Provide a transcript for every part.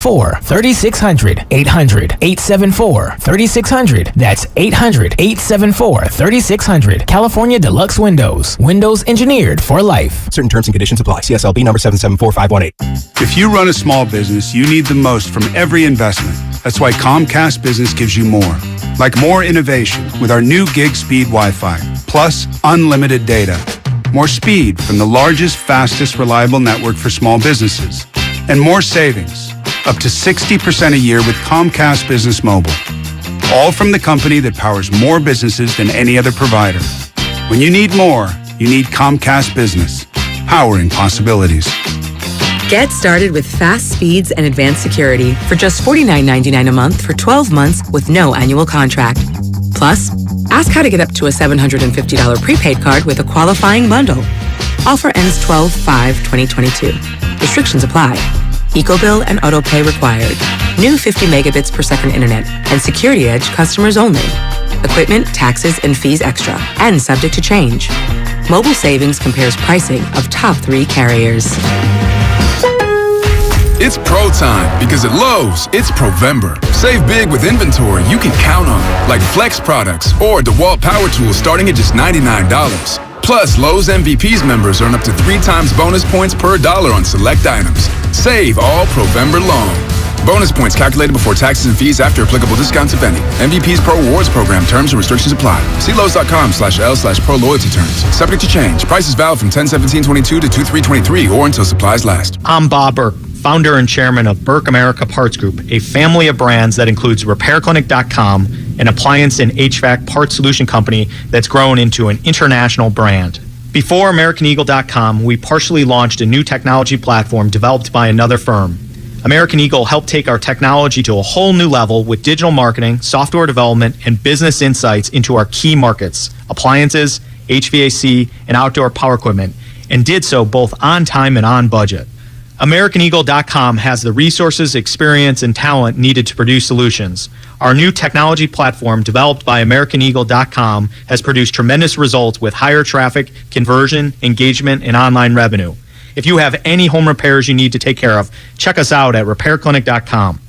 874-3600. 800-874-3600. That's 800-874-3600. California Deluxe Windows. Windows engineered for life. Certain terms and conditions apply. CSLB number 774518. If you run a small business, you need the most from every investment. That's why Comcast Business gives you more. Like more innovation with our new gig speed Wi-Fi, plus unlimited data. More speed from the largest, fastest, reliable network for small businesses. And more savings, up to 60% a year with Comcast Business Mobile. All from the company that powers more businesses than any other provider. When you need more, you need Comcast Business, powering possibilities. Get started with fast speeds and advanced security for just $49.99 a month for 12 months with no annual contract. Plus, ask how to get up to a $750 prepaid card with a qualifying bundle. Offer ends 12/5/2022. Restrictions apply. EcoBill and AutoPay required. New 50 megabits per second internet and Security Edge customers only. Equipment, taxes, and fees extra and subject to change. Mobile Savings compares pricing of top 3 carriers. It's pro time because at Lowe's, it's Provember. Save big with inventory you can count on, like Flex products or DeWalt power tools starting at just $99. Plus, Lowe's MVPs members earn up to 3 times bonus points per dollar on select items. Save all Provember long. Bonus points calculated before taxes and fees after applicable discounts, if any. MVPs Pro Rewards Program. Terms and restrictions apply. See Lowe's.com/L/Pro Loyalty Terms. Subject to change. Prices valid from 10/17/22 to 2/3/23 or until supplies last. I'm Bob Burke, founder and chairman of Burke America Parts Group, a family of brands that includes RepairClinic.com, an appliance and HVAC parts solution company that's grown into an international brand. Before AmericanEagle.com, we partially launched a new technology platform developed by another firm. American Eagle helped take our technology to a whole new level with digital marketing, software development, and business insights into our key markets, appliances, HVAC, and outdoor power equipment, and did so both on time and on budget. AmericanEagle.com has the resources, experience, and talent needed to produce solutions. Our new technology platform, developed by AmericanEagle.com, has produced tremendous results with higher traffic, conversion, engagement, and online revenue. If you have any home repairs you need to take care of, check us out at RepairClinic.com.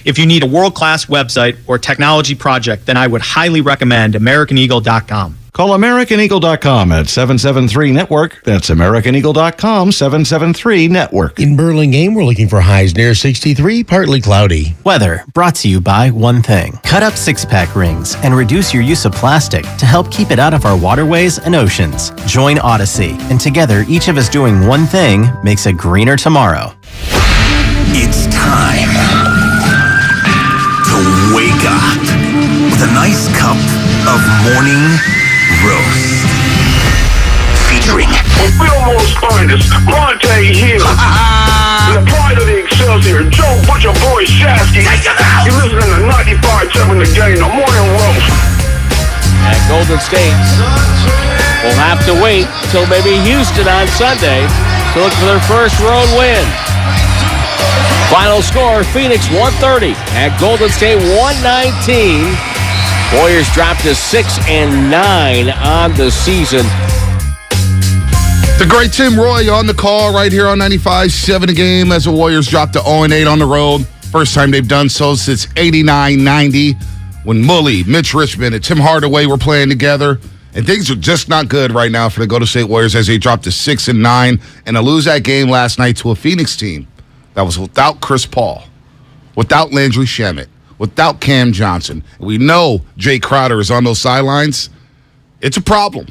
If you need a world-class website or technology project, then I would highly recommend AmericanEagle.com. Call AmericanEagle.com at 773-NETWORK. That's AmericanEagle.com, 773-NETWORK. In Burlingame, we're looking for highs near 63, partly cloudy. Weather brought to you by One Thing. Cut up six-pack rings and reduce your use of plastic to help keep it out of our waterways and oceans. Join Odyssey, and together, each of us doing one thing makes a greener tomorrow. It's time to wake up with a nice cup of morning roast. Featuring Fillmore's finest, Monte Hill. The pride of the Excelsior, Joe Butcher Boy Shasky. You're listening to 95.7 The Game, the morning roast. And Golden State will have to wait till maybe Houston on Sunday to look for their first road win. Final score, Phoenix 130 at Golden State 119. Warriors dropped to 6-9 on the season. The great Tim Roy on the call right here on 95.7 The Game as the Warriors dropped to 0-8 on the road. First time they've done so since 89-90 when Mully, Mitch Richmond, and Tim Hardaway were playing together. And things are just not good right now for the Golden State Warriors as they dropped to 6-9 and to lose that game last night to a Phoenix team that was without Chris Paul, without Landry Shamet, without Cam Johnson. We know Jay Crowder is on those sidelines. It's a problem.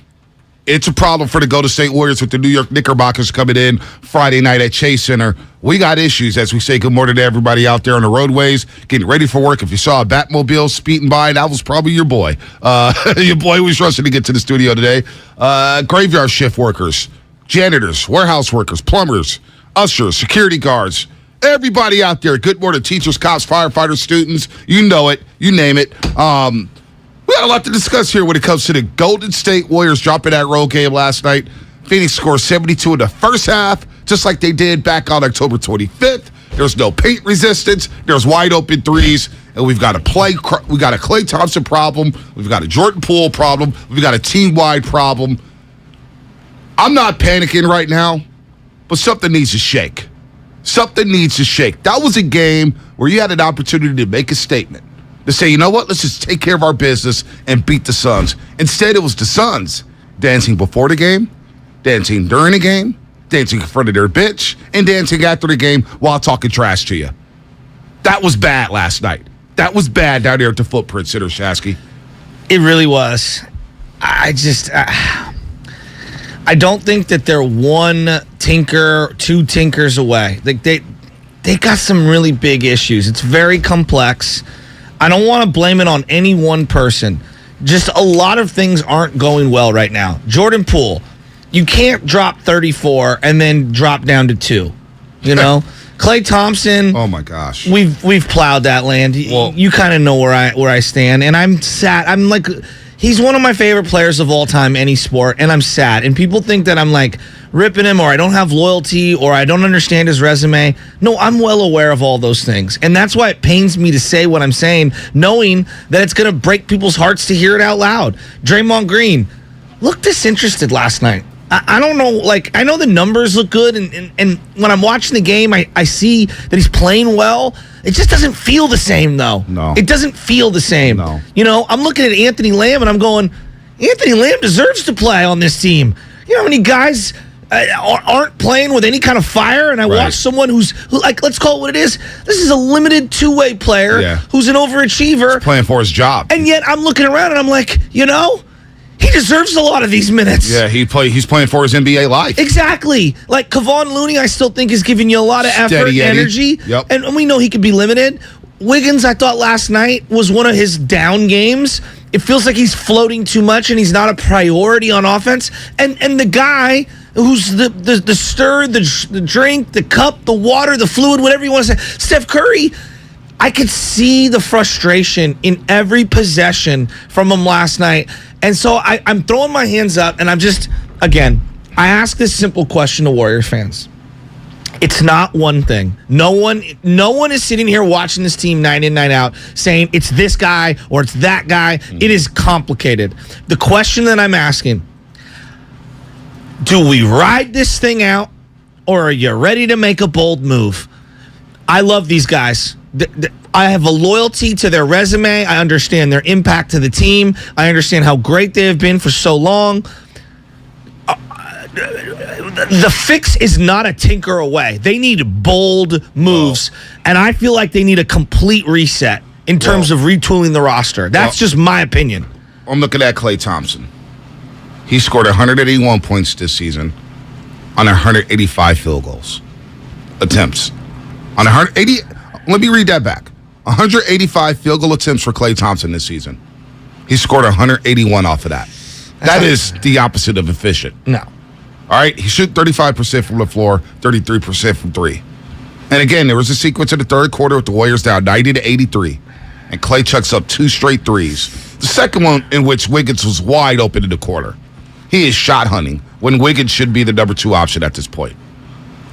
It's a problem for the Golden State Warriors with the New York Knickerbockers coming in Friday night at Chase Center. We got issues as we say good morning to everybody out there on the roadways, getting ready for work. If you saw a Batmobile speeding by, that was probably your boy. Your boy was rushing to get to the studio today. Graveyard shift workers, janitors, warehouse workers, plumbers, ushers, security guards, everybody out there. Good morning, teachers, cops, firefighters, students. You know it. You name it. We got a lot to discuss here when it comes to the Golden State Warriors dropping that road game last night. Phoenix scored 72 in the first half, just like they did back on October 25th. There's no paint resistance. There's wide open threes, and we've got a Klay Thompson problem. We've got a Jordan Poole problem. We've got a team-wide problem. I'm not panicking right now, but something needs to shake. Something needs to shake. That was a game where you had an opportunity to make a statement, to say, you know what, let's just take care of our business and beat the Suns. Instead, it was the Suns dancing before the game, dancing during the game, dancing in front of their bitch, and dancing after the game while talking trash to you. That was bad last night. That was bad down there at the Footprint Center, Shasky. It really was. I don't think that they're one tinker, two tinkers away. Like they got some really big issues. It's very complex. I don't want to blame it on any one person. Just a lot of things aren't going well right now. Jordan Poole, you can't drop 34 and then drop down to 2. You know? Klay Thompson. Oh my gosh. We've plowed that land. Well, you kind of know where I stand, and I'm sad. I'm like, he's one of my favorite players of all time, any sport, and I'm sad. And people think that I'm like ripping him, or I don't have loyalty, or I don't understand his resume. No, I'm well aware of all those things, and that's why it pains me to say what I'm saying, knowing that it's going to break people's hearts to hear it out loud. Draymond Green looked disinterested last night. I don't know, like, I know the numbers look good, and when I'm watching the game, I see that he's playing well. It just doesn't feel the same, though. No. It doesn't feel the same. No. You know, I'm looking at Anthony Lamb, and I'm going, Anthony Lamb deserves to play on this team. You know how many guys aren't playing with any kind of fire, and I watch someone who, like, let's call it what it is. This is a limited two-way player who's an overachiever. He's playing for his job. And yet I'm looking around, and I'm like, you know, he deserves a lot of these minutes. Yeah, he's playing for his NBA life. Exactly. Like Kevon Looney, I still think is giving you a lot of effort, energy. Yep. And we know he could be limited. Wiggins, I thought last night was one of his down games. It feels like he's floating too much and he's not a priority on offense. And the guy who's the stir, the drink, the cup, the water, the fluid, whatever you want to say, Steph Curry, I could see the frustration in every possession from him last night. And so I'm throwing my hands up, and I'm just, again, I ask this simple question to Warriors fans. It's not one thing. No one is sitting here watching this team night in, night out saying it's this guy or it's that guy. It is complicated. The question that I'm asking, do we ride this thing out, or are you ready to make a bold move? I love these guys. I have a loyalty to their resume. I understand their impact to the team. I understand how great they have been for so long. The fix is not a tinker away. They need bold moves, and I feel like they need a complete reset in terms of retooling the roster. That's just my opinion. I'm looking at Klay Thompson. He scored 181 points this season on 185 field goals attempts. On 180, let me read that back. 185 field goal attempts for Klay Thompson this season. He scored 181 off of that. That is the opposite of efficient. No. All right, he shot 35% from the floor, 33% from three. And again, there was a sequence in the third quarter with the Warriors down 90-83, and Klay chucks up 2 straight threes. The second one in which Wiggins was wide open in the corner. He is shot hunting when Wiggins should be the number 2 option at this point.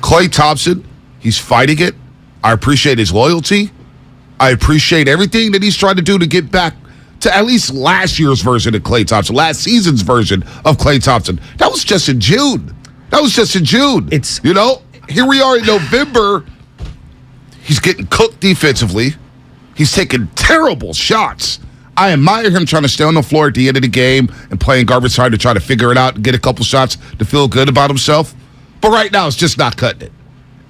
Klay Thompson, he's fighting it. I appreciate his loyalty. I appreciate everything that he's trying to do to get back to at least last year's version of Klay Thompson, last season's version of Klay Thompson. That was just in June. It's, you know, here we are in November. He's getting cooked defensively. He's taking terrible shots. I admire him trying to stay on the floor at the end of the game and playing garbage time to try to figure it out and get a couple shots to feel good about himself. But right now, it's just not cutting it.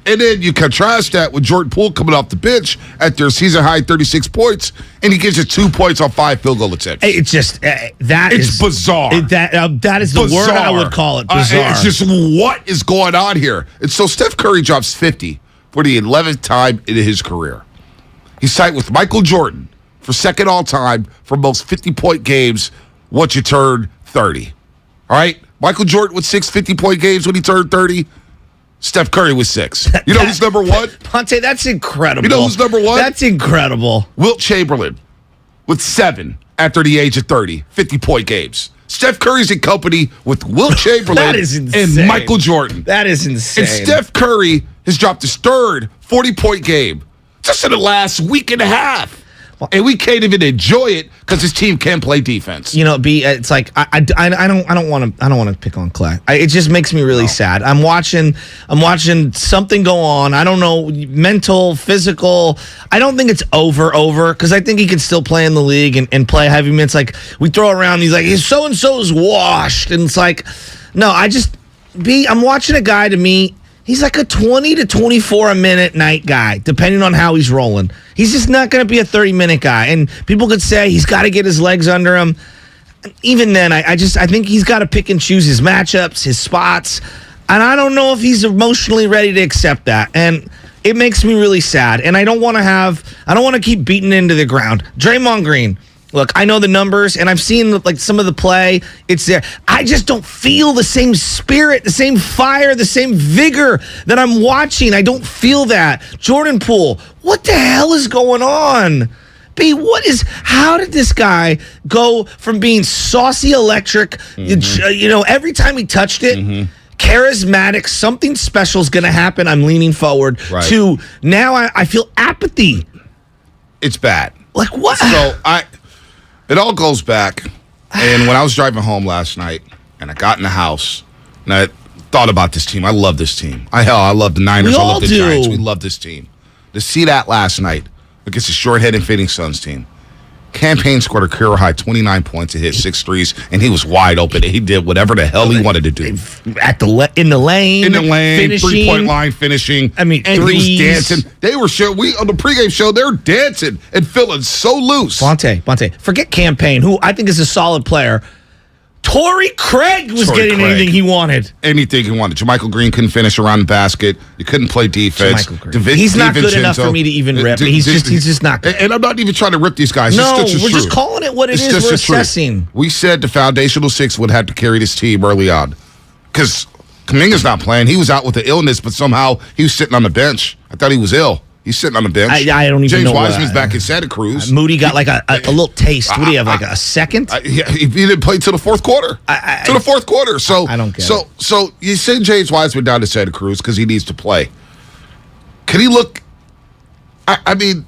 And then you contrast that with Jordan Poole coming off the bench at their season-high 36 points, and he gives you 2 points on 5 field goal attempts. It's just, it's bizarre. That is the word I would call it, bizarre. It's just what is going on here. And so Steph Curry drops 50 for the 11th time in his career. He's tied with Michael Jordan for second all-time for most 50-point games once you turn 30. All right? Michael Jordan with 6 50-point games when he turned 30. Steph Curry with 6. You know who's number 1? Ponte, that's incredible. You know who's number 1? That's incredible. Wilt Chamberlain with 7 after the age of 30, 50-point games. Steph Curry's in company with Wilt Chamberlain That is insane. and Michael Jordan. That is insane. And Steph Curry has dropped his third 40-point game just in the last week and a half. And we can't even enjoy it because his team can't play defense. It's like I don't want to pick on Klay. It just makes me really sad. I'm watching something go on. I don't know, mental, physical. I don't think it's over because I think he can still play in the league and play heavy minutes. Like we throw around, he's like so and so's washed, and it's like, no, I'm watching a guy. To me, he's like a 20 to 24 a minute night guy, depending on how he's rolling. He's just not going to be a 30-minute guy. And people could say he's got to get his legs under him. Even then, I think he's got to pick and choose his matchups, his spots. And I don't know if he's emotionally ready to accept that. And it makes me really sad. And I don't want to keep beating into the ground. Draymond Green. Look, I know the numbers, and I've seen like some of the play. It's there. I just don't feel the same spirit, the same fire, the same vigor that I'm watching. I don't feel that. Jordan Poole, what the hell is going on? How did this guy go from being saucy electric, every time he touched it, charismatic, something special is going to happen, I'm leaning forward, to now I feel apathy. It's bad. Like what? So it all goes back, and when I was driving home last night, and I got in the house, and I thought about this team. I love this team. I love the Niners. I love the Giants. We love this team. To see that last night against the short-headed Phoenix Suns team, Campaign scored a career-high 29 points and hit 6 threes, and he was wide open. He did whatever the hell he wanted to do. In the lane, finishing. 3-point line, finishing. I mean, and he was dancing. They were on the pregame show. They're dancing and feeling so loose. Bonte, forget Campaign, who I think is a solid player. Torrey Craig was getting anything he wanted. Anything he wanted. JaMychal Green couldn't finish around the basket. You couldn't play defense. He's not good enough for me to even rip. He's just not good. And I'm not even trying to rip these guys. No, we're just calling it what it is. We're assessing. We said the foundational six would have to carry this team early on. Because Kuminga's not playing. He was out with the illness, but somehow he was sitting on the bench. I thought he was ill. He's sitting on the bench. I don't even know. James Wiseman's back in Santa Cruz. Moody got like a little taste. What do you have, like a second? He didn't play till the fourth quarter. So I don't get it. So you send James Wiseman down to Santa Cruz because he needs to play. Can he look? I mean,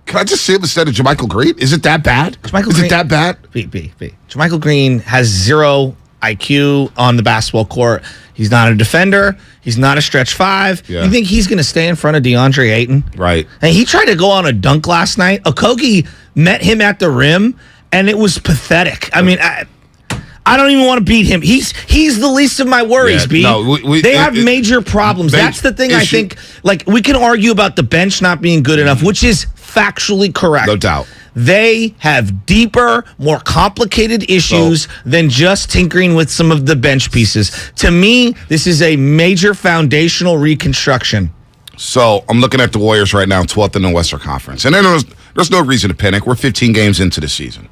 can I just see him instead of JaMychal Green? Is it that bad? Is it that bad? JaMychal Green has zero IQ on the basketball court. He's not a defender. He's not a stretch five. Yeah. You think he's going to stay in front of DeAndre Ayton? Right. And he tried to go on a dunk last night. Okogie met him at the rim, and it was pathetic. I mean, I don't even want to beat him. He's the least of my worries, B. No, they have major problems. That's the thing I think. Like, we can argue about the bench not being good enough, which is factually correct. No doubt. They have deeper, more complicated issues than just tinkering with some of the bench pieces. To me, this is a major foundational reconstruction. So I'm looking at the Warriors right now, 12th in the Western Conference. And there's no reason to panic. We're 15 games into the season.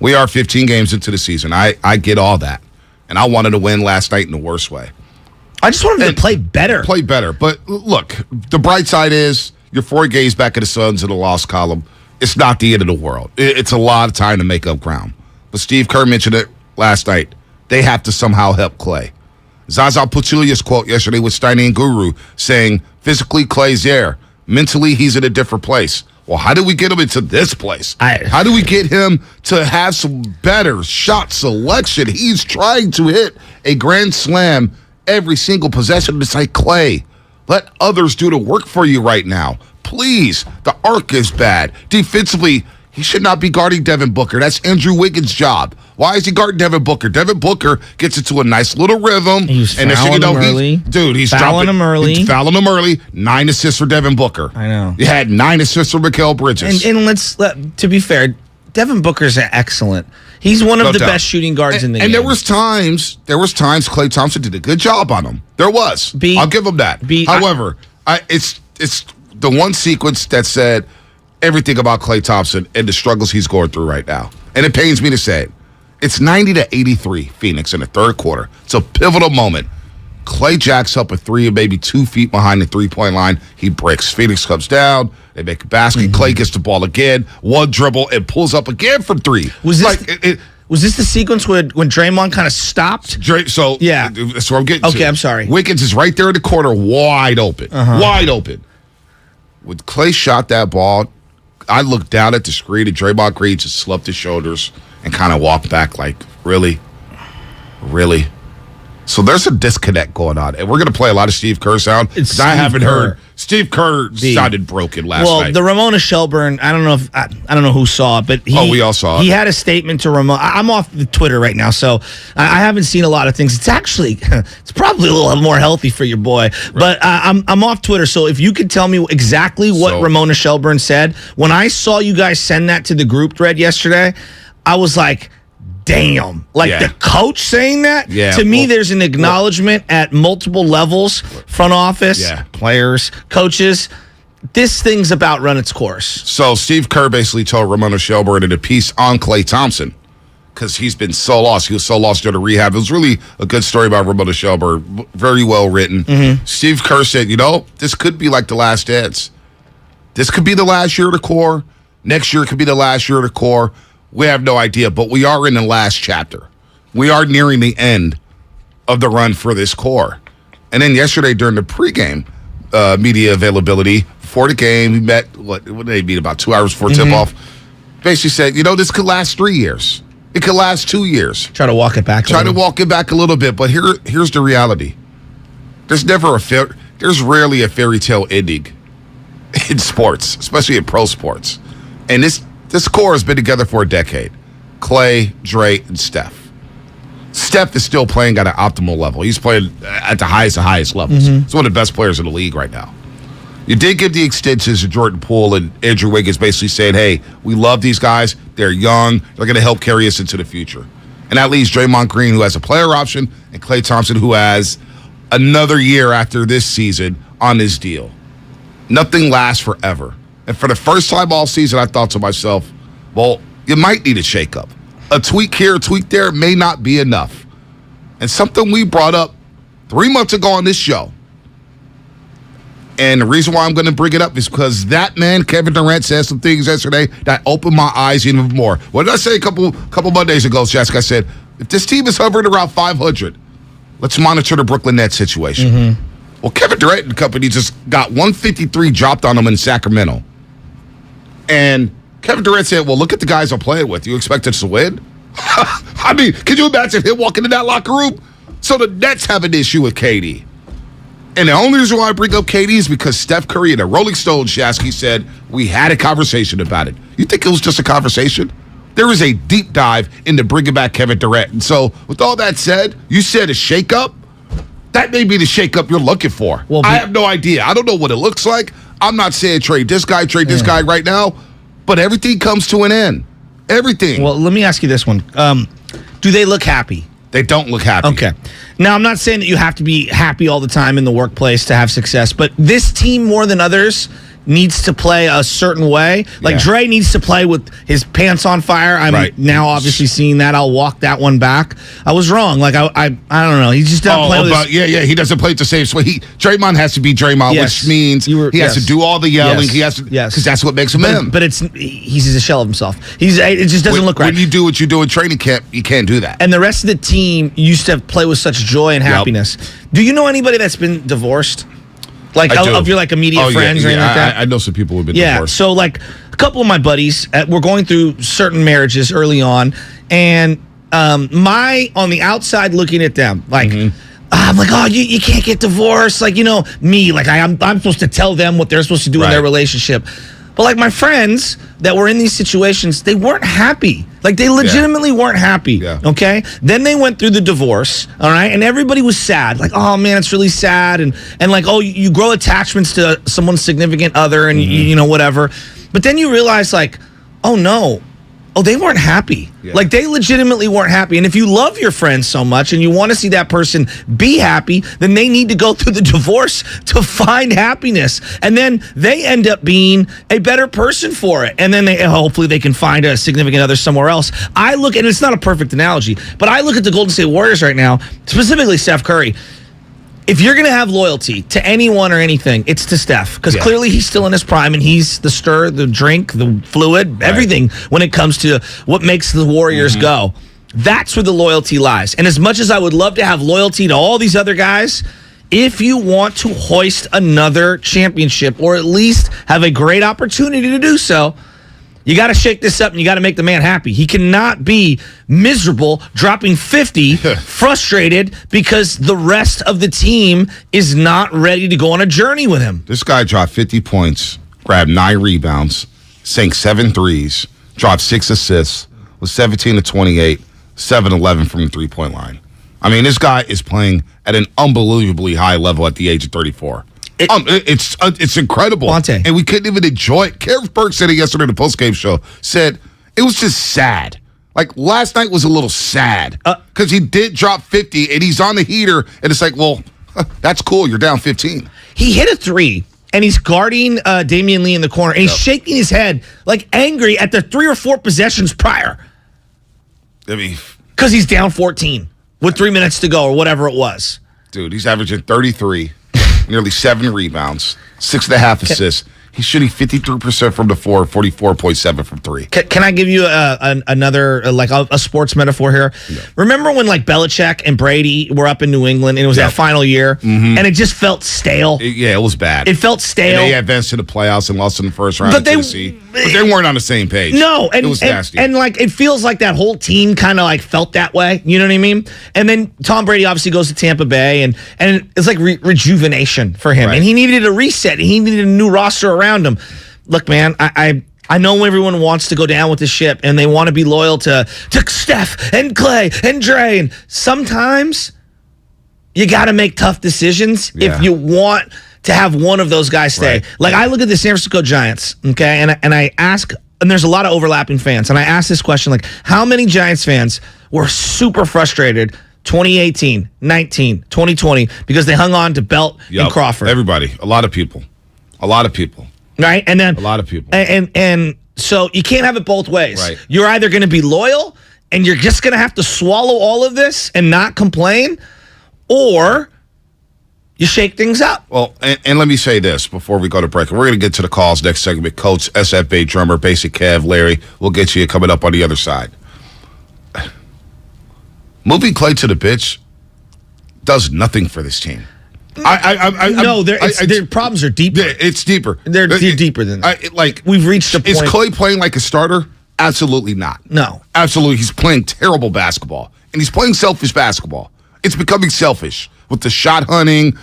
We are 15 games into the season. I get all that. And I wanted to win last night in the worst way. I just wanted to play better. But look, the bright side is you're 4 games back at the Suns in the loss column. It's not the end of the world. It's a lot of time to make up ground. But Steve Kerr mentioned it last night. They have to somehow help Klay. Zaza Pachulia's quote yesterday with Steiny Guru saying, physically, Klay's there. Mentally, he's in a different place. Well, how do we get him into this place? How do we get him to have some better shot selection? He's trying to hit a grand slam every single possession. It's like, Klay, let others do the work for you right now. Please, the arc is bad. Defensively, he should not be guarding Devin Booker. That's Andrew Wiggins' job. Why is he guarding Devin Booker? Devin Booker gets into a nice little rhythm. He's fouling him early. He's fouling him early. He's fouling him early. 9 assists for Devin Booker. I know. He had 9 assists for Mikal Bridges. And to be fair, Devin Booker's excellent. He's one of the best shooting guards in the game. And there was times Klay Thompson did a good job on him. There was. I'll give him that. However, it's the one sequence that said everything about Klay Thompson and the struggles he's going through right now. And it pains me to say it. It's 90-83 Phoenix in the third quarter. It's a pivotal moment. Klay jacks up a 3 and maybe 2 feet behind the 3-point line. He breaks. Phoenix comes down. They make a basket. Klay gets the ball again. One dribble and pulls up again from 3. Was this the sequence when Draymond kind of stopped? Yeah. That's what I'm getting to. Okay, I'm sorry. Wiggins is right there in the corner, wide open. Wide open. When Klay shot that ball, looked down at the screen and Draymond Green just slumped his shoulders and kind of walked back like, really? Really? So there's a disconnect going on. And we're going to play a lot of Steve Kerr sound. I haven't heard. Steve Kerr sounded broken last night. Well, the Ramona Shelburne, I don't know who saw it, but we all saw it. He had a statement to Ramona. I'm off the Twitter right now, so I haven't seen a lot of things. It's actually, it's probably a little more healthy for your boy. Right. But I'm off Twitter, so if you could tell me exactly what Ramona Shelburne said. When I saw you guys send that to the group thread yesterday, I was like, damn. The coach saying that? Yeah. To me, there's an acknowledgement at multiple levels, front office, players, coaches. This thing's about run its course. So Steve Kerr basically told Ramona Shelburne in a piece on Klay Thompson, because he's been so lost. He was so lost during the rehab. It was really a good story about Ramona Shelburne. Very well written. Mm-hmm. Steve Kerr said, this could be like the last dance. This could be the last year of the core. Next year could be the last year of the core. We have no idea, but we are in the last chapter. We are nearing the end of the run for this core. And then yesterday during the pregame media availability, before the game, we met, what did they meet, about 2 hours before tip-off? Basically said, this could last 3 years. It could last 2 years. Try to walk it back a little bit, but here's the reality. There's rarely a fairy tale ending in sports, especially in pro sports. And this core has been together for a decade. Klay, Dre, and Steph. Steph is still playing at an optimal level. He's playing at the highest levels. Mm-hmm. He's one of the best players in the league right now. You did give the extensions to Jordan Poole and Andrew Wiggins, basically saying, hey, we love these guys. They're young. They're going to help carry us into the future. And that leaves Draymond Green, who has a player option, and Klay Thompson, who has another year after this season on his deal. Nothing lasts forever. And for the first time all season, I thought to myself, well, you might need a shakeup. A tweak here, a tweak there may not be enough. And something we brought up 3 months ago on this show, and the reason why I'm going to bring it up is because that man, Kevin Durant, said some things yesterday that opened my eyes even more. What did I say a couple Mondays ago, Jessica? I said, if this team is hovering around 500, let's monitor the Brooklyn Nets situation. Mm-hmm. Well, Kevin Durant and company just got 153 dropped on them in Sacramento. And Kevin Durant said, well, look at the guys I'm playing with. You expect us to win? I mean, can you imagine him walking in that locker room? So the Nets have an issue with KD. And the only reason why I bring up KD is because Steph Curry and the Rolling Stone, Shasky, said we had a conversation about it. You think it was just a conversation? There is a deep dive into bringing back Kevin Durant. And so with all that said, you said a shakeup. That may be the shakeup you're looking for. Well, I have no idea. I don't know what it looks like. I'm not saying trade this guy right now, but everything comes to an end. Everything. Well, let me ask you this one. Do they look happy? They don't look happy. Okay. Now, I'm not saying that you have to be happy all the time in the workplace to have success, but this team, more than others, needs to play a certain way. Like, Dre needs to play with his pants on fire. I'm now obviously seeing that. I'll walk that one back. I was wrong. Like, I don't know. He just doesn't play with his... he doesn't play it the same way. Draymond has to be Draymond, which means he has to do all the yelling. He has to, because that's what makes him him. But he's a shell of himself. It just doesn't look right. When you do what you do in training camp, you can't do that. And the rest of the team used to play with such joy and happiness. Do you know anybody that's been divorced? Like, of your immediate friends or anything like that? I know some people who have been divorced. So, a couple of my buddies were going through certain marriages early on, and on the outside looking at them, I'm like, oh, you can't get divorced. Me, I'm supposed to tell them what they're supposed to do in their relationship. But, my friends that were in these situations, they weren't happy. They legitimately weren't happy, okay? Then they went through the divorce, all right? And everybody was sad. Oh, man, it's really sad. And oh, you grow attachments to someone's significant other and, whatever. But then you realize, oh, no. Oh, they weren't happy. Yeah. They legitimately weren't happy. And if you love your friends so much and you want to see that person be happy, then they need to go through the divorce to find happiness. And then they end up being a better person for it. And then hopefully they can find a significant other somewhere else. I look, and it's not a perfect analogy, but I look at the Golden State Warriors right now, specifically Steph Curry. If you're going to have loyalty to anyone or anything, it's to Steph. Because clearly he's still in his prime, and he's the stir, the drink, the fluid, everything when it comes to what makes the Warriors go. That's where the loyalty lies. And as much as I would love to have loyalty to all these other guys, if you want to hoist another championship or at least have a great opportunity to do so, You got to shake this up and you got to make the man happy. He cannot be miserable, dropping 50, frustrated because the rest of the team is not ready to go on a journey with him. This guy dropped 50 points, grabbed 9 rebounds, sank 7 threes, dropped 6 assists, was 17 to 28, 7-11 from the three-point line. I mean, this guy is playing at an unbelievably high level at the age of 34. It's incredible. Monte. And we couldn't even enjoy it. Kerr Burke said it yesterday in the postgame show, said it was just sad. Like, last night was a little sad because he did drop 50, and he's on the heater, and it's like, well, that's cool. You're down 15. He hit a 3, and he's guarding Damian Lee in the corner, and he's shaking his head, like, angry at the 3 or 4 possessions prior. I mean, because he's down 14 with 3 minutes to go or whatever it was. Dude, he's averaging 33. Nearly 7 rebounds, 6.5 assists. He's shooting 53% from the floor, 44.7 from 3. Can I give you another a sports metaphor here? No. Remember when like Belichick and Brady were up in New England and it was that final year and it just felt stale? It was bad. It felt stale. And they advanced to the playoffs and lost in the first round of Tennessee. But they weren't on the same page. No, and it was nasty. And like it feels like that whole team kind of like felt that way. You know what I mean? And then Tom Brady obviously goes to Tampa Bay and it's like rejuvenation for him. Right. And he needed a reset. He needed a new roster around him. Look, man, I know everyone wants to go down with the ship and they want to be loyal to Steph and Klay and Dre. And sometimes you got to make tough decisions if you want to have one of those guys stay. Right. Like I look at the San Francisco Giants, okay, and I ask, and there's a lot of overlapping fans, and I ask this question, like, how many Giants fans were super frustrated 2018, 19, 2020 because they hung on to Belt and Crawford? Everybody. A lot of people. Right? And then a lot of people. And so you can't have it both ways. Right. You're either going to be loyal and you're just going to have to swallow all of this and not complain, or you shake things up. Well, and let me say this before we go to break. We're going to get to the calls next segment. Coach, SFA drummer, Basic Kev, Larry. We'll get you coming up on the other side. Moving Klay to the bench does nothing for this team. Their problems are deeper. It's deeper. They're deeper than that. We've reached a point. Is Klay playing like a starter? Absolutely not. No. Absolutely. He's playing terrible basketball. And he's playing selfish basketball. It's becoming selfish with the shot hunting,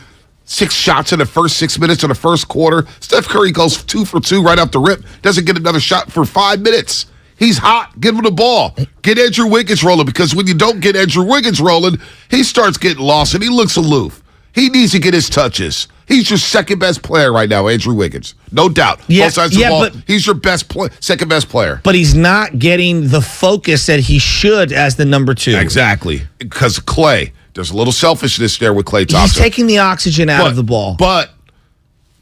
6 shots in the first 6 minutes of the first quarter. Steph Curry goes 2 for 2 right off the rip. Doesn't get another shot for 5 minutes. He's hot. Give him the ball. Get Andrew Wiggins rolling, because when you don't get Andrew Wiggins rolling, he starts getting lost and he looks aloof. He needs to get his touches. He's your second best player right now, Andrew Wiggins. No doubt. Both sides of the ball. He's your second best player. But he's not getting the focus that he should as the number 2. Exactly. Because Klay, there's a little selfishness there with Klay Thompson. He's taking the oxygen out of the ball. But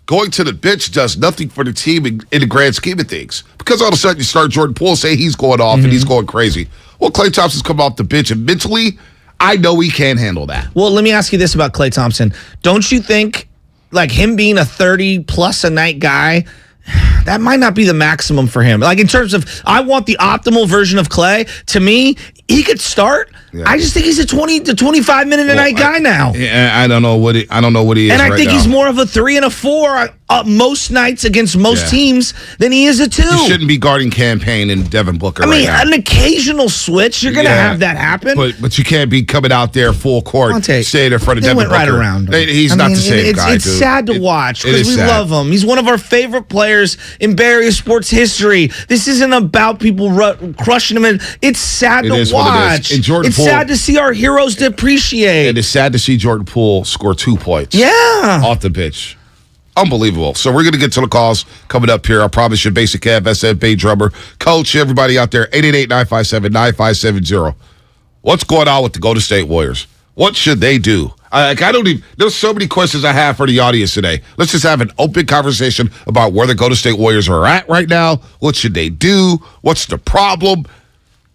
going to the bench does nothing for the team in the grand scheme of things. Because all of a sudden you start Jordan Poole, say he's going off and he's going crazy. Well, Klay Thompson's come off the bench, and mentally, I know he can't handle that. Well, let me ask you this about Klay Thompson. Don't you think, like, him being a 30-plus a night guy, that might not be the maximum for him? Like, in terms of, I want the optimal version of Klay. To me, he could start. Yeah. I just think he's a 20 to 25 minute a night guy now. I don't know what he is. And I think he's more of a 3 and a 4 most nights against most teams than he is a 2. He shouldn't be guarding Campaign and Devin Booker. I mean, an occasional switch, you're going to have that happen. But you can't be coming out there full court, staying in front of Devin Booker. Right around him. He's not the same guy. It's sad to watch because we love him. He's one of our favorite players in Bay Area sports history. This isn't about people crushing him. It's sad to watch. It's sad to see our heroes depreciate. And it's sad to see Jordan Poole score 2 points. Yeah. Off the pitch. Unbelievable. So we're going to get to the calls coming up here. I promise you, Basic Kev, SFA drummer, Coach, everybody out there, 888-957-9570. What's going on with the Golden State Warriors? What should they do? There's so many questions I have for the audience today. Let's just have an open conversation about where the Golden State Warriors are at right now. What should they do? What's the problem?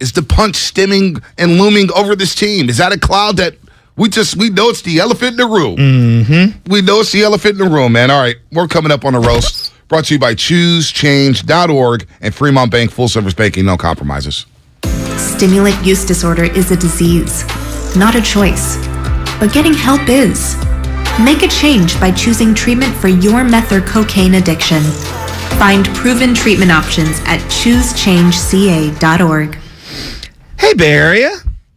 Is the punch stemming and looming over this team? Is that a cloud that we know it's the elephant in the room? Mm-hmm. We know it's the elephant in the room, man. All right, we're coming up on the roast. Brought to you by ChooseChange.org and Fremont Bank, full service banking, no compromises. Stimulant use disorder is a disease, not a choice. But getting help is. Make a change by choosing treatment for your meth or cocaine addiction. Find proven treatment options at choosechangeca.org. Hey, Bay Area.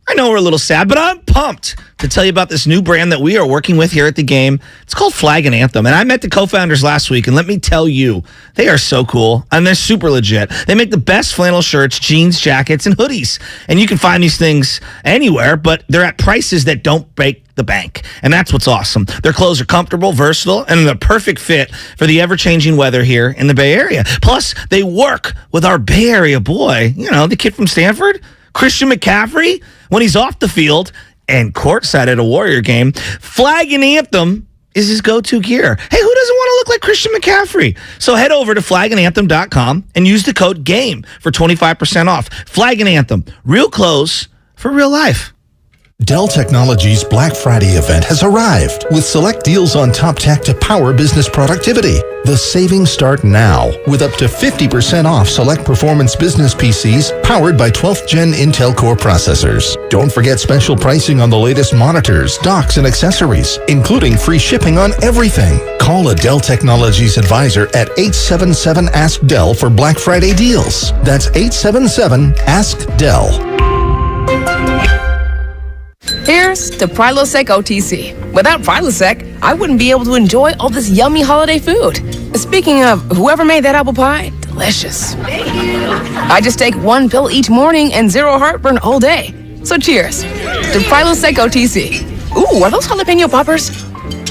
I know we're a little sad, but I'm pumped to tell you about this new brand that we are working with here at the game. It's called Flag and Anthem, and I met the co-founders last week, and let me tell you, they are so cool, and they're super legit. They make the best flannel shirts, jeans, jackets, and hoodies, and you can find these things anywhere, but they're at prices that don't break the bank, and that's what's awesome. Their clothes are comfortable, versatile, and the perfect fit for the ever-changing weather here in the Bay Area. Plus, they work with our Bay Area boy, the kid from Stanford, Christian McCaffrey, when he's off the field and courtside at a Warrior game. Flag and Anthem is his go-to gear. Hey, who doesn't want to look like Christian McCaffrey? So head over to flagandanthem.com and use the code GAME for 25% off. Flag and Anthem, real clothes for real life. Dell Technologies Black Friday event has arrived with select deals on top tech to power business productivity. The savings start now with up to 50% off select performance business PCs powered by 12th Gen Intel Core processors. Don't forget special pricing on the latest monitors, docks, and accessories, including free shipping on everything. Call a Dell Technologies advisor at 877-ASK-DELL for Black Friday deals. That's 877-ASK-DELL. Here's to Prilosec OTC. Without Prilosec, I wouldn't be able to enjoy all this yummy holiday food. Speaking of, whoever made that apple pie, delicious. I just take one pill each morning and zero heartburn all day. So cheers to Prilosec OTC. Ooh, are those jalapeno poppers?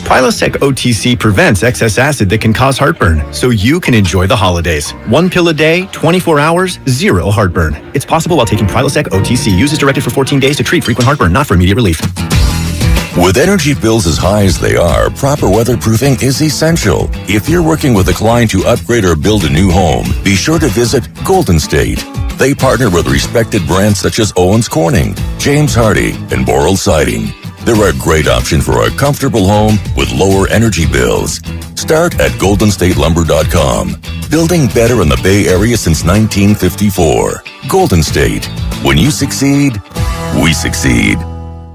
Prilosec OTC prevents excess acid that can cause heartburn, so you can enjoy the holidays. One pill a day, 24 hours, zero heartburn. It's possible while taking Prilosec OTC. Use as directed for 14 days to treat frequent heartburn, not for immediate relief. With energy bills as high as they are, proper weatherproofing is essential. If you're working with a client to upgrade or build a new home, be sure to visit Golden State. They partner with respected brands such as Owens Corning, James Hardy, and Boral Siding. They're a great option for a comfortable home with lower energy bills. Start at goldenstatelumber.com. Building better in the Bay Area since 1954. Golden State. When you succeed, we succeed.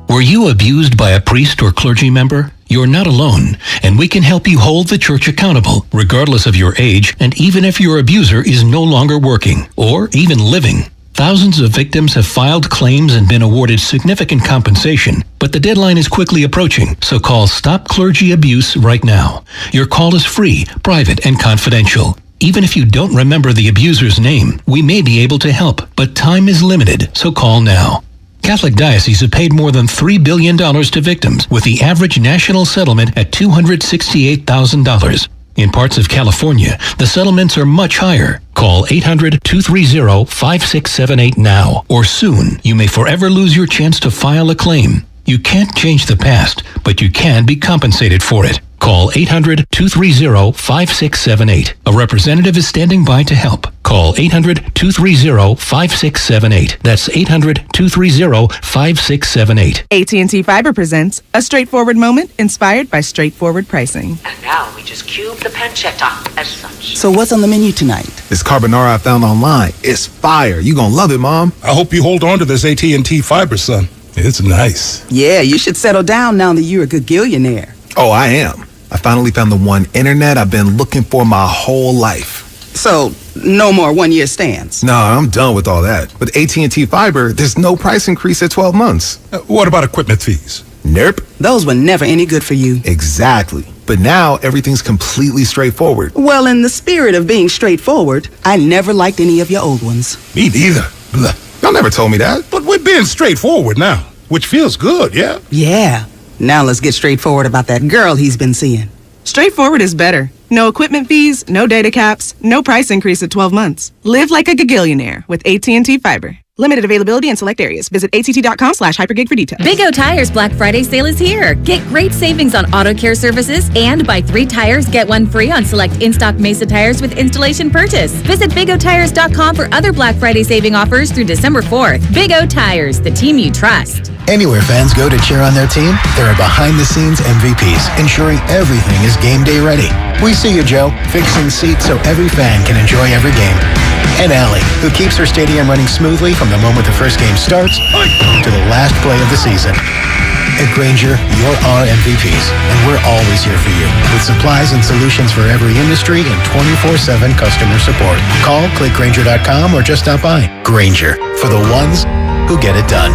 Were you abused by a priest or clergy member? You're not alone, and we can help you hold the church accountable, regardless of your age, and even if your abuser is no longer working or even living. Thousands of victims have filed claims and been awarded significant compensation, but the deadline is quickly approaching, so call Stop Clergy Abuse right now. Your call is free, private, and confidential. Even if you don't remember the abuser's name, we may be able to help, but time is limited, so call now. Catholic dioceses have paid more than $3 billion to victims, with the average national settlement at $268,000. In parts of California, the settlements are much higher. Call 800-230-5678 now, or soon you may forever lose your chance to file a claim. You can't change the past, but you can be compensated for it. Call 800-230-5678. A representative is standing by to help. Call 800-230-5678. That's 800-230-5678. AT&T Fiber presents a straightforward moment inspired by straightforward pricing. And now we just cube the pancetta as such. So what's on the menu tonight? This carbonara I found online. It's fire. You gonna love it, Mom. I hope you hold on to this AT&T Fiber, son. It's nice. Yeah, you should settle down now that you're a gagillionaire. Oh, I am. I finally found the one internet I've been looking for my whole life. So, no more one-year stands? No, I'm done with all that. With AT&T Fiber, there's no price increase at 12 months. What about equipment fees? Nope. Those were never any good for you. Exactly. But now, everything's completely straightforward. Well, in the spirit of being straightforward, I never liked any of your old ones. Me neither. Blah. Y'all never told me that. But we're being straightforward now, which feels good, yeah? Yeah. Now let's get straightforward about that girl he's been seeing. Straightforward is better. No equipment fees, no data caps, no price increase at 12 months. Live like a gagillionaire with AT&T Fiber. Limited availability in select areas. Visit att.com/hypergig for details. Big O Tires Black Friday sale is here. Get great savings on auto care services and buy 3 tires, get 1 free on select in-stock Mesa tires with installation purchase. Visit BigOTires.com for other Black Friday saving offers through December 4th. Big O Tires, the team you trust. Anywhere fans go to cheer on their team, there are behind-the-scenes MVPs, ensuring everything is game day ready. We see you, Joe, fixing seats so every fan can enjoy every game. And Allie, who keeps her stadium running smoothly from the moment the first game starts to the last play of the season. At Grainger, you're our MVPs, and we're always here for you with supplies and solutions for every industry and 24/7 customer support. Call, click Grainger.com, or just stop by. Grainger, for the ones who get it done.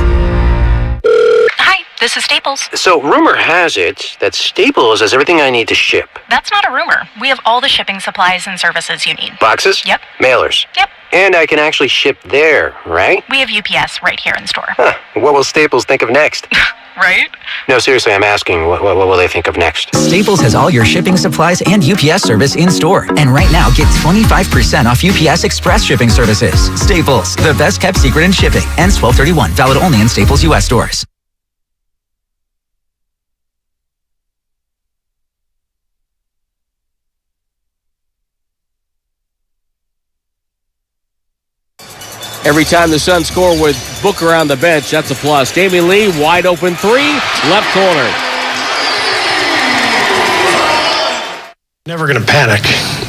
Hi, this is Staples. So, rumor has it that Staples has everything I need to ship. That's not a rumor. We have all the shipping supplies and services you need. Boxes? Yep. Mailers? Yep. And I can actually ship there, right? We have UPS right here in store. Huh. What will Staples think of next? Right? No, seriously, I'm asking, what will they think of next? Staples has all your shipping supplies and UPS service in store. And right now, get 25% off UPS Express shipping services. Staples, the best kept secret in shipping. Ends 12/31. Valid only in Staples U.S. stores. Every time the Suns score with Booker on the bench, that's a plus. Damian Lee, wide open three, left corner. Never going to panic.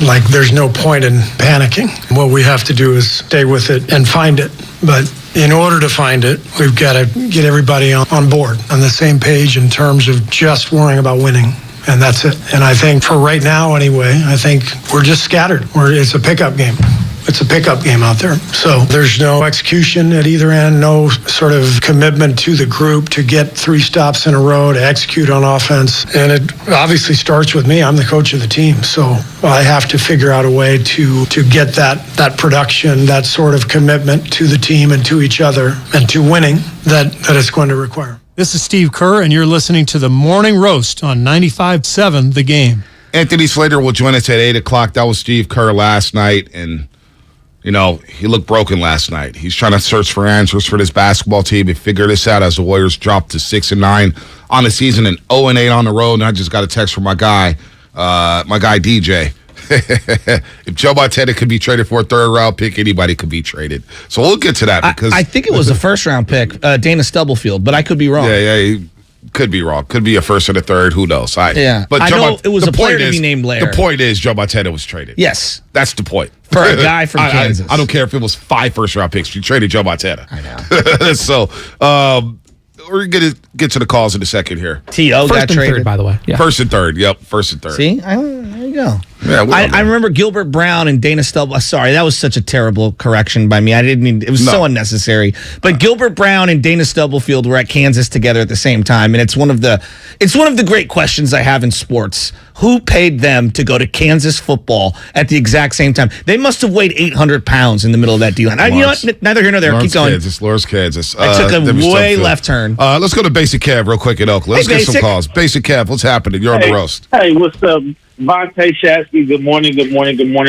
Like, there's no point in panicking. What we have to do is stay with it and find it. But in order to find it, we've got to get everybody on board, on the same page in terms of just worrying about winning. And that's it. And I think for right now, anyway, I think we're just scattered. It's a pickup game. It's a pickup game out there. So there's no execution at either end, no sort of commitment to the group to get 3 stops in a row, to execute on offense. And it obviously starts with me. I'm the coach of the team. So I have to figure out a way to get that production, that sort of commitment to the team and to each other and to winning that it's going to require. This is Steve Kerr, and you're listening to the Morning Roast on 95.7 The Game. Anthony Slater will join us at 8 o'clock. That was Steve Kerr last night, and you know, he looked broken last night. He's trying to search for answers for this basketball team and figure this out as the Warriors drop to 6-9 on the season and 0-8 on the road. And I just got a text from my guy DJ. If Joe Montana could be traded for a 3rd-round pick, anybody could be traded. So we'll get to that because I think it was a 1st-round pick, Dana Stubblefield, but I could be wrong. Yeah. Could be wrong. Could be a 1st and a 3rd. Who knows? But I know it was a player to be named Blair. The point is Joe Montana was traded. Yes. That's the point. For a guy from Kansas. I don't care if it was 5 1st-round picks. You traded Joe Montana. I know. So we're going to get to the calls in a second here. T.O. got traded. 3rd, by the way. Yeah. 1st and 3rd. Yep, 1st and 3rd. See? There you go. Yeah, I remember Gilbert Brown and Dana Stubblefield. Sorry, that was such a terrible correction by me. I didn't mean it was so unnecessary. But Gilbert Brown and Dana Stubblefield were at Kansas together at the same time, and it's one of the great questions I have in sports. Who paid them to go to Kansas football at the exact same time? They must have weighed 800 pounds in the middle of that deal. You know what? Neither here nor there. Keep going. Lawrence, Kansas. I took a way left turn. Let's go to Basic Kev real quick in Oakland. Let's get some calls. Basic Kev, what's happening? You're on the roast. Hey, what's up? Vontae Shasky, good morning.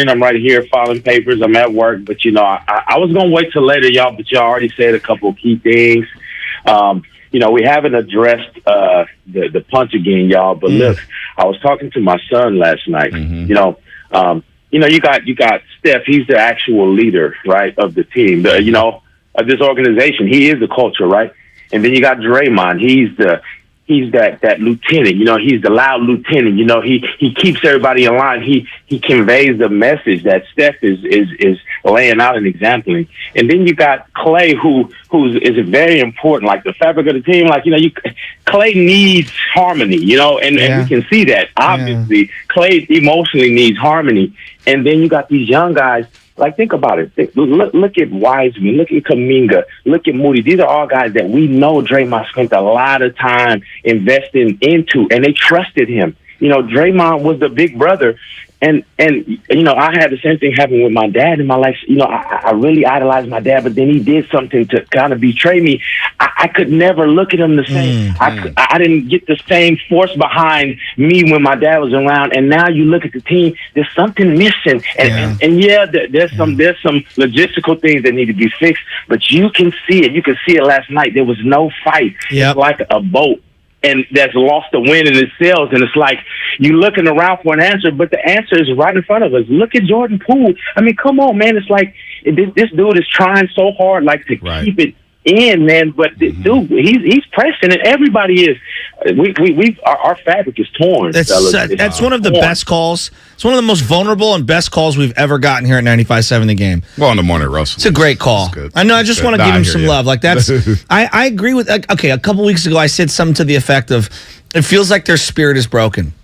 I'm right here filing papers. I'm at work, but, I was going to wait till later, y'all, but y'all already said a couple of key things. We haven't addressed the punch again, y'all, but look, I was talking to my son last night. You got Steph. He's the actual leader, right, of the team, of this organization. He is the culture, right? And then you got Draymond. He's that lieutenant, he's the loud lieutenant, he keeps everybody in line. He conveys the message that Steph is laying out and exempling. And then you got Klay, who is very important, like the fabric of the team. Like, Klay needs harmony, and we can see that. Obviously, Klay emotionally needs harmony. And then you got these young guys. Like, think about it. Look at Wiseman. Look at Kuminga. Look at Moody. These are all guys that we know Draymond spent a lot of time investing into, and they trusted him. Draymond was the big brother. And I had the same thing happen with my dad in my life. I really idolized my dad, but then he did something to kind of betray me. I could never look at him the same. I didn't get the same force behind me when my dad was around. And now you look at the team, there's something missing. And there's some logistical things that need to be fixed, but you can see it. You can see it last night. There was no fight. It's like a boat. And that's lost the wind in its sails, and it's like you're looking around for an answer, but the answer is right in front of us. Look at Jordan Poole. I mean, come on, man. It's like this dude is trying so hard, like, to keep it in, man. But dude, he's pressing, and everybody is. Our fabric is torn. That's one of the best calls. It's one of the most vulnerable and best calls we've ever gotten here at 95.7 The Game. Well, in the morning, Russ. It's a great call. I know. I just want to give him some love. Like that's. I agree with. Okay, a couple weeks ago, I said something to the effect of, "It feels like their spirit is broken."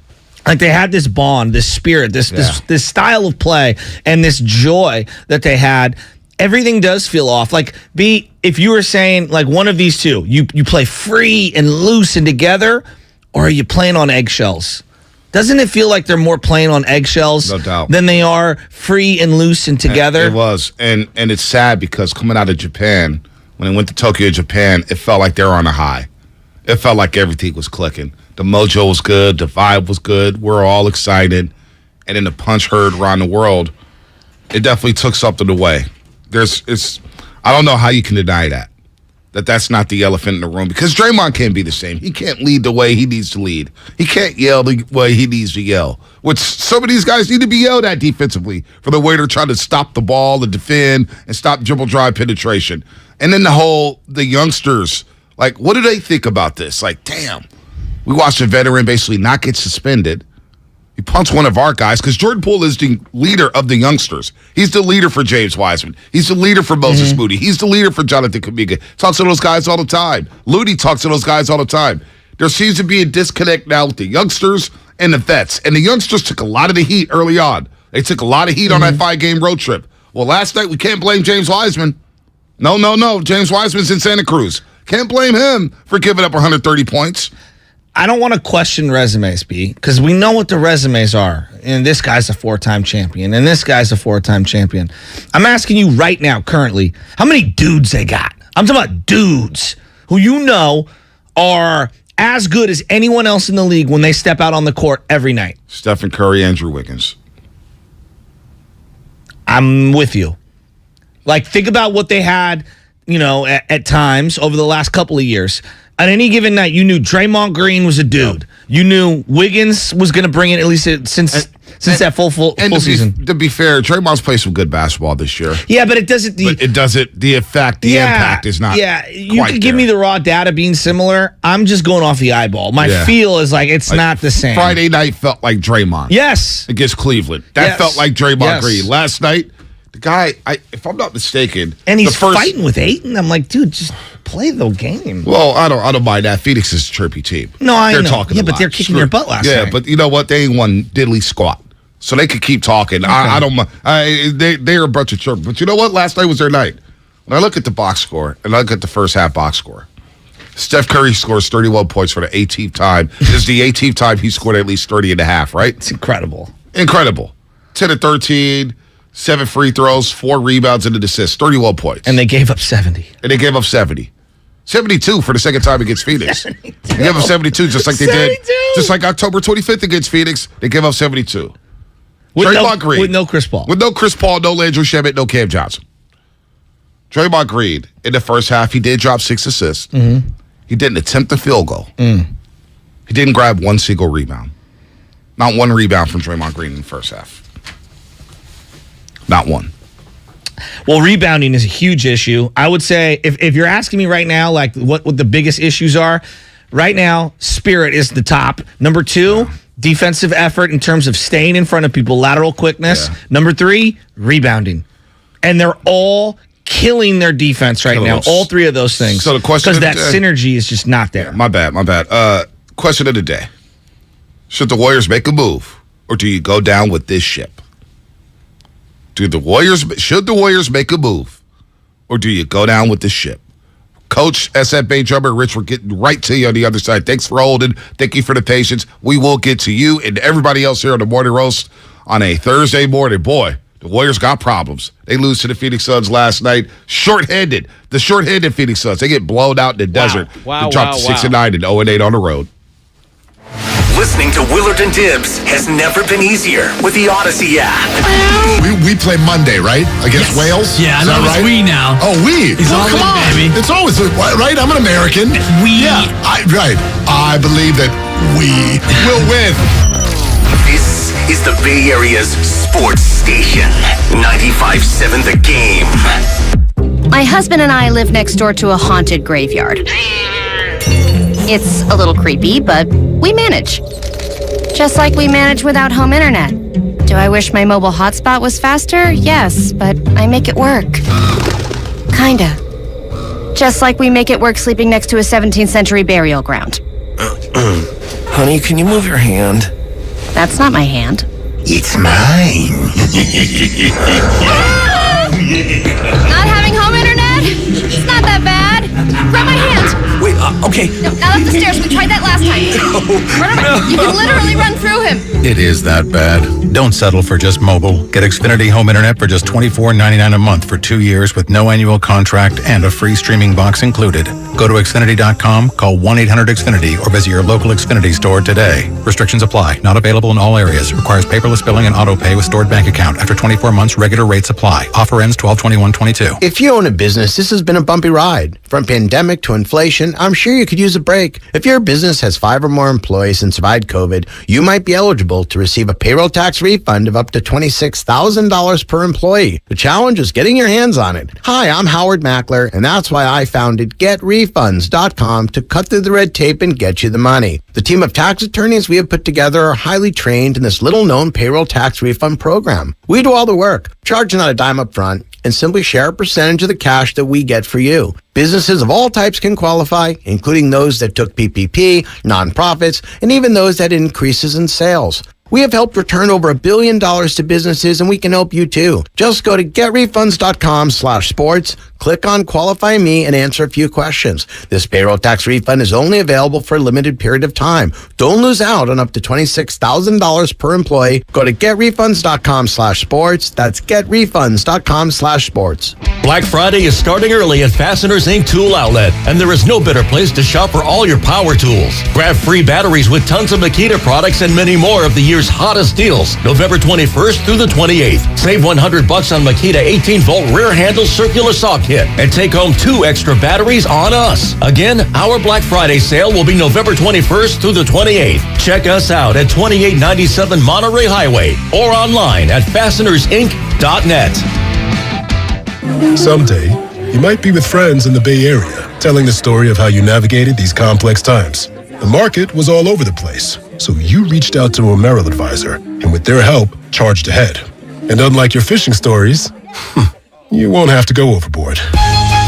Like they had this bond, this spirit, this style of play, and this joy that they had. Everything does feel off. Like, if you were saying, like, one of these two, you play free and loose and together, or are you playing on eggshells? Doesn't it feel like they're more playing on eggshells than they are free and loose and together? It was. And it's sad because coming out of Japan, when they went to Tokyo, Japan, it felt like they were on a high. It felt like everything was clicking. The mojo was good. The vibe was good. We're all excited. And then the punch heard around the world, it definitely took something away. I don't know how you can deny that's not the elephant in the room, because Draymond can't be the same. He can't lead the way he needs to lead. He can't yell the way he needs to yell, which some of these guys need to be yelled at defensively for the way they're trying to stop the ball and defend and stop dribble drive penetration. And then the youngsters, like, what do they think about this? Like, damn, we watched a veteran basically not get suspended. He punched one of our guys, because Jordan Poole is the leader of the youngsters. He's the leader for James Wiseman. He's the leader for Moses Moody. He's the leader for Jonathan Kuminga. Talks to those guys all the time. Looney talks to those guys all the time. There seems to be a disconnect now with the youngsters and the vets. And the youngsters took a lot of the heat early on. They took a lot of heat on that 5-game road trip. Well, last night we can't blame James Wiseman. No. James Wiseman's in Santa Cruz. Can't blame him for giving up 130 points. I don't want to question resumes, B, because we know what the resumes are. And this guy's a 4-time champion, and this guy's a 4-time champion. I'm asking you right now, currently, how many dudes they got? I'm talking about dudes who you know are as good as anyone else in the league when they step out on the court every night. Steph and Curry, Andrew Wiggins. I'm with you. Like, think about what they had, at times over the last couple of years. On any given night, you knew Draymond Green was a dude. You knew Wiggins was going to bring it, at least since that full season. To be fair, Draymond's played some good basketball this year. Yeah, but it doesn't. The impact is not. Yeah, you could give me the raw data being similar. I'm just going off the eyeball. My feel is like it's not the same. Friday night felt like Draymond. Yes, against Cleveland. That felt like Draymond Green. Last night, the guy, if I'm not mistaken, and he's fighting with Ayton. I'm like, dude, just play the game. Well, I don't mind that. Phoenix is a chirpy team. No, I know. Talking but they're kicking your butt last night. Yeah, but you know what? They ain't won diddly squat, so they could keep talking. Okay. I don't mind. They're a bunch of chirp. But you know what? Last night was their night. When I look at the box score and I look at the first half box score, Steph Curry scores 31 points for the 18th time. This is the 18th time he scored at least 30 and a half, right? It's incredible. 10 to 13. 7 free throws, 4 rebounds, and an assist. 31 points. And they gave up 70. 72 for the second time against Phoenix. They gave up 72 just like they did. Just like October 25th against Phoenix, they gave up 72. Draymond Green. With no Chris Paul. With no Chris Paul, no Landry Shamet, no Cam Johnson. Draymond Green, in the first half, he did drop 6 assists. Mm-hmm. He didn't attempt a field goal. He didn't grab one single rebound. Not one rebound from Draymond Green in the first half. Not one. Well, rebounding is a huge issue. I would say if you're asking me right now, like what the biggest issues are, right now, spirit is the top. Number 2, defensive effort in terms of staying in front of people, lateral quickness. Yeah. Number 3, rebounding. And they're all killing their defense right now. All 3 of those things. So the question, because that synergy is just not there. Yeah, my bad. Question of the day: should the Warriors make a move, or do you go down with this ship? Should the Warriors make a move, or do you go down with the ship? Coach SF Bay Drummer, Rich, we're getting right to you on the other side. Thanks for holding. Thank you for the patience. We will get to you and everybody else here on the Morning Roast on a Thursday morning. Boy, the Warriors got problems. They lose to the Phoenix Suns last night. Short-handed. The short-handed Phoenix Suns. They get blown out in the desert. They dropped 6-9 and 0-8 on the road. Listening to Willard and Dibs has never been easier with the Odyssey app. We play Monday, right? Against Wales? Yeah, I know it's we now. Oh, we? It's well, come on. Baby. It's always, right? I'm an American. We. Yeah, right. I believe that we will win. This is the Bay Area's sports station. 95.7 The Game. My husband and I live next door to a haunted graveyard. It's a little creepy, but we manage. Just like we manage without home internet. Do I wish my mobile hotspot was faster? Yes, but I make it work. Kinda. Just like we make it work sleeping next to a 17th century burial ground. Honey, can you move your hand? That's not my hand. It's mine. Not having home internet? It's not that bad. Grab my hand. Wait, okay. No, not up the stairs. We tried that last time. No. You can literally run through him. It is that bad. Don't settle for just mobile. Get Xfinity home internet for just $24.99 a month for 2 years with no annual contract and a free streaming box included. Go to Xfinity.com, call 1-800-XFINITY, or visit your local Xfinity store today. Restrictions apply. Not available in all areas. Requires paperless billing and auto pay with stored bank account. After 24 months, regular rates apply. Offer ends 12/21/22. If you own a business, this has been a bumpy ride. From pandemic to inflation, I'm sure you could use a break. If your business has 5 or more employees and survived COVID, you might be eligible to receive a payroll tax refund of up to $26,000 per employee. The challenge is getting your hands on it. Hi, I'm Howard Mackler, and that's why I founded GetRefunds.com to cut through the red tape and get you the money. The team of tax attorneys we have put together are highly trained in this little-known payroll tax refund program. We do all the work, charge not a dime up front, and simply share a percentage of the cash that we get for you. Businesses of all types can qualify, including those that took PPP, nonprofits, and even those that had increases in sales. We have helped return over $1 billion to businesses, and we can help you too. Just go to getrefunds.com/sports, click on Qualify Me, and answer a few questions. This payroll tax refund is only available for a limited period of time. Don't lose out on up to $26,000 per employee. Go to getrefunds.com/sports. That's getrefunds.com/sports. Black Friday is starting early at Fasteners Inc. Tool Outlet, and there is no better place to shop for all your power tools. Grab free batteries with tons of Makita products and many more of the year's hottest deals, November 21st through the 28th. Save $100 on Makita 18-volt rear handle circular saw kit and take home 2 extra batteries on us. Again, our Black Friday sale will be November 21st through the 28th. Check us out at 2897 Monterey Highway or online at fastenersinc.net. Someday, you might be with friends in the Bay Area, telling the story of how you navigated these complex times. The market was all over the place, so you reached out to a Merrill advisor, and with their help, charged ahead. And unlike your fishing stories, you won't have to go overboard.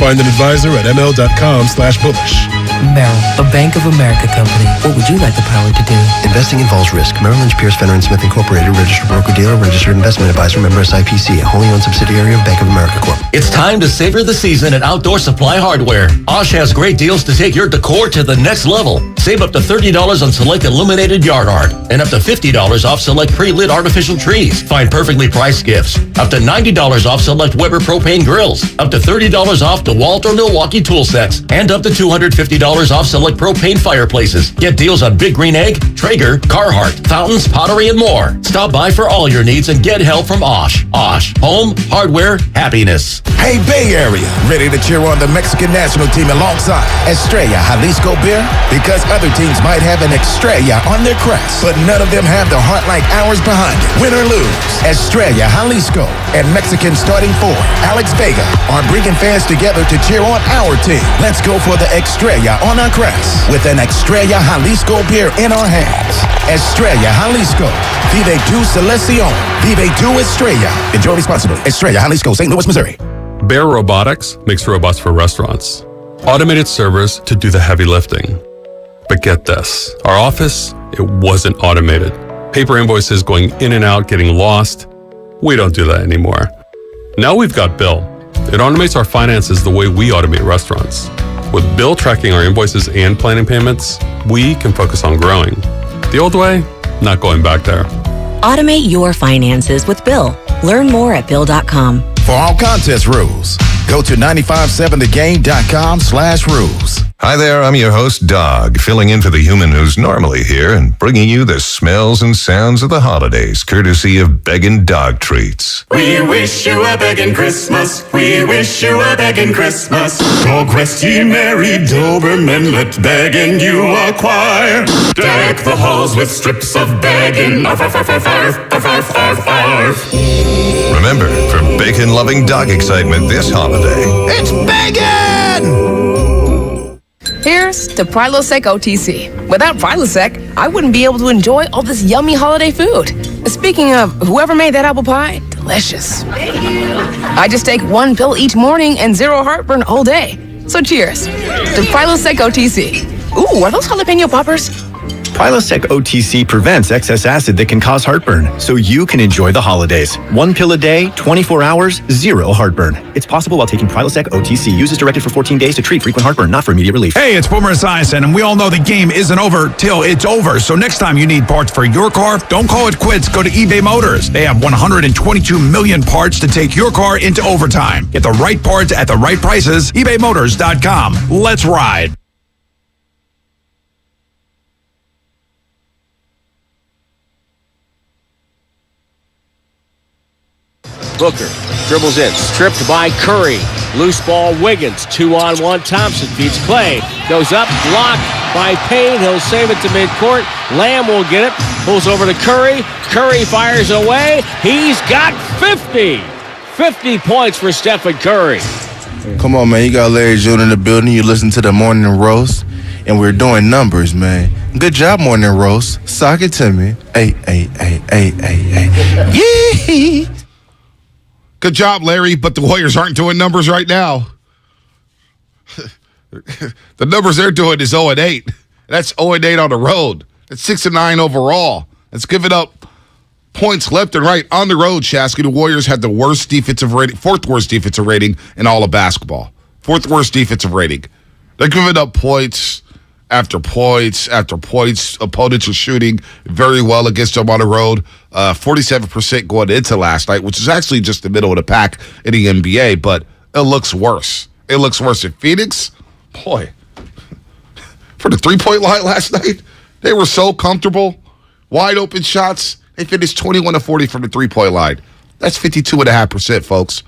Find an advisor at ml.com/bullish. Merrill, a Bank of America company. What would you like the power to do? Investing involves risk. Merrill Lynch, Pierce, Fenner & Smith Incorporated, registered broker-dealer, registered investment advisor, member SIPC, a wholly owned subsidiary of Bank of America Corp. It's time to savor the season at Outdoor Supply Hardware. Osh has great deals to take your decor to the next level. Save up to $30 on select illuminated yard art and up to $50 off select pre-lit artificial trees. Find perfectly priced gifts. Up to $90 off select Weber propane grills. Up to $30 off DeWalt or Milwaukee tool sets. And up to $250 off select propane fireplaces. Get deals on Big Green Egg, Traeger, Carhartt, fountains, pottery, and more. Stop by for all your needs and get help from Osh. Osh, home, hardware, happiness. Hey, Bay Area, ready to cheer on the Mexican national team alongside Estrella Jalisco beer? Because other teams might have an Estrella on their crest, but none of them have the heart like ours behind it. Win or lose, Estrella Jalisco and Mexican starting forward Alex Vega are bringing fans together to cheer on our team. Let's go for the Estrella on our crest with an Estrella Jalisco beer in our hands. Estrella Jalisco. Vive tu selección. Vive tu Estrella. Enjoy responsibly. Estrella Jalisco, St. Louis, Missouri. Bear Robotics makes robots for restaurants. Automated servers to do the heavy lifting. But get this, our office, it wasn't automated. Paper invoices going in and out, getting lost. We don't do that anymore. Now we've got Bill. It automates our finances the way we automate restaurants. With Bill tracking our invoices and planning payments, we can focus on growing. The old way, not going back there. Automate your finances with Bill. Learn more at Bill.com. For all contest rules, go to 957thegame.com/rules. Hi there, I'm your host, Dog, filling in for the human who's normally here and bringing you the smells and sounds of the holidays, courtesy of Beggin' Dog Treats. We wish you a begging Christmas. We wish you a begging Christmas. Dog rest ye merry Doberman, let begging you acquire. Deck the halls with strips of begging. Arf, arf, arf, arf, arf, arf, arf, arf. Remember, for bacon-loving dog excitement this holiday, It's begging! Here's to Prilosec OTC. Without Prilosec, I wouldn't be able to enjoy all this yummy holiday food. Speaking of, whoever made that apple pie, delicious. I just take one pill each morning and zero heartburn all day. So cheers to Prilosec OTC. Ooh, are those jalapeno poppers? Prilosec OTC prevents excess acid that can cause heartburn, so you can enjoy the holidays. 1 pill a day, 24 hours, zero heartburn. It's possible while taking Prilosec OTC. Use as directed for 14 days to treat frequent heartburn, not for immediate relief. Hey, it's Boomer Esiason, and we all know the game isn't over till it's over. So next time you need parts for your car, don't call it quits. Go to eBay Motors. They have 122 million parts to take your car into overtime. Get the right parts at the right prices. ebaymotors.com. Let's ride. Booker dribbles in, stripped by Curry. Loose ball, Wiggins. 2-on-1, Thompson beats Klay. Goes up, blocked by Payne. He'll save it to midcourt. Lamb will get it. Pulls over to Curry. Curry fires away. He's got 50. 50 points for Stephen Curry. Come on, man. You got Larry June in the building. You listen to the Morning Roast, and we're doing numbers, man. Good job, Morning Roast. Sock it to me. Hey. Yee! Good job, Larry, but the Warriors aren't doing numbers right now. The numbers they're doing is 0-8. That's 0-8 on the road. That's 6-9 overall. That's giving up points left and right on the road, Shasky. The Warriors had the worst defensive rating, fourth worst defensive rating in all of basketball. Fourth worst defensive rating. They're giving up points after points after points. Opponents are shooting very well against them on the road. 47% going into last night, which is actually just the middle of the pack in the NBA, but it looks worse. It looks worse in Phoenix. Boy, for the three-point line last night, they were so comfortable. Wide open shots. They finished 21-40 from the three-point line. That's 52.5%, folks.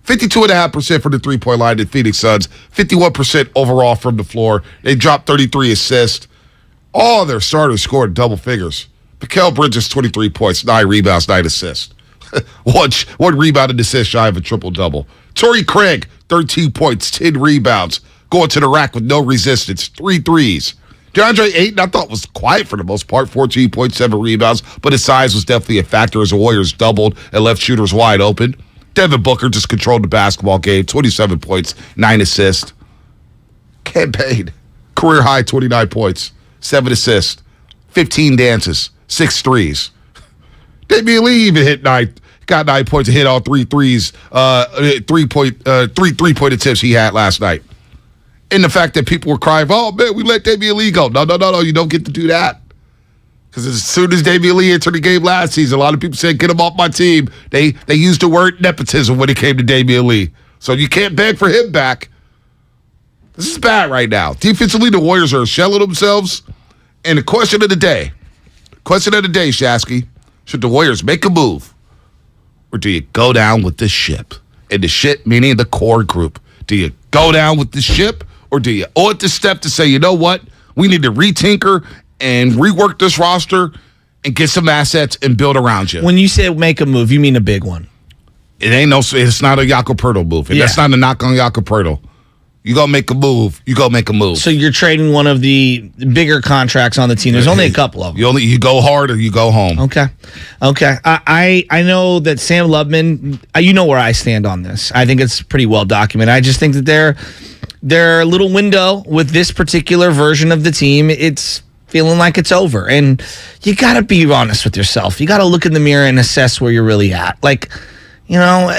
52.5% from the three-point line in Phoenix Suns. 51% overall from the floor. They dropped 33 assists. All their starters scored double figures. Mikal Bridges, 23 points, 9 rebounds, 9 assists. one rebound and assist shy of a triple-double. Torrey Craig, 13 points, 10 rebounds. Going to the rack with no resistance, 3 threes. DeAndre Ayton, I thought, was quiet for the most part, 14.7 rebounds, but his size was definitely a factor as the Warriors doubled and left shooters wide open. Devin Booker just controlled the basketball game, 27 points, 9 assists. Campaign, career high, 29 points, 7 assists, 15 dances, 6 threes. Damian Lee even got 9 points and hit all 3 threes, 3-point attempts he had last night. And the fact that people were crying, oh, man, we let Damian Lee go. No, you don't get to do that. Because as soon as Damian Lee entered the game last season, a lot of people said, get him off my team. They used the word nepotism when it came to Damian Lee. So you can't beg for him back. This is bad right now. Defensively, the Warriors are shelling themselves. And the question of the day, Shasky, should the Warriors make a move? Or do you go down with the ship? And the ship meaning the core group. Do you go down with the ship? Or do you owe it to Steph to say, you know what? We need to retinker and rework this roster and get some assets and build around you. When you say make a move, you mean a big one. It's not a Jakob Poeltl move. And that's not a knock on Jakob Poeltl. You go make a move. So you're trading one of the bigger contracts on the team. There's only a couple of them. You go hard or you go home. Okay. I know that Sam Lubman, you know where I stand on this. I think it's pretty well documented. I just think that their little window with this particular version of the team, it's feeling like it's over. And you got to be honest with yourself. You got to look in the mirror and assess where you're really at. Like, you know,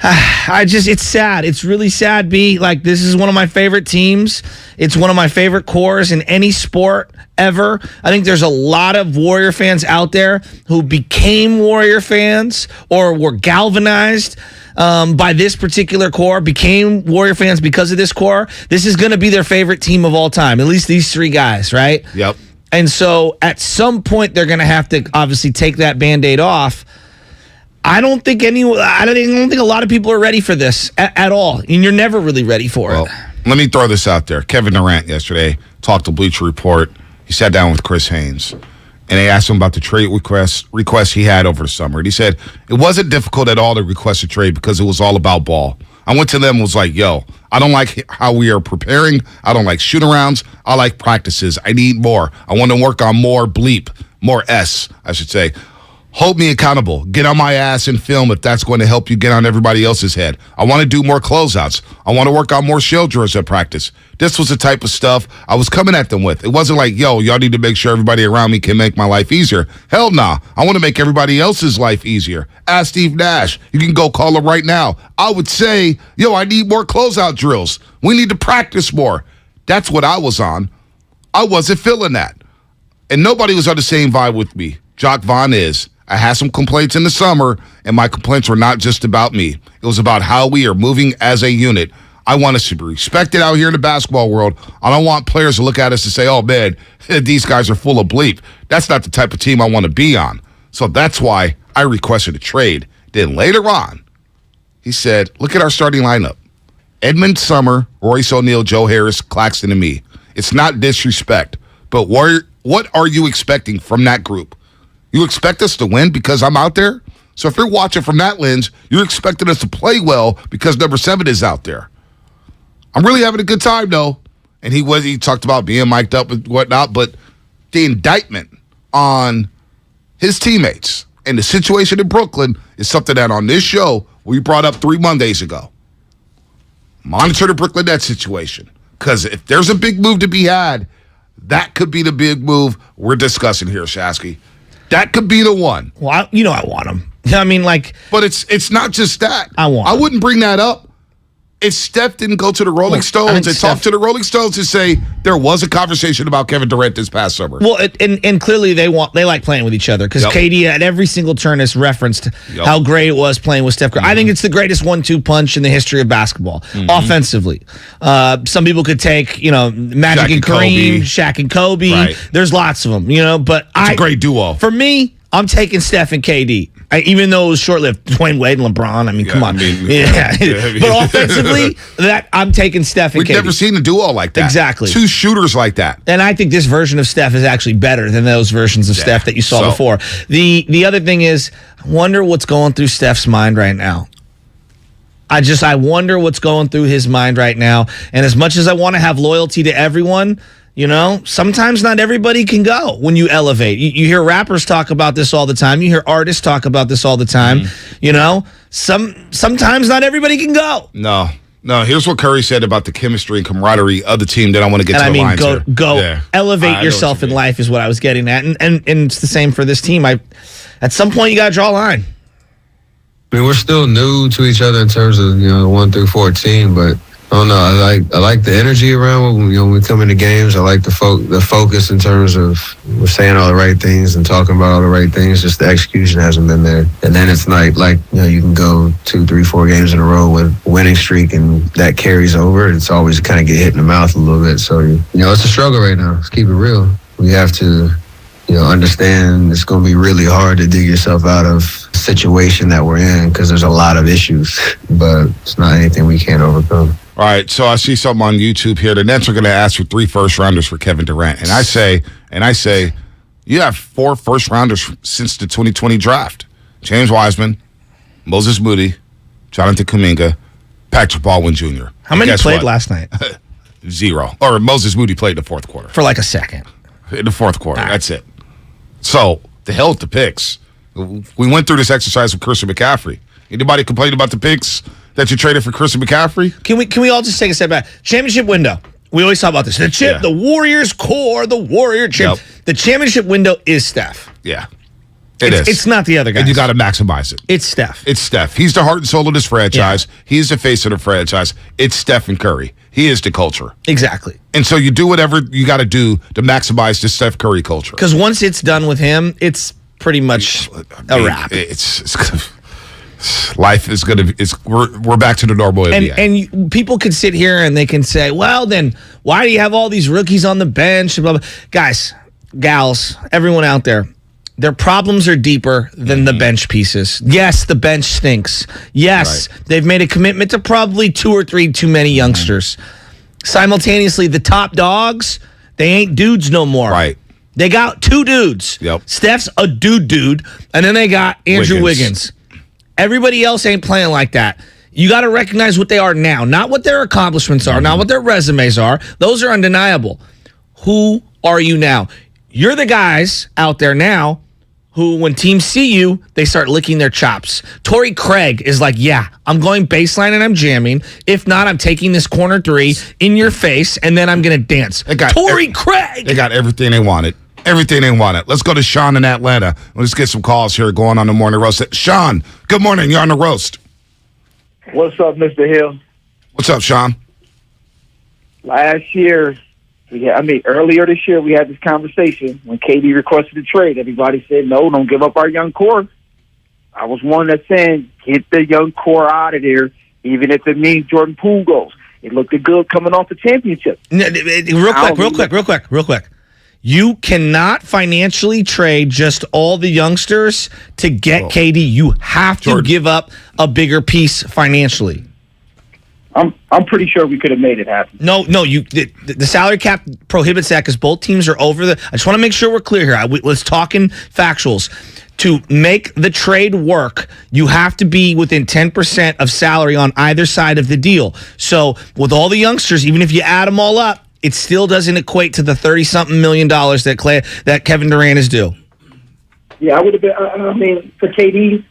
it's sad. It's really sad, B. Like, this is one of my favorite teams. It's one of my favorite cores in any sport ever. I think there's a lot of Warrior fans out there who became Warrior fans or were galvanized by this particular core, became Warrior fans because of this core, this is going to be their favorite team of all time, at least these three guys, right? Yep. And so at some point, they're going to have to obviously take that Band-Aid off. I don't think a lot of people are ready for this at all, and you're never really ready for it. Let me throw this out there. Kevin Durant yesterday talked to Bleacher Report. He sat down with Chris Haynes, and they asked him about the trade request he had over the summer. And he said, it wasn't difficult at all to request a trade because it was all about ball. I went to them and was like, yo, I don't like how we are preparing. I don't like shoot-arounds. I like practices. I need more. I want to work on more S, I should say. Hold me accountable. Get on my ass and film if that's going to help you get on everybody else's head. I want to do more closeouts. I want to work on more shell drills at practice. This was the type of stuff I was coming at them with. It wasn't like, yo, y'all need to make sure everybody around me can make my life easier. Hell nah. I want to make everybody else's life easier. Ask Steve Nash. You can go call him right now. I would say, yo, I need more closeout drills. We need to practice more. That's what I was on. I wasn't feeling that. And nobody was on the same vibe with me. Jock Vaughn is. I had some complaints in the summer, and my complaints were not just about me. It was about how we are moving as a unit. I want us to be respected out here in the basketball world. I don't want players to look at us and say, oh, man, these guys are full of bleep. That's not the type of team I want to be on. So that's why I requested a trade. Then later on, he said, look at our starting lineup. Edmund Summer, Royce O'Neal, Joe Harris, Claxton, and me. It's not disrespect, but what are you expecting from that group? You expect us to win because I'm out there? So if you're watching from that lens, you're expecting us to play well because number 7 is out there. I'm really having a good time, though. And he talked about being mic'd up and whatnot, but the indictment on his teammates and the situation in Brooklyn is something that on this show we brought up 3 Mondays ago. Monitor the Brooklyn Nets situation. Because if there's a big move to be had, that could be the big move we're discussing here, Shasky. That could be the one. Well, I want him. I mean, but it's not just that. I wouldn't bring that up if Steph didn't go to the Rolling Stones and talk to the Rolling Stones and say there was a conversation about Kevin Durant this past summer. Well, and clearly they like playing with each other because KD at every single turn has referenced how great it was playing with Steph Curry. I think it's the greatest 1-2 punch in the history of basketball, offensively. Some people could take Magic and Kareem, Shaq and Kobe. Right. There's lots of them, but it's a great duo. For me, I'm taking Steph and KD. Even though it was short-lived, Dwayne Wade and LeBron. I mean, come on. But offensively, I'm taking Steph and KD. We've never seen a duo like that. Exactly. 2 shooters like that. And I think this version of Steph is actually better than those versions of Steph that you saw before. The other thing is, I wonder what's going through Steph's mind right now. I wonder what's going through his mind right now. And as much as I want to have loyalty to everyone, sometimes not everybody can go when you elevate. You hear rappers talk about this all the time. You hear artists talk about this all the time. Sometimes not everybody can go. No. Here's what Curry said about the chemistry and camaraderie of the team that I want to get to the lines here. Go elevate yourself in life is what I was getting at. And it's the same for this team. At some point, you got to draw a line. I mean, we're still new to each other in terms of, 1 through 14, but I don't know. I like the energy around when we come into games. I like the focus in terms of we're saying all the right things and talking about all the right things. Just the execution hasn't been there. And then it's like you can go 2, 3, 4 games in a row with a winning streak, and that carries over. It's always kind of get hit in the mouth a little bit. So it's a struggle right now. Let's keep it real. We have to understand it's going to be really hard to dig yourself out of a situation that we're in because there's a lot of issues, but it's not anything we can't overcome. All right, so I see something on YouTube here. The Nets are going to ask for 3 first-rounders for Kevin Durant. And I say, you have 4 first-rounders since the 2020 draft. James Wiseman, Moses Moody, Jonathan Kuminga, Patrick Baldwin Jr. How many played last night? 0. Or Moses Moody played in the fourth quarter. For like a second. In the fourth quarter, that's it. So, the hell with the picks. We went through this exercise with Christian McCaffrey. Anybody complain about the picks that you traded for Christian McCaffrey? Can we all just take a step back? Championship window. We always talk about this. The chip, the Warriors core, the Warrior chip. Yep. The championship window is Steph. Yeah. It is. It's not the other guys. And you got to maximize it. It's Steph. It's Steph. He's the heart and soul of this franchise. Yeah. He's the face of the franchise. It's Stephen Curry. He is the culture. Exactly. And so you do whatever you got to do to maximize the Steph Curry culture. Because once it's done with him, it's pretty much a wrap. It's Life is we're back to the normal NBA. And people could sit here and they can say, well, then why do you have all these rookies on the bench? Blah, blah. Guys, gals, everyone out there, their problems are deeper than the bench pieces. Yes, the bench stinks. Yes, they've made a commitment to probably 2 or 3 too many youngsters. Simultaneously, the top dogs, they ain't dudes no more. Right. They got 2 dudes. Yep. Steph's a dude, and then they got Andrew Wiggins. Everybody else ain't playing like that. You got to recognize what they are now, not what their accomplishments are, not what their resumes are. Those are undeniable. Who are you now? You're the guys out there now who, when teams see you, they start licking their chops. Torrey Craig is like, yeah, I'm going baseline and I'm jamming. If not, I'm taking this corner 3 in your face, and then I'm going to dance. Torrey Craig! They got everything they wanted. Everything they wanted. Let's go to Sean in Atlanta. Let's get some calls here going on the Morning Roast. Sean, good morning. You're on the roast. What's up, Mr. Hill? What's up, Sean? Last year, earlier this year, we had this conversation when KD requested a trade. Everybody said, no, don't give up our young core. I was one that's saying, get the young core out of there, even if it means Jordan Poole goes. It looked good coming off the championship. Real quick. You cannot financially trade just all the youngsters to get KD. You have to give up a bigger piece financially. I'm pretty sure we could have made it happen. No. The salary cap prohibits that because both teams are over the. I just want to make sure we're clear here. Let's talk in factuals. To make the trade work, you have to be within 10% of salary on either side of the deal. So with all the youngsters, even if you add them all up, it still doesn't equate to the $30-something million that Kevin Durant is due. Yeah, I would have been. For KD,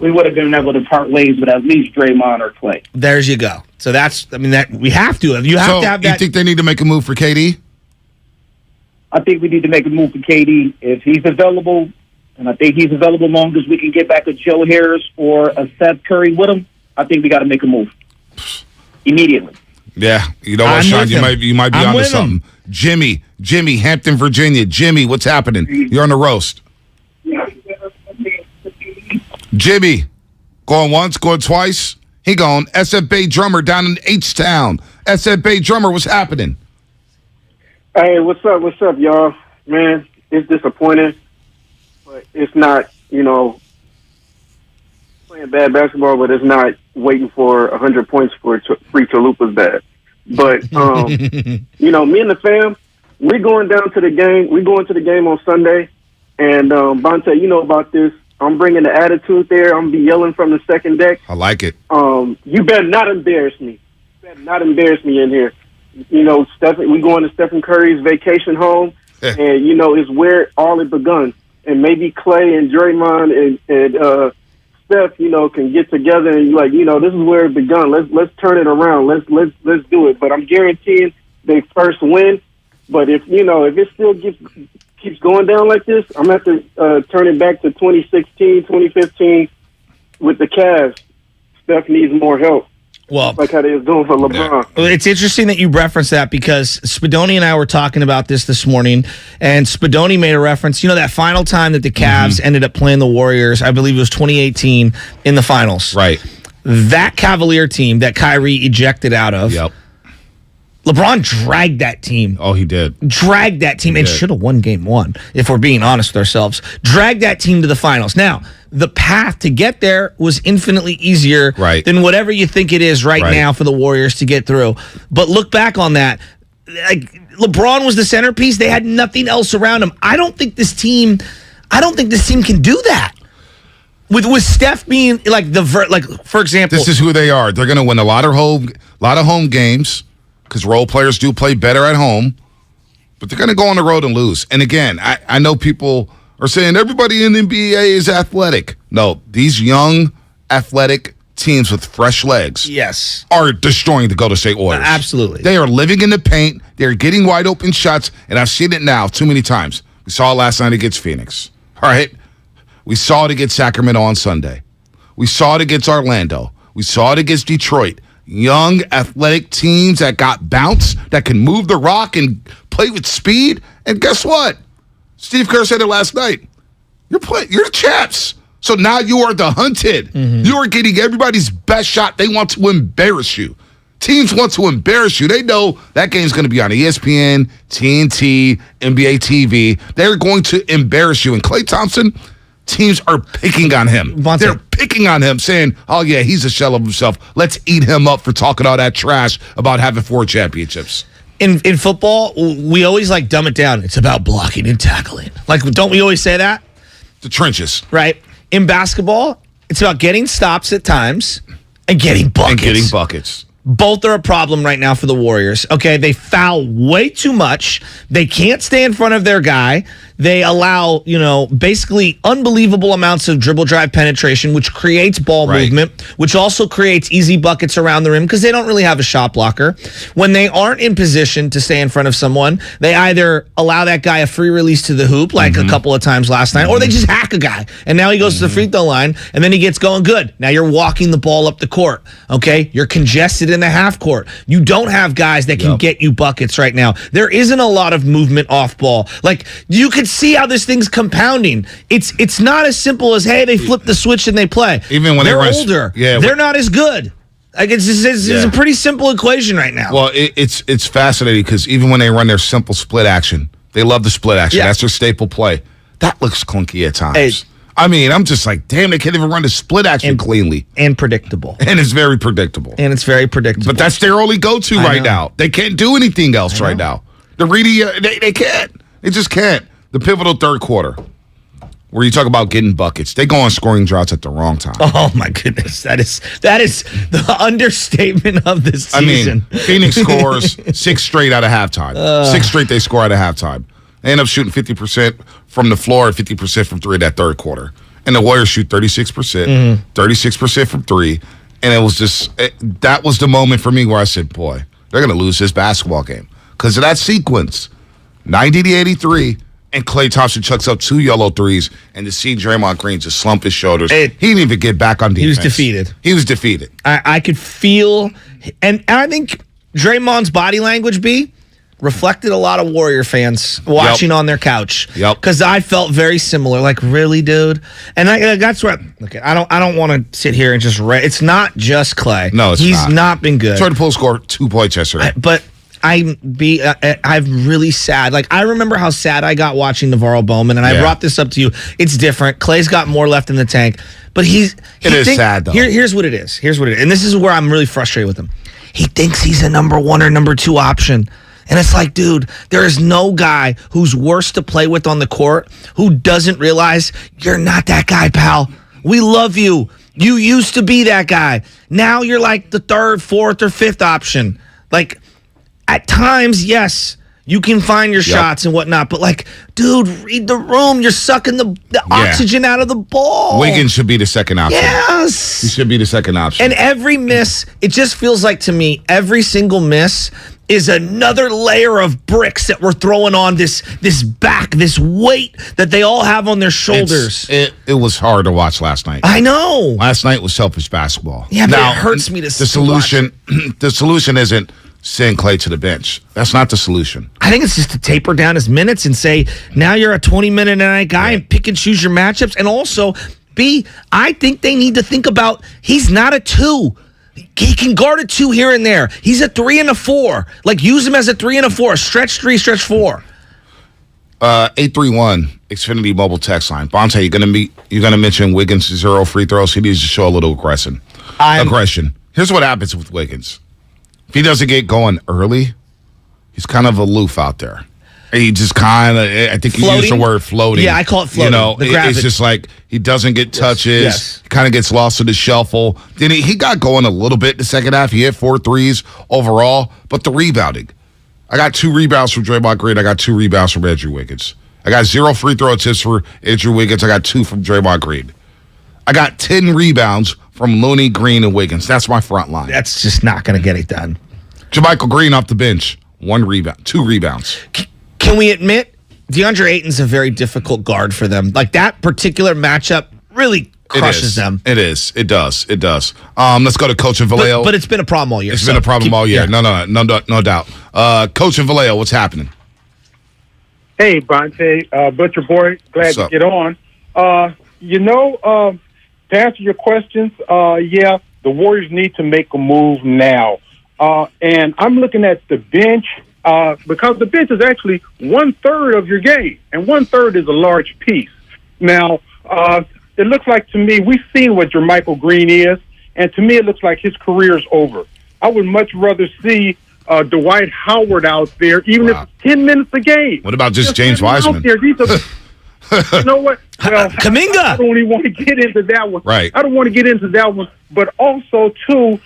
we would have been able to part ways with at least Draymond or Klay. There's you go. So that we have to. You have to have that. You think they need to make a move for KD? I think we need to make a move for KD if he's available, and I think he's available long as we can get back a Joe Harris or a Steph Curry with him. I think we got to make a move immediately. Yeah, you know what, Sean? You might be onto something. Jimmy, Hampton, Virginia. Jimmy, what's happening? You're on the roast. Jimmy, going once, going twice. He gone. SF Bay Drummer down in H-Town. SF Bay Drummer, what's happening? Hey, what's up, y'all? Man, it's disappointing, but it's not, playing bad basketball, but it's not waiting for 100 points for free chalupa's bad. But, me and the fam, we're going down to the game. We're going to the game on Sunday. And, Bonte, you know about this. I'm bringing the attitude there. I'm going to be yelling from the second deck. I like it. You better not embarrass me. You better not embarrass me in here. We going to Stephen Curry's vacation home. And, it's where all it begun. And maybe Klay and Draymond and Steph, can get together and this is where it begun. Let's turn it around. Let's do it. But I'm guaranteeing they first win. But if it still keeps going down like this, I'm going to have to turn it back to 2016, 2015 with the Cavs. Steph needs more help. Well, like how they was doing for LeBron. It's interesting that you reference that because Spadoni and I were talking about this morning, and Spadoni made a reference. That final time that the Cavs ended up playing the Warriors, I believe it was 2018 in the finals. Right. That Cavalier team that Kyrie ejected out of. Yep. LeBron dragged that team. Oh, he did. Dragged that team and should have won game 1, if we're being honest with ourselves. Dragged that team to the finals. Now, the path to get there was infinitely easier than whatever you think it is right now for the Warriors to get through. But look back on that. LeBron was the centerpiece. They had nothing else around him. I don't think this team can do that. With Steph being for example, this is who they are. They're going to win a lot of home games. Because role players do play better at home, but they're going to go on the road and lose. And again, I know people are saying everybody in the NBA is athletic. No, these young, athletic teams with fresh legs are destroying the Golden State Warriors. Absolutely. They are living in the paint. They're getting wide open shots, and I've seen it now too many times. We saw it last night against Phoenix. All right? We saw it against Sacramento on Sunday. We saw it against Orlando. We saw it against Detroit. Young, athletic teams that got bounce, that can move the rock and play with speed. And guess what? Steve Kerr said it last night. You're the champs. So now you are the hunted. You are getting everybody's best shot. They want to embarrass you. Teams want to embarrass you. They know that game's going to be on ESPN, TNT, NBA TV. They're going to embarrass you. And Klay Thompson, teams are picking on him. They're picking on him, saying, oh, yeah, he's a shell of himself. Let's eat him up for talking all that trash about having 4 championships. In football, we always dumb it down. It's about blocking and tackling. Don't we always say that? The trenches. Right. In basketball, it's about getting stops at times and getting buckets. Both are a problem right now for the Warriors. Okay, they foul way too much. They can't stay in front of their guy. They allow, basically unbelievable amounts of dribble drive penetration, which creates ball movement, which also creates easy buckets around the rim because they don't really have a shot blocker. When they aren't in position to stay in front of someone, they either allow that guy a free release to the hoop, like a couple of times last night, or they just hack a guy. And now he goes to the free throw line, and then he gets going good. Now you're walking the ball up the court, okay? You're congested in the half court. You don't have guys that can get you buckets right now. There isn't a lot of movement off ball. You could see how this thing's compounding. It's not as simple as, hey, they flip the switch and they play. Even when they're older, they're not as good. It's a pretty simple equation right now. Well, it's fascinating because even when they run their simple split action, they love the split action. That's their staple play. That looks clunky at times. I'm just like, damn, they can't even run the split action cleanly. And predictable. And it's very predictable. But that's their only go-to right now. They can't do anything else right now. The really, they can't. They just can't. The pivotal third quarter, where you talk about getting buckets, they go on scoring droughts at the wrong time. Oh my goodness, that is the understatement of this season. Phoenix scores 6 straight out of halftime. 6 straight they score out of halftime. They end up shooting 50% from the floor and 50% from 3 in that third quarter. And the Warriors shoot 36%, 36% from 3. And it was just, that was the moment for me where I said, boy, they're going to lose this basketball game. Because of that sequence, 90-83, and Klay Thompson chucks up 2 yellow threes, and to see Draymond Green just slump his shoulders, he didn't even get back on defense. He was defeated. I could feel, and I think Draymond's body language, reflected a lot of Warrior fans watching on their couch. Because I felt very similar. Really, dude? And that's where I don't want to sit here and just it's not just Klay. No, it's He's not been good. Jordan Poole scored 2 points yesterday. But I'm really sad. I remember how sad I got watching Navarro Bowman, and I brought this up to you. It's different. Clay's got more left in the tank, but it is sad though. Here's what it is. And this is where I'm really frustrated with him. He thinks he's a number 1 or number 2 option. And it's like, dude, there is no guy who's worse to play with on the court who doesn't realize you're not that guy, pal. We love you. You used to be that guy. Now you're like the 3rd, 4th, or 5th option. At times, yes, you can find your shots and whatnot, but dude, read the room. You're sucking the oxygen out of the ball. Wiggins should be the second option. Yes. He should be the second option. And every miss, it just feels like to me, every single miss is another layer of bricks that we're throwing on this weight that they all have on their shoulders. It was hard to watch last night. I know. Last night was selfish basketball. Yeah, but it hurts me to see. The solution isn't send Klay to the bench. That's not the solution. I think it's just to taper down his minutes and say, now you're a 20-minute a night guy and pick and choose your matchups. And also, I think they need to think about he's not a 2. He can guard a 2 here and there. He's a 3 and a 4. Use him as a 3 and a 4. Stretch 3, stretch 4. 831 Xfinity mobile text line. Bonte, you're gonna mention Wiggins 0 free throws. He needs to show a little aggression. Here's what happens with Wiggins. If he doesn't get going early, he's kind of aloof out there. He just kind of, I think you used the word floating. Yeah, I call it floating. It's just he doesn't get touches. Yes. He kind of gets lost in the shuffle. Then he got going a little bit in the second half. He hit 4 threes overall, but the rebounding. I got 2 rebounds from Draymond Green. I got 2 rebounds from Andrew Wiggins. I got 0 free throw attempts for Andrew Wiggins. I got 2 from Draymond Green. I got 10 rebounds from Looney, Green, and Wiggins. That's my front line. That's just not going to get it done. JaMychal Green off the bench. 1 rebound, 2 rebounds. Can we admit DeAndre Ayton's a very difficult guard for them? That particular matchup really crushes them. It is. It does. Let's go to Coach and Vallejo. But it's been a problem all year. It's been a problem all year. Yeah. No doubt. Coach and Vallejo, what's happening? Hey, Bonte, Butcher Boy, glad to get on. To answer your questions, the Warriors need to make a move now. And I'm looking at the bench because the bench is actually 1/3 of your game, and 1/3 is a large piece. Now, it looks like to me, we've seen what Jermichael Green is, and to me it looks like his career is over. I would much rather see Dwight Howard out there, even if it's 10 minutes a game. What about just James Wiseman? You know what? Well, Kaminga. I don't even want to get into that one. Right. I don't want to get into that one. But also, too,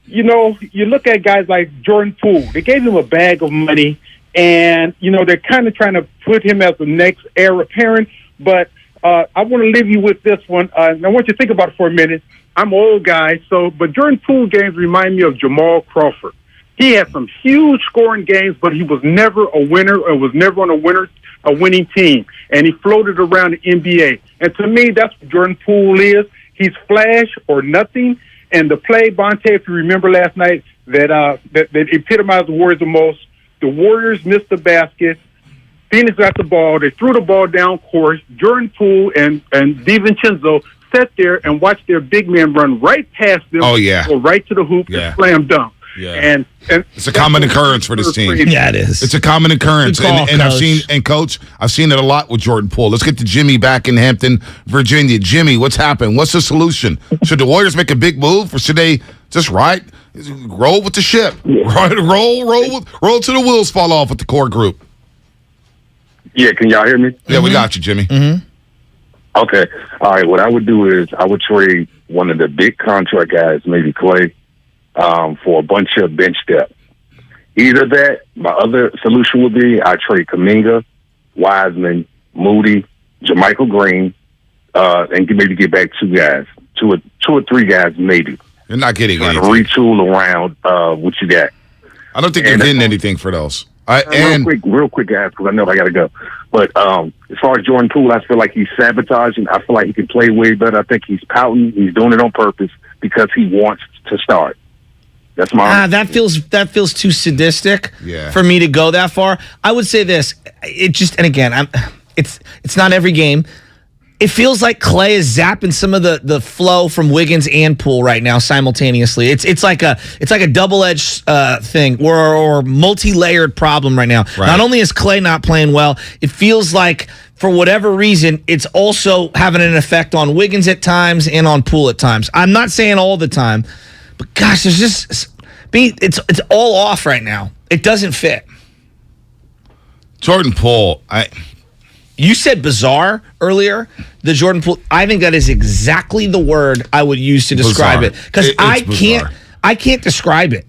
you look at guys like Jordan Poole. They gave him a bag of money, and, they're kind of trying to put him as the next heir apparent. But I want to leave you with this one. And I want you to think about it for a minute. I'm an old guy, but Jordan Poole games remind me of Jamal Crawford. He had some huge scoring games, but he was never a winner or was never on a winning team. And he floated around the NBA. And to me, that's what Jordan Poole is. He's flash or nothing. And the play, Bonte, if you remember last night, that epitomized the Warriors the most. The Warriors missed the basket. Phoenix got the ball. They threw the ball down court. Jordan Poole and DiVincenzo sat there and watched their big man run right past them. Oh, yeah. Go right to the hoop and slam dunk. Yeah. And it's a common occurrence for this team. Yeah, it is. It's a common occurrence. And I've seen, Coach, I've seen it a lot with Jordan Poole. Let's get to Jimmy back in Hampton, Virginia. Jimmy, what's happened? What's the solution? Should the Warriors make a big move, or should they just roll with the ship? Roll till the wheels fall off with the core group. Yeah, can y'all hear me? Yeah, we got you, Jimmy. Mm-hmm. Okay. All right, what I would do is I would trade one of the big contract guys, maybe Klay, for a bunch of bench depth. Either that, my other solution would be I trade Kuminga, Wiseman, Moody, Jermichael Green, and maybe get back two or three guys maybe. You're not getting anything. Retool around what you got. I don't think you're getting anything for those. Real quick, guys, because I know I got to go. But as far as Jordan Poole, I feel like he's sabotaging. I feel like he can play way better. I think he's pouting. He's doing it on purpose because he wants to start. That's my that feels too sadistic for me to go that far. I would say this. It's not every game. It feels like Klay is zapping some of the flow from Wiggins and Poole right now simultaneously. It's like a double-edged thing or multi-layered problem right now. Right. Not only is Klay not playing well, it feels like for whatever reason it's also having an effect on Wiggins at times and on Poole at times. I'm not saying all the time, but gosh, it's all off right now. It doesn't fit. Jordan Poole, You said bizarre earlier. The Jordan Poole. I think that is exactly the word I would use to describe it because I can't describe it.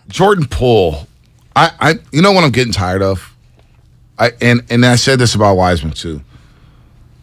Jordan Poole. You know what I'm getting tired of. And I said this about Wiseman too.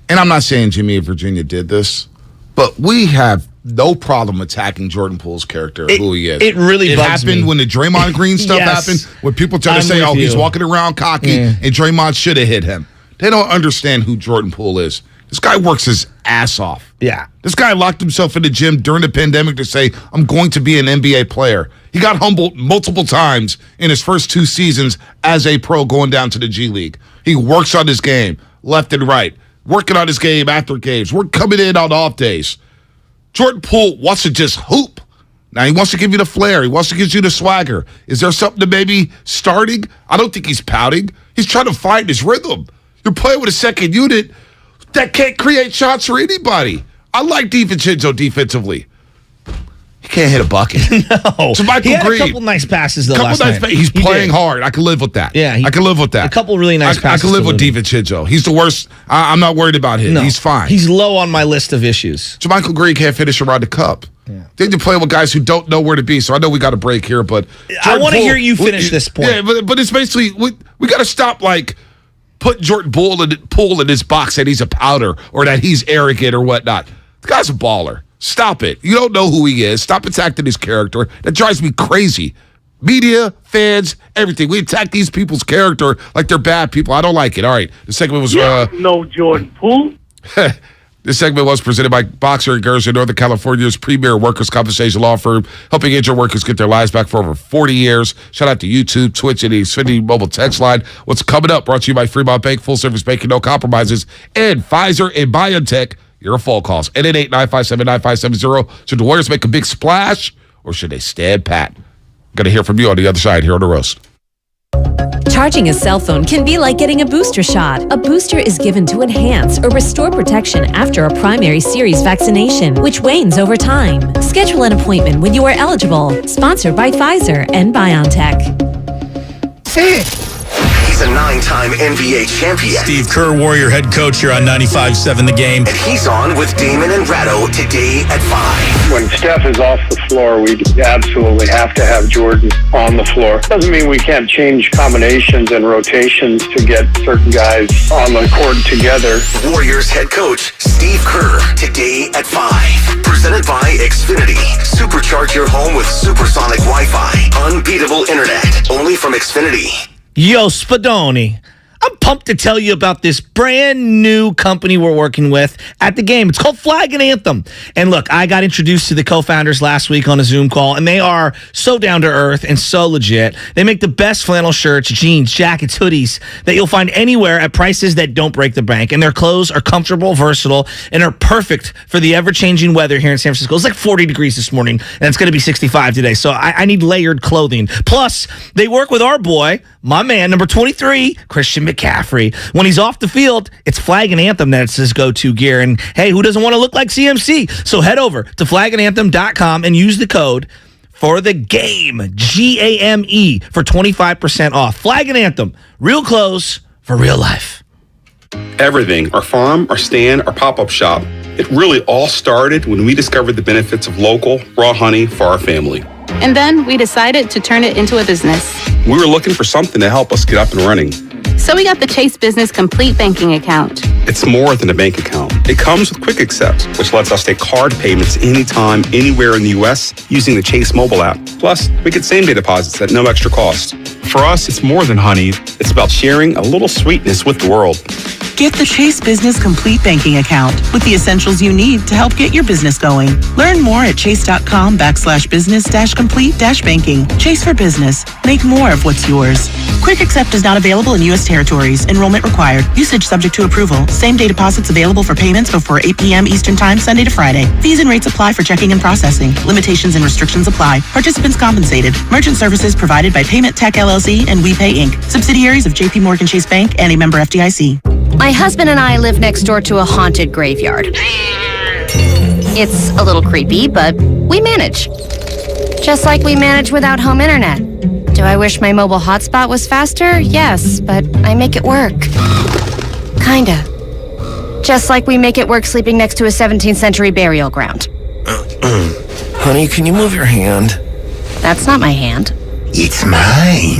And I'm not saying Jimmy of Virginia did this, but we have no problem attacking Jordan Poole's character, who he is. It really bugs happened me. when the Draymond Green stuff happened, when people try to say, he's walking around cocky, and Draymond should have hit him. They don't understand who Jordan Poole is. This guy works his ass off. Yeah. This guy locked himself in the gym during the pandemic to say, I'm going to be an NBA player. He got humbled multiple times in his first 2 seasons as a pro going down to the G League. He works on his game left and right, working on his game after games. We're coming in on off days. Jordan Poole wants to just hoop. Now, he wants to give you the flair. He wants to give you the swagger. Is there something to maybe starting? I don't think he's pouting. He's trying to find his rhythm. You're playing with a second unit that can't create shots for anybody. I like DiVincenzo defensively. He can't hit a bucket. No. So Michael he had Green. a couple nice passes, though, last night. He's playing hard. I can live with that. Yeah. I can live with that. A couple really nice passes. I can live with DiVincenzo. He's the worst. I'm not worried about him. No. He's fine. He's low on my list of issues. So Michael Green can't finish around the cup. Yeah. Then you play with guys who don't know where to be. So I know we got a break here, but I want to hear you finish this point. Yeah, but it's basically we got to stop put Jordan Poole in his box that he's a powder or that he's arrogant or whatnot. The guy's a baller. Stop it. You don't know who he is. Stop attacking his character. That drives me crazy. Media, fans, everything. We attack these people's character like they're bad people. I don't like it. All right. The second one was... no Jordan Poole. This segment was presented by Boxer & Gerson, Northern California's premier workers' compensation law firm, helping injured workers get their lives back for over 40 years. Shout out to YouTube, Twitch, and the Xfinity mobile text line. What's coming up? Brought to you by Fremont Bank, full-service banking, no compromises, and Pfizer and BioNTech. Your phone calls, 888-957-9570. Should the Warriors make a big splash, or should they stand pat? Going to hear from you on the other side here on The Roast. Charging a cell phone can be like getting a booster shot. A booster is given to enhance or restore protection after a primary series vaccination, which wanes over time. Schedule an appointment when you are eligible. Sponsored by Pfizer and BioNTech. He's a 9-time NBA champion. Steve Kerr, Warrior head coach here on 95.7 The Game. And he's on with Damon and Ratto today at 5. When Steph is off the floor, we absolutely have to have Jordan on the floor. Doesn't mean we can't change combinations and rotations to get certain guys on the court together. Warriors head coach Steve Kerr today at 5. Presented by Xfinity. Supercharge your home with supersonic Wi-Fi. Unbeatable internet. Only from Xfinity. Yo, Spadoni. I'm pumped to tell you about this brand new company we're working with at the game. It's called Flag and Anthem. And look, I got introduced to the co-founders last week on a Zoom call, and they are so down to earth and so legit. They make the best flannel shirts, jeans, jackets, hoodies that you'll find anywhere at prices that don't break the bank. And their clothes are comfortable, versatile, and are perfect for the ever-changing weather here in San Francisco. It's like 40 degrees this morning, and it's going to be 65 today. So I need layered clothing. Plus, they work with our boy, my man, number 23, Christian McCaffrey. When he's off the field, it's Flag and Anthem that's his go-to gear. And hey, who doesn't want to look like CMC? So head over to flagandanthem.com and use the code for the game, GAME, for 25% off. Flag and Anthem, real clothes for real life. Everything, our farm, our stand, our pop-up shop, it really all started when we discovered the benefits of local, raw honey for our family. And then we decided to turn it into a business. We were looking for something to help us get up and running. So we got the Chase Business Complete Banking Account. It's more than a bank account. It comes with Quick Accept, which lets us take card payments anytime, anywhere in the U.S. using the Chase mobile app. Plus, we get same-day deposits at no extra cost. For us, it's more than honey. It's about sharing a little sweetness with the world. Get the Chase Business Complete Banking Account with the essentials you need to help get your business going. Learn more at chase.com/business-complete-banking. Chase for business. Make more of what's yours. Quick Accept is not available in U.S. territories. Enrollment required. Usage subject to approval. Same-day deposits available for payments before 8 p.m. Eastern Time, Sunday to Friday. Fees and rates apply for checking and processing. Limitations and restrictions apply. Participants compensated. Merchant services provided by Payment Tech LLC and WePay Inc. Subsidiaries of J.P. Morgan Chase Bank and a member FDIC. My husband and I live next door to a haunted graveyard. It's a little creepy, but we manage. Just like we manage without home internet. Do I wish my mobile hotspot was faster? Yes, but I make it work. Kinda. Just like we make it work sleeping next to a 17th century burial ground. Honey, can you move your hand? That's not my hand. It's mine.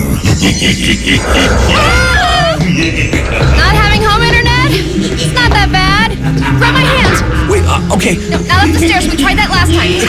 Not having home internet? It's not that bad. Grab my hand. Wait, okay. No, not up the stairs. We tried that last time.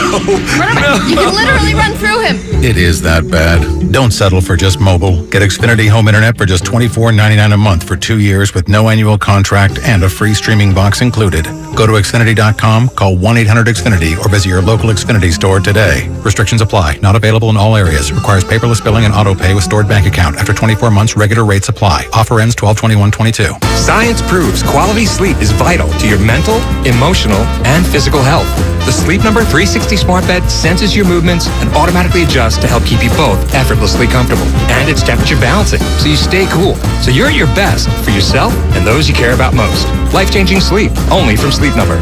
Run over. You can literally run through him. It is that bad. Don't settle for just mobile. Get Xfinity Home Internet for just $24.99 a month for 2 years with no annual contract and a free streaming box included. Go to Xfinity.com, call 1-800-XFINITY, or visit your local Xfinity store today. Restrictions apply. Not available in all areas. Requires paperless billing and auto pay with stored bank account. After 24 months, regular rates apply. Offer ends 12/21/22. Science proves quality sleep is vital to your mental, emotional, and physical health. The Sleep Number 360 smart bed senses your movements and automatically adjusts to help keep you both effortlessly comfortable. And it's temperature balancing, so you stay cool. So you're at your best for yourself and those you care about most. Life-changing sleep, only from Sleep Number.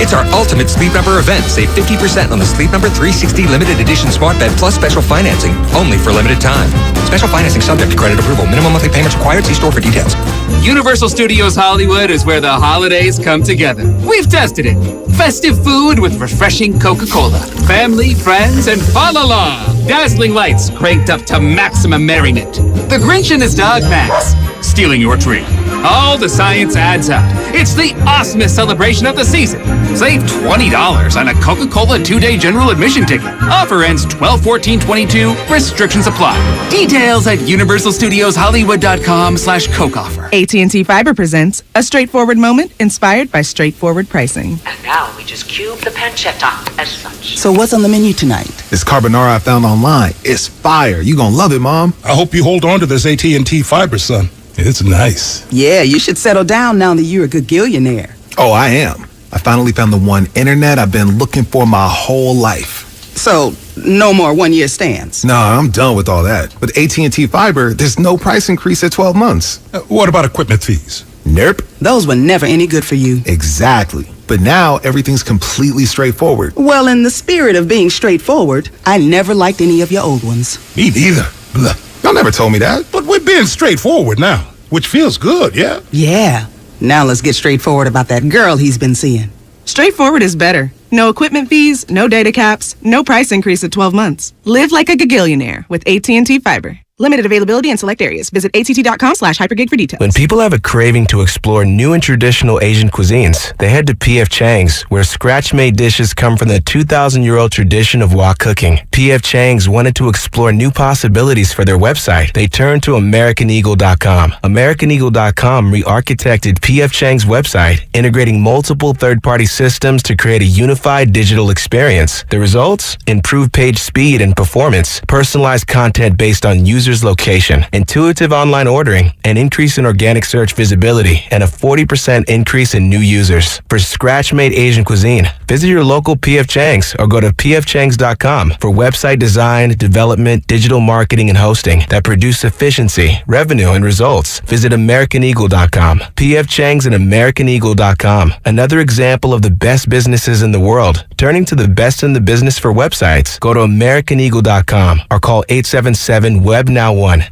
It's our ultimate Sleep Number event. Save 50% on the Sleep Number 360 limited edition smart bed plus special financing, only for limited time. Special financing subject to credit approval. Minimum monthly payments required. See store for details. Universal Studios Hollywood is where the holidays come together. We've tested it. Festive food with refreshing Coca-Cola. Family, friends, and fa la la. Dazzling lights cranked up to maximum merriment. The Grinch and his dog Max stealing your tree. All the science adds up. It's the awesomest celebration of the season. Save $20 on a Coca-Cola 2-day general admission ticket. Offer ends 12/14/22. Restrictions apply. Details at universalstudioshollywood.com/Coke offer. AT&T Fiber presents a straightforward moment inspired by straightforward pricing. And now we just cube the pancetta as such. So what's on the menu tonight? This carbonara I found online. It's fire. You gonna love it, Mom. I hope you hold on to this AT&T Fiber, son. It's nice. Yeah, you should settle down now that you're a gagillionaire. Oh, I am. I finally found the one internet I've been looking for my whole life. So, no more one-year stands? No, I'm done with all that. With AT&T Fiber, there's no price increase at 12 months. What about equipment fees? Nope. Those were never any good for you. Exactly. But now everything's completely straightforward. Well, in the spirit of being straightforward, I never liked any of your old ones. Me neither. Blah. Y'all never told me that. But we're being straightforward now, which feels good, yeah? Yeah. Now let's get straightforward about that girl he's been seeing. Straightforward is better. No equipment fees, no data caps, no price increase at 12 months. Live like a gagillionaire with AT&T Fiber. Limited availability in select areas. Visit att.com/hypergig for details. When people have a craving to explore new and traditional Asian cuisines, they head to PF Chang's, where scratch-made dishes come from the 2,000-year-old tradition of wok cooking. PF Chang's wanted to explore new possibilities for their website. They turned to AmericanEagle.com. AmericanEagle.com re-architected PF Chang's website, integrating multiple third-party systems to create a unified digital experience. The results? Improved page speed and performance, personalized content based on user location, intuitive online ordering, an increase in organic search visibility, and a 40% increase in new users. For scratch-made Asian cuisine, visit your local PF Chang's or go to pfchangs.com for website design, development, digital marketing, and hosting that produce efficiency, revenue, and results. Visit AmericanEagle.com. PF Chang's and AmericanEagle.com. Another example of the best businesses in the world. Turning to the best in the business for websites, go to AmericanEagle.com or call 877-WEB-NOW1.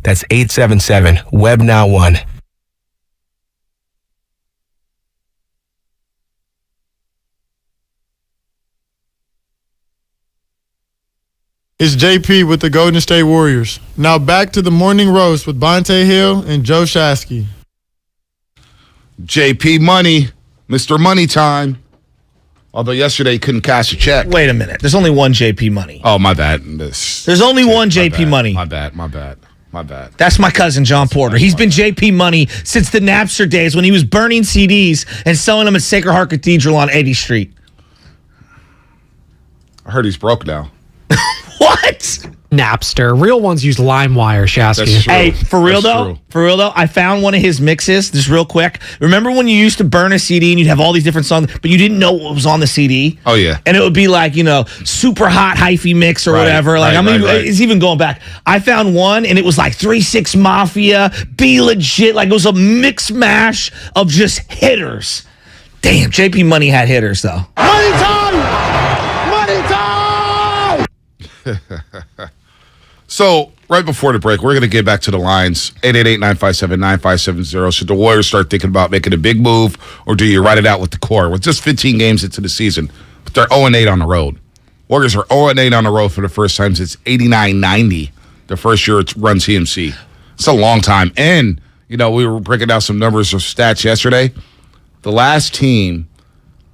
That's 877-WEB-NOW1. It's JP with the Golden State Warriors. Now back to the Morning Roast with Bonte Hill and Joe Shasky. JP Money, Mr. Money Time. Although yesterday he couldn't cash a check. Wait a minute. There's only one JP Money. Oh, my bad. There's only one JP Money. My bad. That's my cousin, John Porter. He's been JP Money since the Napster days when he was burning CDs and selling them at Sacred Heart Cathedral on 80th Street. I heard he's broke now. What? Napster. Real ones use LimeWire, Shasky. Hey, for real though, I found one of his mixes, just real quick. Remember when you used to burn a CD and you'd have all these different songs, but you didn't know what was on the CD? Oh, yeah. And it would be like, super hot hyphy mix or whatever. Like, it's even going back. I found one and it was like 3-6 Mafia, Be Legit. Like, it was a mix mash of just hitters. Damn, JP Money had hitters though. Money time! Money time! So, right before the break, we're going to get back to the lines. 888-957-9570. Should the Warriors start thinking about making a big move, or do you ride it out with the core? With just 15 games into the season, but they're 0-8 on the road. Warriors are 0-8 on the road for the first time since 89-90, the first year it run TMC. It's a long time. And, we were breaking down some numbers or stats yesterday. The last team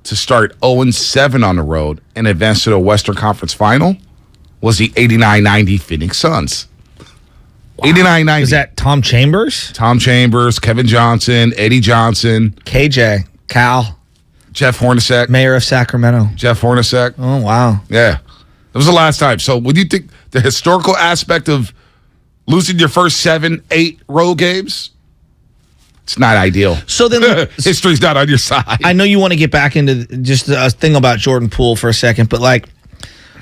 to start 0-7 on the road and advance to the Western Conference Final was the 89-90 Phoenix Suns. Wow. 89-90. Is that Tom Chambers? Tom Chambers, Kevin Johnson, Eddie Johnson. KJ, Cal. Jeff Hornacek. Mayor of Sacramento. Jeff Hornacek. Oh, wow. Yeah. That was the last time. So when you think the historical aspect of losing your first 7-8 road games, it's not ideal. So then history's not on your side. I know you want to get back into just a thing about Jordan Poole for a second, but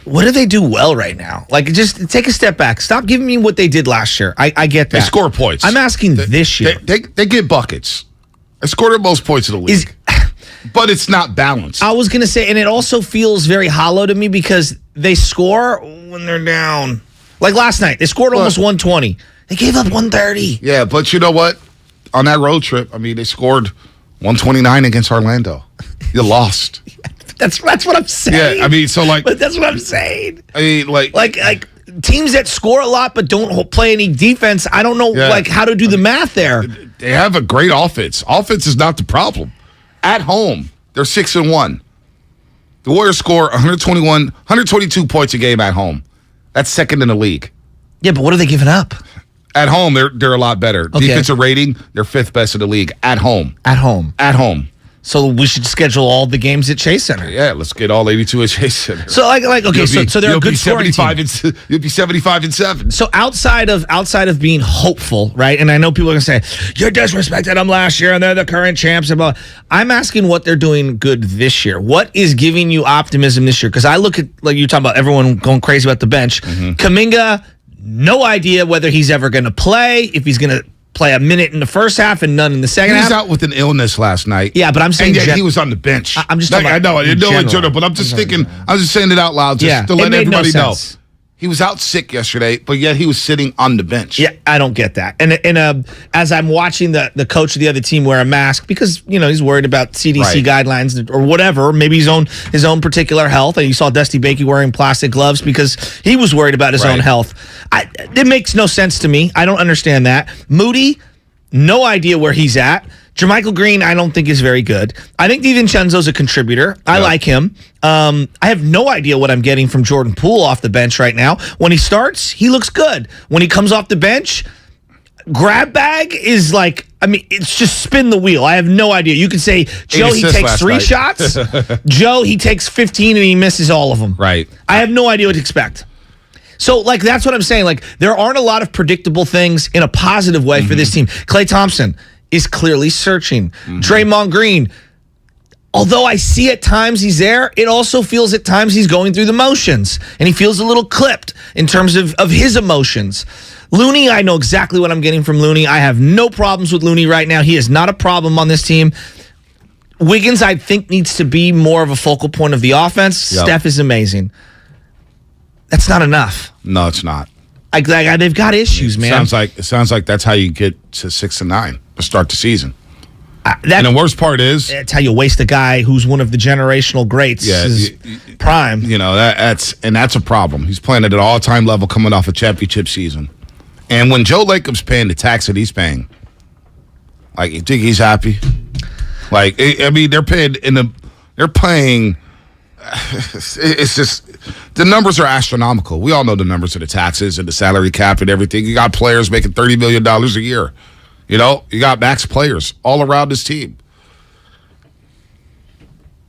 what do they do well right now? Just take a step back. Stop giving me what they did last year. I get that. They score points. I'm asking this year. They get buckets. They score the most points in the league. But it's not balanced. I was going to say, and it also feels very hollow to me because they score when they're down. Like last night, they scored almost 120. They gave up 130. Yeah, but you know what? On that road trip, they scored 129 against Orlando. You lost. That's what I'm saying. Yeah, I mean, so like, but that's what I'm saying. I mean, like teams that score a lot but don't play any defense. I don't know like how to do the math there. They have a great offense. Offense is not the problem. At home, they're 6-1. The Warriors score 122 points a game at home. That's second in the league. Yeah, but what are they giving up? At home, they're a lot better. Okay. Defensive rating, they're 5th best in the league. At home. At home. At home. So we should schedule all the games at Chase Center. Yeah, let's get all 82 at Chase Center. So okay, so they're a good scoring team. You'll be 75-7. So outside of being hopeful, right? And I know people are gonna say you disrespected them last year, and they're the current champs. And blah. I'm asking what they're doing good this year. What is giving you optimism this year? Because I look at like you're talking about everyone going crazy about the bench. Kuminga, no idea whether he's ever going to play. If he's going to play a minute in the first half and none in the second half. He was out with an illness last night. Yeah, but I'm saying... And yet he was on the bench. I'm just talking about I know in general, but I'm just thinking... I was just saying it out loud just to let everybody know. He was out sick yesterday, but yet he was sitting on the bench. Yeah, I don't get that. And as I'm watching the coach of the other team wear a mask because, he's worried about CDC guidelines or whatever, maybe his own particular health. And you saw Dusty Baker wearing plastic gloves because he was worried about his own health. It makes no sense to me. I don't understand that. Moody, no idea where he's at. Jermichael Green, I don't think is very good. I think DiVincenzo's a contributor. I like him. I have no idea what I'm getting from Jordan Poole off the bench right now. When he starts, he looks good. When he comes off the bench, grab bag is like, it's just spin the wheel. I have no idea. You could say, Joe, he takes 3 shots. Joe, he takes 15 and he misses all of them. Right. I have no idea what to expect. So, that's what I'm saying. There aren't a lot of predictable things in a positive way for this team. Klay Thompson is clearly searching. Draymond Green, although I see at times he's there, it also feels at times he's going through the motions. And he feels a little clipped in terms of his emotions. Looney, I know exactly what I'm getting from Looney. I have no problems with Looney right now. He is not a problem on this team. Wiggins, I think, needs to be more of a focal point of the offense. Yep. Steph is amazing. That's not enough. No, it's not. They've got issues, man. It sounds like that's how you get to 6-9 to start the season. And the worst part is that's how you waste a guy who's one of the generational greats. Yeah, prime. That's a problem. He's playing at an all-time level, coming off a championship season. And when Joe Lacob's paying the tax that he's paying, you think he's happy? They're paying. It's just the numbers are astronomical. We all know the numbers of the taxes and the salary cap and everything. You got players making $30 million a year. You got max players all around this team.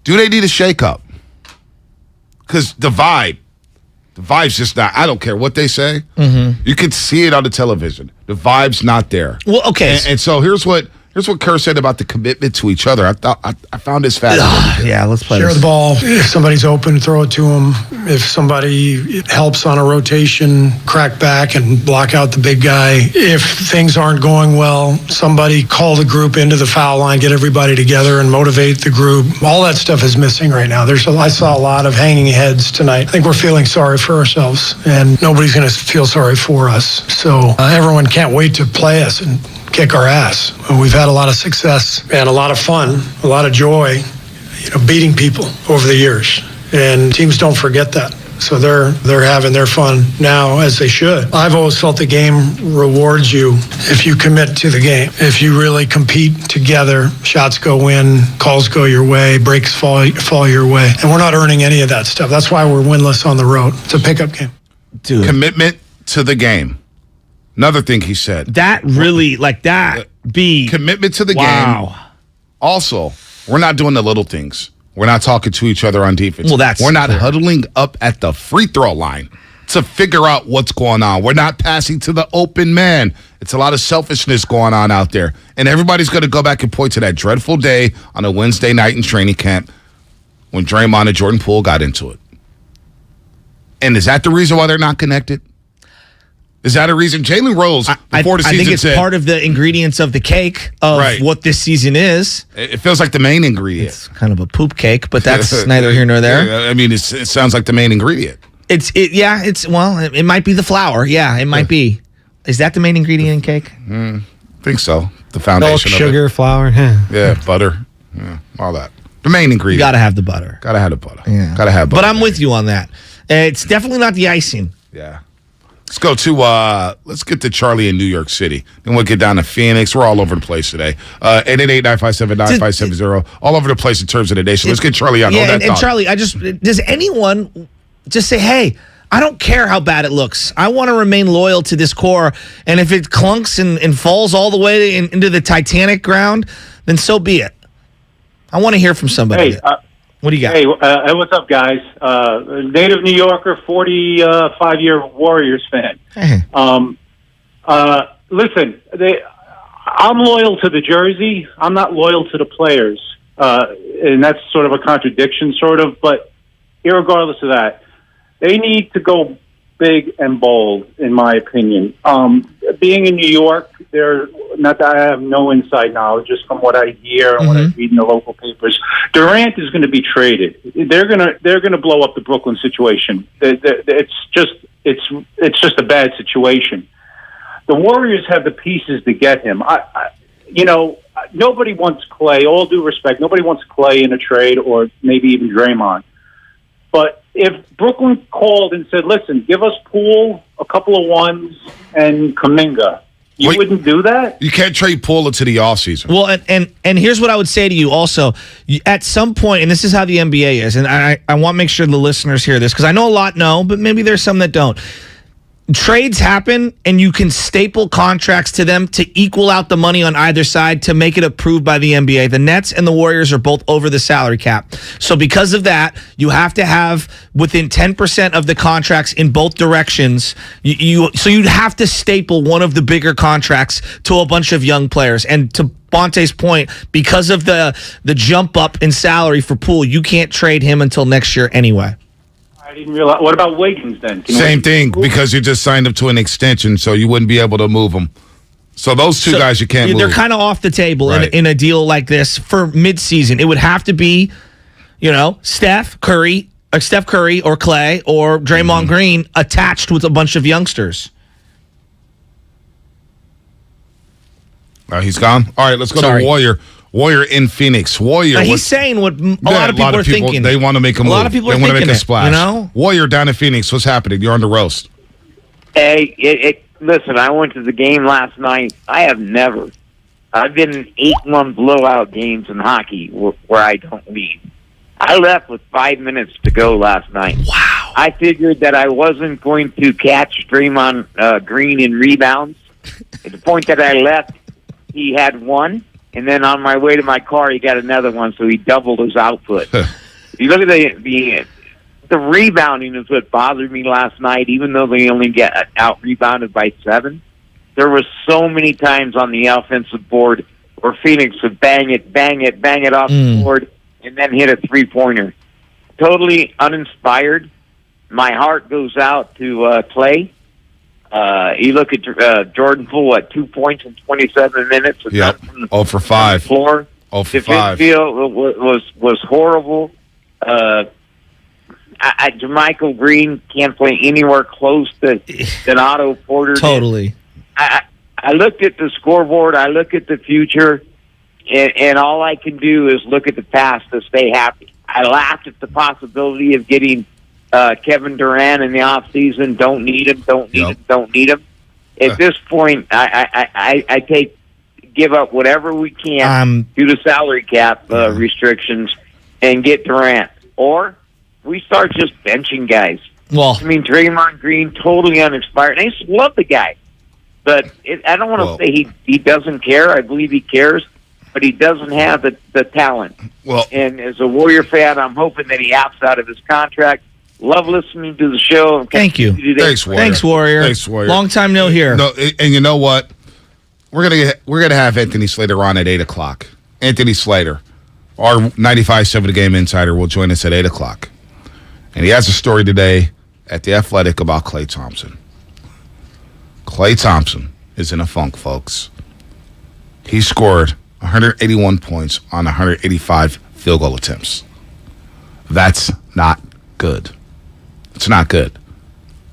Do they need a shakeup? Because the vibe's just not. I don't care what they say. You can see it on the television. The vibe's not there. Well, okay. And so here's what Kerr said about the commitment to each other. I found this fascinating. Yeah, let's play Share this. the ball. If somebody's open, throw it to them. If somebody helps on a rotation, crack back and block out the big guy. If things aren't going well, somebody call the group into the foul line, get everybody together and motivate the group. All that stuff is missing right now. I saw a lot of hanging heads tonight. I think we're feeling sorry for ourselves, and nobody's going to feel sorry for us. So everyone can't wait to play us and kick our ass. We've had a lot of success and a lot of fun, a lot of joy, beating people over the years. And teams don't forget that. So they're having their fun now, as they should. I've always felt the game rewards you if you commit to the game. If you really compete together, shots go in, calls go your way, breaks fall your way. And we're not earning any of that stuff. That's why we're winless on the road. It's a pickup game. Dude. Commitment to the game. Another thing he said. That really, commitment to the game. Also, we're not doing the little things. We're not talking to each other on defense. We're not huddling up at the free throw line to figure out what's going on. We're not passing to the open man. It's a lot of selfishness going on out there. And everybody's going to go back and point to that dreadful day on a Wednesday night in training camp when Draymond and Jordan Poole got into it. And is that the reason why they're not connected? Is that a reason? Jalen Rose, before the season, I think it's part of the ingredients of the cake of what this season is. It feels like the main ingredient. It's kind of a poop cake, but that's neither here nor there. Yeah, it sounds like the main ingredient. It might be the flour. Yeah, it might be. Is that the main ingredient in cake? I think so. The foundation Milk, sugar, flour. Yeah, butter. Yeah, all that. The main ingredient. You got to have the butter. Got to have the butter. Yeah. Got to have butter. But I'm with you on that. It's definitely not the icing. Yeah. Let's go to, let's get to Charlie in New York City. Then we'll get down to Phoenix. We're all over the place today. 888-957-9570. All over the place in terms of the nation. Let's get Charlie on. Yeah, and Charlie, does anyone just say, hey, I don't care how bad it looks. I want to remain loyal to this core. And if it clunks and falls all the way into the Titanic ground, then so be it. I want to hear from somebody. Hey, what do you got? Hey, what's up, guys? Native New Yorker, 45-year Warriors fan. Hey. Listen, I'm loyal to the jersey. I'm not loyal to the players. And that's sort of a contradiction, but irregardless of that, they need to go big and bold, in my opinion. Being in New York, not that I have no inside knowledge, just from what I hear and what I read in the local papers. Durant is going to be traded. They're going to blow up the Brooklyn situation. It's just a bad situation. The Warriors have the pieces to get him. Nobody wants Klay. All due respect, nobody wants Klay in a trade, or maybe even Draymond. But if Brooklyn called and said, listen, give us Poole, a couple of ones, and Kuminga, you wouldn't do that? You can't trade Poole into the offseason. Well, and here's what I would say to you also. At some point, and this is how the NBA is, and I want to make sure the listeners hear this, because I know a lot know, but maybe there's some that don't. Trades happen, and you can staple contracts to them to equal out the money on either side to make it approved by the NBA. The Nets and the Warriors are both over the salary cap. So because of that, you have to have within 10% of the contracts in both directions. So you'd have to staple one of the bigger contracts to a bunch of young players. And to Bonte's point, because of the jump up in salary for Poole, you can't trade him until next year anyway. I didn't realize. What about Wiggins then? Same thing, because you just signed him to an extension, so you wouldn't be able to move him. So those two guys you can't move. They're kind of off the table in a deal like this for midseason. It would have to be, Steph Curry or Klay or Draymond Green attached with a bunch of youngsters. He's gone? All right, let's go to Warrior. Warrior in Phoenix. Warrior. He's saying what a lot of people are thinking. They want to make a move. A lot of people are thinking they want to make a splash. Warrior down in Phoenix. What's happening? You're on the roast. Hey, listen, I went to the game last night. I've been in 8-1 blowout games in hockey where I don't lead. I left with 5 minutes to go last night. Wow. I figured that I wasn't going to catch Draymond Green in rebounds. At the point that I left, he had one. And then on my way to my car, he got another one, so he doubled his output. If you look at the rebounding is what bothered me last night, even though they only get out-rebounded by 7. There were so many times on the offensive board where Phoenix would bang it off the board, and then hit a three-pointer. Totally uninspired. My heart goes out to Klay. You look at Jordan Poole at 2 points in 27 minutes. Yep. 0 for 5. Floor. 0 for 5. The field was horrible. Jermichael Green can't play anywhere close than Otto Porter. Totally. I looked at the scoreboard. I look at the future, and all I can do is look at the past to stay happy. I laughed at the possibility of getting Kevin Durant in the offseason. Don't need him. At this point, I give up whatever we can due to salary cap restrictions and get Durant. Or we start just benching guys. Well, Draymond Green, totally uninspired. And I just love the guy. But I don't want to say he doesn't care. I believe he cares. But he doesn't have the talent. Well, and as a Warrior fan, I'm hoping that he opts out of his contract. Love listening to the show. Thank you. Thanks, Warrior. Thanks, Warrior. Long time no hear. No, and you know what? We're gonna have Anthony Slater on at 8:00. Anthony Slater, our 95.7 The Game insider, will join us at 8:00, and he has a story today at The Athletic about Klay Thompson. Klay Thompson is in a funk, folks. He scored 181 points on 185 field goal attempts. That's not good. It's not good.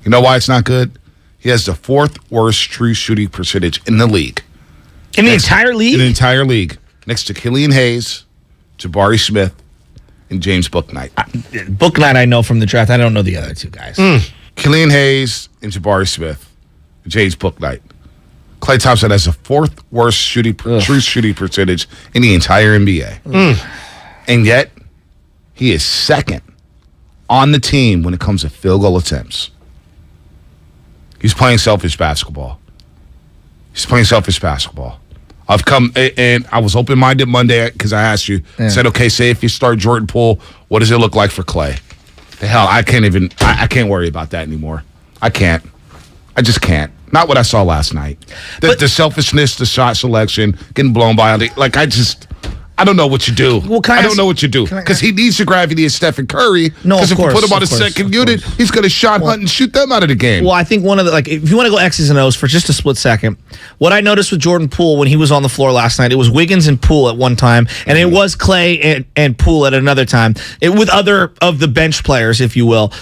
You know why it's not good? He has the 4th worst true shooting percentage in the league. In the entire league? In the entire league. Next to Killian Hayes, Jabari Smith, and James Bouknight. Bouknight I know from the draft. I don't know the other two guys. Killian Hayes and Jabari Smith. James Bouknight. Klay Thompson has the fourth worst true shooting percentage in the entire NBA. And yet, he is second on the team when it comes to field goal attempts. He's playing selfish basketball. I've come, and I was open-minded Monday because I asked you, said, okay, say if you start Jordan Poole, what does it look like for Klay? The hell, I can't worry about that anymore. I just can't. Not what I saw last night. The selfishness, the shot selection, getting blown by. I don't know what you do. Well, I don't know what you do. Because he needs the gravity of Steph and Curry. No, because if you put him on a second unit, he's going to shot hunt and shoot them out of the game. Well, I think if you want to go X's and O's for just a split second, what I noticed with Jordan Poole when he was on the floor last night, it was Wiggins and Poole at one time, and it was Klay and Poole at another time, with other of the bench players, if you will.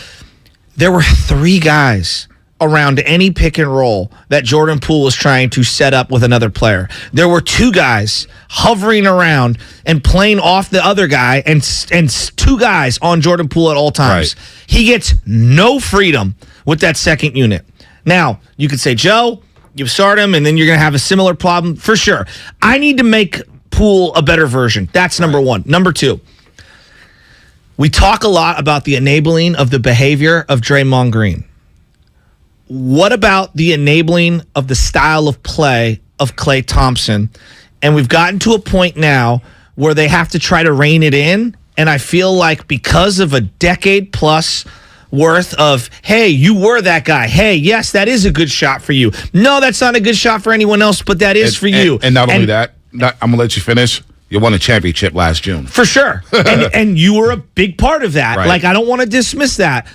There were three guys around any pick and roll that Jordan Poole was trying to set up with another player. There were two guys hovering around and playing off the other guy, and two guys on Jordan Poole at all times. Right. He gets no freedom with that second unit. Now, you could say, Joe, you start him, and then you're going to have a similar problem. For sure. I need to make Poole a better version. That's number one. Number two, we talk a lot about the enabling of the behavior of Draymond Green. What about the enabling of the style of play of Klay Thompson? And we've gotten to a point now where they have to try to rein it in. And I feel like because of a decade plus worth of, hey, you were that guy. Hey, yes, that is a good shot for you. No, that's not a good shot for anyone else, but that is for you. And not only that, I'm going to let you finish. You won a championship last June. For sure. and you were a big part of that. Right. I don't want to dismiss that.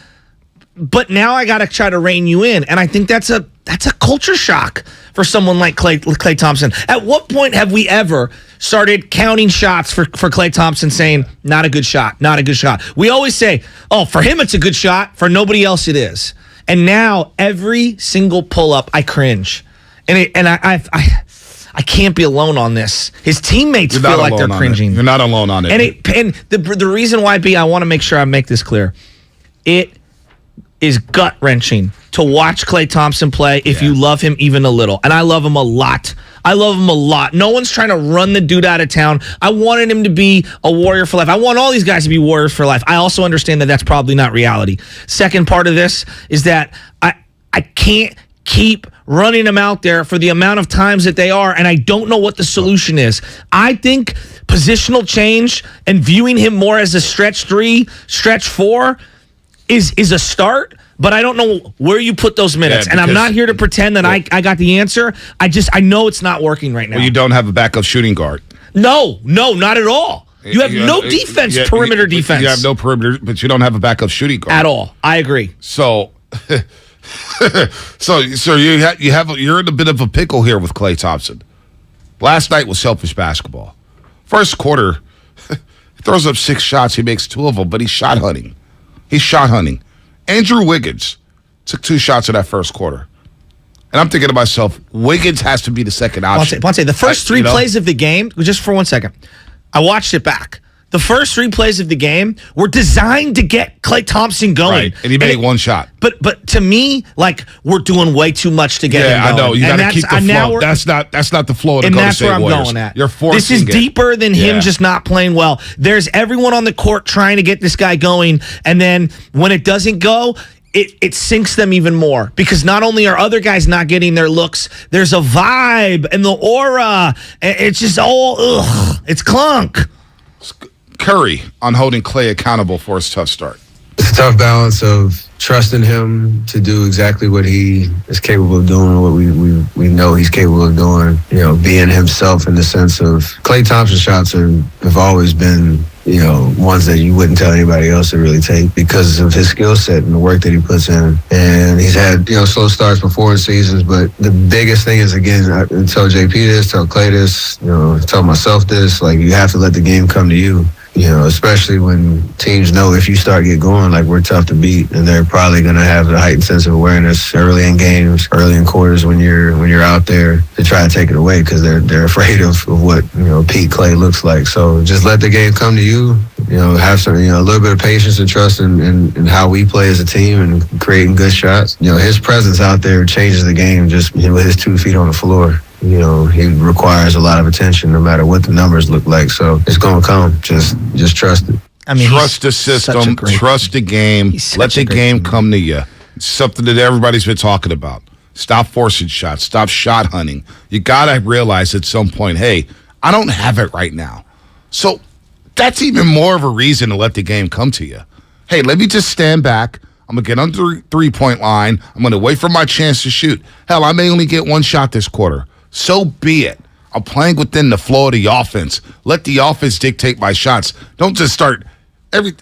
But now I got to try to rein you in, and I think that's a culture shock for someone like Klay Thompson. At what point have we ever started counting shots for Klay Thompson, saying not a good shot, not a good shot? We always say, oh, for him it's a good shot, for nobody else it is. And now every single pull up, I cringe, and I can't be alone on this. His teammates feel like they're cringing. You're not alone on it. And the reason why, I want to make sure I make this clear. It is gut-wrenching to watch Klay Thompson play if you love him even a little. And I love him a lot. No one's trying to run the dude out of town. I wanted him to be a warrior for life. I want all these guys to be warriors for life. I also understand that that's probably not reality. Second part of this is that I can't keep running them out there for the amount of times that they are, and I don't know what the solution is. I think positional change and viewing him more as a stretch 3, stretch 4 is a start, but I don't know where you put those minutes. And I'm not here to pretend that I got the answer. I know it's not working right now. Well, you don't have a backup shooting guard. No, not at all. You have no defense, perimeter defense. You have no perimeter, but you don't have a backup shooting guard. At all. I agree. So you're in a bit of a pickle here with Klay Thompson. Last night was selfish basketball. First quarter, he throws up 6 shots. He makes 2 of them, but he's shot hunting. Andrew Wiggins took 2 shots in that first quarter. And I'm thinking to myself, Wiggins has to be the second option. Ponce, the first 3 plays of the game, just for 1 second, I watched it back. The first 3 plays of the game were designed to get Klay Thompson going. Right, and he made 1 shot. But to me, we're doing way too much to get him going. I know. You got to keep the flow. That's not the flow of the Golden State Warriors. And that's where I'm going at. You're forcing this is deeper than him just not playing well. There's everyone on the court trying to get this guy going, and then when it doesn't go, it sinks them even more, because not only are other guys not getting their looks, there's a vibe and the aura. It's just all, it's clunk. Curry on holding Klay accountable for his tough start. It's a tough balance of trusting him to do exactly what he is capable of doing, what we know he's capable of doing, being himself, in the sense of Klay Thompson's shots have always been, ones that you wouldn't tell anybody else to really take, because of his skill set and the work that he puts in. And he's had, slow starts before in seasons, but the biggest thing is, again, I tell JP this, tell Klay this, tell myself this, you have to let the game come to you. Especially when teams know if you start get going, we're tough to beat, and they're probably going to have a heightened sense of awareness early in games, early in quarters when you're out there to try to take it away, because they're afraid of what peak Klay looks like. So just let the game come to you. have some, a little bit of patience and trust in how we play as a team and creating good shots. His presence out there changes the game just with his 2 feet on the floor. He requires a lot of attention no matter what the numbers look like. So it's going to come. Just trust it. Trust the system, trust the game, let the game come to you. It's something that everybody's been talking about. Stop forcing shots, stop shot hunting. You got to realize at some point, hey, I don't have it right now. So that's even more of a reason to let the game come to you. Hey, let me just stand back. I'm going to get under the three-point line. I'm going to wait for my chance to shoot. Hell, I may only get 1 shot this quarter. So be it. I'm playing within the flow of the offense. Let the offense dictate my shots. Don't just start.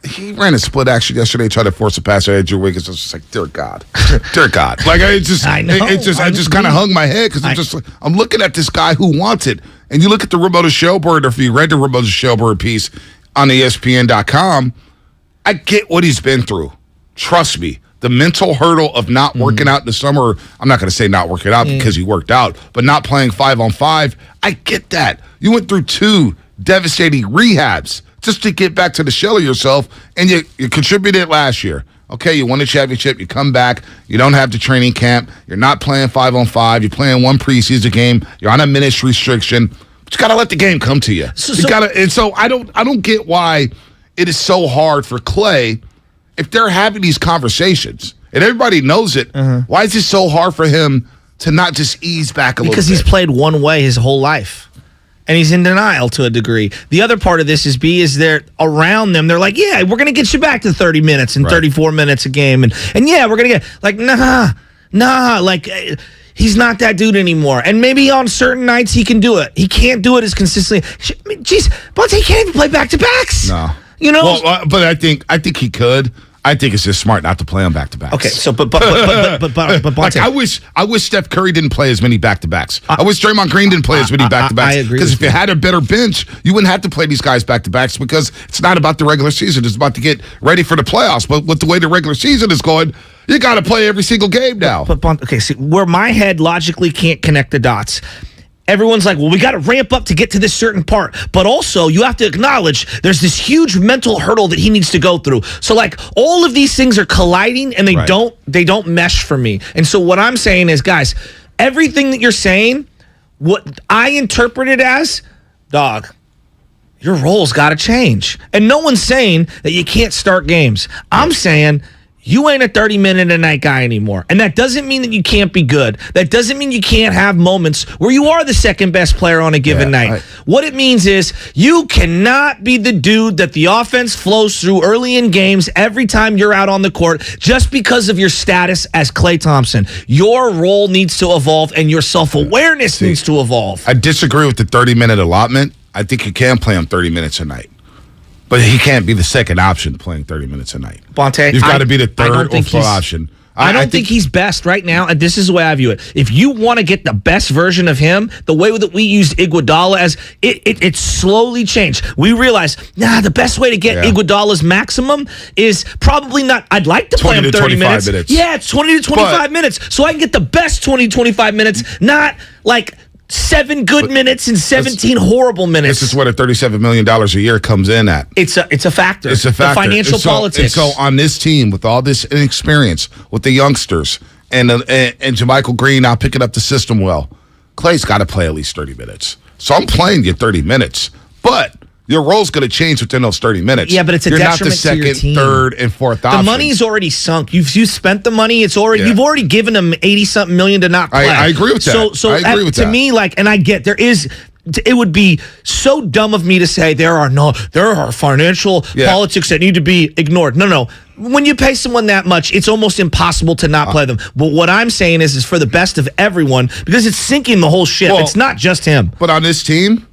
He ran a split action yesterday, tried to force a pass at Andrew Wiggins. I was just like, dear God. Dear God. Like, I just kind of hung my head because I'm looking at this guy who wants it. And you look at the Ramona Shelburne, or if you read the Ramona Shelburne piece on ESPN.com, I get what he's been through. Trust me. The mental hurdle of not working out in the summer, I'm not going to say not working out because he worked out, but not playing 5-on-5, I get that. You went through 2 devastating rehabs just to get back to the shell of yourself, and you contributed last year. Okay, you won the championship, you come back, you don't have the training camp, you're not playing 5-on-5, you're playing 1 preseason game, you're on a minutes restriction, but you got to let the game come to you. So I don't get why it is so hard for Klay. If they're having these conversations and everybody knows it, why is it so hard for him to not just ease back a little bit? Because he's played one way his whole life. And he's in denial to a degree. The other part of this is they're around them. They're like, yeah, we're going to get you back to 30 minutes and 34 minutes a game. And yeah, we're going to get, like, nah. Like, he's not that dude anymore. And maybe on certain nights he can do it. He can't do it as consistently. Jeez, but he can't even play back-to-backs. No. But I think he could. I think it's just smart not to play on back-to-backs. Okay, so but like, I wish Steph Curry didn't play as many back-to-backs. I wish Draymond Green didn't play as many back-to-backs. I agree. Because if you had a better bench, you wouldn't have to play these guys back-to-backs because it's not about the regular season. It's about to get ready for the playoffs. But with the way the regular season is going, you got to play every single game now. Okay, see, where my head logically can't connect the dots. Everyone's like, well, we got to ramp up to get to this certain part. But also, you have to acknowledge there's this huge mental hurdle that he needs to go through. So, like, all of these things are colliding, and they don't mesh for me. And so what I'm saying is, guys, everything that you're saying, what I interpret it as, dog, your role's got to change. And no one's saying that you can't start games. I'm saying you ain't a 30-minute-a-night guy anymore. And that doesn't mean that you can't be good. That doesn't mean you can't have moments where you are the second-best player on a given night. What it means is you cannot be the dude that the offense flows through early in games every time you're out on the court just because of your status as Klay Thompson. Your role needs to evolve, and your self-awareness needs to evolve. I disagree with the 30-minute allotment. I think you can play him 30 minutes a night. But he can't be the second option playing 30 minutes a night. Bonte, you've got to be the third or fourth option. I don't think he's best right now, and this is the way I view it. If you want to get the best version of him, the way that we used Iguodala as it slowly changed. We realized, the best way to get Iguodala's maximum is probably not. I'd like to play him 30 minutes. Yeah, it's 20 to 25 minutes, so I can get the best 20 to 25 minutes, not like 7 good minutes and 17 horrible minutes. This is what a $37 million a year comes in at. It's a factor. It's a factor. The financial politics. So on this team, with all this inexperience, with the youngsters, and JaMychal Green now picking up the system well, Klay's got to play at least 30 minutes. So I'm playing you 30 minutes. But your role's going to change within those 30 minutes. Yeah, but it's a detriment to your team. You're not the second, third, and fourth option. The money's already sunk. You've spent the money. It's already you've already given them $80-something million to not play. I agree with that. So I agree with to that. me, like, and I get it would be so dumb of me to say there are financial politics that need to be ignored. No. When you pay someone that much, it's almost impossible to not play them. But what I'm saying is for the best of everyone, because it's sinking the whole ship. It's not just him. But on this team,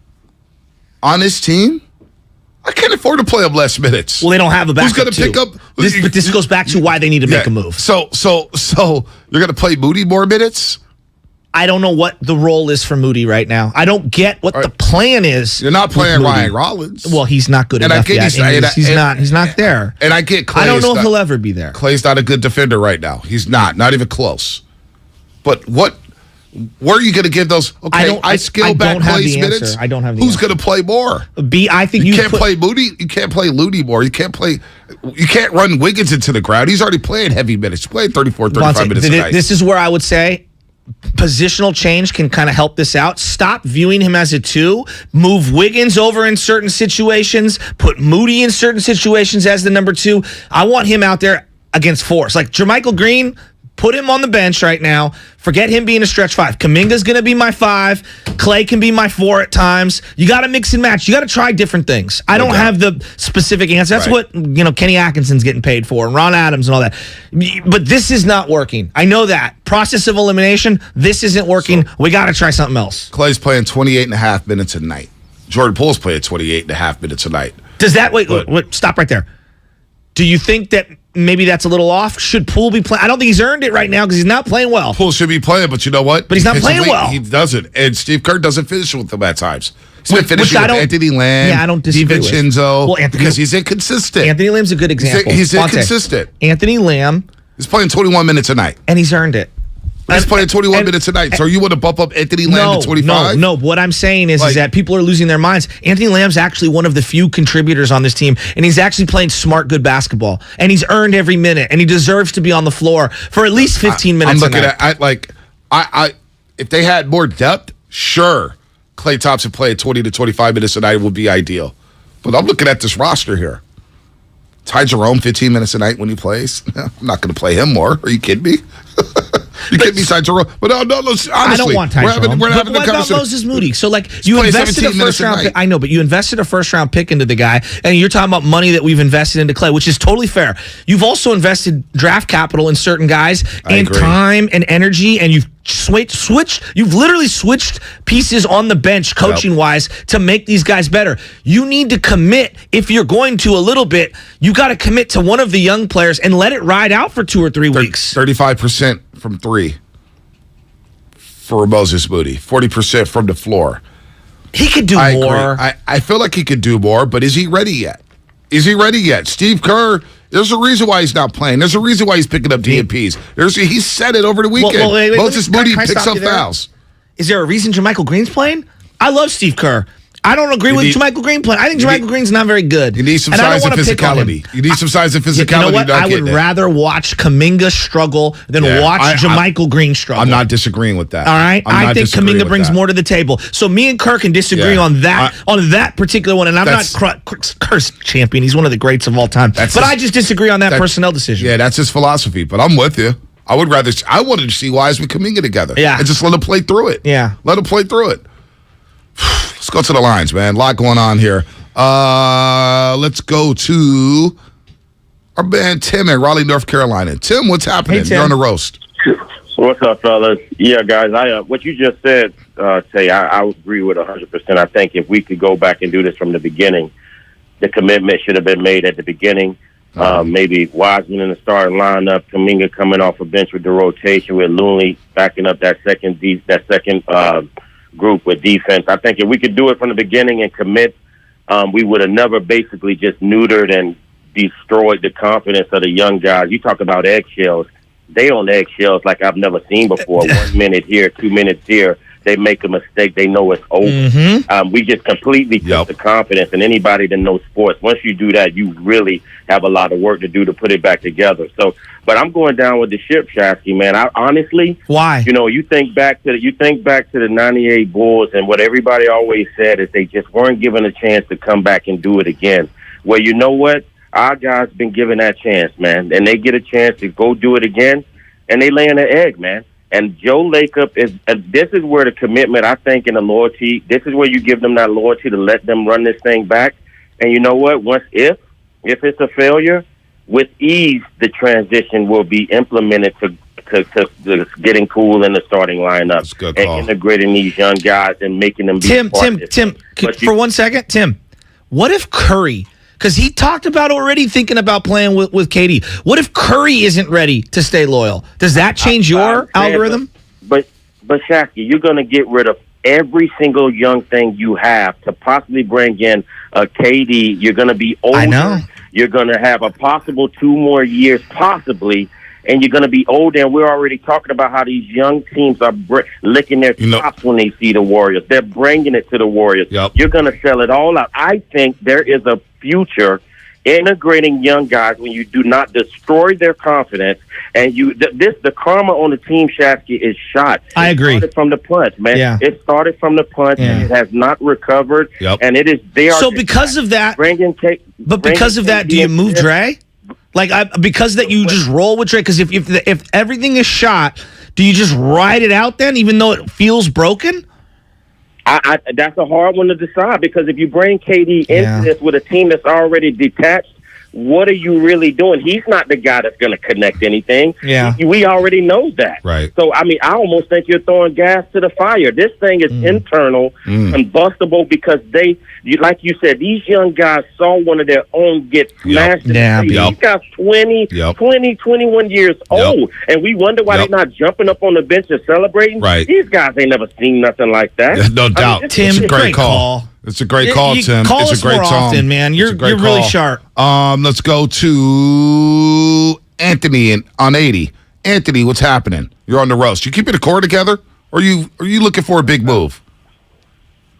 I can't afford to play him less minutes. Well, they don't have a backup. Who's going to pick up? But this goes back to why they need to make a move. So you're going to play Moody more minutes? I don't know what the role is for Moody right now. I don't get what the plan is. You're not playing Ryan Rollins. Well, he's not good enough yet. He's not there. And I get Klay. I don't know if he'll ever be there. Klay's not a good defender right now. He's not even close. But what Where are you going to give those? Okay, I scale back plays minutes. I don't have the Who's answer. going to play more? I think you can't play Moody. You can't play Looney more. You can't run Wiggins into the ground. He's already playing heavy minutes. He's playing 34, 35 minutes a night. This is where I would say positional change can kind of help this out. Stop viewing him as a 2. Move Wiggins over in certain situations. Put Moody in certain situations as the number 2. I want him out there against force. Like Jermichael Green, put him on the bench right now. Forget him being a stretch 5. Kuminga's going to be my 5. Klay can be my 4 at times. You got to mix and match. You got to try different things. I don't have the specific answer. That's what Kenny Atkinson's getting paid for, and Ron Adams and all that. But this is not working. I know that. Process of elimination, this isn't working. So, we got to try something else. Klay's playing 28.5 minutes a night. Jordan Poole's playing 28.5 minutes a night. Does that, wait, stop right there. Do you think that maybe that's a little off? Should Poole be playing? I don't think he's earned it right now because he's not playing well. Poole should be playing, but you know what? But he's not playing well. He doesn't. And Steve Kerr doesn't finish with them at times. He's been finishing with Anthony Lamb. Yeah, I don't disagree DiVincenzo. Because he's inconsistent. Anthony Lamb's a good example. He's inconsistent. Anthony Lamb. He's playing 21 minutes a night. And he's earned it. He's playing 21 minutes a night. So you want to bump up Anthony Lamb to 25? No. What I'm saying is that people are losing their minds. Anthony Lamb's actually one of the few contributors on this team, and he's actually playing smart, good basketball. And he's earned every minute, and he deserves to be on the floor for at least 15 minutes. I'm looking at if they had more depth, sure, Klay Thompson playing 20 to 25 minutes a night would be ideal. But I'm looking at this roster here. Ty Jerome, 15 minutes a night when he plays. I'm not going to play him more. Are you kidding me? You can't be Ty Jerome. But no, honestly, I don't want Ty Jerome. We're having what about Moses Moody? So, you invested a first-round pick. I know, but you invested a first-round pick into the guy, and you're talking about money that we've invested into Klay, which is totally fair. You've also invested draft capital in certain guys and time and energy, and you've you've literally switched pieces on the bench coaching-wise to make these guys better. You need to commit. If you're going to a little bit, you got to commit to one of the young players and let it ride out for 2 or 3 weeks. 35% from 3 for Moses Moody, 40% from the floor. He could do more. I feel like he could do more, but is he ready yet? Is he ready yet? Steve Kerr, there's a reason why he's not playing. There's a reason why he's picking up DNPs. He said it over the weekend. Wait, Moses Moody picks up fouls. Is there a reason Jermichael Green's playing? I love Steve Kerr. I don't agree with Jermichael Green playing. I think Jermichael Green's not very good. You need some size and physicality. You need some size and physicality. You know what? I would rather watch Kuminga struggle than watch Jermichael Green struggle. I'm not disagreeing with that. All right? I think Kuminga brings more to the table. So me and Kerr can disagree on that particular one. And I'm not Kerr's champion. He's one of the greats of all time. But I just disagree on that personnel decision. Yeah, that's his philosophy. But I'm with you. I wanted to see Wiseman Kuminga together. Yeah. And just let him play through it. Yeah. Let him play through it. Let's go to the lines, man. A lot going on here. Let's go to our man Tim in Raleigh, North Carolina. Tim, what's happening? You're on the roast. What's up, fellas? Yeah, guys. What you just said, Tay, I agree with 100%. I think if we could go back and do this from the beginning, the commitment should have been made at the beginning. Maybe Wiseman in the starting lineup, Kuminga coming off a bench with the rotation, with Looney backing up that second group with defense. I think if we could do it from the beginning and commit, we would have never basically just neutered and destroyed the confidence of the young guys. You talk about eggshells. They on eggshells like I've never seen before. 1 minute here, 2 minutes here. They make a mistake. They know it's over. Mm-hmm. We just completely took the confidence. And anybody that knows sports, once you do that, you really have a lot of work to do to put it back together. So, but I'm going down with the ship, Shasky, man. I honestly, why? You think back to the '98 Bulls, and what everybody always said is they just weren't given a chance to come back and do it again. Well, you know what? Our guys been given that chance, man, and they get a chance to go do it again, and they lay in an egg, man. And Joe Lacob this is where the commitment, I think, and the loyalty, this is where you give them that loyalty to let them run this thing back. And you know what? If it's a failure, with ease, the transition will be implemented to getting Poole in the starting lineup and integrating these young guys and making them be Tim, for 1 second, Tim, what if Curry, because he talked about already thinking about playing with KD. What if Curry isn't ready to stay loyal? Does that change your algorithm? But Shasky, you're going to get rid of every single young thing you have to possibly bring in a KD. You're going to be older. I know. You're going to have a possible 2 more years, possibly. and you're going to be older, and we're already talking about how these young teams are licking their chops when they see the Warriors. They're bringing it to the Warriors. You're going to sell it all out. I think there is a future integrating young guys when you do not destroy their confidence, and the karma on the team, Shasky, is shot. I agree. It started from the punch, man. Yeah. It started from the punch, and it has not recovered. And it is because of that, do you move Dre? Because that you just roll with Dre? Because if everything is shot, do you just ride it out then, even though it feels broken? That's a hard one to decide, because if you bring KD into this with a team that's already detached, what are you really doing? He's not the guy that's going to connect anything. Yeah. We already know that. Right. So, I mean, I almost think you're throwing gas to the fire. This thing is internal, combustible, because like you said, these young guys saw one of their own get smashed. These guys 21 years old, and we wonder why they're not jumping up on the bench and celebrating. Right. These guys ain't never seen nothing like that. No doubt. Tim, it's a great call. It's a great call, Tim. Call it's us a great more song. often, man. You're really sharp. Let's go to Anthony on 80. Anthony, what's happening? You're on the roast. You keeping the core together, or are you looking for a big move?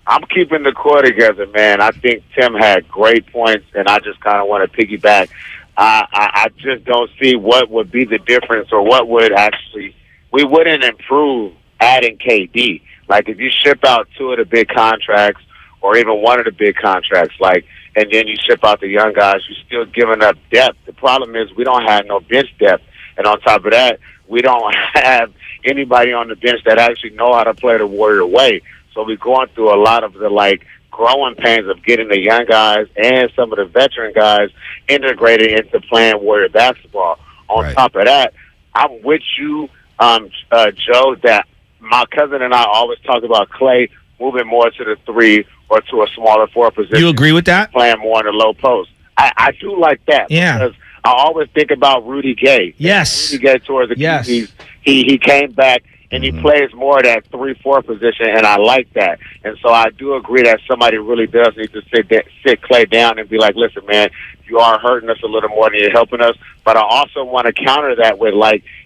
I'm keeping the core together, man. I think Tim had great points, and I just kind of want to piggyback. I just don't see what would be the difference, or what would we wouldn't improve adding KD. Like, if you ship out 2 of the big contracts, or even 1 of the big contracts, and then you ship out the young guys, you're still giving up depth. The problem is we don't have no bench depth. And on top of that, we don't have anybody on the bench that actually know how to play the Warrior way. So we're going through a lot of the, growing pains of getting the young guys and some of the veteran guys integrated into playing Warrior basketball. On top of that, I'm with you, Joe, that my cousin and I always talk about Klay moving more to the 3 or to a smaller 4 position. You agree with that? Playing more in the low post. I do like that. Yeah. Because I always think about Rudy Gay. Yes. Rudy Gay towards the QBs. He came back and he plays more of that 3-4 position, and I like that. And so I do agree that somebody really does need to sit Klay down and be like, listen, man, you are hurting us a little more than you're helping us. But I also want to counter that with,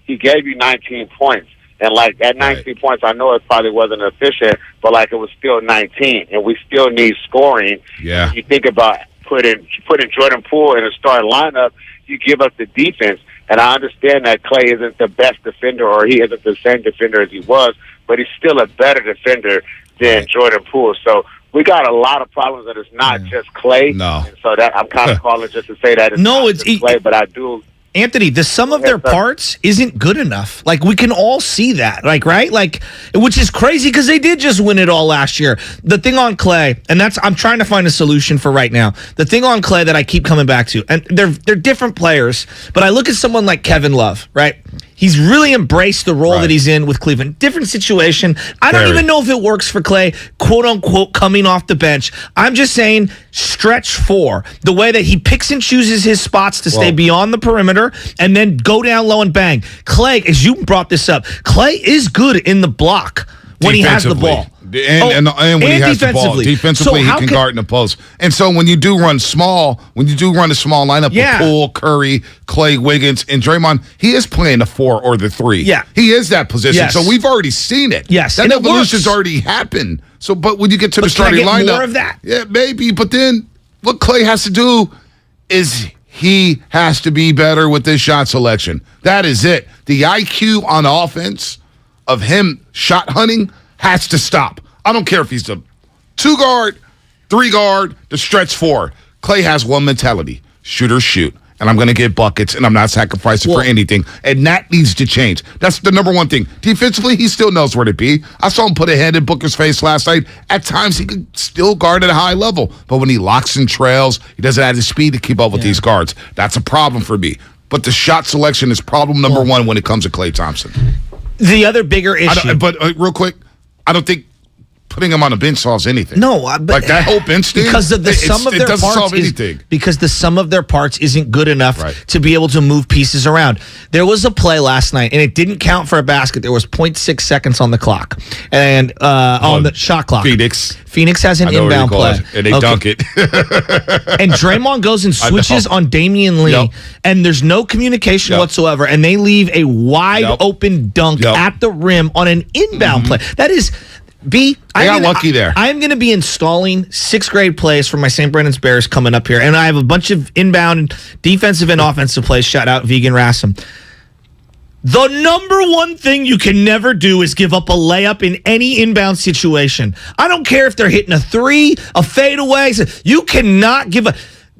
he gave you 19 points. And, at 19 points, I know it probably wasn't efficient, but, it was still 19, and we still need scoring. Yeah. You think about putting Jordan Poole in a starting lineup, you give up the defense. And I understand that Klay isn't the best defender, or he isn't the same defender as he was, but he's still a better defender than Jordan Poole. So we got a lot of problems, and it's not just Klay. No. And so that I'm kind of calling just to say that it's not just Klay, but I do. Anthony, the sum of their parts isn't good enough. We can all see that, right? Which is crazy because they did just win it all last year. The thing on Klay, and I'm trying to find a solution for right now. The thing on Klay that I keep coming back to, and they're different players, but I look at someone like Kevin Love, right? He's really embraced the role that he's in with Cleveland. Different situation. I don't even know if it works for Klay, quote unquote, coming off the bench. I'm just saying stretch 4. The way that he picks and chooses his spots to stay beyond the perimeter and then go down low and bang. Klay, as you brought this up, Klay is good in the block when he has the ball. And when he has the ball. Defensively, he can guard in the post. And so when you do run a small lineup with Poole, Curry, Klay, Wiggins, and Draymond, he is playing the 4 or the 3. Yeah. He is that position. So we've already seen it. Yes. That evolution's already happened. So, but when you get to the starting lineup. More of that? Yeah, maybe. But then what Klay has to do is he has to be better with his shot selection. That is it. The IQ on offense of him shot hunting has to stop. I don't care if he's the 2 guard, 3 guard, the stretch 4. Klay has one mentality: shoot or shoot. And I'm going to get buckets, and I'm not sacrificing for anything. And that needs to change. That's the number one thing. Defensively, he still knows where to be. I saw him put a hand in Booker's face last night. At times, he could still guard at a high level. But when he locks and trails, he doesn't have the speed to keep up with these guards. That's a problem for me. But the shot selection is problem number 1 when it comes to Klay Thompson. The other bigger issue. But real quick, I don't think putting him on a bench solves anything. No, but like that whole bench thing, because of the sum of their doesn't parts solve anything. Because the sum of their parts isn't good enough to be able to move pieces around. There was a play last night, and it didn't count for a basket. There was 0.6 seconds on the clock, and on the shot clock. Phoenix has an inbound play, and they dunk it. And Draymond goes and switches on Damian Lee, and there's no communication whatsoever, and they leave a wide open dunk at the rim on an inbound play. That is. They got lucky there. I'm going to be installing 6th grade plays for my St. Brendan's Bears coming up here, and I have a bunch of inbound and defensive and offensive plays. Shout out Vegan Rassam. The number one thing you can never do is give up a layup in any inbound situation. I don't care if they're hitting a 3, a fadeaway. You cannot give a...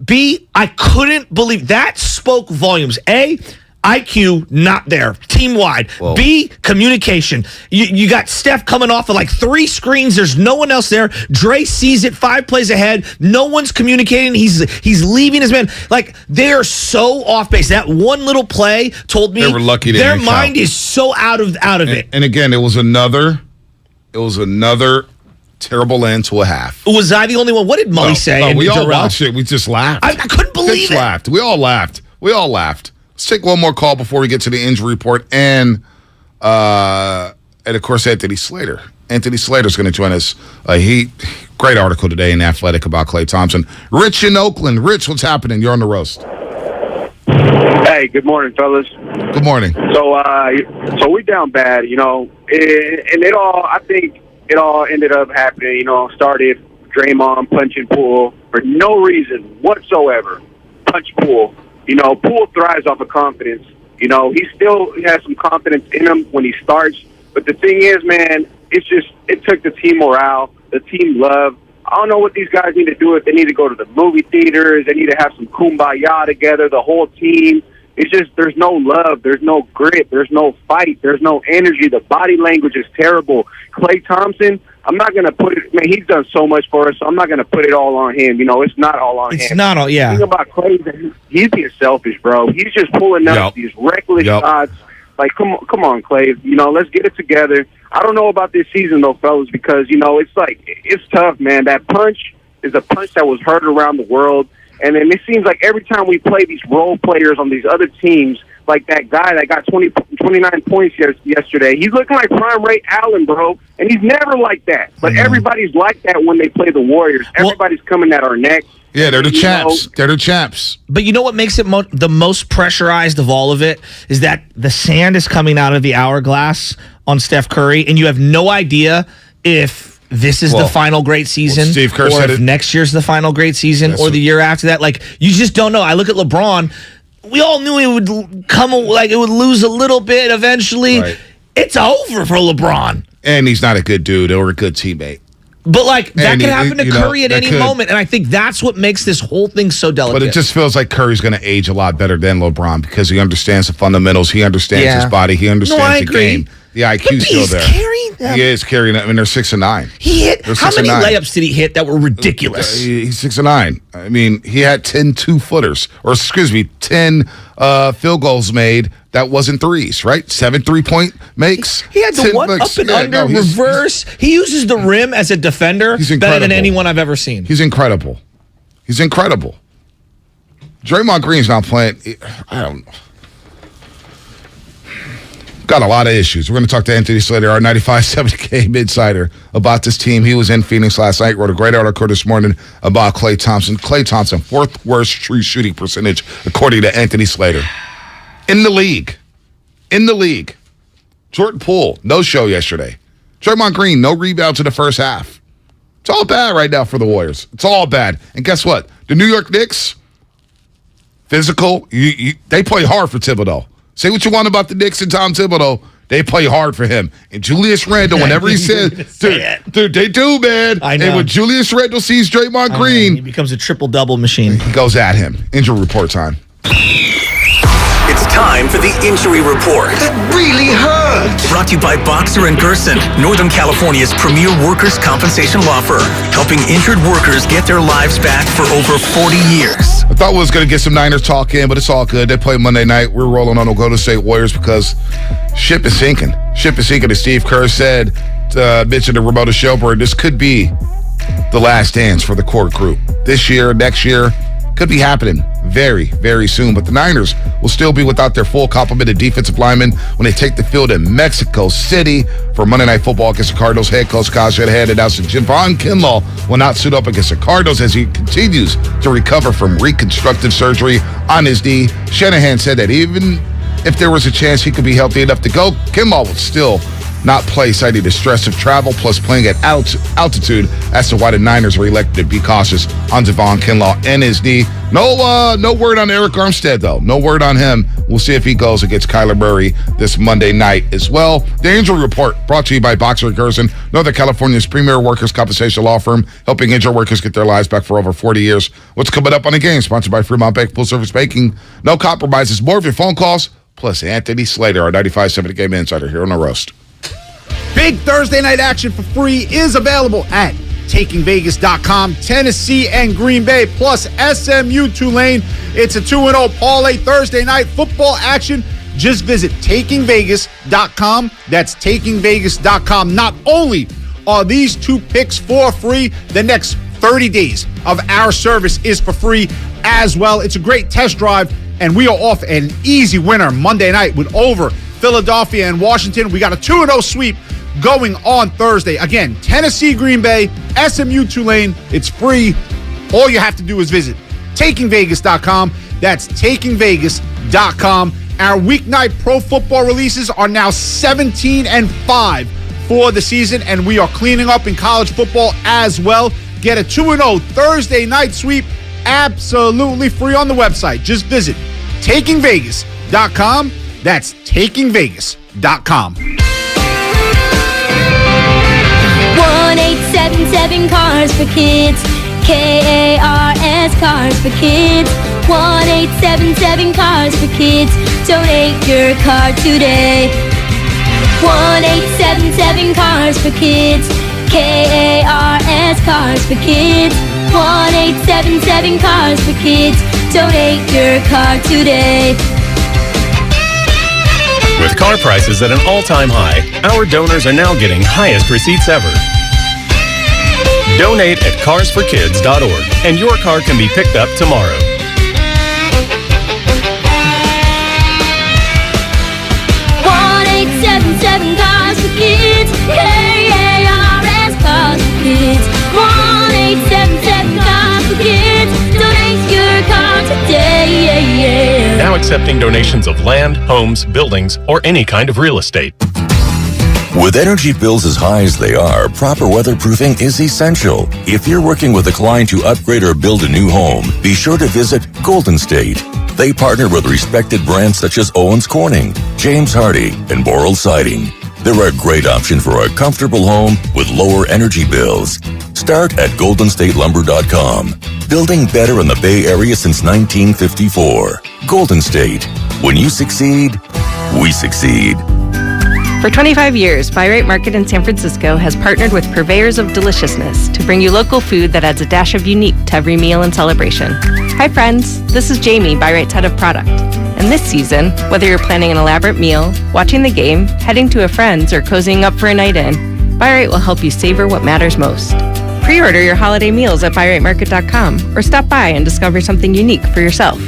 B, I couldn't believe... That spoke volumes. A, IQ, not there, team-wide. Whoa. B, communication. You got Steph coming off of like 3 screens. There's no one else there. Dre sees it 5 plays ahead. No one's communicating. He's leaving his man. Like, they're so off base. That one little play told me they were lucky their mind is so out of it. And again, it was another terrible end to a half. Was I the only one? What did Mully say? No, we all watched it. We just laughed. I couldn't believe it. Laughed. We all laughed. Let's take one more call before we get to the injury report and of course, Anthony Slater. Anthony Slater's going to join us. Great article today in Athletic about Klay Thompson. Rich in Oakland. Rich, what's happening? You're on the roast. Hey, good morning, fellas. Good morning. So we down bad, and I think it all ended up happening, started Draymond punching Poole for no reason whatsoever. Punch Poole. Poole thrives off of confidence. He has some confidence in him when he starts. But the thing is, man, it took the team morale, the team love. I don't know what these guys need to do. If they need to go to the movie theaters, they need to have some kumbaya together, the whole team. It's just there's no love, there's no grit, there's no fight, there's no energy. The body language is terrible. Klay Thompson, I'm not going to put it – man, he's done so much for us, so I'm not going to put it all on him. It's not all on him. It's not all – yeah. The thing about Klay, he's being selfish, bro. He's just pulling up these reckless shots. Like, come on, Klay. Let's get it together. I don't know about this season, though, fellas, because, it's tough, man. That punch is a punch that was heard around the world. And then it seems like every time we play these role players on these other teams, like that guy that got 29 points yesterday, he's looking like prime Ray Allen, bro. And he's never like that. But everybody's like that when they play the Warriors. Everybody's coming at our neck. Yeah, they're the champs. They're the champs. But you know what makes it the most pressurized of all of it is that the sand is coming out of the hourglass on Steph Curry, and you have no idea if this is the final great season, Steve Kerr or said if it. next year's the final great season, or the year after that. Like, you just don't know. I look at LeBron. We all knew it would it would lose a little bit eventually. Right. It's over for LeBron. And he's not a good dude or a good teammate. But, that could happen to Curry at any moment, and I think that's what makes this whole thing so delicate. But it just feels like Curry's going to age a lot better than LeBron because he understands the fundamentals. He understands his body. He understands the game. The IQ's still there. Carrying them. He is carrying them. I mean, they're 6'9". He hit. How many layups did he hit that were ridiculous? He's 6'9". I mean, he had 10 2-footers, or 10 field goals made that wasn't threes, right? 7 3-point makes. He had the one up and under reverse. He uses the rim as a defender better than anyone I've ever seen. He's incredible. Draymond Green's not playing. I don't know. Got a lot of issues. We're going to talk to Anthony Slater, our 95.7 Game insider, about this team. He was in Phoenix last night, wrote a great article this morning about Klay Thompson. Klay Thompson, 4th worst true shooting percentage, according to Anthony Slater. In the league. Jordan Poole, no show yesterday. Draymond Green, no rebounds in the first half. It's all bad right now for the Warriors. It's all bad. And guess what? The New York Knicks, physical, they play hard for Thibodeau. Say what you want about the Knicks and Tom Thibodeau. They play hard for him. And Julius Randle, whenever he says, dude, they do, man. I know. And when Julius Randle sees Draymond Green, he becomes a triple-double machine. He goes at him. Injury report time. It's time for the injury report. That really hurt. Brought to you by Boxer & Gerson, Northern California's premier workers' compensation law firm, helping injured workers get their lives back for over 40 years. I thought we was going to get some Niners talk in, but it's all good. They play Monday night. We're rolling on the Golden State Warriors because ship is sinking. As Steve Kerr said, mentioned in Ramona Shelburne, this could be the last dance for the core group. This year, next year, could be happening very, very soon. But the Niners will still be without their full complement of defensive linemen when they take the field in Mexico City for Monday Night Football against the Cardinals. Head coach Kyle Shanahan announced that Javon Kinlaw will not suit up against the Cardinals as he continues to recover from reconstructive surgery on his knee. Shanahan said that even if there was a chance he could be healthy enough to go, Kinlaw would still not play, citing the stress of travel plus playing at altitude as to why the Niners are elected to be cautious on Javon Kinlaw and his knee. No word on Eric Armstead, though. No word on him. We'll see if he goes against Kyler Murray this Monday night as well. The injury report brought to you by Boxer & Gerson, Northern California's premier workers' compensation law firm, helping injured workers get their lives back for over 40 years. What's coming up on the game? Sponsored by Fremont Bank, full service banking. No compromises. More of your phone calls, plus Anthony Slater, our 95.7 The Game Insider, here on The Roast. Big Thursday night action for free is available at takingvegas.com. Tennessee and Green Bay plus SMU Tulane. It's a 2-0 parlay Thursday night football action. Just visit takingvegas.com. That's takingvegas.com. Not only are these two picks for free, the next 30 days of our service is for free as well. It's a great test drive, and we are off an easy winner Monday night with over Philadelphia and Washington. We got a 2-0 sweep going on Thursday. Again, Tennessee, Green Bay, SMU, Tulane. It's free. All you have to do is visit takingvegas.com. That's takingvegas.com. Our weeknight pro football releases are now 17-5 for the season, and we are cleaning up in college football as well. Get a 2-0 Thursday night sweep absolutely free on the website. Just visit takingvegas.com. That's takingvegas.com. 1-877 Cars for Kids. KARS Cars for Kids. 1-877 Cars for Kids. Donate your car today. 1-877 Cars for Kids. KARS Cars for Kids. 1-877 Cars for Kids. Donate your car today. With car prices at an all-time high, our donors are now getting highest receipts ever. Donate at carsforkids.org, and your car can be picked up tomorrow. Cars for Kids. KARS Cars for Kids. 1-877 Cars for Kids. Donate your car today. Now accepting donations of land, homes, buildings, or any kind of real estate. With energy bills as high as they are, proper weatherproofing is essential. If you're working with a client to upgrade or build a new home, be sure to visit Golden State. They partner with respected brands such as Owens Corning, James Hardie, and Boral Siding. They're a great option for a comfortable home with lower energy bills. Start at goldenstatelumber.com. Building better in the Bay Area since 1954. Golden State. When you succeed, we succeed. For 25 years, Buy Right Market in San Francisco has partnered with purveyors of deliciousness to bring you local food that adds a dash of unique to every meal and celebration. Hi friends, this is Jamie, Buy Right's head of product. And this season, whether you're planning an elaborate meal, watching the game, heading to a friend's, or cozying up for a night in, Buy Right will help you savor what matters most. Pre-order your holiday meals at buyrightmarket.com or stop by and discover something unique for yourself.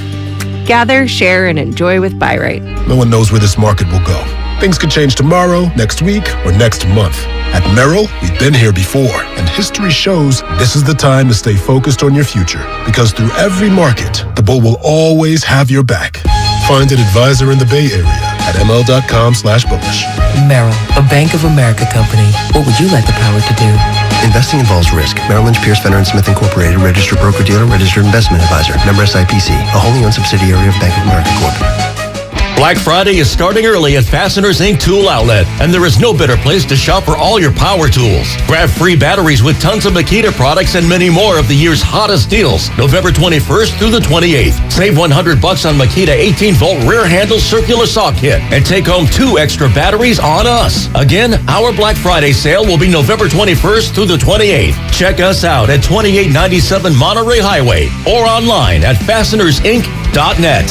Gather, share, and enjoy with Buy Right. No one knows where this market will go. Things could change tomorrow, next week, or next month. At Merrill, we've been here before, and history shows this is the time to stay focused on your future. Because through every market, the bull will always have your back. Find an advisor in the Bay Area at ml.com/bullish. Merrill, a Bank of America company. What would you like the power to do? Investing involves risk. Merrill Lynch, Pierce, Fenner & Smith Incorporated, registered broker-dealer, registered investment advisor. Member SIPC, a wholly owned subsidiary of Bank of America Corp. Black Friday is starting early at Fasteners Inc. Tool Outlet, and there is no better place to shop for all your power tools. Grab free batteries with tons of Makita products and many more of the year's hottest deals, November 21st through the 28th. Save $100 on Makita 18-volt rear handle circular saw kit, and take home 2 extra batteries on us. Again, our Black Friday sale will be November 21st through the 28th. Check us out at 2897 Monterey Highway or online at fastenersinc.net.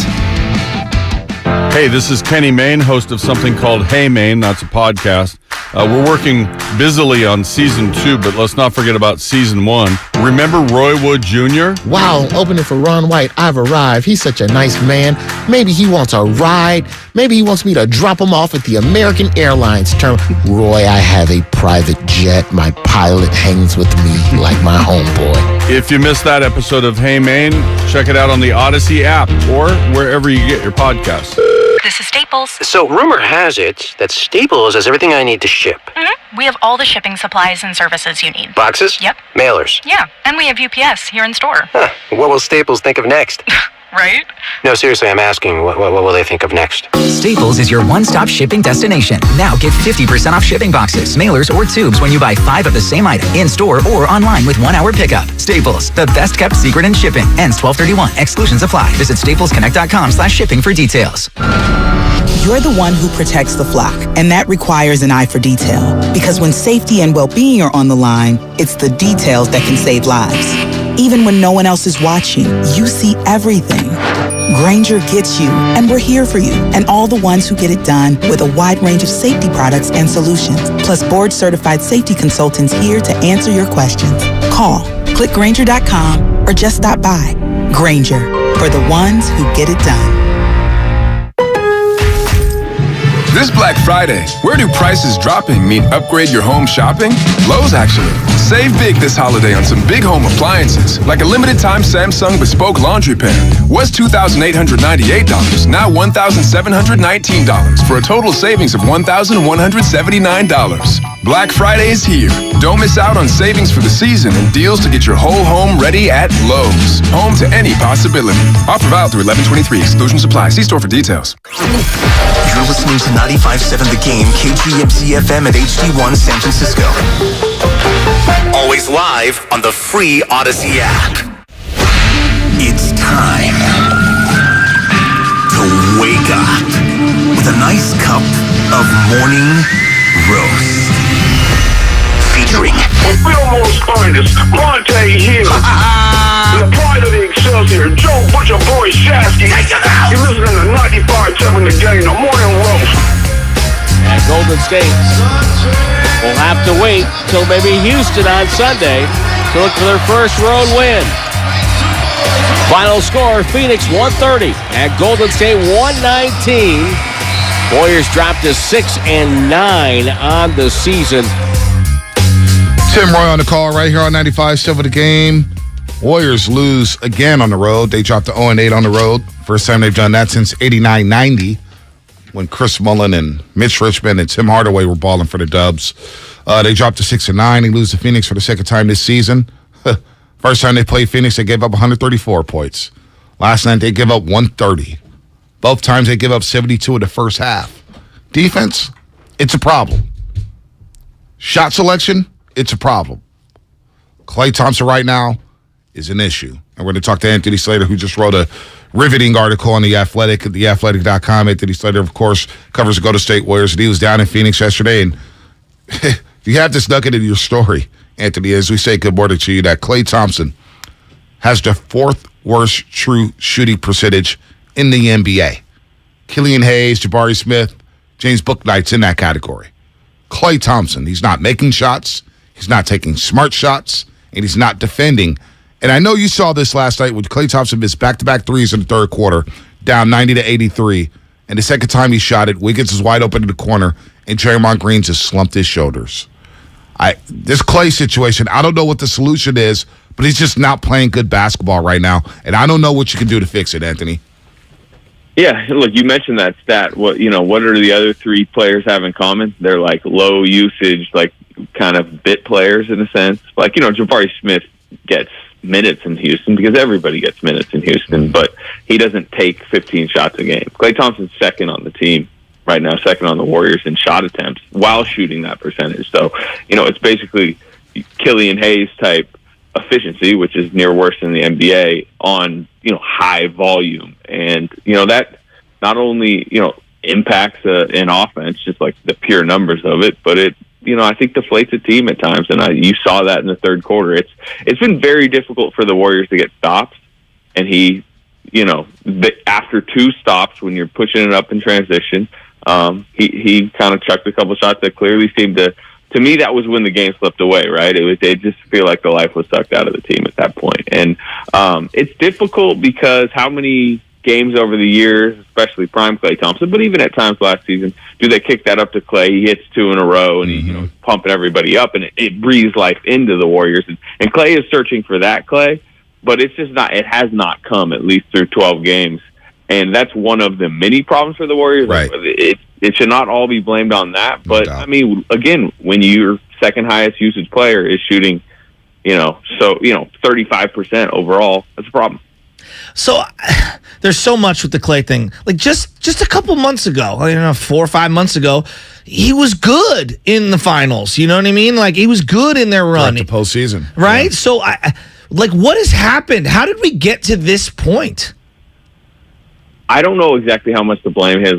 Hey, this is Kenny Mayne, host of something called Hey Maine. That's a podcast. We're working busily on season 2, but let's not forget about season 1. Remember Roy Wood Jr.? Wow, opening for Ron White. I've arrived. He's such a nice man. Maybe he wants a ride. Maybe he wants me to drop him off at the American Airlines terminal. Roy, I have a private jet. My pilot hangs with me like my homeboy. If you missed that episode of Hey Maine, check it out on the Odyssey app or wherever you get your podcasts. This is Staples. So rumor has it that Staples has everything I need to ship. Mm-hmm. We have all the shipping supplies and services you need. Boxes? Yep. Mailers? Yeah, and we have UPS here in store. Huh. What will Staples think of next? Right? No, seriously, I'm asking, what will they think of next? Staples is your one-stop shipping destination. Now get 50% off shipping boxes, mailers, or tubes when you buy 5 of the same item in-store or online with 1-hour pickup. Staples, the best-kept secret in shipping. Ends 12/31. Exclusions apply. Visit staplesconnect.com/shipping for details. You're the one who protects the flock, and that requires an eye for detail. Because when safety and well-being are on the line, it's the details that can save lives. Even when no one else is watching, you see everything. Grainger gets you, and we're here for you, and all the ones who get it done with a wide range of safety products and solutions, plus board-certified safety consultants here to answer your questions. Call, click Grainger.com, or just stop by. Grainger, for the ones who get it done. This Black Friday, where do prices dropping mean upgrade your home shopping? Lowe's, actually. Save big this holiday on some big home appliances, like a limited-time Samsung Bespoke Laundry Pan. Was $2,898, now $1,719, for a total savings of $1,179. Black Friday is here. Don't miss out on savings for the season and deals to get your whole home ready at Lowe's. Home to any possibility. Offer valid through 11/23. Exclusions apply. See store for details. You're listening to 95.7 The Game, KGMZ FM at HD1 San Francisco. Always live on the free Odyssey app. It's time to wake up with a nice cup of morning roast. Featuring Fillmore's finest, Monte here. The pride of the Excelsior, Joe Butcher Boy Shasky. You're listening to 95.7 The Game, the morning roast. And Golden State will have to wait till maybe Houston on Sunday to look for their first road win. Final score, Phoenix 130 and Golden State 119. Warriors dropped to 6-9 on the season. Tim Roy on the call right here on 95.7 The Game. Warriors lose again on the road. They dropped to 0-8 on the road. First time they've done that since 89-90 when Chris Mullin and Mitch Richmond and Tim Hardaway were balling for the Dubs. They dropped to 6-9. They lose to Phoenix for the second time this season. First time they played Phoenix, they gave up 134 points. Last night, they gave up 130. Both times, they give up 72 in the first half. Defense, it's a problem. Shot selection, it's a problem. Klay Thompson right now is an issue. And we're going to talk to Anthony Slater, who just wrote a riveting article on The Athletic at theathletic.com. Anthony Slater, of course, covers the Golden State Warriors, and he was down in Phoenix yesterday. And you have this nugget in your story, Anthony, as we say good morning to you, that Klay Thompson has the 4th worst true shooting percentage in the NBA. Killian Hayes, Jabari Smith, James Bouknight's in that category. Klay Thompson, he's not making shots, he's not taking smart shots, and he's not defending. And I know you saw this last night when Klay Thompson missed back-to-back threes in the third quarter, down 90-83. And the second time he shot it, Wiggins was wide open in the corner, and Draymond Green just slumped his shoulders. This Klay situation, I don't know what the solution is, but he's just not playing good basketball right now. And I don't know what you can do to fix it, Anthony. Yeah, look, you mentioned that stat. What are the other 3 players have in common? They're like low usage, like kind of bit players in a sense. Like, Jabari Smith gets minutes in Houston because everybody gets minutes in Houston, but he doesn't take 15 shots a game. Klay Thompson's second on the team right now, second on the Warriors in shot attempts while shooting that percentage. So, it's basically Killian Hayes type efficiency, which is near worse than the NBA on, high volume. And, that not only, impacts an offense, just like the pure numbers of it, but it, I think deflates a team at times. And you saw that in the third quarter. It's been very difficult for the Warriors to get stops. And he, after 2 stops, when you're pushing it up in transition, he kind of chucked a couple shots that clearly seemed to me, that was when the game slipped away, right? It just feel like the life was sucked out of the team at that point. And it's difficult because how many games over the years, especially prime Klay Thompson, but even at times last season, do they kick that up to Klay? He hits 2 in a row and he's pumping everybody up, and it breathes life into the Warriors. And Klay is searching for that Klay, but it's just not. It has not come, at least through 12 games. And that's one of the many problems for the Warriors. Right. It should not all be blamed on that. But, I mean, again, when your second highest usage player is shooting, 35% overall, that's a problem. So there's so much with the Klay thing. Like just a couple months ago, 4 or 5 months ago, he was good in the finals. You know what I mean? Like he was good in their run. The postseason. Right? Yeah. So what has happened? How did we get to this point? I don't know exactly how much to blame his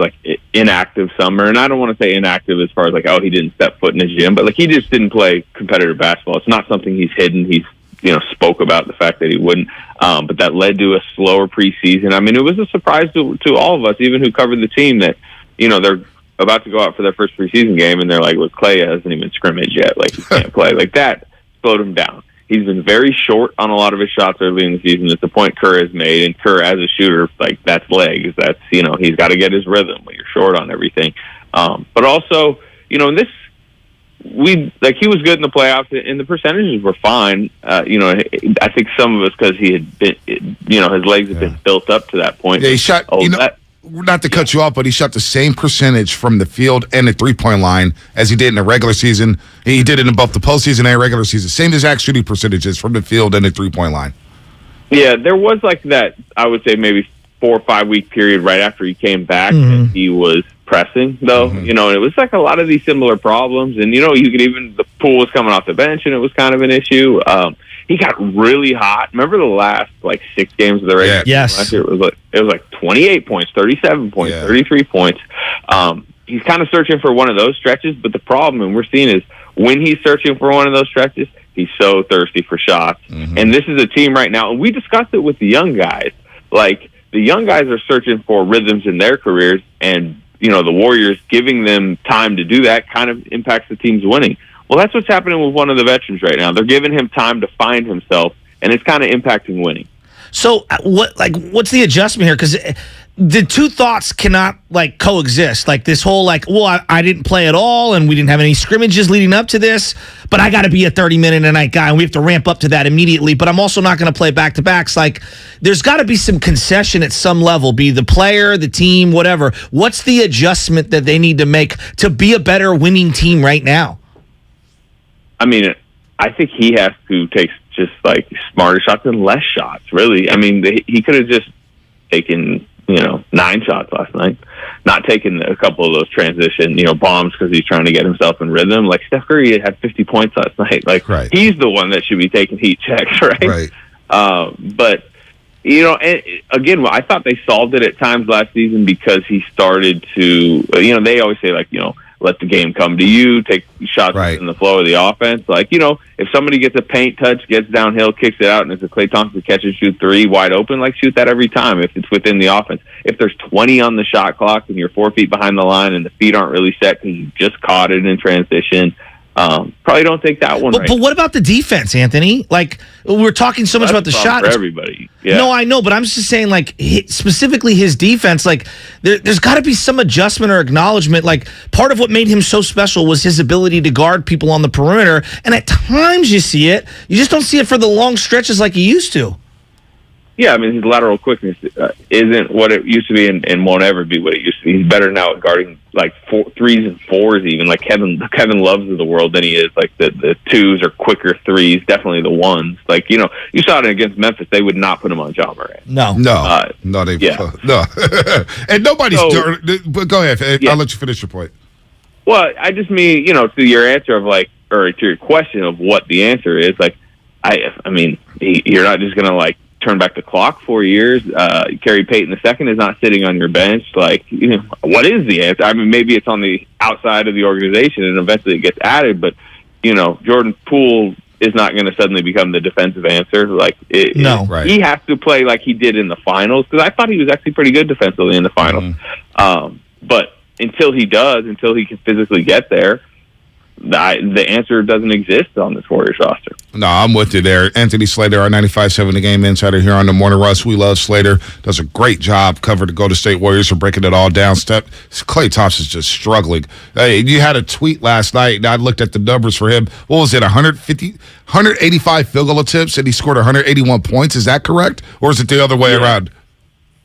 inactive summer, and I don't want to say inactive as far as he didn't step foot in his gym, but he just didn't play competitive basketball. It's not something he's hidden. He's spoke about the fact that he wouldn't, but that led to a slower preseason. I mean, it was a surprise to all of us, even who covered the team, that they're about to go out for their first preseason game, and they're like, "Look, Klay hasn't even scrimmaged yet. He can't play." That slowed him down. He's been very short on a lot of his shots early in the season. It's the point Kerr has made, and Kerr as a shooter, that's legs. That's he's got to get his rhythm when you're short on everything. But also, he was good in the playoffs, and the percentages were fine. I think some of us because he had been, his legs have been built up to that point. Yeah, he shot. Not to cut you off, but he shot the same percentage from the field and the 3-point line as he did in the regular season. He did it in both the postseason and regular season. Same exact shooting percentages from the field and the 3-point line. Yeah, there was that, I would say maybe 4 or 5 week period right after he came back that he was pressing, though. And it was a lot of these similar problems. And, you could even, the Poole was coming off the bench and it was kind of an issue. He got really hot. Remember the last 6 games of the regular season last year? It was 28 points, 37 points, 33 points. He's kind of searching for one of those stretches, but the problem, and we're seeing, is when he's searching for one of those stretches, he's so thirsty for shots. And this is a team right now, and we discussed it with the young guys. The young guys are searching for rhythms in their careers, and the Warriors giving them time to do that kind of impacts the team's winning. Well, that's what's happening with one of the veterans right now. They're giving him time to find himself, and it's kind of impacting winning. So what's the adjustment here? Because the two thoughts cannot coexist. This whole I didn't play at all, and we didn't have any scrimmages leading up to this, but I got to be a 30-minute-a-night guy, and we have to ramp up to that immediately. But I'm also not going to play back-to-backs. There's got to be some concession at some level, be the player, the team, whatever. What's the adjustment that they need to make to be a better winning team right now? I mean, I think he has to take just smarter shots and less shots, really. I mean, he could have just taken, 9 shots last night, not taking a couple of those transition, bombs because he's trying to get himself in rhythm. Steph Curry had 50 points last night. He's the one that should be taking heat checks, right? But, and again, I thought they solved it at times last season because he started to, they always say, let the game come to you, take shots in the flow of the offense. If somebody gets a paint touch, gets downhill, kicks it out, and it's a Klay Thompson catch and shoot 3 wide open, shoot that every time if it's within the offense. If there's 20 on the shot clock and you're 4 feet behind the line and the feet aren't really set because you just caught it in transition, probably don't take that one. But what about the defense, Anthony? We're talking so much about the shot for everybody. Yeah. No, I know, but I'm just saying, specifically his defense. There's got to be some adjustment or acknowledgement. Part of what made him so special was his ability to guard people on the perimeter, and at times you see it. You just don't see it for the long stretches like you used to. Yeah, I mean, his lateral quickness isn't what it used to be and won't ever be what it used to be. He's better now at guarding 3s and 4s even, Kevin Loves of the world than he is the 2s or quicker 3s, definitely the 1s. You saw it against Memphis. They would not put him on Ja Morant. No. Not even. Yeah. No. And nobody's but go ahead. I'll let you finish your point. Well, I just mean, to your answer of or to your question of what the answer is, I mean, you're not just going to turn back the clock 4 years. Gary Payton II is not sitting on your bench. What is the answer? I mean, maybe it's on the outside of the organization and eventually it gets added, but, Jordan Poole is not going to suddenly become the defensive answer. He has to play like he did in the finals, because I thought he was actually pretty good defensively in the finals. But until he can physically get there, the answer doesn't exist on this Warriors roster. No, I'm with you there. Anthony Slater, our 95.7 The Game insider here on the Morning Rush. We love Slater. Does a great job covering the Golden State Warriors for breaking it all down. Klay Thompson's just struggling. Hey, you had a tweet last night, and I looked at the numbers for him. What was it, 185 field goal attempts, and he scored 181 points? Is that correct? Or is it the other way around?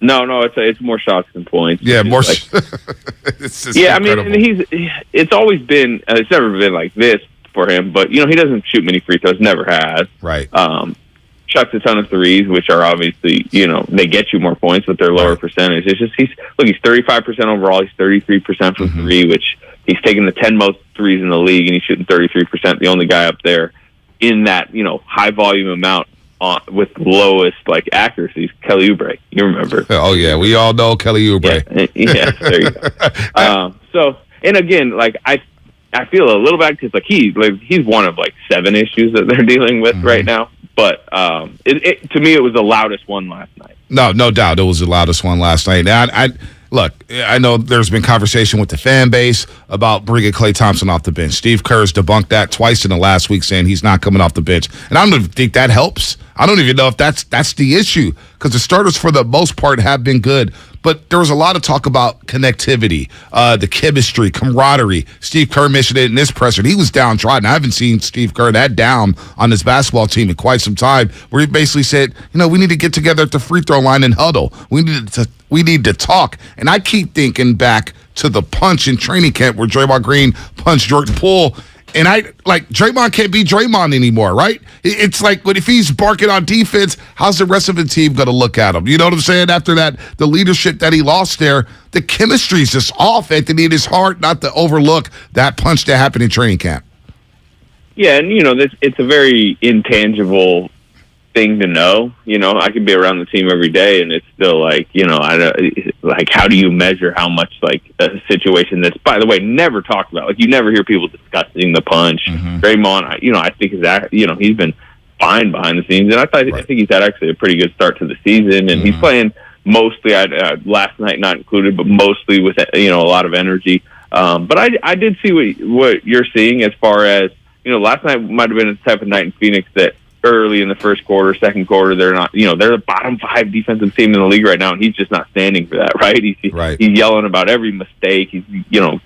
No, it's more shots than points. Yeah, more. It's just incredible. I mean, it's always been. It's never been like this for him. But he doesn't shoot many free throws. Never has. Right. Chucks a ton of threes, which are obviously they get you more points, but they're lower percentage. It's just he's 35% overall. He's 33% from three, which he's taken the 10 most threes in the league, and he's shooting 33%. The only guy up there in that high volume amount. With lowest accuracies, Kelly Oubre. You remember? Oh yeah, we all know Kelly Oubre. Yeah, there you go. So, and again, I feel a little bad because he's one of 7 issues that they're dealing with right now. But to me, it was the loudest one last night. No doubt, it was the loudest one last night. Now, Look, I know there's been conversation with the fan base about bringing Klay Thompson off the bench. Steve Kerr's debunked that twice in the last week, saying he's not coming off the bench. And I don't even think that helps. I don't even know if that's the issue, because the starters, for the most part, have been good. But there was a lot of talk about connectivity, the chemistry, camaraderie. Steve Kerr mentioned it in this presser. He was downtrodden. I haven't seen Steve Kerr that down on his basketball team in quite some time, where he basically said, we need to get together at the free throw line and huddle. We need to talk. And I keep thinking back to the punch in training camp where Draymond Green punched Jordan Poole. And Draymond can't be Draymond anymore, right? It's like, if he's barking on defense, how's the rest of the team going to look at him? You know what I'm saying? After that, the leadership that he lost there, the chemistry's just off, Anthony. It is hard not to overlook that punch that happened in training camp. Yeah, and, it's a very intangible thing to know. I could be around the team every day, and it's still how do you measure how much a situation that's, by the way, never talked about. You never hear people discussing the punch. Draymond, I think he's been fine behind the scenes, and I think he's had actually a pretty good start to the season, and he's playing mostly, last night not included, but mostly with a lot of energy. But I did see what you're seeing as far as last night might have been a type of night in Phoenix that early in the first quarter, second quarter, they're not, they're the bottom 5 defensive team in the league right now, and he's just not standing for that, right? He's yelling about every mistake. He's,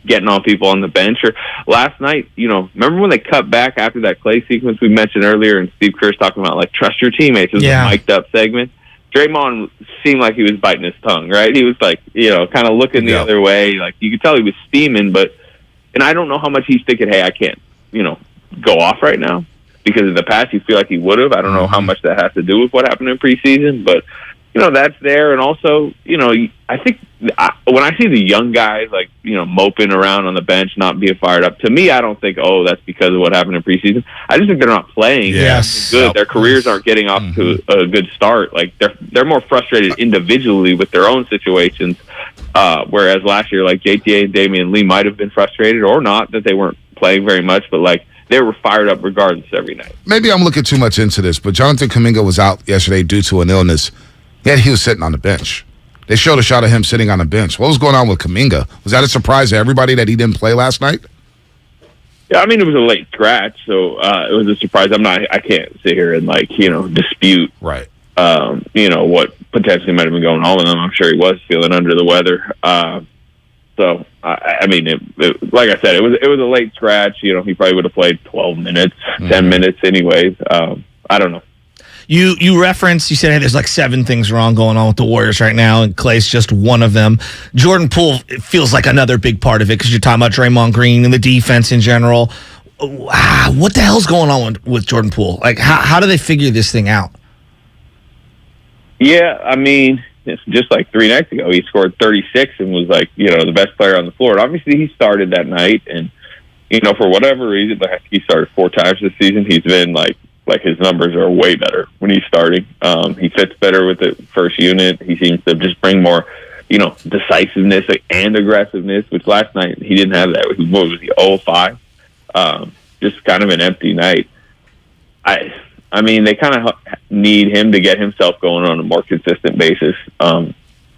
getting on people on the bench. Or last night, remember when they cut back after that Klay sequence we mentioned earlier, and Steve Kerr's talking about, trust your teammates. It was a mic'd up segment. Draymond seemed like he was biting his tongue, right? He was kind of looking the other way. You could tell he was steaming, and I don't know how much he's thinking, hey, I can't, go off right now. Because in the past, you feel like he would have. I don't know how much that has to do with what happened in preseason, but that's there. And also, I think when I see the young guys moping around on the bench, not being fired up, to me, I don't think, that's because of what happened in preseason. I just think they're not playing good. Their careers aren't getting off to a good start. They're more frustrated individually with their own situations, whereas last year, JTA and Damian Lee might have been frustrated or not that they weren't playing very much, but they were fired up regardless every night. Maybe I'm looking too much into this, but Jonathan Kuminga was out yesterday due to an illness, yet he was sitting on the bench. They showed a shot of him sitting on the bench. What was going on with Kuminga? Was that a surprise to everybody that he didn't play last night? Yeah, I mean, it was a late scratch, so it was a surprise. I can't sit here and dispute what potentially might have been going on with him. I'm sure he was feeling under the weather. So, I mean, like I said, it was a late scratch. He probably would have played 12 minutes, 10 minutes anyways. I don't know. You said, hey, there's 7 things wrong going on with the Warriors right now, and Klay's just one of them. Jordan Poole feels like another big part of it because you're talking about Draymond Green and the defense in general. What the hell's going on with Jordan Poole? How do they figure this thing out? Yeah, I mean, it's just 3 nights ago, he scored 36 and was the best player on the floor. And obviously he started that night, and for whatever reason, I think he started 4 times this season. He's been his numbers are way better when he's starting. He fits better with the first unit. He seems to just bring more, decisiveness and aggressiveness, which last night he didn't have that. What was he, 0-5? Just kind of an empty night. I mean, they kind of need him to get himself going on a more consistent basis.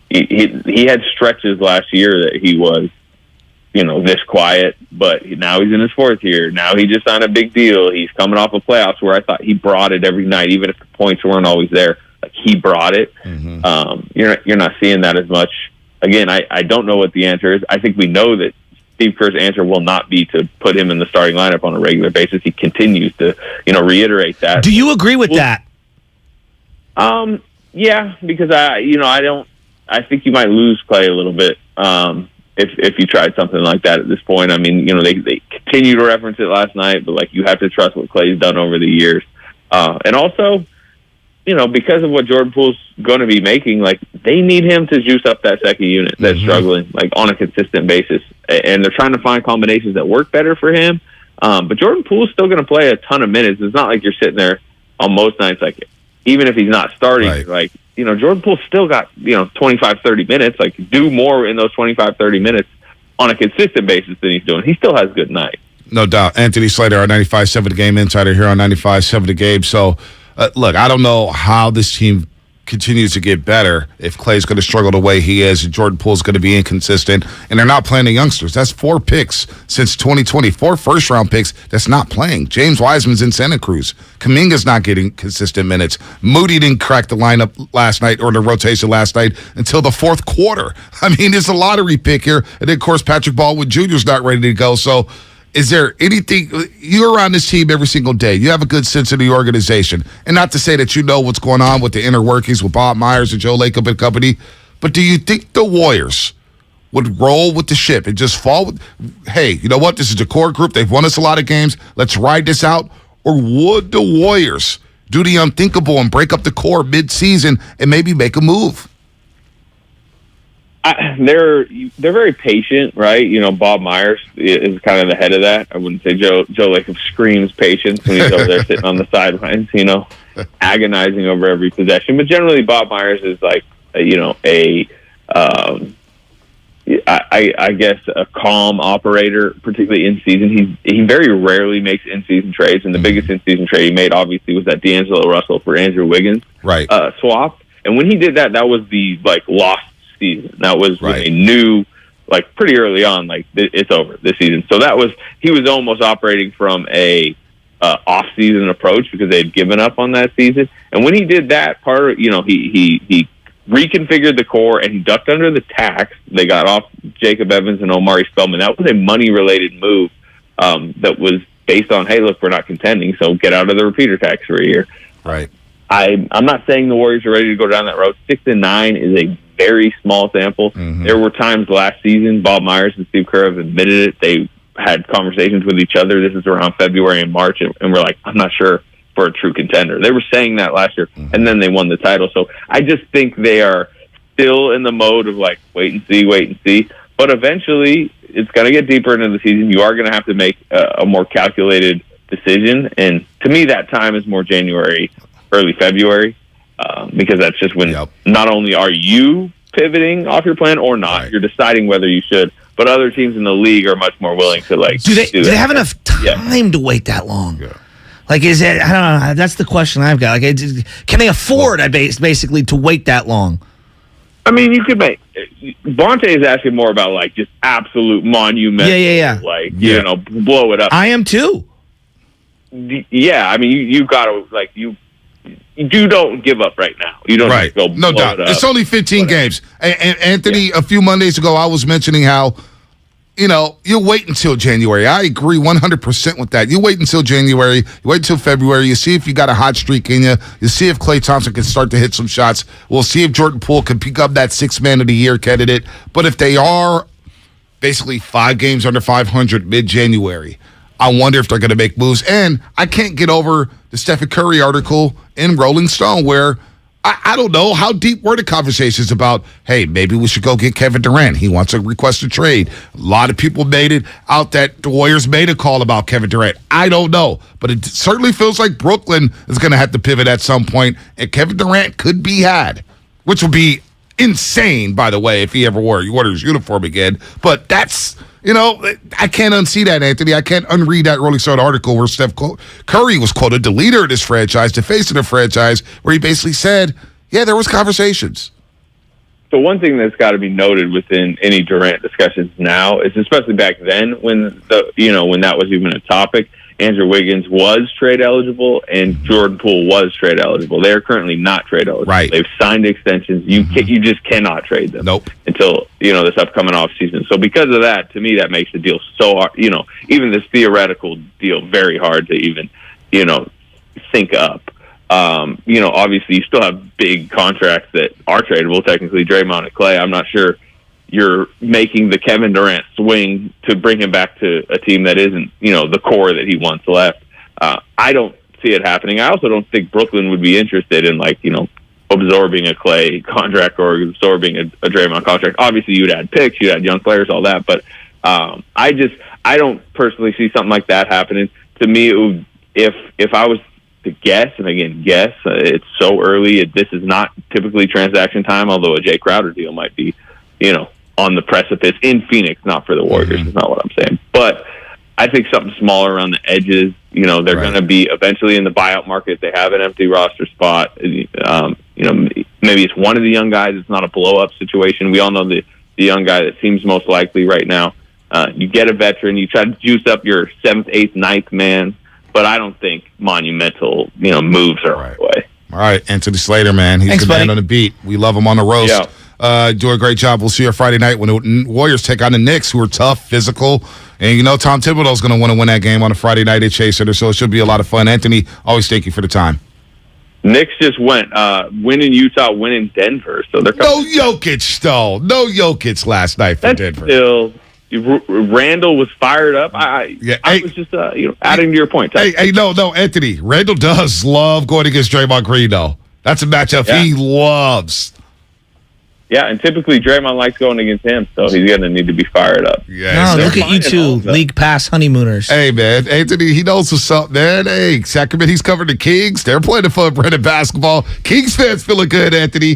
He had stretches last year that he was this quiet, but now he's in his fourth year. Now he just signed a big deal. He's coming off of playoffs where I thought he brought it every night, even if the points weren't always there. Like, he brought it. You're not seeing that as much. Again, I don't know what the answer is. I think we know that Steve Kerr's answer will not be to put him in the starting lineup on a regular basis. He continues to, reiterate that. Do you agree with that? Yeah, because I think you might lose Klay a little bit if you tried something like that at this point. I mean, they continue to reference it last night, but like, you have to trust what Klay's done over the years, and also, because of what Jordan Poole's going to be making, like, they need him to juice up that second unit that's struggling, like, on a consistent basis. And they're trying to find combinations that work better for him. But Jordan Poole's still going to play a ton of minutes. It's not like you're sitting there on most nights, like, even if he's not starting, like, Jordan Poole's still got, 25, 30 minutes. Like, do more in those 25, 30 minutes on a consistent basis than he's doing. He still has good nights. No doubt. Anthony Slater, our 95.7 The Game insider here on 95.7 The Game. So, look, I don't know how this team continues to get better if Klay's going to struggle the way he is and Jordan Poole's going to be inconsistent, and they're not playing the youngsters. That's 4 picks since 2020, 4 first-round picks that's not playing. James Wiseman's in Santa Cruz. Kuminga's not getting consistent minutes. Moody didn't crack the lineup last night or the rotation last night until the fourth quarter. I mean, it's a lottery pick here. And then, of course, Patrick Baldwin Jr. is not ready to go. So, is there anything, you're around this team every single day. You have a good sense of the organization. And not to say that you know what's going on with the inner workings with Bob Myers and Joe Lacob and company, but do you think the Warriors would roll with the ship and just fall with, hey, you know what, this is a core group. They've won us a lot of games. Let's ride this out. Or would the Warriors do the unthinkable and break up the core mid-season and maybe make a move? They're very patient, right? Bob Myers is kind of the head of that. I wouldn't say Joe Lacob screams patience when he's over there sitting on the sidelines, agonizing over every possession. But generally, Bob Myers is like, I guess a calm operator, particularly in season. He very rarely makes in-season trades, and the biggest in-season trade he made obviously was that D'Angelo Russell for Andrew Wiggins swap. And when he did that, that was the lost season. That was when they knew, pretty early on, it's over this season. So he was almost operating from a off-season approach because they had given up on that season. And when he did that he reconfigured the core and he ducked under the tax. They got off Jacob Evans and Omari Spellman. That was a money-related move that was based on, hey, look, we're not contending, so get out of the repeater tax for a year. Right. I'm not saying the Warriors are ready to go down that road. 6-9 is a very small sample. There were times last season, Bob Myers and Steve Kerr have admitted it. They had conversations with each other. This is around February and March, and we're like, I'm not sure for a true contender. They were saying that last year, and then they won the title. So I just think they are still in the mode of wait and see. But eventually, it's going to get deeper into the season. You are going to have to make a more calculated decision, and to me, that time is more January, early February. Because that's just when not only are you pivoting off your plan or not, you're deciding whether you should, but other teams in the league are much more willing to do they have enough time to wait that long? Is it, I don't know, that's the question I've got. Can they afford basically to wait that long? I mean, you could make Bonte is asking more about just absolute monumental, blow it up. I am too. Yeah, I mean, you got to you don't give up right now. You don't just go no doubt. It up. It's only 15 games. And Anthony, a few Mondays ago, I was mentioning how, you wait until January. I agree 100% with that. You wait until January. You wait until February. You see if you got a hot streak in you. You see if Klay Thompson can start to hit some shots. We'll see if Jordan Poole can pick up that 6th Man of the Year candidate. But if they are basically 5 games under 500 mid-January, I wonder if they're going to make moves. And I can't get over the Steph Curry article in Rolling Stone where I don't know how deep were the conversations about, hey, maybe we should go get Kevin Durant. He wants to request a trade. A lot of people made it out that the Warriors made a call about Kevin Durant. I don't know. But it certainly feels like Brooklyn is going to have to pivot at some point, and Kevin Durant could be had, which would be insane, by the way, if he ever wore his uniform again. But that's, I can't unsee that, Anthony. I can't unread that Rolling Stone article where Steph Curry was quoted, the leader of this franchise, the face of the franchise, where he basically said, yeah, there was conversations. So one thing that's got to be noted within any Durant discussions now is, especially back then when when that was even a topic, Andrew Wiggins was trade eligible and Jordan Poole was trade eligible. They are currently not trade eligible. Right. They've signed extensions. You just cannot trade them. Nope. Until this upcoming off season. So because of that, to me, that makes the deal so hard. Even this theoretical deal very hard to even think up. Obviously you still have big contracts that are tradable. Technically, Draymond and Klay. I'm not sure you're making the Kevin Durant swing to bring him back to a team that isn't, the core that he once left. I don't see it happening. I also don't think Brooklyn would be interested in absorbing a Klay contract or absorbing a Draymond contract. Obviously, you'd add picks, you'd add young players, all that. But I don't personally see something like that happening. To me, it would, if I was to guess, and again, it's so early. This is not typically transaction time, although a Jay Crowder deal might be, on the precipice in Phoenix, not for the Warriors. Is not what I'm saying. But I think something smaller around the edges. They're going to be eventually in the buyout market. They have an empty roster spot. Maybe it's one of the young guys. It's not a blow-up situation. We all know the young guy that seems most likely right now. You get a veteran. You try to juice up your 7th, 8th, 9th man. But I don't think monumental, moves are on the way. All right, Anthony Slater, man. He's the man on the beat. We love him on the roast. Yeah. Do a great job. We'll see you Friday night when the Warriors take on the Knicks, who are tough, physical. And Tom Thibodeau's going to want to win that game on a Friday night at Chase Center, so it should be a lot of fun. Anthony, always thank you for the time. Knicks just went winning Utah, winning Denver. So they're no Jokic, though. No Jokic last night for Denver. Still, Randall was fired up. I was just adding to your point. No, Anthony. Randall does love going against Draymond Green, though. That's a matchup he loves. Yeah, and typically Draymond likes going against him, so he's going to need to be fired up. Yeah, look at you two, league pass honeymooners. Hey, man, Anthony, he knows what's up, man. Hey, Sacramento, he's covered the Kings. They're playing the fun brand of basketball. Kings fans feeling good, Anthony.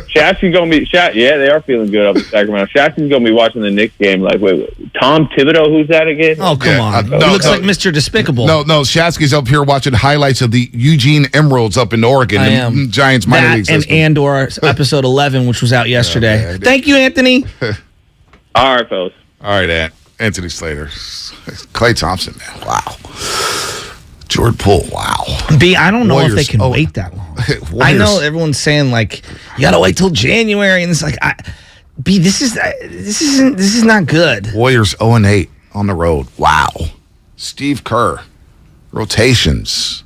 Shasky's going to be yeah, they are feeling good up in Sacramento. Shasky's going to be watching the Knicks game like, wait, Tom Thibodeau, who's that again? Oh, come on. He looks like Mr. Despicable. No, Shasky's up here watching highlights of the Eugene Emeralds up in Oregon, the Giants minor league system. And Andor episode 11, which was out yesterday. Thank you, Anthony. All right, fellas. All right, Anthony Slater. Klay Thompson, man. Wow. Jordan Poole, wow. I don't know if they can wait that long. I know everyone's saying you got to wait till January, and it's this is not good. Warriors 0-8 on the road. Wow. Steve Kerr, rotations,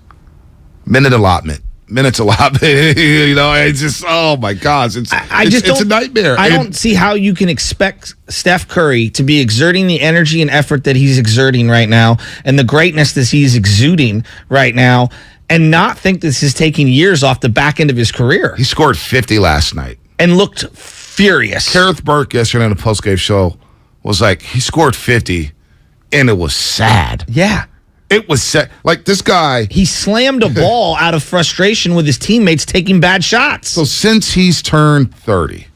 minutes allotment. It's just, oh my gosh, it's a nightmare. I don't see how you can expect Steph Curry to be exerting the energy and effort that he's exerting right now and the greatness that he's exuding right now and not think this is taking years off the back end of his career. He scored 50 last night. And looked furious. Kareth Burke yesterday on the postgame show was like, he scored 50 and it was sad. Yeah. It was set this guy. He slammed a ball out of frustration with his teammates taking bad shots. So since he's turned 30,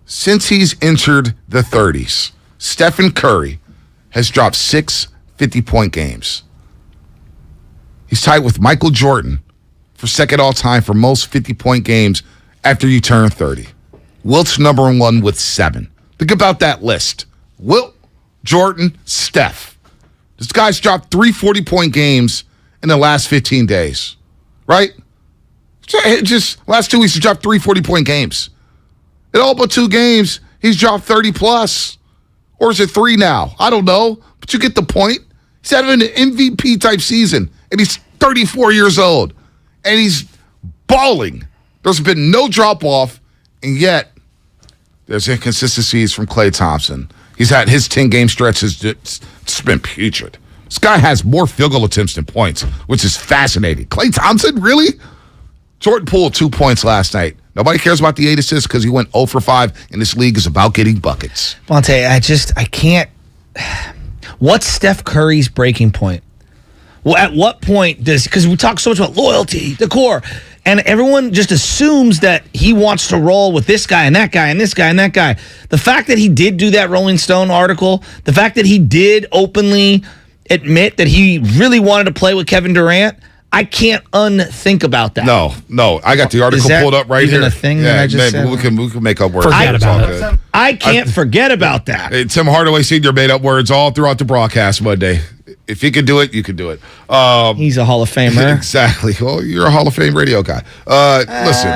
since he's entered the 30s, Stephen Curry has dropped 6 50-point games. He's tied with Michael Jordan for second all-time for most 50-point games after you turn 30. Wilt's number 1 with 7. Think about that list. Wilt, Jordan, Steph. This guy's dropped 3 40-point games in the last 15 days, right? Just last 2 weeks, he dropped 3 40-point games. In all but 2 games, he's dropped 30-plus. Or is it 3 now? I don't know, but you get the point. He's having an MVP-type season, and he's 34 years old, and he's balling. There's been no drop-off, and yet there's inconsistencies from Klay Thompson. He's had his 10-game stretch has just been putrid. This guy has more field goal attempts than points, which is fascinating. Klay Thompson, really? Jordan Poole, 2 points last night. Nobody cares about the 8 assists because he went 0 for 5, and this league is about getting buckets. Monte, I can't. What's Steph Curry's breaking point? Well, at what point because we talk so much about loyalty, the core, and everyone just assumes that he wants to roll with this guy and that guy and this guy and that guy. The fact that he did do that Rolling Stone article, the fact that he did openly admit that he really wanted to play with Kevin Durant, I can't unthink about that. No. I got the article pulled up right even here. a thing that I just said? We can make up words. Forget It's about all it. good. I can't forget about that. Tim Hardaway Sr. made up words all throughout the broadcast Monday. If he could do it, you can do it. He's a Hall of Famer. Exactly. Well, you're a Hall of Fame radio guy. Listen.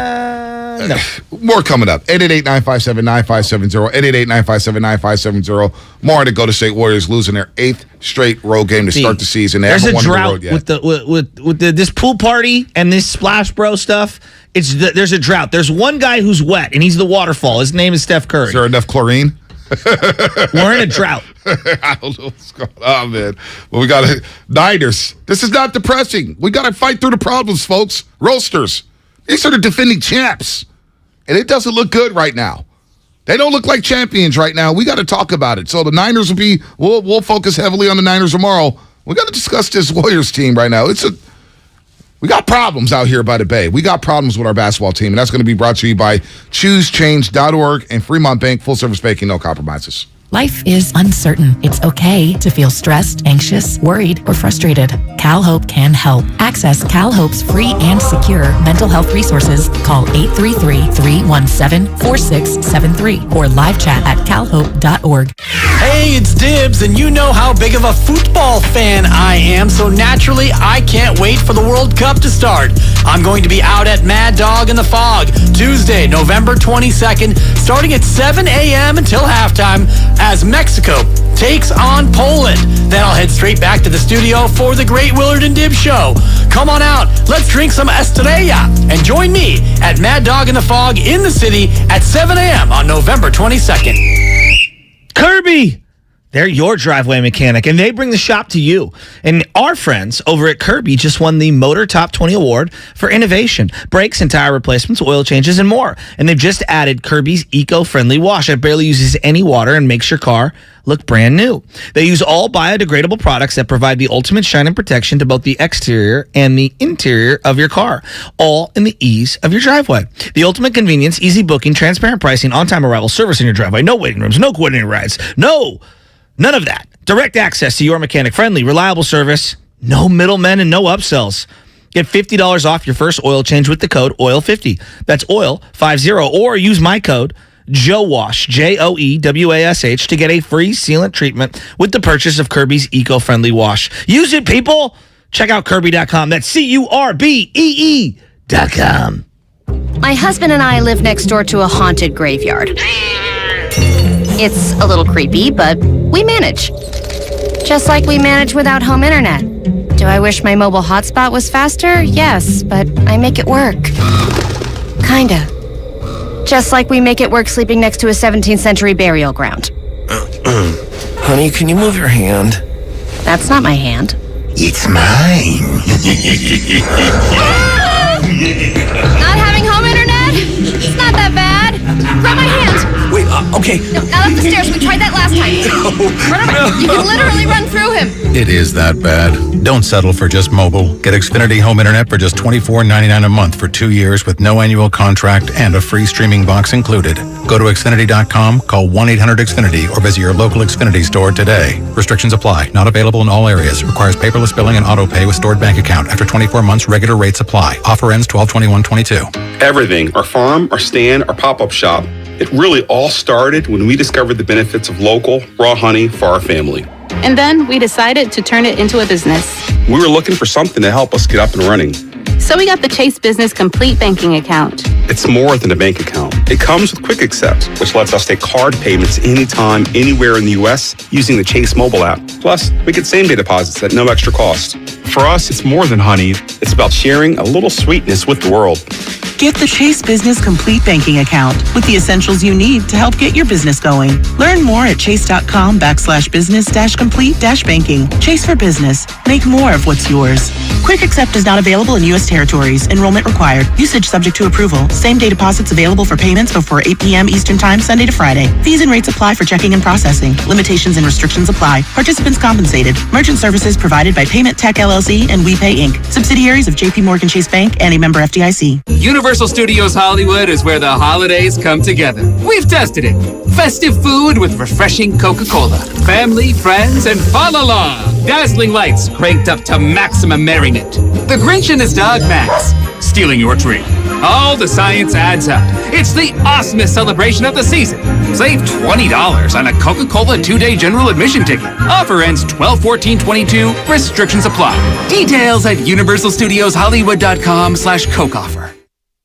No. More coming up. 888-957-9570. 888-957-9570. More on the Golden State Warriors losing their 8th straight road game to start the season. They There's haven't a won drought the road yet. with this pool party and this Splash Bro stuff. There's a drought. There's one guy who's wet, and he's the waterfall. His name is Steph Curry. Is there enough chlorine? We're in a drought. I don't know what's going on, man. Well, we got Niners. This is not depressing. We got to fight through the problems, folks. Roasters. These are the defending champs. And it doesn't look good right now. They don't look like champions right now. We got to talk about it. So the Niners we'll focus heavily on the Niners tomorrow. We got to discuss this Warriors team right now. We got problems out here by the Bay. We got problems with our basketball team. And that's going to be brought to you by ChooseChange.org and Fremont Bank, full service banking, no compromises. Life is uncertain. It's okay to feel stressed, anxious, worried, or frustrated. CalHope can help. Access CalHope's free and secure mental health resources. Call 833-317-4673 or live chat at calhope.org. Hey, it's Dibs, and you know how big of a football fan I am, so naturally I can't wait for the World Cup to start. I'm going to be out at Mad Dog in the Fog Tuesday, November 22nd, starting at 7 a.m. until halftime, as Mexico takes on Poland. Then I'll head straight back to the studio for the great Willard and Dibs show. Come on out, let's drink some Estrella, and join me at Mad Dog in the Fog in the city at 7 a.m. on November 22nd. Kirby! They're your driveway mechanic, and they bring the shop to you. And our friends over at Kirby just won the Motor Top 20 Award for innovation, brakes and tire replacements, oil changes, and more. And they've just added Kirby's eco-friendly wash that barely uses any water and makes your car look brand new. They use all biodegradable products that provide the ultimate shine and protection to both the exterior and the interior of your car, all in the ease of your driveway. The ultimate convenience, easy booking, transparent pricing, on-time arrival, service in your driveway, no waiting rooms, no coordinated rides, none of that. Direct access to your mechanic, friendly, reliable service, no middlemen and no upsells. Get $50 off your first oil change with the code OIL50. That's OIL50, or use my code JOEWASH, JOEWASH, to get a free sealant treatment with the purchase of Kirby's eco-friendly wash. Use it, people. Check out Kirby.com. That's CURBEE.com. My husband and I live next door to a haunted graveyard. It's a little creepy, but we manage. Just like we manage without home internet. Do I wish my mobile hotspot was faster? Yes, but I make it work. Kinda. Just like we make it work sleeping next to a 17th century burial ground. Honey, can you move your hand? That's not my hand. It's mine. Not having home internet? It's not that bad. Grab my hand. Wait, okay. No, not up the stairs. We tried that last time. Run around. You can literally run through him. It is that bad. Don't settle for just mobile. Get Xfinity Home Internet for just $24.99 a month for 2 years with no annual contract and a free streaming box included. Go to Xfinity.com, call 1-800-XFINITY, or visit your local Xfinity store today. Restrictions apply. Not available in all areas. Requires paperless billing and auto pay with stored bank account. After 24 months, regular rates apply. Offer ends 12/21/22. Everything, our farm, our stand, our pop-up shop, it really all started when we discovered the benefits of local, raw honey for our family. And then we decided to turn it into a business. We were looking for something to help us get up and running. So we got the Chase Business Complete Banking Account. It's more than a bank account. It comes with Quick Accept, which lets us take card payments anytime, anywhere in the U.S. using the Chase mobile app. Plus, we get same-day deposits at no extra cost. For us, it's more than honey. It's about sharing a little sweetness with the world. Get the Chase Business Complete Banking Account with the essentials you need to help get your business going. Learn more at chase.com/business-complete-banking. Chase for business. Make more of what's yours. Quick Accept is not available in U.S. territories. Enrollment required. Usage subject to approval. Same-day deposits available for payments before 8 p.m. Eastern Time, Sunday to Friday. Fees and rates apply for checking and processing. Limitations and restrictions apply. Participants compensated. Merchant services provided by Payment Tech LLC and WePay Inc. Subsidiaries of J.P. Morgan Chase Bank and a member FDIC. Universal Studios Hollywood is where the holidays come together. We've tested it. Festive food with refreshing Coca-Cola. Family, friends, and fall along. Dazzling lights cranked up to maximum merriment. The Grinch and his dog Max stealing your tree. All the science adds up. It's the awesomest celebration of the season. Save $20 on a Coca-Cola 2-day general admission ticket. Offer ends 12/14/22. Restrictions apply. Details at universalstudioshollywood.com/Coke offer.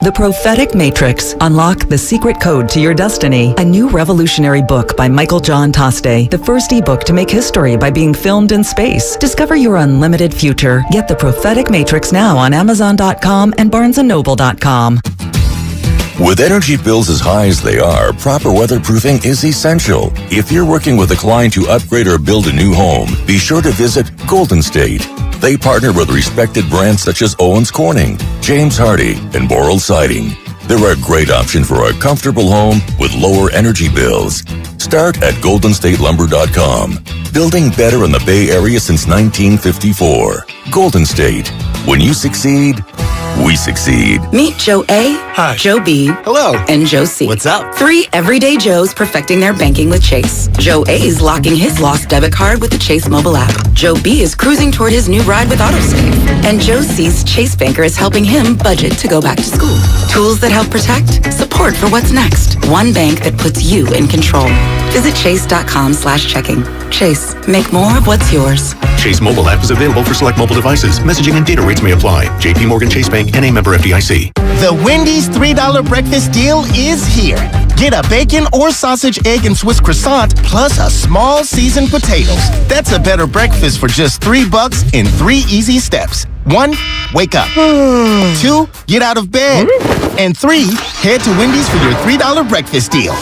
The Prophetic Matrix. Unlock the secret code to your destiny. A new revolutionary book by Michael John Toste. The first ebook to make history by being filmed in space. Discover your unlimited future. Get The Prophetic Matrix now on Amazon.com and BarnesandNoble.com. With energy bills as high as they are, proper weatherproofing is essential. If you're working with a client to upgrade or build a new home, be sure to visit Golden State. They partner with respected brands such as Owens Corning, James Hardy, and Boral Siding. They're a great option for a comfortable home with lower energy bills. Start at goldenstatelumber.com. Building better in the Bay Area since 1954. Golden State. When you succeed, we succeed. Meet Joe A, Hi. Joe B, Hello. and Joe C. What's up? 3 everyday Joes perfecting their banking with Chase. Joe A is locking his lost debit card with the Chase mobile app. Joe B is cruising toward his new ride with AutoSave. And Joe C's Chase banker is helping him budget to go back to school. Tools that help protect, support for what's next. One bank that puts you in control. Visit chase.com/checking. Chase, make more of what's yours. Chase mobile app is available for select mobile devices. Messaging and data rates may apply. JP Morgan Chase Bank, N.A. member FDIC. The Wendy's $3 breakfast deal is here. Get a bacon or sausage, egg, and Swiss croissant, plus a small seasoned potatoes. That's a better breakfast for just $3 in 3 easy steps. 1, wake up. 2, get out of bed. And 3, head to Wendy's for your $3 breakfast deal.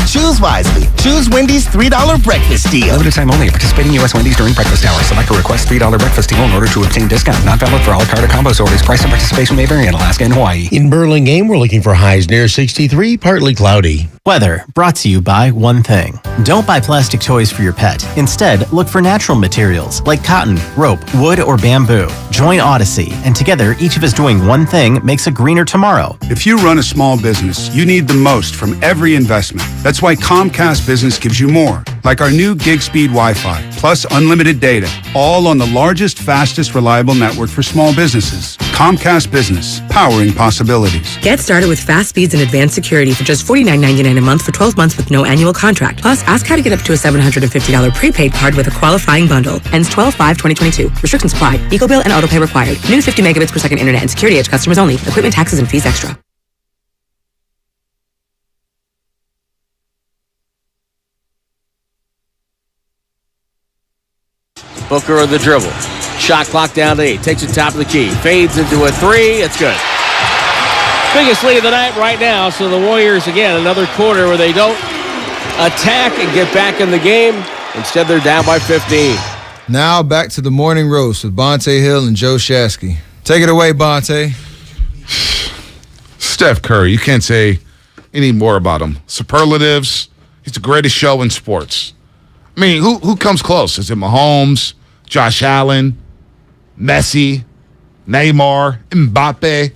Choose wisely. Choose Wendy's $3 breakfast deal. Limited time only. Participating U.S. Wendy's during breakfast hours. Select a request $3 breakfast deal in order to obtain discount. Not valid for all carte or combos orders. Price and participation may vary in Alaska and Hawaii. In Burlingame, we're looking for highs near 63, partly cloudy. Weather brought to you by one thing. Don't buy plastic toys for your pet. Instead, look for natural materials like cotton, rope, wood, or bamboo. Join Odyssey, and together, each of us doing one thing makes a greener tomorrow. If you run a small business, you need the most from every investment. That's why Comcast Business gives you more, like our new gig speed Wi-Fi, plus unlimited data, all on the largest, fastest, reliable network for small businesses. Comcast Business, powering possibilities. Get started with fast speeds and advanced security for just $49.99 a month for 12 months with no annual contract. Plus, ask how to get up to a $750 prepaid card with a qualifying bundle. Ends 12/5/2022. Restrictions apply. Eco bill and auto pay required. New 50 megabits per second internet and security edge customers only. Equipment, taxes, and fees extra. Booker of the dribble. Shot clock down to 8. Takes it top of the key. Fades into a 3. It's good. Biggest lead of the night right now. So the Warriors, again, another quarter where they don't attack and get back in the game. Instead, they're down by 15. Now back to the morning roast with Bonte Hill and Joe Shasky. Take it away, Bonte. Steph Curry, you can't say any more about him. Superlatives. He's the greatest show in sports. I mean, who comes close? Is it Mahomes, Josh Allen, Messi, Neymar, Mbappe?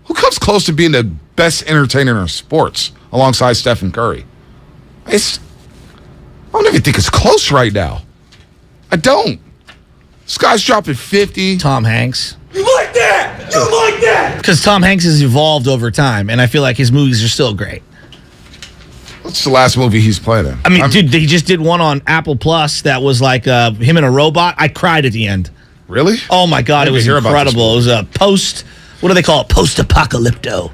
Who comes close to being the best entertainer in sports alongside Steph Curry? I don't even think it's close right now. I don't. This guy's dropping 50. Tom Hanks. You like that? You like that? Because Tom Hanks has evolved over time, and I feel like his movies are still great. What's the last movie he's played in? I mean, dude, he just did one on Apple Plus that was like him and a robot. I cried at the end. Really? Oh, my God. It was incredible. It was a what do they call it? Post-apocalypto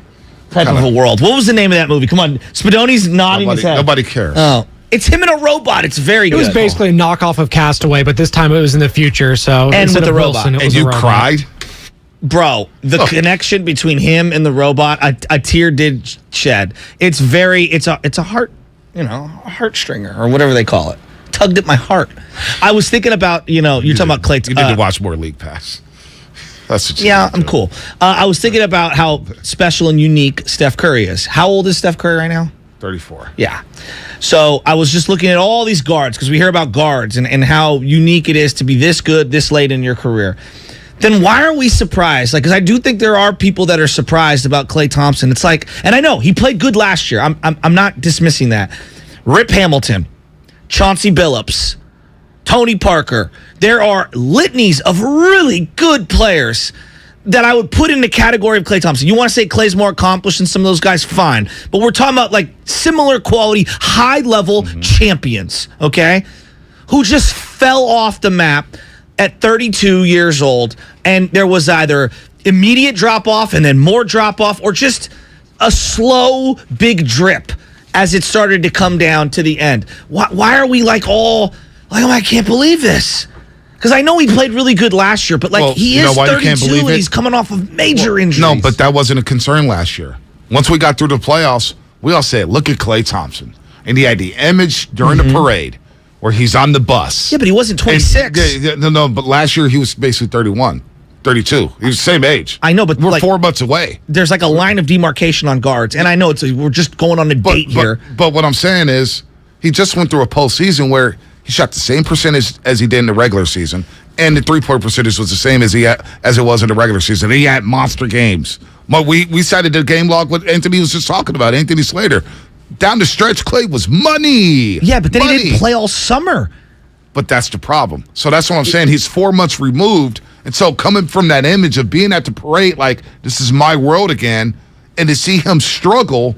type of a world. What was the name of that movie? Come on. Spadoni's nodding his head. Nobody cares. Oh. It's him and a robot. It's very good. It was basically a knockoff of Castaway, but this time it was in the future. So and with the robot. Wilson, and you cried? Bro, the connection between him and the robot, a tear did shed. It's a heart, a heartstringer or whatever they call it. Tugged at my heart. I was thinking about, you're talking about Klay. You need to watch more League Pass. That's what I'm cool. I was thinking about how special and unique Steph Curry is. How old is Steph Curry right now? 34. Yeah. So I was just looking at all these guards because we hear about guards and how unique it is to be this good this late in your career. Then why are we surprised? Because I do think there are people that are surprised about Klay Thompson. It's like, and I know he played good last year. I'm not dismissing that. Rip Hamilton, Chauncey Billups, Tony Parker. There are litanies of really good players that I would put in the category of Klay Thompson. You want to say Klay's more accomplished than some of those guys? Fine. But we're talking about like similar quality, high-level champions, okay? Who just fell off the map at 32 years old, and there was either immediate drop-off and then more drop-off or just a slow, big drip as it started to come down to the end. Why are we like all, like, oh, I can't believe this? Because I know he played really good last year, but like he is 32 and he's coming off of major injuries. No, but that wasn't a concern last year. Once we got through the playoffs, we all said, look at Klay Thompson. And he had the image during the parade where he's on the bus. Yeah, but he wasn't 26. No, but last year he was basically 31, 32. He was the same age. I know, but we're 4 months away. There's like a line of demarcation on guards, and I know we're just going on a date here. But what I'm saying is he just went through a postseason where he shot the same percentage as he did in the regular season, and the three-point percentage was the same as it was in the regular season. He had monster games. We cited the game log what Anthony was just talking about, Anthony Slater. Down the stretch, Klay was money. Yeah, but then he didn't play all summer. But that's the problem. So that's what I'm saying. He's 4 months removed, and so coming from that image of being at the parade, like, this is my world again, and to see him struggle,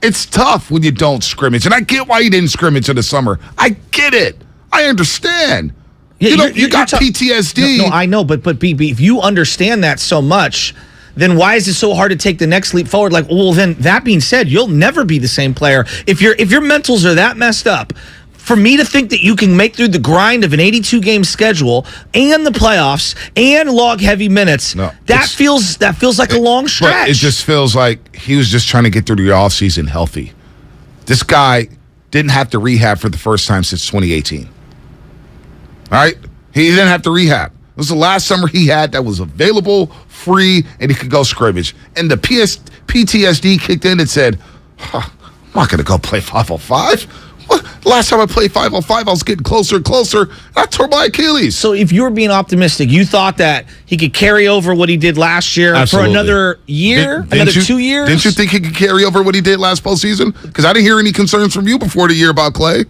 it's tough when you don't scrimmage. And I get why he didn't scrimmage in the summer. I get it. I understand. Yeah, you got PTSD. No, I know, but BB, if you understand that so much, then why is it so hard to take the next leap forward? Like, well, then that being said, you'll never be the same player. If your mentals are that messed up, for me to think that you can make through the grind of an 82-game schedule and the playoffs and log heavy minutes, that feels like a long stretch. But it just feels like he was just trying to get through the offseason healthy. This guy didn't have to rehab for the first time since 2018. All right? He didn't have to rehab. It was the last summer he had that was available, free, and he could go scrimmage. And the PTSD kicked in and said, I'm not going to go play 505. What? Last time I played 505, I was getting closer and closer, and I tore my Achilles. So if you were being optimistic, you thought that he could carry over what he did last year for another year, another 2 years? Didn't you think he could carry over what he did last postseason? Because I didn't hear any concerns from you before the year about Klay.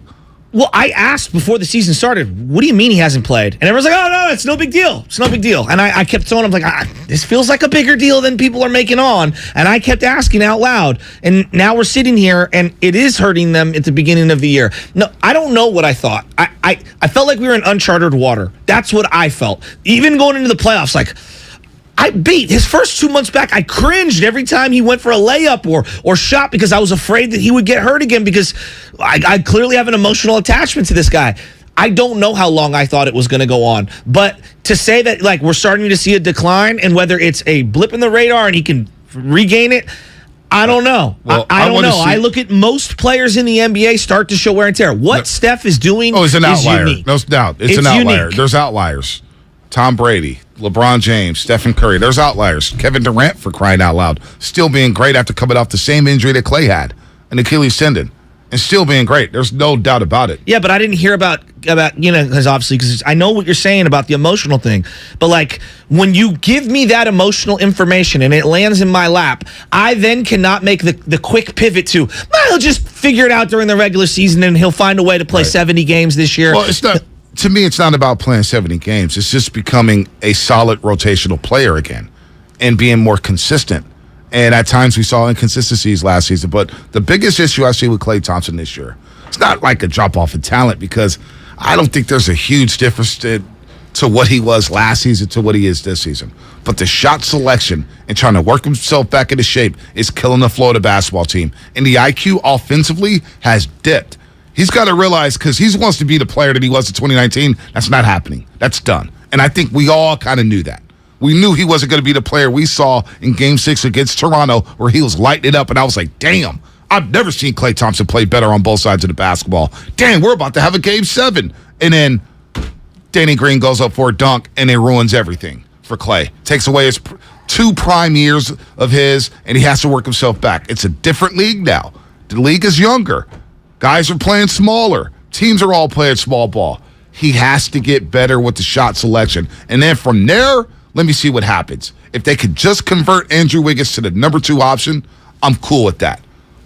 Well, I asked before the season started, what do you mean he hasn't played? And everyone's like, oh, no, it's no big deal. It's no big deal. And I kept throwing, I'm like, this feels like a bigger deal than people are making on. And I kept asking out loud. And now we're sitting here, and it is hurting them at the beginning of the year. No, I don't know what I thought. I felt like we were in uncharted water. That's what I felt. Even going into the playoffs, like, I beat his first 2 months back. I cringed every time he went for a layup or shot because I was afraid that he would get hurt again because I clearly have an emotional attachment to this guy. I don't know how long I thought it was going to go on, but to say that like we're starting to see a decline and whether it's a blip in the radar and he can regain it, I don't know. Well, I don't know. I look at most players in the NBA start to show wear and tear. What Steph is doing is an outlier. Unique. No doubt. It's an outlier. Unique. There's outliers. Tom Brady, LeBron James, Stephen Curry. There's outliers. Kevin Durant, for crying out loud, still being great after coming off the same injury that Klay had, an Achilles tendon, and still being great. There's no doubt about it. Yeah, but I didn't hear about because obviously because I know what you're saying about the emotional thing. But like when you give me that emotional information and it lands in my lap, I then cannot make the quick pivot to he'll just figure it out during the regular season and he'll find a way to play 70 games this year. Well, it's not. To me, it's not about playing 70 games. It's just becoming a solid rotational player again and being more consistent. And at times we saw inconsistencies last season. But the biggest issue I see with Klay Thompson this year, it's not like a drop-off in talent because I don't think there's a huge difference to what he was last season to what he is this season. But the shot selection and trying to work himself back into shape is killing the Florida basketball team. And the IQ offensively has dipped. He's got to realize, because he wants to be the player that he was in 2019, that's not happening. That's done. And I think we all kind of knew that. We knew he wasn't going to be the player we saw in Game 6 against Toronto where he was lighting it up, and I was like, damn, I've never seen Klay Thompson play better on both sides of the basketball. Damn, we're about to have a Game 7. And then Danny Green goes up for a dunk, and it ruins everything for Klay. Takes away his 2 prime years of his, and he has to work himself back. It's a different league now. The league is younger. Guys are playing smaller. Teams are all playing small ball. He has to get better with the shot selection. And then from there, let me see what happens. If they could just convert Andrew Wiggins to the number 2 option, I'm cool with that.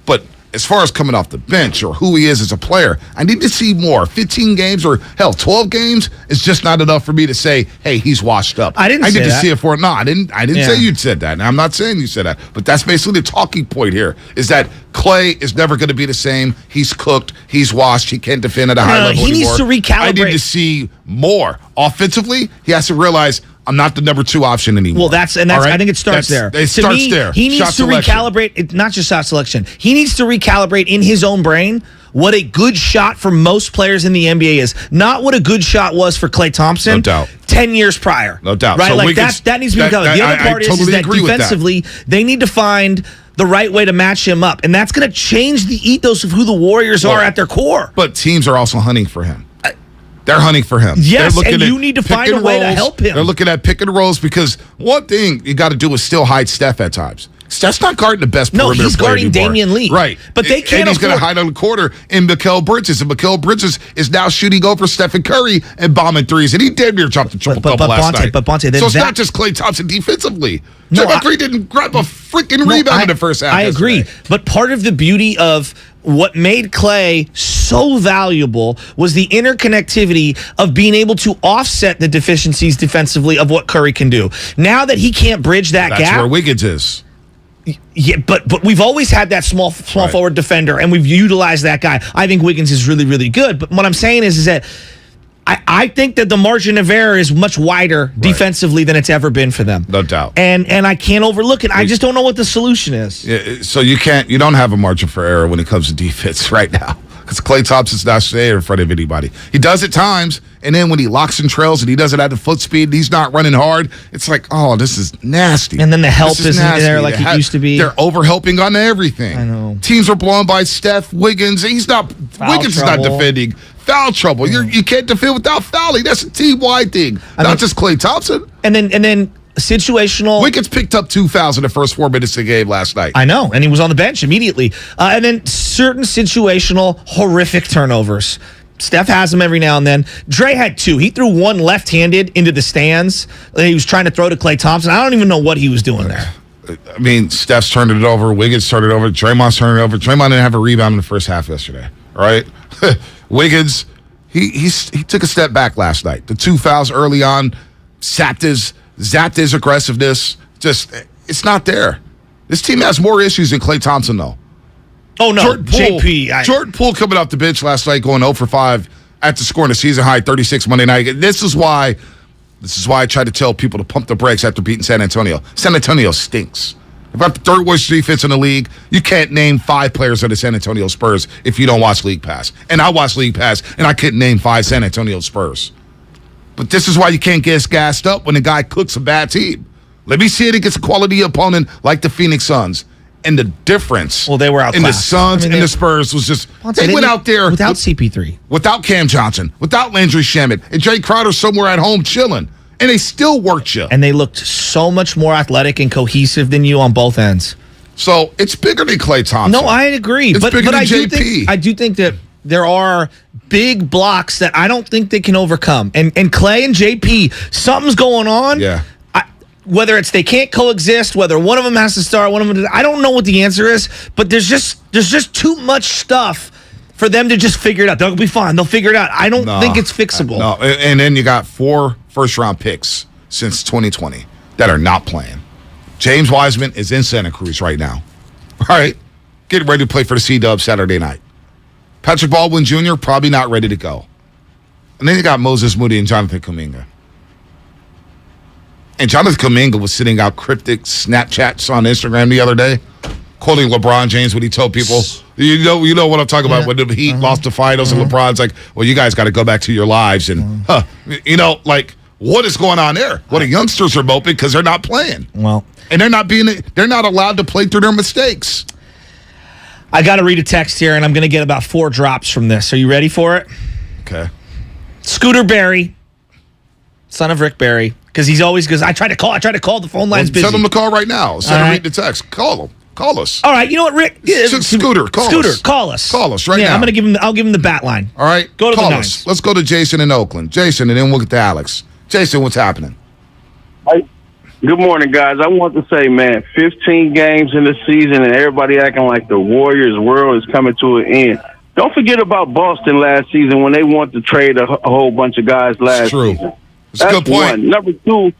But as far as coming off the bench or who he is as a player, I need to see more. 15 games or, hell, 12 games is just not enough for me to say, hey, he's washed up. I need to see it for it. No, I didn't say you'd said that. And I'm not saying you said that. But that's basically the talking point here, is that Klay is never going to be the same. He's cooked. He's washed. He can't defend at a high level anymore. He needs to recalibrate. I need to see more. Offensively, he has to realize I'm not the number 2 option anymore. Well, I think it starts there. It starts there. He needs to recalibrate. It's not just shot selection. He needs to recalibrate in his own brain what a good shot for most players in the NBA is. Not what a good shot was for Klay Thompson. No doubt. 10 years prior. No doubt. Right? So like that needs to be recalibrated. The other part is that defensively, they need to find the right way to match him up. And that's going to change the ethos of who the Warriors are at their core. But teams are also hunting for him. They're hunting for him. Yes, and you need to find a way to help him. They're looking at pick and rolls because one thing you got to do is still hide Steph at times. Steph's not guarding the best perimeter player. No, he's guarding Damian Lee. Right. But they can't And he's going to hide on the quarter in Mikal Bridges. And Mikal Bridges is now shooting over Stephen Curry and bombing threes. And he damn near dropped the triple-double last night. So it's not just Klay Thompson defensively. Draymond Green didn't grab a freaking rebound in the first half. I agree. But part of the beauty of what made Klay so valuable was the interconnectivity of being able to offset the deficiencies defensively of what Curry can do. Now that he can't bridge that gap. That's where Wiggins is. Yeah, but we've always had that small forward defender, and we've utilized that guy. I think Wiggins is really, really good. But what I'm saying is that I think that the margin of error is much wider defensively than it's ever been for them. No doubt. And I can't overlook it. I just don't know what the solution is. Yeah, so you don't have a margin for error when it comes to defense right now. Because Klay Thompson's not staying in front of anybody. He does at times, and then when he locks and trails and he does it at the foot speed and he's not running hard, it's like, oh, this is nasty. And then the help isn't there like it used to be. They're over-helping on everything. I know. Teams are blown by Steph, Wiggins. Wiggins is not defending. Foul trouble. You can't defend without fouling. That's a team-wide thing. Not just Klay Thompson. And then situational. Wiggins picked up 2 fouls in the first 4 minutes of the game last night. I know, and he was on the bench immediately. And then certain situational horrific turnovers. Steph has them every now and then. Dre had 2. He threw one left-handed into the stands. He was trying to throw to Klay Thompson. I don't even know what he was doing there. I mean, Steph's turned it over. Wiggins turned it over. Draymond's turned it over. Draymond didn't have a rebound in the first half yesterday. All right? Wiggins, he took a step back last night. The 2 fouls early on zapped his aggressiveness. It's not there. This team has more issues than Klay Thompson, though. Oh, no. Jordan Poole coming off the bench last night going 0 for 5 after scoring a season high 36 Monday night. This is why I try to tell people to pump the brakes after beating San Antonio. San Antonio stinks. About the third worst defense in the league. You can't name 5 players of the San Antonio Spurs if you don't watch League Pass. And I watch League Pass, and I couldn't name 5 San Antonio Spurs. But this is why you can't get gassed up when the guy cooks a bad team. Let me see it against a quality opponent like the Phoenix Suns. And the difference they were outclassed. in the Suns and the Spurs was just, they went out there. Without CP3. Without Cam Johnson. Without Landry Shamet. And Jay Crowder somewhere at home chilling. And they still worked you. And they looked so much more athletic and cohesive than you on both ends. So it's bigger than Klay Thompson. No, I agree. It's bigger than I do think that there are big blocks that I don't think they can overcome. And Klay and JP, something's going on. Yeah. Whether it's they can't coexist, whether one of them has to start, one of them, I don't know what the answer is, but there's just too much stuff for them to just figure it out. They'll be fine. They'll figure it out. I don't think it's fixable. No, and then you got 4 first-round picks since 2020 that are not playing. James Wiseman is in Santa Cruz right now. All right, getting ready to play for the C-Dub Saturday night. Patrick Baldwin Jr. probably not ready to go. And then you got Moses Moody and Jonathan Kuminga. And Jonathan Kuminga was sending out cryptic Snapchats on Instagram the other day, quoting LeBron James when he told people, you know what I'm talking about, when the Heat lost the finals and LeBron's like, well, you guys got to go back to your lives. And, what is going on there? Well, the youngsters are moping because they're not playing. Well, and they're not allowed to play through their mistakes. I got to read a text here, and I'm going to get about 4 drops from this. Are you ready for it? Okay. Scooter Berry, son of Rick Berry, because he's always goes, I tried to call the phone line's busy. Tell him to call right now. Instead of reading the text. Call him. Call us. All right, you know what, Rick? Scooter, call us. Call us. Call us right now. I'll give him the bat line. All right. Go to call the us. nines. Let's go to Jason in Oakland. Jason, and then we'll get to Alex. Jason, what's happening? Good morning, guys. I want to say, man, 15 games in the season and everybody acting like the Warriors' world is coming to an end. Don't forget about Boston last season when they wanted to trade a whole bunch of guys last season. It's a good point. One. Number two,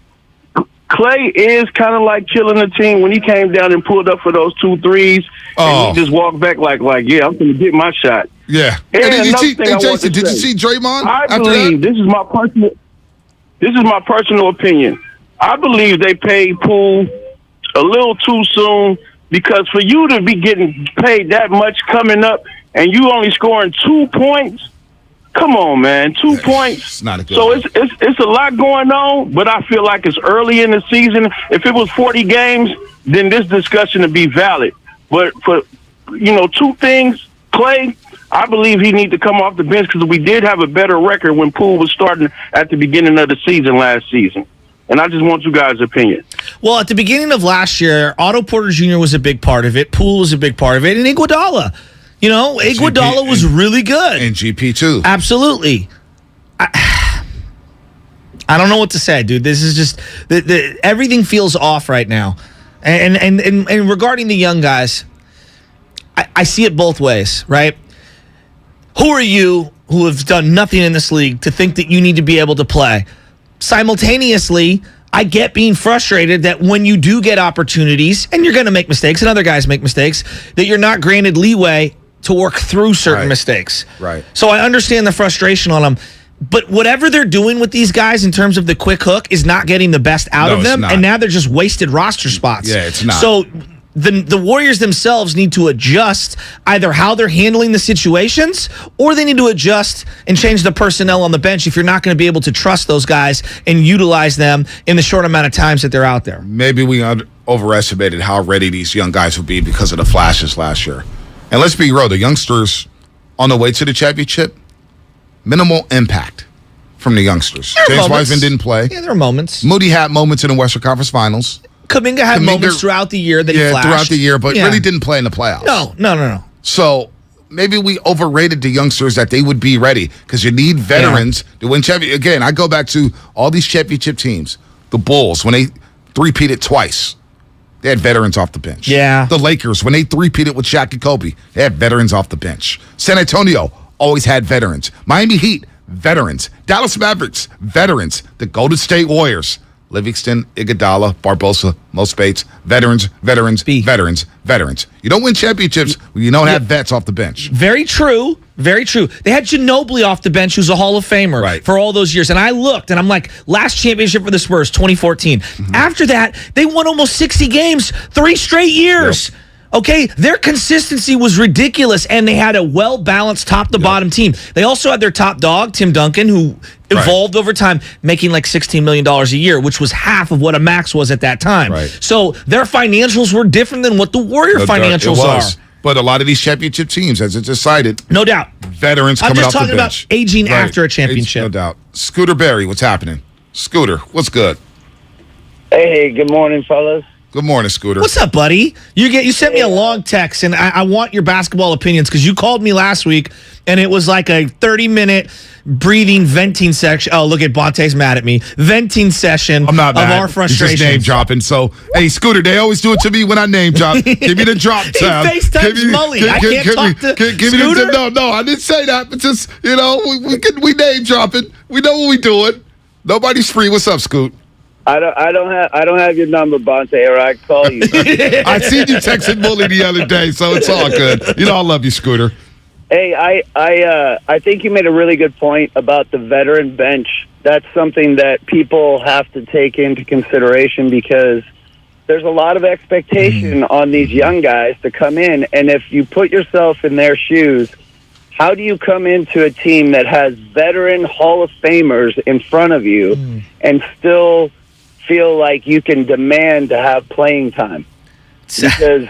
Klay is kind of like killing the team when he came down and pulled up for those 2 threes. And he just walked back like, yeah, I'm going to get my shot. Yeah. And Jason, did you see Draymond? I believe this is my personal opinion. I believe they paid Poole a little too soon, because for you to be getting paid that much coming up and you only scoring 2 points, come on, man, 2 points. It's not a good So one. it's a lot going on, but I feel like it's early in the season. If it was 40 games, then this discussion would be valid. But for 2 things, Klay, I believe he needs to come off the bench because we did have a better record when Poole was starting at the beginning of the season last season. And I just want you guys' opinion. Well, at the beginning of last year, Otto Porter Jr. was a big part of it. Poole was a big part of it. And Iguodala. Iguodala was really good. And GP, too. Absolutely. I don't know what to say, dude. This is just everything feels off right now. And regarding the young guys, I see it both ways, right? Who are you who have done nothing in this league to think that you need to be able to play? Simultaneously, I get being frustrated that when you do get opportunities, and you're going to make mistakes, and other guys make mistakes, that you're not granted leeway to work through certain mistakes. Right. So I understand the frustration on them. But whatever they're doing with these guys in terms of the quick hook is not getting the best out of them, and now they're just wasted roster spots. Yeah, it's not. So the Warriors themselves need to adjust either how they're handling the situations, or they need to adjust and change the personnel on the bench if you're not going to be able to trust those guys and utilize them in the short amount of times that they're out there. Maybe we overestimated how ready these young guys would be because of the flashes last year. And let's be real, the youngsters on the way to the championship, minimal impact from the youngsters. James Wiseman didn't play. Yeah, there are moments. Moody had moments in the Western Conference Finals. Kuminga had moments throughout the year that he flashed. Throughout the year, but really didn't play in the playoffs. No. So maybe we overrated the youngsters that they would be ready, because you need veterans to win championship. Again, I go back to all these championship teams. The Bulls, when they three-peated twice, they had veterans off the bench. Yeah. The Lakers, when they three-peated with Shaq and Kobe, they had veterans off the bench. San Antonio always had veterans. Miami Heat, veterans. Dallas Mavericks, veterans. The Golden State Warriors, Livingston, Iguodala, Barbosa, Mo Spates, veterans. You don't win championships when you don't have vets off the bench. Very true. Very true. They had Ginobili off the bench, who's a Hall of Famer for all those years. And I looked, and I'm like, last championship for the Spurs, 2014. After that, they won almost 60 games, 3 straight years. Yep. Okay, their consistency was ridiculous, and they had a well-balanced top-to-bottom team. They also had their top dog, Tim Duncan, who evolved over time, making like $16 million a year, which was half of what a max was at that time. So their financials were different than what the Warrior financials are. But a lot of these championship teams, as it decided, no doubt, veterans coming off the bench. I'm just talking about aging after a championship. No doubt. Scooter Berry, what's happening? Scooter, what's good? Hey, good morning, fellas. Good morning, Scooter. What's up, buddy? You sent me a long text, and I want your basketball opinions, because you called me last week, and it was like a 30-minute breathing, venting section. Oh, look at Bonte's mad at me. Venting session I'm not mad. of our frustration. He's just name dropping. So, hey, Scooter, they always do it to me when I name drop. Give me the drop tab. He FaceTimes Mully. I can't talk to Scooter? No, I didn't say that. But just, we name dropping. We know what we doing. Nobody's free. What's up, Scoot? I don't have your number, Bonte, or I call you. I seen you texting Mully the other day, so it's all good. I love you, Scooter. Hey, I think you made a really good point about the veteran bench. That's something that people have to take into consideration, because there's a lot of expectation on these young guys to come in, and if you put yourself in their shoes, how do you come into a team that has veteran Hall of Famers in front of you and still feel like you can demand to have playing time? Because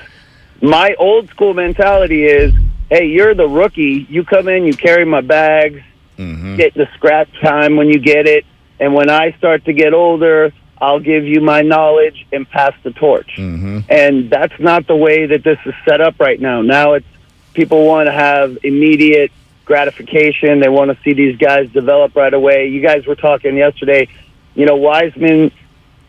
my old school mentality is, hey, you're the rookie. You come in, you carry my bags, get the scratch time when you get it, and when I start to get older, I'll give you my knowledge and pass the torch. And that's not the way that this is set up right now. Now it's people want to have immediate gratification. They want to see these guys develop right away. You guys were talking yesterday, Wiseman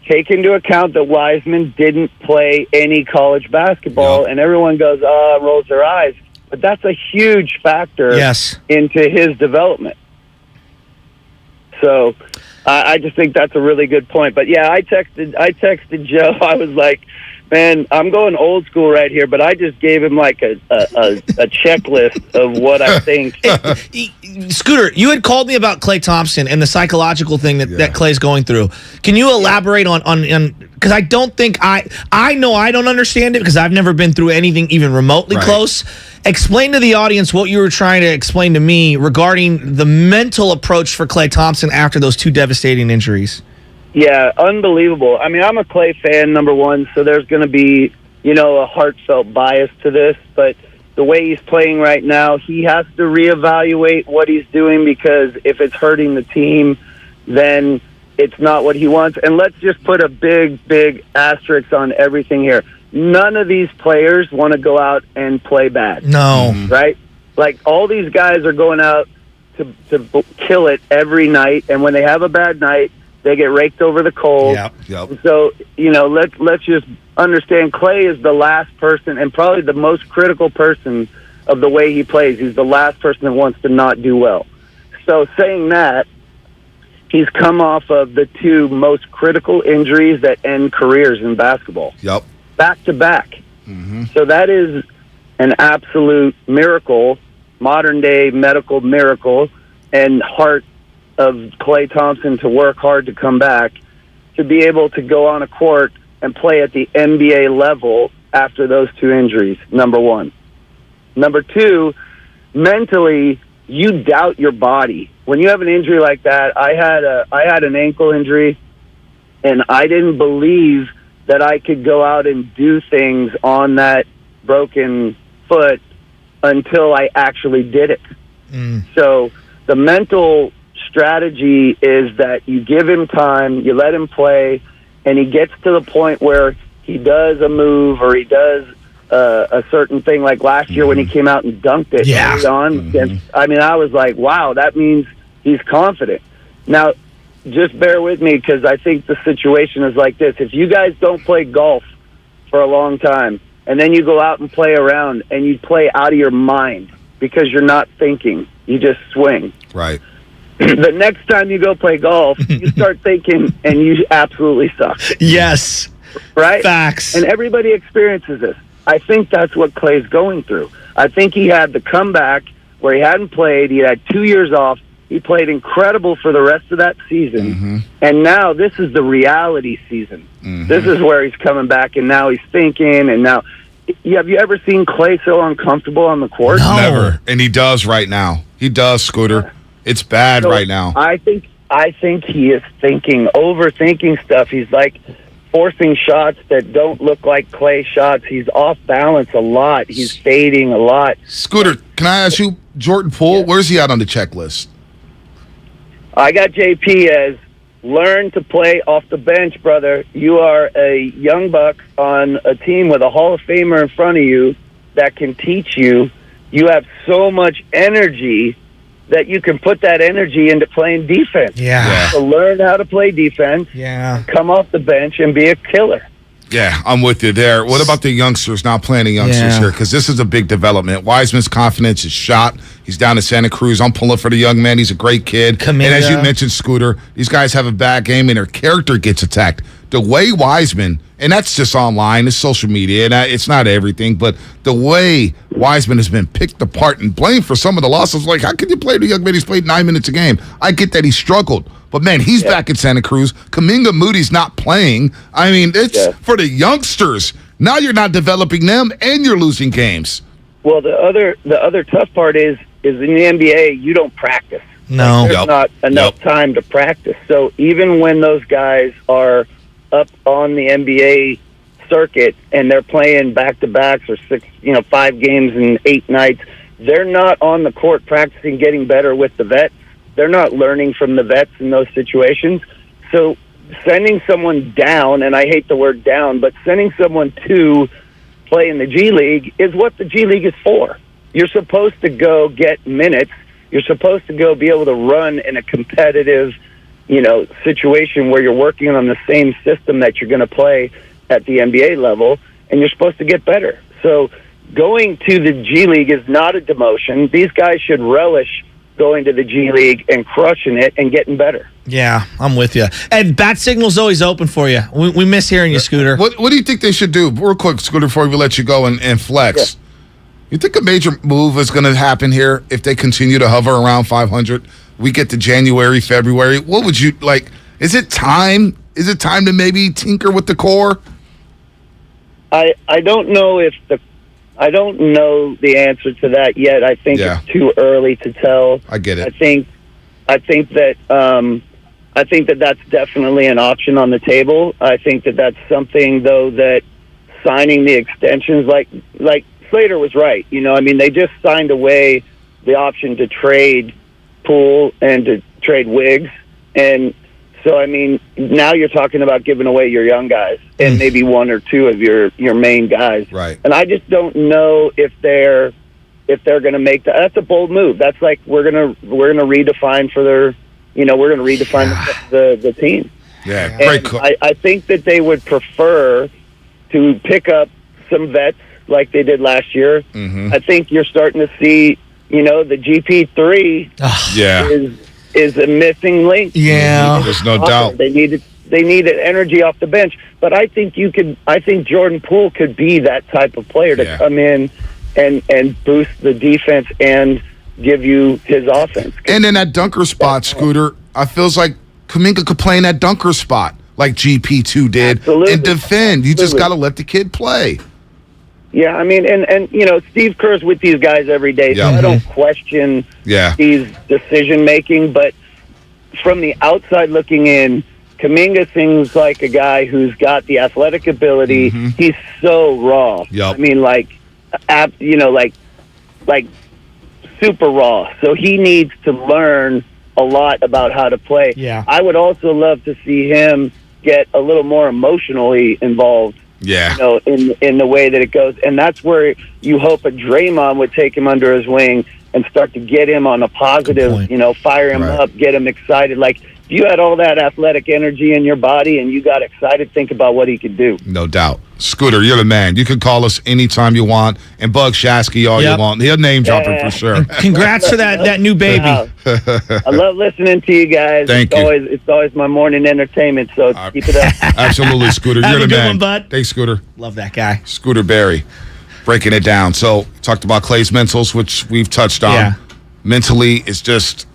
take into account that Wiseman didn't play any college basketball, and everyone goes, rolls their eyes. But that's a huge factor into his development. So I just think that's a really good point. But, yeah, I texted Joe. I was like, man, I'm going old school right here, but I just gave him like a checklist of what I think. Scooter, you had called me about Klay Thompson and the psychological thing that Klay's going through. Can you elaborate on because I don't think I know I don't understand it because I've never been through anything even remotely close. Explain to the audience what you were trying to explain to me regarding the mental approach for Klay Thompson after those two devastating injuries. Yeah, unbelievable. I mean, I'm a Klay fan, number one, so there's going to be, a heartfelt bias to this. But the way he's playing right now, he has to reevaluate what he's doing because if it's hurting the team, then it's not what he wants. And let's just put a big, big asterisk on everything here. None of these players want to go out and play bad. No. Right? Like, all these guys are going out to kill it every night, and when they have a bad night, they get raked over the coals. Yep. So, let's just understand Klay is the last person and probably the most critical person of the way he plays. He's the last person that wants to not do well. So saying that, he's come off of the two most critical injuries that end careers in basketball. Yep. Back to back. Mm-hmm. So that is an absolute miracle, modern day medical miracle, and heart of Klay Thompson to work hard to come back, to be able to go on a court and play at the NBA level after those two injuries, number one. Number two, mentally, you doubt your body. When you have an injury like that, I had an ankle injury, and I didn't believe that I could go out and do things on that broken foot until I actually did it. So the mental strategy is that you give him time, you let him play, and he gets to the point where he does a move or he does a certain thing, like last year when he came out and dunked it. I was like, wow, that means he's confident. Now, just bear with me because I think the situation is like this. If you guys don't play golf for a long time and then you go out and play around and you play out of your mind because you're not thinking, you just swing. Right. The next time you go play golf, you start thinking, and you absolutely suck. Yes. Right? Facts. And everybody experiences this. I think that's what Klay's going through. I think he had the comeback where he hadn't played. He had 2 years off. He played incredible for the rest of that season. Mm-hmm. And now this is the reality season. Mm-hmm. This is where he's coming back, and now he's thinking, and now... Have you ever seen Klay so uncomfortable on the court? No. Never. And he does right now. He does, Scooter. It's bad right now. I think he is overthinking stuff. He's like forcing shots that don't look like Klay shots. He's off balance a lot. He's fading a lot. Scooter, can I ask you, Jordan Poole, where's he at on the checklist? I got JP as learn to play off the bench, brother. You are a young buck on a team with a Hall of Famer in front of you that can teach you. You have so much energy that you can put that energy into playing defense. Yeah. So learn how to play defense. Yeah. Come off the bench and be a killer. Yeah, I'm with you there. What about the youngsters, not playing the youngsters here? Because this is a big development. Wiseman's confidence is shot. He's down in Santa Cruz. I'm pulling for the young man. He's a great kid. And as you mentioned, Scooter, these guys have a bad game and their character gets attacked. The way Wiseman, and that's just online, it's social media, and it's not everything, but the way Wiseman has been picked apart and blamed for some of the losses, like, how can you play the young man? He's played 9 minutes a game. I get that he struggled, but man, he's back in Santa Cruz. Kaminga Moody's not playing. I mean, it's for the youngsters. Now you're not developing them, and you're losing games. Well, the other tough part is in the NBA, you don't practice. No. There's not enough time to practice. So even when those guys are up on the NBA circuit and they're playing back-to-backs or 5 games in 8 nights, they're not on the court practicing getting better with the vets. They're not learning from the vets in those situations. So sending someone down, and I hate the word down, but sending someone to play in the G League is what the G League is for. You're supposed to go get minutes. You're supposed to go be able to run in a competitive situation where you're working on the same system that you're going to play at the NBA level, and you're supposed to get better. So going to the G League is not a demotion. These guys should relish going to the G League and crushing it and getting better. Yeah, I'm with you. And Bat Signal's always open for you. We miss hearing you, Scooter. What do you think they should do? Real quick, Scooter, before we let you go and flex. Yeah. You think a major move is going to happen here if they continue to hover around 500? We get to January, February. What would you like? Is it time? Is it time to maybe tinker with the core? I don't know I don't know the answer to that yet. I think it's too early to tell. I get it. I think that that's definitely an option on the table. I think that that's something though that signing the extensions, like Slater was right. They just signed away the option to trade Poole and to trade Wiggs, and so now you're talking about giving away your young guys and maybe one or two of your main guys. Right. And I just don't know if they're going to make that. That's a bold move. That's like we're gonna redefine for their, we're going to redefine the team. Yeah, great. I think that they would prefer to pick up some vets like they did last year. Mm-hmm. I think you're starting to see, the GP3 is a missing link. Yeah, there's no doubt. They needed energy off the bench, but I think Jordan Poole could be that type of player to come in and boost the defense and give you his offense. And in that dunker spot, Scooter, I feels like Kuminga could play in that dunker spot like GP2 did and defend. You just got to let the kid play. Yeah, and Steve Kerr's with these guys every day, so I don't question Steve's decision-making, but from the outside looking in, Kuminga seems like a guy who's got the athletic ability. Mm-hmm. He's so raw. Yep. Like super raw. So he needs to learn a lot about how to play. Yeah. I would also love to see him get a little more emotionally involved. Yeah. In the way that it goes. And that's where you hope a Draymond would take him under his wing and start to get him on a positive, fire him up, get him excited. Like, if you had all that athletic energy in your body and you got excited, think about what he could do. No doubt. Scooter, you're the man. You can call us anytime you want and bug Shasky all you want. He'll name drop him for sure. Congrats for that new baby. I love listening to you guys. Thank you. It's always my morning entertainment, so keep it up. Absolutely, Scooter. Have You're a the good man. one, bud. Thanks, Scooter. Love that guy. Scooter Berry. Breaking it down. So, talked about Klay's mentals, which we've touched on. Yeah. Mentally, it's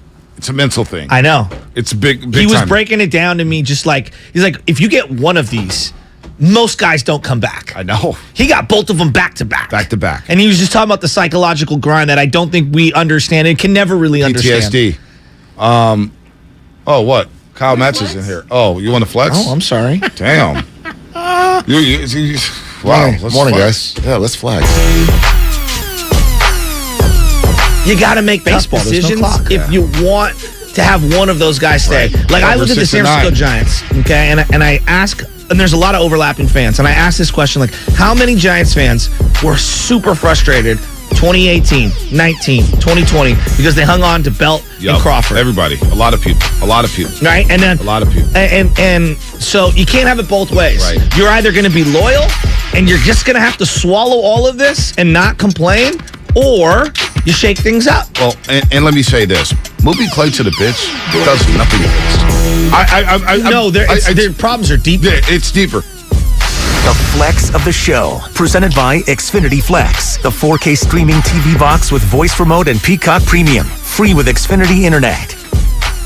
a mental thing. I know. It's big He was time. breaking it down to me just like, he's like, if you get one of these, most guys don't come back. I know. He got both of them back to back. Back to back. And he was just talking about the psychological grind that I don't think we understand and can never really understand. PTSD. What? Kyle Metz is in here. Oh, you want to flex? Oh, I'm sorry. Damn. Wow. Morning, guys. Yeah, let's flex. You got to make tough Baseball, decisions there's no clock. if you want to have one of those guys stay. Right. Like, I Over look at the 6 San and Francisco 9. Giants, okay, and I ask, and there's a lot of overlapping fans, and I ask this question, like, how many Giants fans were super frustrated 2018, 19, 2020 because they hung on to Belt and Crawford? Everybody. A lot of people. Right? And then a lot of people. And so you can't have it both ways. Right. You're either going to be loyal and you're just going to have to swallow all of this and not complain, or you shake things up. Well, and let me say this. Moving Klay to the bench does nothing against. Their problems are deeper. Yeah, it's deeper. The flex of the show, presented by Xfinity Flex, the 4K streaming TV box with voice remote and Peacock Premium, free with Xfinity Internet.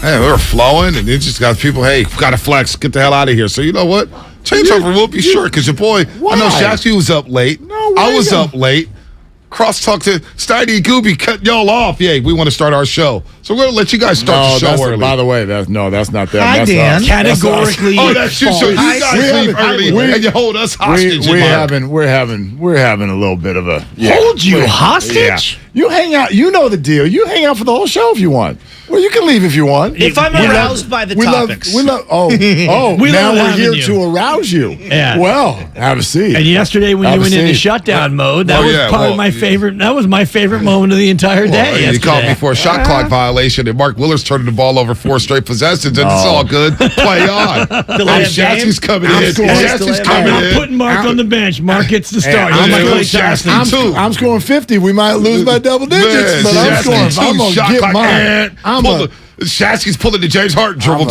Hey, we were flowing, and it just got people, hey, got to flex, get the hell out of here. So you know what? Changeover will be short, because your boy, I know Shasky was up late. I was up late. Crosstalk to Steiny Guru cut y'all off. Yeah, we want to start our show. So we're going to let you guys start the show early. By the way, that's not them. Hi, that's Dan. us. Categorically. That's you. So you guys leave early and you hold us hostage. We're having a little bit of a hold you hostage? Yeah. You hang out. You know the deal. You hang out for the whole show if you want. Well, you can leave if you want. If I'm aroused by the topics. Now we're here to arouse you. Yeah. Well, have a seat. And yesterday when you went into shutdown mode, that was part of my favorite. That was my favorite moment of the entire day. You called me for a shot clock violation. violation, and Mark Willard's turning the ball over 4 straight possessions, and it's all good. Play on. Shasky's coming in. Shasky's coming in. I'm putting Mark on the bench. Mark gets the start. I'm scoring 50. We might lose by double digits, but I'm scoring. I'm going to get mine. Shasky's pulling to James Harden. Dribble.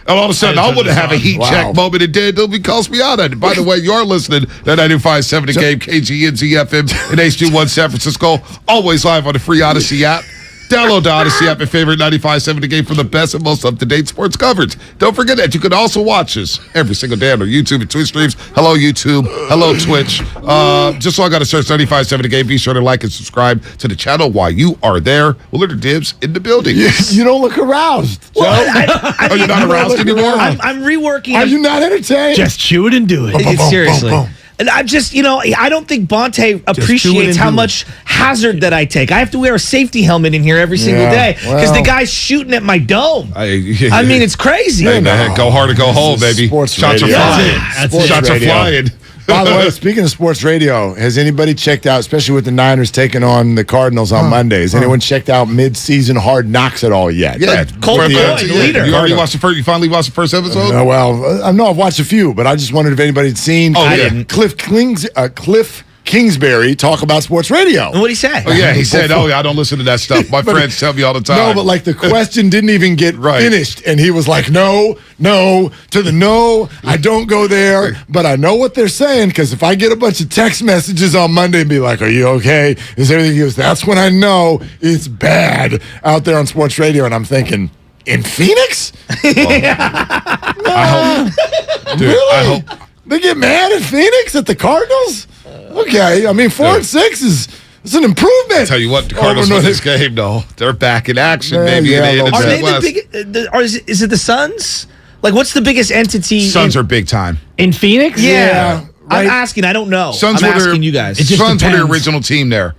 And all of a sudden, I want to have a heat check moment. It did. Nobody calls me out on it. By the way, you are listening to 95.7 The Game, KGNZ FM, and HD1 San Francisco. Always live on the free Odyssey app. Download the Odyssey app and favorite 95.7 The Game for the best and most up-to-date sports coverage. Don't forget that you can also watch us every single day on our YouTube and Twitch streams. Hello, YouTube. Hello, Twitch. Just log out to search 95.7 The Game. Be sure to like and subscribe to the channel while you are there. Willard Dibs in the building. You don't look aroused. Well, Are you not aroused anymore? I'm reworking. Are you not entertained? Just chew it and do it. Seriously. And I'm just, I don't think Bonte appreciates how much hazard that I take. I have to wear a safety helmet in here every single day because the guy's shooting at my dome. I mean, it's crazy. Hey, man, go hard or go home, baby. Shots are flying. Shots are flying. By the way, speaking of sports radio, has anybody checked out, especially with the Niners taking on the Cardinals on Monday, has anyone checked out mid-season Hard Knocks at all yet? Yeah. Colt Floyd, leader. You already watched the first? You finally watched the first episode? No, I've watched a few, but I just wondered if anybody had seen Cliff Kingsbury talk about sports radio. And what'd he say? Oh, yeah, he said, I don't listen to that stuff. My friends tell me all the time. No, but like the question didn't even get finished. And he was like, no, I don't go there. But I know what they're saying because if I get a bunch of text messages on Monday and be like, are you okay? Is everything? He goes, that's when I know it's bad out there on sports radio. And I'm thinking, in Phoenix? I hope. Dude, really? I hope. They get mad at Phoenix, at the Cardinals? Okay, I mean 4-6 is an improvement. I'll tell you what, the Cardinals win this game, though. They're back in action, baby. Are they the big? Or is it the Suns? Like, what's the biggest entity? Suns are big time in Phoenix. Yeah. I'm asking. I don't know. Suns I'm asking you guys. Suns were the original team there.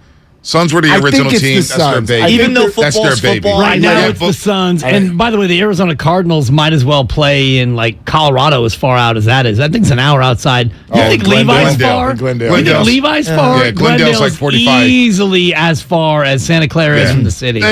Suns were the original team. That's their baby. Even though football's football, right now it's the Suns. And by the way, the Arizona Cardinals might as well play in like Colorado, as far out as that is. I think it's an hour outside. You think Levi's far? You think Levi's far? Yeah, Glendale's like 45. Easily as far as Santa Clara is from the city.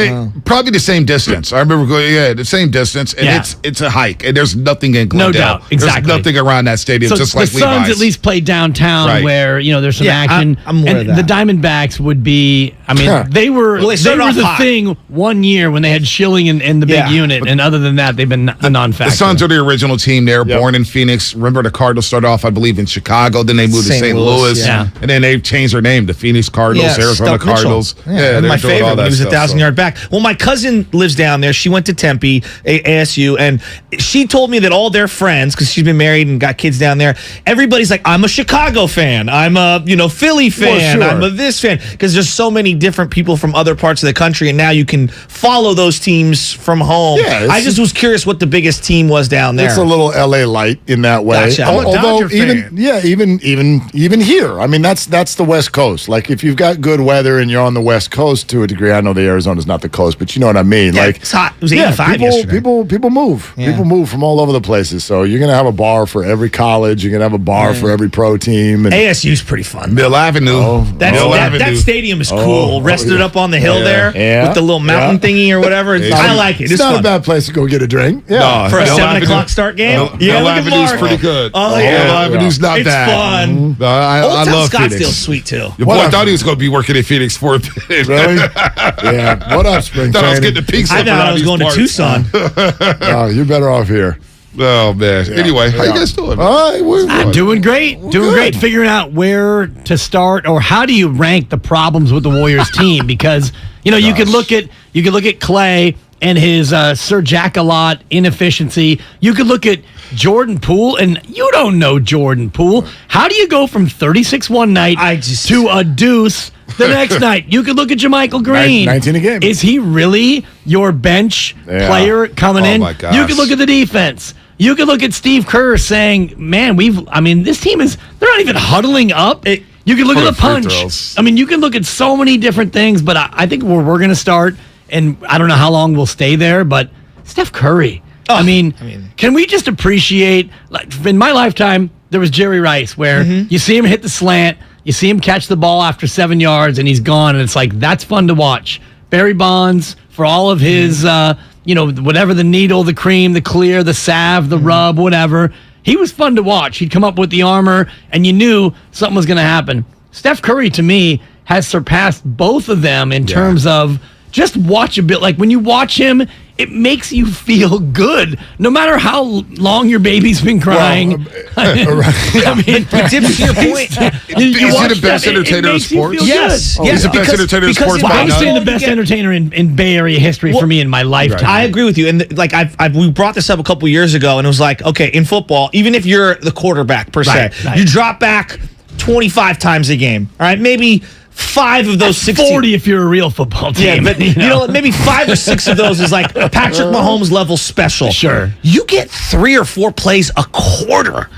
Probably the same distance. I remember going, the same distance, and it's a hike, and there's nothing in Glendale. No doubt, exactly. There's nothing around that stadium, so just like the Suns at least play downtown where there's some action. I'm aware of that. The Diamondbacks would be. I mean, they were the thing 1 year when they had Schilling in the big unit, and other than that, they've been a non-factor. The Suns are the original team. They were born in Phoenix. Remember, the Cardinals started off, I believe, in Chicago. Then they moved to St. Louis, and then they changed their name to Phoenix Cardinals, Arizona Cardinals. My favorite when he was a 1,000-yard back. Well, my cousin lives down there. She went to Tempe, ASU, and she told me that all their friends, because she's been married and got kids down there, everybody's like, I'm a Chicago fan. I'm a Philly fan. I'm a this fan. Because there's so many different people from other parts of the country, and now you can follow those teams from home. I just was curious what the biggest team was down there. It's a little LA light in that way. Gotcha. Although even here, I mean that's the West Coast. Like if you've got good weather and you're on the West Coast to a degree, I know the Arizona's not the coast, but you know what I mean. Yeah, like it's hot. It was 85 yesterday. People move. Yeah. People move from all over the places. So you're gonna have a bar for every college. You're gonna have a bar for every pro team. And ASU's pretty fun. Mill Avenue. That stadium is cool. Rested up on the hill there with the little mountain thingy or whatever. I like it. It's not a bad place to go get a drink. Yeah. For a 7 o'clock start game? Mill Avenue's pretty good. Oh, yeah. Mill Avenue's not it's bad. It's fun. I love Phoenix. Scottsdale's sweet, too. Your boy thought he was going to be working in Phoenix for a bit. Really? Yeah. What up, spring Thought I was getting the pink stuff. I thought I was going to Tucson. Oh, you're better off here. Oh, man. Yeah. Anyway, how you guys doing? I'm doing great. Great. Figuring out where to start or how do you rank the problems with the Warriors team? Because, you could look at Klay and his Sir Jack-a-lot inefficiency. You could look at Jordan Poole, and you don't know Jordan Poole. How do you go from 36 one night to a deuce the next night? You could look at JaMychal Green. 19 a game. Is he really your bench player coming in? My gosh. You could look at the defense. You could look at Steve Kerr saying, man, this team they're not even huddling up. You can look at the punch. I mean, you can look at so many different things, but I think where we're going to start, and I don't know how long we'll stay there, but Steph Curry. Can we just appreciate, like in my lifetime, there was Jerry Rice, where you see him hit the slant, You see him catch the ball after 7 yards, and he's gone, and it's like, that's fun to watch. Barry Bonds, for all of his, whatever the needle, the cream, the clear, the salve, the rub, whatever, he was fun to watch. He'd come up with the armor, and you knew something was going to happen. Steph Curry, to me, has surpassed both of them in terms of just watchability. Like, when you watch him, it makes you feel good, no matter how long your baby's been crying. But Dibs, to your point, is he the best entertainer in sports? Yes. He's the best entertainer in sports. I would say the best entertainer in Bay Area history for me in my lifetime. I agree with you. And like we brought this up a couple years ago, and it was like, okay, in football, even if you're the quarterback per se, you drop back 25 times a game. All right, maybe 5 of those 16. 40 if you're a real football team. Yeah, but you know, maybe 5 or 6 of those is like Patrick Mahomes level special. Sure. You get 3 or 4 plays a quarter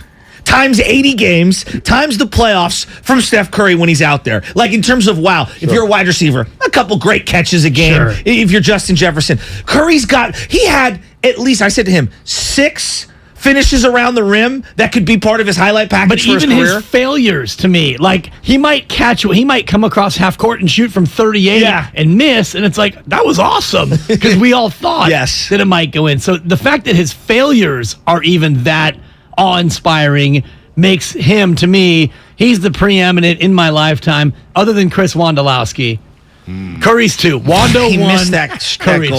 times 80 games times the playoffs from Steph Curry when he's out there. Like, in terms of, if you're a wide receiver, a couple great catches a game. Sure. If you're Justin Jefferson, he had at least, I said to him, 6 finishes around the rim that could be part of his highlight package but for his even career. his failures, to me, like, he might come across half court and shoot from 38 and miss, and it's like, that was awesome, because we all thought that it might go in. So the fact that his failures are even that awe-inspiring makes him, to me, he's the preeminent in my lifetime, other than Chris Wondolowski. Curry's 2. Wando he 1. Missed that Curry 2.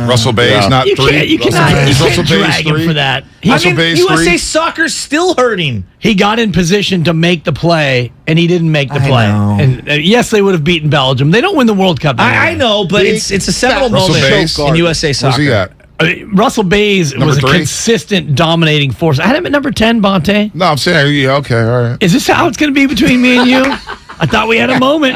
Russell Bay's not 3. You can't drag him for that. USA Soccer's still hurting. He got in position to make the play, and he didn't make the play. And yes, they would have beaten Belgium. They don't win the World Cup. I know, but it's a seminal moment in USA Soccer. Where's he at? Russell Bays was a consistent, dominating force. I had him at number 10, Bonte. No, I'm saying, okay, all right. Is this how it's going to be between me and you? I thought we had a moment.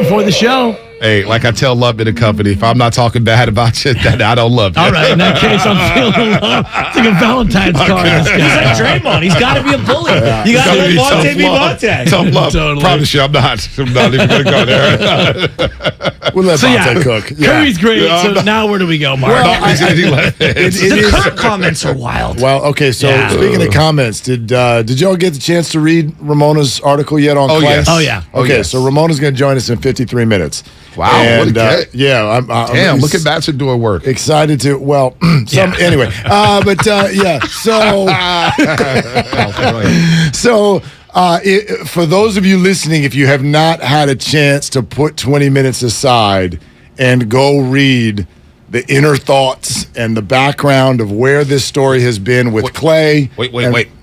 Before the show. Hey, like I tell Lubman and Company, if I'm not talking bad about you, then I don't love you. All right, in that case, I'm feeling love. It's like a Valentine's card. He's like Draymond. He's got to be a bully. You got to let Bonte be Bonte. Tough love. Totally. Promise you, I'm not even going to go there. We'll let Bonte cook. Curry's great. So now where do we go, Mark? The Kerr comments are wild. Well, okay, so speaking of comments, did y'all get the chance to read Ramona's article yet on Klay? Yes. Oh, yeah. Okay, so Ramona's going to join us in 53 minutes. Wow, and, what a get. I'm Damn, look at Batson doing work. Excited to, anyway. For those of you listening, if you have not had a chance to put 20 minutes aside and go read the inner thoughts and the background of where this story has been with Klay. Wait.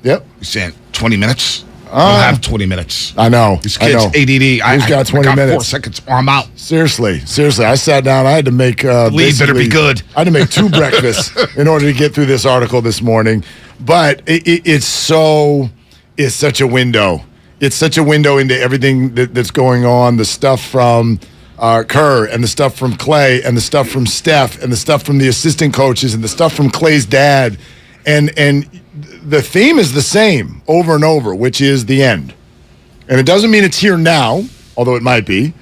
Yep. You're saying 20 minutes? I have 20 minutes. I know. This kid's ADD. Who's got 20 minutes? 4 seconds or I'm out. Seriously. I sat down. I had to make Lead better be good. I had to make 2 breakfasts in order to get through this article this morning. But it's such a window. It's such a window into everything that's going on. The stuff from Kerr and the stuff from Klay and the stuff from Steph and the stuff from the assistant coaches and the stuff from Klay's dad. And the theme is the same over and over, which is the end. And it doesn't mean it's here now, although it might be.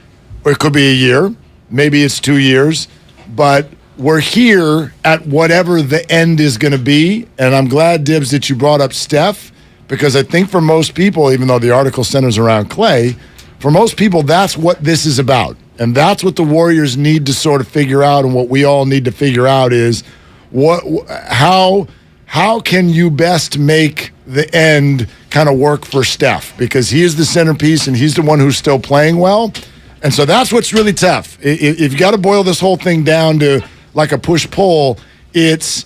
Or it could be a year. Maybe it's 2 years. But we're here at whatever the end is going to be. And I'm glad, Dibs, that you brought up Steph, because I think for most people, even though the article centers around Klay, for most people, that's what this is about. And that's what the Warriors need to sort of figure out, and what we all need to figure out is how can you best make the end kind of work for Steph? Because he is the centerpiece, and he's the one who's still playing well. And so that's what's really tough. If you got to boil this whole thing down to like a push-pull, it's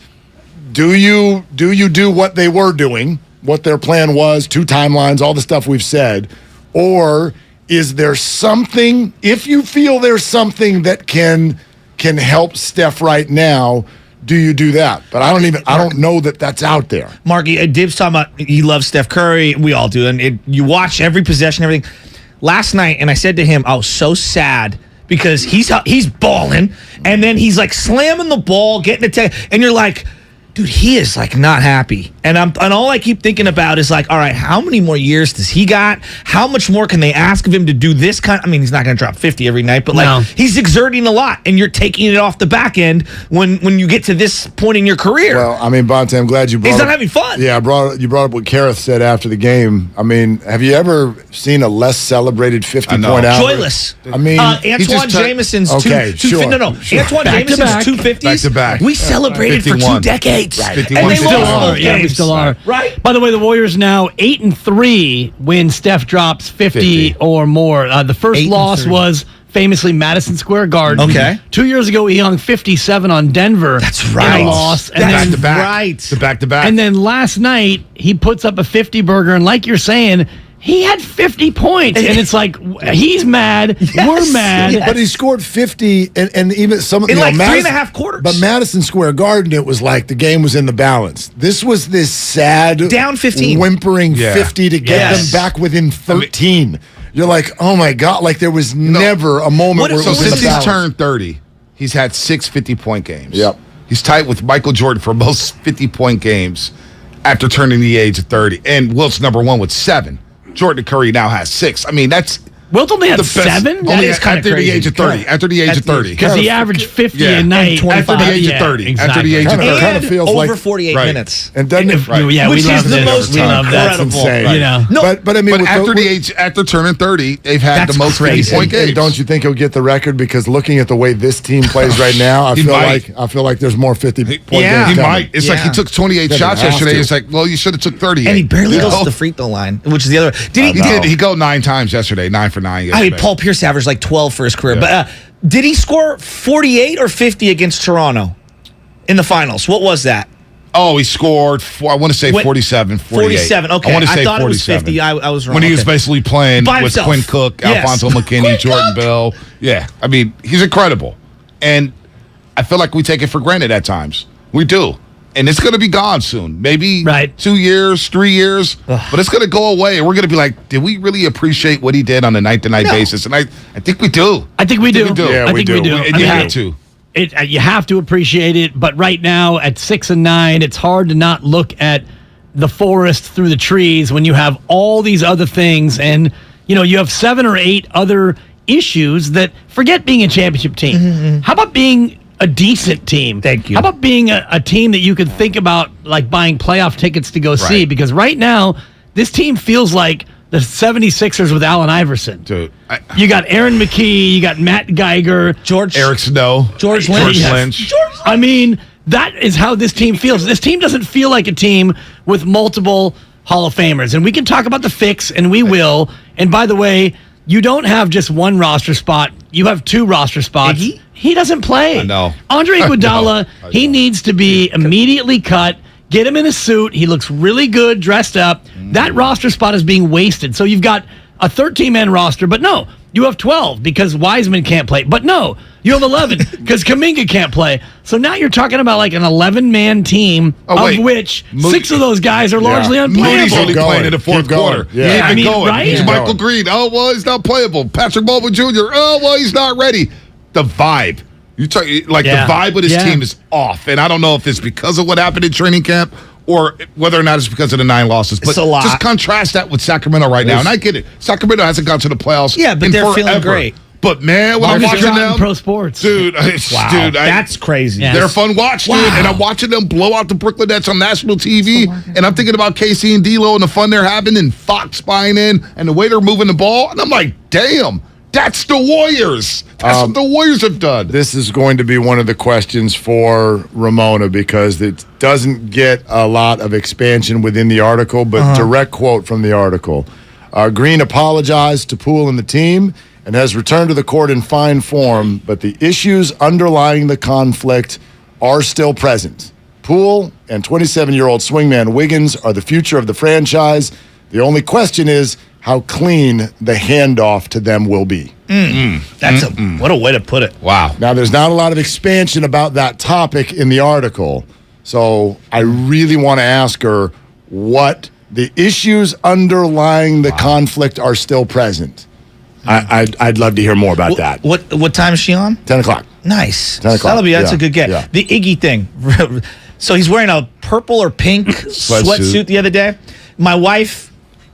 do you do what they were doing, what their plan was, 2 timelines, all the stuff we've said, or is there something, if you feel there's something that can help Steph right now, do you do that? But I don't know that that's out there. Marky, Dibs talking about he loves Steph Curry. We all do. And you watch every possession, everything. Last night, and I said to him, I was so sad because he's balling, and then he's like slamming the ball, getting it, and you're like, Dude, he is like not happy, and all I keep thinking about is like, all right, how many more years does he got? How much more can they ask of him to do this kind? I mean, he's not going to drop 50 every night, but like he's exerting a lot, and you're taking it off the back end when you get to this point in your career. Well, I mean, Bonte, I'm glad you brought. He's not having fun. Yeah, you brought up what Kerr said after the game. I mean, have you ever seen a less celebrated 50-point average? Joyless. I mean, Antoine Jameson's okay, sure. Antoine Jameson's 250s. Back to back. We celebrated 51. For 2 decades. Right. And we still are. Yeah, we still are. Right. By the way, the Warriors now 8-3 when Steph drops 50 or more. The first loss was famously Madison Square Garden. Okay. 2 years ago, he hung 57 on Denver. That's right. In a loss. And Back then, to back. Right. The back to back. And then last night, he puts up a 50-burger, and like you're saying, he had 50 points, and it's like he's mad, we're mad. But he scored 50, and even some in like 3.5 quarters. But Madison Square Garden, it was like the game was in the balance. This was this sad, down 15, whimpering 50 to get them back within 13. You're like, oh my god! Like there was never a moment where it was so in since the balance. he's turned 30, he's had 6 50-point games. Yep. He's tied with Michael Jordan for most 50-point games after turning the age of 30, and Wilt's number 1 with 7. Jordan Curry now has 6. I mean, that's Wilt only had 7? Only after the age of 30. After the age of 30. Because he averaged 50 a night. After the age of 30. After the age of 30. It kind of feels over like 48 minutes. And doesn't it? Yeah, which we is love the most incredible. That's insane. You know. No, but I mean, after turning 30, they've had the most 50-point games. And don't you think he'll get the record? Because looking at the way this team plays right now, I feel like there's more 50-point games. He might. It's like he took 28 shots yesterday. It's like, well, you should have took 30. And he barely goes to the free throw line, which is the other. He go 9 times yesterday, 9 for 9 yesterday. I mean, Paul Pierce averaged like 12 for his career. But did he score 48 or 50 against Toronto in the finals? What was that? Oh, he scored, I want to say 47, 48. 47, okay. I want to say thought 47. It was 50. I was wrong. When he was basically playing by with himself. Quinn Cook, Alfonso McKinney, Jordan Bell. Yeah, I mean, he's incredible. And I feel like we take it for granted at times. We do. And it's going to be gone soon. Maybe 2 years, 3 years. But it's going to go away. And we're going to be like, did we really appreciate what he did on a night-to-night basis? And I think we do. I think we do. Yeah, I think we do. And you have to. You have to appreciate it. But right now, at 6 and 9, it's hard to not look at the forest through the trees when you have all these other things. And, you have 7 or 8 other issues that forget being a championship team. Mm-hmm. How about being a decent team? Thank you. How about being a team that you could think about like buying playoff tickets to go see? Because right now, this team feels like the 76ers with Allen Iverson. Dude. You got Aaron McKee, you got Matt Geiger, Eric Snow, George Lynch. I mean, that is how this team feels. This team doesn't feel like a team with multiple Hall of Famers. And we can talk about the fix, and we will. And by the way, you don't have just one roster spot. You have 2 roster spots. Iggy? He doesn't play. I know. Andre Iguodala, he needs to be immediately cut. Get him in a suit. He looks really good, dressed up. That roster spot is being wasted. So you've got a 13-man roster, but no, you have 12 because Wiseman can't play. But no, you have 11 because Kuminga can't play. So now you're talking about like an 11-man team, of which 6 of those guys are largely unplayable. Moody's only playing in the fourth quarter. Yeah. He's been going. Right? He's Michael Green. Oh, well, he's not playable. Patrick Baldwin Jr. Oh, well, he's not ready. The vibe. The vibe of this team is off. And I don't know if it's because of what happened in training camp or whether or not it's because of the 9 losses. But it's a lot. Just contrast that with Sacramento right now. And I get it. Sacramento hasn't gone to the playoffs but they're feeling great. But, man, when I'm watching them. Pro Sports. Dude, that's crazy. They're a fun watch, dude. And I'm watching them blow out the Brooklyn Nets on national TV. And I'm thinking about Casey and D'Lo and the fun they're having and Fox buying in and the way they're moving the ball. And I'm like, damn. That's the Warriors. That's what the Warriors have done. This is going to be one of the questions for Ramona because it doesn't get a lot of expansion within the article, but direct quote from the article. Green apologized to Poole and the team and has returned to the court in fine form, but the issues underlying the conflict are still present. Poole and 27-year-old swingman Wiggins are the future of the franchise. The only question is how clean the handoff to them will be. That's what a way to put it. Wow. Now, there's not a lot of expansion about that topic in the article, so I really want to ask her what the issues underlying the conflict are still present. I'd love to hear more about that. What time is she on? 10 o'clock. Nice. 10 o'clock. That's a good get. Yeah. The Iggy thing. So he's wearing a purple or pink sweatsuit the other day. My wife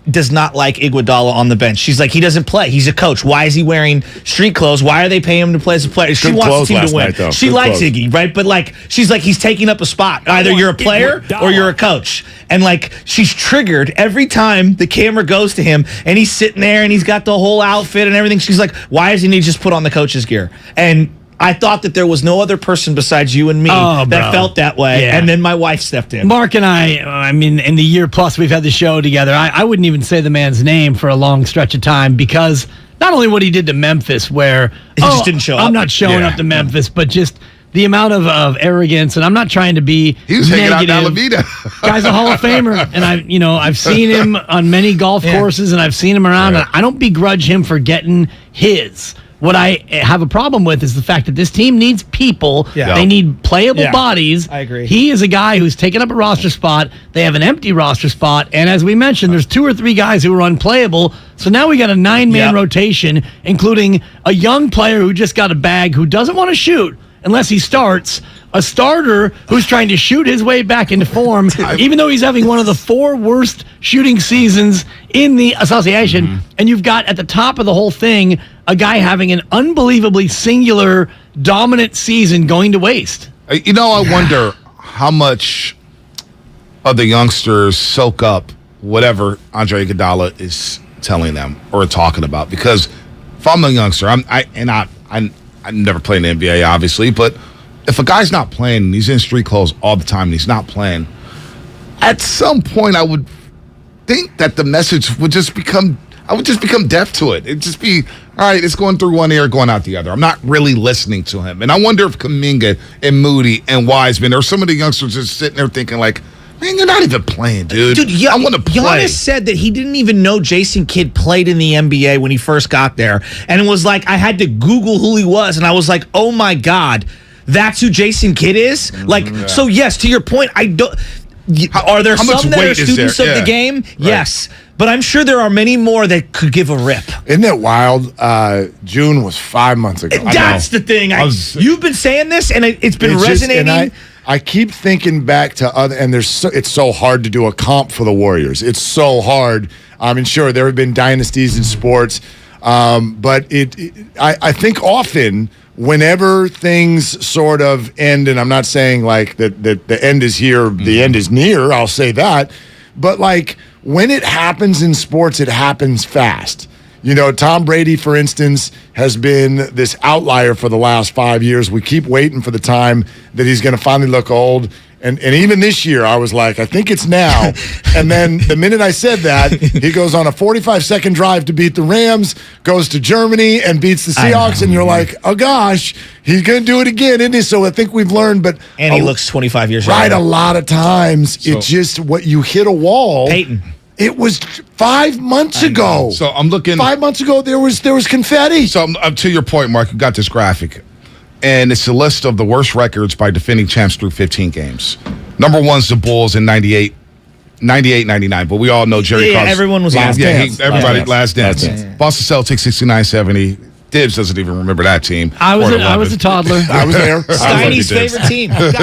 does not like Iguodala on the bench. She's like, he doesn't play. He's a coach. Why is he wearing street clothes? Why are they paying him to play as a player? She wants the team to win. She likes Iggy, right? But like, she's like, he's taking up a spot. Either you're a player or you're a coach. And like, she's triggered every time the camera goes to him and he's sitting there and he's got the whole outfit and everything. She's like, why doesn't he just put on the coach's gear? And I thought that there was no other person besides you and me that felt that way. Yeah. And then my wife stepped in. Mark and I mean, in the year plus we've had the show together, I wouldn't even say the man's name for a long stretch of time because not only what he did to Memphis, where he just didn't show up. I'm not showing up to Memphis, but just the amount of arrogance, and I'm not trying to be he was negative. Hanging out in Alameda. Guy's a Hall of Famer, and I've seen him on many golf courses, and I've seen him around, and I don't begrudge him for getting his. What I have a problem with is the fact that this team needs people. Yeah. They need playable bodies. I agree. He is a guy who's taken up a roster spot. They have an empty roster spot. And as we mentioned, there's 2 or 3 guys who are unplayable. So now we got a 9-man rotation, including a young player who just got a bag who doesn't want to shoot unless he starts, a starter who's trying to shoot his way back into form, even though he's having one of the 4 worst shooting seasons in the association. Mm-hmm. And you've got at the top of the whole thing a guy having an unbelievably singular, dominant season going to waste. I wonder how much of the youngsters soak up whatever Andre Iguodala is telling them or talking about. Because if I'm a youngster, I never played in the NBA, obviously, but if a guy's not playing, he's in street clothes all the time, and he's not playing, at some point I would think that the message would just become deaf to it. It'd just be, all right, it's going through one ear, going out the other. I'm not really listening to him. And I wonder if Kuminga and Moody and Wiseman or some of the youngsters just sitting there thinking like, man, you're not even playing, dude. I want to play. Giannis said that he didn't even know Jason Kidd played in the NBA when he first got there. And it was like, I had to Google who he was. And I was like, oh my God, that's who Jason Kidd is? So yes, to your point, I don't... Are there some that are students of the game? Right. Yes. But I'm sure there are many more that could give a rip. Isn't it wild? June was 5 months ago. That's the thing. You've been saying this, and it's been resonating. I keep thinking back to other, and it's so hard to do a comp for the Warriors. It's so hard. I mean, sure, there have been dynasties in sports, but I think often whenever things sort of end, and I'm not saying like that the end is here, the end is near, I'll say that, but like when it happens in sports, it happens fast. Tom Brady, for instance, has been this outlier for the last 5 years. We keep waiting for the time that he's going to finally look old. And even this year, I was like, I think it's now. And then the minute I said that, he goes on a 45-second drive to beat the Rams, goes to Germany and beats the Seahawks, and you're like, oh gosh, he's going to do it again, isn't he? So I think we've learned. And he looks 25 years old. Right, a lot of times, it's just what you hit a wall. Peyton. It was 5 months ago. So I'm looking. 5 months ago, there was confetti. So to your point, Mark, you got this graphic. And it's a list of the worst records by defending champs through 15 games. Number one's the Bulls in 98, 99. But we all know Jerry Krause. Everyone was last dance. Last dance. Boston Celtics 69-70. Dibs doesn't even remember that team. I was a toddler. I was there. Steiny's favorite team. The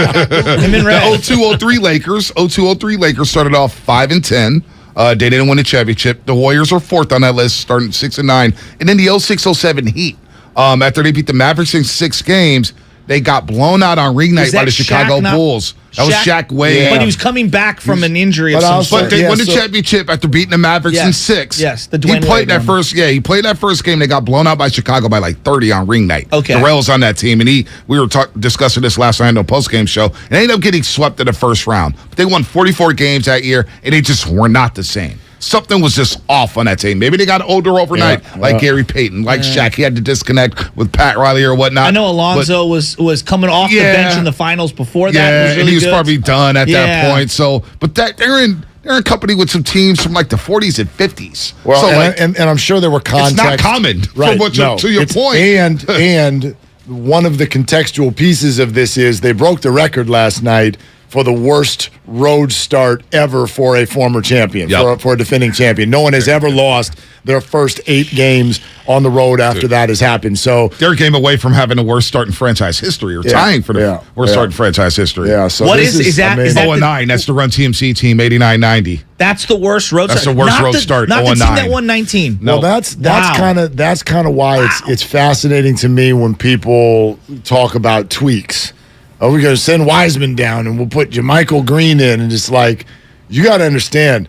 02-03 Lakers started off 5-10. They didn't win the championship. The Warriors are fourth on that list, starting 6-9. And then the 06-07 Heat. After they beat the Mavericks in 6 games, they got blown out on ring night by the Chicago Bulls. That was Shaq Wade. But he was coming back from an injury of some sort. But they won the championship after beating the Mavericks in 6. Yes, he played that first. Yeah, he played that first game. They got blown out by Chicago by like 30 on ring night. Okay, Darrell's on that team, and we were discussing this last night on the post-game show. And they ended up getting swept in the first round. But they won 44 games that year, and they just were not the same. Something was just off on that team. Maybe they got older overnight, like Gary Payton, like Shaq. He had to disconnect with Pat Riley or whatnot. I know Alonzo was coming off the bench in the finals before that. Yeah, was really and he was good. probably done at that point. So, but they're in company with some teams from like the 40s and 50s. Well, so and I'm sure there were contexts. It's not common, right? To your point. And one of the contextual pieces of this is they broke the record last night for the worst road start ever for a former champion, for a defending champion. No one has ever lost their first 8 games on the road after that has happened. So they're a game away from having the worst start in franchise history, or tying for the worst start in franchise history. Yeah. So what is that? Is that 0-9? That's the Run TMC team, 89-90. That's the worst road start. That's the worst road start. Not 0-9. the team that won 19. No. Well, that's kind of why it's fascinating to me when people talk about tweaks. Oh, we're going to send Wiseman down and we'll put Jermichael Green in, and it's like, you got to understand,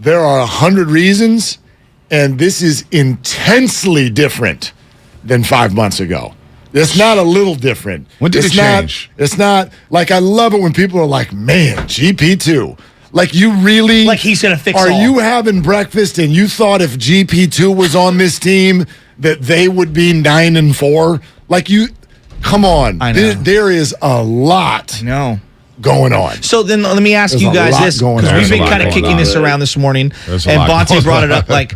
there are 100 reasons, and this is intensely different than 5 months ago. It's not a little different. When did it change? It's not like, I love it when people are like, man, GP2. Like, you really... Like he's going to fix Are all. you having breakfast and you thought if GP2 was on this team that they would be 9-4? Like, you... Come on. I know. There is a lot going on. So then let me ask you guys this, because we've been kind of kicking this around this morning, and Bonte brought it up. Like,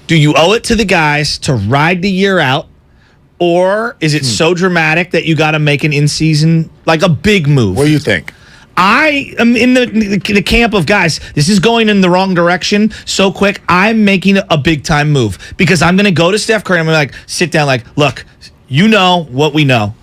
do you owe it to the guys to ride the year out, or is it so dramatic that you got to make an in-season, like a big move? What do you think? I am in the camp of, guys, this is going in the wrong direction so quick. I'm making a big-time move because I'm going to go to Steph Curry and I'm going to sit down like, look, you know what we know.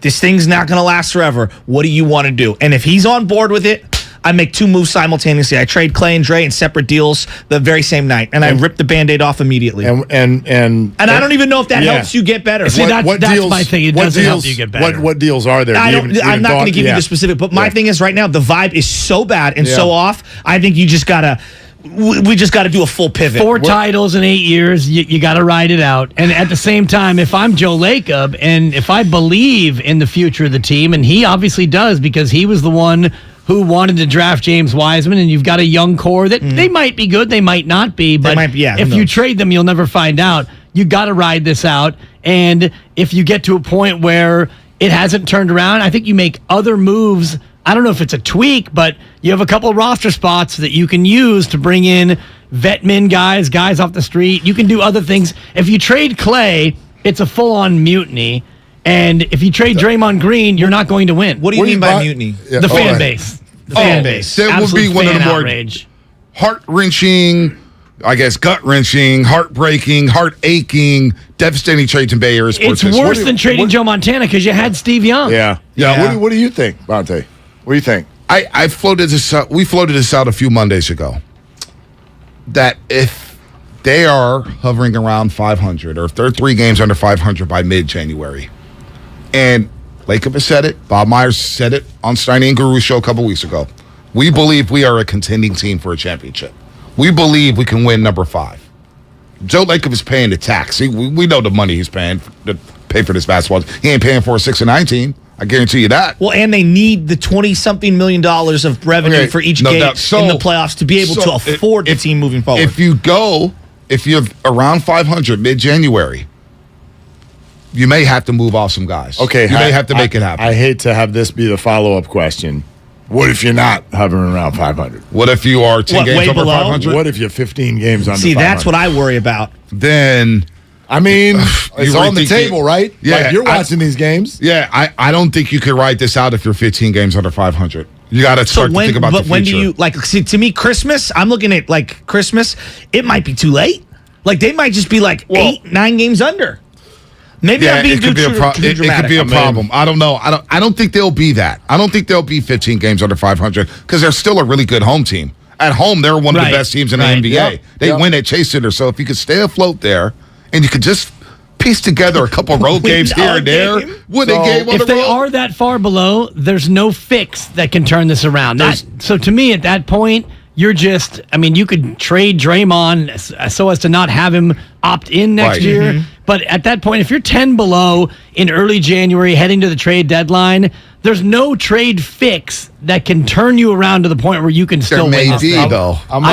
This thing's not going to last forever. What do you want to do? And if he's on board with it, I make 2 moves simultaneously. I trade Klay and Dre in separate deals the very same night, and I rip the Band-Aid off immediately. And I don't even know if that helps you get better. See, that's my thing. It doesn't help you get better. What deals are there? I'm not going to give you the specific, but my thing is right now the vibe is so bad and so off. I think you just gotta. We just got to do a full pivot. 4 titles in 8 years. You got to ride it out. And at the same time, if I'm Joe Lacob and if I believe in the future of the team, and he obviously does because he was the one who wanted to draft James Wiseman, and you've got a young core that they might be good, they might not be, but if you trade them, you'll never find out. You got to ride this out. And if you get to a point where it hasn't turned around, I think you make other moves. I don't know if it's a tweak, but you have a couple of roster spots that you can use to bring in vet min guys off the street. You can do other things. If you trade Klay, it's a full-on mutiny. And if you trade Draymond Green, you're not going to win. What do you mean by mutiny? The fan base. The fan base. That would be one of the more heart-wrenching, I guess, gut-wrenching, heartbreaking, heart-aching, devastating trades in Bay Area sports. It's worse than trading Joe Montana because you had Steve Young. Yeah. What do you think, Bonte? What do you think? I floated this out. We floated this out a few Mondays ago. That if they are hovering around 500, or if they're 3 games under 500 by mid-January, and Lacob has said it, Bob Myers said it on Steiny and Guru's show a couple weeks ago, we believe we are a contending team for a championship. We believe we can win number 5. Joe Lacob is paying the tax. We know the money he's paying to pay for this basketball. He ain't paying for a 6-9 team. I guarantee you that. Well, and they need the $20-something million of revenue for each game in the playoffs to be able to afford the team moving forward. If you're around 500 mid-January, you may have to move off some guys. Okay. You may have to make it happen. I hate to have this be the follow-up question. What if you're not hovering around 500? What if you are 10 games over 500? What if you're 15 games under 500? See, that's what I worry about. Then... I mean, it's on the table, right? Yeah, like you're watching these games. Yeah, I don't think you could write this out if you're 15 games under 500. You got to start to think about the future. But when do you, like, see, to me, Christmas, I'm looking at, like, Christmas, it might be too late. Like, they might just be, like, 8-9 games under. Maybe I'm being too dramatic. It could be a problem. I don't know. I don't think they'll be that. I don't think they'll be 15 games under 500 because they're still a really good home team. At home, they're one of the best teams in the NBA. They win at Chase Center. So if you could stay afloat there, and you could just piece together a couple road games here and there. Win a game on the road. If they are that far below, there's no fix that can turn this around. So to me, at that point, you're just, I mean, you could trade Draymond so as to not have him opt in next year. Mm-hmm. But at that point, if you're 10 below in early January heading to the trade deadline, there's no trade fix that can turn you around to the point where you can still win. There may be, though. I'm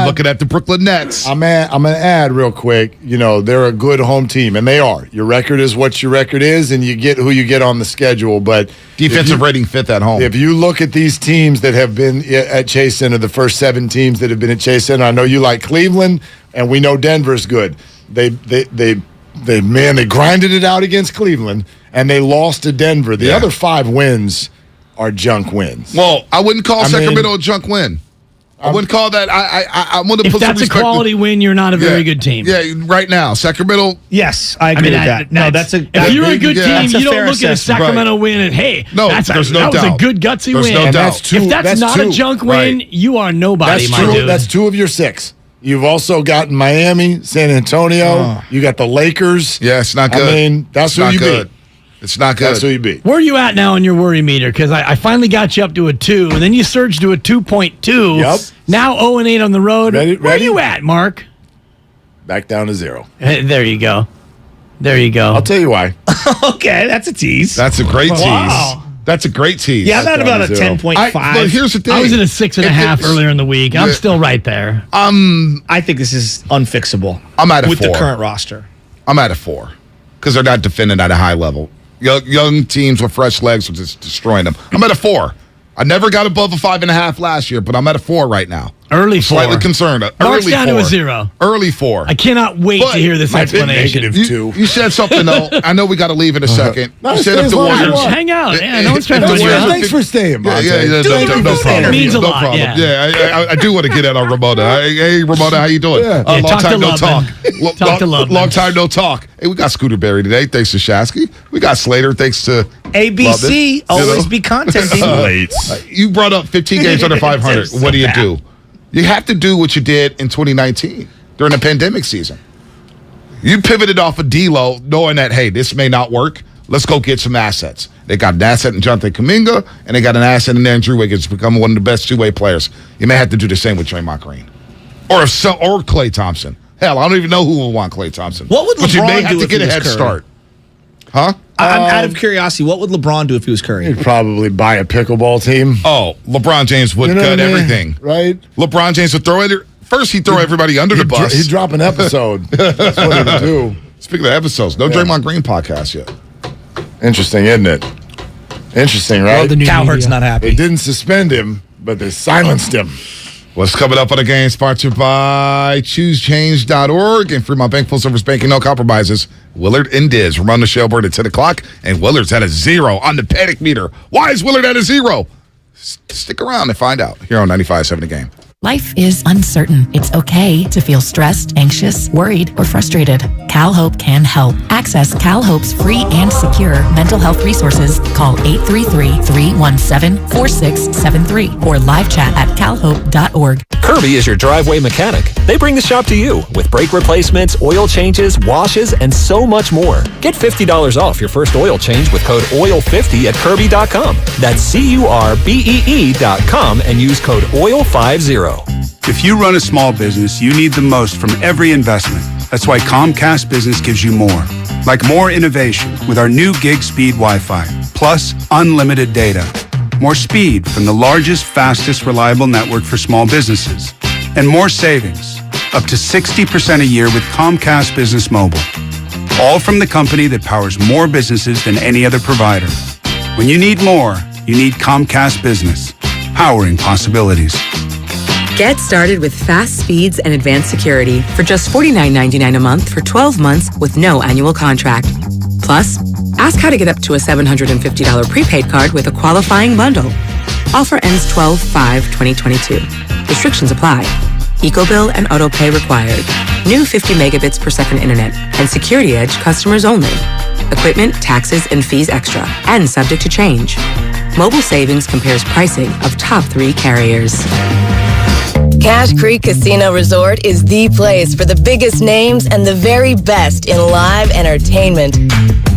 looking at the Brooklyn Nets. I'm going to add real quick, they're a good home team, and they are. Your record is what your record is, and you get who you get on the schedule. But defensive rating 5th at home. If you look at these teams that have been at Chase Center, the first 7 teams that have been at Chase Center, I know you like Cleveland, and we know Denver's good. They grinded it out against Cleveland, and they lost to Denver. The other 5 wins are junk wins. Well, I wouldn't call Sacramento a junk win. I wouldn't call that. I want to If put that's some a respect. quality win, you're not a very good team. Yeah, right now, Sacramento. Yes, I agree with that. No, if you're a good team, you don't look at a Sacramento win and hey, that was a good gutsy win. No doubt. If that's not a junk win, you are nobody, That's my true. dude. That's 2 of your 6. You've also gotten Miami, San Antonio. You got the Lakers. Yeah, it's not good. I mean, that's who you beat. It's not good. That's who you beat. Where are you at now on your worry meter? Because I finally got you up to a 2, and then you surged to a 2.2. Yep. Now 0-8 on the road. Where are you at, Mark? Back down to 0. There you go. There you go. I'll tell you why. Okay, that's a tease. That's a great tease. Wow. That's a great tease. Yeah, I'm at about a 10.5. But here's the thing. I was at a 6.5 earlier in the week. I'm still right there. I think this is unfixable. I'm at a 4. With the current roster. I'm at a 4 because they're not defending at a high level. Young teams with fresh legs are just destroying them. I'm at a 4. I never got above a 5.5 last year, but I'm at a 4 right now. Early 4. Slightly concerned. Mark's Early down 4. to a 0. Early 4. I cannot wait to hear this explanation. You said something, though. I know we got to leave in a second. No, you said if the Warriors... Hang out. Yeah, no one's trying to put you out. Thanks for staying, Yeah, Bonte. no problem. It means a No lot, problem. yeah. I do want to get at on Ramona. Hey, Ramona, how you doing? Yeah. Long talk time to no Loveman. talk. Talk to Loveman. Long time no talk. Hey, we got Scooter Berry today. Thanks to Shasky. We got Slater. Thanks to ABC, always be contenting. You brought up 15 games under 500. So What do you bad. do? You have to do what you did in 2019 during the pandemic season. You pivoted off of D'Lo, knowing that, hey, this may not work. Let's go get some assets. They got an asset in Jonathan Kuminga, and they got an asset in Andrew Wiggins to become one of the best two-way players. You may have to do the same with Draymond Green. Or Klay Thompson. Hell, I don't even know who will want Klay Thompson. What would But you may LeBron have do to if get he a was head Curry? start. Huh? I'm out of curiosity. What would LeBron do if he was Curry? He'd probably buy a pickleball team. Oh, LeBron James would You know cut what I mean? everything. Right? LeBron James would throw it. First, he'd throw everybody under the bus. He'd drop an episode. That's what he would do. Speaking of episodes, no Draymond Green podcast yet. Interesting, isn't it? Interesting, right? Well, the new Cowherd's media. not They happy. didn't suspend him, but they silenced him. What's coming up on the game? Sponsored by ChooseChange.org and Fremont Bank, full service banking, no compromises. Willard and Dibs. We're on the show board at 10 o'clock, and Willard's at a 0 on the panic meter. Why is Willard at a 0? Stick around and find out here on 95.7 The Game. Life is uncertain. It's okay to feel stressed, anxious, worried, or frustrated. CalHope can help. Access CalHope's free and secure mental health resources. Call 833-317-4673 or live chat at calhope.org. Kirby is your driveway mechanic. They bring the shop to you with brake replacements, oil changes, washes, and so much more. Get $50 off your first oil change with code OIL50 at Kirby.com. That's CURBEE.com and use code OIL50. If you run a small business, you need the most from every investment. That's why Comcast Business gives you more. Like more innovation with our new gig speed Wi-Fi, plus unlimited data. More speed from the largest, fastest, reliable network for small businesses. And more savings, up to 60% a year with Comcast Business Mobile. All from the company that powers more businesses than any other provider. When you need more, you need Comcast Business, powering possibilities. Get started with fast speeds and advanced security for just $49.99 a month for 12 months with no annual contract. Plus, ask how to get up to a $750 prepaid card with a qualifying bundle. Offer ends 12/5/2022. Restrictions apply. EcoBill and AutoPay required. New 50 megabits per second internet and Security Edge customers only. Equipment, taxes, and fees extra and subject to change. Mobile Savings compares pricing of top 3 carriers. Cache Creek Casino Resort is the place for the biggest names and the very best in live entertainment.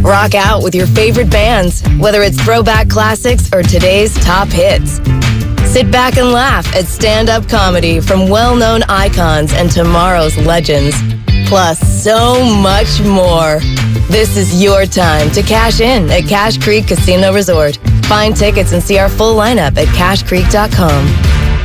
Rock out with your favorite bands, whether it's throwback classics or today's top hits. Sit back and laugh at stand-up comedy from well-known icons and tomorrow's legends. Plus, so much more. This is your time to cash in at Cache Creek Casino Resort. Find tickets and see our full lineup at cashcreek.com.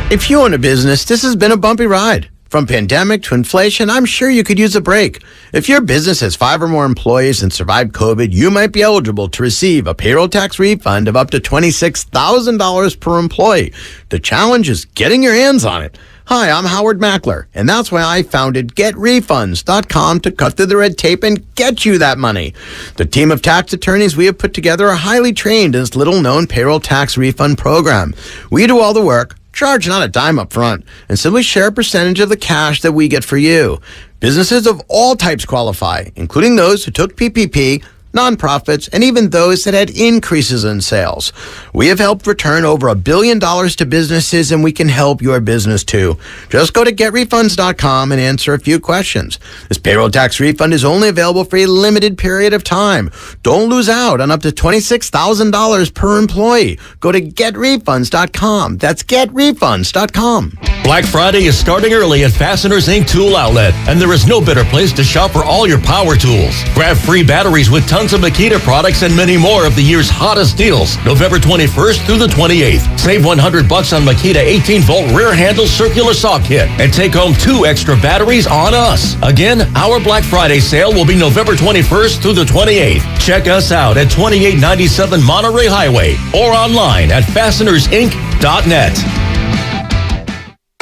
If you own a business, this has been a bumpy ride. From pandemic to inflation, I'm sure you could use a break. If your business has 5 or more employees and survived COVID, you might be eligible to receive a payroll tax refund of up to $26,000 per employee. The challenge is getting your hands on it. Hi, I'm Howard Mackler, and that's why I founded GetRefunds.com to cut through the red tape and get you that money. The team of tax attorneys we have put together are highly trained in this little-known payroll tax refund program. We do all the work, charge not a dime up front, and simply share a percentage of the cash that we get for you. Businesses of all types qualify, including those who took PPP, nonprofits, and even those that had increases in sales. We have helped return over $1 billion to businesses, and we can help your business too. Just go to getrefunds.com and answer a few questions. This payroll tax refund is only available for a limited period of time. Don't lose out on up to $26,000 per employee. Go to getrefunds.com. That's getrefunds.com. Black Friday is starting early at Fasteners Inc. Tool Outlet, and there is no better place to shop for all your power tools. Grab free batteries with tons of Makita products and many more of the year's hottest deals. November 21st through the 28th. Save $100 on Makita 18-volt rear handle circular saw kit and take home 2 extra batteries on us. Again, our Black Friday sale will be November 21st through the 28th. Check us out at 2897 Monterey Highway or online at fastenersinc.net.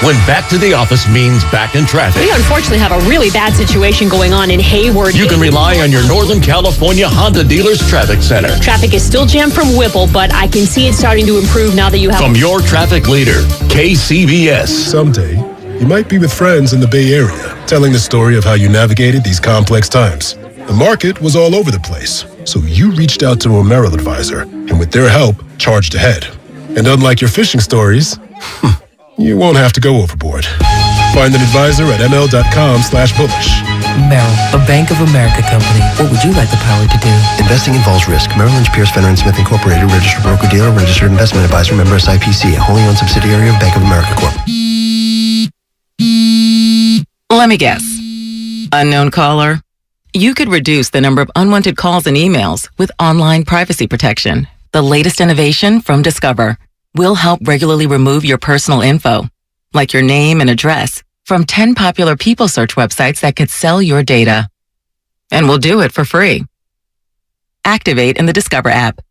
When back to the office means back in traffic. We unfortunately have a really bad situation going on in Hayward. You can rely on your Northern California Honda Dealers Traffic Center. Traffic is still jammed from Whipple, but I can see it starting to improve now that you have... From your traffic leader, KCBS. Someday, you might be with friends in the Bay Area, telling the story of how you navigated these complex times. The market was all over the place, so you reached out to a Merrill advisor, and with their help, charged ahead. And unlike your fishing stories... you won't have to go overboard. Find an advisor at ml.com/bullish. Merrill, a Bank of America company. What would you like the power to do? Investing involves risk. Merrill Lynch, Pierce, Fenner & Smith Incorporated, registered broker-dealer, registered investment advisor, member SIPC, a wholly owned subsidiary of Bank of America Corp. Let me guess. Unknown caller? You could reduce the number of unwanted calls and emails with online privacy protection. The latest innovation from Discover. We'll help regularly remove your personal info, like your name and address, from 10 popular people search websites that could sell your data. And we'll do it for free. Activate in the Discover app.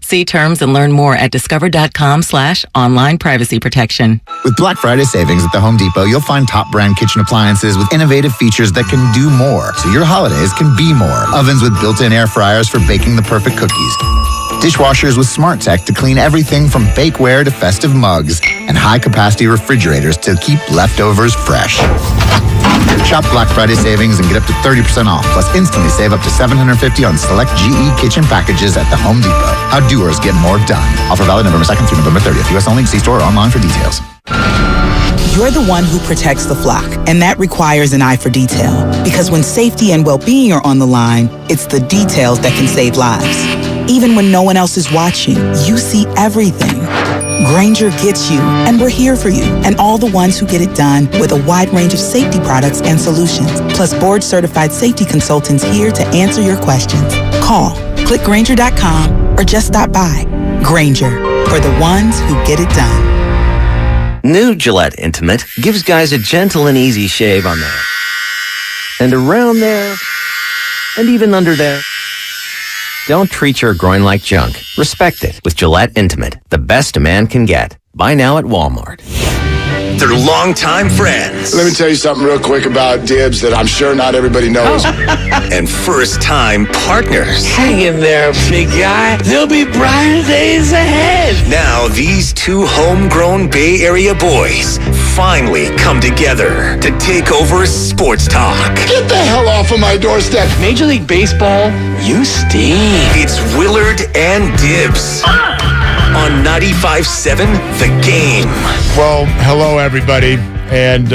See terms and learn more at discover.com/online privacy protection. With Black Friday savings at the Home Depot, you'll find top brand kitchen appliances with innovative features that can do more, so your holidays can be more. Ovens with built-in air fryers for baking the perfect cookies. Dishwashers with smart tech to clean everything from bakeware to festive mugs, and high-capacity refrigerators to keep leftovers fresh. Shop Black Friday savings and get up to 30% off, plus instantly save up to $750 on select GE kitchen packages at the Home Depot. How doers get more done. Offer valid November 2nd through November 30th. U.S. only. See store or online for details. You're the one who protects the flock, and that requires an eye for detail. Because when safety and well-being are on the line, it's the details that can save lives. Even when no one else is watching, you see everything. Grainger gets you, and we're here for you, and all the ones who get it done with a wide range of safety products and solutions, plus board-certified safety consultants here to answer your questions. Call, click Grainger.com, or just stop by. Grainger, for the ones who get it done. New Gillette Intimate gives guys a gentle and easy shave on there, and around there, and even under there. Don't treat your groin like junk. Respect it with Gillette Intimate, the best a man can get. Buy now at Walmart. They're longtime friends. Let me tell you something real quick about Dibs that I'm sure not everybody knows. And first-time partners. Hang in there, big guy. There'll be brighter days ahead. Now, these two homegrown Bay Area boys finally come together to take over sports talk. Get the hell off of my doorstep. Major League Baseball, you stink. It's Willard and Dibs. On 95.7 The Game. Well, hello, everybody. And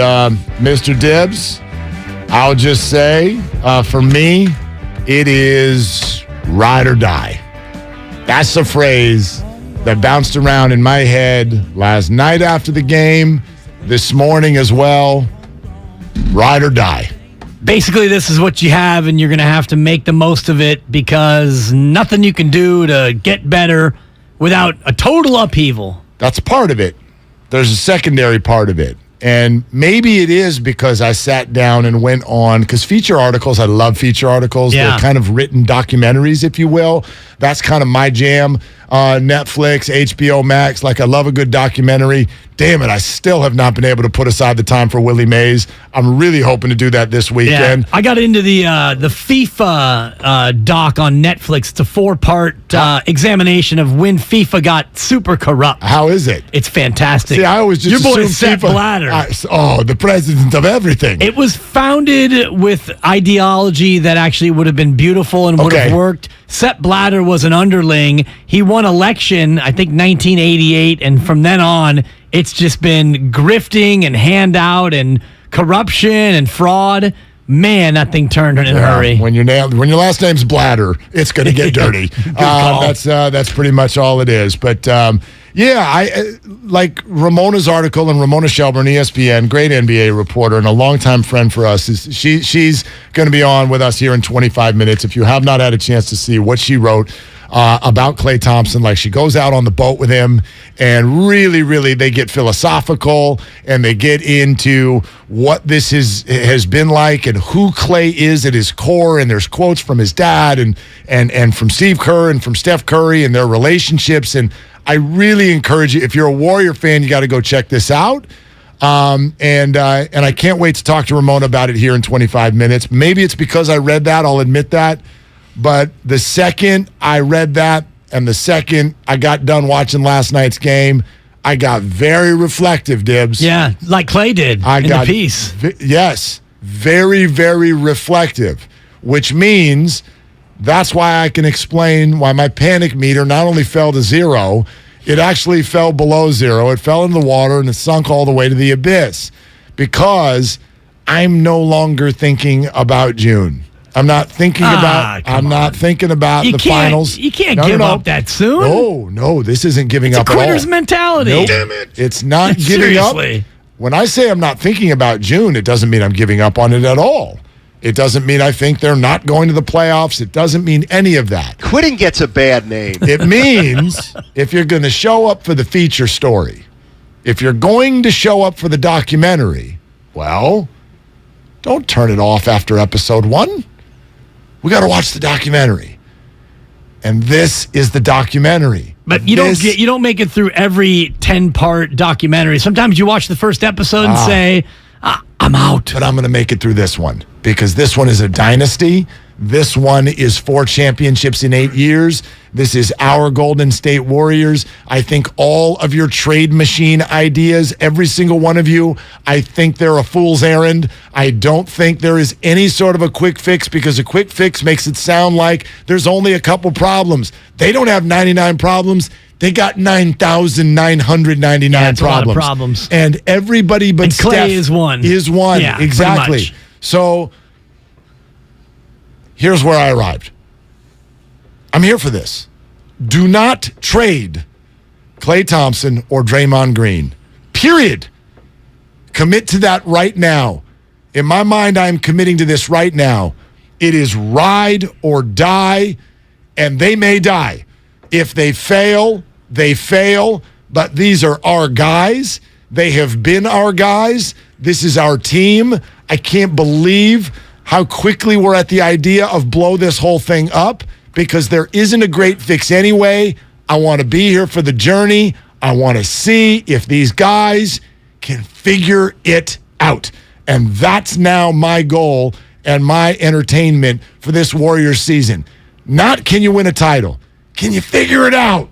Mr. Dibs, I'll just say, for me, it is ride or die. That's the phrase that bounced around in my head last night after the game, this morning as well. Ride or die. Basically, this is what you have, and you're going to have to make the most of it because nothing you can do to get better without a total upheaval. That's part of it. There's a secondary part of it. And maybe it is because I sat down and went on, because feature articles, I love feature articles. Yeah. They're kind of written documentaries, if you will. That's kind of my jam. Netflix, HBO Max, like I love a good documentary. Damn it, I still have not been able to put aside the time for Willie Mays. I'm really hoping to do that this weekend. Yeah, I got into the FIFA doc on Netflix. It's a 4-part examination of when FIFA got super corrupt. How is it? It's fantastic. See, I always just Your boy assumed Sepp FIFA. Blatter. The president of everything. It was founded with ideology that actually would have been beautiful and would have worked. Sepp Blatter was an underling. He won election, I think, 1988, and from then on, it's just been grifting and handout and corruption and fraud. Man, that thing turned in a hurry. When your last name's Blatter, it's going to get dirty. That's pretty much all it is. But I like Ramona's article, and Ramona Shelburne, ESPN, great NBA reporter and a longtime friend for us. She's going to be on with us here in 25 minutes. If you have not had a chance to see what she wrote about Klay Thompson, like she goes out on the boat with him and really they get philosophical and they get into what this has been like and who Klay is at his core, and there's quotes from his dad and from Steve Kerr and from Steph Curry and their relationships. And I really encourage you, if you're a Warrior fan, you got to go check this out. And I can't wait to talk to Ramona about it here in 25 minutes. Maybe it's because I read that, I'll admit that. But the second I read that and the second I got done watching last night's game, I got very reflective, Dibs. Yeah, like Klay did in the piece. Yes, very, very reflective, which means that's why I can explain why my panic meter not only fell to 0, it actually fell below 0. It fell in the water and it sunk all the way to the abyss, because I'm no longer thinking about June. I'm not thinking about the finals. You can't give up that soon. No, this isn't giving up at all. It's a quitter's mentality. Nope. Damn it. It's not giving up. When I say I'm not thinking about June, it doesn't mean I'm giving up on it at all. It doesn't mean I think they're not going to the playoffs. It doesn't mean any of that. Quitting gets a bad name. It means if you're going to show up for the feature story, if you're going to show up for the documentary, well, don't turn it off after episode 1. We got to watch the documentary. And this is the documentary. But you don't make it through every 10-part documentary. Sometimes you watch the first episode and say, I'm out. But I'm going to make it through this one, because this one is a dynasty. This one is 4 championships in 8 years. This is our Golden State Warriors. I think all of your trade machine ideas, every single one of you, I think they're a fool's errand. I don't think there is any sort of a quick fix, because a quick fix makes it sound like there's only a couple problems. They don't have 99 problems. They got 9,999 problems. A lot of problems. And everybody but Klay Steph is one. Yeah, exactly. So here's where I arrived. I'm here for this. Do not trade Klay Thompson or Draymond Green. Period. Commit to that right now. In my mind, I'm committing to this right now. It is ride or die, and they may die. If they fail, they fail, but these are our guys. They have been our guys. This is our team. I can't believe how quickly we're at the idea of blow this whole thing up, because there isn't a great fix anyway. I want to be here for the journey. I want to see if these guys can figure it out. And that's now my goal and my entertainment for this Warriors season. Not can you win a title. Can you figure it out?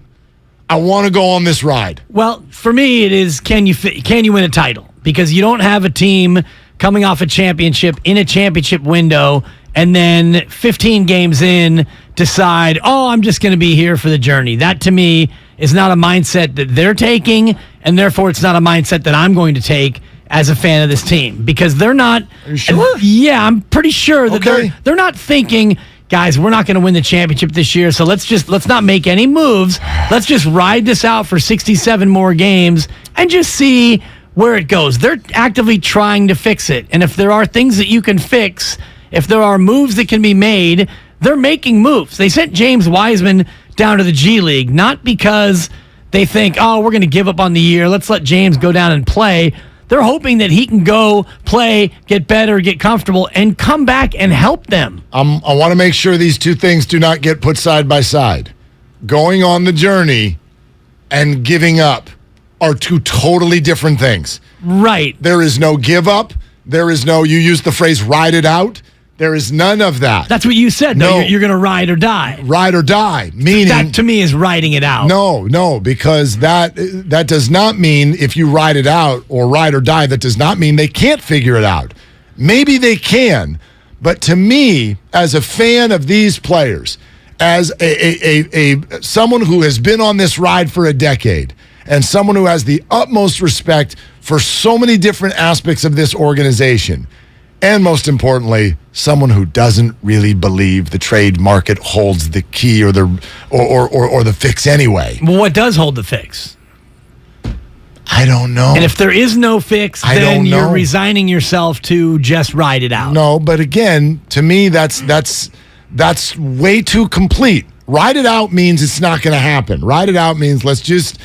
I want to go on this ride. Well, for me, it is can you win a title? Because you don't have a team coming off a championship in a championship window and then 15 games in decide, I'm just going to be here for the journey. That, to me, is not a mindset that they're taking, and therefore it's not a mindset that I'm going to take as a fan of this team, because they're not. Are you sure? Yeah, I'm pretty sure that they're not thinking, guys, we're not going to win the championship this year, so let's not make any moves. Let's just ride this out for 67 more games and just see where it goes. They're actively trying to fix it. And if there are things that you can fix, if there are moves that can be made, they're making moves. They sent James Wiseman down to the G League, not because they think, we're going to give up on the year. Let's let James go down and play. They're hoping that he can go play, get better, get comfortable, and come back and help them. I want to make sure these two things do not get put side by side. Going on the journey and giving up are two totally different things. Right. There is no give up. There is no, you used the phrase ride it out. There is none of that. That's what you said. No, you're going to ride or die. Ride or die, meaning that to me is riding it out. No, because that does not mean if you ride it out or ride or die, that does not mean they can't figure it out. Maybe they can, but to me, as a fan of these players, as a someone who has been on this ride for a decade, and someone who has the utmost respect for so many different aspects of this organization, and most importantly, someone who doesn't really believe the trade market holds the key or the fix anyway. Well, what does hold the fix? I don't know. And if there is no fix, then you're resigning yourself to just ride it out. No, but again, to me, that's way too complete. Ride it out means it's not going to happen. Ride it out means let's just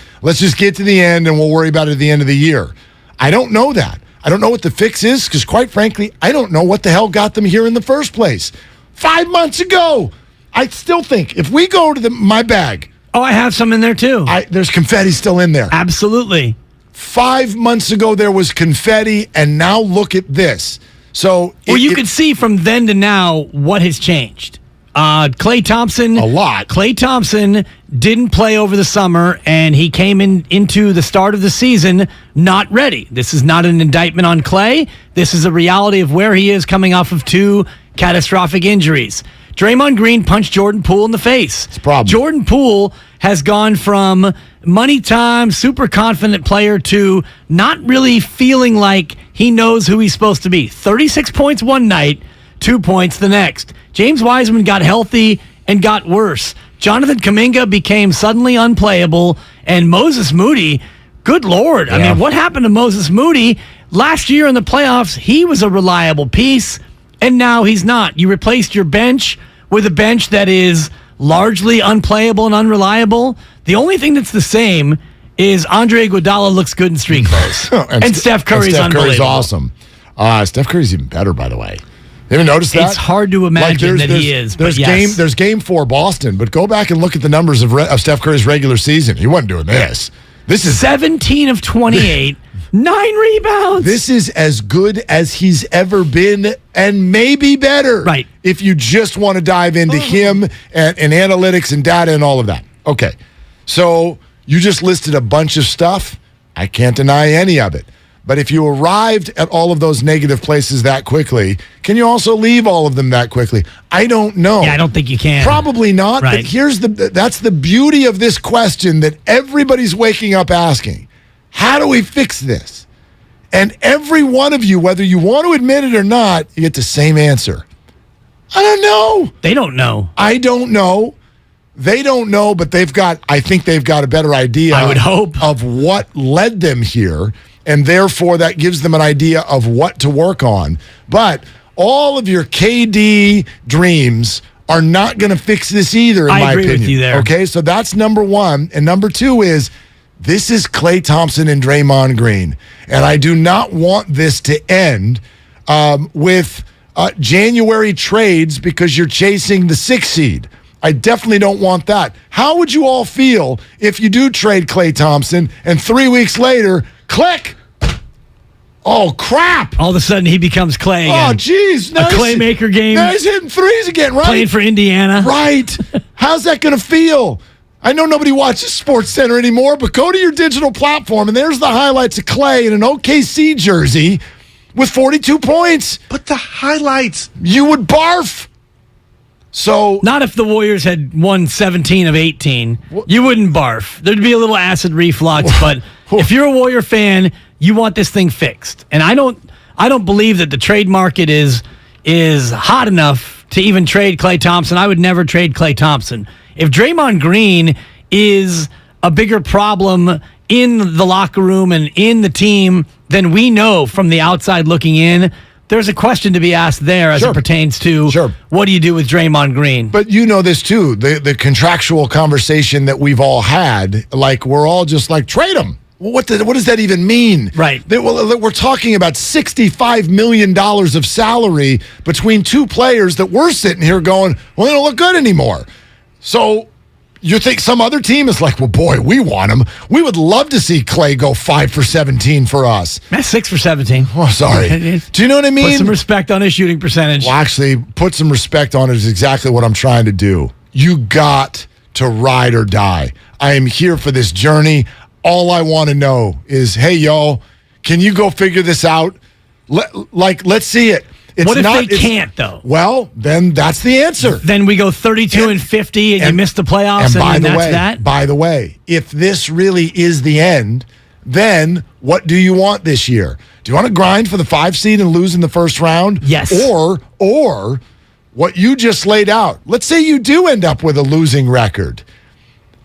get to the end and we'll worry about it at the end of the year. I don't know that. I don't know what the fix is because, quite frankly, I don't know what the hell got them here in the first place. 5 months ago, I still think if we go to my bag. Oh, I have some in there too. There's confetti still in there. Absolutely. 5 months ago, there was confetti, and now look at this. So, you could see from then to now what has changed. Klay Thompson. A lot. Klay Thompson didn't play over the summer, and he came into the start of the season not ready. This is not an indictment on Klay. This is a reality of where he is coming off of 2 catastrophic injuries. Draymond Green punched Jordan Poole in the face. It's a problem. Jordan Poole has gone from money time, super confident player to not really feeling like he knows who he's supposed to be. 36 points one night, 2 points the next. James Wiseman got healthy and got worse. Jonathan Kuminga became suddenly unplayable, and Moses Moody, good Lord. Yeah. I mean, what happened to Moses Moody? Last year in the playoffs, he was a reliable piece, and now he's not. You replaced your bench with a bench that is largely unplayable and unreliable. The only thing that's the same is Andre Iguodala looks good in street clothes. and Steph Curry's unbelievable. Curry's awesome. Steph Curry's even better, by the way. You ever noticed that? It's hard to imagine that he is. There's game 4 Boston, but go back and look at the numbers of Steph Curry's regular season. He wasn't doing this. This is 17 of 28, 9 rebounds. This is as good as he's ever been, and maybe better. Right. If you just want to dive into him and analytics and data and all of that. Okay. So you just listed a bunch of stuff. I can't deny any of it. But if you arrived at all of those negative places that quickly, can you also leave all of them that quickly? I don't know. Yeah, I don't think you can. Probably not. Right. But that's the beauty of this question that everybody's waking up asking. How do we fix this? And every one of you, whether you want to admit it or not, you get the same answer. I don't know. They don't know. I don't know. They don't know, but I think they've got a better idea. I would hope. Of what led them here. And therefore, that gives them an idea of what to work on. But all of your KD dreams are not going to fix this either, in my opinion. I agree with you there. Okay, so that's number one. And number two is, this is Klay Thompson and Draymond Green. And I do not want this to end with January trades because you're chasing the 6th seed. I definitely don't want that. How would you all feel if you do trade Klay Thompson and 3 weeks later, click? Oh, crap. All of a sudden, he becomes Klay again. Oh, geez. A Claymaker game. Now he's hitting threes again, right? Playing for Indiana. Right. How's that going to feel? I know nobody watches SportsCenter anymore, but go to your digital platform, and there's the highlights of Klay in an OKC jersey with 42 points. But the highlights. You would barf. So not if the Warriors had won 17 of 18. You wouldn't barf. There'd be a little acid reflux, but if you're a Warrior fan, you want this thing fixed. And I don't believe that the trade market is hot enough to even trade Klay Thompson. I would never trade Klay Thompson. If Draymond Green is a bigger problem in the locker room and in the team than we know from the outside looking in, there's a question to be asked there as it pertains to what do you do with Draymond Green? But you know this too, the contractual conversation that we've all had, like we're all just like, trade him. What does that even mean? Right. We're talking about $65 million of salary between two players that we're sitting here going, well, they don't look good anymore. So you think some other team is like, well, boy, we want him. We would love to see Klay go 5 for 17 for us. That's 6 for 17. Oh, sorry. Do you know what I mean? Put some respect on his shooting percentage. Well, actually, put some respect on it is exactly what I'm trying to do. You got to ride or die. I am here for this journey. All I want to know is, hey, y'all, can you go figure this out? Let's see it. What if they can't, though? Well, then that's the answer. Then we go 32 and 50 and you miss the playoffs and that's that? By the way, if this really is the end, then what do you want this year? Do you want to grind for the 5 seed and lose in the first round? Yes. Or what you just laid out. Let's say you do end up with a losing record.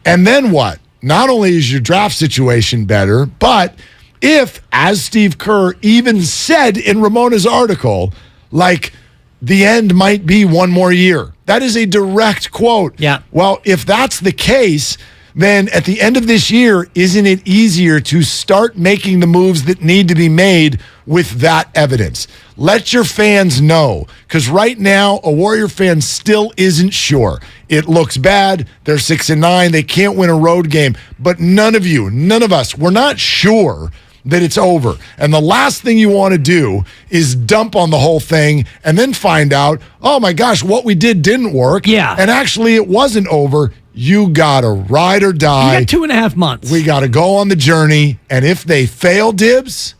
And then what? Not only is your draft situation better, but if, as Steve Kerr even said in Ramona's article, like the end might be one more year. That is a direct quote. Yeah. Well, if that's the case, then at the end of this year, isn't it easier to start making the moves that need to be made with that evidence? Let your fans know, because right now, a Warrior fan still isn't sure. It looks bad. They're 6-9. They can't win a road game. But none of us, we're not sure that it's over. And the last thing you want to do is dump on the whole thing and then find out, oh my gosh, what we didn't work. Yeah. And actually it wasn't over. You got to ride or die. You got 2.5 months. We got to go on the journey. And if they fail, Dibs,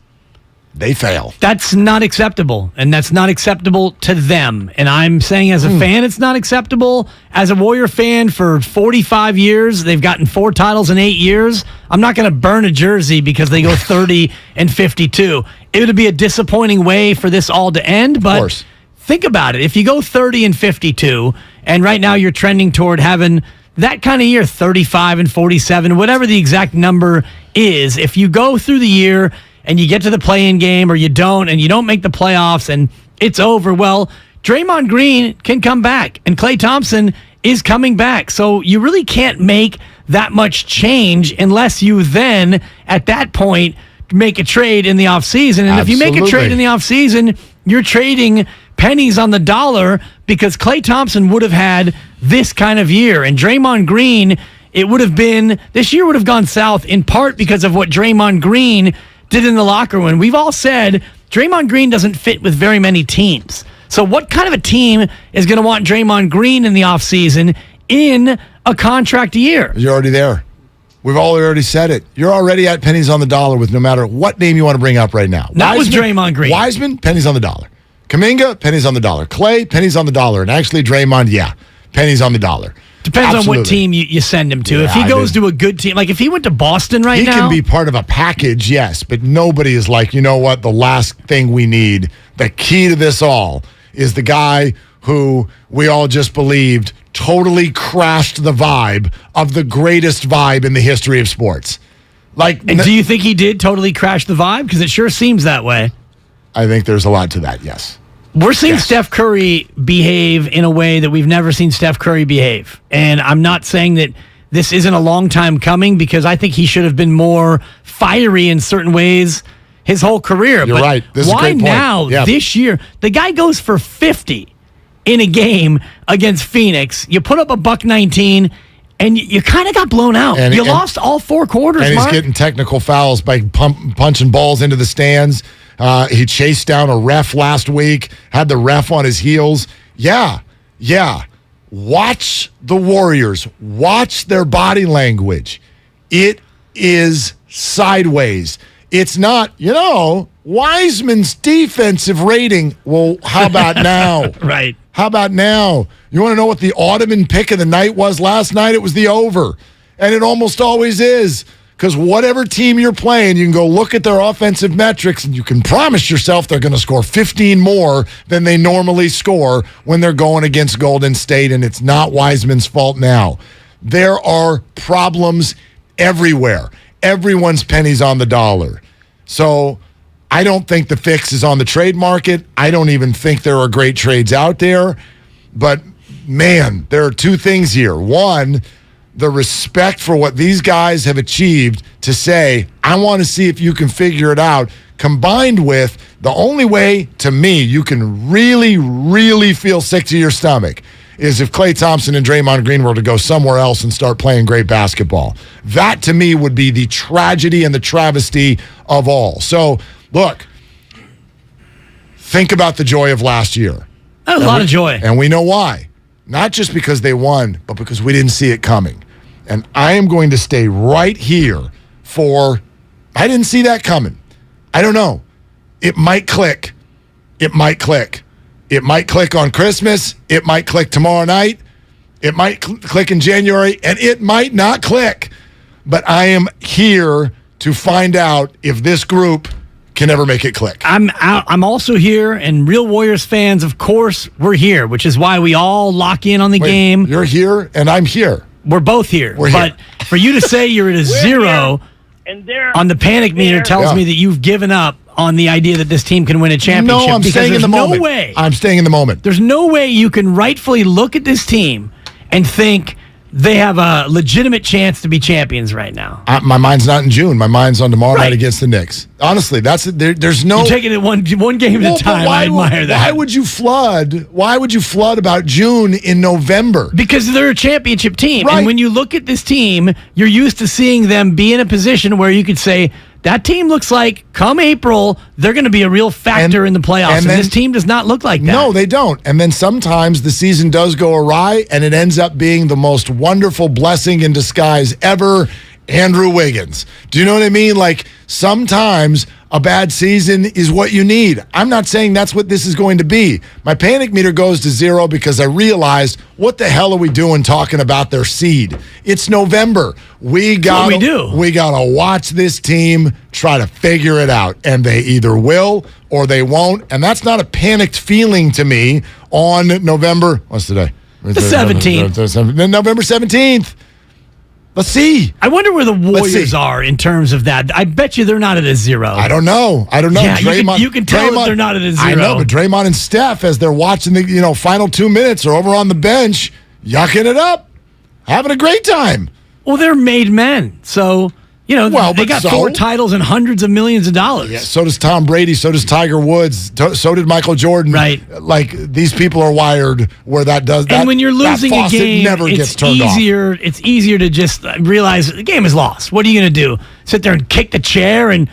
they fail. That's not acceptable, and that's not acceptable to them. And I'm saying as a fan, it's not acceptable. As a Warrior fan for 45 years, they've gotten 4 titles in 8 years. I'm not going to burn a jersey because they go 30 and 52. It would be a disappointing way for this all to end, but think about it. If you go 30 and 52, and right now you're trending toward having that kind of year, 35 and 47, whatever the exact number is, if you go through the year and you get to the play-in game or you don't, and you don't make the playoffs and it's over, well, Draymond Green can come back and Klay Thompson is coming back. So you really can't make that much change unless you then, at that point, make a trade in the offseason. And if you make a trade in the offseason, you're trading pennies on the dollar because Klay Thompson would have had this kind of year. And Draymond Green, this year would have gone south in part because of what Draymond Green did in the locker room. We've all said Draymond Green doesn't fit with very many teams. So what kind of a team is going to want Draymond Green in the offseason in a contract year? You're already there. We've already said it. You're already at pennies on the dollar with no matter what name you want to bring up right now. That was Draymond Green. Wiseman, pennies on the dollar. Kuminga, pennies on the dollar. Klay, pennies on the dollar. And actually Draymond, pennies on the dollar. Depends on what team you send him to. Yeah, if he goes to a good team, like if he went to Boston now. He can be part of a package, yes, but nobody is like, you know what, the last thing we need, the key to this all is the guy who we all just believed totally crashed the vibe of the greatest vibe in the history of sports. And do you think he did totally crash the vibe? Because it sure seems that way. I think there's a lot to that, yes. We're seeing Steph Curry behave in a way that we've never seen Steph Curry behave. And I'm not saying that this isn't a long time coming because I think he should have been more fiery in certain ways his whole career. You're right. This is a great point. Why now, this year? The guy goes for 50 in a game against Phoenix. You put up a $119 and you kind of got blown out. You lost all 4 quarters, and Mark. He's getting technical fouls by punching balls into the stands. He chased down a ref last week, had the ref on his heels. Yeah. Watch the Warriors. Watch their body language. It is sideways. It's not, Wiseman's defensive rating. Well, how about now? Right. How about now? You want to know what the Ottoman pick of the night was last night? It was the over. And it almost always is. Because whatever team you're playing, you can go look at their offensive metrics and you can promise yourself they're going to score 15 more than they normally score when they're going against Golden State, and it's not Wiseman's fault now. There are problems everywhere. Everyone's pennies on the dollar. So I don't think the fix is on the trade market. I don't even think there are great trades out there. But, man, there are 2 things here. One, the respect for what these guys have achieved to say, I want to see if you can figure it out, combined with the only way, to me, you can really, really feel sick to your stomach is if Klay Thompson and Draymond Green were to go somewhere else and start playing great basketball. That, to me, would be the tragedy and the travesty of all. So, look, think about the joy of last year. That was a lot of joy. And we know why. Not just because they won, but because we didn't see it coming. And I am going to stay right here I didn't see that coming. I don't know. It might click. It might click. It might click on Christmas. It might click tomorrow night. It might click in January, and it might not click. But I am here to find out if this group can ever make it click. I'm also here, and real Warriors fans, of course, we're here, which is why we all lock in on the game. You're here, and I'm here. We're both here. We're but here. For you to say you're at a zero on the panic meter tells me that you've given up on the idea that this team can win a championship. No, I'm staying in the moment. No way. I'm staying in the moment. There's no way you can rightfully look at this team and think they have a legitimate chance to be champions right now. My mind's not in June. My mind's on tomorrow night against the Knicks. Honestly, there's no. You're taking it one game at a time. I admire that. Why would you flood? Why would you flood about June in November? Because they're a championship team, Right. and when you look at this team, you're used to seeing them be in a position where you could say, that team looks like, come April, they're going to be a real factor in the playoffs. And this team does not look like that. No, they don't. And then sometimes the season does go awry, and it ends up being the most wonderful blessing in disguise ever. Andrew Wiggins. Do you know what I mean? Like, sometimes a bad season is what you need. I'm not saying that's what this is going to be. My panic meter goes to zero because I realized, what the hell are we doing talking about their seed? It's November. We got to watch this team try to figure it out, and they either will or they won't. And that's not a panicked feeling to me on November. What's today? The 17th. November 17th. Let's see. I wonder where the Warriors are in terms of that. I bet you they're not at a zero. I don't know. Yeah, you can tell that they're not at a zero. I know, but Draymond and Steph, as they're watching the final 2 minutes, are over on the bench, yucking it up, having a great time. Well, they're made men, so they got 4 titles and hundreds of millions of dollars. Yeah, so does Tom Brady. So does Tiger Woods. So did Michael Jordan. Right. Like, these people are wired where that does. And when you're losing a game, never gets turned off. It's easier to just realize the game is lost. What are you going to do? Sit there and kick the chair and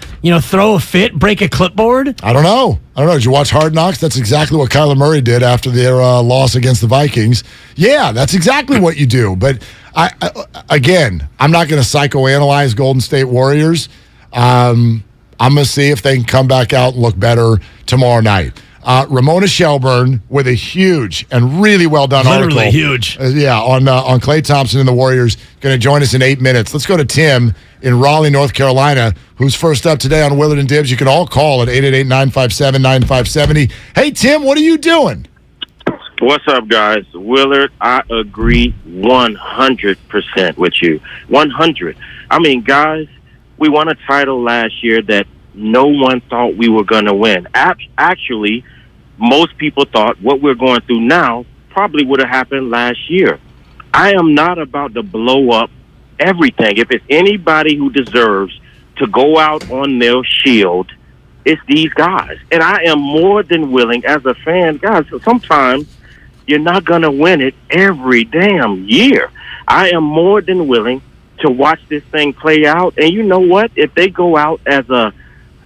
throw a fit, break a clipboard? I don't know. Did you watch Hard Knocks? That's exactly what Kyler Murray did after their loss against the Vikings. Yeah, that's exactly what you do. But again, I'm not going to psychoanalyze Golden State Warriors. I'm going to see if they can come back out and look better tomorrow night. Ramona Shelburne with a huge and really well done article. Literally huge. On Klay Thompson and the Warriors. Going to join us in 8 minutes. Let's go to Tim in Raleigh, North Carolina, who's first up today on Willard and Dibs. You can all call at 888-957-9570. Hey, Tim, what are you doing? What's up, guys? Willard, I agree 100% with you. 100. I mean, guys, we won a title last year that no one thought we were going to win. Actually, most people thought what we're going through now probably would have happened last year. I am not about to blow up everything. If it's anybody who deserves to go out on their shield, it's these guys. And I am more than willing, as a fan, guys, sometimes you're not going to win it every damn year. I am more than willing to watch this thing play out. And you know what? If they go out as a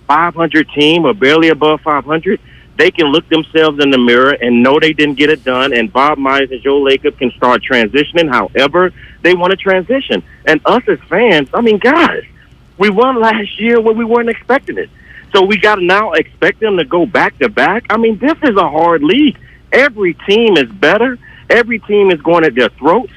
500 team or barely above 500, they can look themselves in the mirror and know they didn't get it done. And Bob Myers and Joe Lacob can start transitioning however they want to transition. And us as fans, I mean, guys, we won last year when we weren't expecting it. So we got to now expect them to go back-to-back. I mean, this is a hard league. Every team is better. Every team is going at their throats.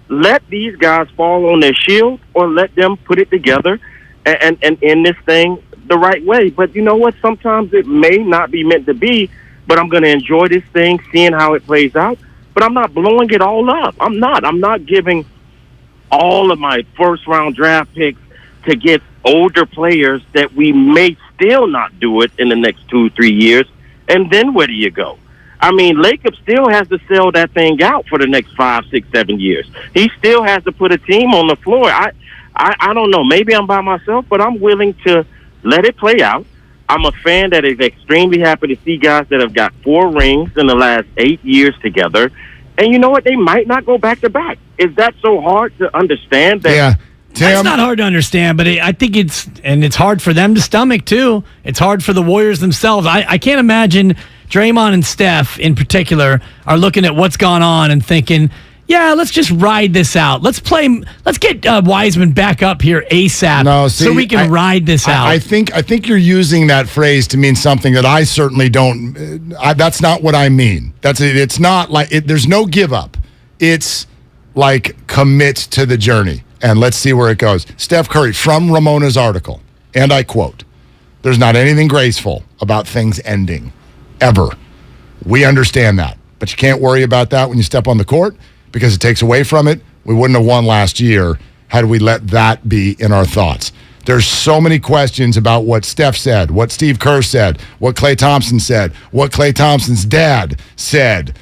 Let these guys fall on their shield or let them put it together and end this thing the right way. But you know what? Sometimes it may not be meant to be, but I'm going to enjoy this thing, seeing how it plays out. But I'm not blowing it all up. I'm not giving all of my first-round draft picks to get older players that we may still not do it in the next 2-3 years. And then where do you go? I mean, Lacob still has to sell that thing out for the next 5, 6, 7 years. He still has to put a team on the floor. I don't know. Maybe I'm by myself, but I'm willing to let it play out. I'm a fan that is extremely happy to see guys that have got 4 rings in the last 8 years together. And you know what? They might not go back to back. Is that so hard to understand? That? Yeah. Tim? It's not hard to understand, but I think it's hard for them to stomach, too. It's hard for the Warriors themselves. I can't imagine Draymond and Steph, in particular, are looking at what's gone on and thinking, yeah, let's just ride this out. Let's get Wiseman back up here ASAP so we can ride this out. I think you're using that phrase to mean something that I certainly don't. That's not what I mean. It's not like there's no give up. It's like commit to the journey. And let's see where it goes. Steph Curry, from Ramona's article, and I quote, "There's not anything graceful about things ending, ever. We understand that. But you can't worry about that when you step on the court because it takes away from it. We wouldn't have won last year had we let that be in our thoughts." There's so many questions about what Steph said, what Steve Kerr said, what Klay Thompson said, what Klay Thompson's dad said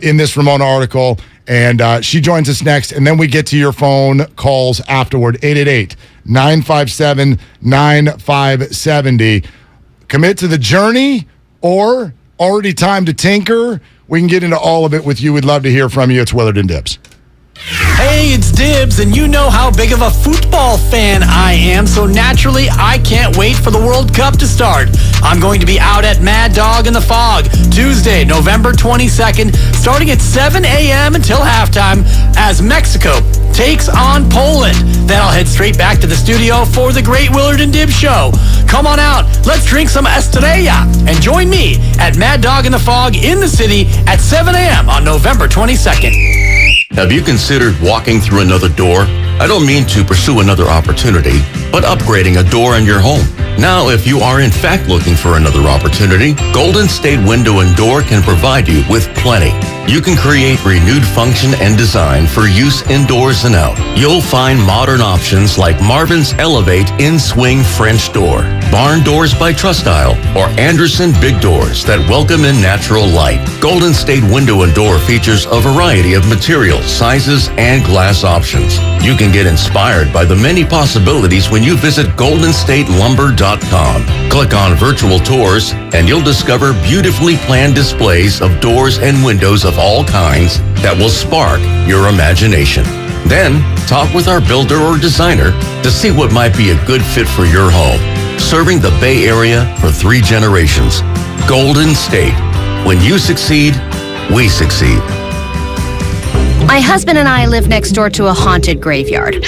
in this Ramona article. And she joins us next, and then we get to your phone calls afterward. 888-957-9570. Commit to the journey or already time to tinker? We can get into all of it with you. We'd love to hear from you. It's Willard and Dibs. Hey, it's Dibs, and you know how big of a football fan I am, so naturally I can't wait for the World Cup to start. I'm going to be out at Mad Dog in the Fog, Tuesday, November 22nd, starting at 7 a.m. until halftime as Mexico takes on Poland. Then I'll head straight back to the studio for the great Willard and Dibs show. Come on out, let's drink some Estrella, and join me at Mad Dog in the Fog in the city at 7 a.m. on November 22nd. Have you considered walking through another door? I don't mean to pursue another opportunity, but upgrading a door in your home. Now, if you are in fact looking for another opportunity, Golden State Window and Door can provide you with plenty. You can create renewed function and design for use indoors and out. You'll find modern options like Marvin's Elevate In-Swing French Door, Barn Doors by Trustyle, or Anderson Big Doors that welcome in natural light. Golden State Window and Door features a variety of materials, sizes, and glass options. You can get inspired by the many possibilities when you visit goldenstatelumber.com. Click on virtual tours and you'll discover beautifully planned displays of doors and windows of all kinds that will spark your imagination. Then, talk with our builder or designer to see what might be a good fit for your home. Serving the Bay Area for 3 generations. Golden State. When you succeed, we succeed. My husband and I live next door to a haunted graveyard.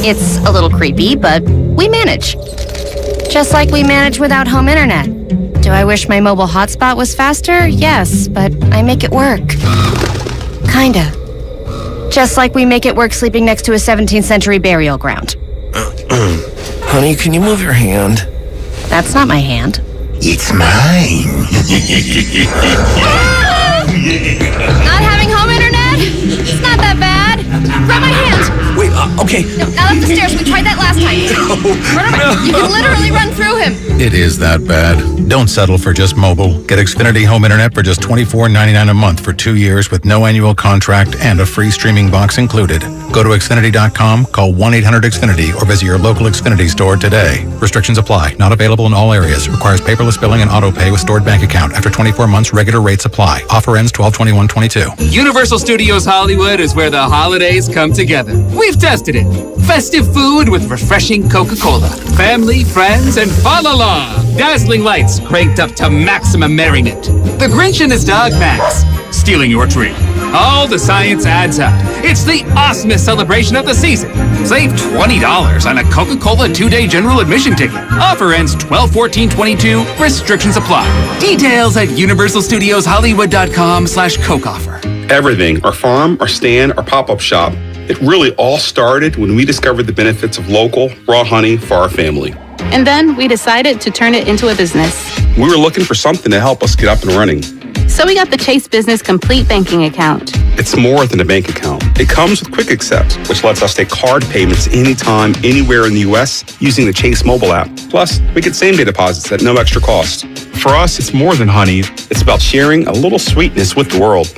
It's a little creepy, but we manage. Just like we manage without home internet. Do I wish my mobile hotspot was faster? Yes, but I make it work. Kinda. Just like we make it work sleeping next to a 17th century burial ground. Honey, can you move your hand? That's not my hand. It's mine. Not having home internet? It's not that bad. Grab my hand. Wait, okay. No, not up the stairs. We tried that last time. You can literally run through him. It is that bad. Don't settle for just mobile. Get Xfinity Home Internet for just $24.99 a month for 2 years with no annual contract and a free streaming box included. Go to Xfinity.com, call 1-800-XFINITY, or visit your local Xfinity store today. Restrictions apply. Not available in all areas. Requires paperless billing and auto pay with stored bank account. After 24 months, regular rates apply. Offer ends 12/21/22. Universal Studios Hollywood is where the holidays come together. We've tested it. Festive food with refreshing Coca-Cola. Family, friends, and fa-la-la. Dazzling lights cranked up to maximum merriment. The Grinch and his dog Max stealing your tree. All the science adds up. It's the awesomest celebration of the season. Save $20 on a Coca-Cola 2-day general admission ticket. Offer ends 12/14/22. Restrictions apply. Details at universalstudioshollywood.com/Coke offer. Everything, our farm, our stand, our pop-up shop, it really all started when we discovered the benefits of local, raw honey for our family. And then we decided to turn it into a business. We were looking for something to help us get up and running. So we got the Chase Business Complete Banking Account. It's more than a bank account. It comes with Quick Accept, which lets us take card payments anytime, anywhere in the U.S. using the Chase mobile app. Plus, we get same-day deposits at no extra cost. For us, it's more than honey. It's about sharing a little sweetness with the world.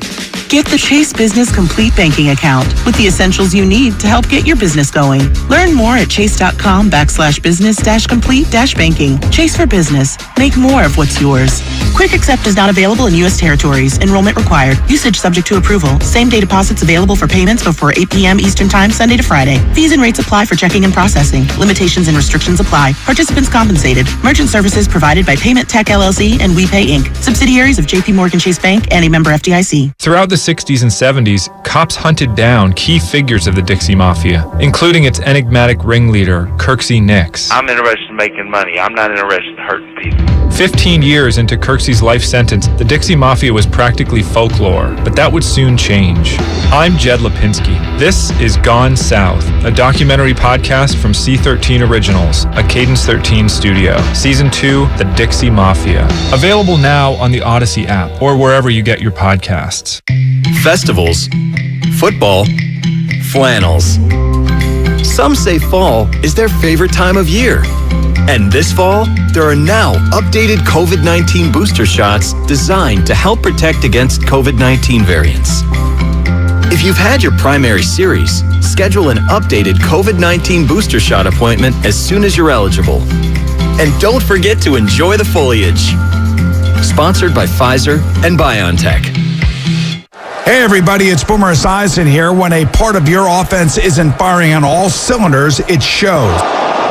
Get the Chase Business Complete Banking account with the essentials you need to help get your business going. Learn more at chase.com/business-complete-banking. Chase for business. Make more of what's yours. Quick Accept is not available in U.S. territories. Enrollment required. Usage subject to approval. Same-day deposits available for payments before 8 p.m. Eastern Time, Sunday to Friday. Fees and rates apply for checking and processing. Limitations and restrictions apply. Participants compensated. Merchant services provided by Payment Tech LLC and WePay Inc. Subsidiaries of J.P. Morgan Chase Bank and a member FDIC. Throughout the 60s and 70s, cops hunted down key figures of the Dixie Mafia, including its enigmatic ringleader, Kirksey Nix. I'm interested in making money. I'm not interested in hurting people. 15 years into Kirksey's life sentence, the Dixie Mafia was practically folklore, but that would soon change. I'm Jed Lipinski. This is Gone South, a documentary podcast from C13 Originals, a Cadence 13 studio. Season 2, The Dixie Mafia. Available now on the Odyssey app or wherever you get your podcasts. Festivals, football, flannels. Some say fall is their favorite time of year. And this fall, there are now updated COVID-19 booster shots designed to help protect against COVID-19 variants. If you've had your primary series, schedule an updated COVID-19 booster shot appointment as soon as you're eligible. And don't forget to enjoy the foliage. Sponsored by Pfizer and BioNTech. Hey everybody, it's Boomer Esiason here. When a part of your offense isn't firing on all cylinders, it shows.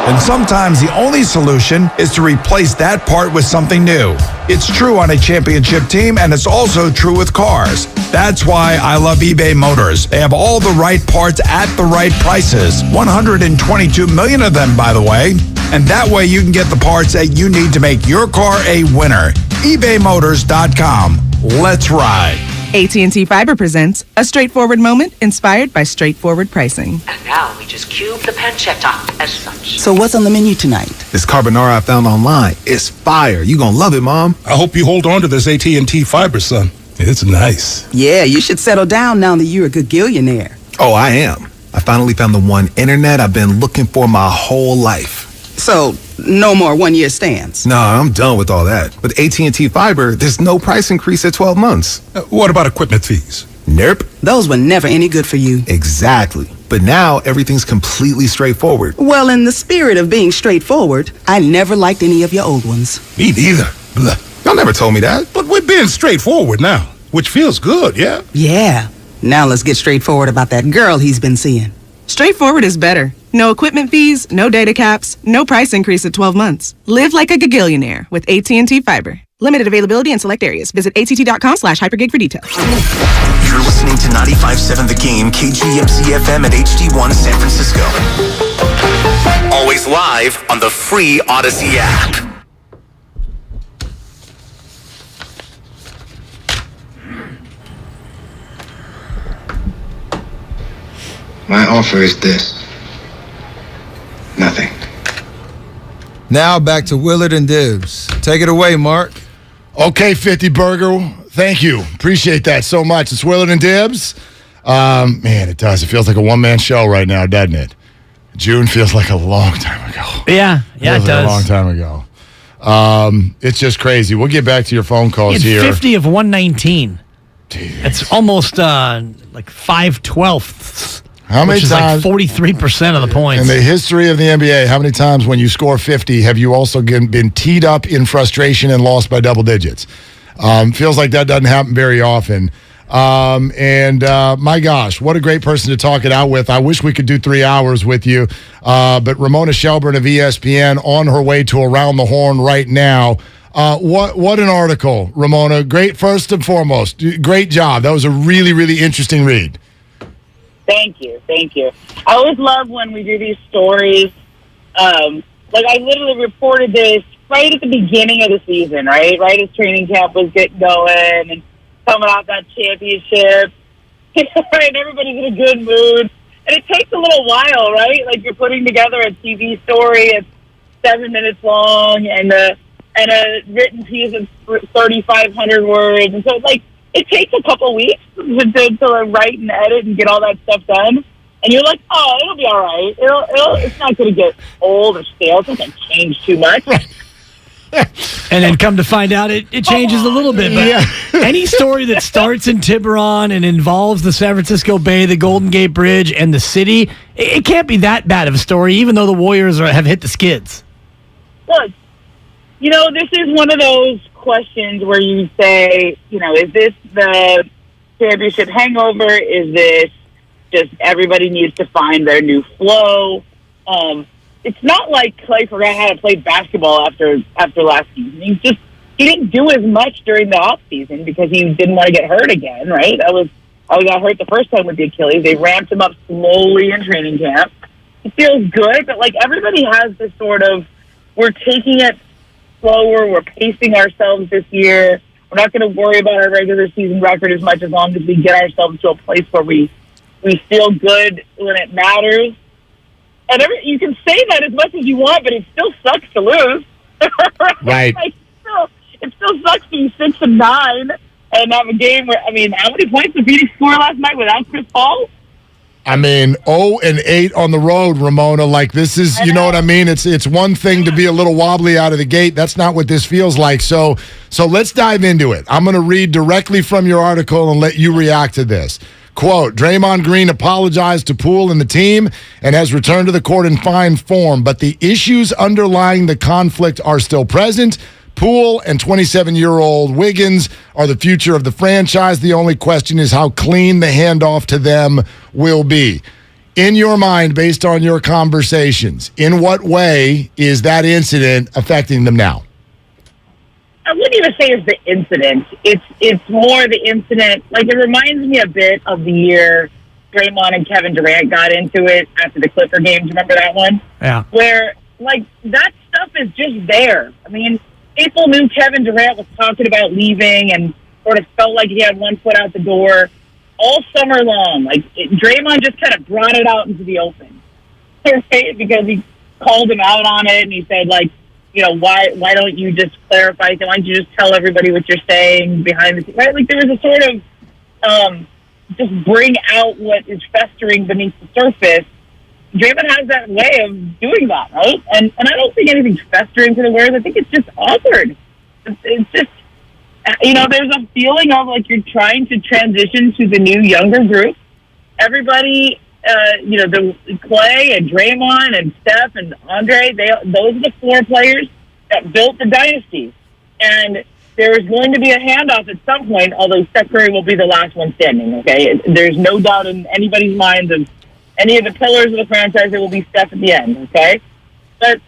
And sometimes the only solution is to replace that part with something new. It's true on a championship team, and it's also true with cars. That's why I love eBay Motors. They have all the right parts at the right prices. 122 million of them, by the way. And that way you can get the parts that you need to make your car a winner. ebaymotors.com. Let's ride. AT&T Fiber presents a straightforward moment inspired by straightforward pricing. And now we just cube the pancetta as such. So what's on the menu tonight? This carbonara I found online. It's fire. You gonna love it, Mom. I hope you hold on to this AT&T Fiber, son. It's nice. Yeah, you should settle down now that you're a gagillionaire. Oh, I am. I finally found the one internet I've been looking for my whole life. So, no more one-year stands? No, I'm done with all that. With AT&T Fiber, there's no price increase at 12 months. What about equipment fees? Nope. Those were never any good for you. Exactly. But now, everything's completely straightforward. Well, in the spirit of being straightforward, I never liked any of your old ones. Me neither. Blah. Y'all never told me that. But we're being straightforward now, which feels good, yeah? Yeah. Now let's get straightforward about that girl he's been seeing. Straightforward is better. No equipment fees, no data caps, no price increase at 12 months. Live like a gagillionaire with AT&T Fiber. Limited availability in select areas. Visit att.com/hypergig for details. You're listening to 95.7 The Game, KGMC FM at HD1 San Francisco. Always live on the free Odyssey app. My offer is this. Nothing. Now back to Willard and Dibs. Take it away, Mark. Okay, 50 Burger. Thank you. Appreciate that so much. It's Willard and Dibs. Man, it does. It feels like a one-man show right now, doesn't it? June feels like a long time ago. Yeah, it does. Like a long time ago. It's just crazy. We'll get back to your phone calls here. 50 of 119. It's almost like 5/12. How many which times? Is like 43% of the points. In the history of the NBA, how many times when you score 50 have you also been teed up in frustration and lost by double digits? Feels like that doesn't happen very often. My gosh, what a great person to talk it out with. I wish we could do 3 hours with you. But Ramona Shelburne of ESPN on her way to Around the Horn right now. What an article, Ramona. Great, first and foremost. Great job. That was a really, really interesting read. Thank you. I always love when we do these stories. Like I literally reported this right at the beginning of the season, right? Right as training camp was getting going and coming off that championship. Right, everybody's in a good mood. And it takes a little while, right? Like you're putting together a TV story, it's 7 minutes long, and a written piece of 3,500 words. And so, like, it takes a couple weeks to write and edit and get all that stuff done. And you're like, oh, it'll be all right. It's not going to get old or stale. It's not going to change too much. And then come to find out, it changes a little bit. But any story that starts in Tiburon and involves the San Francisco Bay, the Golden Gate Bridge, and the city, it can't be that bad of a story, even though the Warriors have hit the skids. Look, this is one of those questions where you say, is this the championship hangover? Is this just everybody needs to find their new flow? It's not like Klay forgot how to play basketball after last season. He didn't do as much during the off season because he didn't want to get hurt again, right? That was how he got hurt the first time with the Achilles. They ramped him up slowly in training camp. He feels good, but everybody has this sort of, we're taking it slower, we're pacing ourselves this year. We're not going to worry about our regular season record as much as long as we get ourselves to a place where we feel good when it matters. And you can say that as much as you want, but it still sucks to lose. Right. It still sucks to be 6-9 and have a game where, how many points did Phoenix score last night without Chris Paul? 0-8 on the road, Ramona. This is, you know what I mean? It's one thing to be a little wobbly out of the gate. That's not what this feels like. So let's dive into it. I'm going to read directly from your article and let you react to this. Quote, Draymond Green apologized to Poole and the team and has returned to the court in fine form, but the issues underlying the conflict are still present. Poole and 27-year-old Wiggins are the future of the franchise. The only question is how clean the handoff to them will be. In your mind, based on your conversations, in what way is that incident affecting them now? I wouldn't even say it's the incident. It's more the incident. It reminds me a bit of the year Draymond and Kevin Durant got into it after the Clipper game. Do you remember that one? Yeah. Where, that stuff is just there. People knew Kevin Durant was talking about leaving and sort of felt like he had one foot out the door all summer long. Draymond just kind of brought it out into the open. Right? Because he called him out on it and he said, why don't you just clarify? Why don't you just tell everybody what you're saying behind the scenes? Right? There was a sort of just bring out what is festering beneath the surface. Draymond has that way of doing that, right? And I don't think anything's festering to the Warriors. I think it's just awkward. It's just, there's a feeling of you're trying to transition to the new, younger group. Everybody, the Klay and Draymond and Steph and Andre, those are the four players that built the dynasty. And there is going to be a handoff at some point, although Steph Curry will be the last one standing, okay? There's no doubt in anybody's mind of any of the pillars of the franchise, it will be Steph at the end, okay? But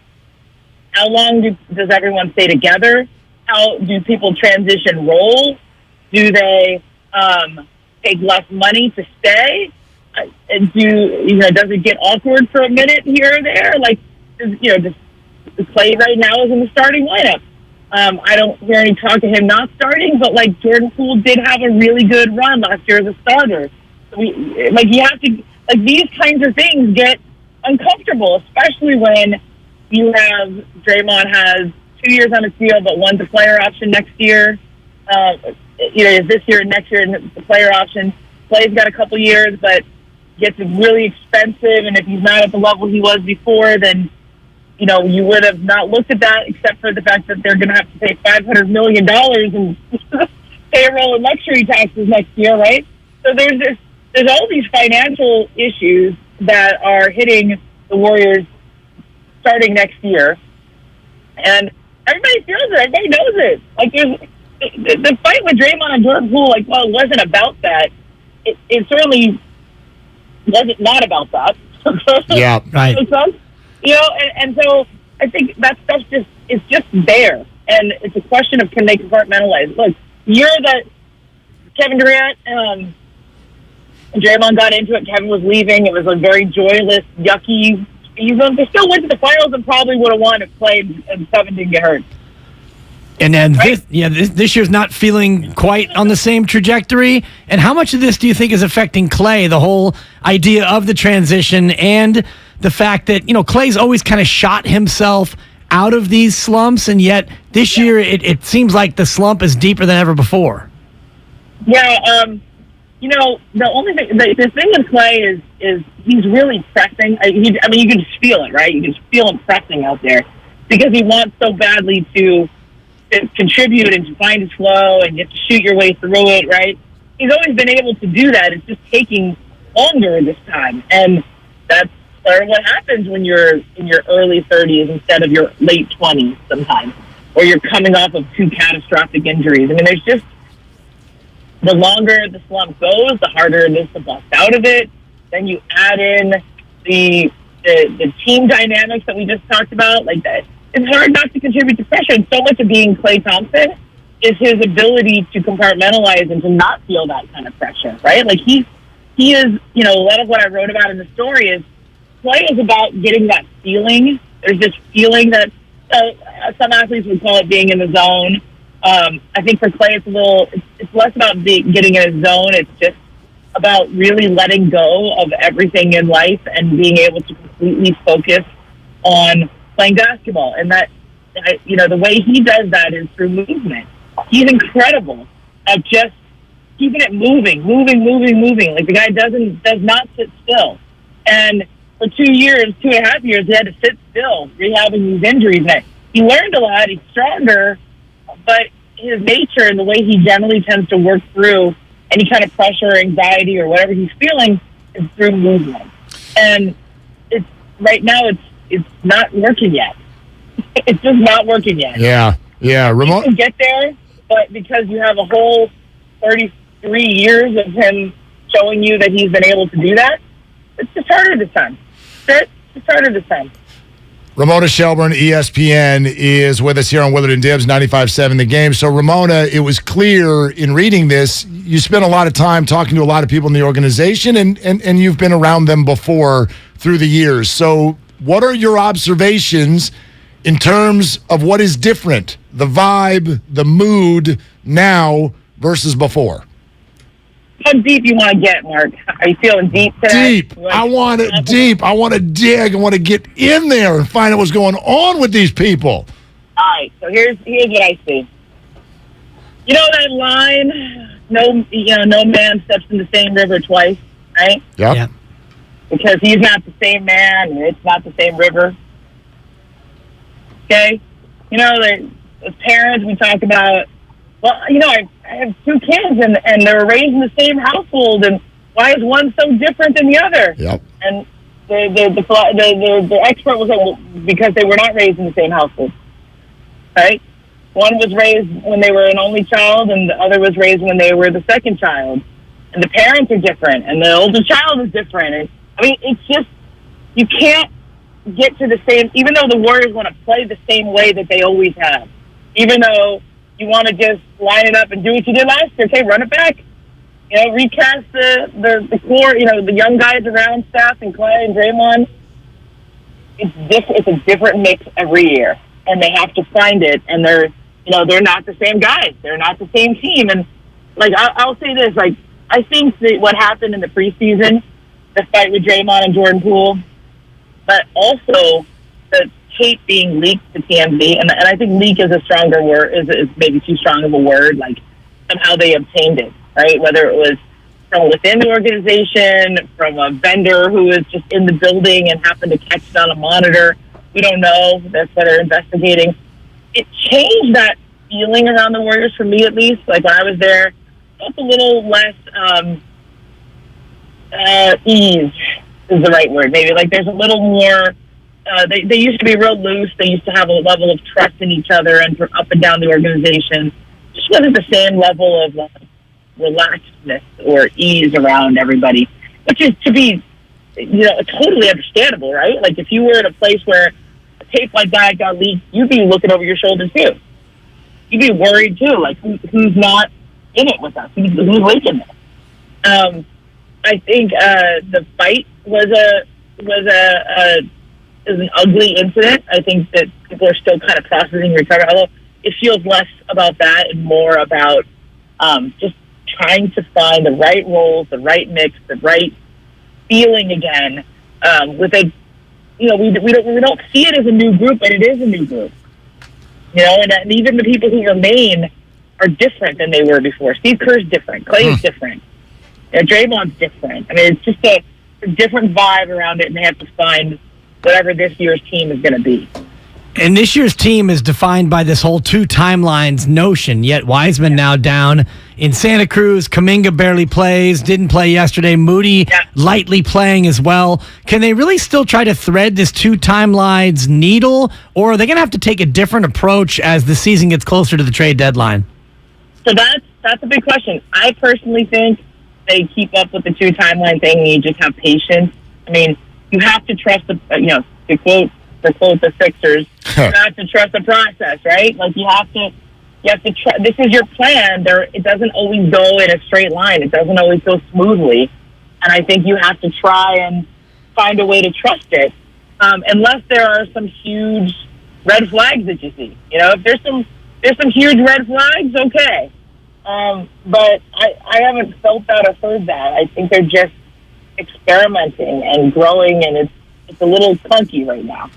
how long does everyone stay together? How do people transition roles? Do they take less money to stay? Does it get awkward for a minute here or there? Does Klay right now is in the starting lineup. I don't hear any talk of him not starting, but Jordan Poole did have a really good run last year as a starter. You have to. These kinds of things get uncomfortable, especially when you have Draymond has 2 years on his deal, but one's a player option next year. Is this year and next year the player option? Klay's got a couple years, but gets really expensive, and if he's not at the level he was before, then you would have not looked at that, except for the fact that they're going to have to pay $500 million in payroll and luxury taxes next year, right? So there's all these financial issues that are hitting the Warriors starting next year. And everybody feels it. Everybody knows it. The fight with Draymond and Jordan Poole, it wasn't about that. It certainly wasn't not about that. Yeah, right. And so I think that stuff is just there. And it's a question of can they compartmentalize. Look, year that Kevin Durant and Draymond got into it, Kevin was leaving. It was a very joyless, yucky season. They still went to the finals and probably would have won if Klay and Kevin didn't get hurt. And then this year's not feeling quite on the same trajectory. And how much of this do you think is affecting Klay, the whole idea of the transition and the fact that, Klay's always kind of shot himself out of these slumps, and yet this year it seems like the slump is deeper than ever before? Yeah, the only thing, the thing with Klay is he's really pressing. I mean, you can just feel it, right? You can just feel him pressing out there because he wants so badly to contribute and to find his flow and get to shoot your way through it, right? He's always been able to do that. It's just taking longer this time, and that's sort of what happens when you're in your early 30s instead of your late 20s sometimes, or you're coming off of 2 catastrophic injuries. I mean, there's just, the longer the slump goes, the harder it is to bust out of it. Then you add in the team dynamics that we just talked about, like that. It's hard not to contribute to pressure. And so much of being Klay Thompson is his ability to compartmentalize and to not feel that kind of pressure, right? Like he is, a lot of what I wrote about in the story is Klay is about getting that feeling. There's this feeling that some athletes would call it being in the zone. I think for Klay, it's less about getting in a zone. It's just about really letting go of everything in life and being able to completely focus on playing basketball. And that, the way he does that is through movement. He's incredible at just keeping it moving. Like the guy does not sit still. And for 2.5 years, he had to sit still, rehabbing these injuries. And he learned a lot. He's stronger, but his nature and the way he generally tends to work through any kind of pressure or anxiety or whatever he's feeling is through movement. And right now it's not working yet. It's just not working yet. Yeah. You can get there, but because you have a whole 33 years of him showing you that he's been able to do that, it's just harder this time. It's harder this time. Ramona Shelburne, ESPN, is with us here on Willard and Dibs, 95.7 The Game. So, Ramona, it was clear in reading this, you spent a lot of time talking to a lot of people in the organization, and you've been around them before through the years. So, what are your observations in terms of what is different, the vibe, the mood now versus before? How deep you want to get, Mark? Are you feeling deep today? Deep. I want it deep. I want to dig. I want to get in there and find out what's going on with these people. All right. So here's what I see. You know that line? No man steps in the same river twice, right? Yep. Yeah. Because he's not the same man, and it's not the same river. Okay. As parents, we talk about. Well, I have 2 kids, and they were raised in the same household, and why is one so different than the other? Yep. And the expert was like, well, because they were not raised in the same household, right? One was raised when they were an only child, and the other was raised when they were the second child. And the parents are different, and the older child is different. And it's just, you can't get to the same, even though the Warriors want to play the same way that they always have, even though you want to just line it up and do what you did last year. Okay, run it back. Recast the core. The young guys around Steph and Klay and Draymond. It's different. It's a different mix every year, and they have to find it. And they're not the same guys. They're not the same team. And I'll say this: I think that what happened in the preseason, the fight with Draymond and Jordan Poole, but also the tape being leaked to TMZ, and I think leak is a stronger word, is maybe too strong of a word. Like somehow they obtained it, right? Whether it was from within the organization, from a vendor who was just in the building and happened to catch it on a monitor, we don't know. That's what they're investigating. It changed that feeling around the Warriors for me, at least. Like when I was there, it felt a little less ease is the right word. Maybe like there's a little more. They used to be real loose. They used to have a level of trust in each other and up and down the organization. Just wasn't the same level of relaxedness or ease around everybody, which is to be, totally understandable, right? Like if you were at a place where a tape like that got leaked, you'd be looking over your shoulder too. You'd be worried too, like who's not in it with us? Who's leaking it? I think the fight was an ugly incident. I think that people are still kind of processing recovery, although it feels less about that and more about just trying to find the right roles, the right mix, the right feeling again. With a, we don't see it as a new group, but it is a new group. And even the people who remain are different than they were before. Steve Kerr's different. Klay is different. Draymond's different. I mean, it's just a different vibe around it, and they have to find whatever this year's team is going to be. And this year's team is defined by this whole two timelines notion, yet Wiseman now down in Santa Cruz. Kuminga barely plays, didn't play yesterday. Moody lightly playing as well. Can they really still try to thread this two timelines needle, or are they going to have to take a different approach as the season gets closer to the trade deadline? So that's a big question. I personally think they keep up with the two timeline thing, and you just have patience. I mean, you have to trust to quote the Sixers, you have to trust the process, right? Like you have to trust. This is your plan. It doesn't always go in a straight line. It doesn't always go smoothly, and I think you have to try and find a way to trust it, unless there are some huge red flags that you see. If there's some huge red flags, okay. But I haven't felt that or heard that. I think they're just experimenting and growing, and it's a little clunky right now.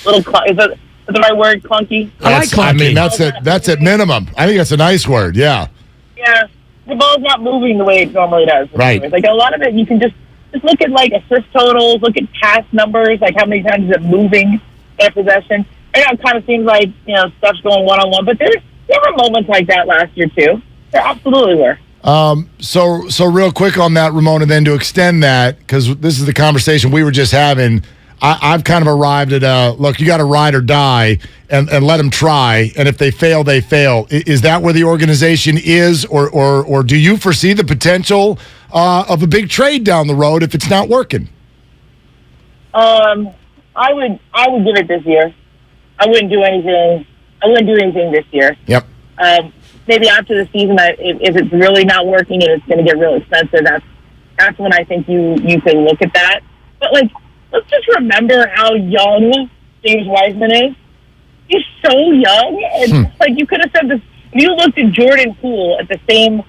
Is the right word, clunky? I like clunky. I mean, that's at minimum. I think that's a nice word, yeah. Yeah. The ball's not moving the way it normally does. Right. Like a lot of it, you can just look at like assist totals, look at pass numbers, like how many times is it moving in possession. I know it kind of seems like, Steph's going one-on-one, but there were moments like that last year too. There absolutely were. So real quick on that, Ramona, then to extend that, because this is the conversation we were just having, I've kind of arrived at, look, you got to ride or die and let them try, and if they fail, they fail. Is that where the organization is, or do you foresee the potential of a big trade down the road if it's not working? I would give it this year. I wouldn't do anything this year. Yep. Maybe after the season, if it's really not working and it's going to get real expensive, that's when I think you can look at that. But let's just remember how young James Wiseman is. He's so young, and you could have said this. If you looked at Jordan Poole at the same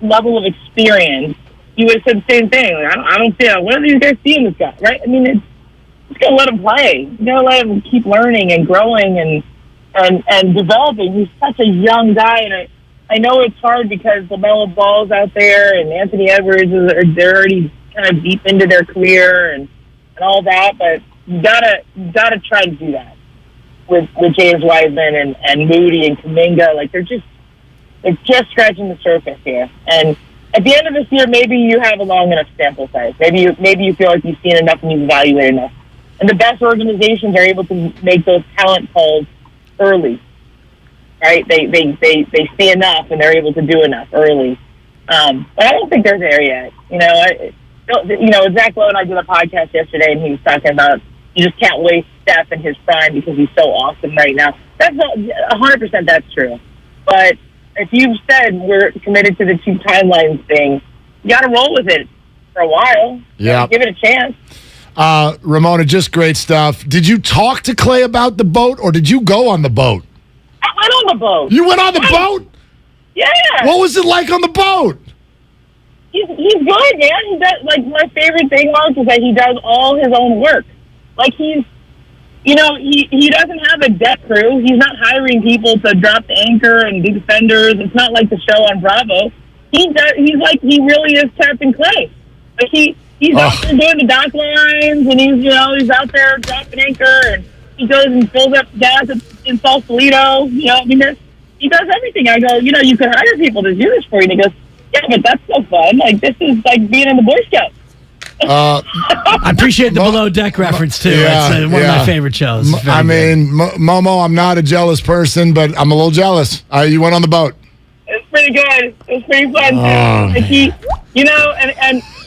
level of experience, you would have said the same thing. I don't see what are these guys seeing this guy, right? I mean, it's gonna let him play. You gotta let him keep learning and growing and developing. He's such a young guy, and I know it's hard because LaMelo Ball's out there and Anthony Edwards they're already kind of deep into their career and all that, but you gotta try to do that with James Wiseman and Moody and Kuminga. Like they're just scratching the surface here. And at the end of this year, maybe you have a long enough sample size. Maybe you feel like you've seen enough and you've evaluated enough. And the best organizations are able to make those talent calls early, right? They see enough and they're able to do enough early. But I don't think they're there yet. Zach Lowe and I did a podcast yesterday, and he was talking about you just can't waste Steph in his prime because he's so awesome right now. That's 100%. That's true. But if you've said we're committed to the two timelines thing, you got to roll with it for a while. Yeah, give it a chance. Ramona, just great stuff. Did you talk to Klay about the boat, or did you go on the boat? I went on the boat. You went on the boat? Yeah. What was it like on the boat? He's good, man. He does, my favorite thing, Mark, is that he does all his own work. He doesn't have a deck crew. He's not hiring people to drop the anchor and do defenders. It's not like the show on Bravo. He really is Captain Klay. He's out there doing the dock lines, and he's out there dropping anchor, and he goes and fills up gas in Sausalito. He does everything. I go, you could hire people to do this for you. And he goes, yeah, but that's so fun. This is like being in the Boy Scouts. I appreciate the below deck reference too. Yeah, it's one of my favorite shows. Momo, I'm not a jealous person, but I'm a little jealous. You went on the boat. It's pretty good. It's pretty fun.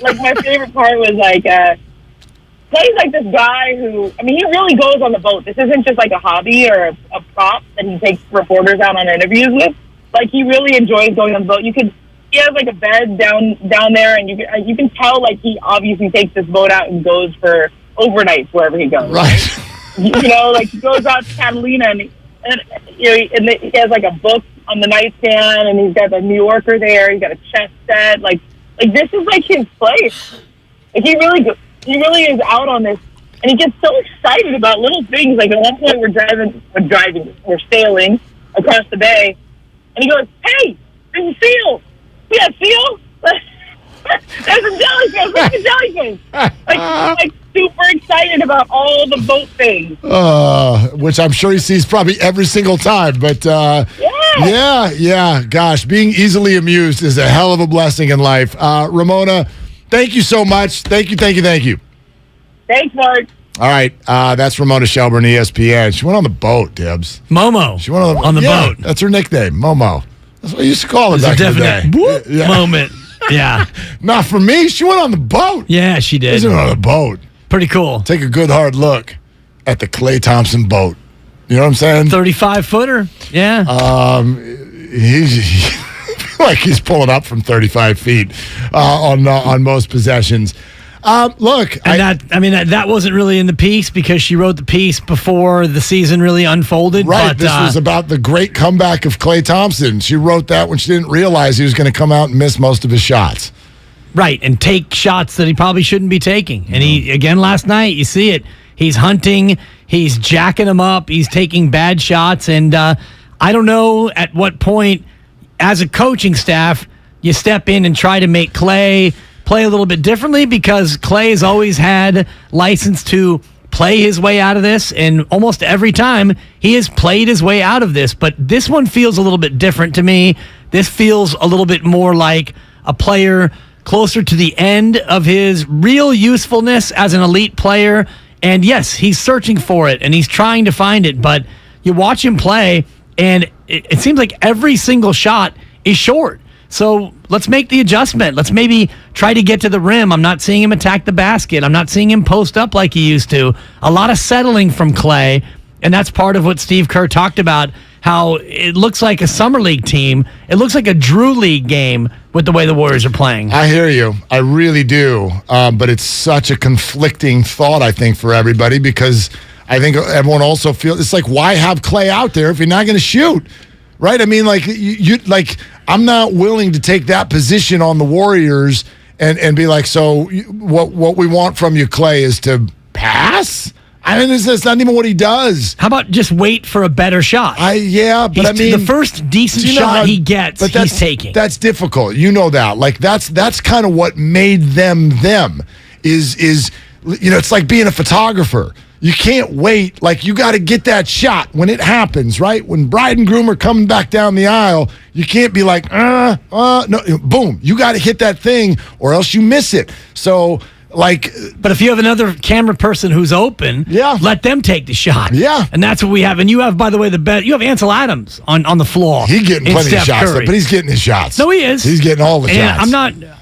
My favorite part was Klay's like this guy who, he really goes on the boat. This isn't just like a hobby or a prop that he takes reporters out on interviews with. He really enjoys going on the boat. He has a bed down there, and you can tell he obviously takes this boat out and goes for overnights wherever he goes. Right. He goes out to Catalina and he has a book on the nightstand, and he's got the New Yorker there. He's got a chess set. This is his place. He really is out on this, and he gets so excited about little things. At one point we're sailing across the bay. And he goes, hey, there's a seal. Yeah, seal? There's a jellyfish. Look at the jellyfish. Like super excited about all the boat things. Which I'm sure he sees probably every single time. But yeah. Gosh, being easily amused is a hell of a blessing in life. Ramona, thank you so much. Thank you. Thanks, Mark. All right, that's Ramona Shelburne, ESPN. She went on the boat, Dibs. Momo. She went on the boat. That's her nickname, Momo. That's what I used to call her back in the day. Whoop moment. Yeah. Not for me. She went on the boat. Yeah, she did. She went on the boat. Pretty cool. Take a good hard look at the Klay Thompson boat. You know what I'm saying? 35-footer. Yeah. He's like he's pulling up from 35 feet on most possessions. Look, that wasn't really in the piece because she wrote the piece before the season really unfolded. Right. But, this was about the great comeback of Klay Thompson. She wrote that when she didn't realize he was going to come out and miss most of his shots. Right, and take shots that he probably shouldn't be taking. And he, again, last night, you see it. He's hunting. He's jacking them up. He's taking bad shots. And I don't know at what point, as a coaching staff, you step in and try to make Klay play a little bit differently because Klay has always had license to play his way out of this, and almost every time he has played his way out of this. But this one feels a little bit different to me. This feels a little bit more like a player closer to the end of his real usefulness as an elite player. And yes, he's searching for it, and he's trying to find it, but you watch him play, and it seems like every single shot is short. So let's make the adjustment. Let's maybe try to get to the rim. I'm not seeing him attack the basket. I'm not seeing him post up like he used to. A lot of settling from Klay, and that's part of what Steve Kerr talked about, how it looks like a summer league team. It looks like a Drew League game with the way the Warriors are playing. I hear you. I really do. But it's such a conflicting thought, I think, for everybody because I think everyone also feels it's like, why have Klay out there if you're not going to shoot? Right? I mean, like you I'm not willing to take that position on the Warriors and be like, so what we want from you, Klay, is to pass? I mean, that's not even what he does. How about just wait for a better shot? The first decent shot he gets, he's taking. That's difficult. You know that. Like that's kind of what made them is it's like being a photographer. You can't wait. Like, you got to get that shot when it happens, right? When bride and groom are coming back down the aisle, you can't be like, no, boom. You got to hit that thing or else you miss it. So, but if you have another camera person who's open, let them take the shot. Yeah. And that's what we have. And you have, by the way, you have Ansel Adams on the floor. He's getting plenty of shots, but he's getting his shots. No, he is. He's getting all the shots.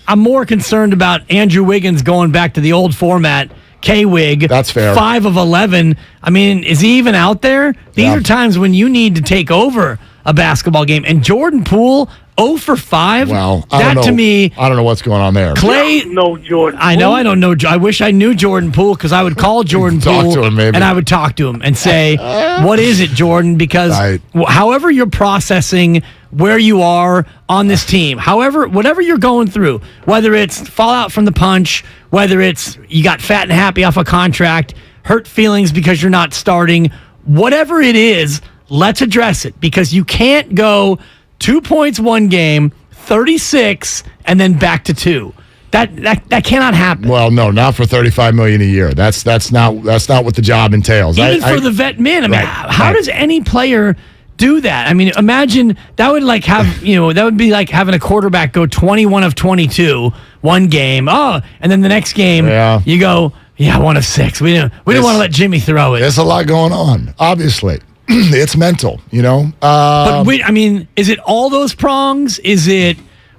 I'm more concerned about Andrew Wiggins going back to the old format. K-Wig. That's fair. 5 of 11. I mean, is he even out there? These are times when you need to take over a basketball game. And Jordan Poole, 0 for 5. Well, to me, I don't know what's going on there. Klay, no Jordan. I know. I don't know. I wish I knew Jordan Poole because I would call Jordan Poole talk to him, maybe. and I would talk to him and say, "What is it, Jordan?" Because however you're processing where you are on this team, whatever you're going through, whether it's fallout from the punch, whether it's you got fat and happy off a contract, hurt feelings because you're not starting, whatever it is, let's address it because you can't go 2 points one game, 36, and then back to 2. That cannot happen. Well, no, not for $35 million a year. That's not what the job entails. Even for the vet men. I mean, how does any player do that? I mean, imagine that would that would be like having a quarterback go 21 of 22 one game. Oh, and then the next game you go, 1 of 6. We didn't want to let Jimmy throw it. There's a lot going on, obviously. It's mental, But is it all those prongs?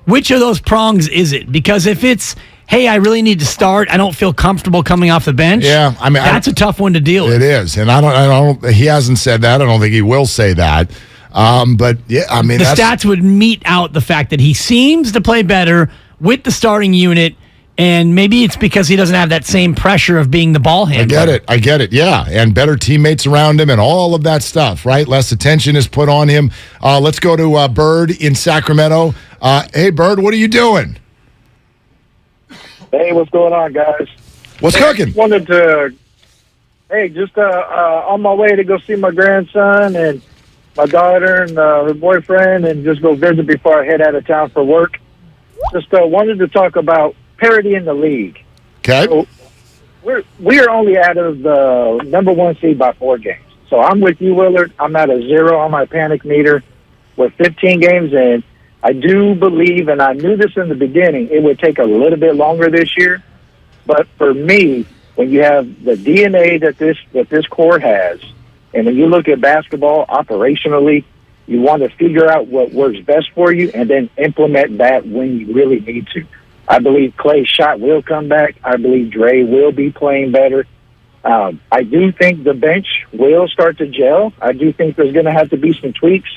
Which of those prongs is it? Because if it's, hey, I really need to start, I don't feel comfortable coming off the bench. Yeah, I mean, that's a tough one to deal with. It is, and I don't. He hasn't said that. I don't think he will say that. But yeah, I mean, the stats would mete out the fact that he seems to play better with the starting unit. And maybe it's because he doesn't have that same pressure of being the ball handler. I get it, yeah. And better teammates around him and all of that stuff, right? Less attention is put on him. Let's go to Bird in Sacramento. Hey, Bird, what are you doing? Hey, what's going on, guys? What's cooking? Wanted to, on my way to go see my grandson, and my daughter and her boyfriend and just go visit before I head out of town for work. Just wanted to talk about parity in the league. Okay. So we are only out of the number 1 seed by 4 games. So I'm with you, Willard. I'm at a 0 on my panic meter. We're 15 games in. I do believe, and I knew this in the beginning, it would take a little bit longer this year. But for me, when you have the DNA that this core has, and when you look at basketball operationally, you want to figure out what works best for you and then implement that when you really need to. I believe Klay's shot will come back. I believe Dre will be playing better. I do think the bench will start to gel. I do think there's going to have to be some tweaks.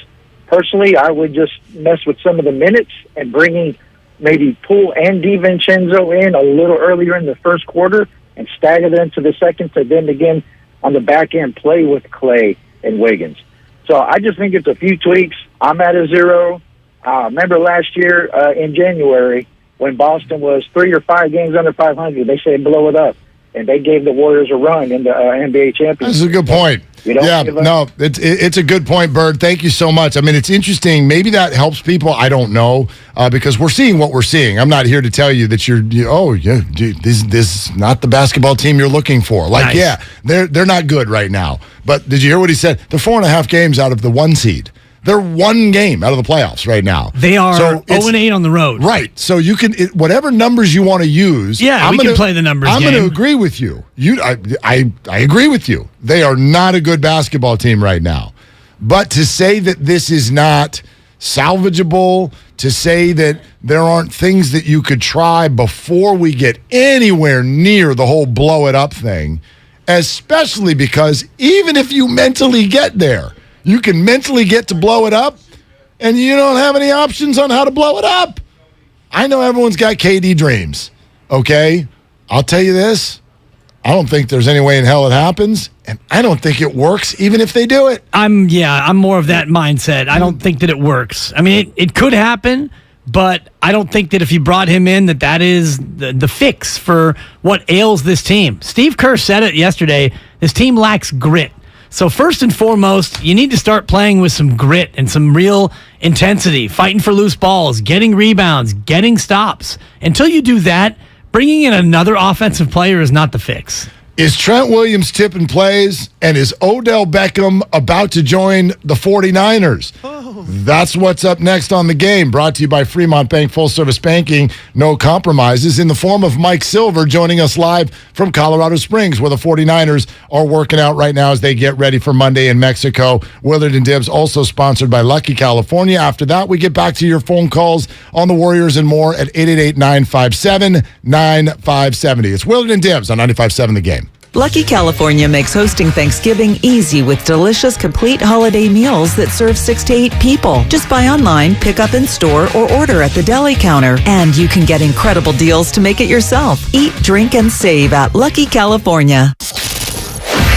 Personally, I would just mess with some of the minutes and bringing maybe Poole and DiVincenzo in a little earlier in the first quarter and stagger them to the second to then again on the back end play with Klay and Wiggins. So I just think it's a few tweaks. I'm at a 0. Remember last year in January when Boston was 3 or 5 games under 500, they said blow it up. And they gave the Warriors a run in the NBA championship. That's a good point. It's a good point, Bird. Thank you so much. I mean, it's interesting. Maybe that helps people. I don't know because we're seeing what we're seeing. I'm not here to tell you that this is not the basketball team you're looking for. Like, nice. they're not good right now. But did you hear what he said? They're 4.5 games out of the 1 seed. They're 1 game out of the playoffs right now. They are 0-8 on the road. Right. So you can, whatever numbers you want to use. Yeah, we can play the numbers I'm game. going to agree with you. I agree with you. They are not a good basketball team right now. But to say that this is not salvageable, to say that there aren't things that you could try before we get anywhere near the whole blow it up thing, especially because even if you mentally get there, you can mentally get to blow it up, and you don't have any options on how to blow it up. I know everyone's got KD dreams, okay? I'll tell you this. I don't think there's any way in hell it happens, and I don't think it works even if they do it. I'm more of that mindset. I don't think that it works. I mean, it could happen, but I don't think that if you brought him in that is the fix for what ails this team. Steve Kerr said it yesterday. This team lacks grit. So first and foremost, you need to start playing with some grit and some real intensity, fighting for loose balls, getting rebounds, getting stops. Until you do that, bringing in another offensive player is not the fix. Is Trent Williams tipping plays, and is Odell Beckham about to join the 49ers? That's what's up next on The Game, brought to you by Fremont Bank Full Service Banking. No compromises, in the form of Mike Silver joining us live from Colorado Springs, where the 49ers are working out right now as they get ready for Monday in Mexico. Willard and Dibs also sponsored by Lucky California. After that, we get back to your phone calls on the Warriors and more at 888-957-9570. It's Willard and Dibs on 95.7 The Game. Lucky California makes hosting Thanksgiving easy with delicious, complete holiday meals that serve 6 to 8 people. Just buy online, pick up in store, or order at the deli counter. And you can get incredible deals to make it yourself. Eat, drink, and save at Lucky California.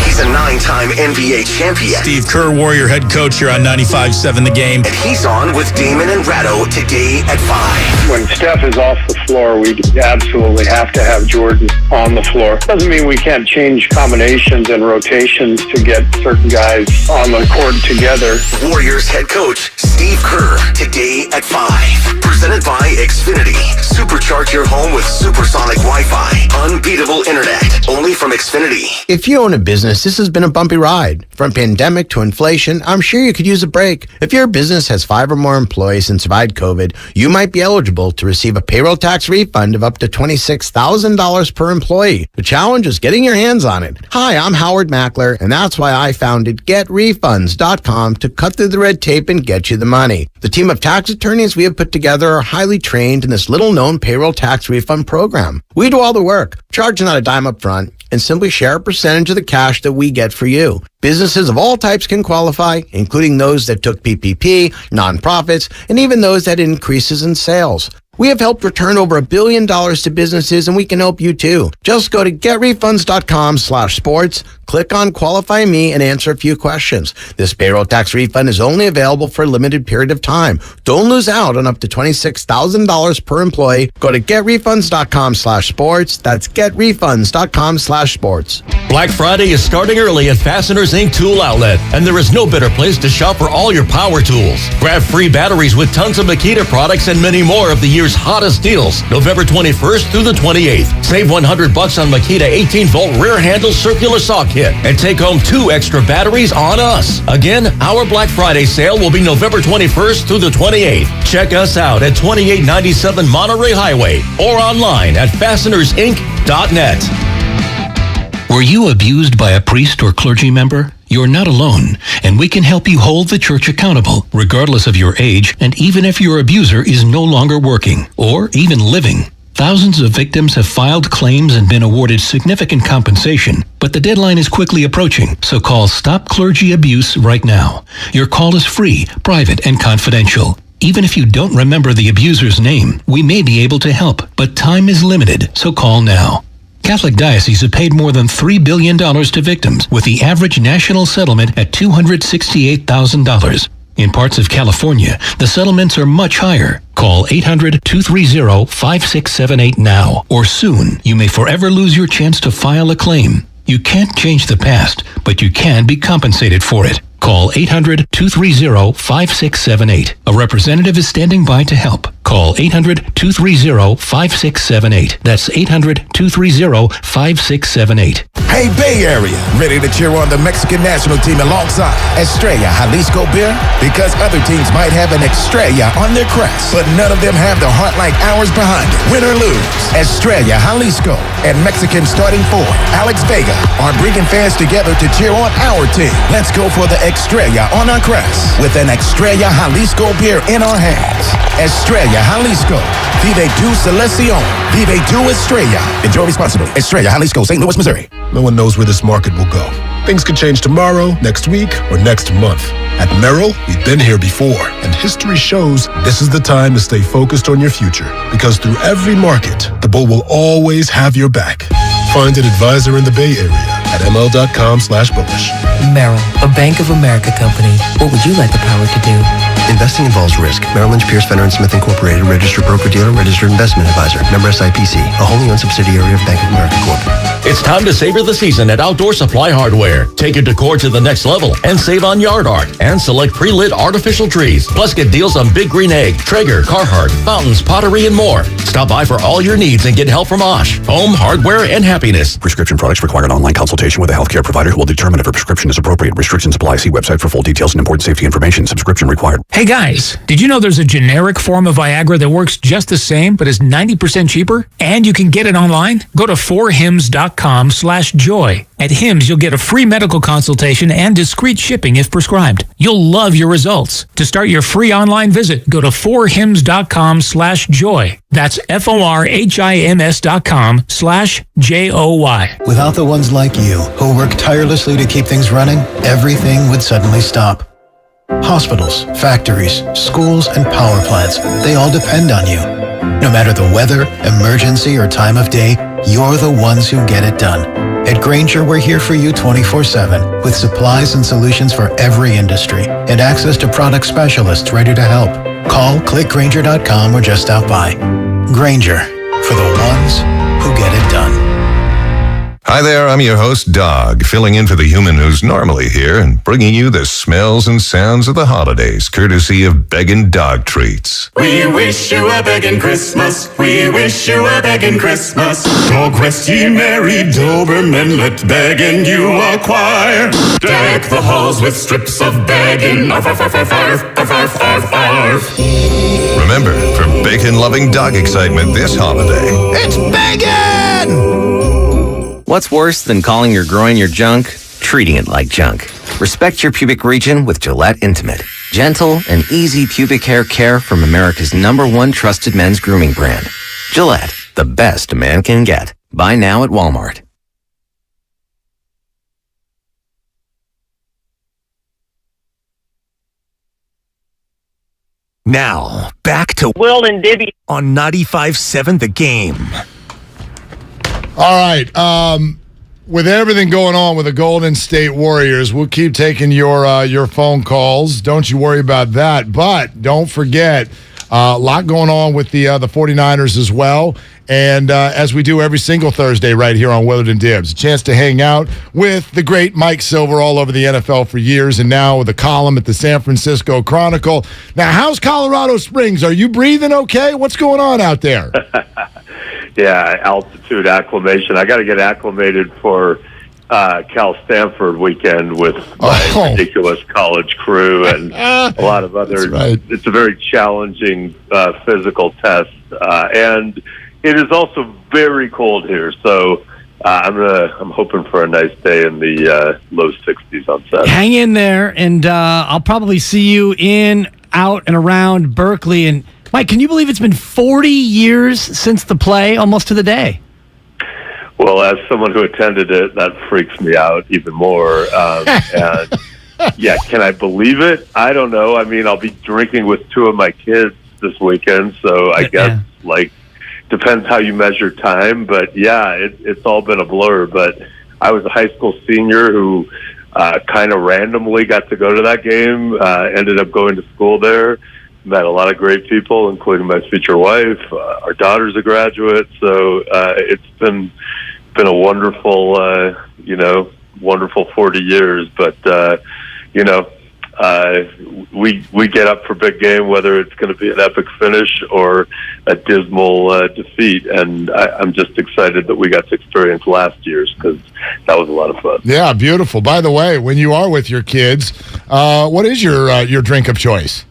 He's a 9-time NBA champion. Steve Kerr, Warrior head coach here on 95.7 The Game. And he's on with Damon and Ratto today at 5. When Steph is off the floor, we absolutely have to have Jordan on the floor. Doesn't mean we can't change combinations and rotations to get certain guys on the court together. Warriors head coach Steve Kerr today at 5. Presented by Xfinity. Supercharge your home with supersonic Wi-Fi. Unbeatable internet. Only from Xfinity. If you own a business, this has been a bumpy ride. From pandemic to inflation, I'm sure you could use a break. If your business has 5 or more employees and survived COVID, you might be eligible to receive a payroll tax refund of up to $26,000 per employee. The challenge is getting your hands on it. Hi, I'm Howard Mackler, and that's why I founded GetRefunds.com to cut through the red tape and get you the money. The team of tax attorneys we have put together are highly trained in this little-known payroll tax refund program. We do all the work, charge not a dime up front, and simply share a percentage of the cash that we get for you. Businesses of all types can qualify, including those that took PPP, nonprofits, and even those that had increases in sales. We have helped return over $1 billion to businesses, and we can help you too. Just go to getrefunds.com/sports, click on Qualify Me, and answer a few questions. This payroll tax refund is only available for a limited period of time. Don't lose out on up to $26,000 per employee. Go to getrefunds.com/sports. That's getrefunds.com/sports. Black Friday is starting early at Fasteners Inc. Tool Outlet, and there is no better place to shop for all your power tools. Grab free batteries with tons of Makita products and many more of the year's hottest deals, November 21st through the 28th. Save $100 on Makita 18-volt rear handle circular saw kit and take home 2 extra batteries on us. Again, our Black Friday sale will be November 21st through the 28th. Check us out at 2897 Monterey Highway or online at fastenersinc.net. Were you abused by a priest or clergy member? You're not alone, and we can help you hold the church accountable, regardless of your age, and even if your abuser is no longer working or even living. Thousands of victims have filed claims and been awarded significant compensation, but the deadline is quickly approaching, so call Stop Clergy Abuse right now. Your call is free, private, and confidential. Even if you don't remember the abuser's name, we may be able to help, but time is limited, so call now. Catholic dioceses have paid more than $3 billion to victims, with the average national settlement at $268,000. In parts of California, the settlements are much higher. Call 800-230-5678 now, or soon you may forever lose your chance to file a claim. You can't change the past, but you can be compensated for it. Call 800-230-5678. A representative is standing by to help. Call 800-230-5678. That's 800-230-5678. Hey, Bay Area, ready to cheer on the Mexican national team alongside Estrella Jalisco beer? Because other teams might have an Estrella on their crest, but none of them have the heart like ours behind it. Win or lose, Estrella Jalisco and Mexican starting forward Alex Vega are bringing fans together to cheer on our team. Let's go for the Estrella on our crest with an Estrella Jalisco beer in our hands. Estrella Jalisco. Vive tu selección. Vive tu Estrella. Enjoy responsibly. Estrella Jalisco, St. Louis, Missouri. No one knows where this market will go. Things could change tomorrow, next week, or next month. At Merrill, we've been here before, and history shows this is the time to stay focused on your future. Because through every market, the bull will always have your back. Find an advisor in the Bay Area at ml.com/bullish. Merrill, a Bank of America company. What would you like the power to do? Investing involves risk. Merrill Lynch, Pierce, Fenner & Smith Incorporated, registered broker-dealer, registered investment advisor. Member SIPC, a wholly owned subsidiary of Bank of America Corp. It's time to savor the season at Outdoor Supply Hardware. Take your decor to the next level and save on yard art and select pre-lit artificial trees. Plus get deals on Big Green Egg, Traeger, Carhartt, fountains, pottery, and more. Stop by for all your needs and get help from Osh. Home, hardware, and happiness. Prescription products require an online consultation with a healthcare provider who will determine if a prescription is appropriate. Restrictions apply. See website for full details and important safety information. Subscription required. Hey guys, did you know there's a generic form of Viagra that works just the same but is 90% cheaper? And you can get it online? Go to 4hims.com/joy. At Hims, you'll get a free medical consultation and discreet shipping if prescribed. You'll love your results. To start your free online visit, go to 4hims.com/joy. That's FORHIMS.com/JOY. Without the ones like you, who work tirelessly to keep things running, everything would suddenly stop. Hospitals, factories, schools, and power plants, they all depend on you. No matter the weather, emergency, or time of day, you're the ones who get it done. At Grainger, we're here for you 24/7 with supplies and solutions for every industry and access to product specialists ready to help. Call, click Grainger.com, or just stop by. Grainger, for the ones who get it done. Hi there, I'm your host, Dog, filling in for the human who's normally here and bringing you the smells and sounds of the holidays, courtesy of Beggin' Dog Treats. We wish you a begging Christmas. We wish you a begging Christmas. Dog rest ye merry Doberman, let begging you acquire. Deck the halls with strips of begging. Arf, arf, arf, arf, arf, arf, arf, arf, arf. Remember, for bacon-loving dog excitement this holiday, It's begging! What's worse than calling your groin your junk? Treating it like junk. Respect your pubic region with Gillette Intimate. Gentle and easy pubic hair care from America's #1 trusted men's grooming brand. Gillette, the best a man can get. Buy now at Walmart. Now, back to Will and Dibby on 95.7 The Game. All right. With everything going on with the Golden State Warriors, we'll keep taking your phone calls. Don't you worry about that. But don't forget, a lot going on with the 49ers as well. And as we do every single Thursday right here on Willard and Dibs, a chance to hang out with the great Mike Silver all over the NFL for years, and now with a column at the San Francisco Chronicle. Now, how's Colorado Springs? Are you breathing okay? What's going on out there? Yeah, altitude acclimation. I got to get acclimated for Cal Stanford weekend with my ridiculous college crew and a lot of other. Right. It's a very challenging physical test, and it is also very cold here. So I'm hoping for a nice day in the low 60s on Saturday. Hang in there, and I'll probably see you out and around Berkeley. And Mike, can you believe it's been 40 years since the play, almost to the day? Well, as someone who attended it, that freaks me out even more. And yeah, can I believe it? I don't know. I mean, I'll be drinking with two of my kids this weekend, so I guess depends how you measure time. But yeah, it's all been a blur. But I was a high school senior who kind of randomly got to go to that game. Ended up going to school there. Met a lot of great people, including my future wife. Our daughter's a graduate, so it's been a wonderful, wonderful 40 years. But we get up for big game, whether it's going to be an epic finish or a dismal defeat. And I'm just excited that we got to experience last year's, because that was a lot of fun. Yeah, beautiful. By the way, when you are with your kids, what is your drink of choice?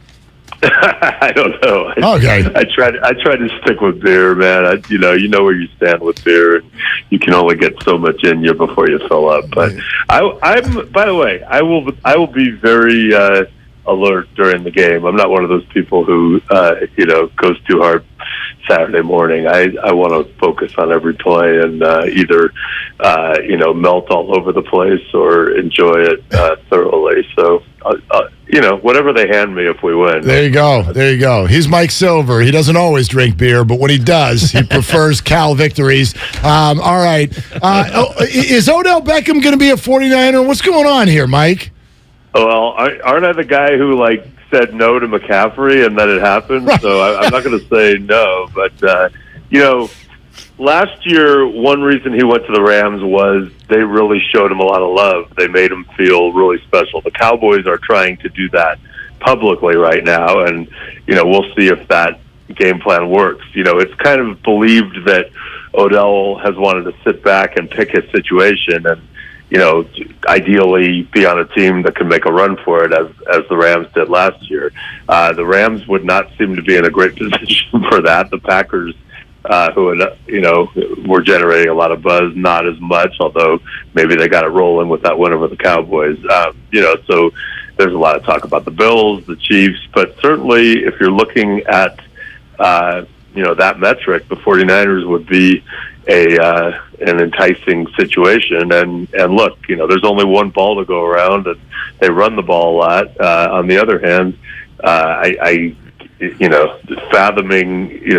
I don't know. Okay. I try to stick with beer, man. You know where you stand with beer, and you can only get so much in you before you fill up. But I'm. By the way, I will be very alert during the game. I'm not one of those people who goes too hard Saturday morning. I want to focus on every play and either melt all over the place or enjoy it thoroughly. So whatever they hand me if we win. There you go. He's Mike Silver. He doesn't always drink beer, but when he does, he prefers Cal victories. All right. Is Odell Beckham going to be a 49er? What's going on here, Mike? Well, aren't I the guy who said no to McCaffrey and then it happened? Right. So I'm not going to say no, but last year, one reason he went to the Rams was they really showed him a lot of love. They made him feel really special. The Cowboys are trying to do that publicly right now, and we'll see if that game plan works. It's kind of believed that Odell has wanted to sit back and pick his situation and ideally be on a team that can make a run for it, as the Rams did last year. The Rams would not seem to be in a great position for that. The Packers, who were generating a lot of buzz, not as much, although maybe they got it rolling with that win over the Cowboys. So there's a lot of talk about the Bills, the Chiefs, but certainly if you're looking at that metric, the 49ers would be an enticing situation. And look, there's only one ball to go around, and they run the ball a lot. On the other hand,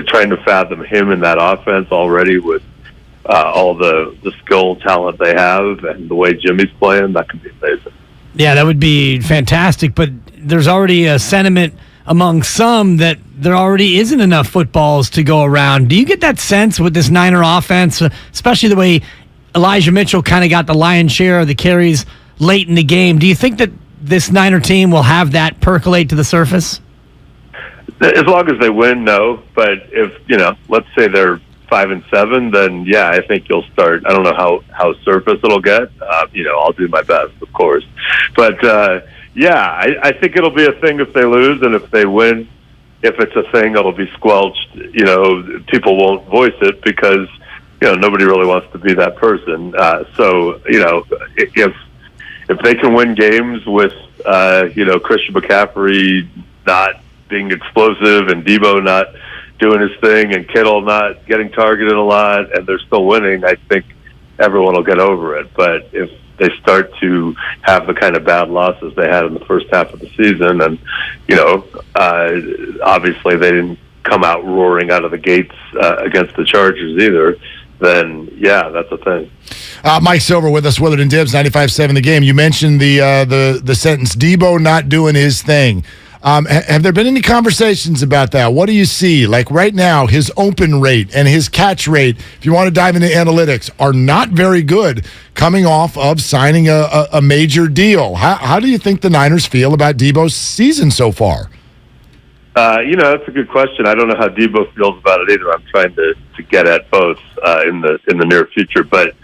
trying to fathom him in that offense already with all the skill talent they have and the way Jimmy's playing, that could be amazing. Yeah, that would be fantastic, but there's already a sentiment among some that there already isn't enough footballs to go around. Do you get that sense with this Niner offense, especially the way Elijah Mitchell kind of got the lion's share of the carries late in the game? Do you think that this Niner team will have that percolate to the surface? As long as they win, no. But if, let's say they're 5-7, then yeah, I think you'll start. I don't know how surface it'll get. I'll do my best, of course. But I think it'll be a thing if they lose, and if they win, if it's a thing, it'll be squelched. People won't voice it because nobody really wants to be that person. If they can win games with Christian McCaffrey not being explosive and Debo not doing his thing and Kittle not getting targeted a lot, and they're still winning, I think everyone will get over it. But if they start to have the kind of bad losses they had in the first half of the season, and obviously they didn't come out roaring out of the gates against the Chargers either, then yeah, that's a thing. Mike Silver with us, Willard and Dibs, 95.7 The Game. You mentioned the sentence, Debo not doing his thing. Have there been any conversations about that? What do you see? Like right now, his open rate and his catch rate, if you want to dive into analytics, are not very good coming off of signing a major deal. How do you think the Niners feel about Debo's season so far? That's a good question. I don't know how Debo feels about it either. I'm trying to get at both in the near future. But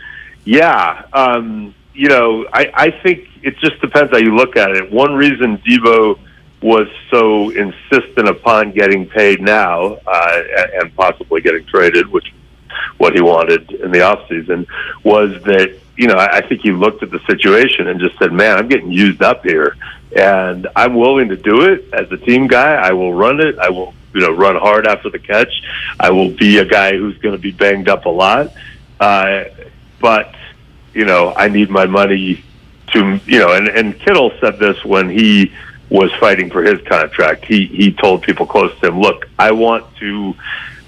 yeah, I think it just depends how you look at it. One reason Debo was so insistent upon getting paid now and possibly getting traded, which is what he wanted in the offseason, was that, I think he looked at the situation and just said, man, I'm getting used up here, and I'm willing to do it as a team guy. I will run it. I will, run hard after the catch. I will be a guy who's going to be banged up a lot. But, I need my money to, and Kittle said this when he was fighting for his contract. He told people close to him, look, I want to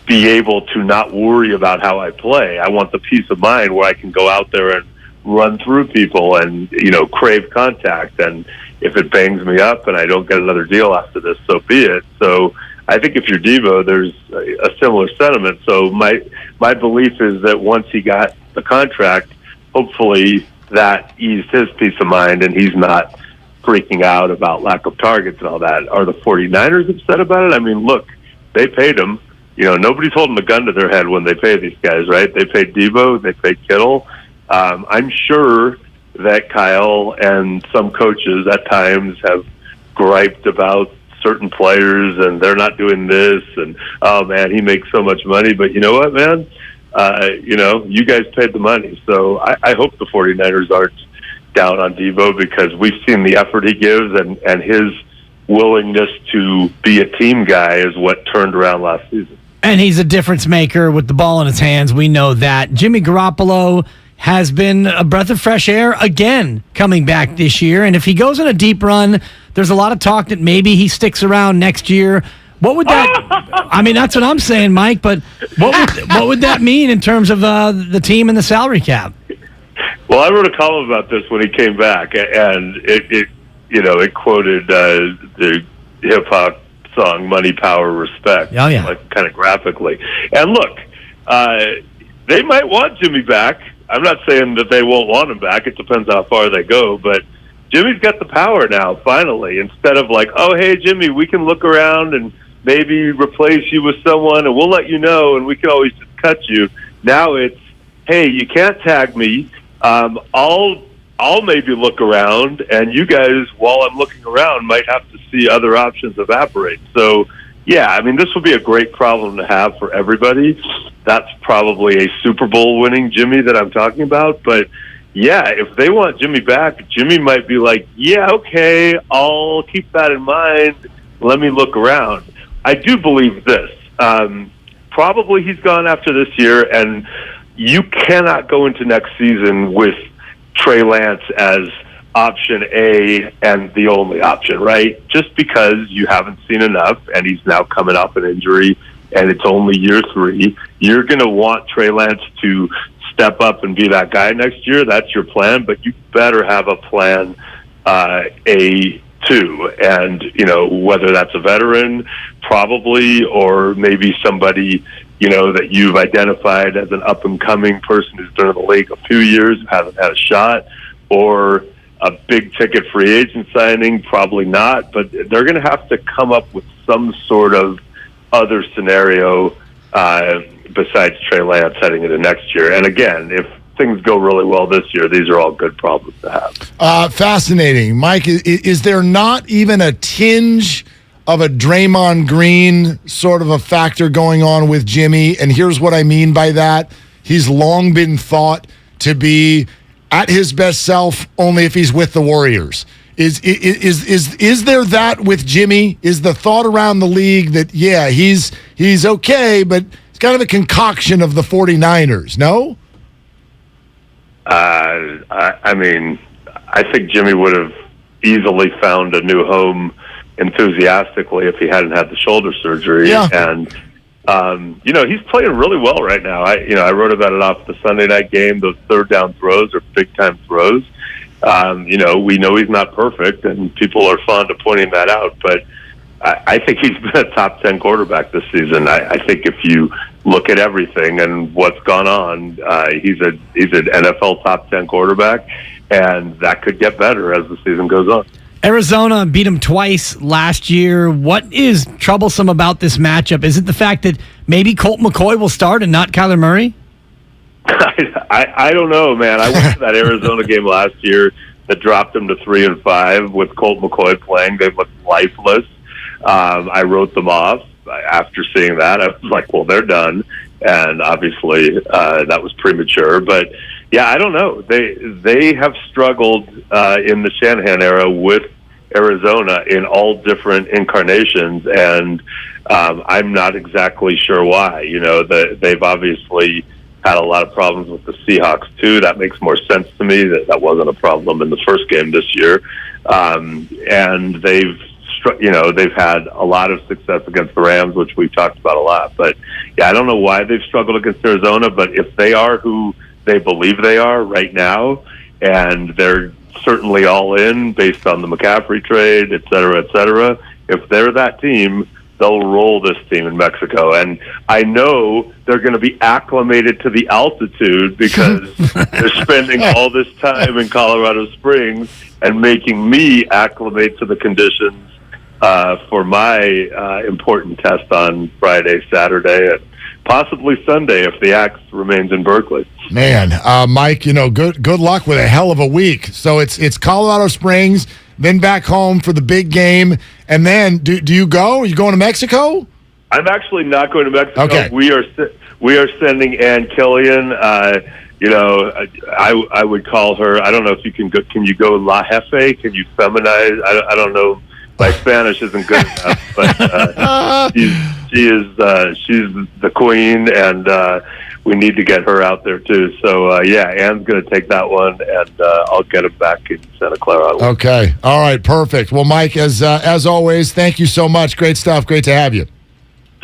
be able to not worry about how I play. I want the peace of mind where I can go out there and run through people and, crave contact. And if it bangs me up and I don't get another deal after this, so be it. So I think if you're Debo, there's a similar sentiment. So my belief is that once he got the contract, hopefully that eased his peace of mind and he's not freaking out about lack of targets and all that. Are the 49ers upset about it? I mean, look, they paid him. Nobody's holding a gun to their head when they pay these guys, right? They paid Debo, they paid Kittle. I'm sure that Kyle and some coaches at times have griped about certain players and they're not doing this and, oh man, he makes so much money. But you know what, man? You guys paid the money. So I hope the 49ers aren't down on Debo because we've seen the effort he gives and his willingness to be a team guy is what turned around last season. And he's a difference maker with the ball in his hands. We know that. Jimmy Garoppolo has been a breath of fresh air again coming back this year. And if he goes on a deep run, there's a lot of talk that maybe he sticks around next year. What would that – I mean, that's what I'm saying, Mike, but what would that mean in terms of the team and the salary cap? Well, I wrote a column about this when he came back, and it quoted the hip-hop song Money, Power, Respect, like kind of graphically. And look, they might want Jimmy back. I'm not saying that they won't want him back. It depends how far they go, but Jimmy's got the power now, finally. Instead of like, oh, hey, Jimmy, we can look around and maybe replace you with someone, and we'll let you know, and we can always just cut you. Now it's, hey, you can't tag me. I'll maybe look around, and you guys, while I'm looking around, might have to see other options evaporate. So, yeah, I mean, this will be a great problem to have for everybody. That's probably a Super Bowl winning Jimmy that I'm talking about. But, yeah, if they want Jimmy back, Jimmy might be like, yeah, okay, I'll keep that in mind. Let me look around. I do believe this. Probably he's gone after this year, and you cannot go into next season with Trey Lance as option A and the only option, right? Just because you haven't seen enough and he's now coming off an injury and it's only year 3, you're going to want Trey Lance to step up and be that guy next year. That's your plan, but you better have a plan A too. And, whether that's a veteran probably or maybe somebody that you've identified as an up-and-coming person who's been in the league a few years, hasn't had a shot, or a big-ticket free agent signing, probably not. But they're going to have to come up with some sort of other scenario besides Trey Lance heading into next year. And again, if things go really well this year, these are all good problems to have. Fascinating. Mike, is there not even a tinge of a Draymond Green sort of a factor going on with Jimmy? And here's what I mean by that. He's long been thought to be at his best self only if he's with the Warriors. Is there that with Jimmy? Is the thought around the league that, yeah, he's okay, but it's kind of a concoction of the 49ers, no? I mean, I think Jimmy would have easily found a new home enthusiastically if he hadn't had the shoulder surgery. Yeah. And he's playing really well right now. I wrote about it off the Sunday night game. Those third down throws are big time throws. We know he's not perfect, and people are fond of pointing that out. But I think he's been a top 10 quarterback this season. I think if you look at everything and what's gone on, he's an NFL top 10 quarterback, and that could get better as the season goes on. Arizona beat him twice last year. What is troublesome about this matchup? Is it the fact that maybe Colt McCoy will start and not Kyler Murray? I don't know, man. I went to that Arizona game last year that dropped them to 3-5 with Colt McCoy playing. They looked lifeless. I wrote them off after seeing that. I was like, well, they're done. And obviously that was premature. But, yeah, I don't know. They have struggled in the Shanahan era with Arizona in all different incarnations, and I'm not exactly sure why. They've obviously had a lot of problems with the Seahawks, too. That makes more sense to me. That wasn't a problem in the first game this year. And they've had a lot of success against the Rams, which we've talked about a lot. But, yeah, I don't know why they've struggled against Arizona, but if they are who they believe they are right now, and they're certainly all in based on the McCaffrey trade, et cetera, if they're that team, they'll roll this team in Mexico. And I know they're going to be acclimated to the altitude because they're spending all this time in Colorado Springs and making me acclimate to the conditions for my important test on Friday, Saturday, and possibly Sunday if the axe remains in Berkeley. Man, Mike, good luck with a hell of a week. So it's Colorado Springs, then back home for the big game, and then do you go? Are you going to Mexico? I'm actually not going to Mexico. Okay. We are sending Ann Killian. I would call her. I don't know if you can go. Can you go La Jefe? Can you feminize? I don't know. My Spanish isn't good enough, but she's the queen, and we need to get her out there too. So Ann's going to take that one, and I'll get him back in Santa Clara. Okay, all right, perfect. Well, Mike, as always, thank you so much. Great stuff. Great to have you.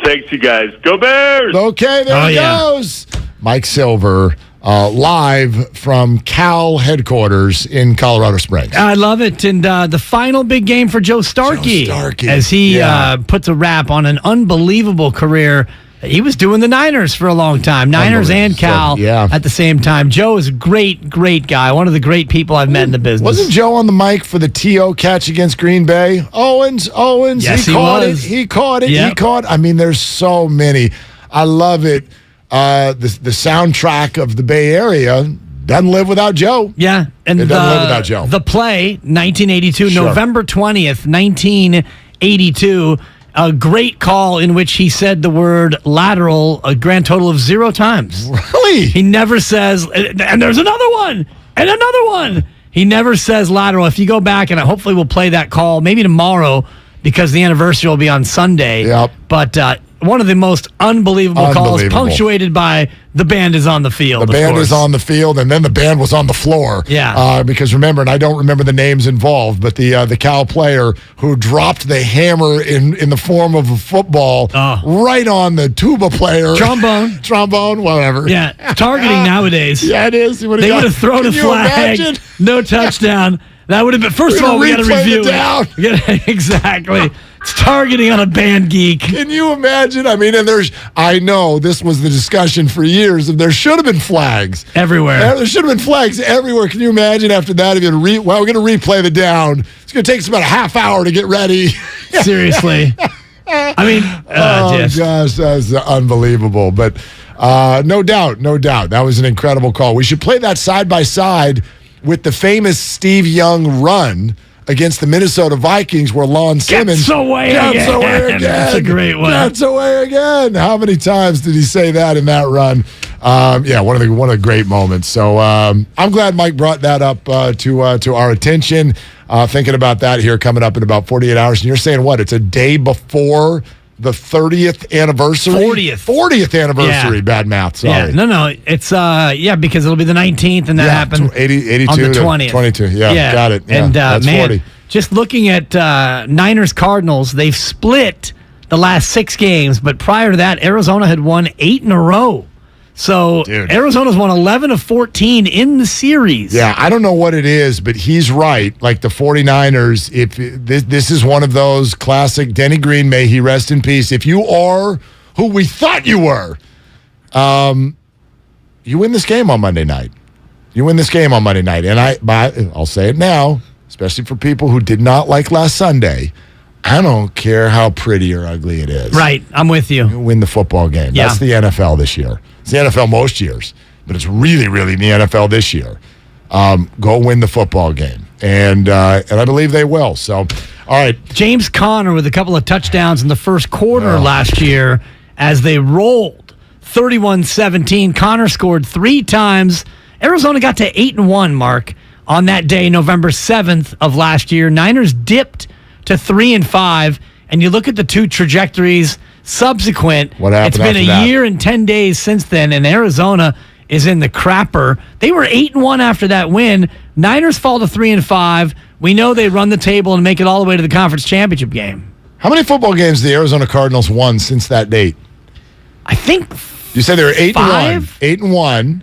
Thanks, you guys. Go Bears! Okay, there he goes. Mike Silver. Live from Cal headquarters in Colorado Springs. I love it. And the final big game for Joe Starkey. As he puts a wrap on an unbelievable career. He was doing the Niners for a long time. Niners and Cal at the same time. Joe is a great, great guy. One of the great people I've met in the business. Wasn't Joe on the mic for the T.O. catch against Green Bay? Owens. Yes, he caught it. He caught it. Yep. He caught it. I mean, there's so many. I love it. The soundtrack of the Bay Area doesn't live without Joe. Yeah, and it doesn't live without Joe. The play, 1982, November 20th, 1982, a great call in which he said the word lateral a grand total of 0 times. Really? He never says, and there's another one, and another one. He never says lateral. If you go back, and hopefully we'll play that call maybe tomorrow because the anniversary will be on Sunday. Yep. But one of the most unbelievable calls, punctuated by the band is on the field. The band is on the field, and then the band was on the floor. Yeah. Because remember, and I don't remember the names involved, but the Cal player who dropped the hammer in the form of a football right on the tuba player. Trombone, whatever. Yeah, targeting nowadays. Yeah, it is. They would have thrown a flag. Imagine? No touchdown. That would have been, first of all, we got to review it. Exactly. It's targeting on a band geek. Can you imagine? I mean, I know this was the discussion for years, and there should have been flags. Everywhere. There should have been flags everywhere. Can you imagine after that, if you we're going to replay the down. It's going to take us about a half hour to get ready. Seriously. I mean, gosh, that's unbelievable. But no doubt. That was an incredible call. We should play that side by side with the famous Steve Young run against the Minnesota Vikings where Lon Simmons gets away again. That's a great one. Gets away again. How many times did he say that in that run? One of the great moments. So I'm glad Mike brought that up to our attention. Thinking about that here coming up in about 48 hours. And you're saying what? It's a day before the 30th anniversary? 40th anniversary. Yeah. Bad math. Sorry. Yeah. No. It's because it'll be the 19th, and that happened 82 on the 20th. 22. Yeah. Got it. Yeah, And that's man, 40. just looking at Niners Cardinals, they've split the last 6 games, but prior to that, Arizona had won 8 in a row. So Arizona's won 11 of 14 in the series. Yeah, I don't know what it is, but he's right. Like the 49ers, if this is one of those classic Denny Green, may he rest in peace. If you are who we thought you were, you win this game on Monday night. And I'll say it now, especially for people who did not like last Sunday. I don't care how pretty or ugly it is. Right, I'm with you. You win the football game. Yeah. That's the NFL this year. It's the NFL most years, but it's really, really the NFL this year. Go win the football game. And I believe they will. So, all right. James Conner with a couple of touchdowns in the first quarter last year as they rolled 31-17. Conner scored 3 times. Arizona got to 8-1, Mark, on that day, November 7th of last year. Niners dipped to 3-5, and you look at the 2 trajectories subsequent. What happened? It's been a year and 10 days since then, and Arizona is in the crapper. They were 8-1 after that win. Niners fall to 3-5. We know they run the table and make it all the way to the conference championship game. How many football games the Arizona Cardinals won since that date? I think you said they were 8-1. 5? 8-1.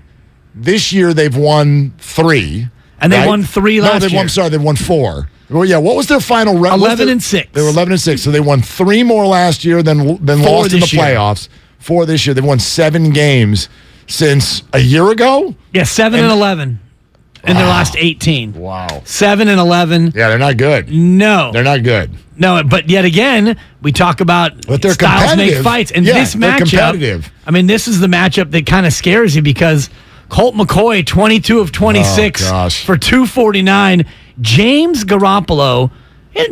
This year they've won 3. And they won 3 last year. They won 4. Well, yeah. What was their final record? 11-6. They were 11-6. So they won 3 more last year than lost in the playoffs. 4 this year. They've won 7 games since a year ago. Yeah, 7-11 in their last 18. Wow. 7-11. Yeah, they're not good. No, they're not good. No, but yet again, we talk about but they're styles make competitive. fights, and Yeah, this they're matchup. competitive. I mean, this is the matchup that kind of scares you because Colt McCoy, 22 of 26 for 249. James Garoppolo,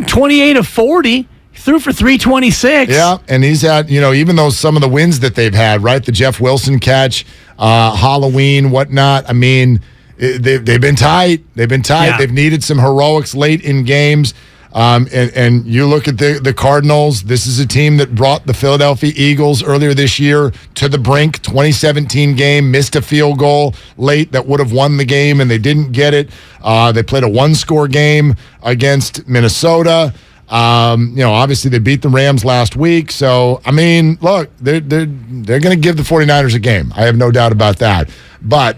28 of 40, threw for 326. Yeah, and he's had, even though some of the wins that they've had, right? The Jeff Wilson catch, Halloween, whatnot. I mean, they've been tight. Yeah. They've needed some heroics late in games. And you look at the Cardinals, this is a team that brought the Philadelphia Eagles earlier this year to the brink. 2017 game, missed a field goal late that would have won the game, and they didn't get it. They played a 1-score game against Minnesota. Obviously they beat the Rams last week. So, I mean, look, they're going to give the 49ers a game. I have no doubt about that. But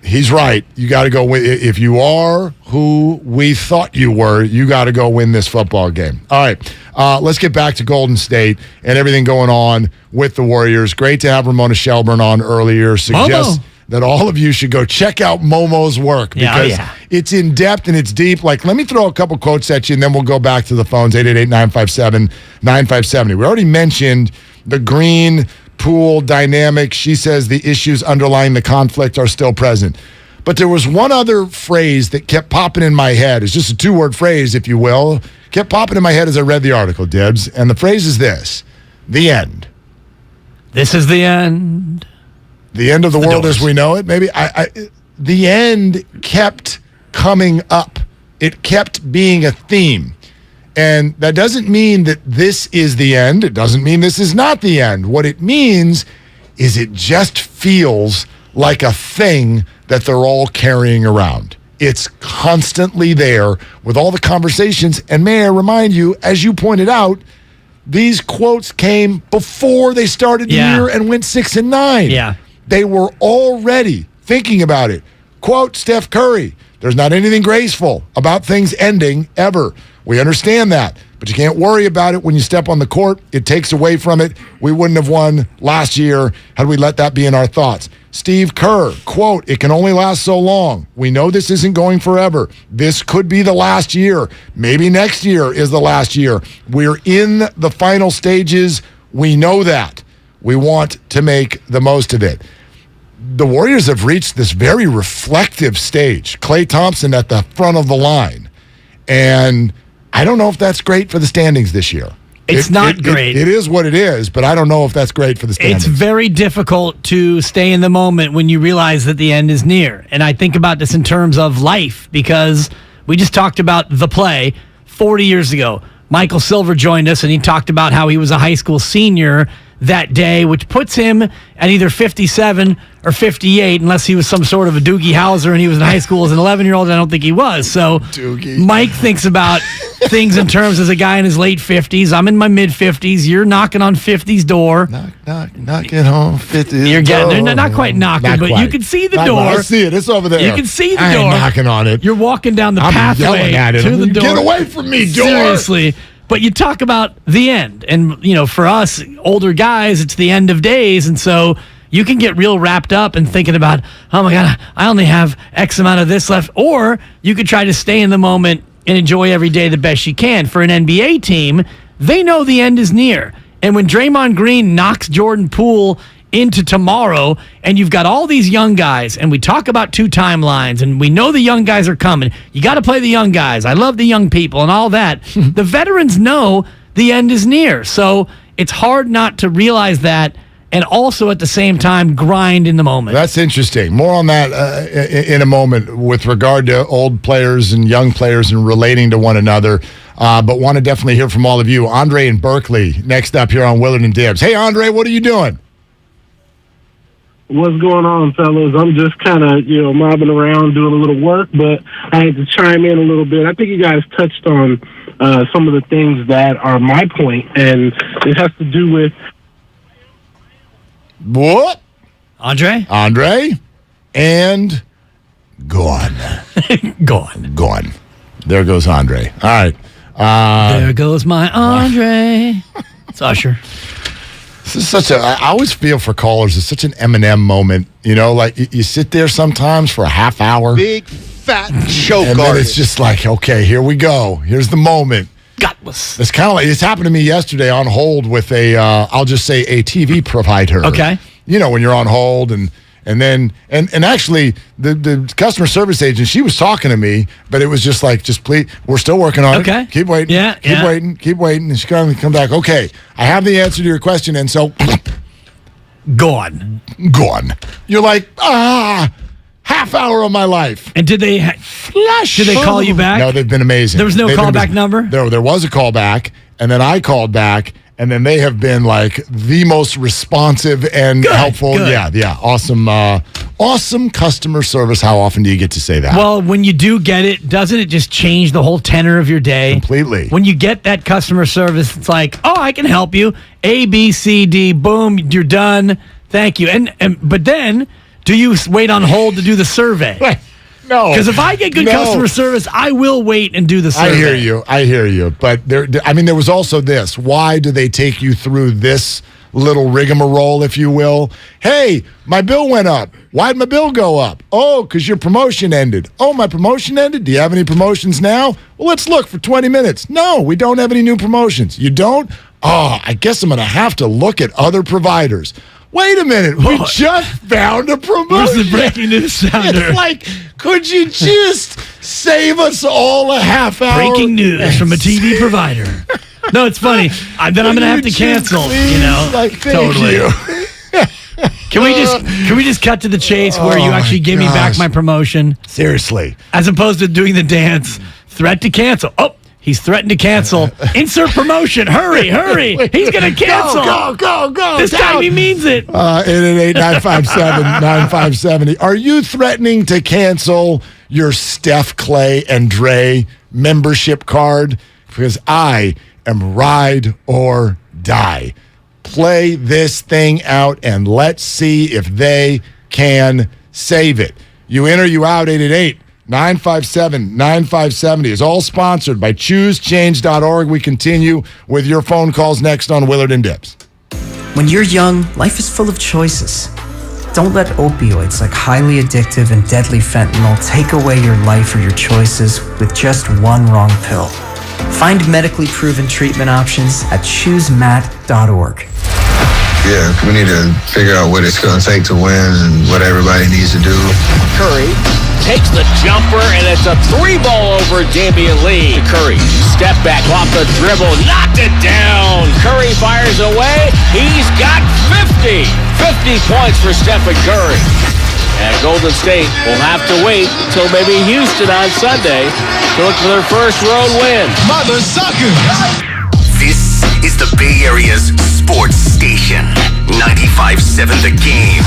he's right. You got to go win. If you are who we thought you were, you got to go win this football game. All right. Let's get back to Golden State and everything going on with the Warriors. Great to have Ramona Shelburne on earlier. Suggests that all of you should go check out Momo's work because it's in depth and it's deep. Like, let me throw a couple quotes at you and then we'll go back to the phones, 888-957-9570. We already mentioned the Green Poole dynamic. She says the issues underlying the conflict are still present. But there was one other phrase that kept popping in my head. It's just a 2-word phrase, if you will. Kept popping in my head as I read the article, Dibs. And the phrase is this: the end. This is the end. The end of the world as we know it, maybe. The end kept coming up. It kept being a theme. And that doesn't mean that this is the end. It doesn't mean this is not the end. What it means is it just feels like a thing that they're all carrying around. It's constantly there with all the conversations. And may I remind you, as you pointed out, these quotes came before they started the year and went 6-9. Yeah. They were already thinking about it. Quote Steph Curry, there's not anything graceful about things ending ever. We understand that, but you can't worry about it when you step on the court. It takes away from it. We wouldn't have won last year had we let that be in our thoughts. Steve Kerr, quote, it can only last so long. We know this isn't going forever. This could be the last year. Maybe next year is the last year. We're in the final stages. We know that. We want to make the most of it. The Warriors have reached this very reflective stage. Klay Thompson at the front of the line. And I don't know if that's great for the standings this year. It's not great. It is what it is, but I don't know if that's great for the standings. It's very difficult to stay in the moment when you realize that the end is near. And I think about this in terms of life because we just talked about the play 40 years ago. Michael Silver joined us, and he talked about how he was a high school senior that day, which puts him at either 57 or 58, unless he was some sort of a Doogie Howser and he was in high school as an 11-year-old. I don't think he was. So Mike thinks about things in terms as a guy in his late 50s. I'm in my mid-50s. You're knocking on 50's door. Knocking on 50's You're getting door. not quite knocking, but you can see the door. I see it. It's over there. You can see the I door. ain't knocking on it. You're walking down the pathway yelling at it. to the door. Get away from me, door. Seriously. But you talk about the end. And, for us, older guys, it's the end of days. And so you can get real wrapped up in thinking about, oh, my God, I only have X amount of this left. Or you could try to stay in the moment and enjoy every day the best you can. For an NBA team, they know the end is near. And when Draymond Green knocks Jordan Poole into tomorrow, and you've got all these young guys, and we talk about 2 timelines, and we know the young guys are coming. You got to play the young guys. I love the young people and all that. The veterans know the end is near, so it's hard not to realize that and also at the same time grind in the moment. That's interesting. More on that in a moment with regard to old players and young players and relating to one another. But want to definitely hear from all of you. Andre in Berkeley, next up here on Willard and Dibs. Hey, Andre, what are you doing? What's going on, fellas? I'm just kind of, mobbing around doing a little work, but I had to chime in a little bit. I think you guys touched on some of the things that are my point, and it has to do with... What? Andre, and gone. Gone. There goes Andre. All right. There goes my Andre. It's Usher. This is I always feel for callers, it's such an Eminem moment. Like you sit there sometimes for a half hour. Big, fat choke and then artist. it's just like, okay, here we go. Here's the moment. Gutless. It's kind of like, it's happened to me yesterday on hold with I'll just say a TV provider. Okay. When you're on hold and then actually the customer service agent, she was talking to me, but it was just like, just please, we're still working on it. Keep waiting. Keep waiting. And she come back. Okay, I have the answer to your question, and so gone. You're like, half hour of my life. And did they flash? Did they call you back? No, they've been amazing. There was no callback number? There was a callback, and then I called back. And then they have been like the most responsive and helpful. Good. Yeah. Awesome customer service. How often do you get to say that? Well, when you do get it, doesn't it just change the whole tenor of your day? Completely. When you get that customer service, it's like, oh, I can help you. A, B, C, D, boom, you're done. Thank you. But then, do you wait on hold to do the survey? No. Because if I get good customer service, I will wait and do the survey. I hear you. But there was also this. Why do they take you through this little rigmarole, if you will? Hey, my bill went up. Why'd my bill go up? Oh, because your promotion ended. Oh, my promotion ended? Do you have any promotions now? Well, let's look for 20 minutes. No, we don't have any new promotions. You don't? Oh, I guess I'm going to have to look at other providers. Wait a minute. We just found a promotion. Where's the breaking news sounder? It's like, could you just save us all a half hour? Breaking news from a TV provider. No, it's funny. Then I'm going to have to cancel. Thank totally. you. Can we just cut to the chase where you actually give me back my promotion? Seriously. As opposed to doing the dance. Threat to cancel. Oh, he's threatened to cancel. Insert promotion. Hurry. He's going to cancel. Go. This time he means it. 888-957-9570. Are you threatening to cancel your Steph, Klay, and Dre membership card? Because I am ride or die. Play this thing out and let's see if they can save it. You in or you out, 888-957-9570 is all sponsored by ChooseChange.org. We continue with your phone calls next on Willard and Dibs. When you're young, life is full of choices. Don't let opioids like highly addictive and deadly fentanyl take away your life or your choices with just one wrong pill. Find medically proven treatment options at choosemat.org. Yeah, we need to figure out what it's going to take to win and what everybody needs to do. Curry takes the jumper, and it's a 3-ball over Damian Lee. Curry, step back off the dribble, knocked it down. Curry fires away. He's got 50. 50 points for Steph Curry. And Golden State will have to wait until maybe Houston on Sunday to look for their first road win. Mother sucker! This is the Bay Area's sports station. station. 95.7 The Game.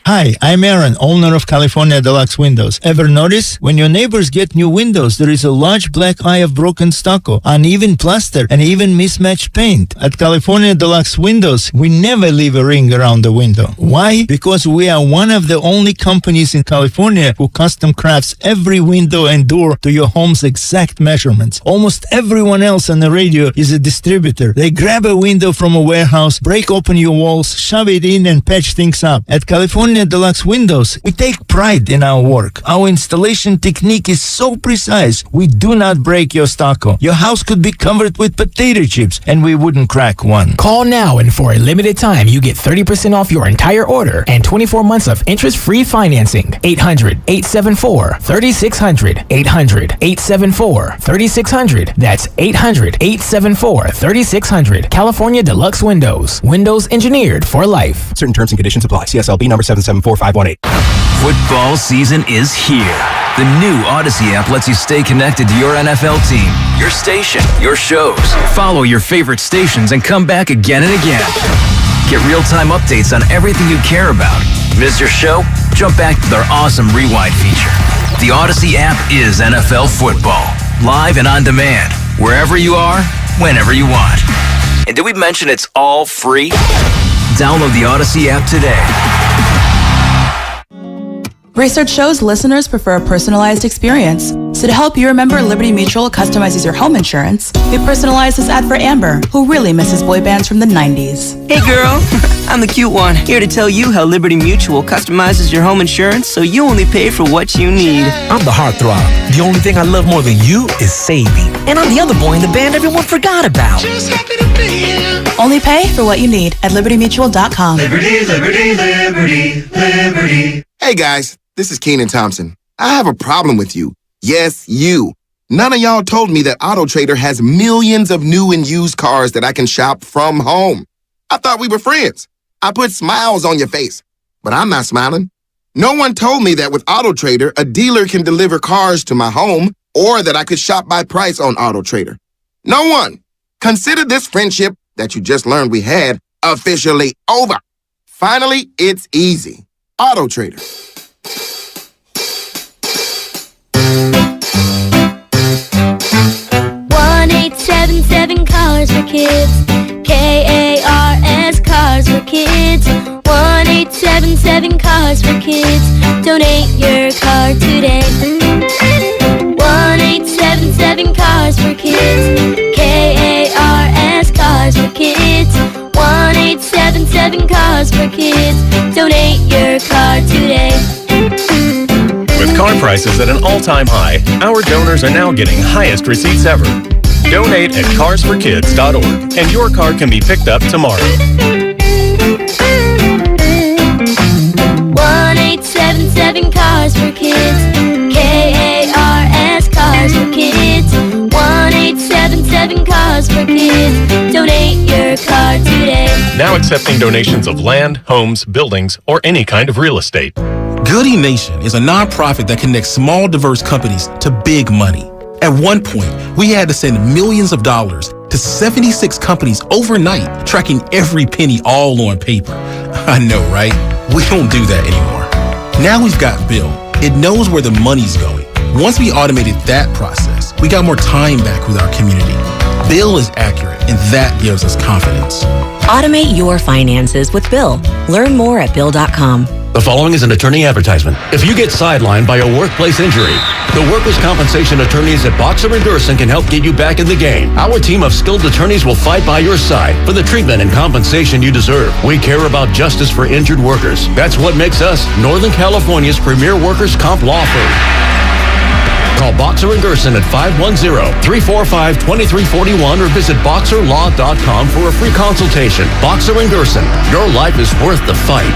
Hi, I'm Aaron, owner of California Deluxe Windows. Ever notice? When your neighbors get new windows, there is a large black eye of broken stucco, uneven plaster, and even mismatched paint. At California Deluxe Windows, we never leave a ring around the window. Why? Because we are one of the only companies in California who custom crafts every window and door to your home's exact measurements. Almost everyone else on the radio is a distributor. They grab a window from a warehouse, break open your walls, shove it in, and patch things up. At California Deluxe Windows, we take pride in our work. Our installation technique is so precise, we do not break your stucco. Your house could be covered with potato chips, and we wouldn't crack one. Call now, and for a limited time, you get 30% off your entire order and 24 months of interest-free financing. 800-874-3600. 800-874-3600. That's 800-874-3600. California Deluxe Windows. Windows engineered for life. Certain terms and conditions apply. CSLB number 774518. Football season is here. The new Odyssey app lets you stay connected to your NFL team, your station, your shows. Follow your favorite stations and come back again and again. Get real-time updates on everything you care about. Miss your show? Jump back to their awesome Rewind feature. The Odyssey app is NFL football. Live and on demand. Wherever you are, whenever you want. And did we mention it's all free? Download the Odyssey app today. Research shows listeners prefer a personalized experience. So to help you remember, Liberty Mutual customizes your home insurance. We personalized this ad for Amber, who really misses boy bands from the 90s. Hey girl, I'm the cute one, here to tell you how Liberty Mutual customizes your home insurance so you only pay for what you need. I'm the heartthrob. The only thing I love more than you is saving. And I'm the other boy in the band everyone forgot about. Just happy to be here. Only pay for what you need at libertymutual.com. Liberty, liberty, liberty, liberty. Hey guys, this is Kenan Thompson. I have a problem with you. Yes, you. None of y'all told me that AutoTrader has millions of new and used cars that I can shop from home. I thought we were friends. I put smiles on your face, but I'm not smiling. No one told me that with AutoTrader, a dealer can deliver cars to my home or that I could shop by price on AutoTrader. No one. Consider this friendship that you just learned we had officially over. Finally, it's easy. AutoTrader. 1-877 Cars for Kids. KARS Cars for Kids. 1-877 Cars for Kids. Donate your car today. 1-877 Cars for Kids. KARS Cars for Kids. 1-877 Cars for Kids. Donate your car today. With car prices at an all-time high, our donors are now getting highest receipts ever. Donate at carsforkids.org, and your car can be picked up tomorrow. 1-877 Cars for Kids. KARS Cars for Kids. 1-877 Cars for Kids. Donate your car today. Now accepting donations of land, homes, buildings, or any kind of real estate. Goody Nation is a nonprofit that connects small, diverse companies to big money. At one point, we had to send millions of dollars to 76 companies overnight, tracking every penny all on paper. I know, right? We don't do that anymore. Now we've got Bill. It knows where the money's going. Once we automated that process, we got more time back with our community. Bill is accurate, and that gives us confidence. Automate your finances with Bill. Learn more at Bill.com. The following is an attorney advertisement. If you get sidelined by a workplace injury, the workers' compensation attorneys at Boxer & Gerson can help get you back in the game. Our team of skilled attorneys will fight by your side for the treatment and compensation you deserve. We care about justice for injured workers. That's what makes us Northern California's premier workers' comp law firm. Call Boxer & Gerson at 510-345-2341 or visit boxerlaw.com for a free consultation. Boxer & Gerson, your life is worth the fight.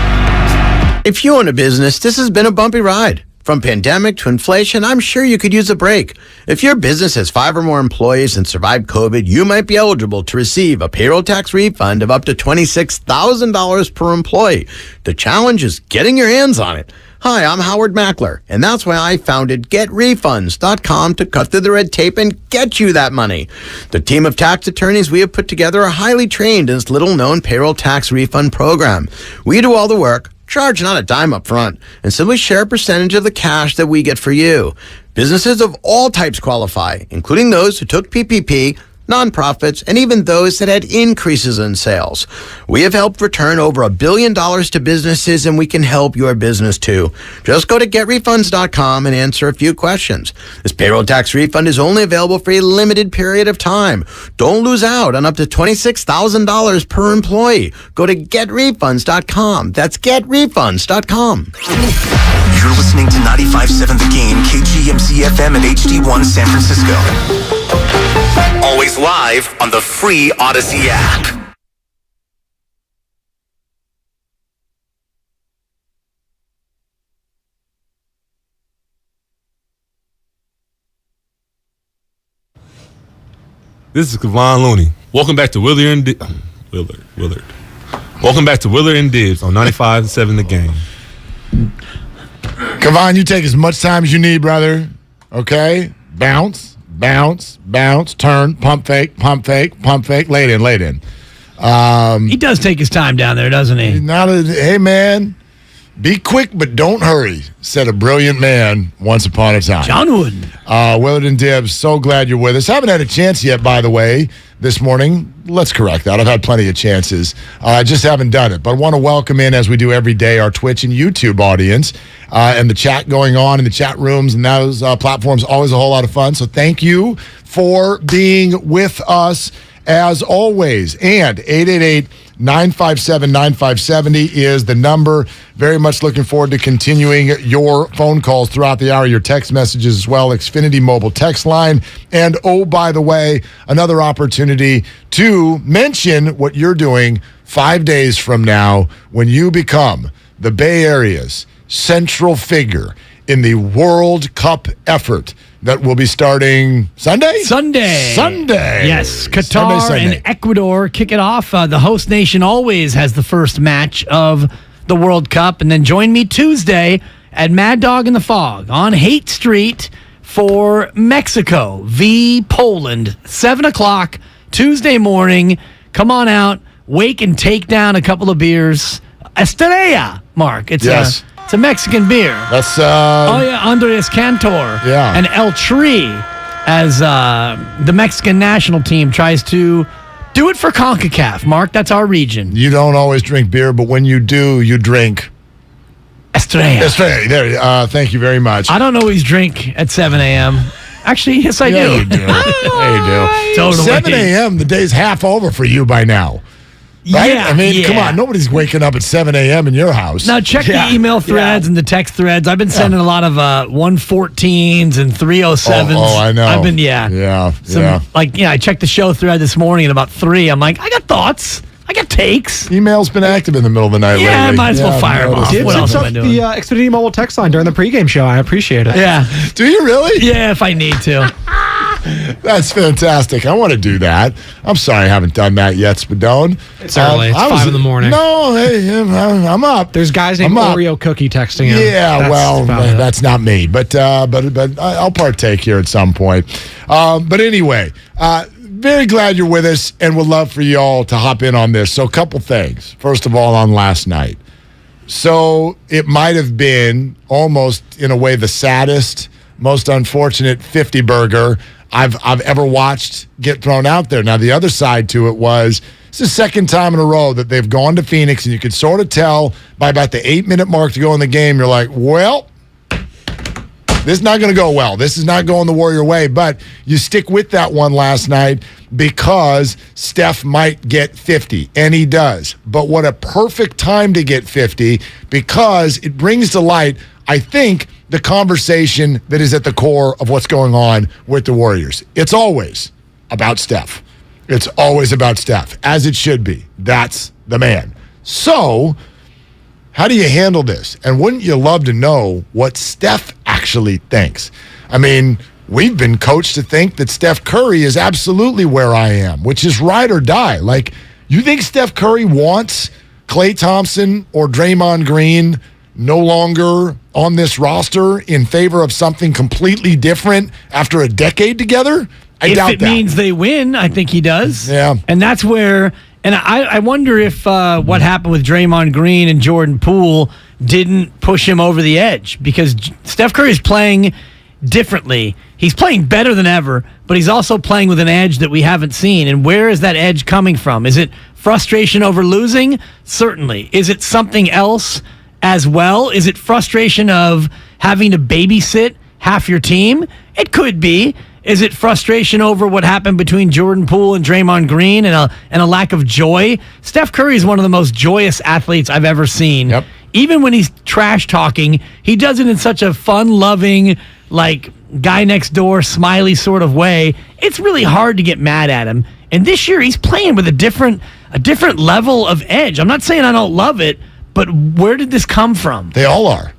If you own a business, this has been a bumpy ride. From pandemic to inflation, I'm sure you could use a break. If your business has 5 or more employees and survived COVID, you might be eligible to receive a payroll tax refund of up to $26,000 per employee. The challenge is getting your hands on it. Hi, I'm Howard Mackler, and that's why I founded GetRefunds.com to cut through the red tape and get you that money. The team of tax attorneys we have put together are highly trained in this little-known payroll tax refund program. We do all the work, charge not a dime up front, and simply share a percentage of the cash that we get for you. Businesses of all types qualify, including those who took PPP, nonprofits, and even those that had increases in sales. We have helped return over $1 billion to businesses, and we can help your business too. Just go to getrefunds.com and answer a few questions. This payroll tax refund is only available for a limited period of time. Don't lose out on up to $26,000 per employee. Go to getrefunds.com. That's getrefunds.com. You're listening to 95.7 The Game, KGMC FM and HD1 San Francisco. Always live on the free Odyssey app. This is Kevon Looney. Welcome back to Willard. Welcome back to Willard and Dibs on 95.7 The Game. Kevon, you take as much time as you need, brother. Okay? Bounce, turn, pump fake, lay it in. He does take his time down there, doesn't he? Hey, man, be quick but don't hurry, said a brilliant man once upon a time. John Wooden. Willard and Dibs, so glad you're with us. Haven't had a chance yet, by the way, this morning. Let's correct that. I've had plenty of chances. I just haven't done it. But I want to welcome in, as we do every day, our Twitch and YouTube audience and the chat going on in the chat rooms and those platforms. Always a whole lot of fun. So thank you for being with us as always. And 888-957-9570 is the number. Very much looking forward to continuing your phone calls throughout the hour, your text messages as well, Xfinity mobile text line. And oh, by the way, another opportunity to mention what you're doing 5 days from now when you become the Bay Area's central figure in the World Cup effort that will be starting Sunday. Yes, Qatar Sunday. and Ecuador kick it off. The host nation always has the first match of the World Cup. And then join me Tuesday at Mad Dog in the Fog on Haight Street for Mexico v. Poland. 7 o'clock Tuesday morning. Come on out, wake and take down a couple of beers. Estrella, Mark. It's a Mexican beer. That's Andres Cantor. Yeah. And El Tri, as the Mexican national team tries to do it for CONCACAF. Mark, that's our region. You don't always drink beer, but when you do, you drink Estrella. There. Thank you very much. I don't always drink at 7 a.m. Actually, yes, I do. You do. Yeah, you do. Totally. 7 a.m., the day's half over for you by now. Right? Yeah, I mean, come on. Nobody's waking up at 7 a.m. in your house. Now, check the email threads and the text threads. I've been sending a lot of 114s and 307s. Oh, I know. I've been, I checked the show thread this morning at about 3. I'm like, I got thoughts. I got takes. Email's been active in the middle of the night lately. I might as well fire them off. Dibs What else am I up doing? the Xfinity mobile text line during the pregame show. I appreciate it. Yeah. Do you really? Yeah, if I need to. That's fantastic. I want to do that. I'm sorry I haven't done that yet, Spadone. It's early. It's 5 in the morning. No, hey, I'm up. There's guys named Oreo Cookie texting him. Yeah, that's not me. But I'll partake here at some point. But anyway, very glad you're with us, and would love for you all to hop in on this. So a couple things. First of all, on last night. So it might have been almost, in a way, the saddest, most unfortunate 50 burger I've ever watched get thrown out there. Now, the other side to it was, it's the second time in a row that they've gone to Phoenix, and you could sort of tell by about the 8-minute mark to go in the game, you're like, well, this is not going to go well. This is not going the Warrior way. But you stick with that one last night because Steph might get 50, and he does. But what a perfect time to get 50, because it brings to light, I think, the conversation that is at the core of what's going on with the Warriors. It's always about Steph. It's always about Steph, as it should be. That's the man. So, how do you handle this? And wouldn't you love to know what Steph actually thinks. I mean, we've been coached to think that Steph Curry is absolutely where I am, which is ride or die. Like, you think Steph Curry wants Klay Thompson or Draymond Green no longer on this roster in favor of something completely different after a decade together? I doubt that. If it means they win, I think he does. Yeah. And that's where, and I wonder if what happened with Draymond Green and Jordan Poole didn't push him over the edge, because Steph Curry is playing differently. He's playing better than ever, but he's also playing with an edge that we haven't seen. And where is that edge coming from? Is it frustration over losing? Certainly. Is it something else as well? Is it frustration of having to babysit half your team? It could be. Is it frustration over what happened between Jordan Poole and Draymond Green and a lack of joy? Steph Curry is one of the most joyous athletes I've ever seen. Yep. Even when he's trash talking, he does it in such a fun-loving, like, guy next door, smiley sort of way. It's really hard to get mad at him. And this year he's playing with a different level of edge. I'm not saying I don't love it, but where did this come from? They all are.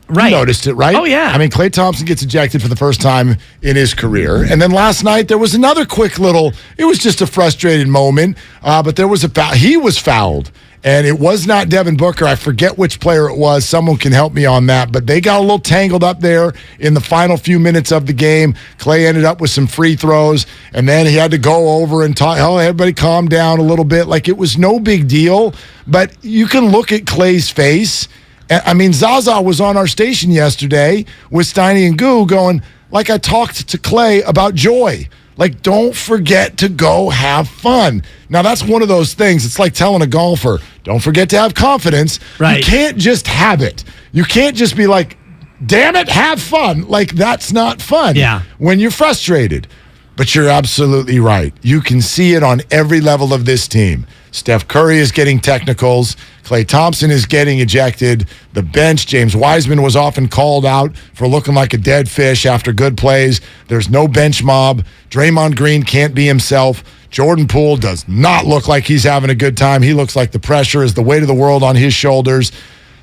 Right. You noticed it, right? Oh, yeah. I mean, Klay Thompson gets ejected for the first time in his career. And then last night, there was another quick little, it was just a frustrated moment, but there was a foul. He was fouled, and it was not Devin Booker. I forget which player it was. Someone can help me on that. But they got a little tangled up there in the final few minutes of the game. Klay ended up with some free throws, and then he had to go over and talk. Oh, everybody calm down a little bit. Like, it was no big deal. But you can look at Klay's face. I mean, Zaza was on our station yesterday with Steiny and Guru going, like, I talked to Klay about joy. Like, don't forget to go have fun. Now, that's one of those things. It's like telling a golfer, don't forget to have confidence. Right. You can't just have it. You can't just be like, damn it, have fun. Like, that's not fun when you're frustrated. But you're absolutely right. You can see it on every level of this team. Steph Curry is getting technicals. Klay Thompson is getting ejected. The bench, James Wiseman was often called out for looking like a dead fish after good plays. There's no bench mob. Draymond Green can't be himself. Jordan Poole does not look like he's having a good time. He looks like the pressure is the weight of the world on his shoulders.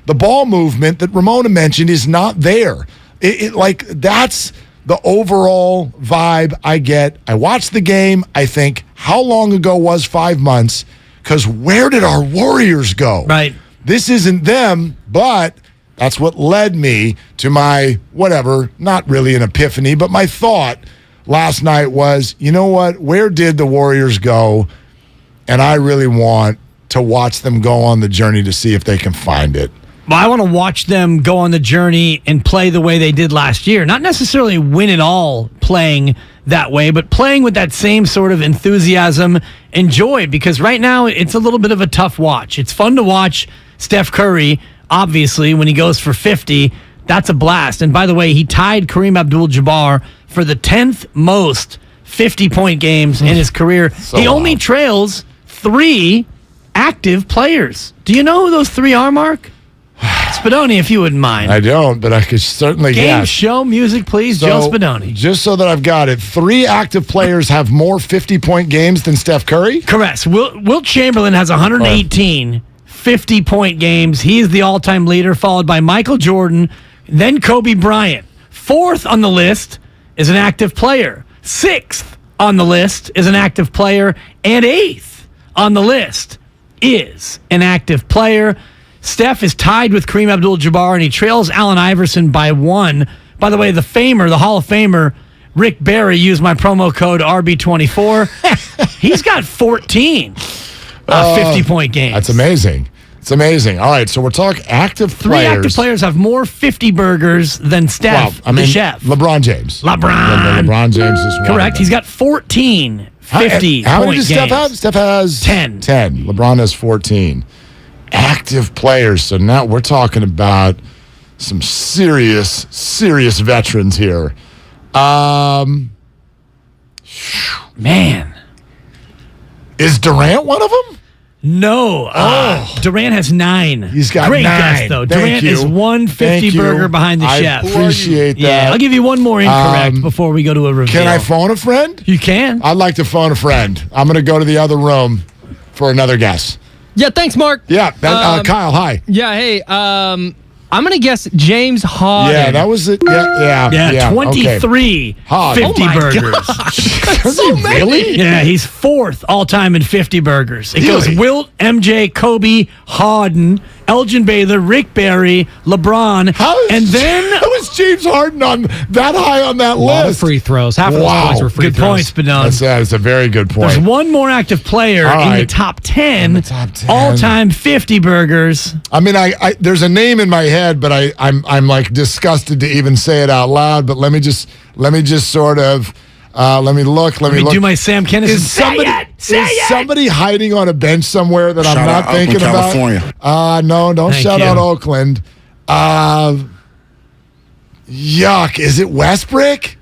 The ball movement that Ramona mentioned is not there. That's the overall vibe I get. I watch the game. I think, how long ago was 5 months? Because where did our Warriors go? Right. This isn't them, but that's what led me to my, whatever, not really an epiphany, but my thought last night was, you know what? Where did the Warriors go? And I really want to watch them go on the journey to see if they can find it. Well, I want to watch them go on the journey and play the way they did last year. Not necessarily win it all playing that way, but playing with that same sort of enthusiasm and joy, because right now it's a little bit of a tough watch. It's fun to watch Steph Curry, obviously, when he goes for 50. That's a blast. And by the way, he tied Kareem Abdul-Jabbar for the 10th most 50-point games in his career. He only trails 3 active players. Do you know who those 3 are, Mark? Spadoni, if you wouldn't mind. I don't, but I could certainly Game, guess. show, music, please. Joe Spadoni. Just so that I've got it, 3 active players have more 50-point games than Steph Curry? Correct. Wilt Chamberlain has 118 50-point games. He is the all-time leader, followed by Michael Jordan, then Kobe Bryant. 4th on the list is an active player. 6th on the list is an active player. And 8th on the list is an active player. Steph is tied with Kareem Abdul-Jabbar, and he trails Allen Iverson by 1. By the way, the Hall of Famer, Rick Barry, used my promo code RB24. He's got 14 50-point games. That's amazing. It's amazing. All right, so we're talking active players. 3 active players have more 50 burgers than Steph, the chef. LeBron James. LeBron James is one. Correct. He's got 14 50-point How many does games. Steph have? Steph has 10. 10. LeBron has 14. Active players. So now we're talking about some serious veterans here. Man. Is Durant one of them? No. Durant has 9. He's got Great 9. guess, though. Thank Durant you. is 150 burger behind the chef. I appreciate that. Yeah, I'll give you one more incorrect before we go to a review. Can I phone a friend? You can. I'd like to phone a friend. I'm going to go to the other room for another guess. Yeah, thanks, Mark. Yeah, Kyle, hi. Yeah, hey, I'm going to guess James Harden. Yeah, that was it. Yeah. 23 okay. 50 burgers. Does he really? Yeah, he's fourth all-time in 50 burgers. It Really? goes Wilt, MJ, Kobe, Harden, Elgin Baylor, Rick Barry, LeBron, and then... How is James Harden on that high on that A lot of list? free throws. Half of those points were free Good throws. points, Benone. That's a very good point. There's one more active player All in the right. top 10, In the top 10. all-time 50 burgers. I mean, I there's a name in my head, but I'm like disgusted to even say it out loud. But let me just sort of let me look. Let me look. do my Sam Kinison. Is somebody hiding on a bench somewhere that I'm not thinking about? California. No, don't Thank shout you. out Oakland. Yuck! Is it Westbrook?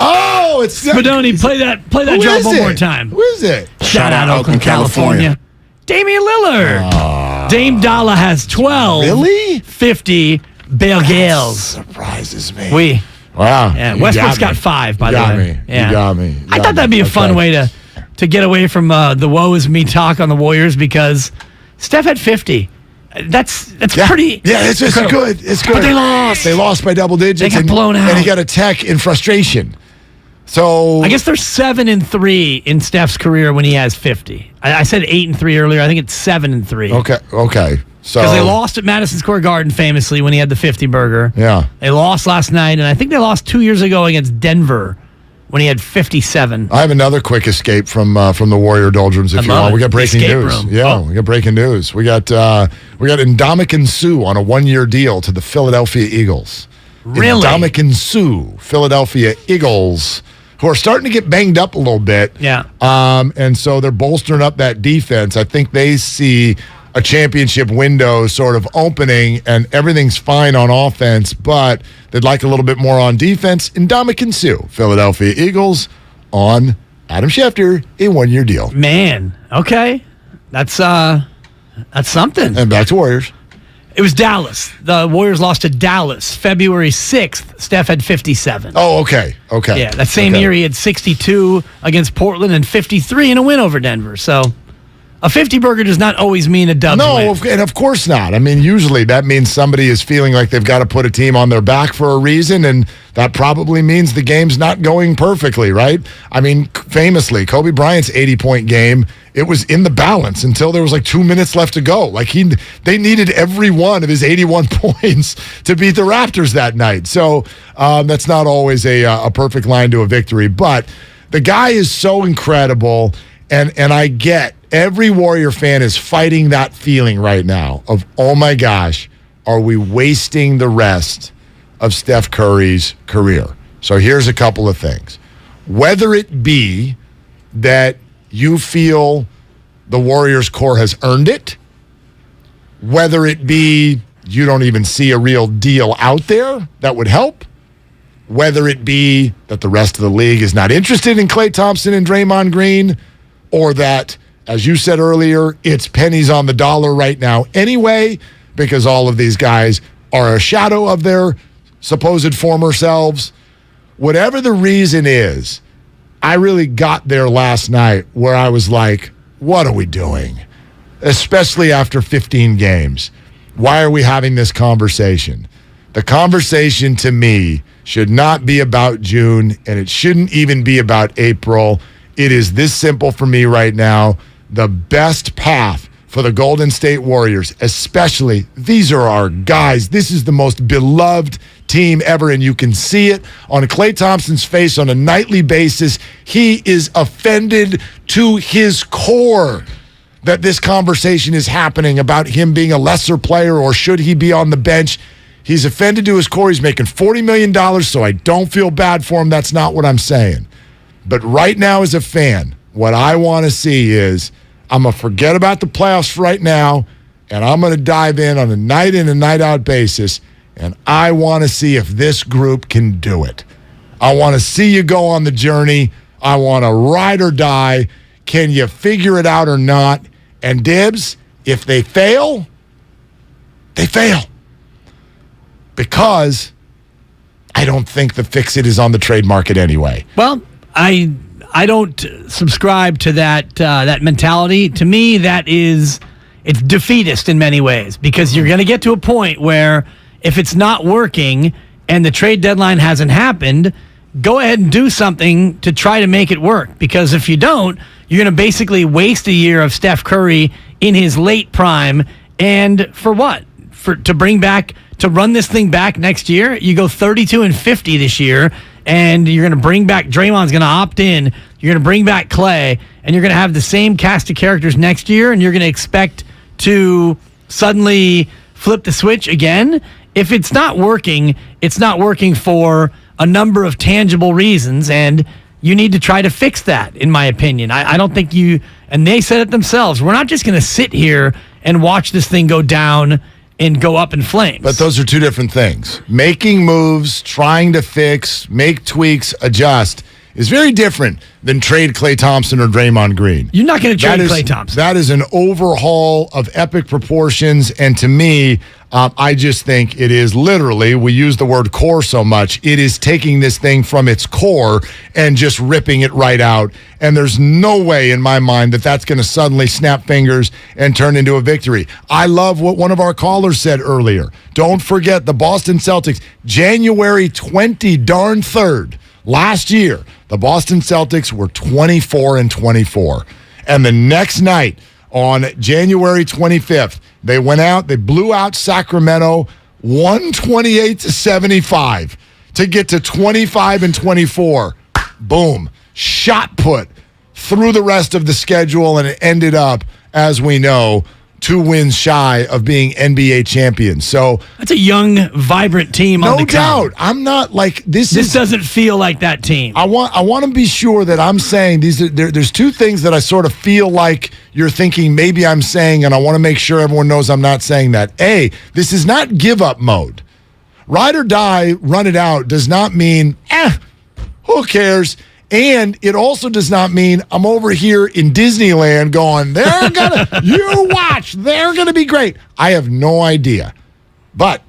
Oh, it's Spadoni, play that Who drop is one it? more time. Who is it? Shout out Oakland, California. Damian Lillard. Dame Dalla has 12. Really? 50 burgers. Surprises me. Wow. Yeah, Yeah, Westbrook's got 5, by the way. Yeah. You got me. I thought that'd be a fun way to get away from the woe is me talk on the Warriors because Steph had 50. That's pretty. Yeah, it's incredible. good. It's good. But they lost. They lost by double digits. They got blown out. And he got a tech in frustration. So I guess they're 7-3 in Steph's career when he has 50. I said 8-3 earlier. I think it's 7-3. Okay. So Because they lost at Madison Square Garden famously when he had the 50 burger. Yeah. They lost last night, and I think they lost 2 years ago against Denver when he had 57. I have another quick escape from the Warrior doldrums, if you want. We got breaking Escape news. room. Yeah, we got breaking news. We got Ndamukong Suh on a 1-year deal to the Philadelphia Eagles. Really? Ndamukong Suh, Philadelphia Eagles, who are starting to get banged up a little bit. Yeah. And so they're bolstering up that defense. I think they see a championship window sort of opening, and everything's fine on offense, but they'd like a little bit more on defense. Ndamukong Suh, Philadelphia Eagles, on Adam Schefter, a 1-year deal. Man, okay. That's something. And back to Warriors. It was Dallas. The Warriors lost to Dallas February 6th. Steph had 57. Oh, okay. Yeah, that same year he had 62 against Portland and 53 in a win over Denver. So a 50 burger does not always mean a Dubs win. And of course not. I mean, usually that means somebody is feeling like they've got to put a team on their back for a reason, and that probably means the game's not going perfectly, right? I mean, famously, Kobe Bryant's 80-point game, it was in the balance until there was like 2 minutes left to go. Like they needed every one of his 81 points to beat the Raptors that night. So that's not always a perfect line to a victory, but the guy is so incredible, and I get every Warrior fan is fighting that feeling right now of, oh my gosh, are we wasting the rest of Steph Curry's career? So here's a couple of things. Whether it be that you feel the Warriors core has earned it, whether it be you don't even see a real deal out there that would help, whether it be that the rest of the league is not interested in Klay Thompson and Draymond Green, or that, as you said earlier, it's pennies on the dollar right now anyway, because all of these guys are a shadow of their supposed former selves. Whatever the reason is, I really got there last night where I was like, what are we doing? Especially after 15 games. Why are we having this conversation? The conversation to me should not be about June, and it shouldn't even be about April. It is this simple for me right now. The best path for the Golden State Warriors, especially, these are our guys. This is the most beloved team ever, and you can see it on Klay Thompson's face on a nightly basis. He is offended to his core that this conversation is happening about him being a lesser player or should he be on the bench. He's offended to his core. He's making $40 million, so I don't feel bad for him. That's not what I'm saying. But right now as a fan, what I want to see is I'm going to forget about the playoffs right now, and I'm going to dive in on a night in and night out basis, and I want to see if this group can do it. I want to see you go on the journey. I want to ride or die. Can you figure it out or not? And Dibs, if they fail, they fail. Because I don't think the fix-it is on the trade market anyway. Well, I don't subscribe to that mentality. To me, that is it's defeatist in many ways, because you're going to get to a point where if it's not working and the trade deadline hasn't happened, go ahead and do something to try to make it work. Because if you don't, you're going to basically waste a year of Steph Curry in his late prime. And for what? To run this thing back next year, you go 32-50 this year, and you're going to bring back, Draymond's going to opt in, you're going to bring back Klay, and you're going to have the same cast of characters next year, and you're going to expect to suddenly flip the switch again. If it's not working for a number of tangible reasons, and you need to try to fix that, in my opinion. I don't think and they said it themselves, we're not just going to sit here and watch this thing go down and go up in flames. But those are two different things. Making moves, trying to fix, make tweaks, adjust is very different than trade Klay Thompson or Draymond Green. You're not going to trade Klay Thompson. That is an overhaul of epic proportions, and to me, I just think it is literally, we use the word core so much, it is taking this thing from its core and just ripping it right out. And there's no way in my mind that that's going to suddenly snap fingers and turn into a victory. I love what one of our callers said earlier. Don't forget the Boston Celtics, January 23rd, last year, the Boston Celtics were 24-24. And the next night, on January 25th, they went out, they blew out Sacramento 128-75 to get to 25-24. Boom. Shot put through the rest of the schedule, and it ended up, as we know, 2 wins shy of being NBA champions. So that's a young, vibrant team. No doubt. I'm not like this doesn't feel like that team. I want to be sure that I'm saying there's two things that I sort of feel like you're thinking maybe I'm saying, and I want to make sure everyone knows I'm not saying that. A, this is not give up mode. Ride or die, run it out does not mean who cares? And it also does not mean I'm over here in Disneyland going, you watch, they're going to be great. I have no idea. But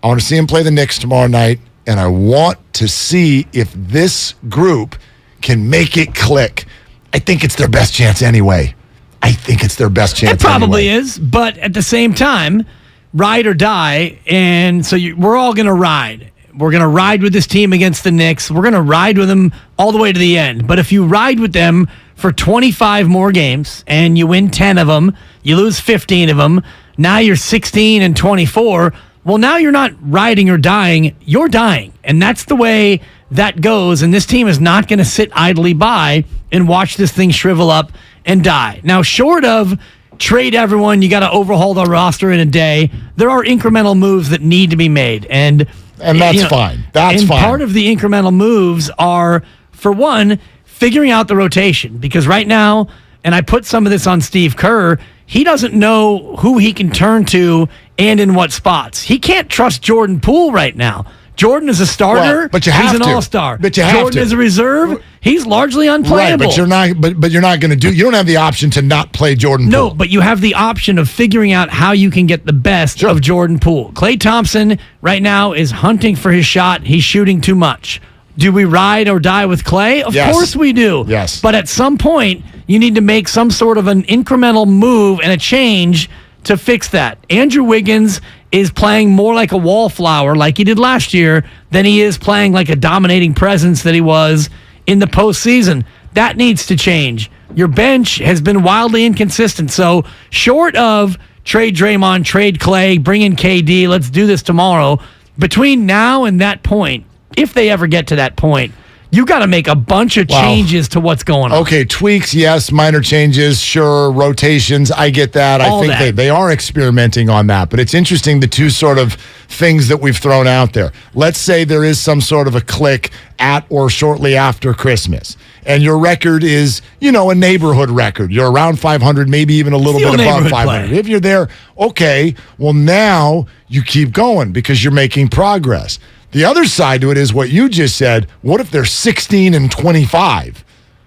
I want to see him play the Knicks tomorrow night, and I want to see if this group can make it click. I think it's their best chance anyway. It probably is, but at the same time, ride or die, and so we're all going to ride. We're going to ride with this team against the Knicks. We're going to ride with them all the way to the end. But if you ride with them for 25 more games and you win 10 of them, you lose 15 of them, now you're 16-24, well, now you're not riding or dying, you're dying. And that's the way that goes. And this team is not going to sit idly by and watch this thing shrivel up and die. Now, short of trade everyone, you got to overhaul the roster in a day, there are incremental moves that need to be made. And that's fine. That's fine. Part of the incremental moves are, for one, figuring out the rotation. Because right now, and I put some of this on Steve Kerr, he doesn't know who he can turn to and in what spots. He can't trust Jordan Poole right now. Jordan is a starter. But you have he's an to. all-star. But you have Jordan to. is a reserve. He's largely unplayable. Right, but you're not. But you're not going to You don't have the option to not play Jordan Poole. No, but you have the option of figuring out how you can get the best of Jordan Poole. Klay Thompson right now is hunting for his shot. He's shooting too much. Do we ride or die with Klay? Of course we do. Yes. But at some point, you need to make some sort of an incremental move and a change to fix that. Andrew Wiggins is playing more like a wallflower like he did last year than he is playing like a dominating presence that he was in the postseason. That needs to change. Your bench has been wildly inconsistent. So short of trade Draymond, trade Klay, bring in KD, let's do this tomorrow, between now and that point, if they ever get to that point, you got to make a bunch of changes to what's going on. Okay, tweaks, yes. Minor changes, sure. Rotations, I get that. I think they are experimenting on that. But it's interesting, the two sort of things that we've thrown out there. Let's say there is some sort of a click at or shortly after Christmas. And your record is, a neighborhood record. You're around 500, maybe even a little bit above 500. If you're there, okay, well, now you keep going because you're making progress. The other side to it is what you just said. What if they're 16-25?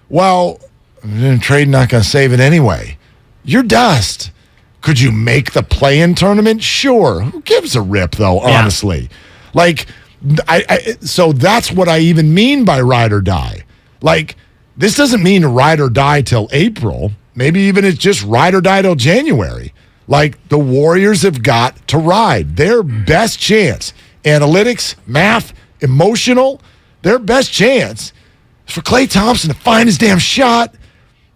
Well, trade not going to save it anyway. You're dust. Could you make the play-in tournament? Sure. Who gives a rip, though, honestly? Like, so that's what I even mean by ride or die. Like, this doesn't mean ride or die till April. Maybe even it's just ride or die till January. Like, the Warriors have got to ride. Their best chance, analytics, math, emotional, their best chance is for Klay Thompson to find his damn shot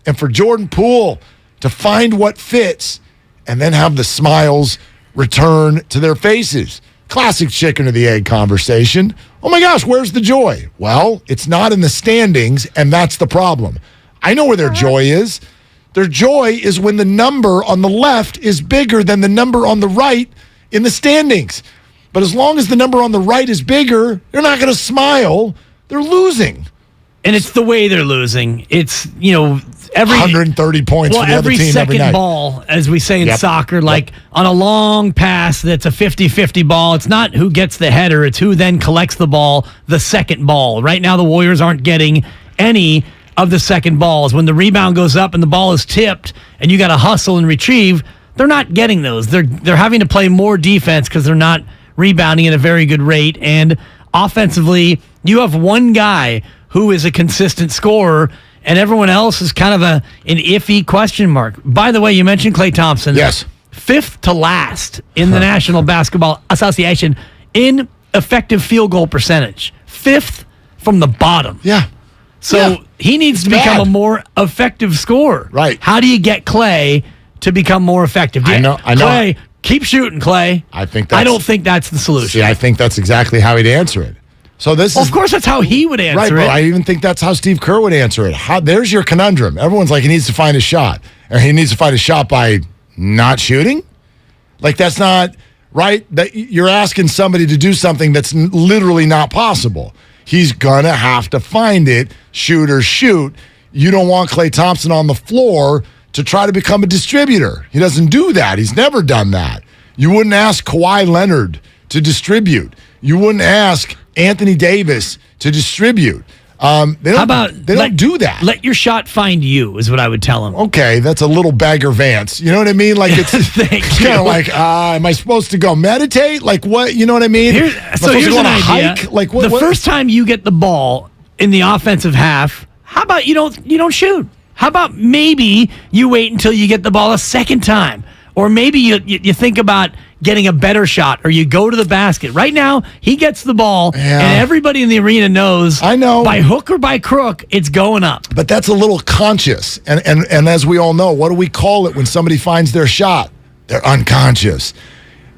and for Jordan Poole to find what fits and then have the smiles return to their faces. Classic chicken or the egg conversation. Oh my gosh, where's the joy? Well, it's not in the standings, and that's the problem. I know where their joy is. Their joy is when the number on the left is bigger than the number on the right in the standings. But as long as the number on the right is bigger, they're not going to smile. They're losing. And it's the way they're losing. It's, every 130 points for the other team every second night. ball, as we say in soccer, like on a long pass that's a 50-50 ball, it's not who gets the header, it's who then collects the ball, the second ball. Right now the Warriors aren't getting any of the second balls. When the rebound goes up and the ball is tipped and you got to hustle and retrieve, they're not getting those. They're having to play more defense because they're not rebounding at a very good rate. And offensively, you have one guy who is a consistent scorer, and everyone else is kind of an iffy question mark. By the way, you mentioned Klay Thompson. Yes. 5th to last in the National Basketball Association in effective field goal percentage. 5th from the bottom. Yeah. So he needs to become a more effective scorer. Right. How do you get Klay to become more effective? I know. Klay, keep shooting, Klay. I don't think that's the solution. See, I think that's exactly how he'd answer it. So of course, that's how he would answer right, it. But I even think that's how Steve Kerr would answer it. There's your conundrum. Everyone's like, he needs to find a shot. Or he needs to find a shot by not shooting? Like, that's not right. That you're asking somebody to do something that's literally not possible. He's going to have to find it, shoot or shoot. You don't want Klay Thompson on the floor to try to become a distributor. He doesn't do that. He's never done that. You wouldn't ask Kawhi Leonard to distribute. You wouldn't ask Anthony Davis to distribit. They don't do that. Let your shot find you is what I would tell him. Okay, that's a little Bagger Vance. You know what I mean? Like it's kind of like, am I supposed to go meditate? Like what? You know what I mean? Here's an idea. Hike? Like what? The first time you get the ball in the offensive half, how about you don't shoot? How about maybe you wait until you get the ball a second time, or maybe you think about getting a better shot, or you go to the basket. Right now, he gets the ball, and everybody in the arena knows. I know. By hook or by crook, it's going up. But that's a little conscious. And as we all know, what do we call it when somebody finds their shot? They're unconscious.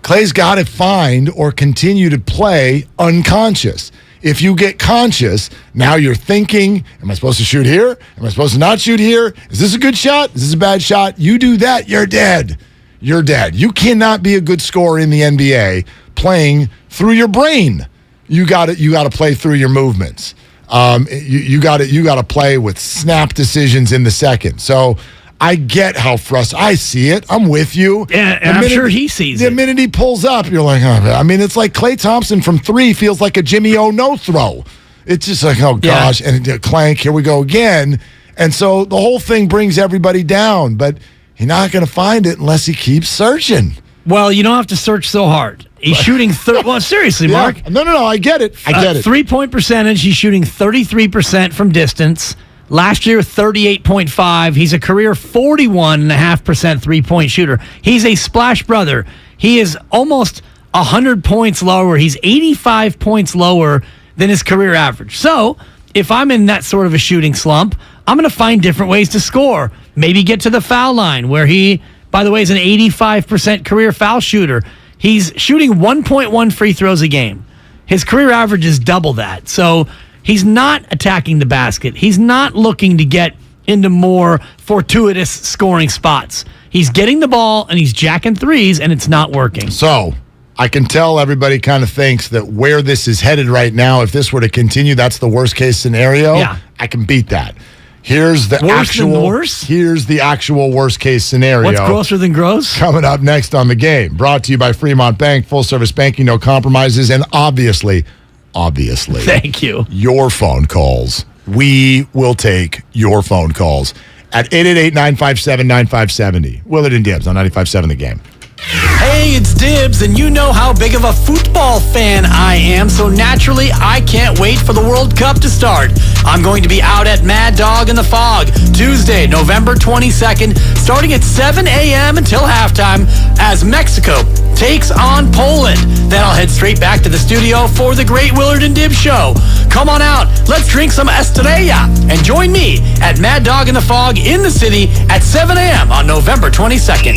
Klay's got to find or continue to play unconscious. If you get conscious, now you're thinking, am I supposed to shoot here? Am I supposed to not shoot here? Is this a good shot? Is this a bad shot? You do that, you're dead. You're dead. You cannot be a good scorer in the NBA playing through your brain. You got to play through your movements. You got to play with snap decisions in the second. So I get how frustrated. I see it. I'm with you. Yeah, and I'm sure he sees it. The minute he pulls up, you're like, oh, I mean, it's like Klay Thompson from 3 feels like a Jimmy O no throw. It's just like, oh gosh, and clank, here we go again. And so the whole thing brings everybody down, but he's not going to find it unless he keeps searching. Well, you don't have to search so hard. He's shooting well, seriously, Mark. No, I get it. I get it. 3-point percentage, he's shooting 33% from distance. Last year, 38.5. He's a career 41.5% three-point shooter. He's a splash brother. He is almost 100 points lower. He's 85 points lower than his career average. So, if I'm in that sort of a shooting slump, I'm going to find different ways to score. Maybe get to the foul line, where he, by the way, is an 85% career foul shooter. He's shooting 1.1 free throws a game. His career average is double that. So he's not attacking the basket. He's not looking to get into more fortuitous scoring spots. He's getting the ball, and he's jacking threes, and it's not working. So I can tell everybody kind of thinks that where this is headed right now, if this were to continue, that's the worst case scenario. Yeah. I can beat that. Here's the Here's the actual worst case scenario. What's grosser than gross? Coming up next on The Game. Brought to you by Fremont Bank, full service banking, no compromises, and obviously, thank you. Your phone calls. We will take your phone calls at 888-957-9570. Willard and Dibs on 95.7 The Game. Hey, Hey, it's Dibs, and you know how big of a football fan I am, so naturally, I can't wait for the World Cup to start. I'm going to be out at Mad Dog in the Fog, Tuesday, November 22nd, starting at 7 a.m. until halftime, as Mexico takes on Poland. Then I'll head straight back to the studio for the great Willard and Dibs show. Come on out, let's drink some Estrella, and join me at Mad Dog in the Fog in the city at 7 a.m. on November 22nd.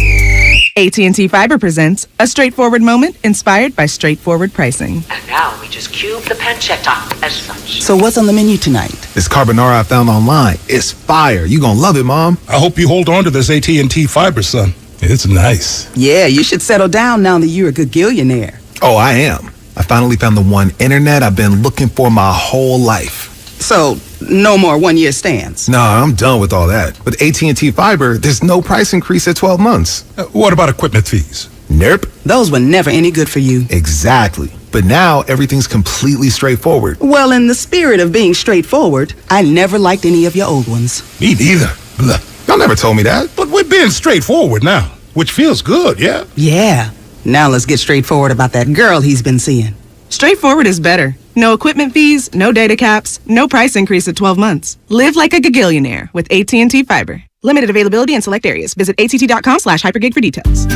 AT&T Fiber presents a straightforward moment inspired by straightforward pricing. And now we just cube the pancetta as such. So what's on the menu tonight? This carbonara I found online. It's fire. You gonna love it, Mom. I hope you hold on to this AT&T Fiber, son. It's nice. Yeah, you should settle down now that you're a gagillionaire. Oh, I am. I finally found the one internet I've been looking for my whole life. So, no more one-year stands? Nah, I'm done with all that. With AT&T Fiber, there's no price increase at 12 months. What about equipment fees? Nope. Those were never any good for you. Exactly. But now, everything's completely straightforward. Well, in the spirit of being straightforward, I never liked any of your old ones. Me neither. Blah. Y'all never told me that. But we're being straightforward now, which feels good, yeah? Yeah. Now let's get straightforward about that girl he's been seeing. Straightforward is better. No equipment fees, no data caps, no price increase at 12 months. Live like a gagillionaire with AT&T Fiber. Limited availability in select areas. Visit att.com/hypergig for details.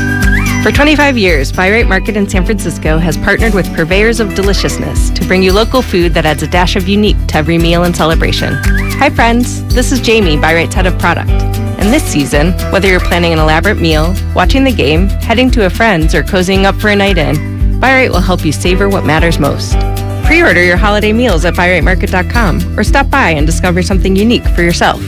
For 25 years, Buy Right Market in San Francisco has partnered with purveyors of deliciousness to bring you local food that adds a dash of unique to every meal and celebration. Hi friends, this is Jamie, Buy Right's head of product. And this season, whether you're planning an elaborate meal, watching the game, heading to a friend's, or cozying up for a night in, Buy Right will help you savor what matters most. Pre-order your holiday meals at buyrightmarket.com or stop by and discover something unique for yourself.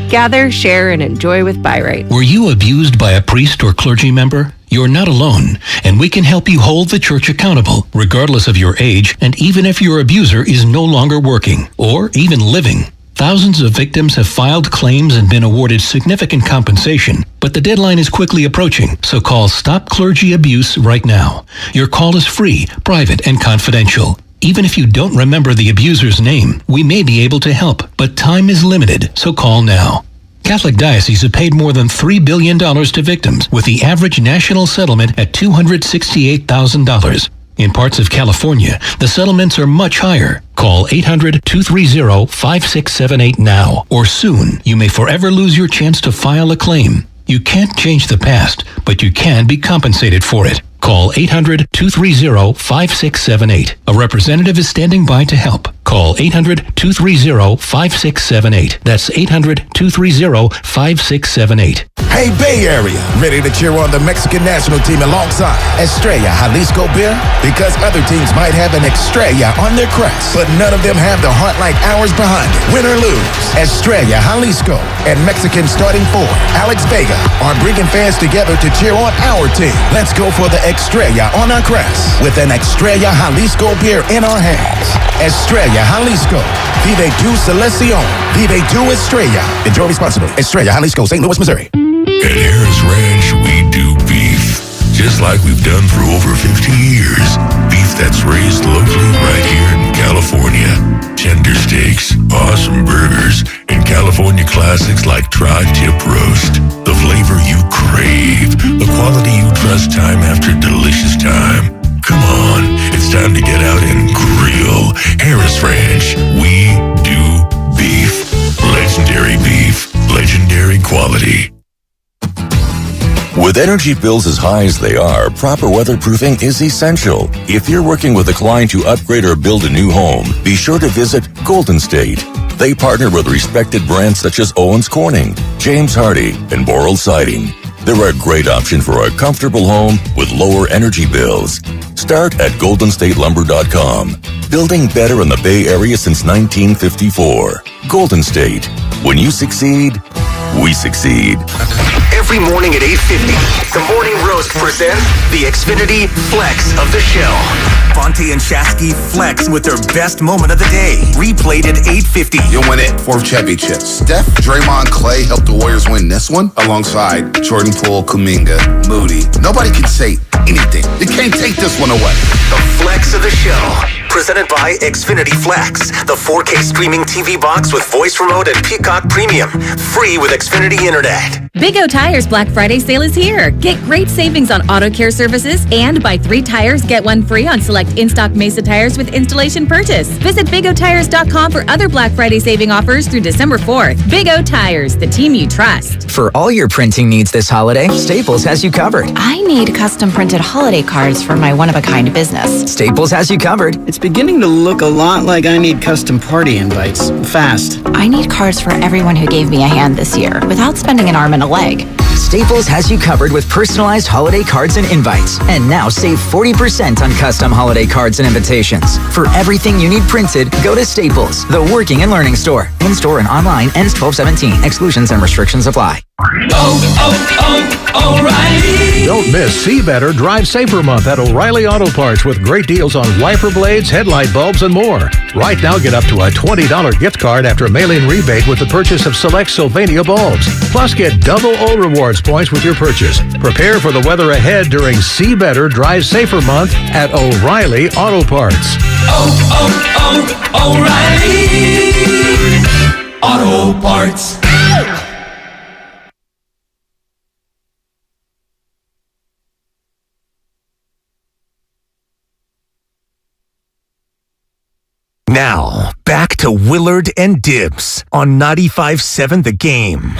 Gather, share, and enjoy with Buy Right. Were you abused by a priest or clergy member? You're not alone, and we can help you hold the church accountable, regardless of your age, and even if your abuser is no longer working or even living. Thousands of victims have filed claims and been awarded significant compensation, but the deadline is quickly approaching, so call Stop Clergy Abuse right now. Your call is free, private, and confidential. Even if you don't remember the abuser's name, we may be able to help, but time is limited, so call now. Catholic dioceses have paid more than $3 billion to victims, with the average national settlement at $268,000. In parts of California, the settlements are much higher. Call 800-230-5678 now, or soon you may forever lose your chance to file a claim. You can't change the past, but you can be compensated for it. Call 800-230-5678. A representative is standing by to help. Call 800-230-5678. That's 800-230-5678. Hey, Bay Area, ready to cheer on the Mexican national team alongside Estrella Jalisco beer? Because other teams might have an Estrella on their crest, but none of them have the heart like ours behind it. Win or lose, Estrella Jalisco and Mexican starting forward Alex Vega are bringing fans together to cheer on our team. Let's go for the Estrella on our crest with an Estrella Jalisco beer in our hands. Estrella Jalisco. Vive tu selección. Vive tu Estrella. Enjoy responsibly. Estrella Jalisco, St. Louis, Missouri. At Harris Ranch, we do beef, just like we've done for over 50 years. Beef that's raised locally right here in California. Tender steaks, awesome burgers, and California classics like tri-tip roast. The flavor you crave, the quality you trust time after delicious time. Come on, it's time to get out and grill. Harris Ranch, we do beef. Legendary beef, legendary quality. With energy bills as high as they are, proper weatherproofing is essential. If you're working with a client to upgrade or build a new home, be sure to visit Golden State. They partner with respected brands such as Owens Corning, James Hardie, and Boral Siding. They're a great option for a comfortable home with lower energy bills. Start at goldenstatelumber.com. Building better in the Bay Area since 1954. Golden State. When you succeed, we succeed. Every morning at 8:50, the Morning Roast presents the Xfinity Flex of the show. Fonte and Shasky flex with their best moment of the day. Replayed at 8:50. You'll win it. 4th championship. Steph, Draymond, Klay helped the Warriors win this one alongside Jordan, Poole, Kuminga, Moody. Nobody can say anything. You can't take this one away. The Flex of the show. presented by Xfinity Flex, the 4K streaming TV box with voice remote and Peacock Premium, free with Xfinity Internet. Big O Tires Black Friday sale is here. Get great savings on auto care services and buy 3 tires, get 1 free on select in-stock Mesa tires with installation purchase. Visit BigOTires.com for other Black Friday saving offers through December 4th. Big O Tires, the team you trust. For all your printing needs this holiday, Staples has you covered. I need custom printed holiday cards for my one-of-a-kind business. Staples has you covered. It's beginning to look a lot like I need custom party invites. Fast. I need cards for everyone who gave me a hand this year without spending an arm and a leg. Staples has you covered with personalized holiday cards and invites. And now save 40% on custom holiday cards and invitations. For everything you need printed, go to Staples, the working and learning store. In-store and online, ends 12/17. Exclusions and restrictions apply. O'Reilly. Don't miss See Better, Drive Safer Month at O'Reilly Auto Parts with great deals on wiper blades, headlight bulbs, and more. Right now, get up to a $20 gift card after a mail-in rebate with the purchase of select Sylvania bulbs. Plus, get double O Rewards points with your purchase. Prepare for the weather ahead during See Better, Drive Safer Month at O'Reilly Auto Parts. O'Reilly Auto Parts. Now, back to Willard and Dibs on 95.7 The Game.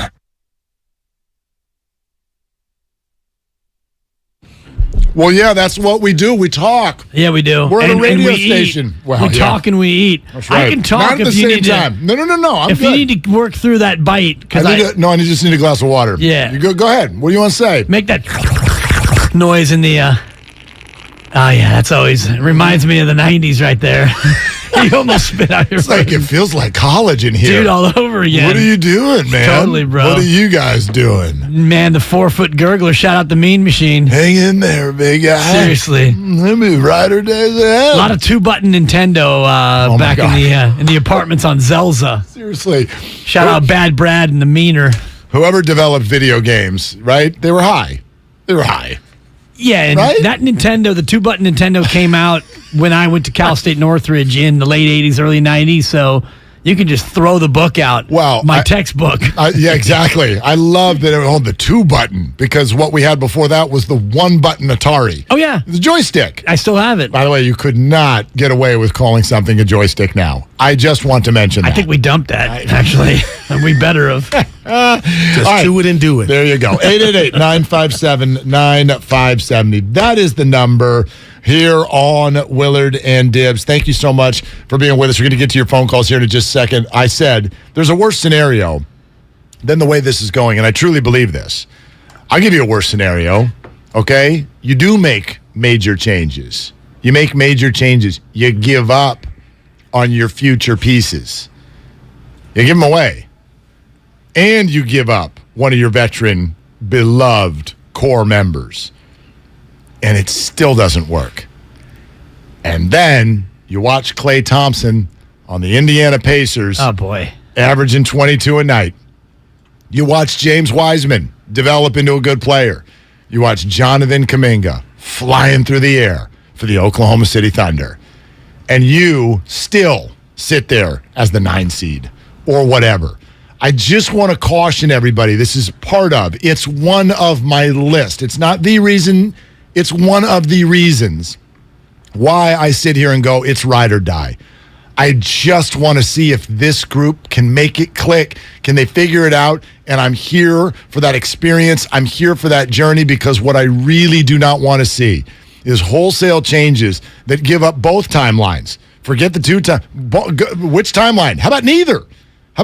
Well, yeah, that's what we do. We talk. Yeah, we do. We're at a radio we station. Well, we talk and we eat. That's right. I can talk Not at if the you same need time. No. I'm if good. you need to work through that bite, because I just need a glass of water. Yeah. You go ahead. What do you want to say? Make that noise in the. Oh yeah, that's always reminds me of the '90s right there. You almost spit out your. It's like it feels like college in here, dude, all over again. What are you doing, man? Totally, bro. What are you guys doing? Man, the 4-foot gurgler. Shout out the Mean Machine. Hang in there, big guy. Seriously, let me rider days ahead. A lot of 2-button Nintendo back in the apartments on Zelza. Seriously, shout out Bad Brad and the Meaner. Whoever developed video games, right? They were high. Yeah, and right? that Nintendo, the 2-button Nintendo came out when I went to Cal State Northridge in the late 80s, early 90s, so you can just throw the book out. Wow. My textbook. Yeah, exactly. I love that it was the 2-button because what we had before that was the 1-button Atari. Oh, yeah. The joystick. I still have it. By the way, you could not get away with calling something a joystick now. I just want to mention that. I think we dumped that, actually. We better have. Just chew it and do it. There you go. 888-957-9570. That is the number here on Willard and Dibs. Thank you so much for being with us. We're going to get to your phone calls here in just a second. I said there's a worse scenario than the way this is going, and I truly believe this. I'll give you a worse scenario, okay? You do make major changes. You make major changes. You give up on your future pieces. You give them away. And you give up one of your veteran, beloved core members. And it still doesn't work. And then you watch Klay Thompson on the Indiana Pacers. Oh, boy. Averaging 22 a night. You watch James Wiseman develop into a good player. You watch Jonathan Kuminga flying through the air for the Oklahoma City Thunder. And you still sit there as the 9 seed or whatever. I just want to caution everybody. This is part of. It's one of my list. It's not the reason. It's one of the reasons why I sit here and go, it's ride or die. I just want to see if this group can make it click. Can they figure it out? And I'm here for that experience. I'm here for that journey because what I really do not want to see is wholesale changes that give up both timelines. Forget the which timeline? How about neither? How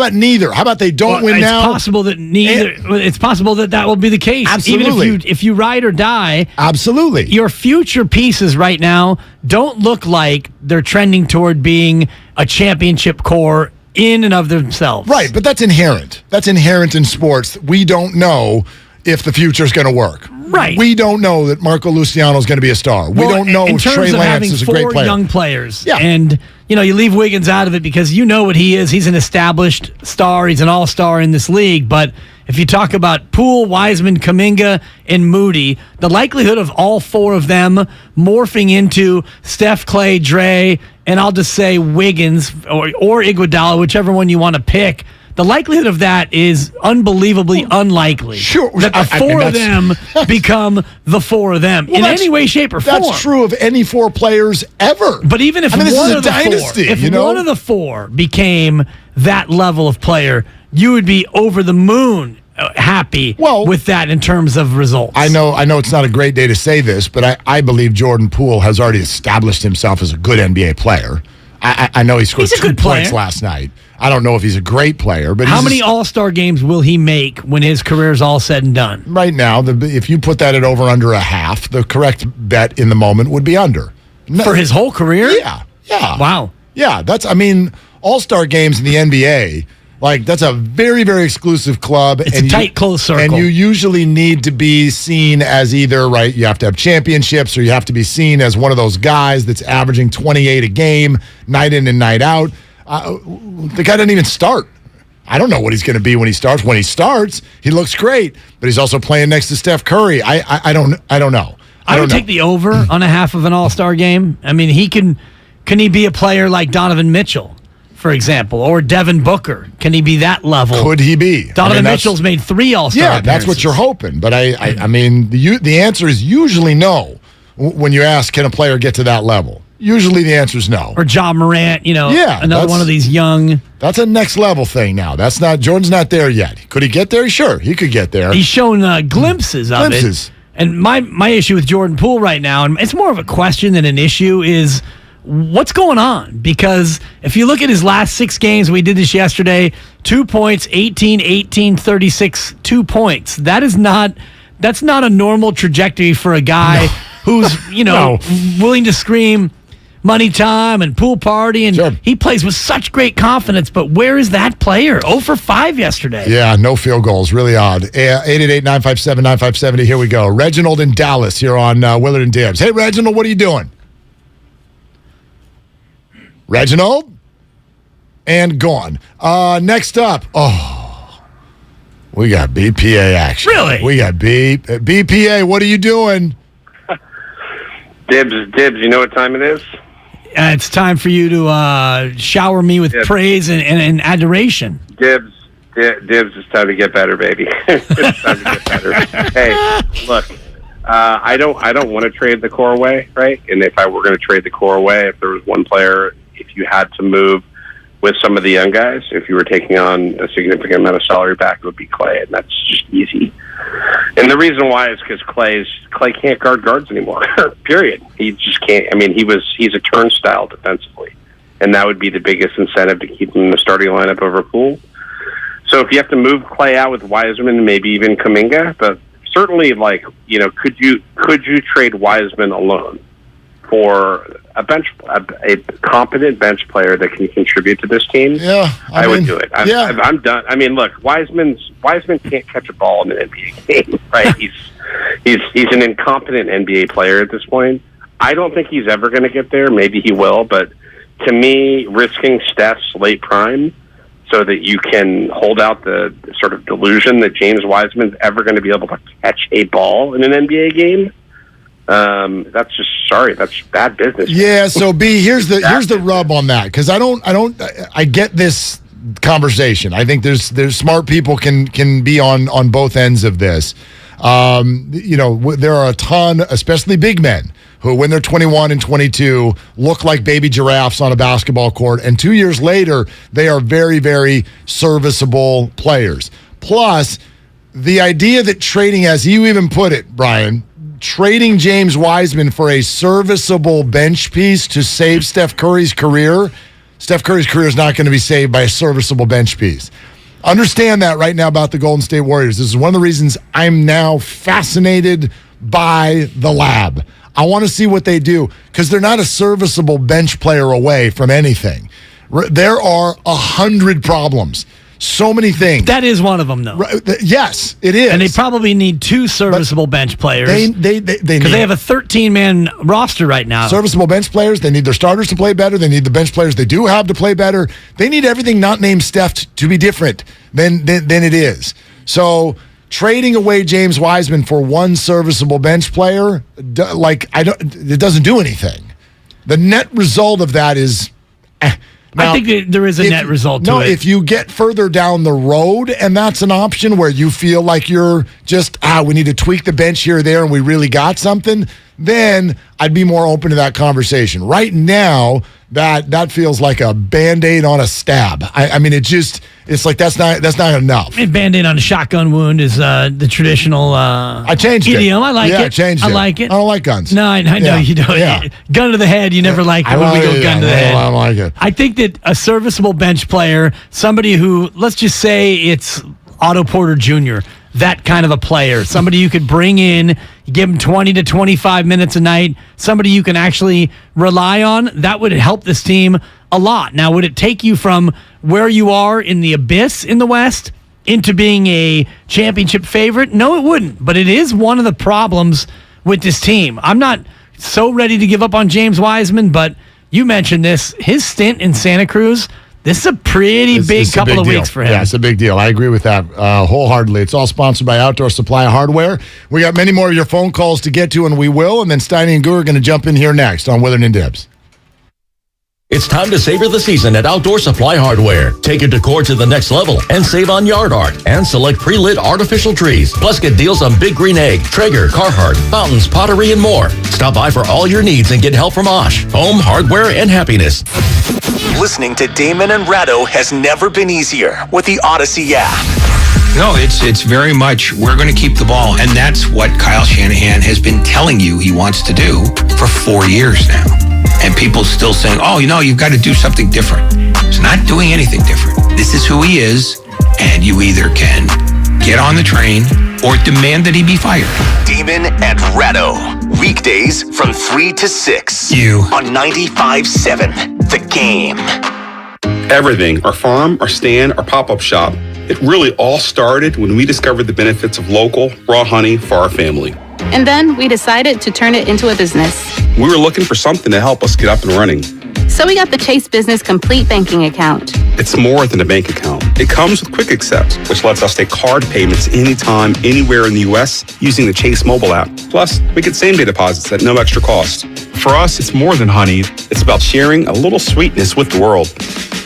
about they don't win now? It's possible that it's possible that will be the case. Absolutely. Even if you ride or die. Absolutely. Your future pieces right now don't look like they're trending toward being a championship core in and of themselves. Right, but that's inherent. That's inherent in sports. We don't know if the future is going to work. Right. We don't know that Marco Luciano is going to be a star. We don't know if Trey Lance is a great player. Young players. Yeah. And, you leave Wiggins out of it because you know what he is. He's an established star. He's an all-star in this league. But if you talk about Poole, Wiseman, Kuminga, and Moody, the likelihood of all four of them morphing into Steph, Klay, Dre, and I'll just say Wiggins or Iguodala, whichever one you want to pick, the likelihood of that is unbelievably unlikely. Sure. That the four of them become the four of them in any way, shape, or form. That's true of any four players ever. But even if this one is of the dynasty, one of the four became that level of player, you would be over the moon happy with that in terms of results. I know it's not a great day to say this, but I believe Jordan Poole has already established himself as a good NBA player. I know he scored 2 points last night. I don't know if he's a great player, but how many All-Star games will he make when his career is all said and done? Right now, if you put that at over under a half, the correct bet in the moment would be under. For his whole career? Yeah. Wow. Yeah, All-Star games in the NBA, that's a very, very exclusive club. It's a tight, close circle. And you usually need to be seen as either, you have to have championships or you have to be seen as one of those guys that's averaging 28 a game, night in and night out. The guy doesn't even start. I don't know what he's going to be when he starts. When he starts, he looks great, but he's also playing next to Steph Curry. I don't know. I would take the over on a half of an All-Star game. I mean, can he be a player like Donovan Mitchell, for example, or Devin Booker? Can he be that level? Could he be? Donovan Mitchell's made 3 All-Star appearances. That's what you're hoping. But the answer is usually no when you ask, can a player get to that level? Usually the answer is no. Or Ja Morant, another one of these young. That's a next level thing now. Jordan's not there yet. Could he get there? Sure, he could get there. He's shown glimpses of it. And my issue with Jordan Poole right now, and it's more of a question than an issue, is what's going on? Because if you look at his last 6 games, we did this yesterday, 2 points, 18, 18, 36, 2 points. That's not a normal trajectory for a guy who's, willing to scream money time and pool party, and he plays with such great confidence, but where is that player? 0 for 5 yesterday. Yeah, no field goals. Really odd. 888-957-9570. Here we go. Reginald in Dallas here on Willard and Dibs. Hey, Reginald, what are you doing? Reginald? And gone. Next up. We got BPA action. Really? We got BPA. What are you doing? Dibs, you know what time it is? It's time for you to shower me with praise and adoration. Dibs, it's time to get better, baby. It's time to get better. Hey, look, I don't want to trade the core away, right? And if I were going to trade the core away, if there was one player, if you had to move with some of the young guys, if you were taking on a significant amount of salary back, it would be Klay, and that's just easy. And the reason why is because Klay can't guard guards anymore. Period. He just can't. I mean, he's a turnstile defensively, and that would be the biggest incentive to keep him in the starting lineup over Poole. So if you have to move Klay out with Wiseman, maybe even Kuminga, but certainly, could you trade Wiseman alone for a competent bench player that can contribute to this team? Yeah, I would do it. I'm done. I mean, look, Wiseman can't catch a ball in an NBA game, right? He's an incompetent NBA player at this point. I don't think he's ever going to get there. Maybe he will, but to me, risking Steph's late prime so that you can hold out the sort of delusion that James Wiseman's ever going to be able to catch a ball in an NBA game, that's bad business. Yeah, so B, here's the rub on that, because I get this conversation. I think there's smart people can be on both ends of this. There are a ton, especially big men, who when they're 21 and 22 look like baby giraffes on a basketball court, and 2 years later they are very, very serviceable players. Plus, the idea that trading, as you even put it, Brian, trading James Wiseman for a serviceable bench piece to save Steph Curry's career. Steph Curry's career is not going to be saved by a serviceable bench piece. Understand that right now about the Golden State Warriors. This is one of the reasons I'm now fascinated by the lab. I want to see what they do, because they're not a serviceable bench player away from anything. There are 100 problems. So many things. That is one of them, though. Yes, it is. And they probably need 2 serviceable bench players. Because they have a 13-man roster right now. Serviceable bench players. They need their starters to play better. They need the bench players they do have to play better. They need everything not named Steph to be different than it is. So trading away James Wiseman for one serviceable bench player, it doesn't do anything. The net result of that is... Now, I think there is a net result to it. No, if you get further down the road and that's an option where you feel like you're just, we need to tweak the bench here or there and we really got something, then I'd be more open to that conversation. Right now, that feels like a Band-Aid on a stab. I mean, it's like that's not enough. Band-Aid on a shotgun wound is the traditional I changed idiom. It. I like it. I changed it. I like it. I don't like guns. No, I know you don't. Yeah. Gun to the head, you never like it when we go gun to the head. I don't like it. I think that a serviceable bench player, somebody who, let's just say it's Otto Porter Jr., that kind of a player, somebody you could bring in, give him 20 to 25 minutes a night, somebody you can actually rely on, that would help this team a lot. Now, would it take you from where you are in the abyss in the West into being a championship favorite? No, it wouldn't. But it is one of the problems with this team. I'm not so ready to give up on James Wiseman, but you mentioned this. His stint in Santa Cruz, this is a pretty big couple of weeks for him. Yeah, it's a big deal. I agree with that wholeheartedly. It's all sponsored by Outdoor Supply Hardware. We got many more of your phone calls to get to, and we will. And then Steiny and Guru are going to jump in here next on Willard Dibs. It's time to savor the season at Outdoor Supply Hardware. Take your decor to the next level and save on yard art and select pre-lit artificial trees. Plus get deals on Big Green Egg, Traeger, Carhartt, fountains, pottery, and more. Stop by for all your needs and get help from Osh. Home, hardware, and happiness. Listening to Damon and Ratto has never been easier with the Odyssey app. No, it's very much, we're going to keep the ball. And that's what Kyle Shanahan has been telling you he wants to do for 4 years now. And people still saying, you've got to do something different. He's not doing anything different. This is who he is, and you either can get on the train or demand that he be fired. Damon and Ratto, weekdays from 3 to 6. On 95.7, The Game. Everything, our farm, our stand, our pop-up shop, it really all started when we discovered the benefits of local, raw honey for our family. And then we decided to turn it into a business. We were looking for something to help us get up and running. So we got the Chase Business Complete Banking Account. It's more than a bank account. It comes with Quick Accept, which lets us take card payments anytime, anywhere in the U.S. using the Chase mobile app. Plus, we get same-day deposits at no extra cost. For us, it's more than honey. It's about sharing a little sweetness with the world.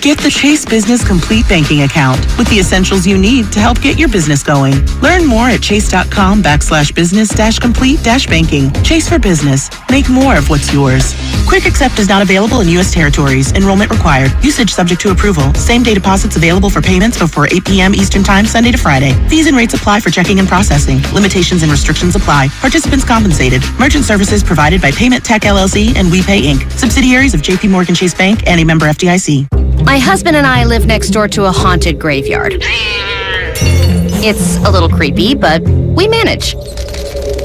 Get the Chase Business Complete Banking Account with the essentials you need to help get your business going. Learn more at chase.com/business-complete-banking. Chase for business. Make more of what's yours. Quick Accept is not available in U.S. territories. Enrollment required. Usage subject to approval. Same-day deposits available for payments before 8 p.m. Eastern Time, Sunday to Friday. Fees and rates apply for checking and processing. Limitations and restrictions apply. Participants compensated. Merchant services provided by Payment Tech LLC and WePay Inc. Subsidiaries of J.P. Morgan Chase Bank and a member FDIC. My husband and I live next door to a haunted graveyard. It's a little creepy, but we manage.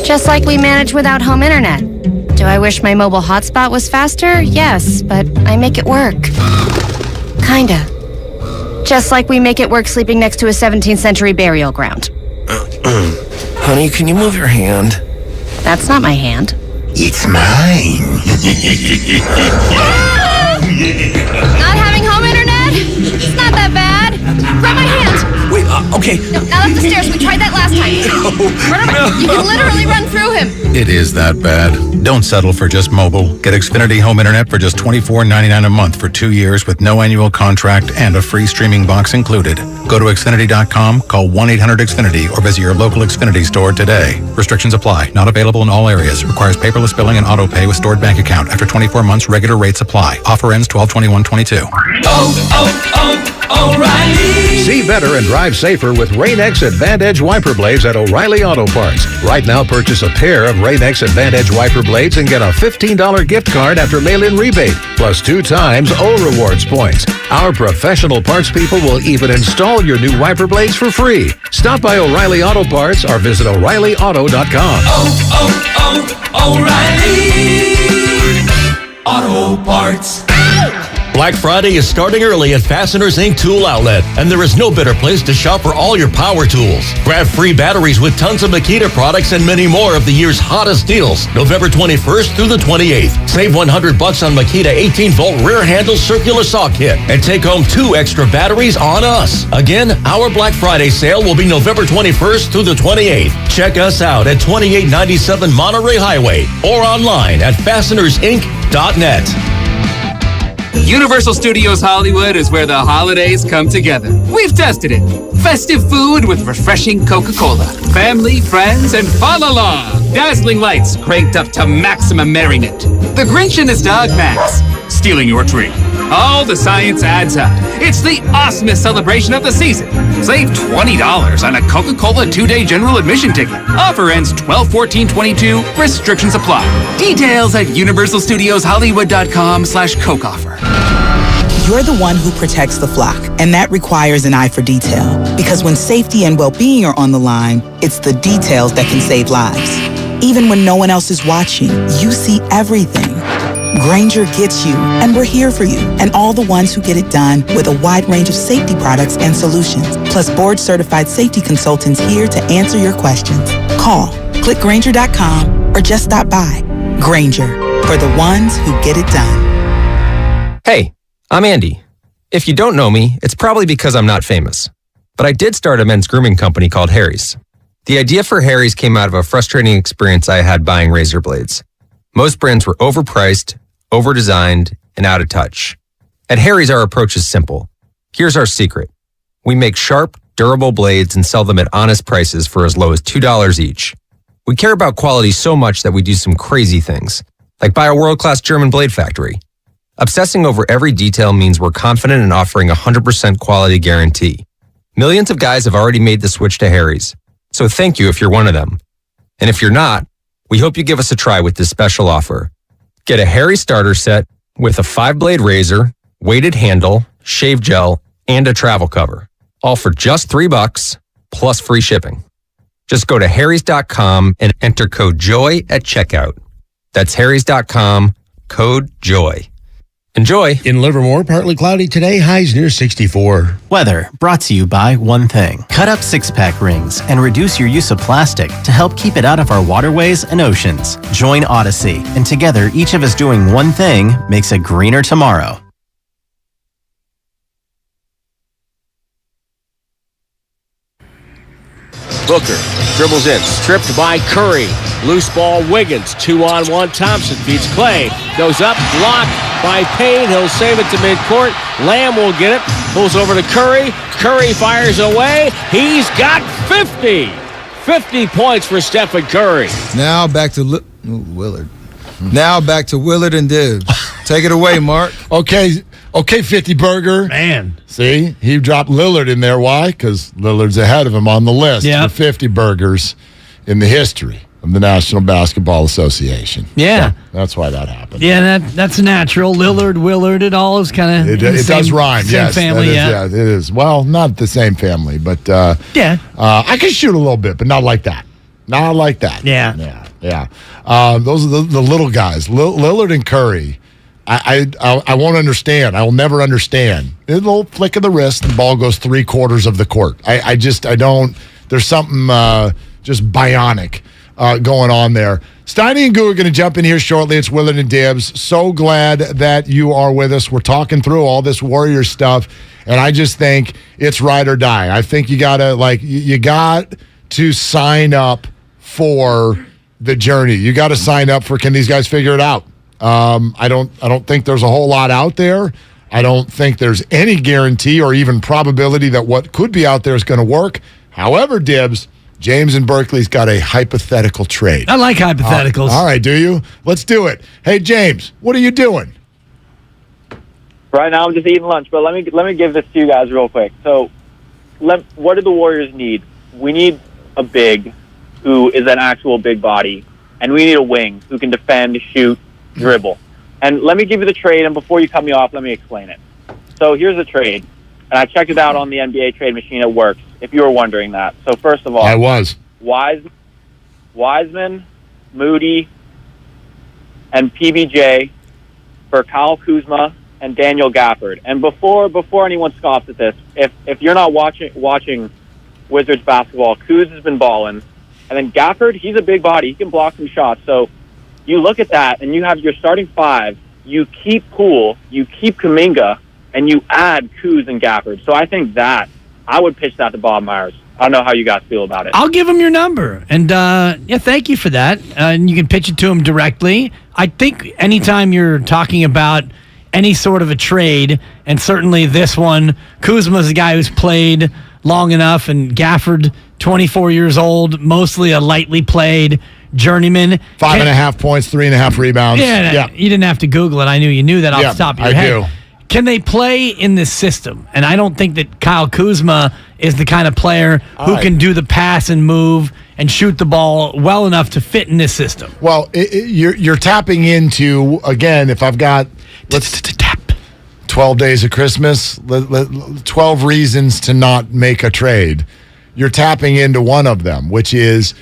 Just like we manage without home internet. Do I wish my mobile hotspot was faster? Yes, but I make it work. Kinda. Just like we make it work sleeping next to a 17th century burial ground. Honey, can you move your hand? That's not my hand. It's mine. Not having home internet? It's not that bad. Grab my hand. Wait, okay. No, not up the stairs. We tried that last time. You can literally run through him. It is that bad. Don't settle for just mobile. Get Xfinity Home Internet for just $24.99 a month for 2 years with no annual contract and a free streaming box included. Go to Xfinity.com, call 1-800-XFINITY, or visit your local Xfinity store today. Restrictions apply. Not available in all areas. Requires paperless billing and auto pay with stored bank account. After 24 months, regular rates apply. Offer ends 12/21/22. O'Reilly. See better and drive safer with Rain-X Advantage wiper blades at O'Reilly Auto Parts. Right now, purchase a pair of Rain-X Advantage wiper blades and get a $15 gift card after mail-in rebate, plus 2 times O Rewards points. Our professional parts people will even install your new wiper blades for free. Stop by O'Reilly Auto Parts or visit O'ReillyAuto.com. O'Reilly Auto Parts. Black Friday is starting early at Fasteners Inc. Tool Outlet, and there is no better place to shop for all your power tools. Grab free batteries with tons of Makita products and many more of the year's hottest deals, November 21st through the 28th. Save $100 on Makita 18-volt rear handle circular saw kit and take home 2 extra batteries on us. Again, our Black Friday sale will be November 21st through the 28th. Check us out at 2897 Monterey Highway or online at fastenersinc.net. Universal Studios Hollywood is where the holidays come together. We've tested it. Festive food with refreshing Coca-Cola. Family, friends, and fa-la-la. Dazzling lights cranked up to maximum merriment. The Grinch and his dog Max stealing your tree. All the science adds up. It's the awesomest celebration of the season. Save $20 on a Coca-Cola 2-day general admission ticket. Offer ends 12/14/22. Restrictions apply. Details at universalstudioshollywood.com/Coke offer. You're the one who protects the flock, and that requires an eye for detail. Because when safety and well-being are on the line, it's the details that can save lives. Even when no one else is watching, you see everything. Grainger gets you, and we're here for you, and all the ones who get it done with a wide range of safety products and solutions, plus board-certified safety consultants here to answer your questions. Call, click Grainger.com, or just stop by. Grainger, for the ones who get it done. Hey, I'm Andy. If you don't know me, it's probably because I'm not famous. But I did start a men's grooming company called Harry's. The idea for Harry's came out of a frustrating experience I had buying razor blades. Most brands were overpriced, over-designed, and out of touch. At Harry's, our approach is simple. Here's our secret. We make sharp, durable blades and sell them at honest prices for as low as $2 each. We care about quality so much that we do some crazy things, like buy a world-class German blade factory. Obsessing over every detail means we're confident in offering a 100% quality guarantee. Millions of guys have already made the switch to Harry's, so thank you if you're one of them. And if you're not, we hope you give us a try with this special offer. Get a Harry starter set with a 5-blade razor, weighted handle, shave gel, and a travel cover. All for just $3 plus free shipping. Just go to harrys.com and enter code JOY at checkout. That's harrys.com, code JOY. Enjoy. In Livermore, partly cloudy today, highs near 64. Weather brought to you by One Thing. Cut up 6-pack rings and reduce your use of plastic to help keep it out of our waterways and oceans. Join Odyssey, and together, each of us doing one thing makes a greener tomorrow. Booker dribbles in, stripped by Curry. Loose ball, Wiggins. 2-on-1, Thompson beats Klay. Goes up, blocked by Payne. He'll save it to midcourt. Lamb will get it. Pulls over to Curry. Curry fires away. He's got 50. 50 points for Steph Curry. Now back to Willard. Now back to Willard and Dibs. Take it away, Mark. Okay, 50 Burger. Man. See, he dropped Lillard in there. Why? Because Lillard's ahead of him on the list for 50 burgers in the history of the National Basketball Association. Yeah. So that's why that happened. Yeah, that's natural. Lillard, Willard, it all is kind of It does rhyme, same yes. family, It is. Well, not the same family, but I can shoot a little bit, but not like that. Not like that. Yeah. Those are the little guys. Lillard and Curry. I won't understand. I will never understand. A little flick of the wrist, the ball goes 3/4 of the court. I don't. There's something just bionic going on there. Steiny and Guru are going to jump in here shortly. It's Willard and Dibs. So glad that you are with us. We're talking through all this Warrior stuff, and I just think it's ride or die. I think you got to sign up for the journey. You got to sign up for, can these guys figure it out? I don't think there's a whole lot out there. I don't think there's any guarantee or even probability that what could be out there is going to work. However, Dibs, James in Berkeley's got a hypothetical trade. I like hypotheticals. All right, do you? Let's do it. Hey, James, what are you doing? Right now, I'm just eating lunch, but let me give this to you guys real quick. So, what do the Warriors need? We need a big who is an actual big body, and we need a wing who can defend, shoot, dribble. And let me give you the trade, and before you cut me off, let me explain it. So here's the trade, and I checked it out on the NBA trade machine. It works, if you were wondering that. So first of all, I was. Wiseman, Moody, and PBJ for Kyle Kuzma and Daniel Gafford. And before anyone scoffs at this, if you're not watching Wizards basketball, Kuz has been balling. And then Gafford, he's a big body. He can block some shots. So you look at that, and you have your starting five. You keep Poole, you keep Kuminga, and you add Kuz and Gafford. So I think that I would pitch that to Bob Myers. I don't know how you guys feel about it. I'll give him your number. And, thank you for that. And you can pitch it to him directly. I think anytime you're talking about any sort of a trade, and certainly this one, Kuzma's a guy who's played long enough, and Gafford, 24 years old, mostly a lightly played journeyman. 5.5 points, 3.5 rebounds. Yeah, you didn't have to Google it. I knew you knew that off the top of your head. I do. Can they play in this system? And I don't think that Kyle Kuzma is the kind of player who can do the pass and move and shoot the ball well enough to fit in this system. Well, you're tapping into, again, if I've got 12 days of Christmas, 12 reasons to not make a trade, you're tapping into one of them, which is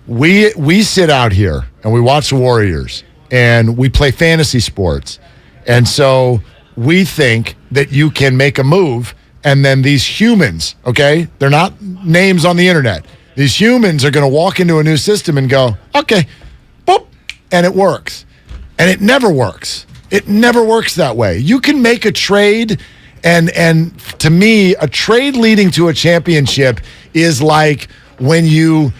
we sit out here and we watch the Warriors and we play fantasy sports. And so we think that you can make a move, and then these humans, okay, they're not names on the internet. These humans are going to walk into a new system and go, okay, boop, and it works. And it never works. It never works that way. You can make a trade, and to me, a trade leading to a championship is like when you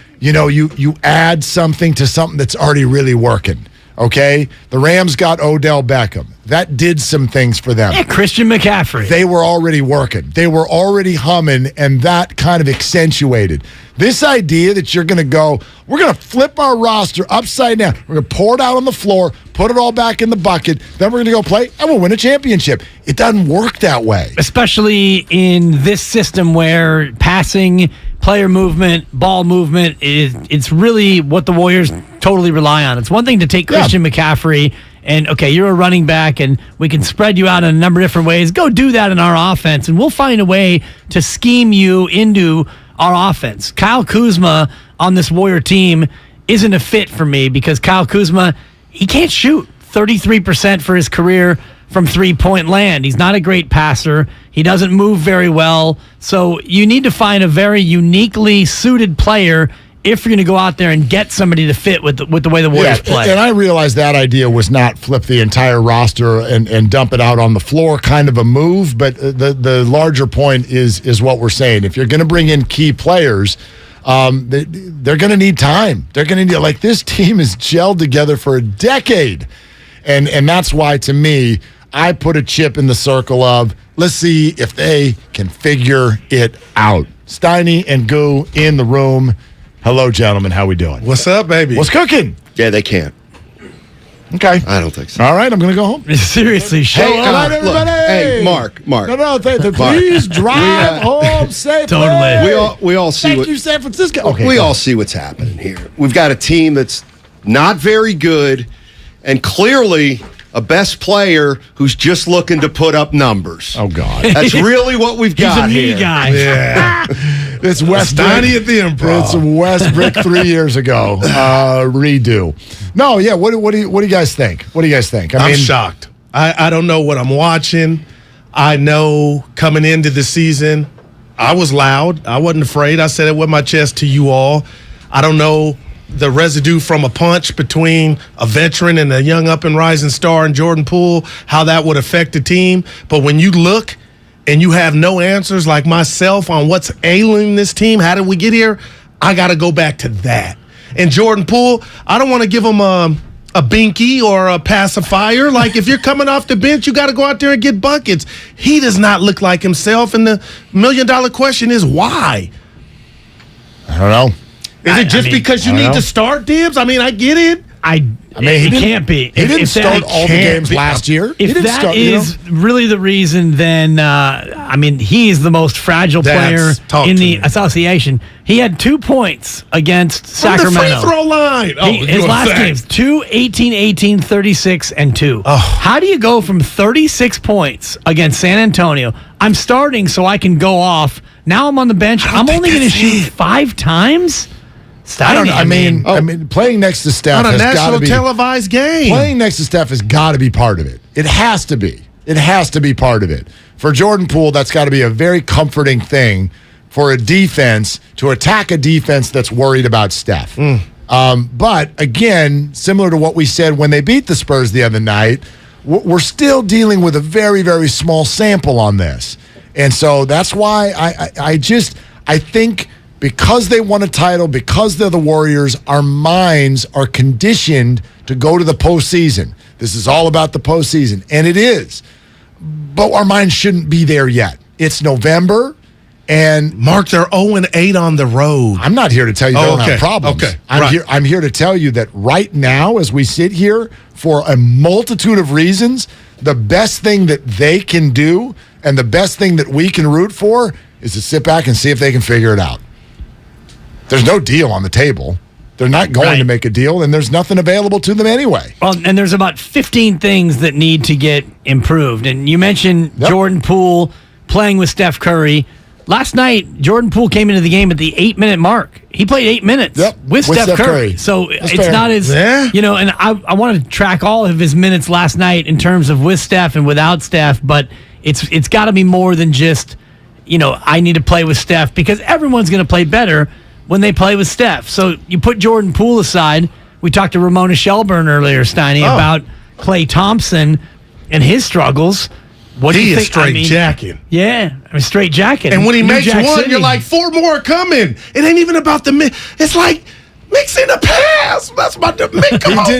add something to something that's already really working. Okay? The Rams got Odell Beckham. That did some things for them. Yeah, Christian McCaffrey. They were already working. They were already humming, and that kind of accentuated. This idea that you're going to go, we're going to flip our roster upside down. We're going to pour it out on the floor, put it all back in the bucket, then we're going to go play, and we'll win a championship. It doesn't work that way. Especially in this system where passing, player movement, ball movement, it's really what the Warriors totally rely on. It's one thing to take Christian McCaffrey and, okay, you're a running back and we can spread you out in a number of different ways. Go do that in our offense, and we'll find a way to scheme you into our offense. Kyle Kuzma on this Warrior team isn't a fit for me because Kyle Kuzma, he can't shoot 33% for his career from three-point land. He's not a great passer. He doesn't move very well. So you need to find a very uniquely suited player if you're going to go out there and get somebody to fit with the way the Warriors play. And I realized that idea was not flip the entire roster and dump it out on the floor kind of a move, but the larger point is what we're saying. If you're going to bring in key players, they're going to need time. They're going to need, like, this team is gelled together for a decade. And that's why, to me, I put a chip in the circle of, let's see if they can figure it out. Steiny and Goo in the room. Hello, gentlemen. How we doing? What's up, baby? What's cooking? Yeah, they can't. Okay. I don't think so. All right, I'm going to go home. Seriously, show up. Good night, everybody. Hey, Mark. No, please drive home safely. Totally. We all see Thank you, San Francisco. Okay, we all see what's happening here. We've got a team that's not very good, and clearly a best player who's just looking to put up numbers. Oh, God. That's really what we've got here. He's a me guy. Yeah. It's West Steiny at the Improv. It's West Brick 3 years ago. Redo. No, yeah. What do you guys think? What do you guys think? I'm shocked. I don't know what I'm watching. I know coming into the season, I was loud. I wasn't afraid. I said it with my chest to you all. I don't know the residue from a punch between a veteran and a young up and rising star in Jordan Poole, how that would affect the team. But when you look and you have no answers like myself on what's ailing this team, how did we get here? I got to go back to that. And Jordan Poole, I don't want to give him a binky or a pacifier. Like, if you're coming off the bench, you got to go out there and get buckets. He does not look like himself. And the $1 million question is why? I don't know. Is it just because you need to start, Dibs? I mean, I get it. I mean, it can't be. He didn't start all the games last year. If that is really the reason, then, I mean, he is the most fragile player in the association. He had 2 points against Sacramento. From the free throw line. His last games, 2, 18, 18, 36, and 2. Oh. How do you go from 36 points against San Antonio? I'm starting so I can go off. Now I'm on the bench. I'm only going to shoot 5 times? I don't know. I mean, playing next to Steph on a has got to national be televised game. Playing next to Steph has got to be part of it. It has to be. It has to be part of it. For Jordan Poole, that's got to be a very comforting thing for a defense to attack a defense that's worried about Steph. But again, similar to what we said when they beat the Spurs the other night, we're still dealing with a very, very small sample on this. And so that's why I think because they won a title, because they're the Warriors, our minds are conditioned to go to the postseason. This is all about the postseason, and it is. But our minds shouldn't be there yet. It's November, and Mark, they're 0-8 on the road. I'm not here to tell you they don't have problems. Okay, I'm here to tell you that right now, as we sit here, for a multitude of reasons, the best thing that they can do and the best thing that we can root for is to sit back and see if they can figure it out. There's no deal on the table. They're not going to make a deal, and there's nothing available to them anyway. Well, and there's about 15 things that need to get improved. And you mentioned Jordan Poole playing with Steph Curry. Last night, Jordan Poole came into the game at the 8-minute mark. He played 8 minutes with Steph Curry. So That's it's fair. not as, and I want to track all of his minutes last night in terms of with Steph and without Steph, but it's got to be more than just, I need to play with Steph, because everyone's going to play better when they play with Steph. So you put Jordan Poole aside. We talked to Ramona Shelburne earlier, Steiny, about Klay Thompson and his struggles. What do you think? Straight jacking. Yeah, straight jacking. And when he New makes Jack one, City. you're like, 4 more coming. It ain't even about the it's like mixing a pass. That's about the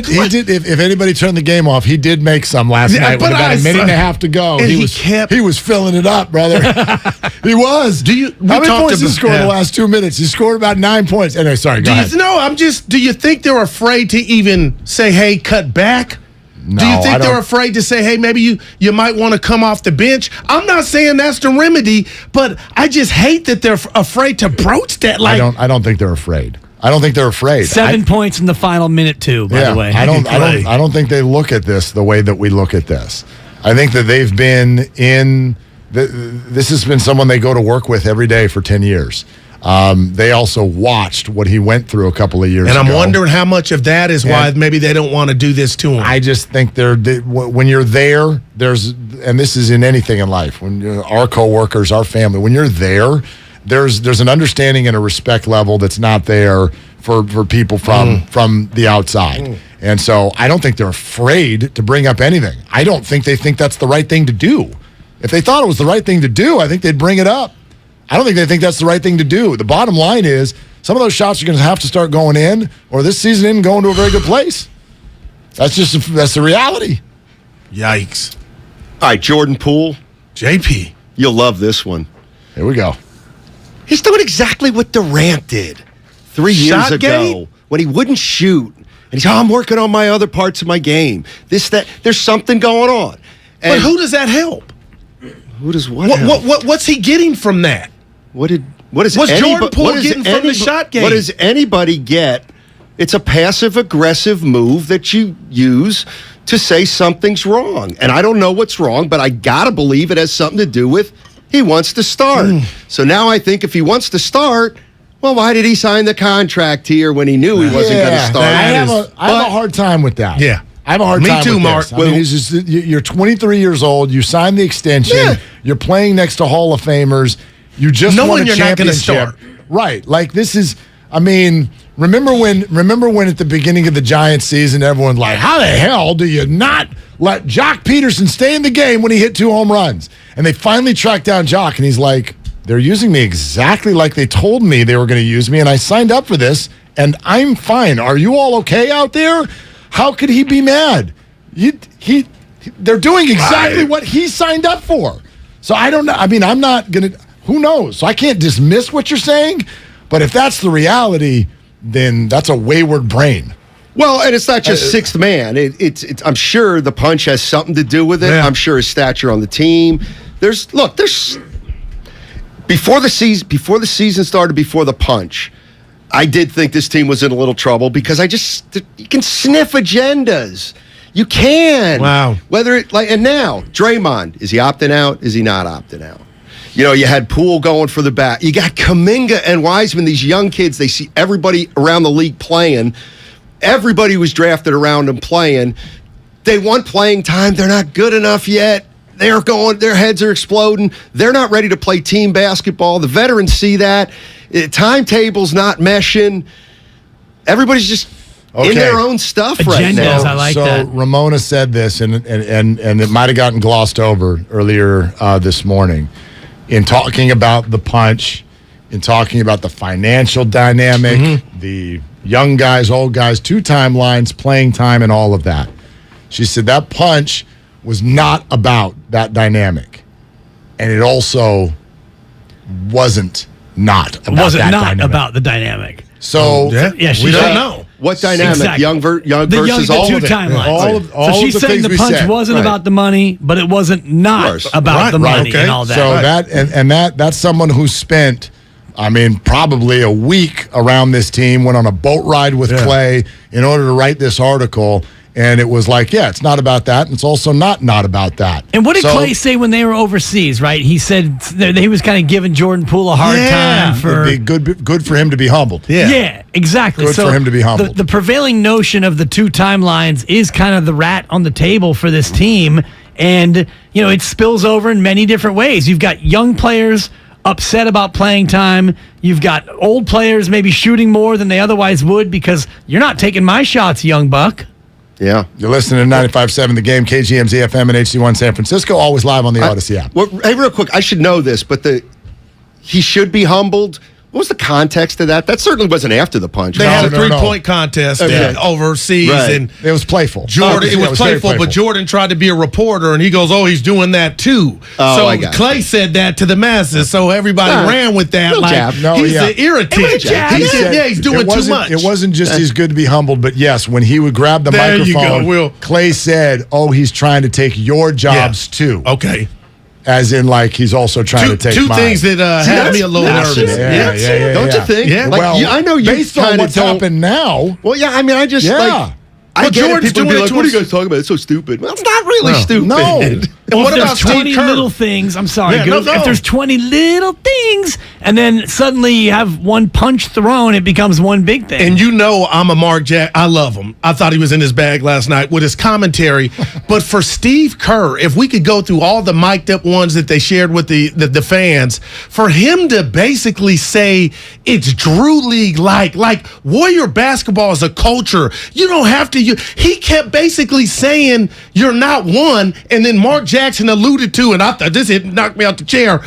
He did. If anybody turned the game off, he did make some last night with about a minute and a half to go. And he was filling it up, brother. He was. How many points he scored in the last 2 minutes? He scored about 9 points. Anyway, sorry, go ahead. Do you think they're afraid to even say, hey, cut back? No, do you think they're afraid to say, hey, maybe you might want to come off the bench? I'm not saying that's the remedy, but I just hate that they're afraid to broach that. I don't think they're afraid. I don't think they're afraid. 7 points in the final minute, too, by the way. I don't think they look at this the way that we look at this. I think that they've been this has been someone they go to work with every day for 10 years. They also watched what he went through a couple of years ago. And I'm wondering how much of that is why maybe they don't want to do this to him. I just think when you're there, and this is in anything in life, when our coworkers, our family, when you're there, there's an understanding and a respect level that's not there for people from the outside. And so I don't think they're afraid to bring up anything. I don't think they think that's the right thing to do. If they thought it was the right thing to do, I think they'd bring it up. I don't think they think that's the right thing to do. The bottom line is some of those shots are going to have to start going in, or this season isn't going to a very good place. That's the reality. Yikes. All right, Jordan Poole. JP. You'll love this one. Here we go. He's doing exactly what Durant did 3 years ago when he wouldn't shoot. And he's, I'm working on my other parts of my game. This, that. There's something going on. And but who does that help? Who does what help? What's he getting from that? What's Jordan Poole getting from the shot game? What does anybody get? It's a passive-aggressive move that you use to say something's wrong. And I don't know what's wrong, but I got to believe it has something to do with he wants to start. So now I think if he wants to start, well, why did he sign the contract here when he knew he wasn't going to start? I have a hard time with that. Yeah. I have a hard time Me too, with Mark. this. I mean, you're 23 years old. You signed the extension. Yeah. You're playing next to Hall of Famers. You just won a you're not gonna championship. start. Right. Like this is, I mean, remember when at the beginning of the Giants season, everyone's like, how the hell do you not let Jock Peterson stay in the game when he hit 2 home runs? And they finally tracked down Jock, and he's like, they're using me exactly like they told me they were going to use me, and I signed up for this, and I'm fine. Are you all okay out there? How could he be mad? They're doing exactly what he signed up for. So I don't know. I mean, I'm not going to, who knows? So I can't dismiss what you're saying, but if that's the reality, then that's a wayward brain. Well, and it's not just sixth man. It's I'm sure the punch has something to do with it. Yeah. I'm sure his stature on the team. There's before the season started, before the punch, I did think this team was in a little trouble because you can sniff agendas. You can. Wow. And now Draymond, is he opting out? Is he not opting out? You know, you had Poole going for the bat. You got Kuminga and Wiseman, these young kids. They see everybody around the league playing. Everybody was drafted around them playing. They want playing time. They're not good enough yet. their heads are exploding. They're not ready to play team basketball. The veterans see that. Timetable's not meshing. Everybody's just in their own stuff right now. I like so that. Ramona said this, and it might have gotten glossed over earlier this morning in talking about the punch, in talking about the financial dynamic, the young guys, old guys, 2 timelines, playing time, and all of that. She said that punch was not about that dynamic. And it also wasn't not about that dynamic. About the dynamic. So we don't know. What dynamic? Exactly. Young versus the all 2 of it. timelines. All so she's of the saying things the we punch said. wasn't about the money, but it wasn't not about the money and all that. So that's someone who spent, probably a week around this team, went on a boat ride with Klay in order to write this article. And it was like, it's not about that. And it's also not about that. And what did Klay say when they were overseas, right? He said that he was kind of giving Jordan Poole a hard time for... It'd be good for him to be humbled. Yeah, exactly. Good for him to be humbled. The prevailing notion of the 2 timelines is kind of the rat on the table for this team. And, it spills over in many different ways. You've got young players upset about playing time. You've got old players maybe shooting more than they otherwise would because you're not taking my shots, young buck. Yeah. You're listening to 95.7 The Game, KGMZ FM and HD1 San Francisco, always live on the Odyssey app. Well, hey, real quick, I should know this, but he should be humbled. What was the context of that? That certainly wasn't after the punch. They had a 3-point contest overseas, and it was playful. It was playful, but Jordan tried to be a reporter, and he goes, he's doing that too. So Klay said that to the masses, so everybody ran with that. He's an irritant. He's doing too much. It wasn't just he's good to be humbled, but yes, when he would grab the microphone, Klay said, he's trying to take your jobs too. Okay. As in, he's also trying to take two mine. things that had me a little nervous. Yeah. Don't you think? Yeah. I know you based on what's happened now. Well, I just I get it. People be like, what are you guys talking about? It's so stupid. Well, it's not really stupid. No. And what about 20 little things? I'm sorry. If there's 20 little things, and then suddenly you have one punch thrown, it becomes one big thing. And I'm a Mark Jack. I love him. I thought he was in his bag last night with his commentary. But for Steve Kerr, if we could go through all the mic'd up ones that they shared with the fans, for him to basically say it's Drew League like Warrior basketball is a culture. You don't have to. He kept basically saying you're not one, and then Mark Jackson alluded to, and I thought this knocked me out the chair.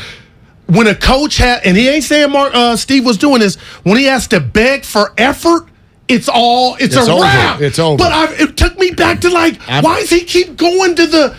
When a coach and he ain't saying Steve was doing this, when he has to beg for effort, it's a wrap. It's over. But it took me back to why does he keep going to the?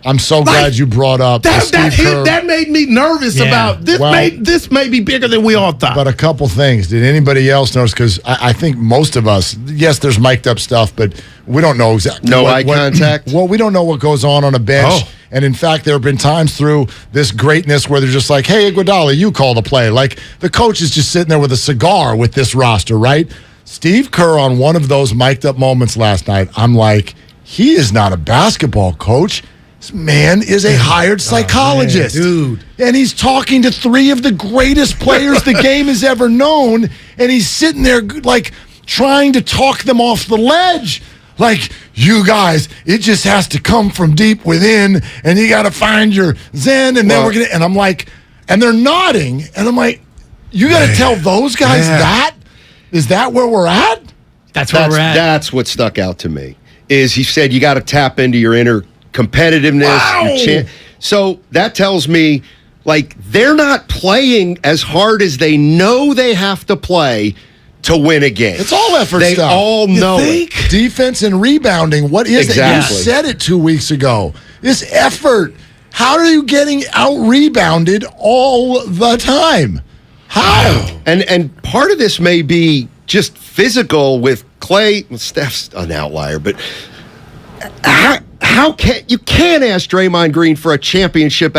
I'm so glad you brought up that made me nervous about this. This may be bigger than we all thought. But a couple things. Did anybody else notice? Because I think most of us, yes, there's mic'd up stuff, but we don't know exactly. No eye contact. Well, we don't know what goes on a bench. Oh. And in fact, there have been times through this greatness where they're just like, "Hey, Iguodala, you call the play." Like the coach is just sitting there with a cigar with this roster, right? Steve Kerr on one of those mic'd up moments last night. I'm like, he is not a basketball coach. This man is a hired psychologist. Dude. And he's talking to 3 of the greatest players the game has ever known, and he's sitting there trying to talk them off the ledge. Like, you guys, it just has to come from deep within, and you got to find your zen, and then we're going to... And I'm like... And they're nodding, and I'm like, you got to tell those guys that? Is that where we're at? That's where we're at. That's what stuck out to me, is he said you got to tap into your inner competitiveness. Your so that tells me, they're not playing as hard as they know they have to play to win a game. It's all effort they stuff. They all know it. Defense and rebounding. What is it? You said it 2 weeks ago. This effort. How are you getting out-rebounded all the time? How? And part of this may be just physical with Klay. Well, Steph's an outlier, but how can't ask Draymond Green for a championship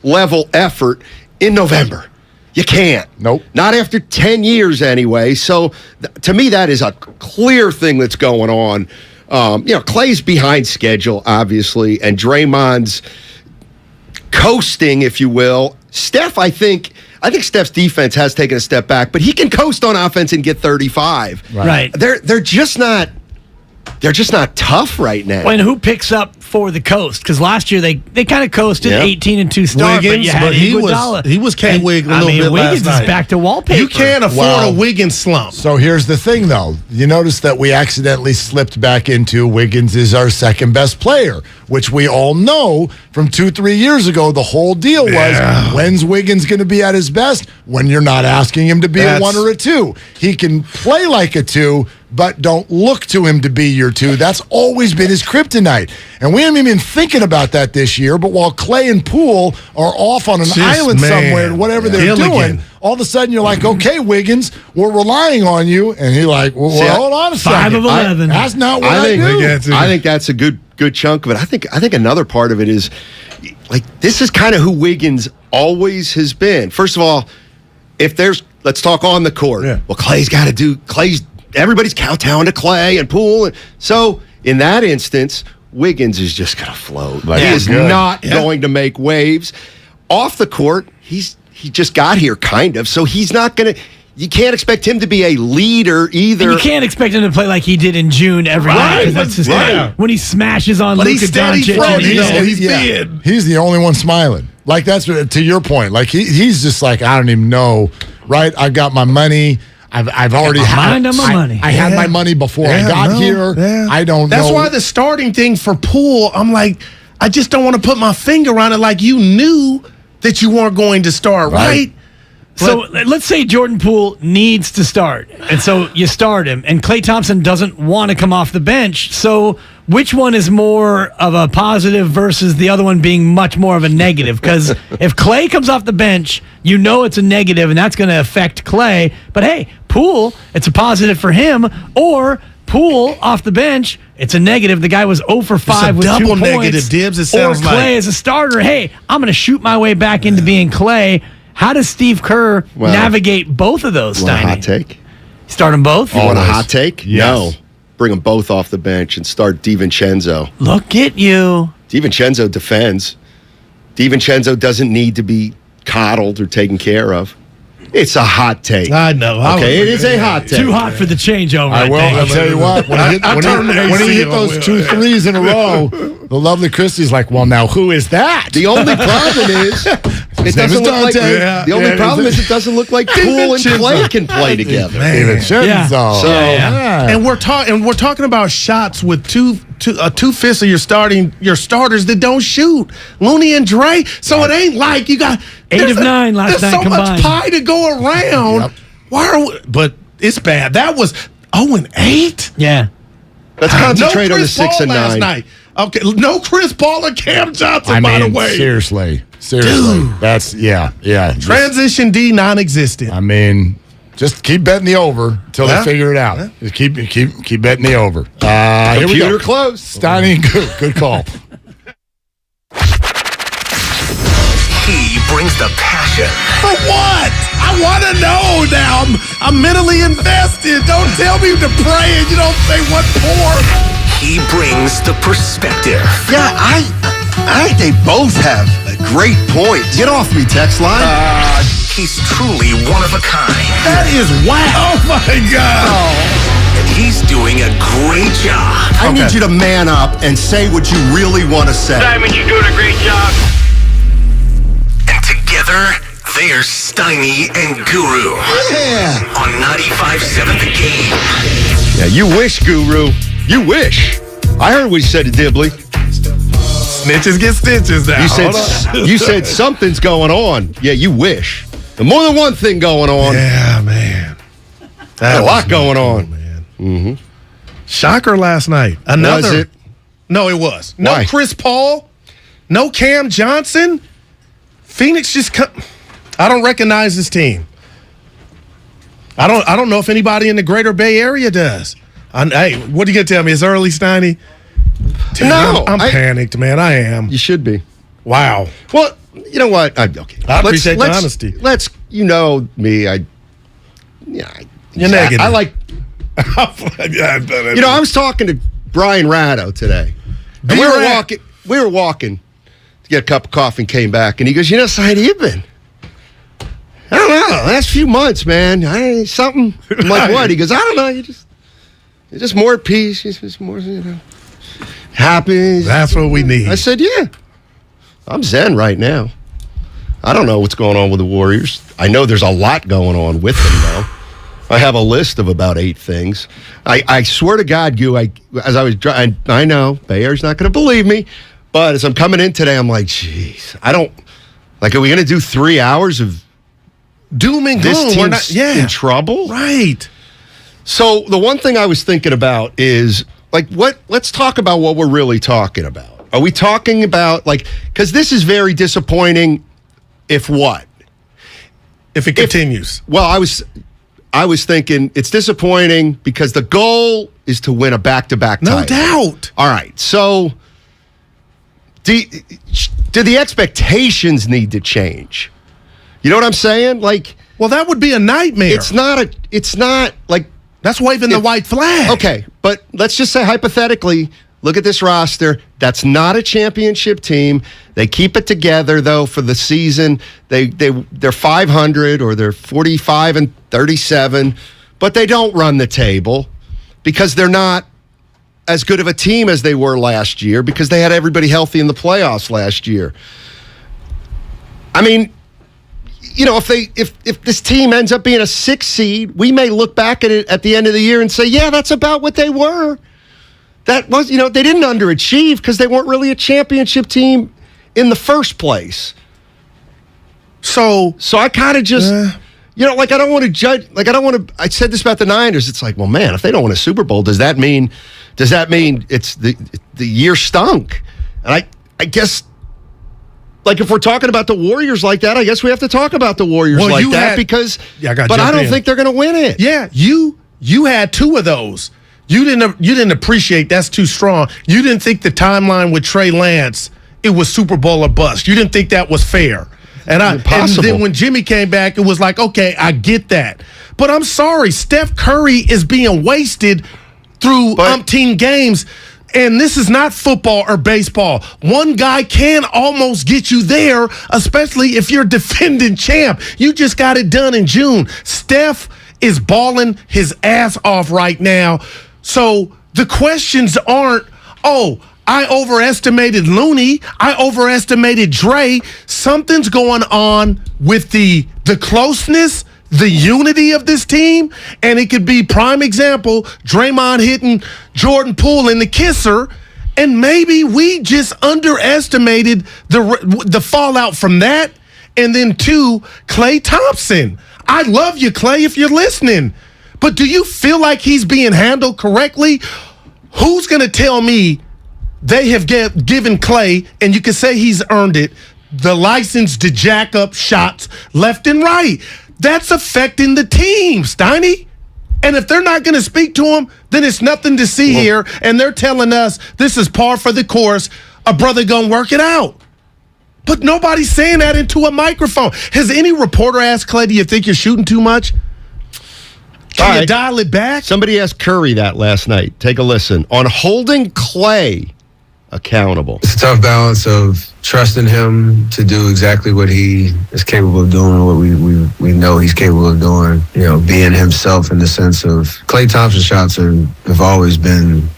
level effort in November. You can't. Nope. Not after 10 years anyway. So to me, that is a clear thing that's going on. Klay's behind schedule, obviously, and Draymond's coasting, if you will. Steph, I think Steph's defense has taken a step back, but he can coast on offense and get 35. Right. They're just not they're just not tough right now. And who picks up for the coast? Because last year they kind of coasted 18-2 start, Wiggins, but you had he was K-Wig a little bit Wiggins last night. is back to wallpaper. You can't afford a Wiggins slump. So here's the thing, though. You notice that we accidentally slipped back into Wiggins is our second best player, which we all know from 2-3 years ago. The whole deal was, when's Wiggins going to be at his best? When you're not asking him to be a 1 or a 2. He can play like a 2, but don't look to him to be your 2. That's always been his kryptonite. And we haven't even been thinking about that this year, but while Klay and Poole are off on an island somewhere, whatever they're doing, all of a sudden you're like, okay, Wiggins, we're relying on you. And he's like, well, hold on a second. 5 of 11. That's not what I do. I think that's a good chunk of it. I think another part of it is, like, this is kind of who Wiggins always has been. First of all, let's talk on the court. Yeah. Well, everybody's kowtowing to Klay and Poole. And so in that instance, Wiggins is just going to float. He is not going to make waves. Off the court, he just got here, kind of. So he's not going to. You can't expect him to be a leader either. And you can't expect him to play like he did in June every night. That's just when he smashes on Luka Doncic. He's the only one smiling. Like, that's to your point. Like, he's just like, I don't even know. Right? I got my money. I've already had my money. I had my money before I got here. Yeah. I don't know. That's why the starting thing for Poole, I'm like, I just don't want to put my finger on it. Like, you knew that you weren't going to start, right? So let's say Jordan Poole needs to start, and so you start him, and Klay Thompson doesn't want to come off the bench. So which one is more of a positive versus the other one being much more of a negative? Because if Klay comes off the bench, you know it's a negative, and that's going to affect Klay. But hey, Poole, it's a positive for him. Or Poole off the bench, it's a negative. The guy was 0 for 5 with 2 points. Double negative, Dibs, it sounds like. Or Klay as a starter, hey, I'm going to shoot my way back into being Klay. How does Steve Kerr navigate both of those, Steiny? Hot take? Start them both? You want a hot take? Yes. No. Bring them both off the bench and start DiVincenzo. Look at you. DiVincenzo defends. DiVincenzo doesn't need to be coddled or taken care of. It's a hot take. I know. Okay, it is a hot take. Too hot for the changeover. I'll tell you what. When he hit those 2 threes in a row, the lovely Christie's like, well, now who is that? The only problem is it doesn't look like the only problem is it doesn't look like Poole and Klay can play together. And we're talking about shots with 2/5 of your starters that don't shoot. Looney and Dre. So it ain't like you got 8 of 9 last night combined. There's so much pie to go around. Yep. Why are we? But it's bad. That was 0-8. Yeah. Let's concentrate on the 6 and 9 last night. Okay, no Chris Paul and Cam Johnson. By the way, seriously, dude. That's yeah. Transition D non-existent. I mean, just keep betting the over until they figure it out. Just keep betting the over. Here we go. Close. Steiny Guru, good call. He brings the passion. For what? I want to know now. I'm mentally invested. Don't tell me to pray and you don't say what for. He brings the perspective. Yeah, I think they both have a great point. Get off me, text line. He's truly one of a kind. That is wow. Oh, my God. And he's doing a great job. I need you to man up and say what you really want to say. Simon, you're doing a great job. And together, they're Steiny and Guru. Yeah. On 95.7 The Game. Yeah, you wish, Guru. You wish. I heard what you said to Dibley. Snitches get stitches now. You said something's going on. Yeah, you wish. And more than one thing going on. Yeah, man. Had a lot going on. Man. Mm-hmm. Shocker last night. Was it? No, it was. No Why? Chris Paul. No Cam Johnson. Phoenix I don't recognize this team. I don't know if anybody in the greater Bay Area does. Hey, what are you going to tell me? It's early, Steiny? Dude, no. I'm panicked, man. I am. You should be. Wow. Well, you know what? Okay. I appreciate the honesty. You know me. You're negative. I like. I was talking to Brian Ratto today. And we were walking to get a cup of coffee and came back. And he goes, Steiny, you've been. I don't know. Last few months, man. Something. I'm like, what? He goes, I don't know. just more at peace. He's just more, happy. That's what we need. I said, yeah. I'm zen right now. I don't know what's going on with the Warriors. I know there's a lot going on with them, though. I have a list of about 8 things. I swear to God, as I was driving, I know Bay Air's not going to believe me, but as I'm coming in today, I'm like, geez, I don't, are we going to do 3 hours of doom and gloom? This team's in trouble? Right. So the one thing I was thinking about is, let's talk about what we're really talking about. Are we talking about, because this is very disappointing if what? If it continues. Well, I was thinking it's disappointing because the goal is to win a back-to-back title. No doubt. All right. So do the expectations need to change? You know what I'm saying? Well, that would be a nightmare. It's not like that's waving the white flag. Okay, but let's just say hypothetically, look at this roster. That's not a championship team. They keep it together though for the season. They're 500 or they're 45-37, but they don't run the table because they're not as good of a team as they were last year because they had everybody healthy in the playoffs last year. I mean, if this team ends up being a 6 seed, we may look back at it at the end of the year and say, yeah, that's about what they were. That was, they didn't underachieve because they weren't really a championship team in the first place. So I kind of just, I don't want to judge. I said this about the Niners. It's like, well, man, if they don't win a Super Bowl, does that mean it's the year stunk? And I guess, if we're talking about the Warriors like that, I guess we have to talk about the Warriors because. Yeah, I don't think they're going to win it. Yeah, you had 2 of those. You didn't appreciate that's too strong. You didn't think the timeline with Trey Lance, it was Super Bowl or bust. You didn't think that was fair. And then when Jimmy came back, it was like, okay, I get that. But I'm sorry, Steph Curry is being wasted through umpteen games. And this is not football or baseball. One guy can almost get you there, especially if you're defending champ. You just got it done in June. Steph is balling his ass off right now. So the questions aren't, I overestimated Looney. I overestimated Dre. Something's going on with the closeness, the unity of this team, and it could be prime example, Draymond hitting Jordan Poole in the kisser, and maybe we just underestimated the fallout from that. And then 2, Klay Thompson. I love you, Klay, if you're listening, but do you feel like he's being handled correctly? Who's going to tell me they have given Klay, and you can say he's earned it, the license to jack up shots left and right? That's affecting the team, Steiny. And if they're not going to speak to him, then it's nothing to see here. And they're telling us this is par for the course. A brother going to work it out. But nobody's saying that into a microphone. Has any reporter asked Klay, do you think you're shooting too much? Can you dial it back? Somebody asked Curry that last night. Take a listen. On holding Klay accountable. It's a tough balance of trusting him to do exactly what he is capable of doing, what we know he's capable of doing, being himself in the sense of Klay Thompson's shots have always been,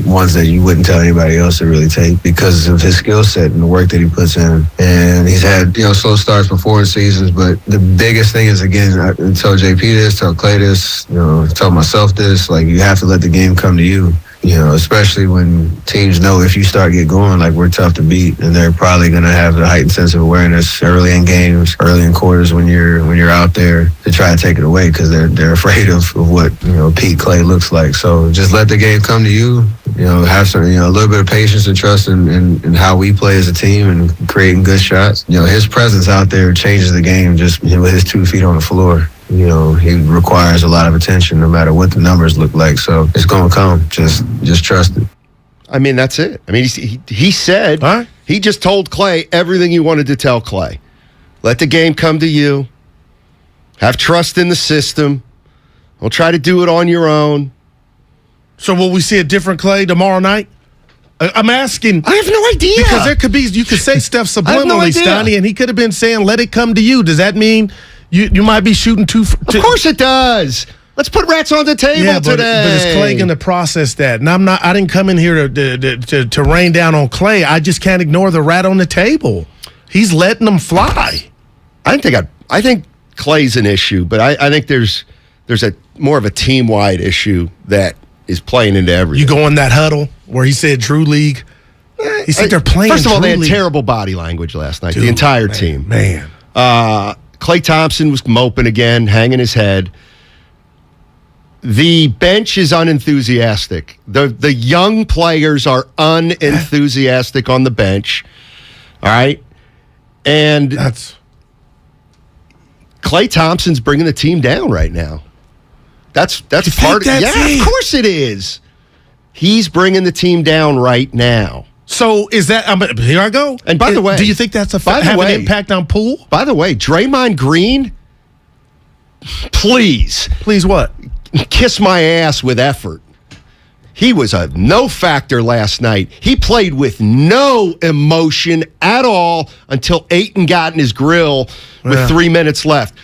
ones that you wouldn't tell anybody else to really take because of his skill set and the work that he puts in. And he's had, slow starts before in seasons, but the biggest thing is, again, I tell JP this, tell Klay this, tell myself this, you have to let the game come to you. Especially when teams know if you start get going, we're tough to beat, and they're probably going to have the heightened sense of awareness early in games, early in quarters when you're out there to try to take it away because they're afraid of what Pete Klay looks like. So just let the game come to you. Have some a little bit of patience and trust in how we play as a team and creating good shots. His presence out there changes the game just with his 2 feet on the floor. He requires a lot of attention no matter what the numbers look like. So it's going to come. Just trust it. I mean, that's it. I mean, he said, he just told Klay everything you wanted to tell Klay. Let the game come to you. Have trust in the system. Don't try to do it on your own. So will we see a different Klay tomorrow night? I'm asking. I have no idea. Because there could be, you could say Steph subliminally, Steiny, and he could have been saying, let it come to you. Does that mean you might be shooting too? Of course it does. Let's put rats on the table today. But is Klay going to process that? And I didn't come in here to rain down on Klay. I just can't ignore the rat on the table. He's letting them fly. I think Klay's an issue, but I think there's a more of a team-wide issue that is playing into everything. You go in that huddle where he said Drew League. He said they're playing. First of all, they had League. terrible body language last night. Dude, the entire team. Man. Klay Thompson was moping again, hanging his head. The bench is unenthusiastic. The young players are unenthusiastic on the bench. All right? And Klay Thompson's bringing the team down right now. That's part of it. Yeah, of course it is. He's bringing the team down right now. So is that here I go. And by the way, do you think that's have an impact on Poole? By the way, Draymond Green, please what? Kiss my ass with effort. He was a no factor last night. He played with no emotion at all until Ayton got in his grill with 3 minutes left.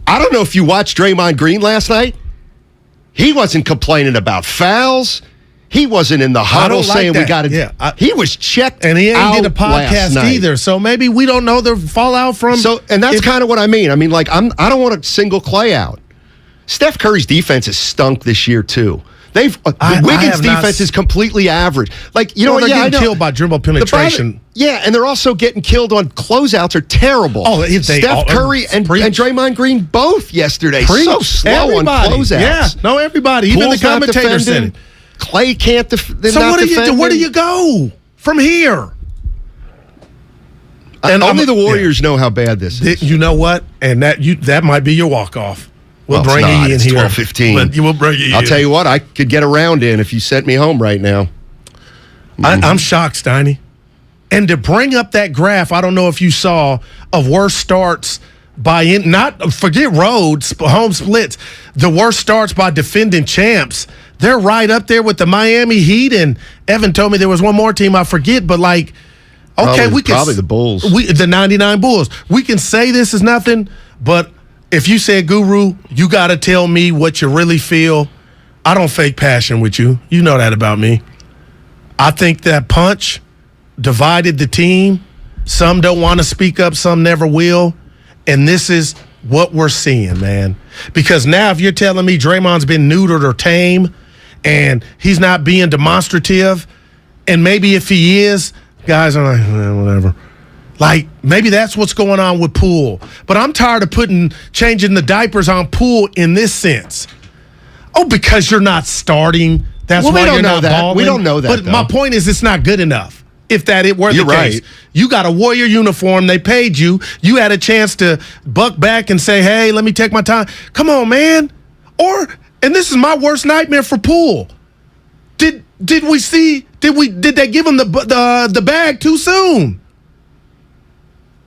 I don't know if you watched Draymond Green last night. He wasn't complaining about fouls. He wasn't in the huddle saying we got to. Yeah, he was checked, and he ain't out did a podcast either. So maybe we don't know the fallout from. So, and that's kind of what I mean. I mean, like I don't want to single Klay out. Steph Curry's defense has stunk this year too. Wiggins' defense is completely average. Like they're getting killed by dribble penetration. And they're also getting killed on closeouts. Are terrible. Steph Curry and Draymond Green both yesterday. So slow on closeouts. Yeah, no, everybody. Even the commentators said it. Klay can't defend. So where do you go from here? And only the Warriors know how bad this is. You know what? And that might be your walk-off. We'll bring you in here. 12:15. But you will bring you in. I'll tell you what, I could get a round in if you sent me home right now. I'm shocked, Steiny. And to bring up that graph, I don't know if you saw, of worst starts by forget roads, home splits, the worst starts by defending champs. They're right up there with the Miami Heat, and Evan told me there was one more team I forget, but we can probably the Bulls. The 99 Bulls. We can say this is nothing, but if you said, Guru, you got to tell me what you really feel. I don't fake passion with you. You know that about me. I think that punch divided the team. Some don't want to speak up, some never will. And this is what we're seeing, man. Because now if you're telling me Draymond's been neutered or tame and he's not being demonstrative, and maybe if he is, guys are like, whatever. Like, maybe that's what's going on with Poole. But I'm tired of changing the diapers on Poole in this sense. Oh, because you're not starting. That's why you're not balling. We don't know that. But my point is, it's not good enough. If that it were the case, you got a Warrior uniform. They paid you. You had a chance to buck back and say, "Hey, let me take my time." Come on, man. And this is my worst nightmare for Poole. Did we see? Did they give him the bag too soon?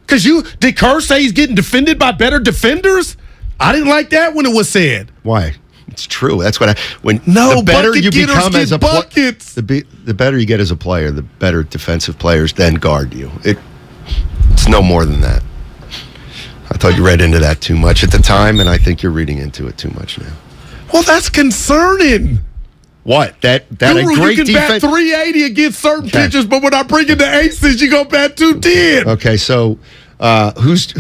Because did Kerr say he's getting defended by better defenders? I didn't like that when it was said. Why? It's true. That's what the better you become as a player, the better you get as a player, the better defensive players then guard you. It's no more than that. I thought you read into that too much at the time, and I think you're reading into it too much now. Well, that's concerning. What? That Guru, a great you can defense. bat 380 against certain pitchers, but when I bring in the aces, you go bat 210. Okay, so who's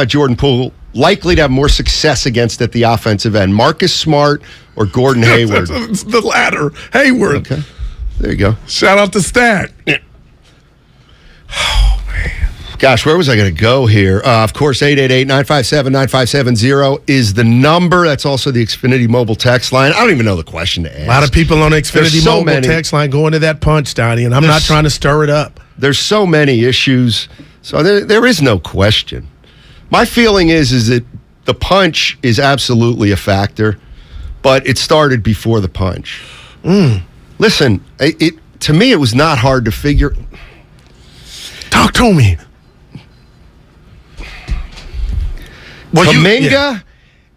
Jordan Poole likely to have more success against at the offensive end? Marcus Smart or Gordon Hayward? It's the latter. Hayward. Okay, there you go. Shout out to Stat. Oh, man. Gosh, where was I going to go here? Of course, 888-957-9570 is the number. That's also the Xfinity mobile text line. I don't even know the question to ask. A lot of people on the Xfinity mobile text line going to that punch, Donnie, and I'm not trying to stir it up. There's so many issues, so there is no question. My feeling is that the punch is absolutely a factor, but it started before the punch. Listen, to me, it was not hard to figure. Talk to me. Kuminga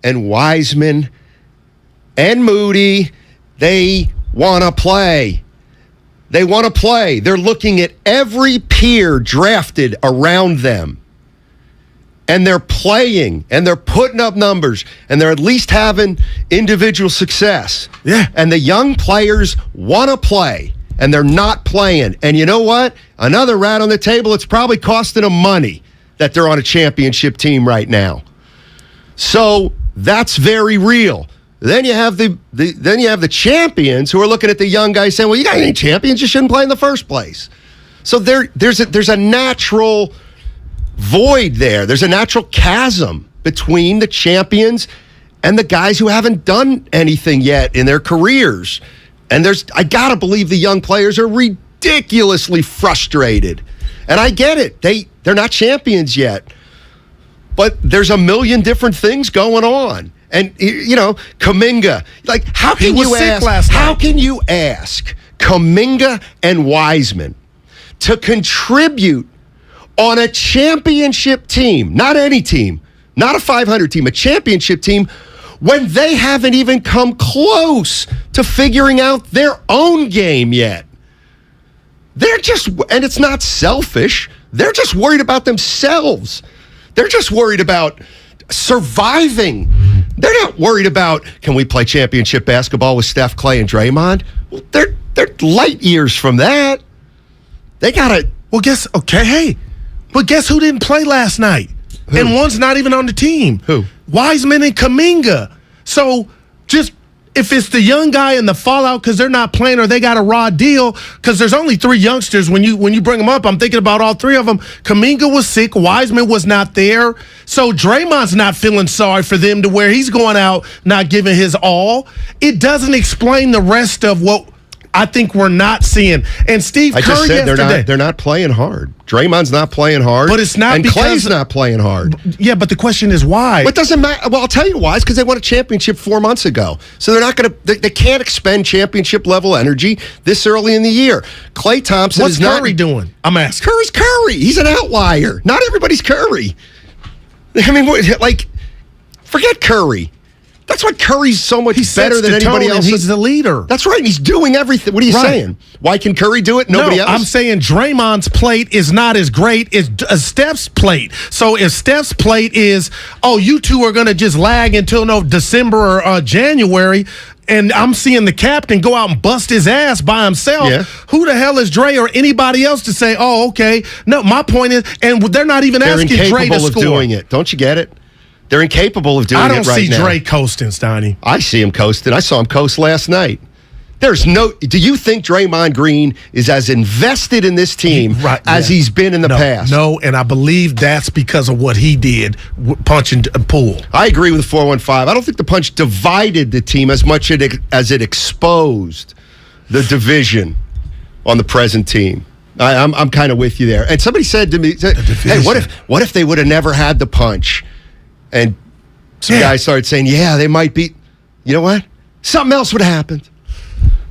and Wiseman and Moody, they want to play. They want to play. They're looking at every peer drafted around them. and they're playing and they're putting up numbers and they're at least having individual success. Yeah. And the young players want to play and they're not playing. And you know what? Another rat on the table, it's probably costing them money that they're on a championship team right now. So that's very real. Then you have the champions who are looking at the young guys saying, well, you guys ain't champions, you shouldn't play in the first place. So there's a natural void there. There's a natural chasm between the champions and the guys who haven't done anything yet in their careers. And I gotta believe the young players are ridiculously frustrated. And I get it. They're not champions yet. But there's a million different things going on. And, Kuminga, like, how can you ask Kuminga and Wiseman to contribute on a championship team, not any team, not a 500 team, a championship team, when they haven't even come close to figuring out their own game yet? And it's not selfish, they're just worried about themselves. They're just worried about surviving. They're not worried about, can we play championship basketball with Steph, Klay, and Draymond? Well, they're light years from that. They gotta. Well, guess who didn't play last night? Who? And one's not even on the team. Who? Wiseman and Kuminga. So just if it's the young guy and the fallout because they're not playing or they got a raw deal, because there's only 3 youngsters when you bring them up, I'm thinking about all 3 of them. Kuminga was sick. Wiseman was not there. So Draymond's not feeling sorry for them to where he's going out not giving his all. It doesn't explain the rest of what I think we're not seeing. And Steve Curry just said yesterday, they're not playing hard. Draymond's not playing hard. But it's not and because Klay's not playing hard. Yeah, but the question is why? It doesn't matter. Well, I'll tell you why. It's because they won a championship 4 months ago. So they're not going to. They can't expend championship level energy this early in the year. Klay Thompson What's is not. Curry doing? I'm asking. Curry's Curry. He's an outlier. Not everybody's Curry. I mean, forget Curry. That's why Curry's so much better than anybody else. He's the leader. That's right. And he's doing everything. What are you saying? Why can Curry do it? Nobody else? I'm saying Draymond's plate is not as great as Steph's plate. So if Steph's plate is, you two are going to just lag until December or January, and I'm seeing the captain go out and bust his ass by himself, who the hell is Dre or anybody else to say, okay. No, my point is, and they're not even asking Dre to score. They're incapable of doing it. Don't you get it? They're incapable of doing it right now. I don't see Dre coasting, Steiny. I see him coasting. I saw him coast last night. Do you think Draymond Green is as invested in this team as he's been in the past? No, and I believe that's because of what he did, punching Poole. I agree with 415. I don't think the punch divided the team as much as it exposed the division on the present team. I'm kind of with you there. And somebody said to me, hey, what if they would have never had the punch? And some guys started saying, they might be. You know what? Something else would have happened.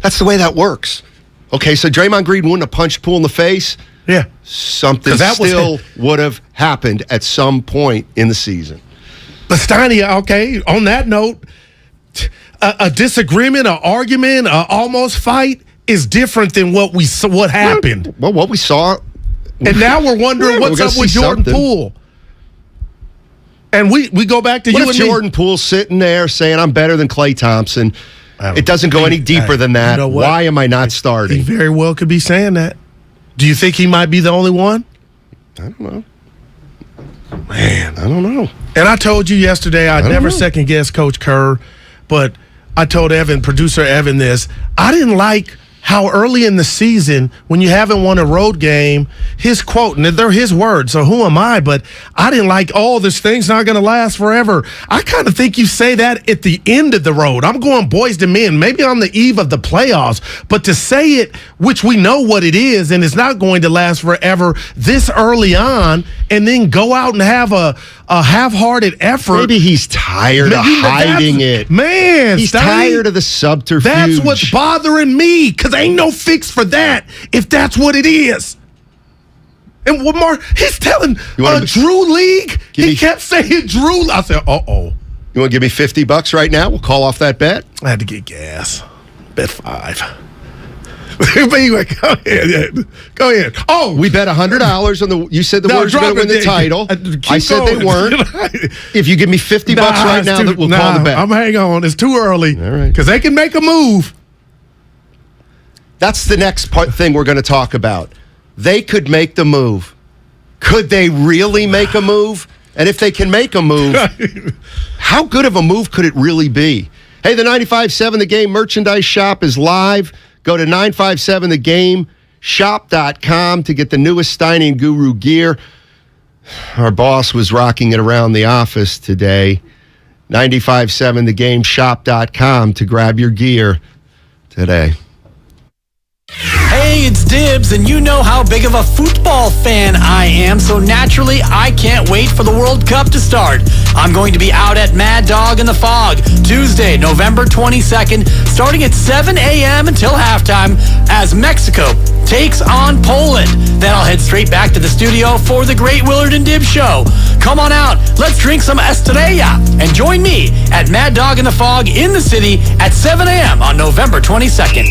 That's the way that works. Okay, so Draymond Green wouldn't have punched Poole in the face. Yeah. Something still would have happened at some point in the season. But Steiny, okay, on that note, a disagreement, an argument, an almost fight is different than what happened. Well, what we saw. And now we're wondering what's up with Jordan Poole. And we go back to what you if and Jordan Poole's sitting there saying, I'm better than Klay Thompson? It doesn't go any deeper than that. You know what? Why am I not starting? He very well could be saying that. Do you think he might be the only one? I don't know. Man, I don't know. And I told you yesterday I'd never second-guess Coach Kerr, but I told producer Evan this. I didn't like how early in the season, when you haven't won a road game, his quote, and they're his words, so who am I? But I didn't like, this thing's not going to last forever. I kind of think you say that at the end of the road. I'm going boys to men, maybe on the eve of the playoffs. But to say it, which we know what it is, and it's not going to last forever this early on, and then go out and have a half-hearted effort. Maybe he's tired of hiding it. Man, he's tired of the subterfuge. That's what's bothering me, because ain't no fix for that if that's what it is. And what Mark, he's telling Drew League, he kept saying Drew. I said, You want to give me $50 right now? We'll call off that bet. I had to get gas. Bet 5. Go ahead. Oh, we bet $100 on the. You said the Warriors were going to win the title. I said they weren't. If you give me $50 right now, we'll call the bet. Hang on. It's too early. All right, because they can make a move. That's the next thing we're going to talk about. They could make the move. Could they really make a move? And if they can make a move, how good of a move could it really be? Hey, the 95.7 The Game merchandise shop is live. Go to 957thegame.shop.com to get the newest Steiny Guru gear. Our boss was rocking it around the office today. 957thegame.shop.com to grab your gear today. Hey, it's Dibs, and you know how big of a football fan I am, so naturally, I can't wait for the World Cup to start. I'm going to be out at Mad Dog in the Fog, Tuesday, November 22nd, starting at 7 a.m. until halftime, as Mexico takes on Poland. Then I'll head straight back to the studio for the great Willard and Dibs show. Come on out, let's drink some Estrella, and join me at Mad Dog in the Fog in the city at 7 a.m. on November 22nd.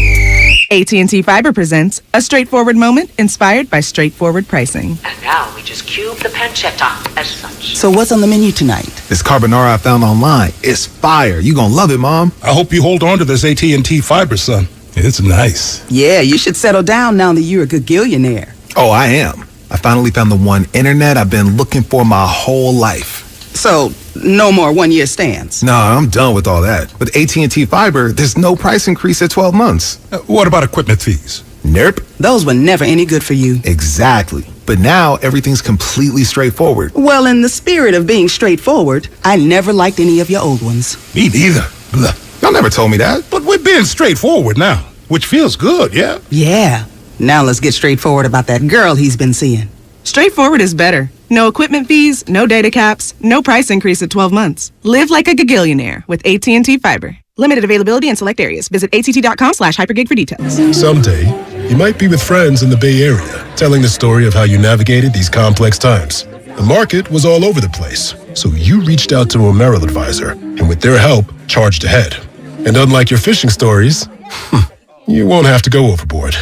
AT&T Fiber presents a straightforward moment inspired by straightforward pricing. And now we just cube the pancetta as such. So what's on the menu tonight? This carbonara I found online. It's fire. You gonna love it, Mom. I hope you hold on to this AT&T Fiber, son. It's nice. Yeah, you should settle down now that you're a gagillionaire. Oh, I am. I finally found the one internet I've been looking for my whole life. So, no more one-year stands? No, I'm done with all that. With AT&T Fiber, there's no price increase at 12 months. What about equipment fees? Nope. Those were never any good for you. Exactly. But now, everything's completely straightforward. Well, in the spirit of being straightforward, I never liked any of your old ones. Me neither. Blah. Y'all never told me that. But we're being straightforward now, which feels good, yeah? Yeah. Now let's get straightforward about that girl he's been seeing. Straightforward is better. No equipment fees, no data caps, no price increase at 12 months. Live like a gagillionaire with AT&T Fiber. Limited availability in select areas. Visit att.com/hypergig for details. Someday, you might be with friends in the Bay Area, telling the story of how you navigated these complex times. The market was all over the place, so you reached out to a Merrill advisor, and with their help, charged ahead. And unlike your fishing stories, you won't have to go overboard.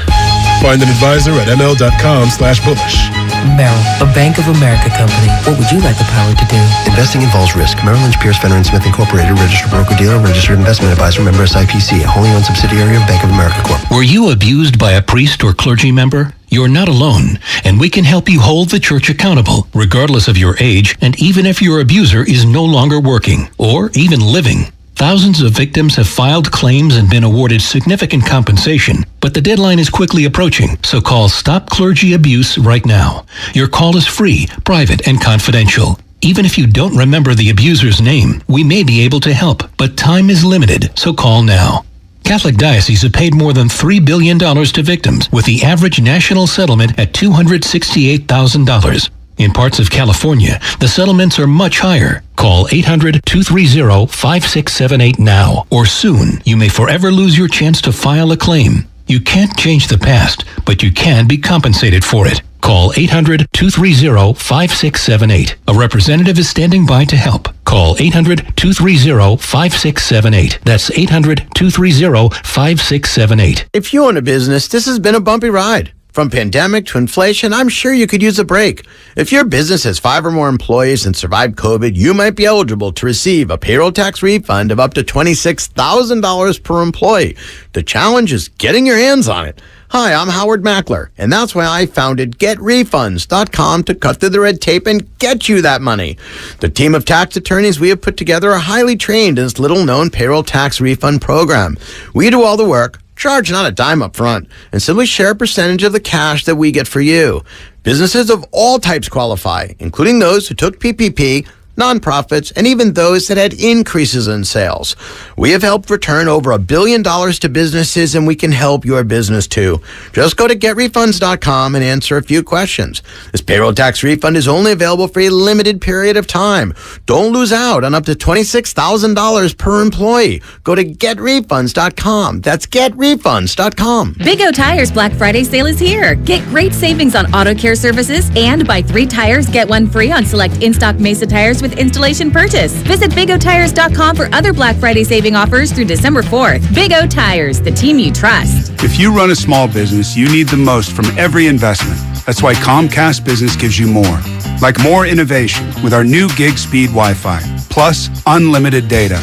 Find an advisor at ml.com/bullish. Merrill, a Bank of America company. What would you like the power to do? Investing involves risk. Merrill Lynch, Pierce, Fenner & Smith Incorporated, registered broker-dealer, registered investment advisor, member SIPC, a wholly owned subsidiary of Bank of America Corp. Were you abused by a priest or clergy member? You're not alone, and we can help you hold the church accountable, regardless of your age, and even if your abuser is no longer working or even living. Thousands of victims have filed claims and been awarded significant compensation, but the deadline is quickly approaching, so call Stop Clergy Abuse right now. Your call is free, private, and confidential. Even if you don't remember the abuser's name, we may be able to help, but time is limited, so call now. Catholic dioceses have paid more than $3 billion to victims, with the average national settlement at $268,000. In parts of California, the settlements are much higher. Call 800-230-5678 now, or soon you may forever lose your chance to file a claim. You can't change the past, but you can be compensated for it. Call 800-230-5678. A representative is standing by to help. Call 800-230-5678. That's 800-230-5678. If you own a business, this has been a bumpy ride. From pandemic to inflation, I'm sure you could use a break. If your business has 5 or more employees and survived COVID, you might be eligible to receive a payroll tax refund of up to $26,000 per employee. The challenge is getting your hands on it. Hi, I'm Howard Mackler, and that's why I founded GetRefunds.com to cut through the red tape and get you that money. The team of tax attorneys we have put together are highly trained in this little-known payroll tax refund program. We do all the work, charge not a dime up front, and simply share a percentage of the cash that we get for you. Businesses of all types qualify, including those who took PPP, nonprofits, and even those that had increases in sales. We have helped return over $1 billion to businesses, and we can help your business too. Just go to getrefunds.com and answer a few questions. This payroll tax refund is only available for a limited period of time. Don't lose out on up to $26,000 per employee. Go to getrefunds.com. That's getrefunds.com. Big O Tires Black Friday sale is here. Get great savings on auto care services and buy 3 tires, get 1 free on select in-stock Mesa tires with with installation purchase. Visit BigOTires.com for other Black Friday saving offers through December 4th. Big O Tires, the team you trust. If you run a small business, you need the most from every investment. That's why Comcast Business gives you more. Like more innovation with our new gig speed Wi-Fi, plus unlimited data.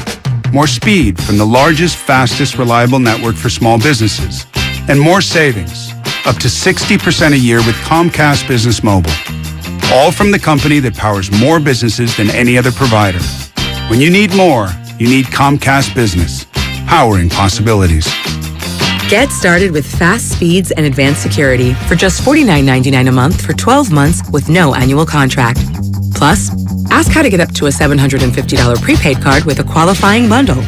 More speed from the largest, fastest, reliable network for small businesses. And more savings, up to 60% a year with Comcast Business Mobile. All from the company that powers more businesses than any other provider. When you need more, you need Comcast Business, powering possibilities. Get started with fast speeds and advanced security for just $49.99 a month for 12 months with no annual contract. Plus, ask how to get up to a $750 prepaid card with a qualifying bundle.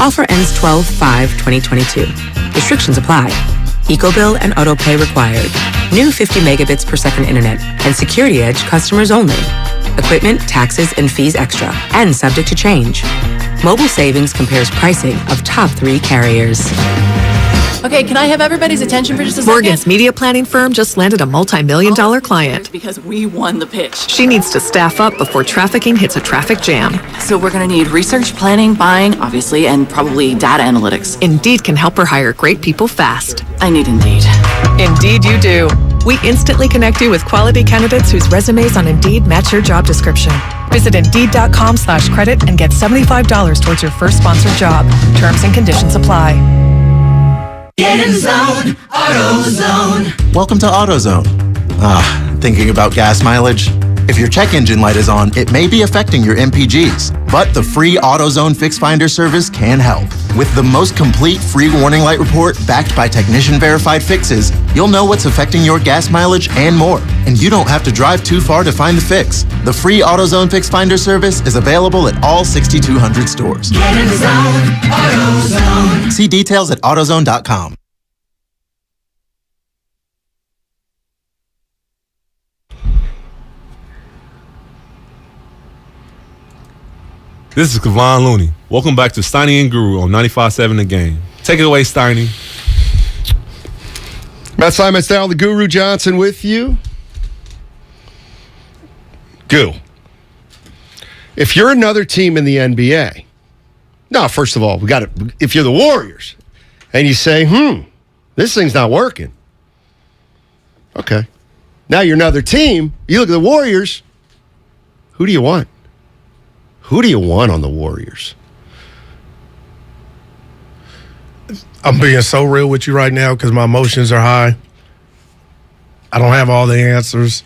Offer ends 12/5/2022. Restrictions apply. EcoBill and AutoPay required. New 50 megabits per second internet and Security Edge customers only. Equipment, taxes, and fees extra and subject to change. Mobile Savings compares pricing of top 3 carriers. Okay, can I have everybody's attention for just a second? Morgan's media planning firm just landed a multi-million-dollar client. Because we won the pitch. She needs to staff up before trafficking hits a traffic jam. So we're going to need research, planning, buying, obviously, and probably data analytics. Indeed can help her hire great people fast. I need Indeed. Indeed you do. We instantly connect you with quality candidates whose resumes on Indeed match your job description. Visit Indeed.com/credit and get $75 towards your first sponsored job. Terms and conditions apply. Get in the zone, AutoZone. Welcome to AutoZone. Thinking about gas mileage? If your check engine light is on, it may be affecting your MPGs, but the free AutoZone Fix Finder service can help. With the most complete free warning light report backed by technician-verified fixes, you'll know what's affecting your gas mileage and more, and you don't have to drive too far to find the fix. The free AutoZone Fix Finder service is available at all 6,200 stores. Get in the zone, AutoZone. See details at AutoZone.com. This is Kevon Looney. Welcome back to Steiny Guru on 95.7 The Game. Take it away, Steiny. Matt Simon Style, the Guru Johnson with you. Goo. If you're another team in the NBA, now, first of all, if you're the Warriors and you say, this thing's not working. Okay. Now you're another team. You look at the Warriors. Who do you want? Who do you want on the Warriors? I'm being so real with you right now because my emotions are high. I don't have all the answers.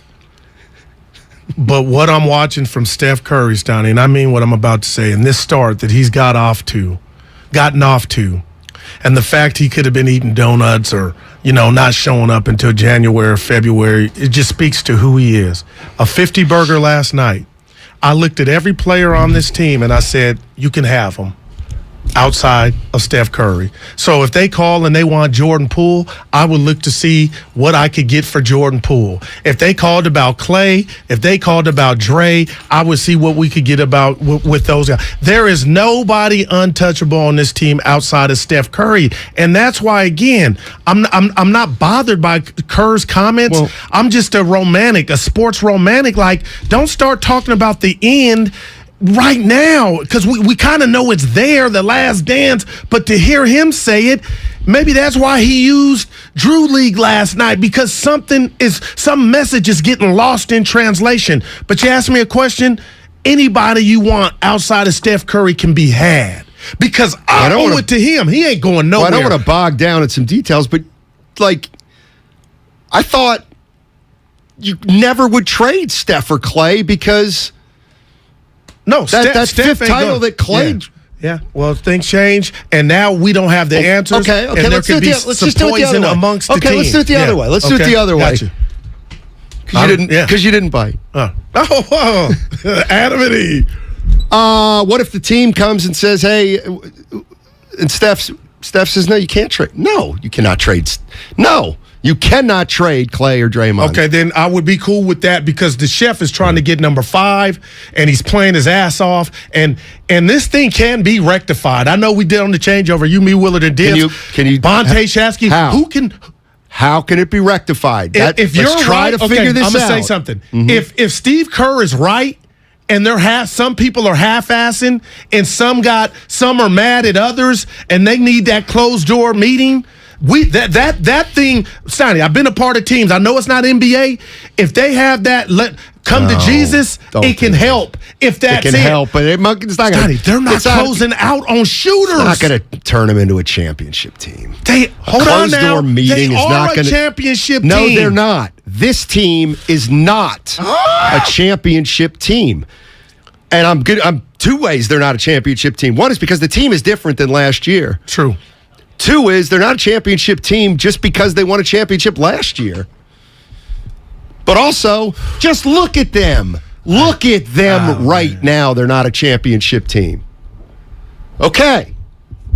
But what I'm watching from Steph Curry, Steiny, and I mean what I'm about to say, and this start that he's gotten off to, and the fact he could have been eating donuts or, not showing up until January or February, it just speaks to who he is. A 50 burger last night. I looked at every player on this team and I said, you can have them outside of Steph Curry. So if they call and they want Jordan Poole, I would look to see what I could get for Jordan Poole. If they called about Klay, if they called about Dre, I would see what we could get about with those guys. There is nobody untouchable on this team outside of Steph Curry, and that's why, again, I'm not bothered by Kerr's comments. Well, I'm just a sports romantic. Like, don't start talking about the end right now, because we kind of know it's there, the last dance, but to hear him say it, maybe that's why he used Drew League last night, because some message is getting lost in translation. But you ask me a question, anybody you want outside of Steph Curry can be had, because I owe it to him. He ain't going nowhere. Well, I don't want to bog down in some details, but I thought you never would trade Steph or Klay because that's fifth title that Klay. Yeah, well, things change, and now we don't have the answers. Okay, and there could be some poison amongst the team. Okay, let's do it the other way. Let's do it the other way. Because you didn't bite. Adam and Eve. What if the team comes and says, hey, and Steph says, no, you can't trade. No, you cannot trade. No. You cannot trade Klay or Draymond. Okay, then I would be cool with that, because the chef is trying to get number 5, and he's playing his ass off, and this thing can be rectified. I know we did on the changeover. You, me, Willard, and Dibs. Can you? Bonte Shasky. How can it be rectified? If you're let's try right, to figure this out. I'm gonna say something. Mm-hmm. If Steve Kerr is right, and some people are half-assing, and some are mad at others, and they need that closed-door meeting. That thing, Steiny, I've been a part of teams. I know it's not NBA. If they have that, come to Jesus, it can help. If that's it can help, but it's not Steiny, they're not closing out on shooters. It's not going to turn them into a championship team. Hold on now. Meeting they is are not a championship No, team. they're not. This team is not a championship team. And I'm two ways they're not a championship team. One is because the team is different than last year. True. Two is they're not a championship team just because they won a championship last year. But also, just look at them. Look at them right now. They're not a championship team. Okay.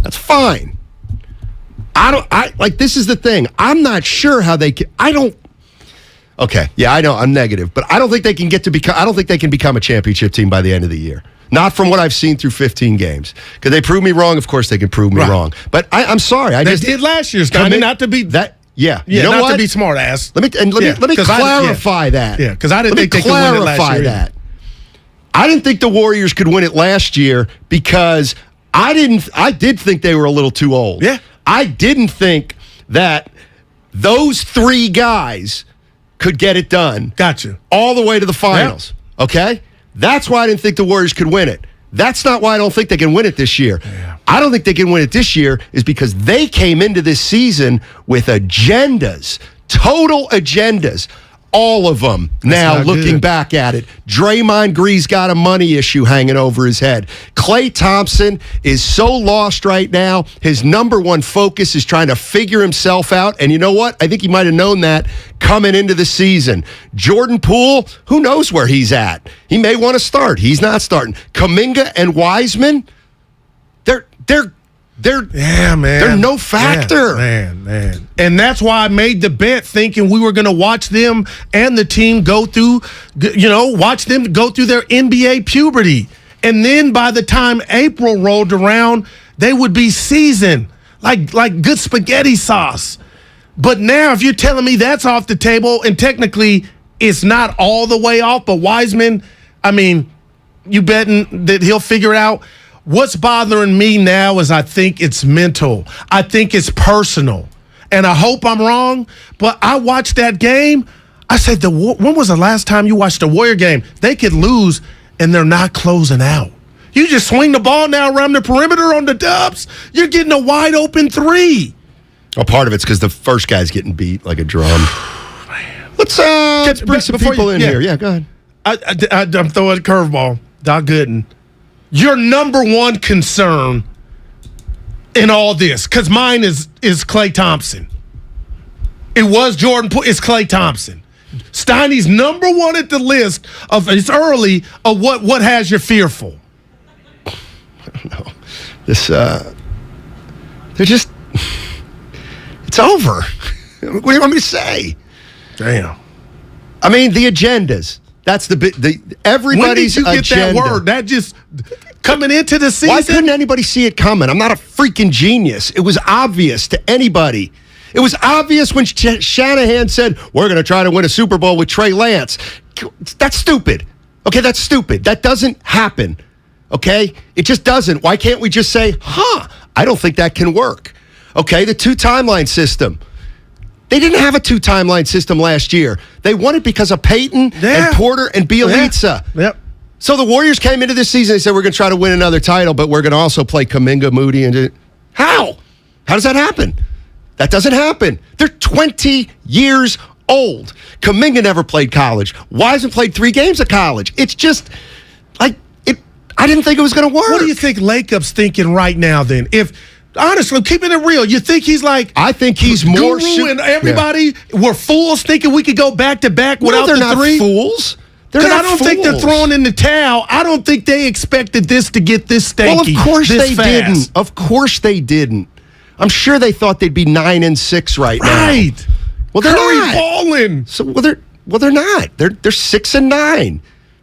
That's fine. This is the thing. I'm not sure how they can. Okay. Yeah, I know. I'm negative. But I don't think they can become a championship team by the end of the year. Not from what I've seen through 15 games. Could they prove me wrong? Of course they can prove me wrong. But I'm sorry. They did last year, Steiny, not to be that. Yeah. Yeah, you know not what? to be smart ass. Let me clarify that. Yeah, because I didn't think they could win it last year. That. I didn't think the Warriors could win it last year because I did think they were a little too old. Yeah. I didn't think that those three guys could get it done. Gotcha. All the way to the finals. Yeah. Okay? That's why I didn't think the Warriors could win it. That's not why I don't think they can win it this year. Yeah. I don't think they can win it this year is because they came into this season with agendas, total agendas. All of them now looking back at it. Draymond Green's got a money issue hanging over his head. Klay Thompson is so lost right now. His number one focus is trying to figure himself out. And you know what? I think he might have known that coming into the season. Jordan Poole, who knows where he's at? He may want to start. He's not starting. Kuminga and Wiseman, they're no factor. Man. And that's why I made the bet thinking we were going to watch them and the team watch them go through their NBA puberty. And then by the time April rolled around, they would be seasoned like good spaghetti sauce. But now if you're telling me that's off the table, and technically it's not all the way off, but Wiseman, I mean, you betting that he'll figure it out? What's bothering me now is I think it's mental. I think it's personal. And I hope I'm wrong, but I watched that game. I said, when was the last time you watched a Warrior game? They could lose, and they're not closing out. You just swing the ball now around the perimeter on the Dubs. You're getting a wide open three. Well, part of it's because the first guy's getting beat like a drum. Let's bring some people in here. Yeah, go ahead. I'm throwing a curveball. Doc Gooden. Your number one concern in all this, because mine is Klay Thompson. It was Jordan Poole. It's Klay Thompson. Steiny's number one at the list it's early of what has you fearful. I don't know. They're just, it's over. What do you want me to say? Damn. I mean, the agendas. That's everybody's agenda. When did you get that word? That just coming into the season? Why couldn't anybody see it coming? I'm not a freaking genius. It was obvious to anybody. It was obvious when Shanahan said, we're going to try to win a Super Bowl with Trey Lance. That's stupid. Okay, that's stupid. That doesn't happen. Okay? It just doesn't. Why can't we just say, I don't think that can work. Okay, the two-timeline system. They didn't have a two-timeline system last year. They won it because of Peyton and Porter and Bielitsa. Yeah. Yep. So the Warriors came into this season and said, we're going to try to win another title, but we're going to also play Kuminga, Moody. How? How does that happen? That doesn't happen. They're 20 years old. Kuminga never played college. Wiseman played 3 games of college. It's just like I didn't think it was going to work. What do you think Lakeup's thinking right now then? Honestly, keeping it real, you think he's like... I think he's more... Guru and everybody were fools thinking we could go back-to-back without the three? They're not fools. Because I don't think they're throwing in the towel. I don't think they expected this to get this stanky. Well, of course they fast. didn't. Of course they didn't. I'm sure they thought they'd be 9-6 right now. Right. Well, they're Curry not. balling. So, they're not. They're 6-9.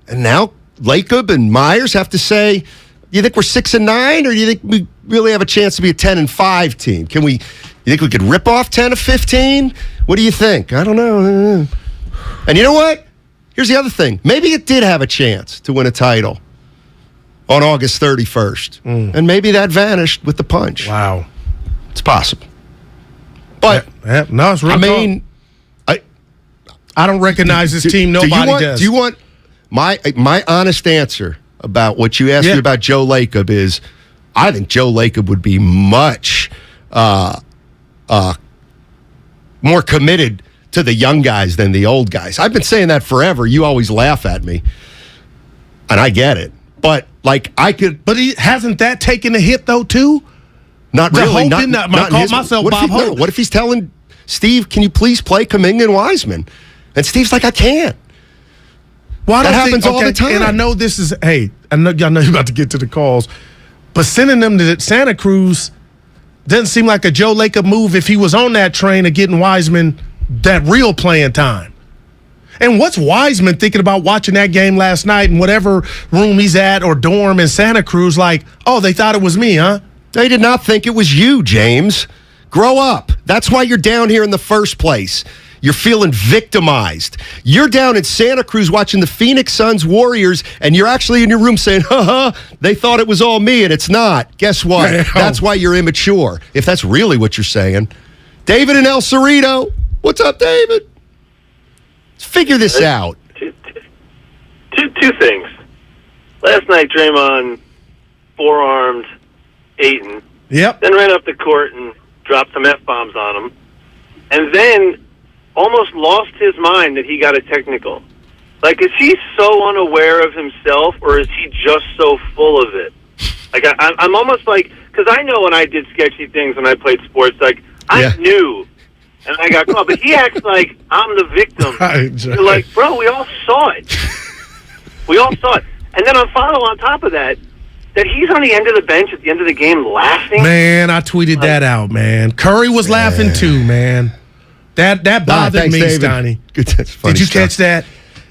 And now Lacob and Myers have to say, do you think we're 6-9, or do you think we really have a chance to be a 10-5 team? You think we could rip off 10 of 15? What do you think? I don't know. And you know what? here's the other thing. Maybe it did have a chance to win a title on August 31st. And maybe that vanished with the punch. Wow. It's possible. But, no, it's real. I mean, I don't recognize this team. Nobody does. Do you want my honest answer about what you asked me about Joe Lacob is I think Joe Lacob would be much more committed to the young guys than the old guys. I've been saying that forever. You always laugh at me. And I get it. But, like, I could... But hasn't that taken a hit, though, too? Not really. I call myself Bob Hope. What if he's telling Steve, can you please play Kuminga and Wiseman? And Steve's like, I can't. That happens all the time. And I know this is, I know you're about to get to the calls, but sending them to Santa Cruz doesn't seem like a Joe Lacob move if he was on that train of getting Wiseman that real playing time. And what's Wiseman thinking about watching that game last night in whatever room he's at or dorm in Santa Cruz like, oh, they thought it was me, huh? They did not think it was you, James. Grow up. That's why you're down here in the first place. You're feeling victimized. You're down in Santa Cruz watching the Phoenix Suns Warriors, and you're actually in your room saying, they thought it was all me, and it's not. Guess what? Damn. That's why you're immature, if that's really what you're saying. David and El Cerrito. What's up, David? Let's figure this out. Two things. Last night, Draymond forearmed Ayton. Yep. Then ran up the court and dropped some F-bombs on him. And then almost lost his mind that he got a technical. Like, is he so unaware of himself, or is he just so full of it? Like, I'm almost like, because I know when I did sketchy things when I played sports, like, I knew, and I got caught. But he acts like I'm the victim. You're like, bro, we all saw it. We all saw it. And then on top of that he's on the end of the bench at the end of the game laughing. Man, I tweeted that out, man. Curry was laughing too, man. That bothered me, Steiny. Did you catch that?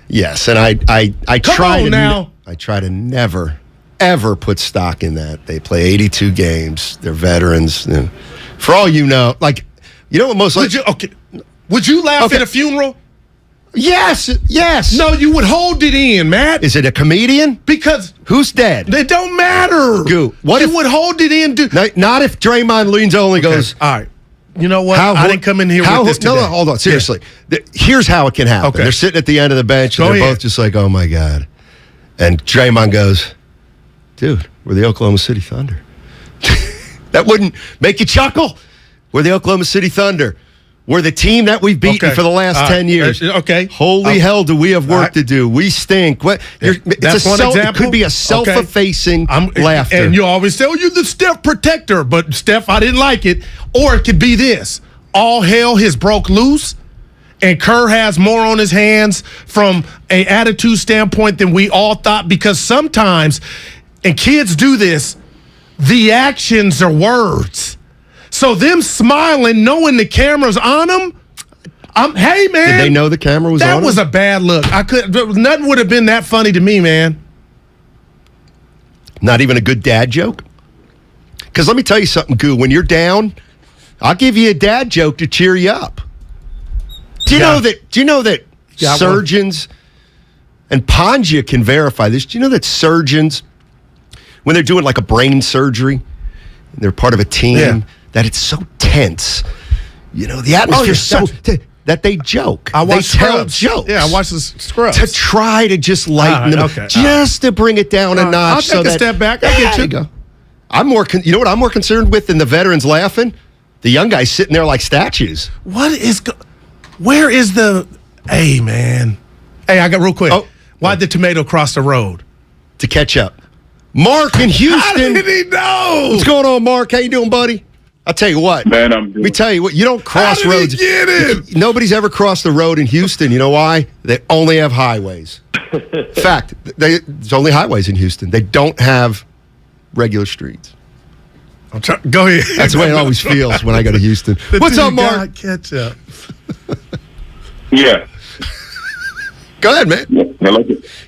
Yes, and I try to never, ever put stock in that. They play 82 games. They're veterans. For all you know, like, you know what most... Would you laugh at a funeral? Yes. No, you would hold it in, Matt. Is it a comedian? Because... Who's dead? It don't matter. Goo. You would hold it in. Not if Draymond leans only goes... All right. You know what? I didn't come in here with this today. No, hold on. Seriously. Here's how it can happen. Okay. They're sitting at the end of the bench, and they're both just like, oh, my God. And Draymond goes, dude, we're the Oklahoma City Thunder. That wouldn't make you chuckle? We're the Oklahoma City Thunder. We're the team that we've beaten for the last 10 years. Holy hell, do we have work to do? We stink. That's one example. It could be a self-effacing laughter. And you always say, you're the Steph protector. But, Steph, I didn't like it. Or it could be this. All hell has broke loose, and Kerr has more on his hands from an attitude standpoint than we all thought. Because sometimes, and kids do this, the actions are words. So them smiling, knowing the camera's on them, hey, man. Did they know the camera was on them? That was a bad look. Nothing would have been that funny to me, man. Not even a good dad joke? Because let me tell you something, Goo. When you're down, I'll give you a dad joke to cheer you up. Do you know that surgeons, and Panja can verify this, do you know that surgeons, when they're doing like a brain surgery, they're part of a team, that it's so tense. You know, the atmosphere's so that they joke. They tell jokes. Yeah, I watched the Scrubs. To try to just lighten them, just to bring it down a notch. I'll take a step back. I get you. Go. I'm more. You know what I'm more concerned with than the veterans laughing? The young guys sitting there like statues. Where is the... Hey, man. Hey, I got real quick. Why'd the tomato cross the road? To catch up. Mark in Houston. How did he know? What's going on, Mark? How you doing, buddy? I'll tell you what. Man, let me tell you what. You don't cross roads. Get it? Nobody's ever crossed the road in Houston. You know why? They only have highways. In fact, there's only highways in Houston. They don't have regular streets. Go ahead. That's the way it always feels when I go to Houston. What's up, Mark? Catch up. Yeah. Go ahead, man.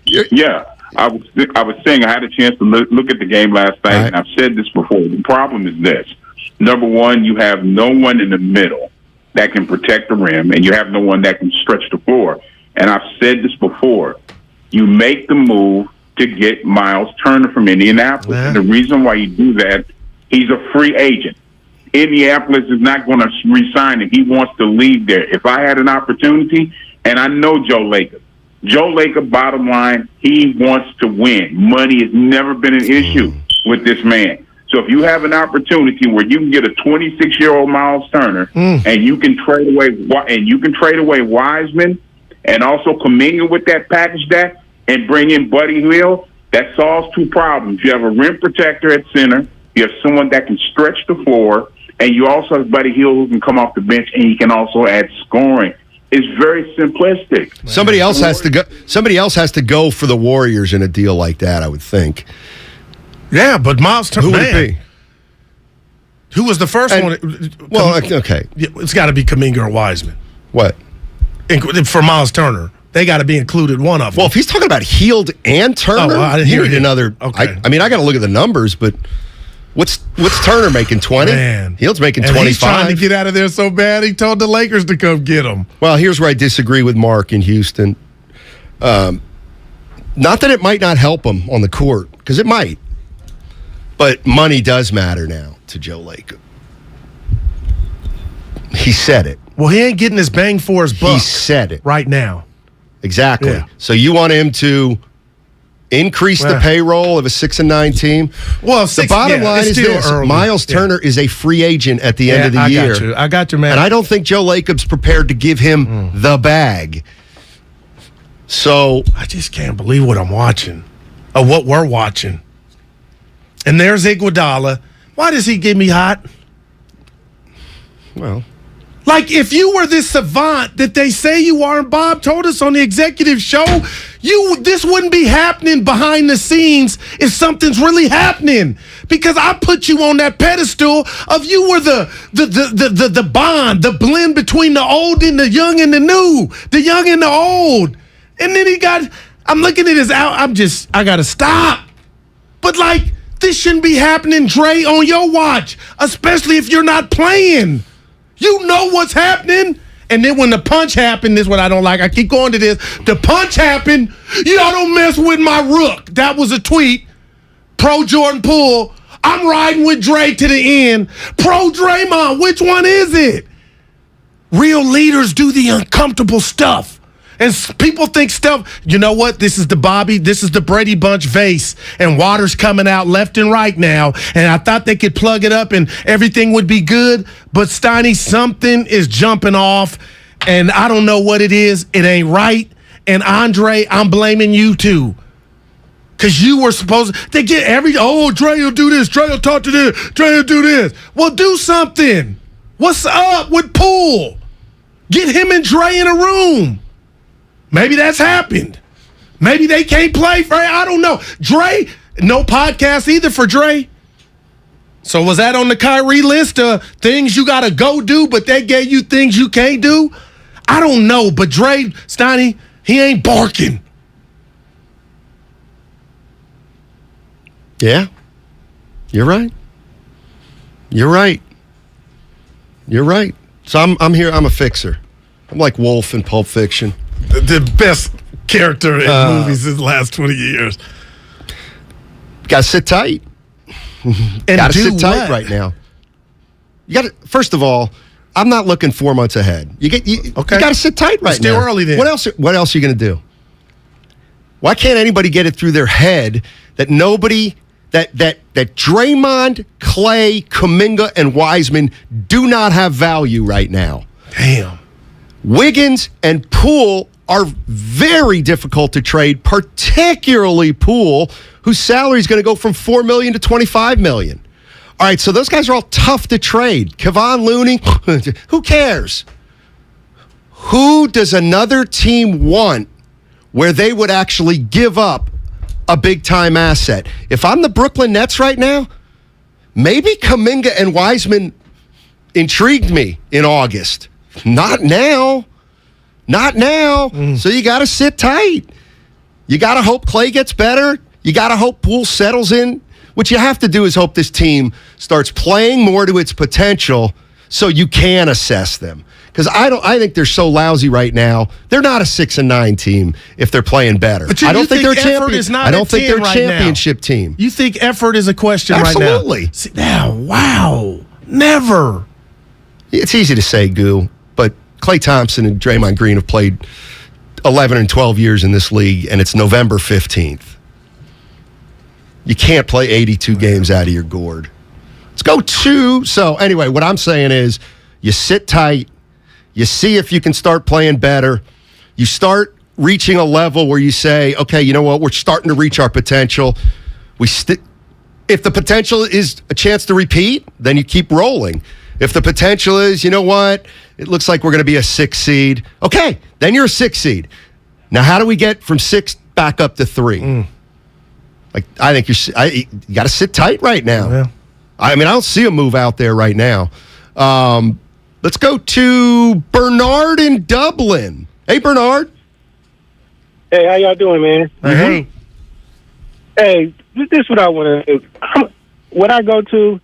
Yeah. I was saying I had a chance to look at the game last night, and I've said this before. The problem is this. Number one, you have no one in the middle that can protect the rim, and you have no one that can stretch the floor. and I've said this before, you make the move to get Miles Turner from Indianapolis. And the reason why you do that, he's a free agent. Indianapolis is not going to re-sign him. He wants to leave there. If I had an opportunity, and I know Joe Lacob. Joe Lacob, bottom line, he wants to win. Money has never been an issue with this man. So if you have an opportunity where you can get a 26-year-old Miles Turner and you can trade away Wiseman and also commingle with that package and bring in Buddy Hield, that solves two problems. You have a rim protector at center. You have someone that can stretch the floor, and you also have Buddy Hield who can come off the bench, and he can also add scoring. It's very simplistic. Somebody else has to go for the Warriors in a deal like that, I would think. Yeah, but Miles Turner. Who would it be? Who was the first one? Well, okay. It's got to be Kuminga or Wiseman. What? For Miles Turner. They got to be included, one of them. Well, if he's talking about Hield and Turner, I didn't hear another. Okay. I got to look at the numbers, but what's Turner making? 20? Man. Hield's making 25. He's trying to get out of there so bad, he told the Lakers to come get him. Well, here's where I disagree with Mark in Houston. Not that it might not help him on the court, because it might. But money does matter now to Joe Lacob. He said it. Well, he ain't getting his bang for his buck. He said it. Right now. Exactly. Yeah. So you want him to increase the payroll of a 6-9 team? Well, the bottom line is this. Early. Miles Turner is a free agent at the end of the year. I got you, man. And I don't think Joe Lacob's prepared to give him the bag. So I just can't believe what I'm watching. Or what we're watching. And there's Iguodala. Why does he get me hot? Well, like if you were this savant that they say you are, and Bob told us on the executive show, this wouldn't be happening behind the scenes if something's really happening. Because I put you on that pedestal of you were the bond, the blend between the old and the young and the new, the young and the old. And then I'm looking at his I gotta stop. But this shouldn't be happening, Dre, on your watch, especially if you're not playing. You know what's happening. And then when the punch happened, this is what I don't like. I keep going to this. The punch happened. Y'all don't mess with my rook. That was a tweet. Pro Jordan Poole. I'm riding with Dre to the end. Pro Draymond. Which one is it? Real leaders do the uncomfortable stuff. And people think Steph, you know what? This is the Brady Bunch vase, and water's coming out left and right now. And I thought they could plug it up and everything would be good. But Steiny, something is jumping off, and I don't know what it is. It ain't right. And Andre, I'm blaming you too. Because you were supposed to, Dre will do this, Dre will talk to this, Dre will do this. Well, do something. What's up with Poole? Get him and Dre in a room. Maybe that's happened. Maybe they can't play for, I don't know. Dre, no podcast either for Dre. So was that on the Kyrie list of things you got to go do, but they gave you things you can't do? I don't know, but Dre, Steiny, he ain't barking. yeah, you're right. You're right. You're right. So I'm here. I'm a fixer. I'm like Wolf in Pulp Fiction. The best character in movies in the last 20 years. Got to sit tight. Got to sit tight right now. You got to. First of all, I'm not looking 4 months ahead. You got to sit tight right now. Still early then. What else are you going to do? Why can't anybody get it through their head that nobody that Draymond, Klay, Kuminga, and Wiseman do not have value right now? Damn. Wiggins and Poole are very difficult to trade, particularly Poole, whose salary is going to go from $4 million to $25 million. All right, so those guys are all tough to trade. Kevon Looney, who cares? Who does another team want where they would actually give up a big-time asset? If I'm the Brooklyn Nets right now, maybe Kuminga and Wiseman intrigued me in August. Not now. Not now. So you got to sit tight. You got to hope Klay gets better. You got to hope Poole settles in. What you have to do is hope this team starts playing more to its potential so you can assess them. Because I think they're so lousy right now. They're not a 6-9 team if they're playing better. But I don't think they're a I don't think they're a championship team. You think effort is a question Absolutely. right now? Absolutely. Wow. Never. It's easy to say, Goo, but Klay Thompson and Draymond Green have played 11 and 12 years in this league, and it's November 15th. You can't play 82 games out of your gourd. Let's go to. So, anyway, what I'm saying is you sit tight. You see if you can start playing better. You start reaching a level where you say, okay, you know what? We're starting to reach our potential. If the potential is a chance to repeat, then you keep rolling. If the potential is, you know what? It looks like we're going to be a 6 seed. Okay, then you're a 6 seed. Now, how do we get from 6 back up to 3? Like, I think you got to sit tight right now. Yeah. I mean, I don't see a move out there right now. Let's go to Bernard in Dublin. Hey, Bernard. Hey, how y'all doing, man? Hey. Hey, this is what I want to do. What I go to,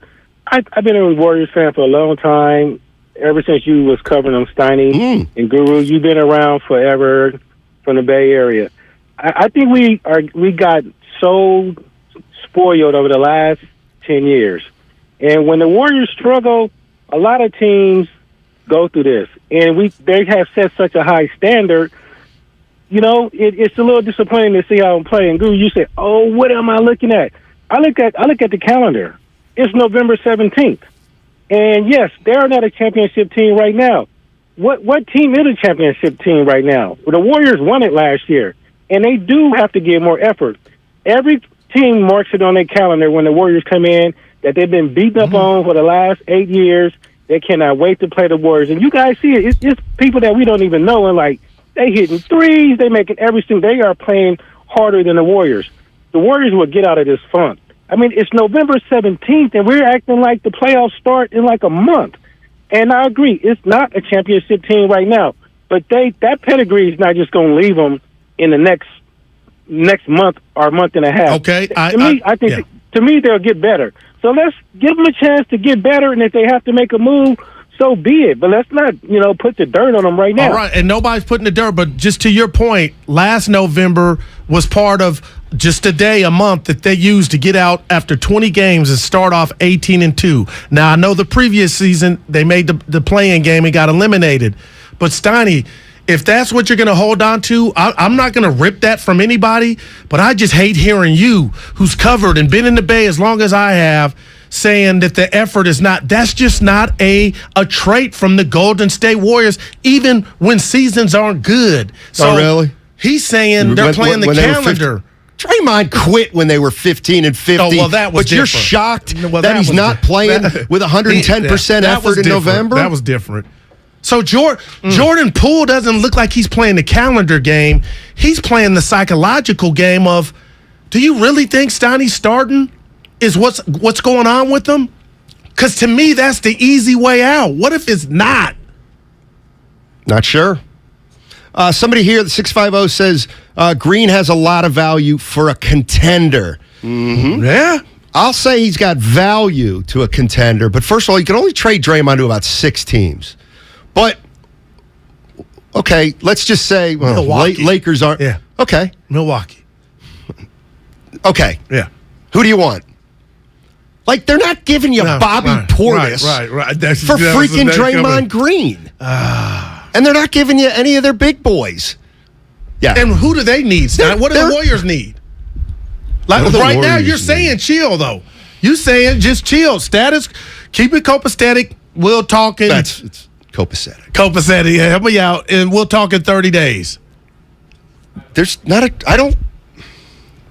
I've been a Warriors fan for a long time. Ever since you was covering them, Steiny and Guru, you've been around forever from the Bay Area. I think we got so spoiled over the last 10 years. And when the Warriors struggle, a lot of teams go through this. And they have set such a high standard, you know, it's a little disappointing to see how I'm playing. Guru, you say, oh, what am I looking at? I look at the calendar. It's November 17th. And yes, they're not a championship team right now. What team is a championship team right now? Well, the Warriors won it last year, and they do have to give more effort. Every team marks it on their calendar when the Warriors come in that they've been beaten up on for the last 8 years. They cannot wait to play the Warriors. And you guys see it. It's people that we don't even know, and like they hitting threes, they making everything. They are playing harder than the Warriors. The Warriors will get out of this funk. I mean, it's November 17th, and we're acting like the playoffs start in like a month. And I agree, it's not a championship team right now. But that pedigree is not just going to leave them in the next month or month and a half. Okay. To me, they'll get better. So let's give them a chance to get better, and if they have to make a move, so be it. But let's not, put the dirt on them right now. All right, and nobody's putting the dirt, but just to your point, last November was part of just a day, a month that they used to get out after 20 games and start off 18-2. Now, I know the previous season they made the play-in game and got eliminated. But, Steiny, if that's what you're going to hold on to, I'm not going to rip that from anybody, but I just hate hearing you, who's covered and been in the Bay as long as I have, saying that the effort is not. That's just not a trait from the Golden State Warriors, even when seasons aren't good. So really? He's saying they're playing the calendar. Draymond quit when they were 15 and 50. Oh, well, that was but you're shocked that he's not playing with 110% effort in November? That was different. So Jordan Poole doesn't look like he's playing the calendar game. He's playing the psychological game of, do you really think Steiny's starting is what's going on with them? Because to me, that's the easy way out. What if it's not? Not sure. Somebody here, the 650 says, Green has a lot of value for a contender. Mm-hmm. Yeah. I'll say he's got value to a contender, but first of all, you can only trade Draymond to about 6 teams. But, okay, let's just say Lakers aren't. Yeah. Okay. Milwaukee. Okay. Yeah. Who do you want? Like, they're not giving you Bobby Portis for freaking Draymond Green. And they're not giving you any of their big boys. Yeah. And who do they need? What do the Warriors need? Like right now, you're saying chill, though. You saying just chill. Status, keep it copacetic. We'll talk in. It's copacetic. Copacetic. Yeah, help me out. And we'll talk in 30 days. There's not a.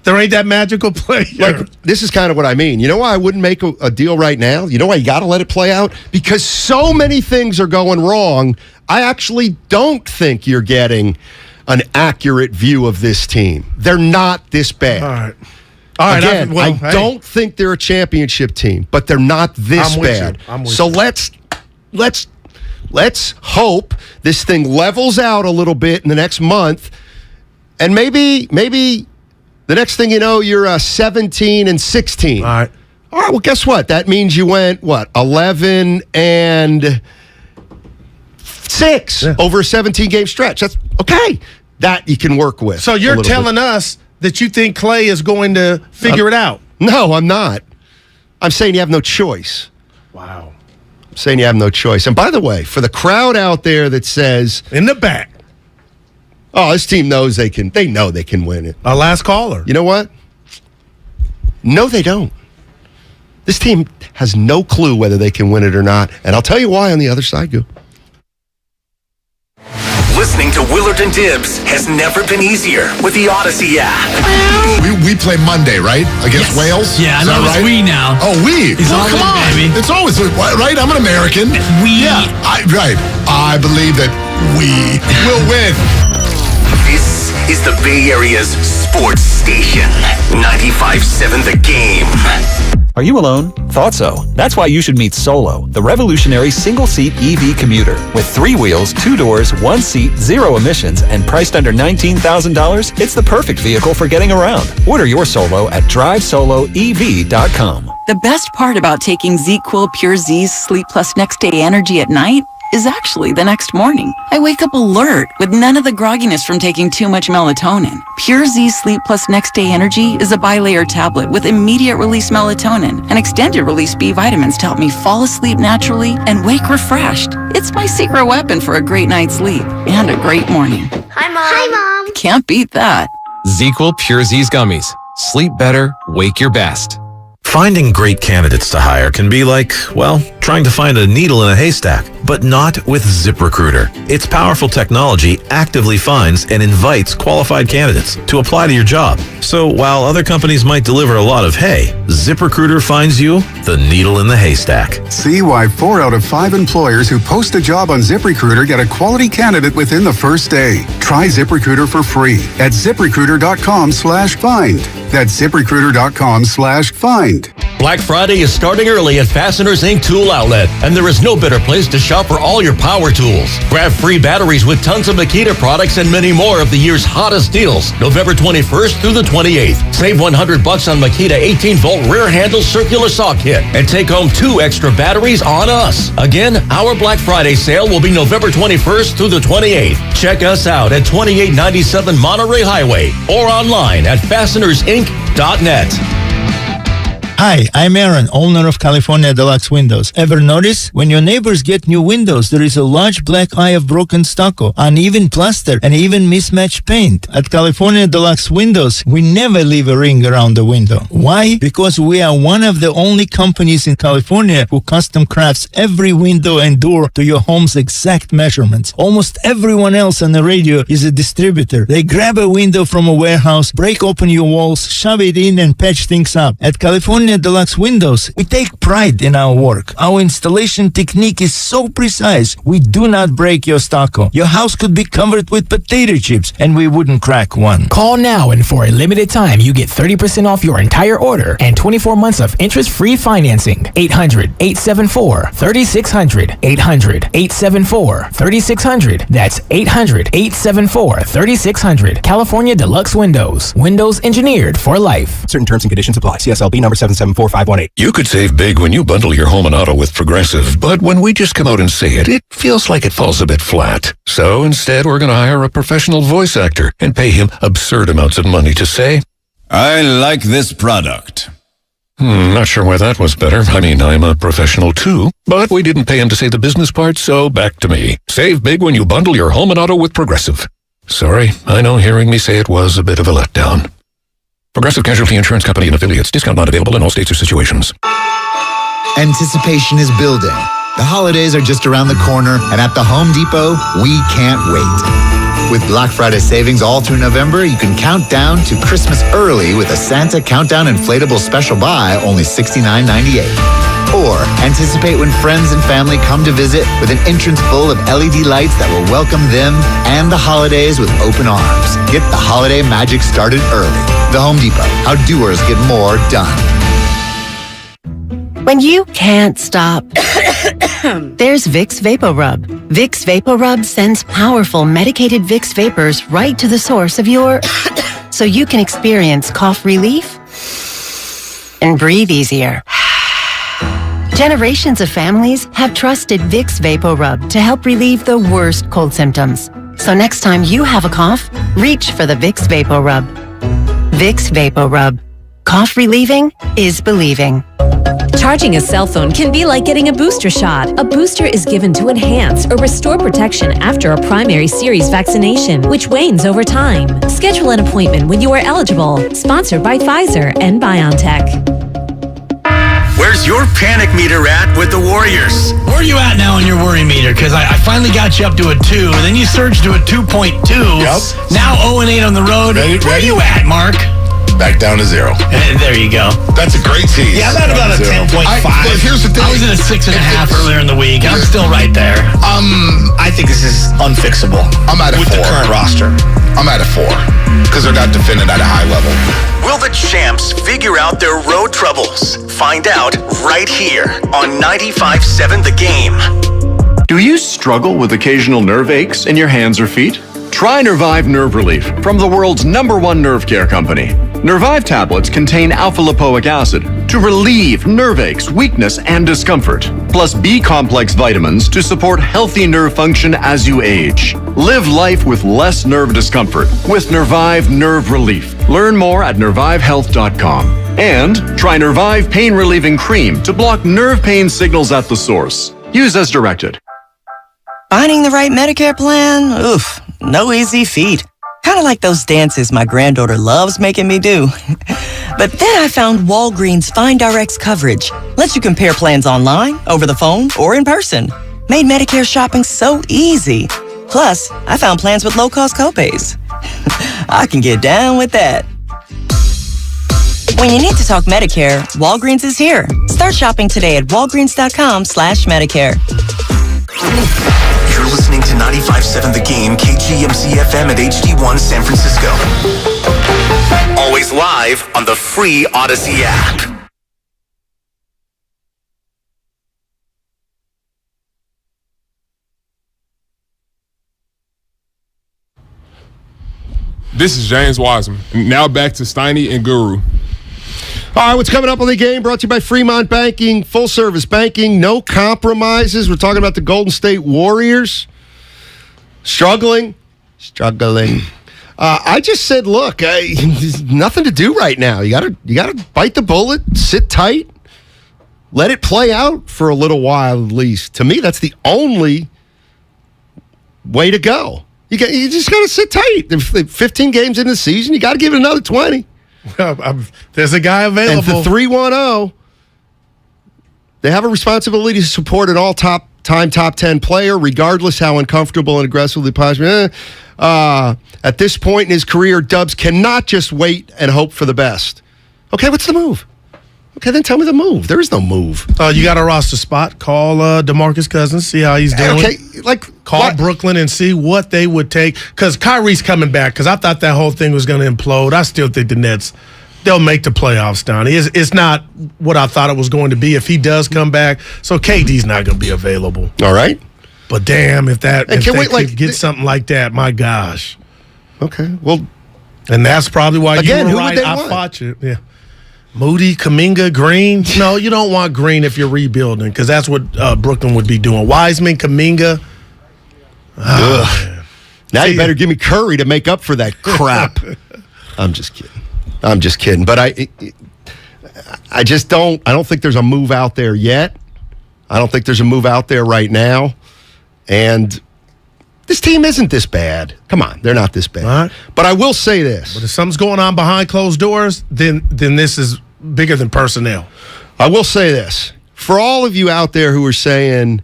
There ain't that magical player. Like, this is kind of what I mean. You know why I wouldn't make a deal right now? You know why you got to let it play out? Because so many things are going wrong. I actually don't think you're getting an accurate view of this team. They're not this bad. All right. Again, I don't think they're a championship team, but they're not this bad. So let's hope this thing levels out a little bit in the next month, and maybe the next thing you know, you're 17 and 16. All right. All right, well, guess what? That means you went, 11-6 over a 17-game stretch. That's okay. That you can work with. So you're telling us that you think Klay is going to figure it out? No, I'm not. I'm saying you have no choice. Wow. I'm saying you have no choice. And by the way, for the crowd out there that says... In the back. Oh, this team knows they know they can win it. Our last caller. You know what? No, they don't. This team has no clue whether they can win it or not. And I'll tell you why on the other side, Go. Listening to Willard and Dibs has never been easier with the Odyssey app. We play Monday, right? Against Wales? Yeah, I know it's we now. Oh, we? It's well, all come on. baby. It's always, right? I'm an American. We. Yeah, right. I believe that we will win. This is the Bay Area's sports station. 95.7 The Game. Are you alone? Thought so. That's why you should meet Solo, the revolutionary single-seat EV commuter. With 3 wheels, 2 doors, 1 seat, 0 emissions, and priced under $19,000, it's the perfect vehicle for getting around. Order your Solo at drivesoloev.com. The best part about taking ZQuil Pure Z's Sleep Plus Next Day Energy at night is actually the next morning. I wake up alert with none of the grogginess from taking too much melatonin. Pure Z Sleep Plus Next Day Energy is a bilayer tablet with immediate release melatonin and extended release B vitamins to help me fall asleep naturally and wake refreshed. It's my secret weapon for a great night's sleep and a great morning. Hi, Mom. Hi, Mom. Can't beat that. ZQuil Pure Z's Gummies. Sleep better, wake your best. Finding great candidates to hire can be like, well, trying to find a needle in a haystack, but not with ZipRecruiter. Its powerful technology actively finds and invites qualified candidates to apply to your job. So while other companies might deliver a lot of hay, ZipRecruiter finds you the needle in the haystack. See why 4 out of 5 employers who post a job on ZipRecruiter get a quality candidate within the first day. Try ZipRecruiter for free at ZipRecruiter.com/find. That's ZipRecruiter.com/find. Black Friday is starting early at Fasteners Inc. Tool Outlet, and there is no better place to shop for all your power tools. Grab free batteries with tons of Makita products and many more of the year's hottest deals, November 21st through the 28th. Save $100 on Makita 18-volt rear handle circular saw kit and take home 2 extra batteries on us. Again, our Black Friday sale will be November 21st through the 28th. Check us out at 2897 Monterey Highway or online at fastenersinc.net. Hi, I'm Aaron, owner of California Deluxe Windows. Ever notice? When your neighbors get new windows, there is a large black eye of broken stucco, uneven plaster, and even mismatched paint. At California Deluxe Windows, we never leave a ring around the window. Why? Because we are one of the only companies in California who custom crafts every window and door to your home's exact measurements. Almost everyone else on the radio is a distributor. They grab a window from a warehouse, break open your walls, shove it in, and patch things up. At California Deluxe Windows, we take pride in our work. Our installation technique is so precise, we do not break your stucco. Your house could be covered with potato chips, and we wouldn't crack one. Call now, and for a limited time, you get 30% off your entire order and 24 months of interest-free financing. 800-874-3600. 800-874-3600. That's 800-874-3600. California Deluxe Windows. Windows engineered for life. Certain terms and conditions apply. CSLB number 774518. You could save big when you bundle your home and auto with Progressive, but when we just come out and say it, it feels like it falls a bit flat. So instead, we're going to hire a professional voice actor and pay him absurd amounts of money to say, I like this product. Not sure why that was better. I mean, I'm a professional too, but we didn't pay him to say the business part, so back to me. Save big when you bundle your home and auto with Progressive. Sorry, I know hearing me say it was a bit of a letdown. Progressive Casualty Insurance Company and Affiliates. Discount not available in all states or situations. Anticipation is building. The holidays are just around the corner, and at the Home Depot, we can't wait. With Black Friday savings all through November, you can count down to Christmas early with a Santa Countdown Inflatable Special Buy, only $69.98. Or anticipate when friends and family come to visit with an entrance full of LED lights that will welcome them and the holidays with open arms. Get the holiday magic started early. The Home Depot, how doers get more done. When you can't stop, there's Vicks VapoRub. Vicks VapoRub sends powerful medicated Vicks vapors right to the source of your... so you can experience cough relief and breathe easier. Generations of families have trusted Vicks VapoRub to help relieve the worst cold symptoms. So next time you have a cough, reach for the Vicks VapoRub. Vicks VapoRub. Cough relieving is believing. Charging a cell phone can be like getting a booster shot. A booster is given to enhance or restore protection after a primary series vaccination, which wanes over time. Schedule an appointment when you are eligible. Sponsored by Pfizer and BioNTech. Where's your panic meter at with the Warriors? Where are you at now on your worry meter? Because I finally got you up to a 2, and then you surged to a 2.2. Yep. Now 0-8 on the road. Where are you at, Mark? Back down to 0. There you go. That's a great tease. Yeah, I'm at about a 10.5. Here's the thing. I was at a 6.5 earlier in the week. I'm still right there. I think this is unfixable. I'm at a 4. With the current roster. I'm at a 4. Because they're not defending at a high level. Will the champs figure out their road troubles? Find out right here on 95.7 The Game. Do you struggle with occasional nerve aches in your hands or feet? Try Nervive Nerve Relief from the world's #1 nerve care company. Nervive tablets contain alpha-lipoic acid to relieve nerve aches, weakness, and discomfort, plus B-complex vitamins to support healthy nerve function as you age. Live life with less nerve discomfort with Nervive Nerve Relief. Learn more at nervivehealth.com. And try Nervive Pain Relieving Cream to block nerve pain signals at the source. Use as directed. Finding the right Medicare plan? Oof, no easy feat. Kind of like those dances my granddaughter loves making me do. But then I found Walgreens FindRx coverage. Lets you compare plans online, over the phone, or in person. Made Medicare shopping so easy. Plus, I found plans with low-cost copays. I can get down with that. When you need to talk Medicare, Walgreens is here. Start shopping today at walgreens.com/Medicare. You're listening to 95.7 The Game, KGMC FM at HD1 San Francisco. Always live on the free Odyssey app. This is James Wiseman. Now back to Steiny and Guru. All right, what's coming up on the game? Brought to you by Fremont Banking, full service banking, no compromises. We're talking about the Golden State Warriors struggling. I just said, look, there's nothing to do right now. You gotta bite the bullet, sit tight, let it play out for a little while at least. To me, that's the only way to go. You just gotta sit tight. 15 games in the season, you got to give it another 20. There's a guy available. And for 310, they have a responsibility to support an all-top 10 player, regardless how uncomfortable and aggressively possible. At this point in his career, Dubs cannot just wait and hope for the best. Okay, what's the move? Okay, then tell me the move. There is no move. You got a roster spot. Call DeMarcus Cousins, see how he's doing. Okay, call what? Brooklyn and see what they would take. Because Kyrie's coming back. Because I thought that whole thing was going to implode. I still think the Nets, they'll make the playoffs, Donnie. It's not what I thought it was going to be if he does come back. So KD's not going to be available. All right. But damn, if they could get something like that, my gosh. Okay, well. And that's probably why again, you were who right. would they I want? fought you. Yeah. Moody, Kuminga, Green. No, you don't want Green if you're rebuilding because that's what Brooklyn would be doing. Wiseman, Kuminga. Now you better give me Curry to make up for that crap. I'm just kidding. But I just don't. I don't think there's a move out there yet. I don't think there's a move out there right now. And this team isn't this bad. Come on, they're not this bad. Right. But I will say this. But if something's going on behind closed doors, then this is bigger than personnel. I will say this. For all of you out there who are saying,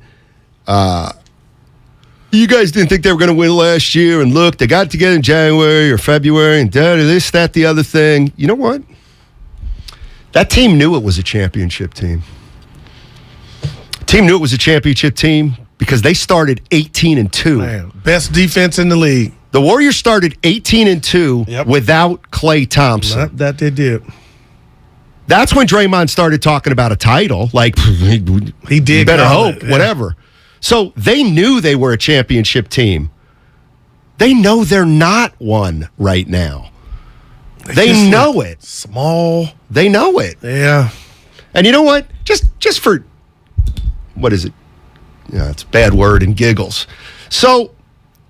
you guys didn't think they were going to win last year, and look, they got together in January or February, and this, that, the other thing. You know what? That team knew it was a championship team. Team knew it was a championship team because they started 18-2. Man, best defense in the league. The Warriors started 18-2 without Klay Thompson. That they did. That's when Draymond started talking about a title. Like, he did. Better hope, whatever. So they knew they were a championship team. They know they're not one right now. They know it. Small. They know it. Yeah. And you know what? Just for what is it? Yeah, it's a bad word, and giggles. So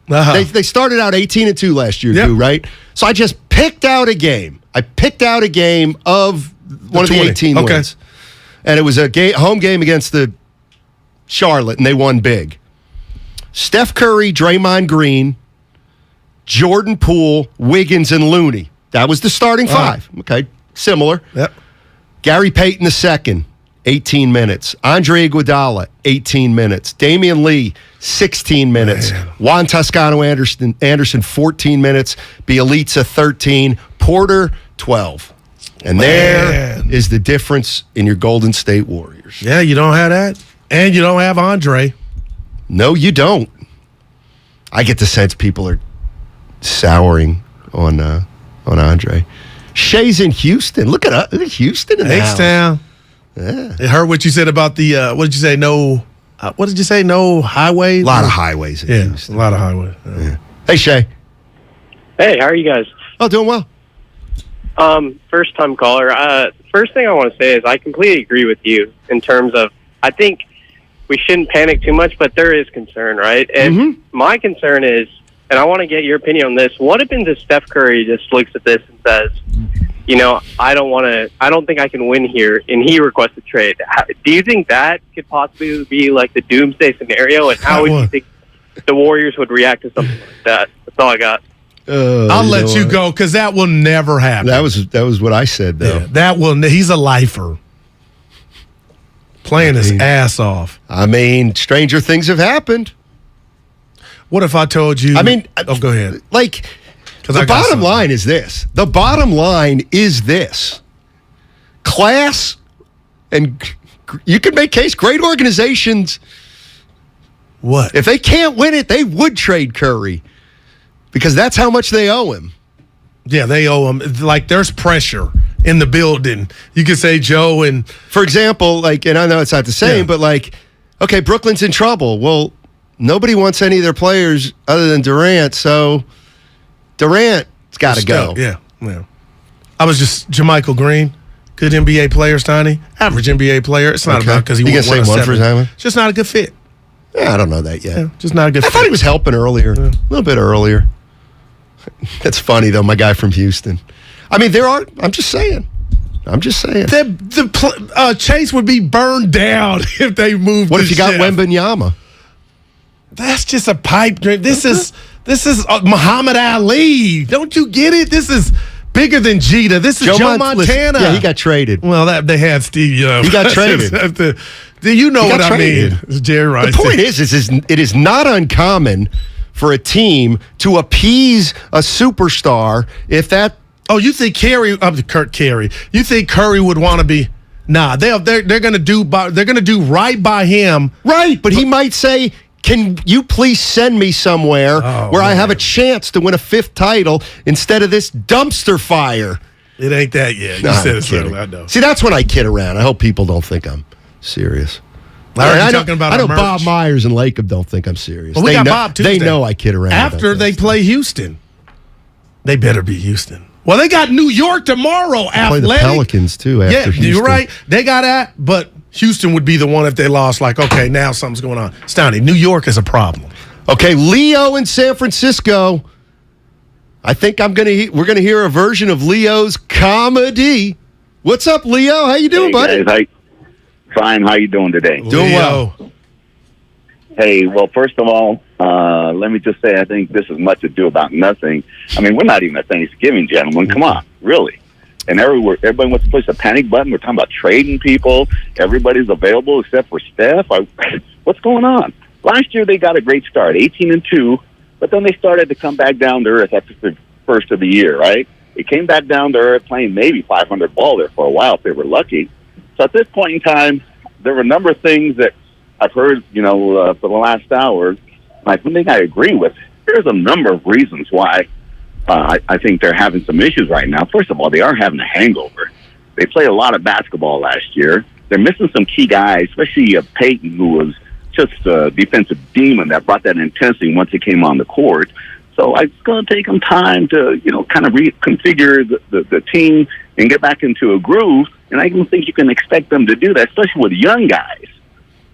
they started out 18-2 last year, too, right? So I just picked out a game. I picked out a game of one of the 18 wins. And it was a home game against the Charlotte, and they won big. Steph Curry, Draymond Green, Jordan Poole, Wiggins, and Looney. That was the starting five. Okay, similar. Yep. Gary Payton II, 18 minutes. Andre Iguodala, 18 minutes. Damian Lee, 16 minutes. Man. Juan Toscano-Anderson, 14 minutes. Bielitsa, 13. Porter, 12. And there is the difference in your Golden State Warriors. Yeah, you don't have that. And you don't have Andre. No, you don't. I get the sense people are souring on Andre. Shay's in Houston. Look at Houston in the house. H-Town. Yeah. I heard what you said about the, what did you say, no highways? A lot of highways in Houston. A lot of highways. Yeah. Hey, Shay. Hey, how are you guys? Oh, doing well. First-time caller. First thing I want to say is I completely agree with you in terms of I think we shouldn't panic too much, but there is concern, right? And my concern is, and I want to get your opinion on this, what happens if Steph Curry just looks at this and says, I don't think I can win here, and he requests a trade? Do you think that could possibly be like the doomsday scenario, and how would you think the Warriors would react to something like that? That's all I got. I'll let you go because that will never happen. That was what I said, though. Yeah, he's a lifer. Playing his ass off. I mean, stranger things have happened. What if I told you? I mean, go ahead. Like, the bottom line is this. The bottom line is this. Class, and you can make case, great organizations. What? If they can't win it, they would trade Curry because that's how much they owe him. Yeah, they owe him. Like, there's pressure in the building. You could say Joe and... For example, like, and I know it's not the same, but like, okay, Brooklyn's in trouble. Well, nobody wants any of their players other than Durant, so Durant's got to go. Yeah. I was just Jermichael Green, good NBA player, Steiny. Average NBA player. It's not about because he won say one for his time. It's just not a good fit. Yeah, I don't know that yet. Yeah, just not a good fit. I thought he was helping earlier, a little bit earlier. That's funny, though, my guy from Houston. I mean, I'm just saying. Chase would be burned down if they moved. What if you got Wembanyama? That's just a pipe dream. This is Muhammad Ali. Don't you get it? This is bigger than Jeter. This is Joe Montana. Yeah, he got traded. Well, they had Steve Young. He got traded. You know what I mean? Jerry Rice. The point is it is not uncommon for a team to appease a superstar if that. Oh, you think Kerry? You think Curry would want to be? Nah, they're going to do right by him. Right, but he might say, "Can you please send me somewhere where I have a chance to win a 5th title instead of this dumpster fire?" It ain't that yet. You said it's kidding. I know. See, that's when I kid around. I hope people don't think I'm serious. I know Bob Myers and Lacob don't think I'm serious. Well, we got Bob Tuesday. They know I kid around. After they play Houston, they better be Houston. Well, they got New York tomorrow. Play the Pelicans too. After Houston. You're right. They got that, but Houston would be the one if they lost. Like, okay, now something's going on. Steiny, New York is a problem. Okay, Leo in San Francisco. I think we're gonna hear a version of Leo's comedy. What's up, Leo? How you doing, buddy? Guys, fine. How you doing today? Doing well. Hey, well, first of all, let me just say I think this is much ado about nothing. I mean, we're not even at Thanksgiving, gentlemen. Come on, really. And everybody wants to push a panic button. We're talking about trading people. Everybody's available except for Steph. What's going on? Last year they got a great start, 18-2, but then they started to come back down to earth after the first of the year, right? They came back down to earth playing maybe 500 ball there for a while if they were lucky. So at this point in time, there were a number of things that I've heard, for the last hour. One thing I agree with, there's a number of reasons why I think they're having some issues right now. First of all, they are having a hangover. They played a lot of basketball last year. They're missing some key guys, especially Peyton, who was just a defensive demon that brought that intensity once he came on the court. So it's going to take them time to, kind of reconfigure the team and get back into a groove. And I don't think you can expect them to do that, especially with young guys.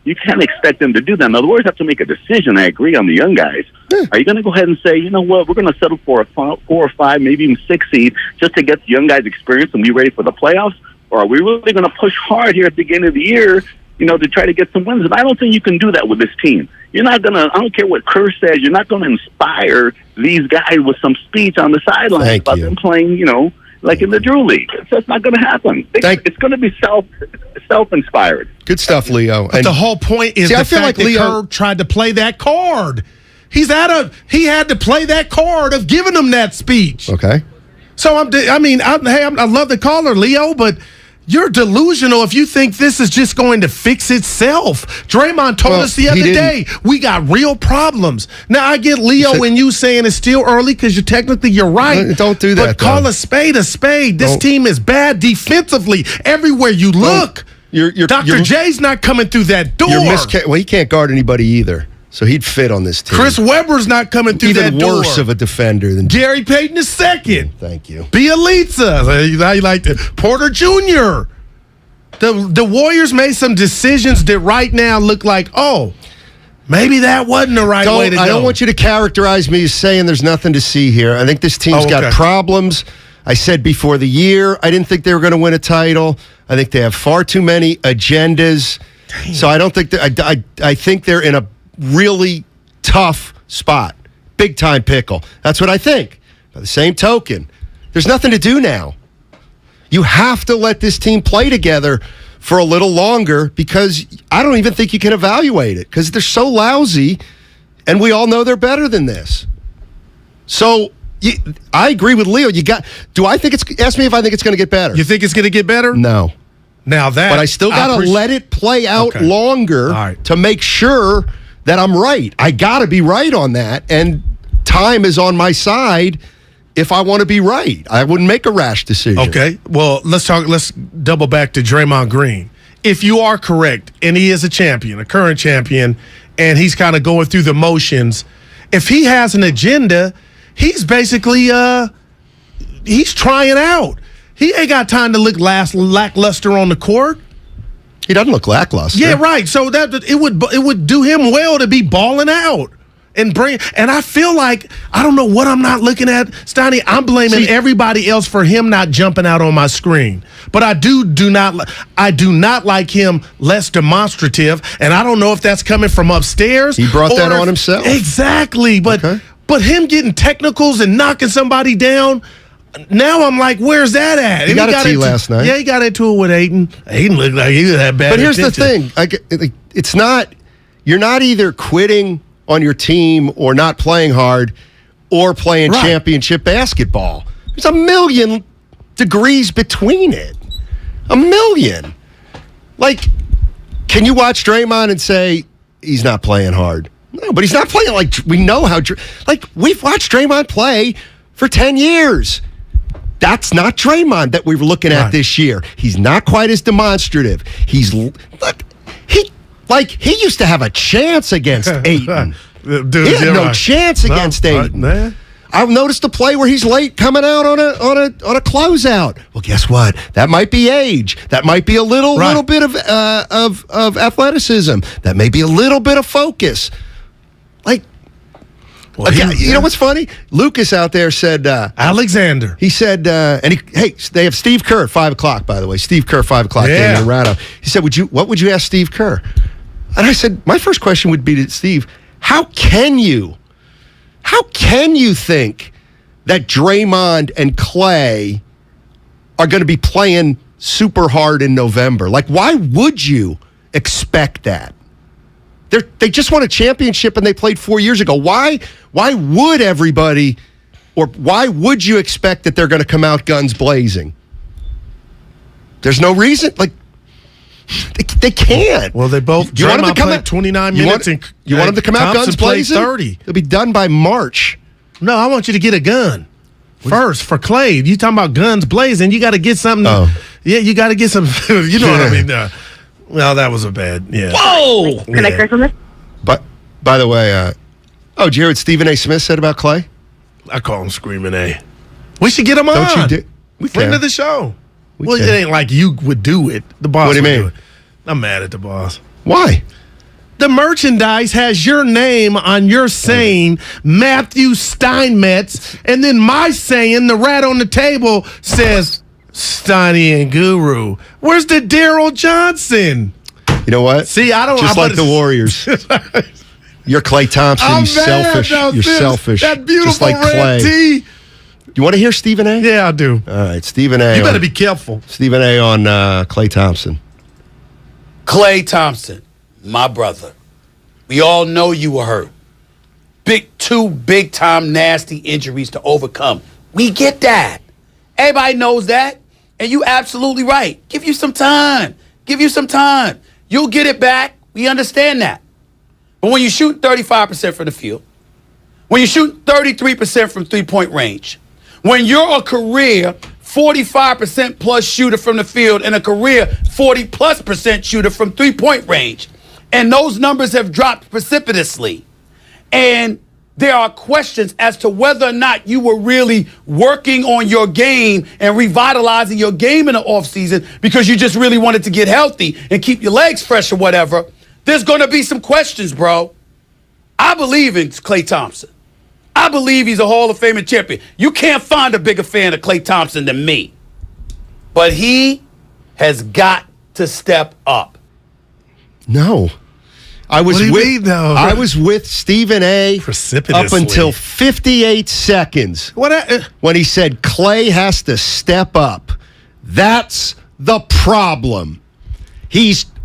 You can't expect them to do that. In other words, have to make a decision. I agree on the young guys. Are you going to go ahead and say, you know what, we're going to settle for a 4 or 5, maybe even 6 seed just to get the young guys experience and be ready for the playoffs? Or are we really going to push hard here at the beginning of the year, you know, to try to get some wins? And I don't think you can do that with this team. You're not going to, I don't care what Kerr says, you're not going to inspire these guys with some speech on the sidelines about them playing, you know, like in the Drew League. That's not going to happen. It's going to be self-inspired. Good stuff, Leo. But the whole point is the fact that Kerr tried to play that card. He had to play that card of giving them that speech. Okay. So I love the caller, Leo, but you're delusional if you think this is just going to fix itself. Draymond told us the other day, we got real problems. Now, I get Leo and you saying it's still early because you're right. Don't do that, But call a spade a spade. This team is bad defensively everywhere you look. Dr. J's not coming through that door. Well, he can't guard anybody either. So he'd fit on this team. Chris Webber's not coming through that door. Even worse of a defender than Gary Payton II. Thank you. Bielitsa. How you like that? Porter Jr. The Warriors made some decisions that right now look like, maybe that wasn't the right way to go. I don't want you to characterize me as saying there's nothing to see here. I think this team's got problems. I said before the year, I didn't think they were going to win a title. I think they have far too many agendas. Dang. So I don't think I think they're in a really tough spot. Big time pickle. That's what I think. By the same token, there's nothing to do now. You have to let this team play together for a little longer because I don't even think you can evaluate it because they're so lousy and we all know they're better than this. So I agree with Leo. Ask me if I think it's going to get better. You think it's going to get better? No. Now that. But I still got to let it play out longer to make sure that I'm right. I got to be right on that, and time is on my side if I want to be right. I wouldn't make a rash decision. Okay, well, let's double back to Draymond Green. If you are correct, and he is a champion, a current champion, and he's kind of going through the motions, if he has an agenda, he's basically, he's trying out. He ain't got time to look lackluster on the court. He doesn't look lackluster. Yeah, right. So that it would do him well to be balling out and I feel like I don't know what I'm not looking at, Steiny. I'm blaming everybody else for him not jumping out on my screen. But I do not like him less demonstrative, and I don't know if that's coming from upstairs. He brought that on himself. Exactly, but him getting technicals and knocking somebody down. Now I'm like, where's that at? He got a tee last night. Yeah, he got into it with Ayton. Ayton looked like he had bad. But here's intention. the thing: it's not. You're not either quitting on your team or not playing hard, or playing championship basketball. There's a million degrees between it. A million. Like, can you watch Draymond and say he's not playing hard? No, but he's not playing like we know how. Like, we've watched Draymond play for 10 years. That's not Draymond that we were looking at this year. He's not quite as demonstrative. He used to have a chance against Ayton. Dude, he had no chance against Ayton. Man. I've noticed a play where he's late coming out on a closeout. Well, guess what? That might be age. That might be a little bit of athleticism. That may be a little bit of focus. Like, you know what's funny? Lucas out there said Alexander. He said, they have Steve Kerr at 5 o'clock. By the way, Steve Kerr 5 o'clock. Yeah. Damon Ratto. He said, what would you ask Steve Kerr? And I said, my first question would be to Steve, how can you think that Draymond and Klay are going to be playing super hard in November? Like, why would you expect that? They just won a championship and they played 4 years ago. Why would everybody, or why would you expect that they're going to come out guns blazing? There's no reason. Like, they can't. Well, they both. You want them to come out 29 minutes. You want them to come out guns blazing? 30. They'll be done by March. No, I want you to get a gun first for Klay. You talking about guns blazing? You got to get something. Yeah, you got to get some. You know what I mean? Well, that was a bad. Yeah. Whoa! Can I correct on this? But by the way, did you hear what Stephen A. Smith said about Klay? I call him Screaming A. We should get him on. Don't you? Friend of the show. It ain't like you would do it. The boss. What do you mean? Do it. I'm mad at the boss. Why? the merchandise has your name on your saying, Matthew Steinmetz, and then my saying, the rat on the table, says Steiny Guru. Where's the Daryl Johnson? You know what? See, I don't. Just like the Warriors. You're Klay Thompson. I'm You're selfish. You're selfish. That beautiful just like red Klay. tee. You want to hear Stephen A? Yeah, I do. All right, Stephen A. You better be careful. Stephen A. on Klay Thompson. Klay Thompson, my brother. We all know you were hurt. Two big-time nasty injuries to overcome. We get that. Everybody knows that. And you absolutely right. Give you some time. Give you some time. You'll get it back. We understand that. But when you shoot 35% from the field, when you shoot 33% from three-point range, when you're a career 45% plus shooter from the field and a career 40+% shooter from three-point range, and those numbers have dropped precipitously, and there are questions as to whether or not you were really working on your game and revitalizing your game in the offseason because you just really wanted to get healthy and keep your legs fresh or whatever, there's going to be some questions, bro. I believe in Klay Thompson. I believe he's a Hall of Fame champion. You can't find a bigger fan of Klay Thompson than me. But he has got to step up. No. I was with Stephen A. up until 58 seconds when he said Klay has to step up. That's the problem.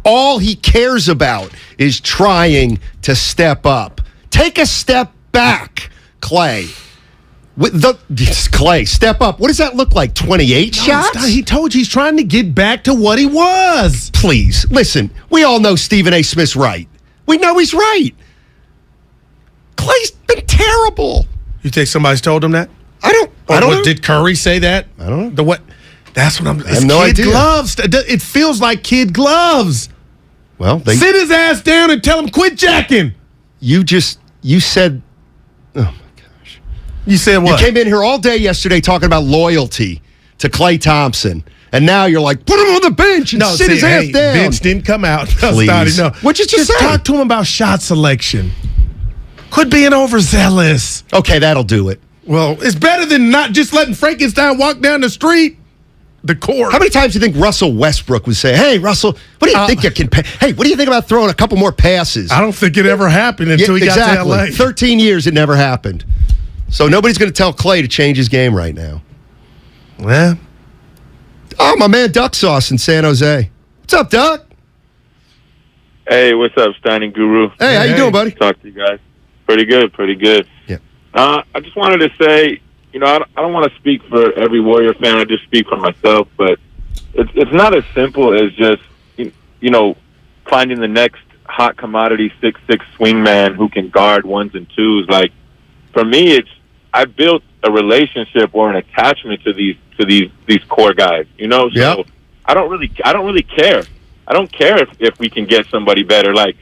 All he cares about is trying to step up. Take a step back, Klay. Klay, step up. What does that look like? 28 shots? He told you he's trying to get back to what he was. Please, listen. We all know Stephen A. Smith's right. We know he's right. Klay's been terrible. You think somebody's told him that? I don't know. Did Curry say that? I don't know. That's what I'm. I have no idea. Gloves. It feels like kid gloves. Well, sit his ass down and tell him quit jacking. You said, oh my gosh. You said what? You came in here all day yesterday talking about loyalty to Klay Thompson. And now you're like, put him on the bench and sit his ass down. Bench didn't come out. Please. No. What'd you just say? Talk to him about shot selection. Quit being overzealous. Okay, that'll do it. Well, it's better than not just letting Frankenstein walk down the street. The court. How many times do you think Russell Westbrook would say, hey, Russell, what do you think you can pay? Hey, what do you think about throwing a couple more passes? I don't think it ever happened until he got to LA. 13 years it never happened. So nobody's going to tell Klay to change his game right now. Well. Oh, my man Duck Sauce in San Jose. What's up, Duck? Hey, what's up, Steiny Guru? Hey, how you doing, buddy? Talk to you guys. Pretty good. Yeah. I just wanted to say, I don't want to speak for every Warrior fan. I just speak for myself, but it's not as simple as just, finding the next hot commodity 6'6" swingman who can guard ones and twos. Like, for me, I built a relationship or an attachment to these core guys, So yep. I don't really care. I don't care if we can get somebody better. Like,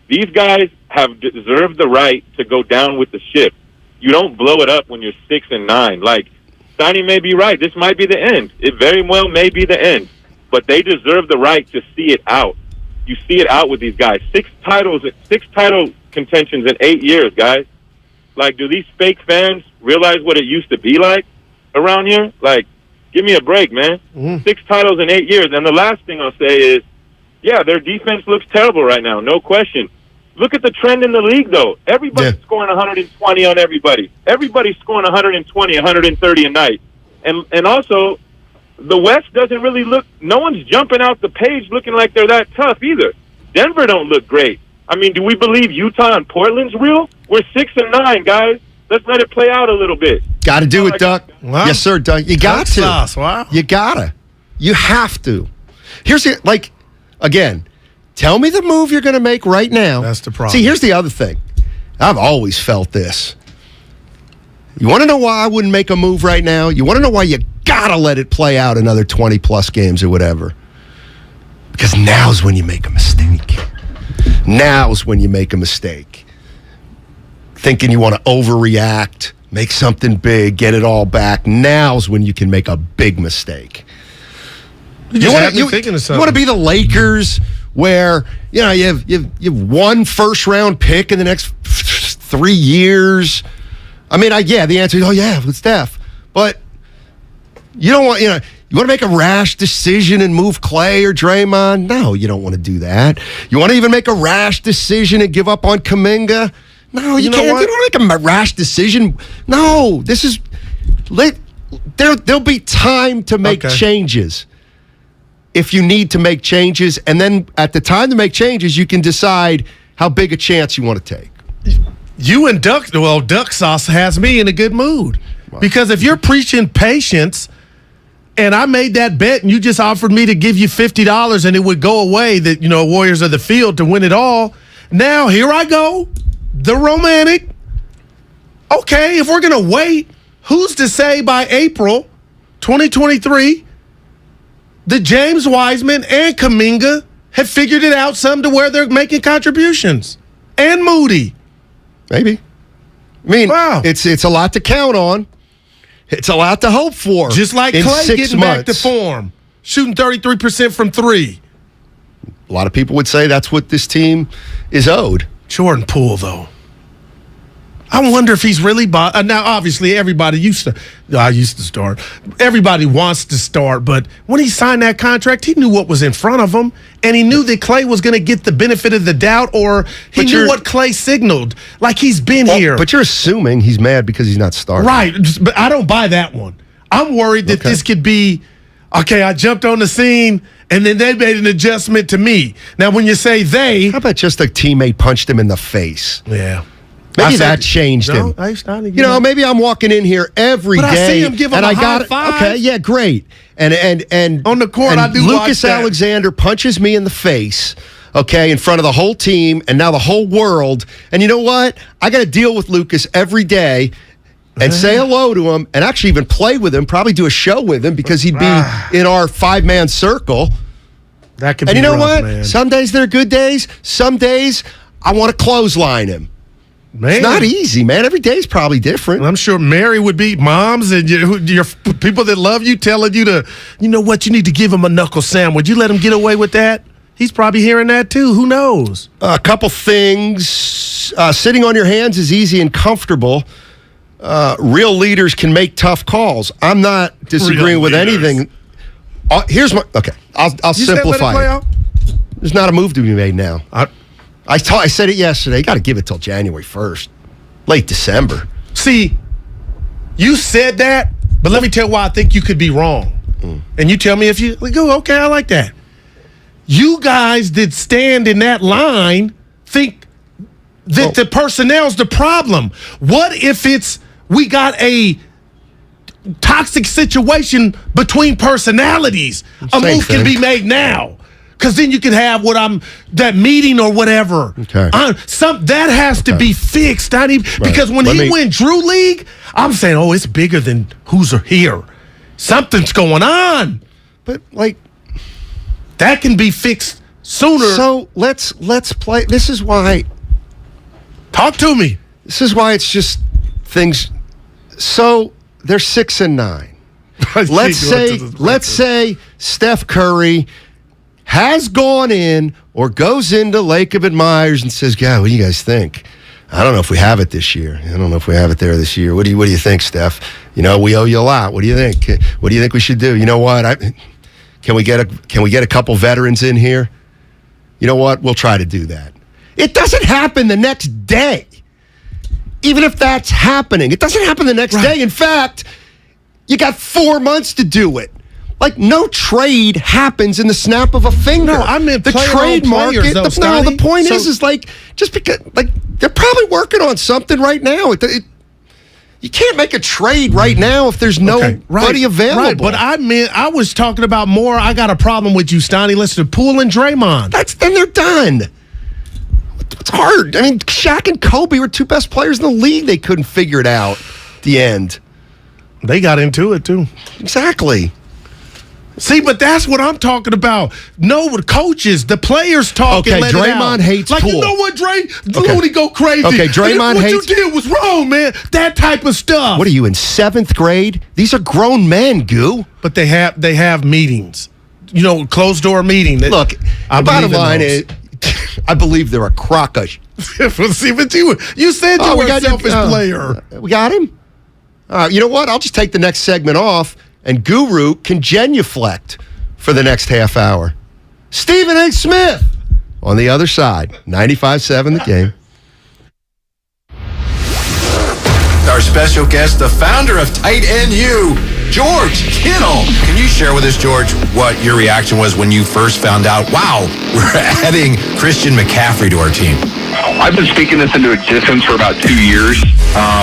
these guys have deserved the right to go down with the ship. You don't blow it up when you're 6 and 9. Like, Steiny may be right. This might be the end. It very well may be the end. But they deserve the right to see it out. You see it out with these guys. 6 title contentions in 8 years, guys. Like, do these fake fans realize what it used to be like around here? Like, give me a break, man. 6 titles in 8 years. And the last thing I'll say is, yeah, their defense looks terrible right now, no question. Look at the trend in the league, though. Everybody's scoring 120 on everybody. Everybody's scoring 120, 130 a night. And also, the West doesn't really look – no one's jumping out the page looking like they're that tough either. Denver don't look great. I mean, do we believe Utah and Portland's real? We're 6 and 9, guys. Let's let it play out a little bit. Got to do it, Duck. Wow. Yes, sir, Duck. You got to. Wow. You got to. You have to. Here's the – again, tell me the move you're going to make right now. That's the problem. See, here's the other thing. I've always felt this. You want to know why I wouldn't make a move right now? You want to know why you got to let it play out another 20-plus games or whatever? Because now's when you make a mistake. Now's when you make a mistake. Thinking you want to overreact, make something big, get it all back. Now's when you can make a big mistake. You want to be the Lakers where you have one first-round pick in the next 3 years. I mean, the answer is, with Steph. But you don't want, you want to make a rash decision and move Klay or Draymond? No, you don't want to do that. You want to even make a rash decision and give up on Kuminga? No, you can't. You don't make a rash decision. No, this is... There'll be time to make changes if you need to make changes. And then at the time to make changes, you can decide how big a chance you want to take. You and Duck Sauce has me in a good mood. Wow. Because if you're preaching patience, and I made that bet and you just offered me to give you $50 and it would go away, that, Warriors of the Field to win it all. Now, here I go, the romantic. Okay, if we're going to wait, who's to say by April 2023 that James Wiseman and Kuminga have figured it out some to where they're making contributions? And Moody. Maybe. I mean, it's a lot to count on. It's a lot to hope for. Just like Klay getting back to form, shooting 33% from three. A lot of people would say that's what this team is owed. Jordan Poole, though. I wonder if he's really now, obviously, everybody I used to start. Everybody wants to start, but when he signed that contract, he knew what was in front of him, and he knew that Klay was going to get the benefit of the doubt, or he knew what Klay signaled. Like, he's been here. But you're assuming he's mad because he's not starting. Right, but I don't buy that one. I'm worried that this could be, I jumped on the scene, and then they made an adjustment to me. Now, when you say they... How about just a teammate punched him in the face? Yeah. Maybe that changed him. Maybe I'm walking in here every day. I see him give him a high five. Okay, yeah, great. And on the court, I do Lucas watch that. Alexander punches me in the face, in front of the whole team and now the whole world. And you know what? I got to deal with Lucas every day and say hello to him and actually even play with him, probably do a show with him because he'd be in our 5-man circle. That could be rough, you know what? Man. Some days they're good days. Some days I want to clothesline him. Man. It's not easy, man. Every day's probably different. I'm sure Mary would be moms and your people that love you telling you to, you know what, you need to give him a knuckle sandwich. You let him get away with that? He's probably hearing that too. Who knows? A couple things. Sitting on your hands is easy and comfortable. Real leaders can make tough calls. I'm not disagreeing with anything. Here's my... Okay, I'll simplify it. There's not a move to be made now. I said it yesterday. You got to give it till January 1st, late December. See, you said that, but let me tell you why I think you could be wrong. And you tell me if you go, okay, I like that. You guys that stand in that line think that the personnel's the problem. What if we got a toxic situation between personalities? A move can be made now. Because then you can have that meeting or whatever. Okay. That has to be fixed, because when he went Drew League, I'm saying, it's bigger than who's here. Something's going on. But that can be fixed sooner. So let's play. This is why. Talk to me. This is why it's just things. So they're 6-9. Let's say Steph Curry has gone in or goes into Lake of Admirers and says, God, what do you guys think? I don't know if we have it this year. I don't know if we have it there this year. What do you think, Steph? We owe you a lot. What do you think? What do you think we should do? You know what? Can we get a couple veterans in here? You know what? We'll try to do that. It doesn't happen the next day. Even if that's happening, it doesn't happen the next day. In fact, you got 4 months to do it. No trade happens in the snap of a finger. No, I meant the trade market. The point is just because they're probably working on something right now. You can't make a trade right now if there's nobody available. Right, but I was talking about more. I got a problem with you, Steiny. Listen to Poole and Draymond. Then they're done. It's hard. I mean, Shaq and Kobe were two best players in the league. They couldn't figure it out at the end. They got into it too. Exactly. See, but that's what I'm talking about. No, the coaches, the players talking. Okay, Draymond hates Poole. You know what, Dre? Looney go crazy. Okay, Draymond hates... What you did was wrong, man. That type of stuff. What are you, in 7th grade? These are grown men, Goo. But they have meetings. Closed door meeting. Look, I The bottom believe in line those. is, I believe they're a crockish. See, but you said you were a selfish player. We got him? All right, you know what? I'll just take the next segment off, and Guru can genuflect for the next half hour. Stephen A. Smith on the other side. 95.7 The Game. Our special guest, the founder of Tight End U, George Kittle. Can you share with us, George, what your reaction was when you first found out, wow, we're adding Christian McCaffrey to our team? I've been speaking this into existence for about 2 years.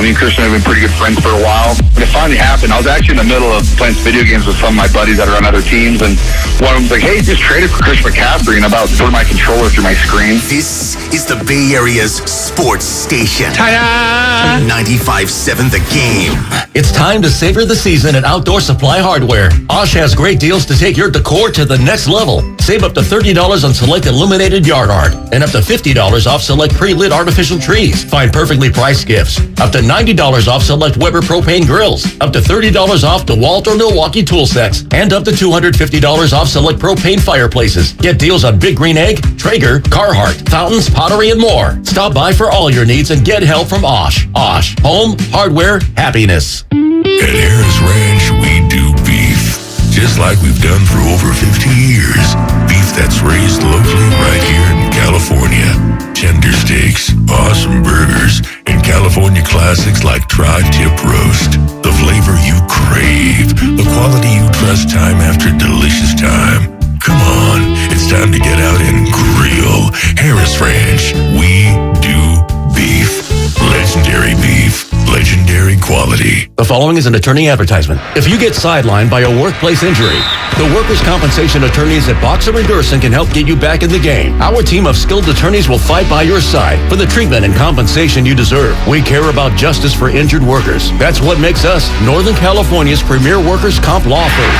Me and Christian have been pretty good friends for a while. When it finally happened, I was actually in the middle of playing video games with some of my buddies that are on other teams, and one of them was like, hey, just traded for Christian McCaffrey, and about throwing my controller through my screen. This is the Bay Area's sports station. Ta-da! 95.7 The Game. It's time to savor the season at Outdoor Supply Hardware. Osh has great deals to take your decor to the next level. Save up to $30 on select illuminated yard art and up to $50 off select pre-lit artificial trees. Find perfectly priced gifts. Up to $90 off select Weber propane grills. Up to $30 off DeWalt or Milwaukee tool sets. And up to $250 off select propane fireplaces. Get deals on Big Green Egg, Traeger, Carhartt, fountains, pottery, and more. Stop by for all your needs and get help from Osh. Osh. Home, hardware, happiness. At Harris Ranch, we do beef, just like we've done for over 50 years. Beef that's raised locally right here in California. Tender steaks, awesome burgers, and California classics like tri-tip roast. The flavor you crave, the quality you trust time after delicious time. Come on, it's time to get out and grill. Harris Ranch, we do beef. Legendary beef. Legendary quality. The following is an attorney advertisement. If you get sidelined by a workplace injury, the workers' compensation attorneys at Boxer & Gerson can help get you back in the game. Our team of skilled attorneys will fight by your side for the treatment and compensation you deserve. We care about justice for injured workers. That's what makes us Northern California's premier workers' comp law firm.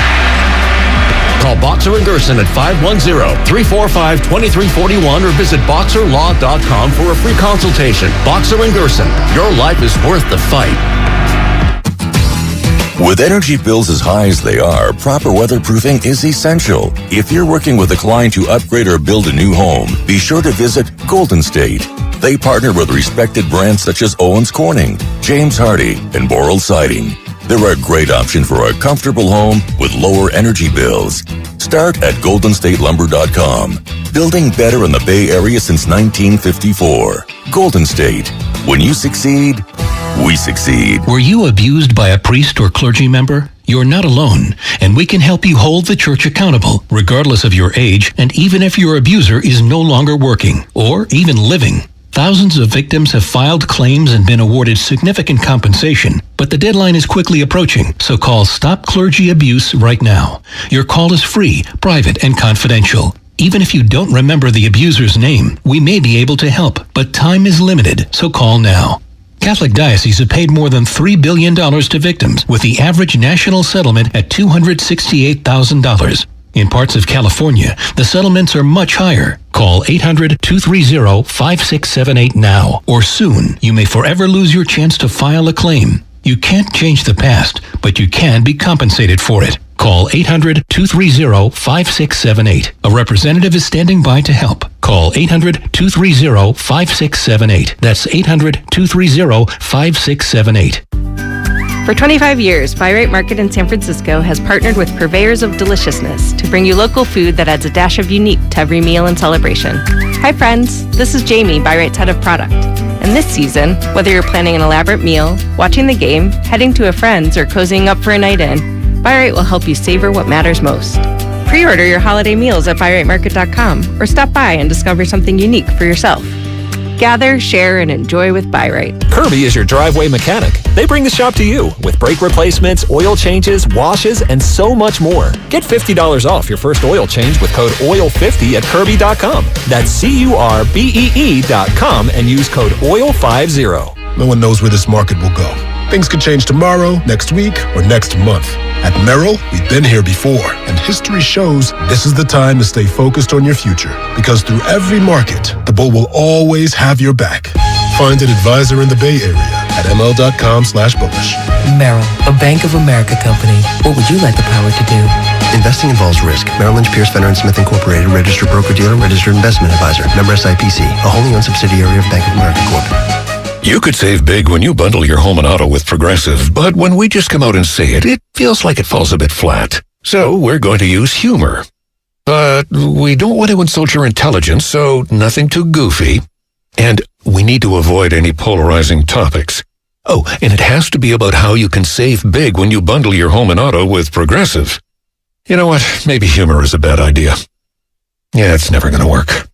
Call Boxer & Gerson at 510-345-2341 or visit boxerlaw.com for a free consultation. Boxer & Gerson, your life is worth the fight. With energy bills as high as they are, proper weatherproofing is essential. If you're working with a client to upgrade or build a new home, be sure to visit Golden State. They partner with respected brands such as Owens Corning, James Hardie, and Boral Siding. They're a great option for a comfortable home with lower energy bills. Start at goldenstatelumber.com. Building better in the Bay Area since 1954. Golden State. When you succeed, we succeed. Were you abused by a priest or clergy member? You're not alone, and we can help you hold the church accountable, regardless of your age, and even if your abuser is no longer working or even living. Thousands of victims have filed claims and been awarded significant compensation, but the deadline is quickly approaching, so call Stop Clergy Abuse right now. Your call is free, private, and confidential. Even if you don't remember the abuser's name, we may be able to help, but time is limited, so call now. Catholic dioceses have paid more than $3 billion to victims, with the average national settlement at $268,000. In parts of California, the settlements are much higher. Call 800-230-5678 now, or soon you may forever lose your chance to file a claim. You can't change the past, but you can be compensated for it. Call 800-230-5678. A representative is standing by to help. Call 800-230-5678. That's 800-230-5678. For 25 years, Buy Right Market in San Francisco has partnered with purveyors of deliciousness to bring you local food that adds a dash of unique to every meal and celebration. Hi friends, this is Jamie, Buy Right's head of product. And this season, whether you're planning an elaborate meal, watching the game, heading to a friend's, or cozying up for a night in, Buy Right will help you savor what matters most. Pre-order your holiday meals at buyrightmarket.com or stop by and discover something unique for yourself. Gather, share, and enjoy with Buy Right. Kirby is your driveway mechanic. They bring the shop to you with brake replacements, oil changes, washes, and so much more. Get $50 off your first oil change with code OIL50 at Kirby.com. That's CURBEE.com and use code OIL50. No one knows where this market will go. Things could change tomorrow, next week, or next month. At Merrill, we've been here before, and history shows this is the time to stay focused on your future. Because through every market, the bull will always have your back. find an advisor in the Bay Area at ml.com/bullish. Merrill, a Bank of America company. What would you like the power to do? Investing involves risk. Merrill Lynch, Pierce, Fenner & Smith Incorporated, registered broker-dealer, registered investment advisor. Member SIPC, a wholly owned subsidiary of Bank of America Corp. You could save big when you bundle your home and auto with Progressive, but when we just come out and say it, it feels like it falls a bit flat. So we're going to use humor. But we don't want to insult your intelligence, so nothing too goofy. And we need to avoid any polarizing topics. Oh, and it has to be about how you can save big when you bundle your home and auto with Progressive. You know what? Maybe humor is a bad idea. Yeah, it's never going to work.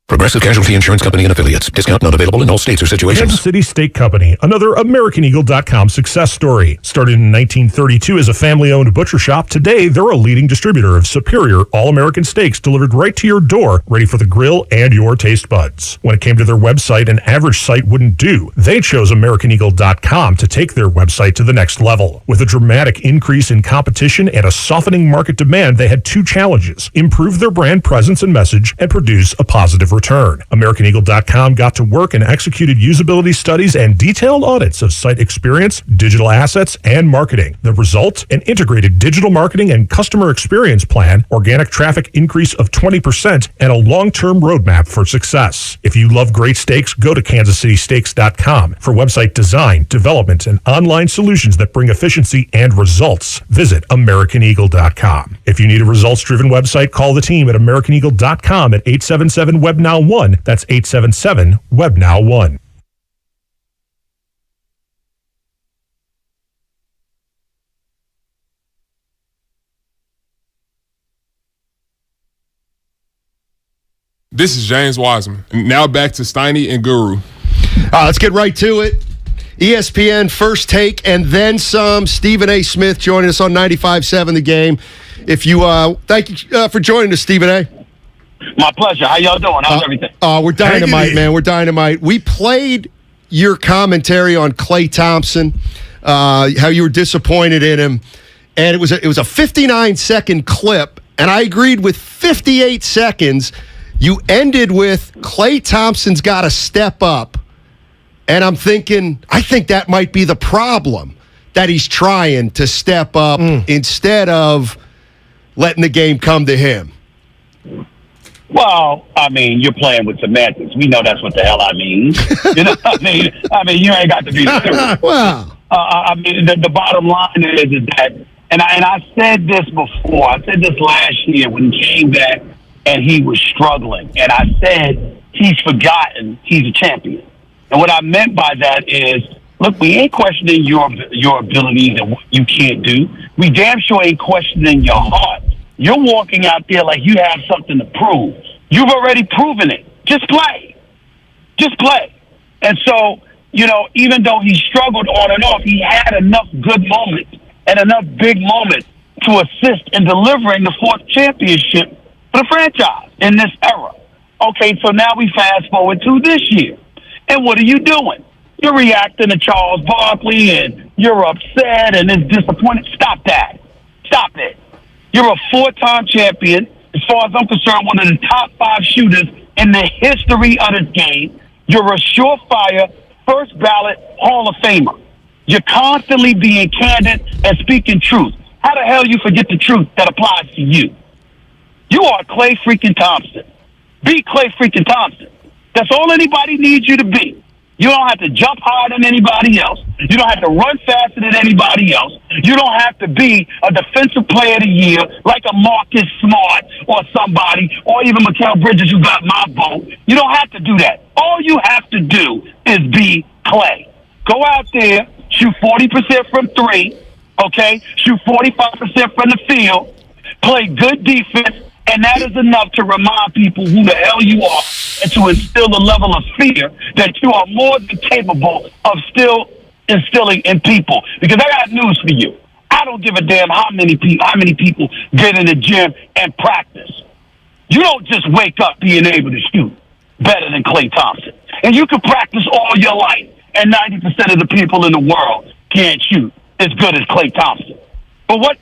Progressive Casualty Insurance Company and Affiliates. Discount not available in all states or situations. Kansas City Steak Company, another AmericanEagle.com success story. Started in 1932 as a family-owned butcher shop, today they're a leading distributor of superior all-American steaks delivered right to your door, ready for the grill and your taste buds. When it came to their website, an average site wouldn't do. They chose AmericanEagle.com to take their website to the next level. With a dramatic increase in competition and a softening market demand, they had two challenges: improve their brand presence and message, and produce a positive return. AmericanEagle.com got to work and executed usability studies and detailed audits of site experience, digital assets, and marketing. The result? An integrated digital marketing and customer experience plan, organic traffic increase of 20%, and a long-term roadmap for success. If you love great steaks, go to KansasCitySteaks.com for website design, development, and online solutions that bring efficiency and results. Visit AmericanEagle.com. If you need a results-driven website, call the team at AmericanEagle.com at 877-WEBNOW1. That's 877-WEBNOW1. This is James Wiseman. Now back to Steiny and Guru. Let's get right to it. ESPN First Take and then some. Stephen A. Smith joining us on 95.7 The Game. If you thank you for joining us, Stephen A. My pleasure. How y'all doing? How's everything? We're dynamite, man. We're dynamite. We played your commentary on Klay Thompson, how you were disappointed in him, and it was a 59-second clip, and I agreed with 58 seconds. You ended with Klay Thompson's got to step up, and I'm thinking, I think that might be the problem, that he's trying to step up instead of letting the game come to him. Well, I mean, you're playing with semantics. We know that's what the hell I mean. You know what I mean? You ain't got to be serious. Wow. I mean, the bottom line is that, and I said this before. I said this last year when he came back and he was struggling. And I said, he's forgotten he's a champion. And what I meant by that is, look, we ain't questioning your abilities and what you can't do. We damn sure ain't questioning your heart. You're walking out there like you have something to prove. You've already proven it. Just play. Just play. And so, even though he struggled on and off, he had enough good moments and enough big moments to assist in delivering the fourth championship for the franchise in this era. Okay, so now we fast forward to this year. And what are you doing? You're reacting to Charles Barkley and you're upset and it's disappointing. Stop that. Stop it. You're a four-time champion. As far as I'm concerned, one of the top 5 shooters in the history of this game. You're a surefire, first-ballot Hall of Famer. You're constantly being candid and speaking truth. How the hell you forget the truth that applies to you? You are Klay freaking Thompson. Be Klay freaking Thompson. That's all anybody needs you to be. You don't have to jump higher than anybody else. You don't have to run faster than anybody else. You don't have to be a defensive player of the year like a Marcus Smart or somebody, or even Mikal Bridges who got my vote. You don't have to do that. All you have to do is be Klay. Go out there, shoot 40% from 3, okay? Shoot 45% from the field, play good defense, and that is enough to remind people who the hell you are and to instill a level of fear that you are more than capable of still instilling in people. Because I got news for you. I don't give a damn how many people get in the gym and practice. You don't just wake up being able to shoot better than Klay Thompson. And you can practice all your life, and 90% of the people in the world can't shoot as good as Klay Thompson. But what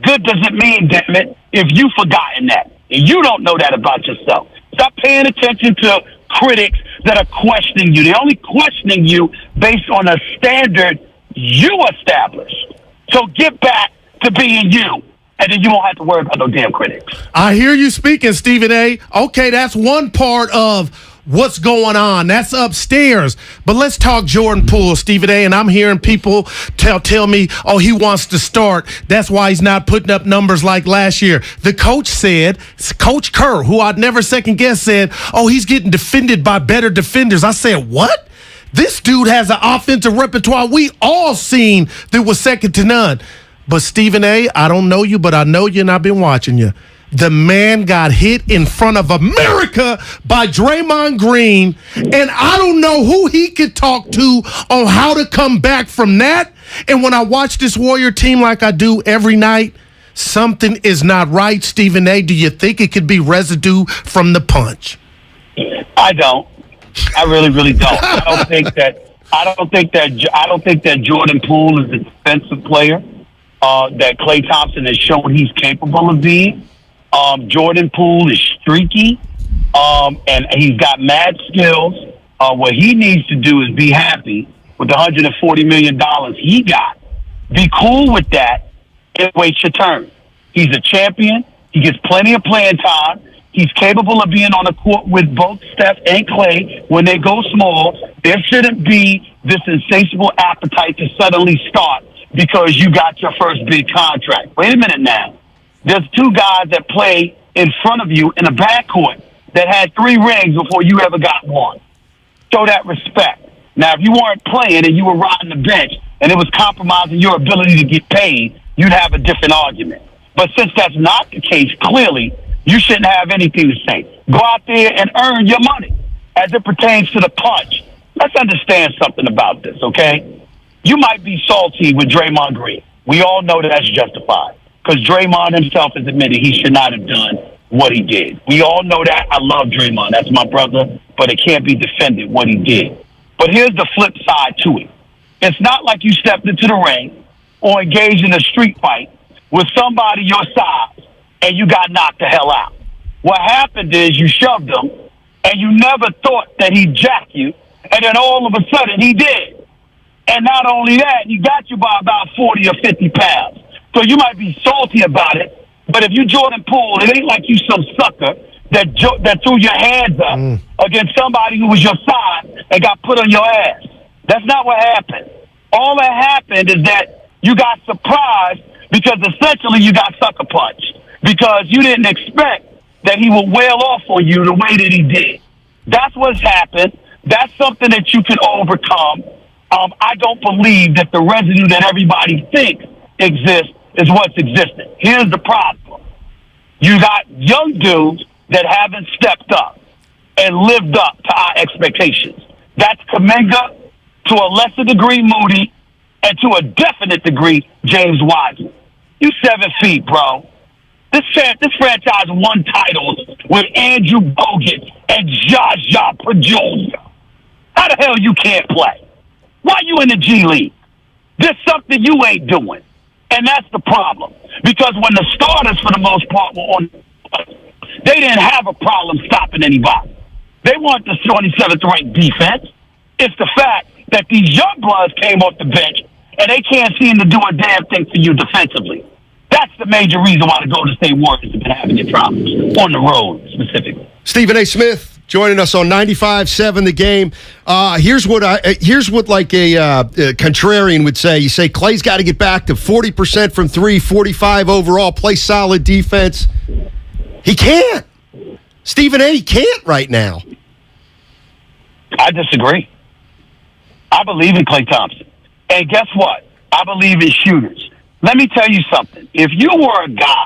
good does it mean, damn it, if you've forgotten that and you don't know that about yourself? Stop paying attention to critics that are questioning you. They're only questioning you based on a standard you established. So get back to being you, and then you won't have to worry about no damn critics. I hear you speaking, Stephen A. Okay, that's one part of what's going on. That's upstairs. But let's talk Jordan Poole, Stephen A. And I'm hearing people tell me, oh, he wants to start. That's why he's not putting up numbers like last year. The coach said, Coach Kerr, who I'd never second guess, said, oh, he's getting defended by better defenders. I said, what? This dude has an offensive repertoire we all seen that was second to none. But Stephen A., I don't know you, but I know you and I've been watching you. The man got hit in front of America by Draymond Green, and I don't know who he could talk to on how to come back from that. And when I watch this Warrior team like I do every night, something is not right, Stephen A. Do you think it could be residue from the punch? I don't. I really, really don't. I don't think that Jordan Poole is a defensive player that Klay Thompson has shown he's capable of being. Jordan Poole is streaky, and he's got mad skills. What he needs to do is be happy with the $140 million he got. Be cool with that and wait your turn. He's a champion. He gets plenty of playing time. He's capable of being on the court with both Steph and Klay when they go small. There shouldn't be this insatiable appetite to suddenly start because you got your first big contract. Wait a minute now. There's two guys that play in front of you in a backcourt that had 3 rings before you ever got one. Show that respect. Now, if you weren't playing and you were riding the bench and it was compromising your ability to get paid, you'd have a different argument. But since that's not the case, clearly, you shouldn't have anything to say. Go out there and earn your money as it pertains to the punch. Let's understand something about this, okay? You might be salty with Draymond Green. We all know that's justified because Draymond himself has admitted he should not have done what he did. We all know that. I love Draymond. That's my brother, but it can't be defended what he did. But here's the flip side to it. It's not like you stepped into the ring or engaged in a street fight with somebody your size and you got knocked the hell out. What happened is you shoved him, and you never thought that he'd jack you, and then all of a sudden he did. And not only that, he got you by about 40 or 50 pounds. So you might be salty about it, but if you Jordan Poole, it ain't like you some sucker that threw your hands up against somebody who was your size and got put on your ass. That's not what happened. All that happened is that you got surprised because essentially you got sucker punched. Because you didn't expect that he would wail off on you the way that he did. That's what's happened. That's something that you can overcome. I don't believe that the residue that everybody thinks exists is what's existing. Here's the problem. You got young dudes that haven't stepped up and lived up to our expectations. That's Kuminga, to a lesser degree Moody, and to a definite degree James Wiseman. You 7 feet, bro. This franchise won titles with Andrew Bogut and Jaja Pajulia. How the hell you can't play? Why you in the G League? There's something you ain't doing. And that's the problem. Because when the starters, for the most part, were on, they didn't have a problem stopping anybody. They weren't the 27th ranked defense. It's the fact that these young bloods came off the bench and they can't seem to do a damn thing for you defensively. That's the major reason why the Golden State Warriors have been having their problems, on the road specifically. Stephen A. Smith joining us on 95.7 The Game. Here's what like a contrarian would say. You say Klay's got to get back to 40% from 3, 45 overall, play solid defense. He can't. Stephen A. can't right now. I disagree. I believe in Klay Thompson. And guess what? I believe in shooters. Let me tell you something. If you were a guy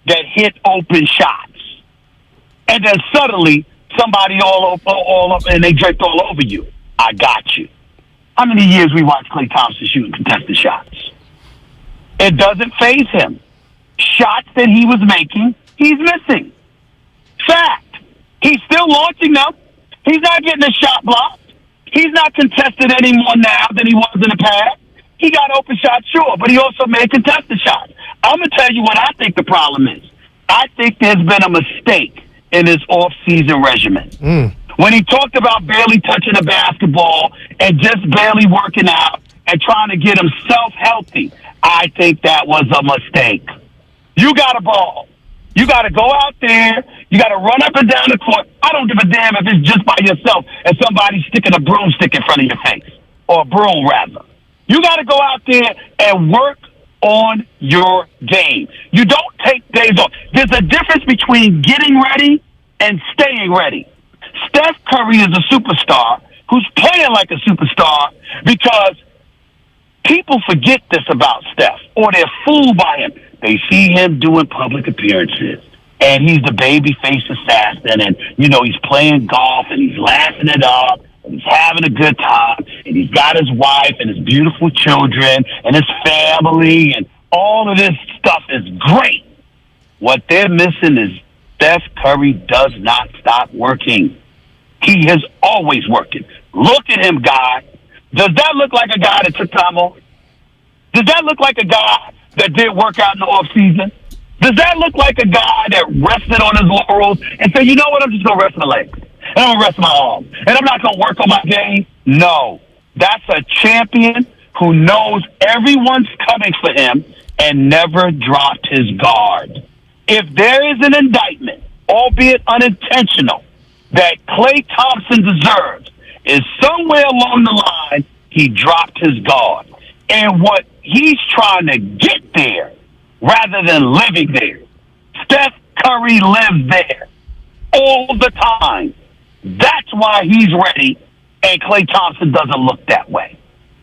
that hit open shots and then suddenly somebody all up and they draped all over you, I got you. How many years we watched Klay Thompson shooting contested shots? It doesn't faze him. Shots that he was making, he's missing. Fact. He's still launching them. He's not getting a shot blocked. He's not contested any more now than he was in the past. He got open shots, sure, but he also made contested shots. I'm going to tell you what I think the problem is. I think there's been a mistake in his off-season regimen. When he talked about barely touching a basketball and just barely working out and trying to get himself healthy, I think that was a mistake. You got a ball. You got to go out there. You got to run up and down the court. I don't give a damn if it's just by yourself and somebody's sticking a broomstick in front of your face, or a broom, rather. You got to go out there and work on your game. You don't take days off. There's a difference between getting ready and staying ready. Steph Curry is a superstar who's playing like a superstar because people forget this about Steph, or they're fooled by him. They see him doing public appearances, and he's the babyface assassin, and, he's playing golf, and he's laughing it up, and he's having a good time, and he's got his wife and his beautiful children and his family, and all of this stuff is great. What they're missing is Steph Curry does not stop working. He is always working. Look at him, guy. Does that look like a guy that took time off? Does that look like a guy that did work out in the off season? Does that look like a guy that rested on his laurels and said, you know what, I'm just going to rest my legs, and I'm going to rest my arms, and I'm not going to work on my game? No. That's a champion who knows everyone's coming for him and never dropped his guard. If there is an indictment, albeit unintentional, that Klay Thompson deserves, is somewhere along the line he dropped his guard. And what he's trying to get there rather than living there. Steph Curry lives there all the time. That's why he's ready, and Klay Thompson doesn't look that way.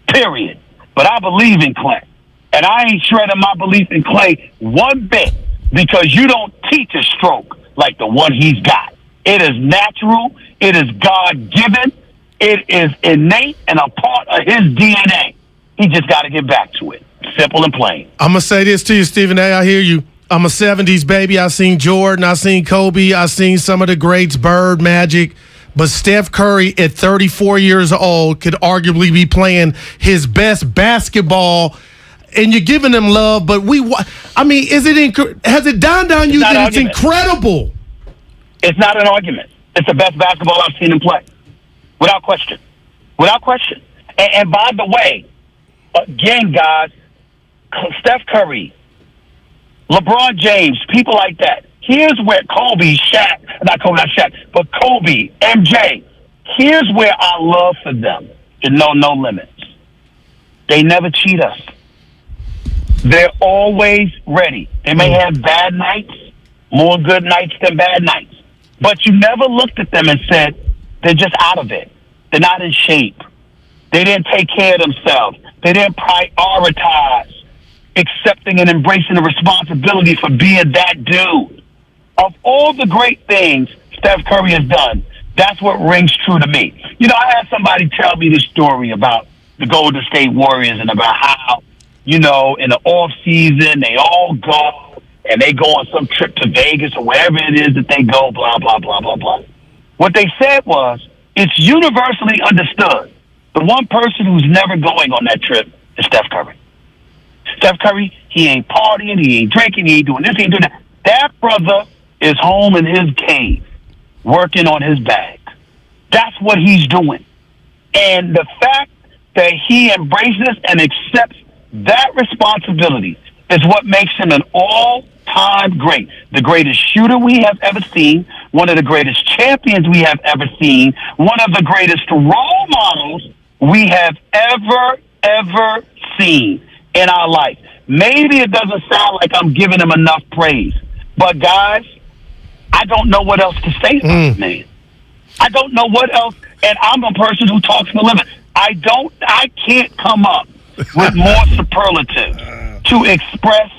Period. But I believe in Klay. And I ain't shredding my belief in Klay one bit, because you don't teach a stroke like the one he's got. It is natural. It is God-given. It is innate and a part of his DNA. He just got to get back to it. Simple and plain. I'm going to say this to you, Stephen A. I hear you. I'm a 70s baby. I seen Jordan. I seen Kobe. I seen some of the greats, Bird, Magic. But Steph Curry at 34 years old could arguably be playing his best basketball, and you're giving him love. But has it dawned on you that it's incredible? It's not an argument. It's the best basketball I've seen him play. Without question. Without question. And by the way, again, guys, Steph Curry, LeBron James, people like that. Here's where Kobe, MJ, here's where our love for them is no limits. They never cheat us. They're always ready. They may have bad nights, more good nights than bad nights. But you never looked at them and said, they're just out of it. They're not in shape. They didn't take care of themselves. They didn't prioritize accepting and embracing the responsibility for being that dude. Of all the great things Steph Curry has done, that's what rings true to me. I had somebody tell me this story about the Golden State Warriors and about how, in the off season, they all go and they go on some trip to Vegas or wherever it is that they go, blah, blah, blah, blah, blah. What they said was, it's universally understood. The one person who's never going on that trip is Steph Curry. Steph Curry, he ain't partying, he ain't drinking, he ain't doing this, he ain't doing that. That brother is home in his cave, working on his bag. That's what he's doing. And the fact that he embraces and accepts that responsibility is what makes him an all-time great. The greatest shooter we have ever seen, one of the greatest champions we have ever seen, one of the greatest role models we have ever seen in our life. Maybe it doesn't sound like I'm giving him enough praise, but guys, I don't know what else to say about it, man. I don't know what else, and I'm a person who talks for a living. I can't come up with more superlative to express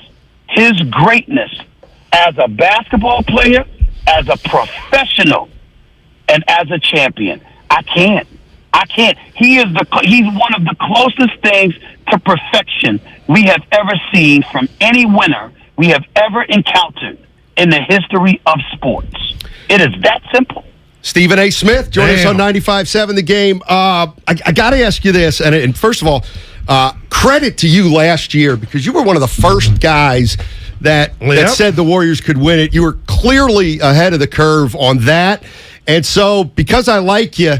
his greatness as a basketball player, as a professional, and as a champion. I can't. He's one of the closest things to perfection we have ever seen from any winner we have ever encountered in the history of sports. It is that simple. Stephen A. Smith, join us on 95.7 The Game. I got to ask you this, and first of all, credit to you last year, because you were one of the first guys that said the Warriors could win it. You were clearly ahead of the curve on that. And so, because I like you,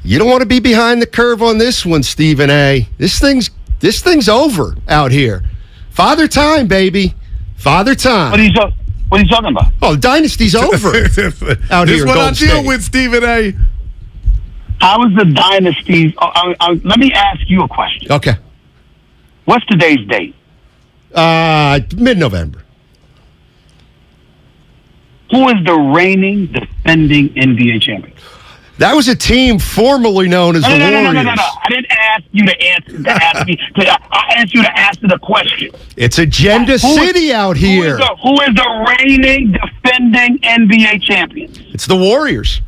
you don't want to be behind the curve on this one, Stephen A. This thing's over out here. Father time, baby. Father time. What are you talking about? Oh, the dynasty's over out This here. is what I Golden deal State. with, Stephen A. How is the dynasty? Let me ask you a question. Okay. What's today's date? Mid-November. Who is the reigning, defending NBA champion? That was a team formerly known as the Warriors. No. I didn't ask you to ask me. I asked you to answer the question. It's Agenda City out here. Who is the reigning, defending NBA champion? It's the Warriors.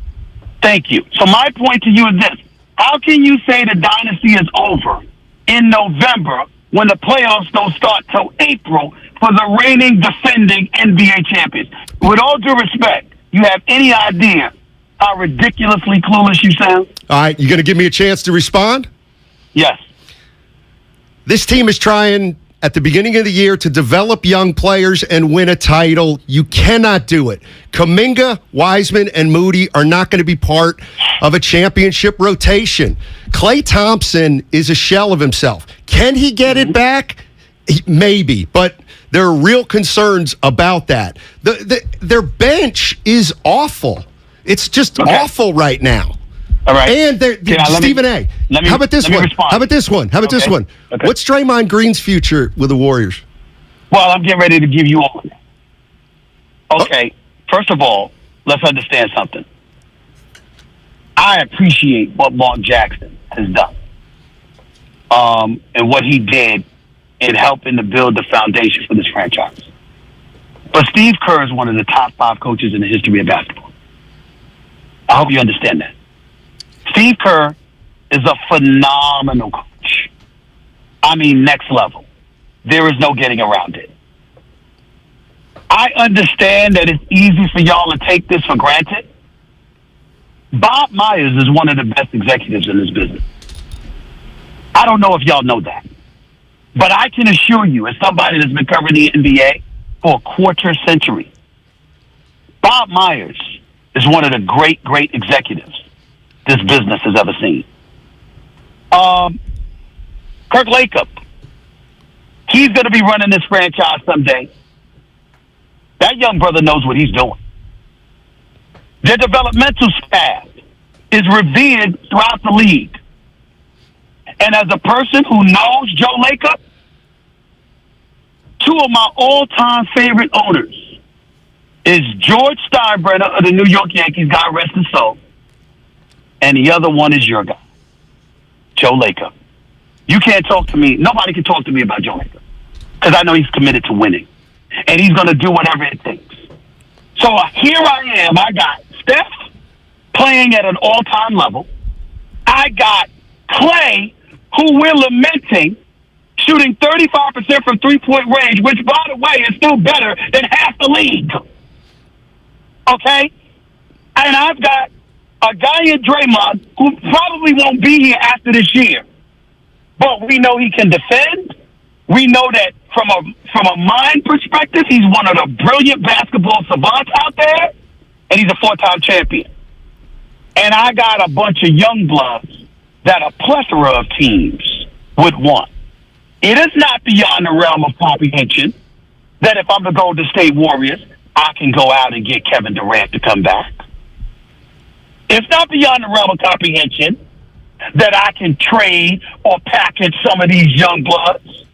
Thank you. So my point to you is this. How can you say the dynasty is over in November when the playoffs don't start till April for the reigning, defending NBA champions? With all due respect, you have any idea how ridiculously clueless you sound? All right, you going to give me a chance to respond? Yes. This team is trying at the beginning of the year to develop young players and win a title. You cannot do it. Kuminga, Wiseman, and Moody are not going to be part of a championship rotation. Klay Thompson is a shell of himself. Can he get it back? Maybe, but there are real concerns about that. Their bench is awful. It's just awful right now. All right. And Stephen A. How about this one? How about this one? How about this one? Okay. What's Draymond Green's future with the Warriors? Well, I'm getting ready to give you all. Okay. First of all, let's understand something. I appreciate what Mark Jackson has done, and what he did in helping to build the foundation for this franchise. But Steve Kerr is one of the top 5 coaches in the history of basketball. I hope you understand that. Steve Kerr is a phenomenal coach. I mean, next level. There is no getting around it. I understand that it's easy for y'all to take this for granted. Bob Myers is one of the best executives in this business. I don't know if y'all know that. But I can assure you, as somebody that's been covering the NBA for a quarter century, Bob Myers is one of the great, great executives this business has ever seen. Kirk Lacob, he's going to be running this franchise someday. That young brother knows what he's doing. Their developmental staff is revered throughout the league. And as a person who knows Joe Lacob, 2 of my all-time favorite owners is George Steinbrenner of the New York Yankees, God rest his soul, and the other one is your guy, Joe Lacob. You can't talk to me. Nobody can talk to me about Joe Lacob because I know he's committed to winning, and he's going to do whatever it takes. So here I am. I got Steph playing at an all-time level. I got Klay, who we're lamenting, shooting 35% from three-point range, which, by the way, is still better than half the league. Okay? And I've got a guy in Draymond who probably won't be here after this year. But we know he can defend. We know that from a mind perspective, he's one of the brilliant basketball savants out there, and he's a 4-time champion. And I got a bunch of young bloods that a plethora of teams would want. It is not beyond the realm of comprehension that if I'm the Golden State Warriors, I can go out and get Kevin Durant to come back. It's not beyond the realm of comprehension that I can trade or package some of these young bloods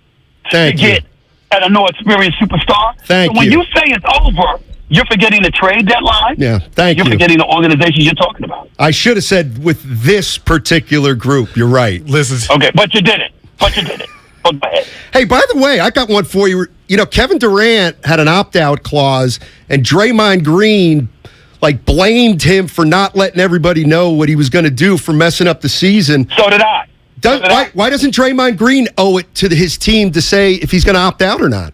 to get at a more experienced superstar. So when you say it's over, you're forgetting the trade deadline. Yeah, thank you. You're forgetting the organization you're talking about. I should have said with this particular group. You're right. Listen. Okay, but you did it. Go ahead. Hey, by the way, I got one for you. You know, Kevin Durant had an opt-out clause, and Draymond Green blamed him for not letting everybody know what he was going to do for messing up the season. So did I. Why doesn't Draymond Green owe it to his team to say if he's going to opt out or not?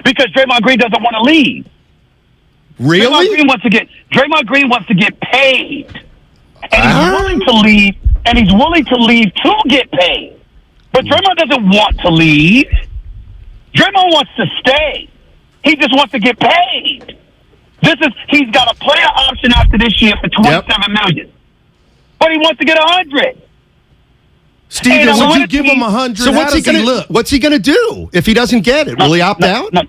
Because Draymond Green doesn't want to leave. Really? Draymond Green wants to get paid. And he's willing to leave, and he's willing to leave to get paid. But Draymond doesn't want to leave. Draymond wants to stay. He just wants to get paid. He's got a player option after this year for $27 million. But he wants to get 100. Steven, would you give him 100? So what's he gonna do if he doesn't get it? Will he opt out? No.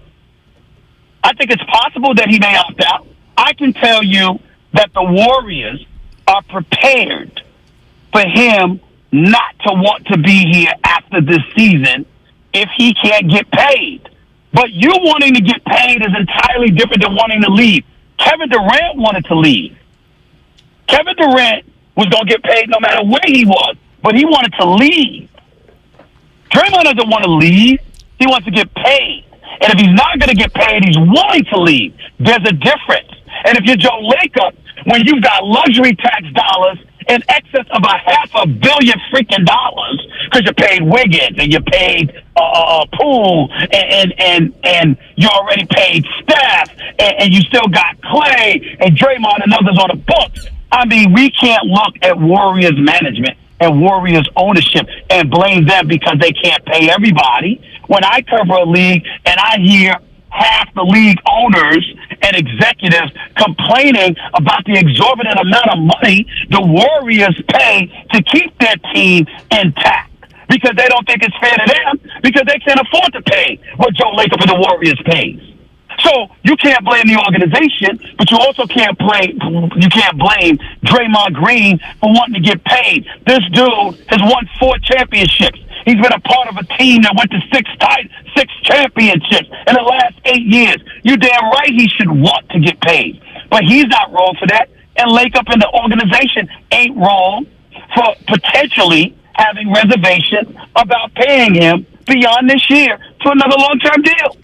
I think it's possible that he may opt out. I can tell you that the Warriors are prepared for him not to want to be here after this season if he can't get paid. But you wanting to get paid is entirely different than wanting to leave. Kevin Durant wanted to leave. Kevin Durant was going to get paid no matter where he was, but he wanted to leave. Draymond doesn't want to leave. He wants to get paid. And if he's not going to get paid, he's willing to leave. There's a difference. And if you're Joe Lacob, when you've got luxury tax dollars in excess of $500 million freaking dollars, because you paid Wiggins and you paid Poole and you already paid Steph and you still got Klay and Draymond and others on the books. I mean, we can't look at Warriors management and Warriors ownership and blame them because they can't pay everybody. When I cover a league and I hear half the league owners and executives complaining about the exorbitant amount of money the Warriors pay to keep their team intact because they don't think it's fair to them because they can't afford to pay what Joe Lacob and the Warriors pays. So you can't blame the organization, but you also can't blame Draymond Green for wanting to get paid. This dude has won 4 championships. He's been a part of a team that went to 6 championships in the last 8 years. You damn right he should want to get paid. But he's not wrong for that. And Lacob and the organization ain't wrong for potentially having reservations about paying him beyond this year to another long-term deal.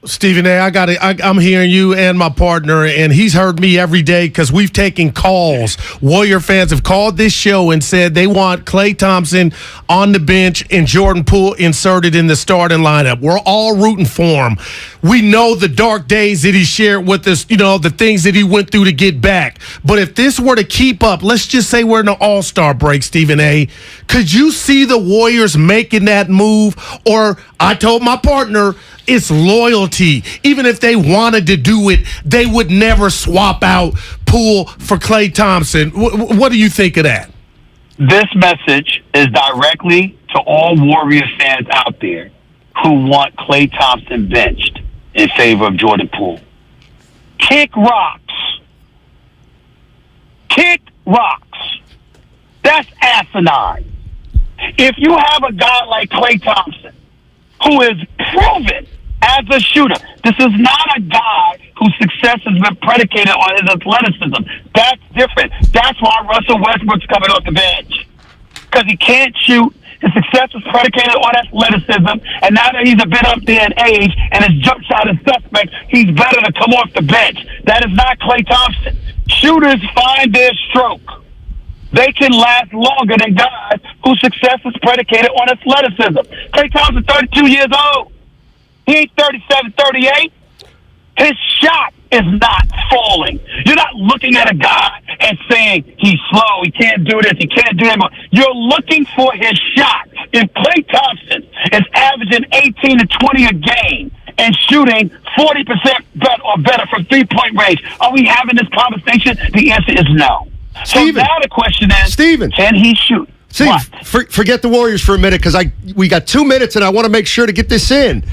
Stephen A., I'm hearing you and my partner, and he's heard me every day because we've taken calls. Warrior fans have called this show and said they want Klay Thompson on the bench and Jordan Poole inserted in the starting lineup. We're all rooting for him. We know the dark days that he shared with us, the things that he went through to get back. But if this were to keep up, let's just say we're in an all-star break, Stephen A., could you see the Warriors making that move? Or I told my partner, it's loyalty. Even if they wanted to do it, they would never swap out Poole for Klay Thompson. What do you think of that? This message is directly to all Warrior fans out there who want Klay Thompson benched in favor of Jordan Poole. Kick rocks. Kick rocks. That's asinine. If you have a guy like Klay Thompson who is proven as a shooter, this is not a guy whose success has been predicated on his athleticism. That's different. That's why Russell Westbrook's coming off the bench. Because he can't shoot. His success was predicated on athleticism, and now that he's a bit up there in age and his jump shot is suspect, he's better to come off the bench. That is not Klay Thompson. Shooters find their stroke. They can last longer than guys whose success is predicated on athleticism. Klay Thompson, 32 years old. He ain't 37, 38. His shot is not falling. You're not looking at a guy and saying he's slow, he can't do this, he can't do that. You're looking for his shot. If Klay Thompson is averaging 18 to 20 a game and shooting 40% better from three-point range, are we having this conversation? The answer is no. Steven, so now the question is, can he shoot? Steve, forget the Warriors for a minute because we got 2 minutes and I want to make sure to get this in.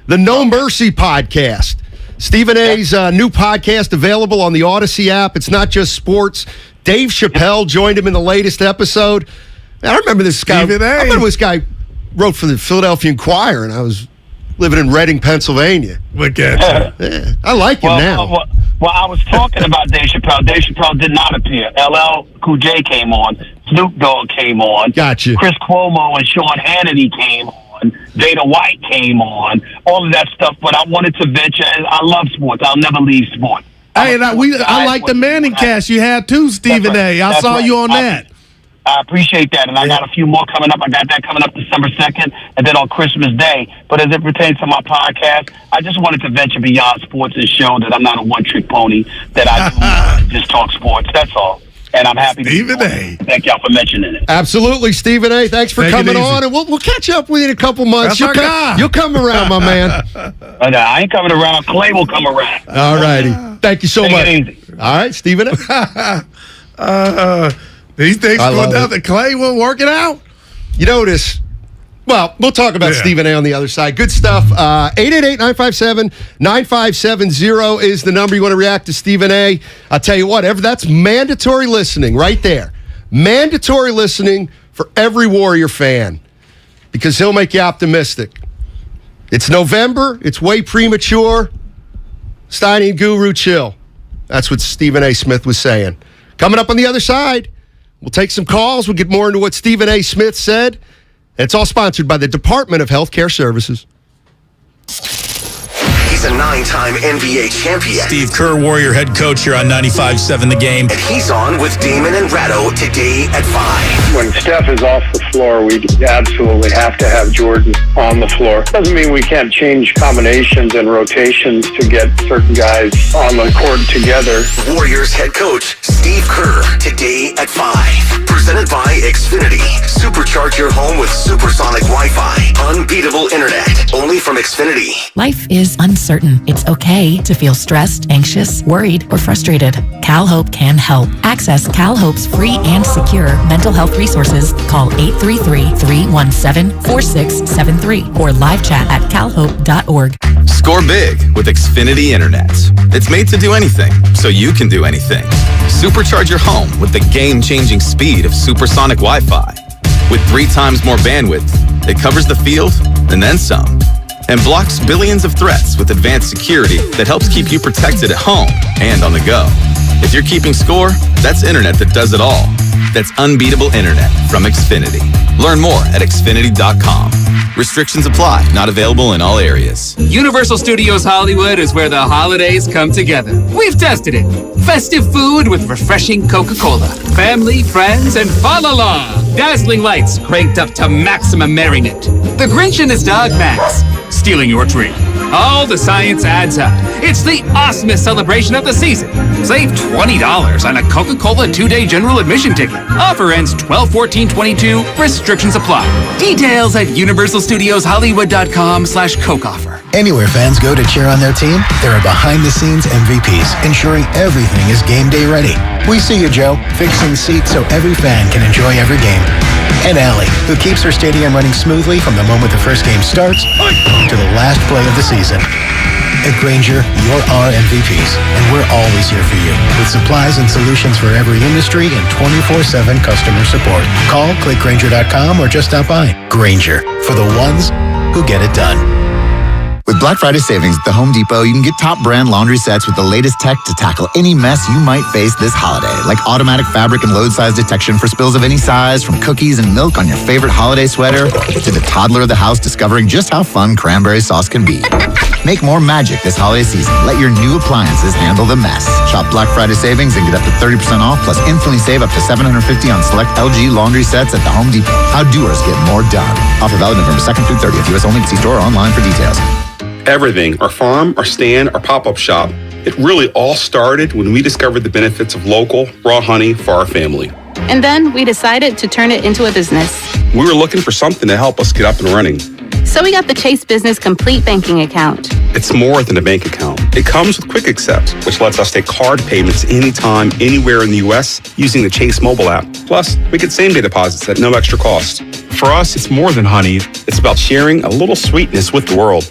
The No Mercy podcast. Stephen A.'s new podcast available on the Odyssey app. It's not just sports. Dave Chappelle joined him in the latest episode. I remember this guy. I remember this guy wrote for the Philadelphia Inquirer, and I was living in Reading, Pennsylvania. Look at you. Yeah, I like him now. Well, I was talking about Dave Chappelle. Dave Chappelle did not appear. LL Cool J came on. Snoop Dogg came on. Gotcha. Chris Cuomo and Sean Hannity came on. Dana White came on. All of that stuff. But I wanted to venture. I love sports. I'll never leave sports. Hey, I like the Manning cast you had too, Stephen A. I saw you on that. I appreciate that, and I got a few more coming up. I got that coming up December 2nd, and then on Christmas Day. But as it pertains to my podcast, I just wanted to venture beyond sports and show that I'm not a one-trick pony, that I just talk sports. That's all. And I'm happy to Stephen A. Thank y'all for mentioning it. Absolutely, Stephen A. Thanks for Take it coming easy. on, and we'll catch up with you in a couple months. That's our guy. You'll come around, my man. I ain't coming around. Clay will come around. All righty. Thank you so Take much. it easy. All right, Stephen A. These things I going love down. it. The Clay will work it out. You notice, well, we'll talk about Stephen A. on the other side. Good stuff. 888-957-9570 is the number you want to react to Stephen A. I'll tell you what, that's mandatory listening right there. Mandatory listening for every Warrior fan because he'll make you optimistic. It's November. It's way premature. Steiny Guru, chill. That's what Stephen A. Smith was saying. Coming up on the other side, we'll take some calls. We'll get more into what Stephen A. Smith said. And it's all sponsored by the Department of Healthcare Services. He's a 9-time NBA champion. Steve Kerr, Warrior head coach here on 95.7 The Game. And he's on with Damon and Ratto today at 5. When Steph is off the floor, we absolutely have to have Jordan on the floor. Doesn't mean we can't change combinations and rotations to get certain guys on the court together. Warriors head coach Steve Kerr today at 5. Presented by Xfinity. Supercharge your home with supersonic Wi-Fi. Unbeatable internet. Only from Xfinity. Life is uncertain. It's okay to feel stressed, anxious, worried, or frustrated. CalHope can help. Access CalHope's free and secure mental health resources. Call 833-317-4673 or live chat at calhope.org. Score big with Xfinity Internet. It's made to do anything, so you can do anything. Supercharge your home with the game-changing speed of supersonic Wi-Fi. With 3 times more bandwidth, it covers the field and then some. And blocks billions of threats with advanced security that helps keep you protected at home and on the go. If you're keeping score, that's internet that does it all. That's unbeatable internet from Xfinity. Learn more at Xfinity.com. Restrictions apply. Not available in all areas. Universal Studios Hollywood is where the holidays come together. We've tested it. Festive food with refreshing Coca-Cola. Family, friends, and fa-la-la. Dazzling lights cranked up to maximum merriment. The Grinch and his dog Max stealing your tree. All the science adds up. It's the awesomest celebration of the season. Save $20 on a Coca-Cola 2-day general admission ticket. Offer ends 12/14/22. Restrictions apply. Details at universalstudioshollywood.com/Coke offer. Anywhere fans go to cheer on their team, there are behind-the-scenes MVPs ensuring everything is game day ready. We see you, Joe, fixing seats so every fan can enjoy every game. And Allie, who keeps her stadium running smoothly from the moment the first game starts to the last play of the season. At Grainger, you're our MVPs, and we're always here for you with supplies and solutions for every industry and 24/7 customer support. Call, click Grainger.com, or just stop by. Grainger, for the ones who get it done. With Black Friday savings at the Home Depot, you can get top brand laundry sets with the latest tech to tackle any mess you might face this holiday, like automatic fabric and load size detection for spills of any size, from cookies and milk on your favorite holiday sweater to the toddler of the house discovering just how fun cranberry sauce can be. Make more magic this holiday season. Let your new appliances handle the mess. Shop Black Friday savings and get up to 30% off, plus instantly save up to $750 on select LG laundry sets at the Home Depot. How doers get more done. Offer valid November 2nd through 30th. U.S. only. See store or online for details. Everything, our farm, our stand, our pop-up shop, it really all started when we discovered the benefits of local, raw honey for our family. And then we decided to turn it into a business. We were looking for something to help us get up and running. So we got the Chase Business Complete Banking Account. It's more than a bank account. It comes with Quick Accept, which lets us take card payments anytime, anywhere in the U.S. using the Chase mobile app. Plus, we get same-day deposits at no extra cost. For us, it's more than honey. It's about sharing a little sweetness with the world.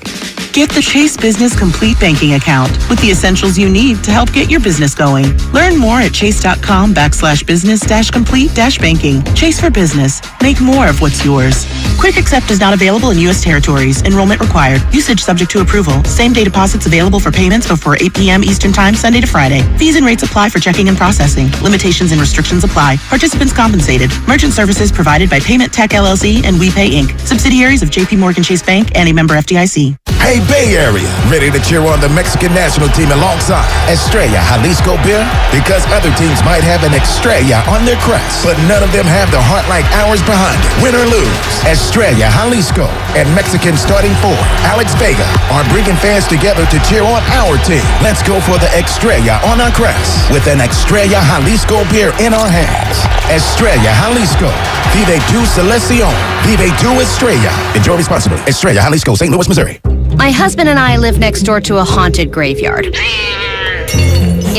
Get the Chase Business Complete Banking Account with the essentials you need to help get your business going. Learn more at chase.com/business-complete-banking. Chase for business. Make more of what's yours. Quick Accept is not available in U.S. territories. Enrollment required. Usage subject to approval. Same-day deposits available for payments before 8 p.m. Eastern Time, Sunday to Friday. Fees and rates apply for checking and processing. Limitations and restrictions apply. Participants compensated. Merchant services provided by Payment Tech LLC and WePay Inc. Subsidiaries of J.P. Morgan Chase Bank and a member FDIC. Hey, Bay Area, ready to cheer on the Mexican national team alongside Estrella Jalisco beer? Because other teams might have an Estrella on their crest, but none of them have the heart like ours behind it. Win or lose, Estrella Jalisco and Mexican starting forward Alex Vega are bringing fans together to cheer on our team. Let's go for the Estrella on our crest with an Estrella Jalisco beer in our hands. Estrella Jalisco. Vive tu selección. Vive tu Estrella. Enjoy responsibly. Estrella Jalisco, St. Louis, Missouri. My husband and I live next door to a haunted graveyard.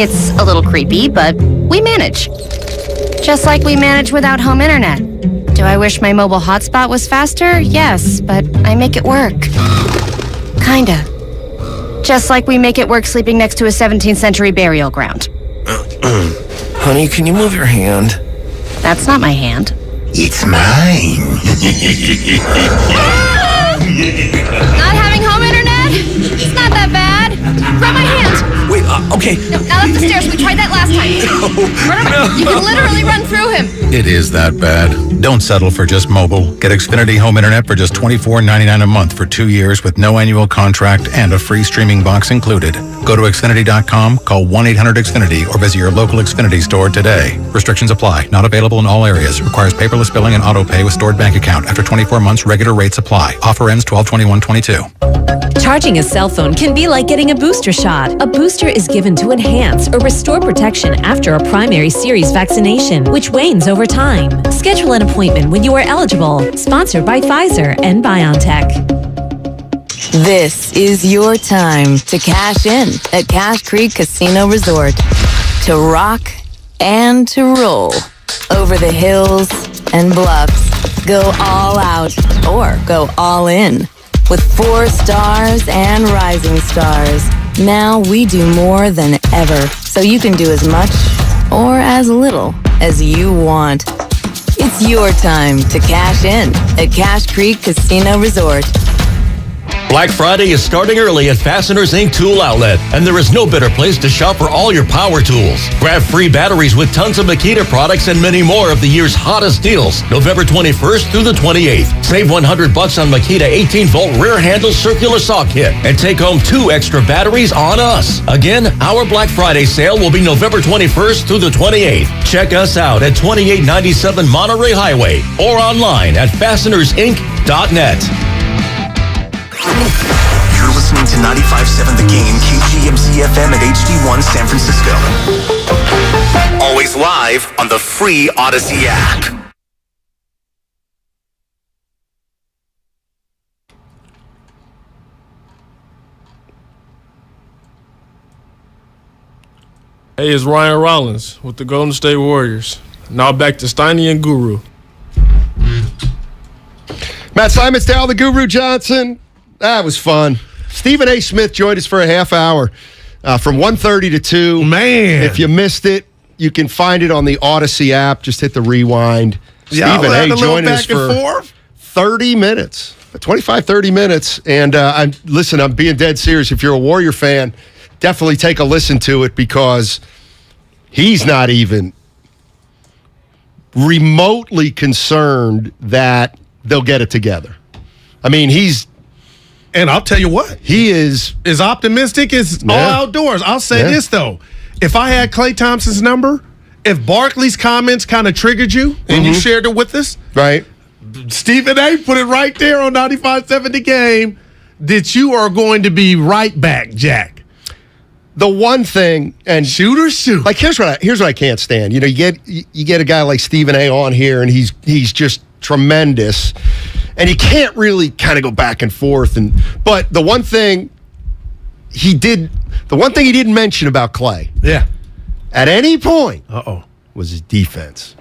It's a little creepy, but we manage. Just like we manage without home internet. Do I wish my mobile hotspot was faster? Yes, but I make it work. Kinda. Just like we make it work sleeping next to a 17th century burial ground. Honey, can you move your hand? That's not my hand. It's mine. Not having home internet? It's not that bad. Grab my hand. Wait, okay. No, now up the stairs. We tried that last time. You can literally run through him. It is that bad. Don't settle for just mobile. Get Xfinity Home Internet for just $24.99 a month for 2 years with no annual contract and a free streaming box included. Go to Xfinity.com, call 1-800-XFINITY, or visit your local Xfinity store today. Restrictions apply. Not available in all areas. Requires paperless billing and auto pay with stored bank account. After 24 months, regular rates apply. Offer ends 12/21/22. Charging a cell phone can be like getting a booster shot. A booster is given to enhance or restore protection after a primary series vaccination, which wanes over time. Schedule an appointment when you are eligible. Sponsored by Pfizer and BioNTech. This is your time to cash in at Cache Creek Casino Resort. To rock and to roll. Over the hills and bluffs. Go all out or go all in. With 4 stars and rising stars. Now we do more than ever, so you can do as much or as little as you want. It's your time to cash in at Cache Creek Casino Resort. Black Friday is starting early at Fasteners Inc. Tool Outlet, and there is no better place to shop for all your power tools. Grab free batteries with tons of Makita products and many more of the year's hottest deals, November 21st through the 28th. Save $100 on Makita 18-volt rear handle circular saw kit, and take home 2 extra batteries on us. Again, our Black Friday sale will be November 21st through the 28th. Check us out at 2897 Monterey Highway or online at fastenersinc.net. You're listening to 95.7 The Game, KGMZ FM at HD1 San Francisco. Always live on the free Odyssey app. Hey, it's Ryan Rollins with the Golden State Warriors. Now back to Steiny and Guru. Matt Simonsdale, the Guru Johnson. That was fun. Stephen A. Smith joined us for a half hour from 1:30 to 2. Man. If you missed it, you can find it on the Odyssey app. Just hit the rewind. Yeah, Stephen A. joined us back and for forth. 30 minutes. 25, 30 minutes. And I'm being dead serious. If you're a Warrior fan, definitely take a listen to it because he's not even remotely concerned that they'll get it together. I mean, and I'll tell you what, he is as optimistic as all outdoors. I'll say this though: if I had Klay Thompson's number, if Barkley's comments kind of triggered you and you shared it with us, right? Stephen A. put it right there on 95.7 The Game that you are going to be right back, Jack. The one thing, and shoot or shoot. Like here's what I can't stand. You know, you get a guy like Stephen A. on here, and he's just tremendous. And you can't really kind of go back and forth. But the one thing he didn't mention about Klay, at any point, was his defense.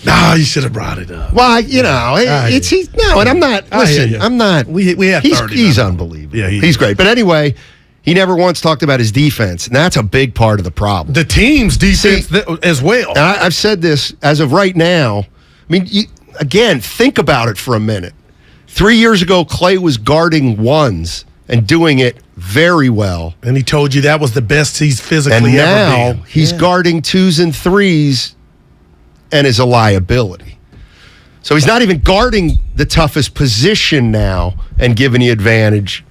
No, you should have brought it up. Well, and I'm not. Listen, I'm not. We have 30. He's unbelievable. Yeah, he's great. But anyway, he never once talked about his defense, and that's a big part of the problem. The team's defense as well. And I've said this as of right now. I mean, again, think about it for a minute. 3 years ago, Klay was guarding ones and doing it very well. And he told you that was the best he's physically ever been. And now he's guarding 2s and 3s and is a liability. So he's not even guarding the toughest position now and giving you advantage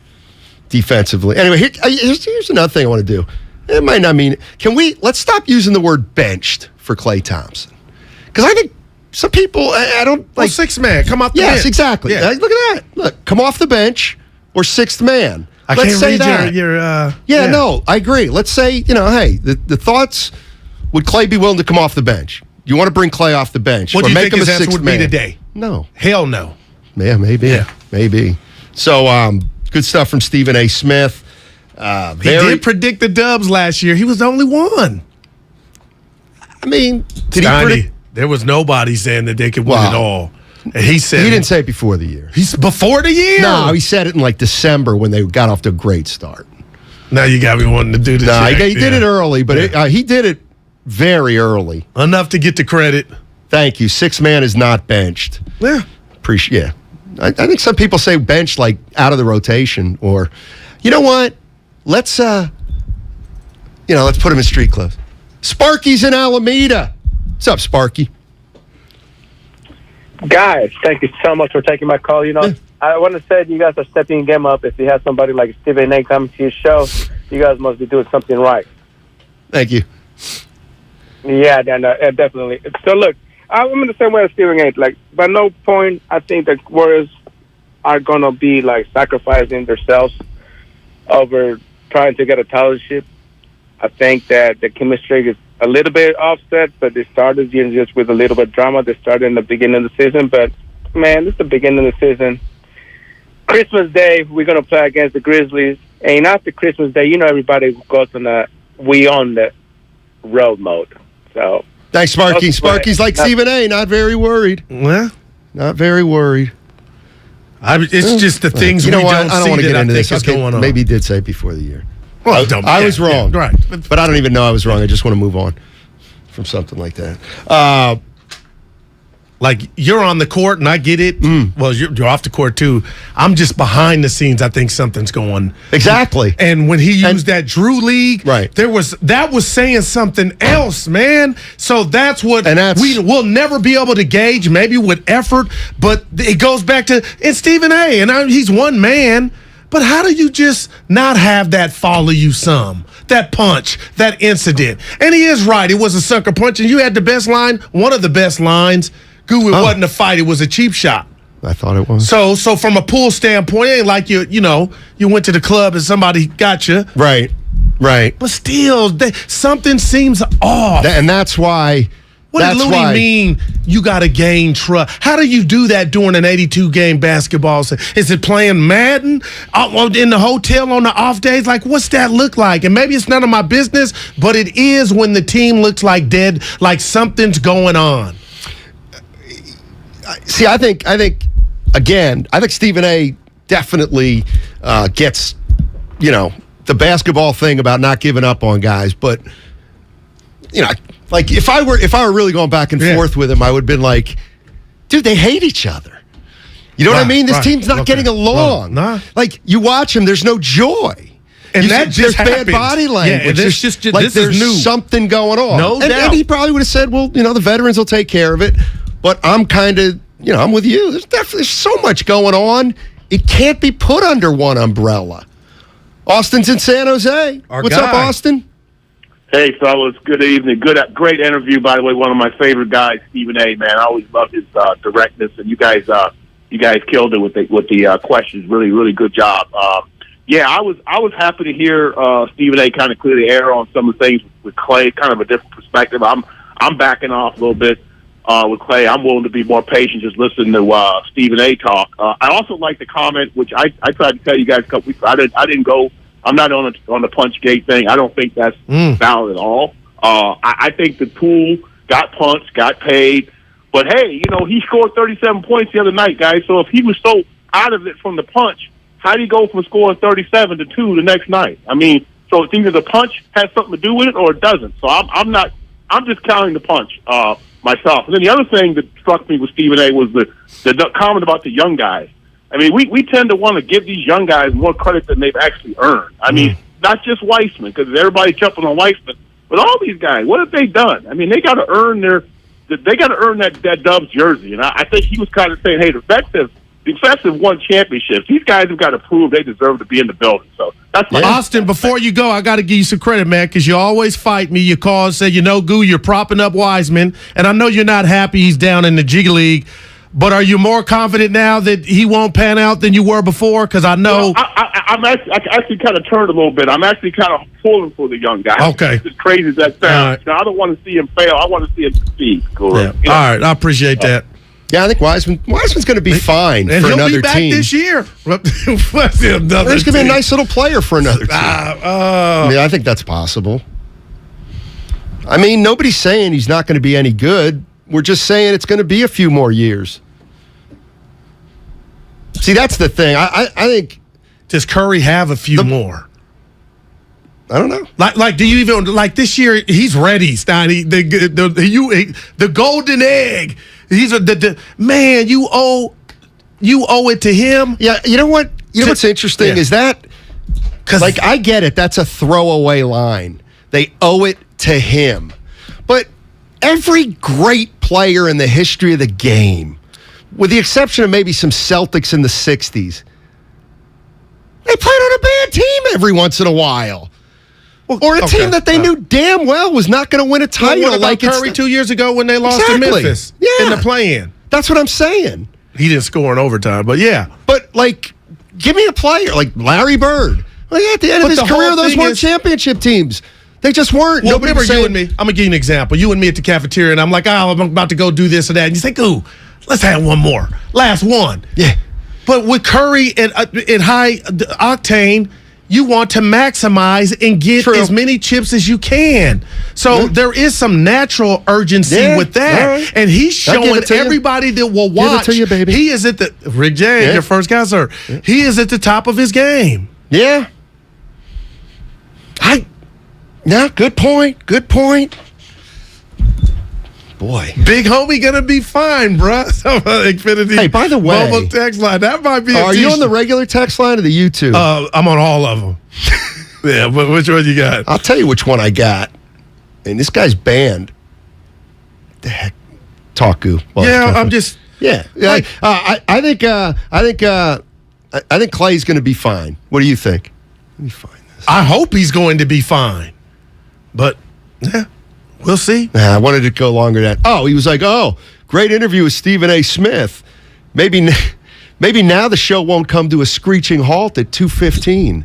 defensively. Anyway, here's another thing I want to do. It might not mean it. Let's stop using the word benched for Klay Thompson. Because I think some people, I don't like. Well, 6th man, come off the bench. Yes, exactly. Yeah. Look at that. Look, come off the bench or 6th man. I let's can't say read that. No, I agree. Let's say, hey, the thoughts, would Klay be willing to come off the bench? You want to bring Klay off the bench? What or do you make think him his a answer sixth would be man? today? No. Hell no. Yeah, maybe. Yeah. Maybe. So, good stuff from Stephen A. Smith. He did predict the Dubs last year. He was the only one. I mean, did Steiny, he predict? there was nobody saying that they could win it all. And he said He didn't say it before the year. He's before the year. No, he said it in like December when they got off to a great start. Now you got me wanting to do this. No, he did it early, but he did it very early. Enough to get the credit. Thank you. Sixth man is not benched. Yeah. Appreciate. Yeah. I think some people say bench like out of the rotation, or you know what? Let's let's put him in street clothes. Sparky's in Alameda. What's up, Sparky? Guys, thank you so much for taking my call. I want to say you guys are stepping your game up. If you have somebody like Stephen A. come to your show, you guys must be doing something right. Thank you. Yeah, definitely. So look, I'm in the same way as Stephen A. Like, by no point I think the Warriors are gonna be like sacrificing themselves over trying to get a title ship. I think that the chemistry is a little bit offset, but they started just with a little bit of drama. They started in the beginning of the season, but man, this is the beginning of the season. Christmas Day, we're gonna play against the Grizzlies, and after Christmas Day, everybody goes on the road mode. So thanks, Sparky. Sparky's like Stephen A. Not very worried. Well, not very worried. It's just the things I don't see want to get that into I this. think is going on. Maybe he did say it before the year. Well, I was wrong. Yeah, right. But I don't even know I was wrong. I just want to move on from something like that. Like, you're on the court, and I get it. Well, you're off the court, too. I'm just behind the scenes. I think something's going. Exactly. And when he used that Drew League, right, that was saying something else, man. So that's what we'll never be able to gauge, maybe with effort, but it goes back to it's Stephen A. And he's one man. But how do you just not have that follow you some? That punch, that incident. And he is right. It was a sucker punch, and you had the best line, one of the best lines. It wasn't a fight. It was a cheap shot. I thought it was. So from a Poole standpoint, it ain't like you went to the club and somebody got you. Right. But still, something seems off. And that's why. What did Looney mean you got to gain trust? How do you do that during an 82-game basketball season? Is it playing Madden in the hotel on the off days? Like, what's that look like? And maybe it's none of my business, but it is when the team looks like dead, like something's going on. See, I think Stephen A. definitely gets, the basketball thing about not giving up on guys, but like if I were really going back and forth with him, I would have been like, dude, they hate each other. You know what I mean? This team's not getting along. Like, you watch him, there's no joy. And that just there's bad body language. Yeah, this there's is new. Something going on. No doubt. And he probably would have said, well, the veterans will take care of it. But I'm kind of, I'm with you. There's so much going on. It can't be put under one umbrella. Austin's in San Jose. What's up, Austin? Hey, fellas. Good evening. Great interview, by the way. One of my favorite guys, Stephen A. Man, I always love his directness, and you guys killed it with the questions. Really, really good job. I was happy to hear Stephen A. kind of clear the air on some of the things with Klay. Kind of a different perspective. I'm backing off a little bit with Klay. I'm willing to be more patient just listening to Stephen A. talk. I also like the comment, which I tried to tell you guys a couple weeks ago. I didn't go. I'm not on the punch gate thing. I don't think that's valid at all. I think the Poole got punched, got paid, but hey, he scored 37 points the other night, guys. So if he was so out of it from the punch, how do you go from scoring 37 to 2 the next night? I mean, so it's either the punch has something to do with it or it doesn't. So I'm just counting the punch myself. And then the other thing that struck me with Stephen A. was the comment about the young guys. I mean, we tend to want to give these young guys more credit than they've actually earned. I mean, not just Weissman, because everybody's jumping on Weissman, but all these guys. What have they done? I mean, they got to earn that Dubs jersey. And I think he was kind of saying, hey, the Vets have won championships. These guys have got to prove they deserve to be in the building. So that's my Austin, before you go, I got to give you some credit, man, because you always fight me. You call and say, Goo, you're propping up Wiseman, and I know you're not happy he's down in the G League. But are you more confident now that he won't pan out than you were before? Because I know. Well, I'm actually kind of turned a little bit. I'm actually kind of pulling for the young guy. Okay. As crazy as that sounds. Right. I don't want to see him fail. I want to see him succeed. Guru. Yeah. All right, I appreciate that. Yeah, I think Wiseman's going to be fine and for he'll another be back team this year. He's going to be a nice little player for another team. I think that's possible. I mean, nobody's saying he's not going to be any good. We're just saying it's going to be a few more years. See, that's the thing. I think. Does Curry have a few more? I don't know. Like, do you even like this year? He's ready, Steiny. The golden egg. He's man. You owe it to him. Yeah. You know what? What's interesting is that because I get it. That's a throwaway line. They owe it to him, but every great player in the history of the game, with the exception of maybe some Celtics in the '60s. They played on a bad team every once in a while. Or a team that they knew damn well was not going to win a title. What about Curry 2 years ago when they lost to Memphis in the play-in? That's what I'm saying. He didn't score in overtime, but yeah. But, give me a player like Larry Bird. At the end of his career, those weren't championship teams. They just weren't. Well, remember you and me. I'm going to give you an example. You and me at the cafeteria, and I'm like, I'm about to go do this or that. And you think, ooh, let's have one more. Last one. Yeah. But with Curry at high octane, you want to maximize and get as many chips as you can. So there is some natural urgency with that. Right. And he's showing everybody that will watch. Give it to you, baby. He is at the Rick James, your first guy, sir. Yeah. He is at the top of his game. Yeah. Good point. Good point. Boy. Big homie gonna be fine, bruh. Xfinity. Hey, by the way, mobile text line. That might be are you on the regular text line or the YouTube? I'm on all of them. Yeah, but which one you got? I'll tell you which one I got. And this guy's banned. The heck? Taku. Well, I'm just. Yeah. I think Klay's going to be fine. What do you think? Let me find this. I hope he's going to be fine. But, yeah. We'll see. I wanted it to go longer than that. Oh, he was like, great interview with Stephen A. Smith. Maybe now the show won't come to a screeching halt at 2:15.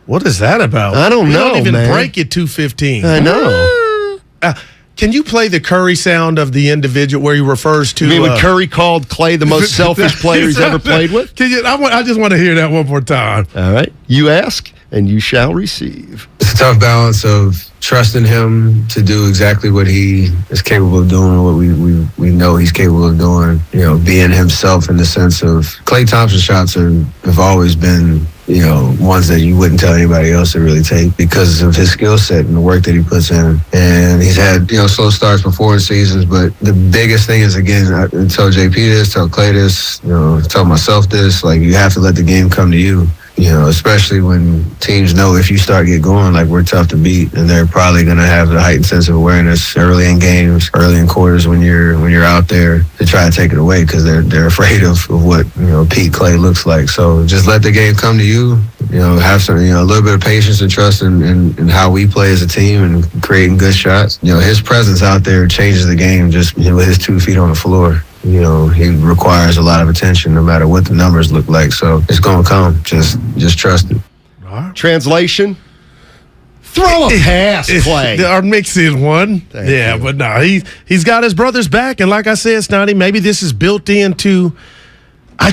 What is that about? I don't know, don't even man. break at 2:15. I know. Can you play the Curry sound of the individual where he refers to? You mean when Curry called Klay the most selfish player he's ever played with? I just want to hear that one more time. All right. You ask, and you shall receive. It's a tough balance of trusting him to do exactly what he is capable of doing, what we know he's capable of doing. Being himself in the sense of Klay Thompson's shots have always been, ones that you wouldn't tell anybody else to really take because of his skill set and the work that he puts in. And he's had, slow starts before in seasons, but the biggest thing is, again, I tell JP this, tell Klay this, tell myself this, you have to let the game come to you. Especially when teams know if you start get going, we're tough to beat, and they're probably going to have the heightened sense of awareness early in games, early in quarters when you're out there to try to take it away because they're afraid of what Pete Klay looks like. So just let the game come to you. Have some a little bit of patience and trust in how we play as a team and creating good shots. His presence out there changes the game just with his 2 feet on the floor. He requires a lot of attention no matter what the numbers look like. So it's going to come. Just trust it. Translation? Throw a pass, Klay. Our mix in one. Thank you. But no, he's got his brothers back. And like I said, Snotty, maybe this is built into, I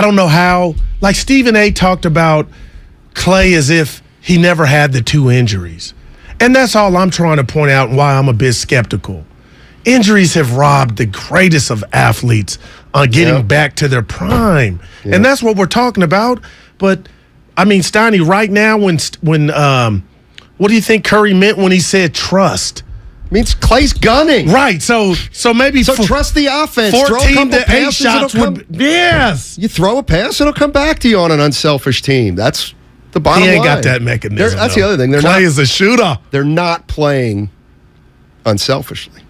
don't know how. Like Stephen A. talked about Klay as if he never had the 2 injuries. And that's all I'm trying to point out and why I'm a bit skeptical. Injuries have robbed the greatest of athletes on getting back to their prime. Yeah. And that's what we're talking about. But, I mean, Steiny, right now, when what do you think Curry meant when he said trust? Means Klay's gunning. Right. So maybe trust the offense. 14 to 8 shots yes. You throw a pass, it'll come back to you on an unselfish team. That's the bottom line. He ain't got that mechanism. That's the other thing. Klay is a shooter. They're not playing unselfishly.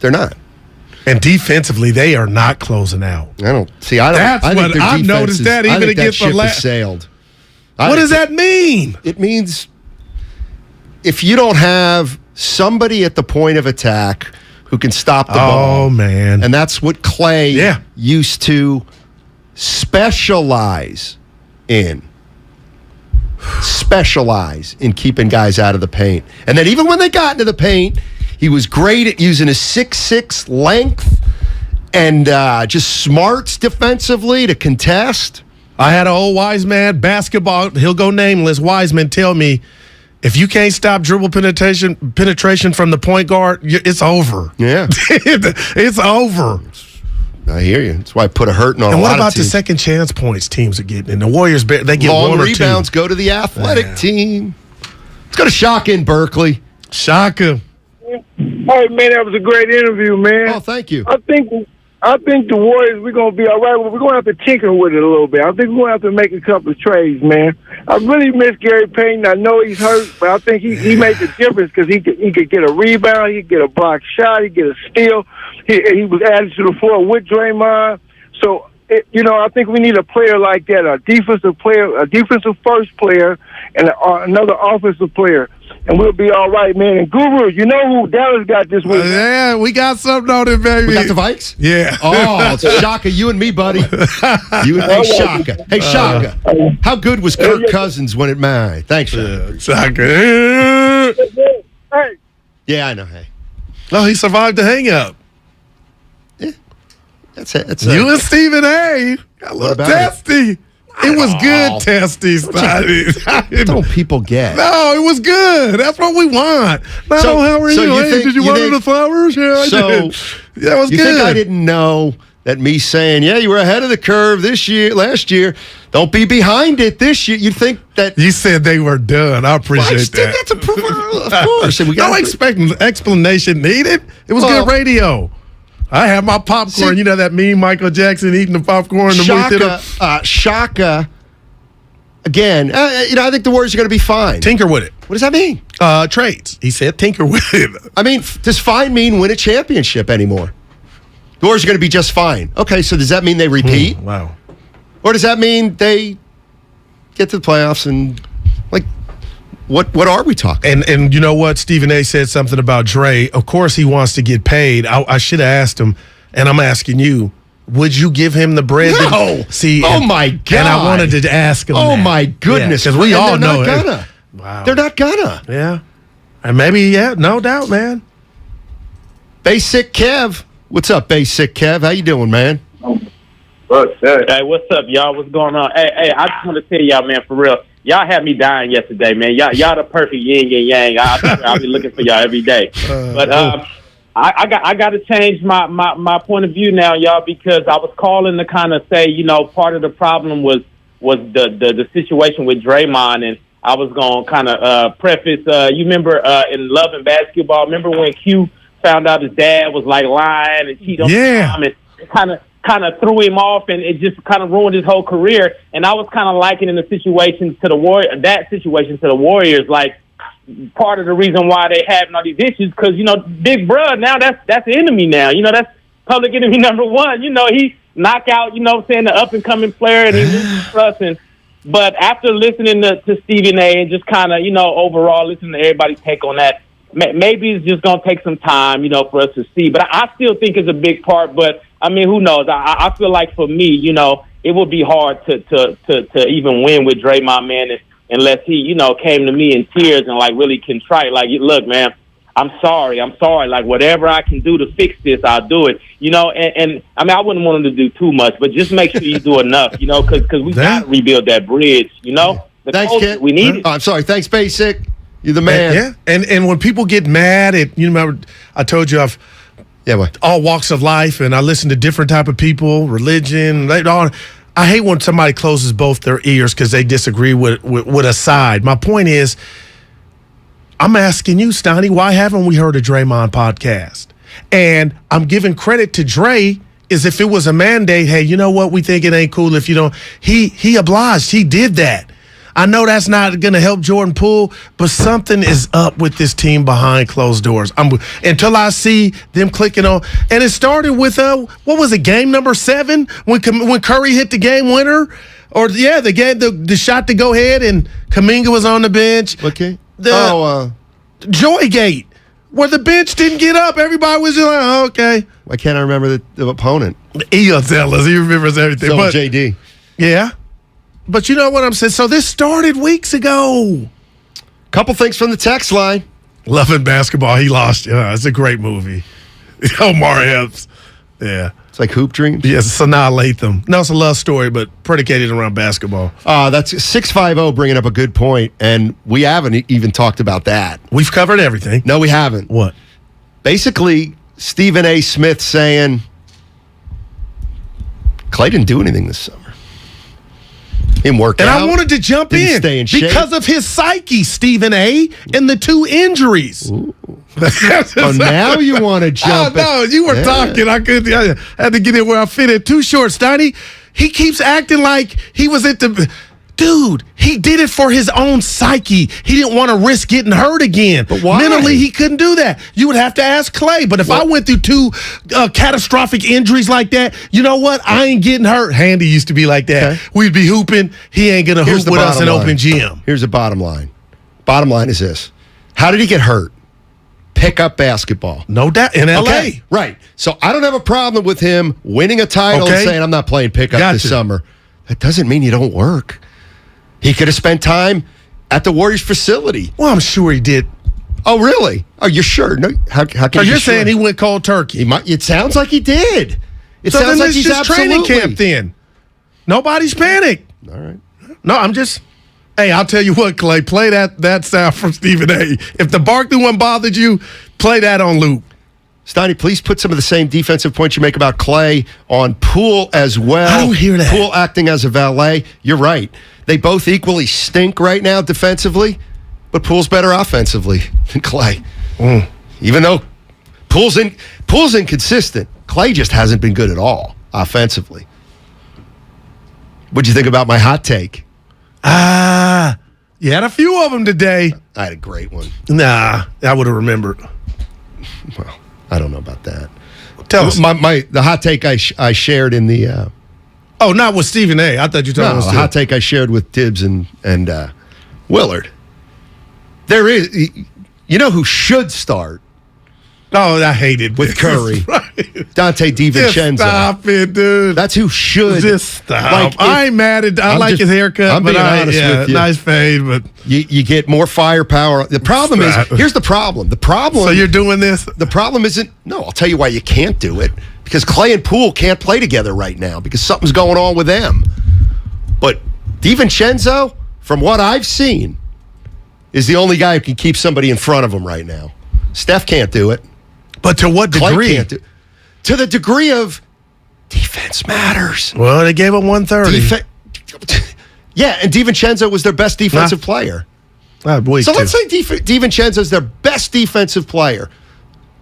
They're not. And defensively, they are not closing out. That's what I've noticed that even against the last. Sailed. What does that mean? It means if you don't have somebody at the point of attack who can stop the ball. Oh, man. And that's what Klay used to specialize in. specialize in keeping guys out of the paint. And then even when they got into the paint, he was great at using his 6'6" length and just smarts defensively to contest. I had an old wise man, basketball, he'll go nameless, wise man tell me, if you can't stop dribble penetration from the point guard, it's over. Yeah. It's over. I hear you. That's why I put a hurting on a lot of teams. And what about the second chance points teams are getting? And the Warriors, they get long one or rebounds, two. go to the athletic team. Let's go to Shaka in Berkeley. Shaka. Hey, man, that was a great interview, man. Oh, thank you. I think the Warriors, we're going to be all right, but we're going to have to tinker with it a little bit. I think we're going to have to make a couple of trades, man. I really miss Gary Payton. I know he's hurt, but I think he made the difference because he could get a rebound, he could get a block shot, he could get a steal. He was added to the floor with Draymond. So, I think we need a player like that, a defensive player, a defensive first player, and another offensive player. And we'll be all right, man. And Guru, you know who Dallas got this week? Yeah, we got something on it, baby. We got the Vikes? Yeah. Oh, it's Shaka, you and me, buddy. You and me, Shaka. Hey, Shaka, how good was Kirk Cousins when it mattered? Thanks, Shaka. Shaka. Hey. Yeah, I know. Hey. No, he survived the hang-up. Yeah. That's it. You and Stephen A. Got a little testy. It was good, Testy. Don't people get? No, it was good. That's what we want. No, how are you? Hey, did you want the flowers? Yeah, I did. Yeah, it was you good. Think I didn't know that me saying, yeah, you were ahead of the curve last year. Don't be behind it this year. You think that... You said they were done. I appreciate that. That's of course. And we no explanation needed. It was good radio. I have my popcorn. You know that meme, Michael Jackson eating the popcorn. Shaka. Again, I think the Warriors are going to be fine. Tinker with it. What does that mean? Trades. He said tinker with it. I mean, does fine mean win a championship anymore? The Warriors are going to be just fine. Okay, so does that mean they repeat? Wow. Or does that mean they get to the playoffs and, what are we talking? And you know what? Stephen A. said something about Dre. Of course he wants to get paid. I should have asked him, and I'm asking you, would you give him the bread? No. My God. And I wanted to ask him my goodness. Because we all know it. Wow. They're not gonna. Yeah. And maybe, no doubt, man. Basic Kev. What's up, Basic Kev? How you doing, man? Hey, what's up, y'all? What's going on? Hey, I just want to tell y'all, man, for real. Y'all had me dying yesterday, man. Y'all the perfect yin and yang. I'll be looking for y'all every day. But I got to change my point of view now, y'all, because I was calling to kind of say, part of the problem was the situation with Draymond, and I was going to kind of preface. You remember in Love and Basketball? Remember when Q found out his dad was lying and cheating on him, and kind of threw him off, and it just kind of ruined his whole career. And I was kind of likening the situation to the Warriors, like part of the reason why they having all these issues, because Big Bruh now that's the enemy now. That's public enemy number one. He knock out the up and coming player, and he loses trust. But after listening to Stephen A. and just kind of overall listening to everybody's take on that, maybe it's just gonna take some time for us to see. But I still think it's a big part. But I mean, who knows? I feel like for me, it would be hard to even win with Draymond, man, unless he, came to me in tears and really contrite. Look, man, I'm sorry. Like, whatever I can do to fix this, I'll do it. And I mean, I wouldn't want him to do too much, but just make sure you do enough, because we got to rebuild that bridge, Thanks, Kid. We need it. I'm sorry. Thanks, Basic. You're the man. And when people get mad at, remember, I told you I've all walks of life, and I listen to different type of people, religion, I hate when somebody closes both their ears because they disagree with a side. My point is, I'm asking you, Steiny, why haven't we heard a Draymond podcast? And I'm giving credit to Dre, is if it was a mandate, hey, you know what, we think it ain't cool if you don't. He obliged. He did that. I know that's not going to help Jordan Poole, but something is up with this team behind closed doors. Until I see them clicking on. And it started with, what was it, game number 7? When Curry hit the game winner? Or, the shot to go ahead, and Kuminga was on the bench. Okay. Joygate, where the bench didn't get up. Everybody was just like, okay. Why can't I remember the opponent? He'll tell us. He remembers everything. So JD. Yeah. But you know what I'm saying? So this started weeks ago. Couple things from the text line. Loving Basketball. He lost. Yeah, it's a great movie. Omar Epps. Yeah. It's like Hoop Dreams? Yes, Sanaa Latham. No, it's a love story, but predicated around basketball. That's 650 bringing up a good point, and we haven't even talked about that. We've covered everything. No, we haven't. What? Basically, Stephen A. Smith saying Klay didn't do anything this summer. Him work and out. I wanted to jump in stay in shape. because of his psyche, Stephen A., and the 2 injuries. Oh, now you want to jump in. No, you were talking. I had to get in where I fit in. Too short, Steiny. He keeps acting like he was at the... Dude, he did it for his own psyche. He didn't want to risk getting hurt again. But why? Mentally, he couldn't do that. You would have to ask Klay. But if I went through 2 catastrophic injuries like that, you know what? I ain't getting hurt. Handy used to be like that. Okay. We'd be hooping. He ain't going to hoop with us in open gym. Here's the bottom line. Bottom line is this. How did he get hurt? Pick up basketball. No doubt. In L.A. Okay, right. So I don't have a problem with him winning a title and saying, I'm not playing pickup this summer. That doesn't mean you don't work. He could have spent time at the Warriors facility. Well, I'm sure he did. Oh, really? Oh, you're sure? No. How can so you you're be sure? saying he went cold turkey? It sounds like he did. It so sounds then like it's he's just absolutely. training camp then. Nobody's panicked. All right. No, I'm just... Hey, I'll tell you what, Klay. Play that sound from Stephen A. If the Barkley one bothered you, play that on loop. Steiny, please put some of the same defensive points you make about Klay on Poole as well. I don't hear that. Poole acting as a valet. You're right. They both equally stink right now defensively, but Poole's better offensively than Klay. Even though Poole's inconsistent, Klay just hasn't been good at all offensively. What'd you think about my hot take? You had a few of them today. I had a great one. Nah, I would have remembered. Well, I don't know about that. Tell us. The hot take I shared in the... Oh, not with Stephen A. I thought you were talking about the hot take I shared with Dibs and Willard. There is... You know who should start? Oh, I hated with Curry. Right. Dante DiVincenzo. Just stop it, dude. That's who should. Just stop. I ain't mad at... I like his haircut, I'm but being honest with you. nice fade, but... You get more firepower. The problem is... Here's the problem. The problem... So you're doing this? The problem isn't... No, I'll tell you why you can't do it. Because Klay and Poole can't play together right now because something's going on with them. But DiVincenzo, from what I've seen, is the only guy who can keep somebody in front of him right now. Steph can't do it. But to what degree? Klay can't do it. To the degree of defense matters. Well, they gave him 130. Yeah, and DiVincenzo was their best defensive player. So let's say DiVincenzo's their best defensive player.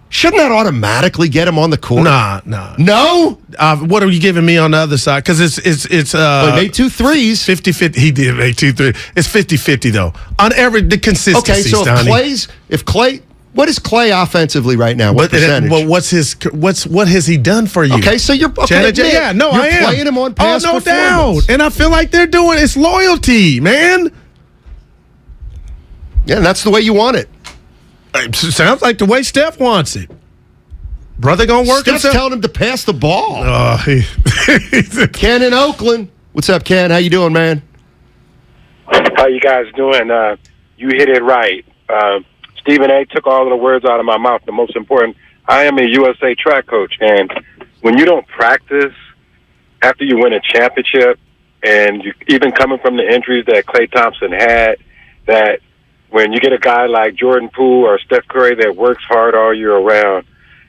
Shouldn't that automatically get him on the court? Nah. No? What are you giving me on the other side? Because it's Well, he made 2 threes. 50-50. He did make 2 threes. It's 50-50 though. On the consistency. Okay, so if Klay, what is Klay offensively right now? What percentage? Well, what has he done for you? Okay, so you're I am. You're playing him on past no performance. doubt. And I feel like they're doing it's loyalty, man. Yeah, and that's the way you want it. It sounds like the way Steph wants it. Brother gonna work Steph's telling him to pass the ball. Ken in Oakland. What's up, Ken? How you doing, man? How you guys doing? You hit it right. Stephen A. took all of the words out of my mouth. The most important, I am a USA track coach, and when you don't practice after you win a championship, and you, even coming from the injuries that Klay Thompson had, that when you get a guy like Jordan Poole or Steph Curry that works hard all year around,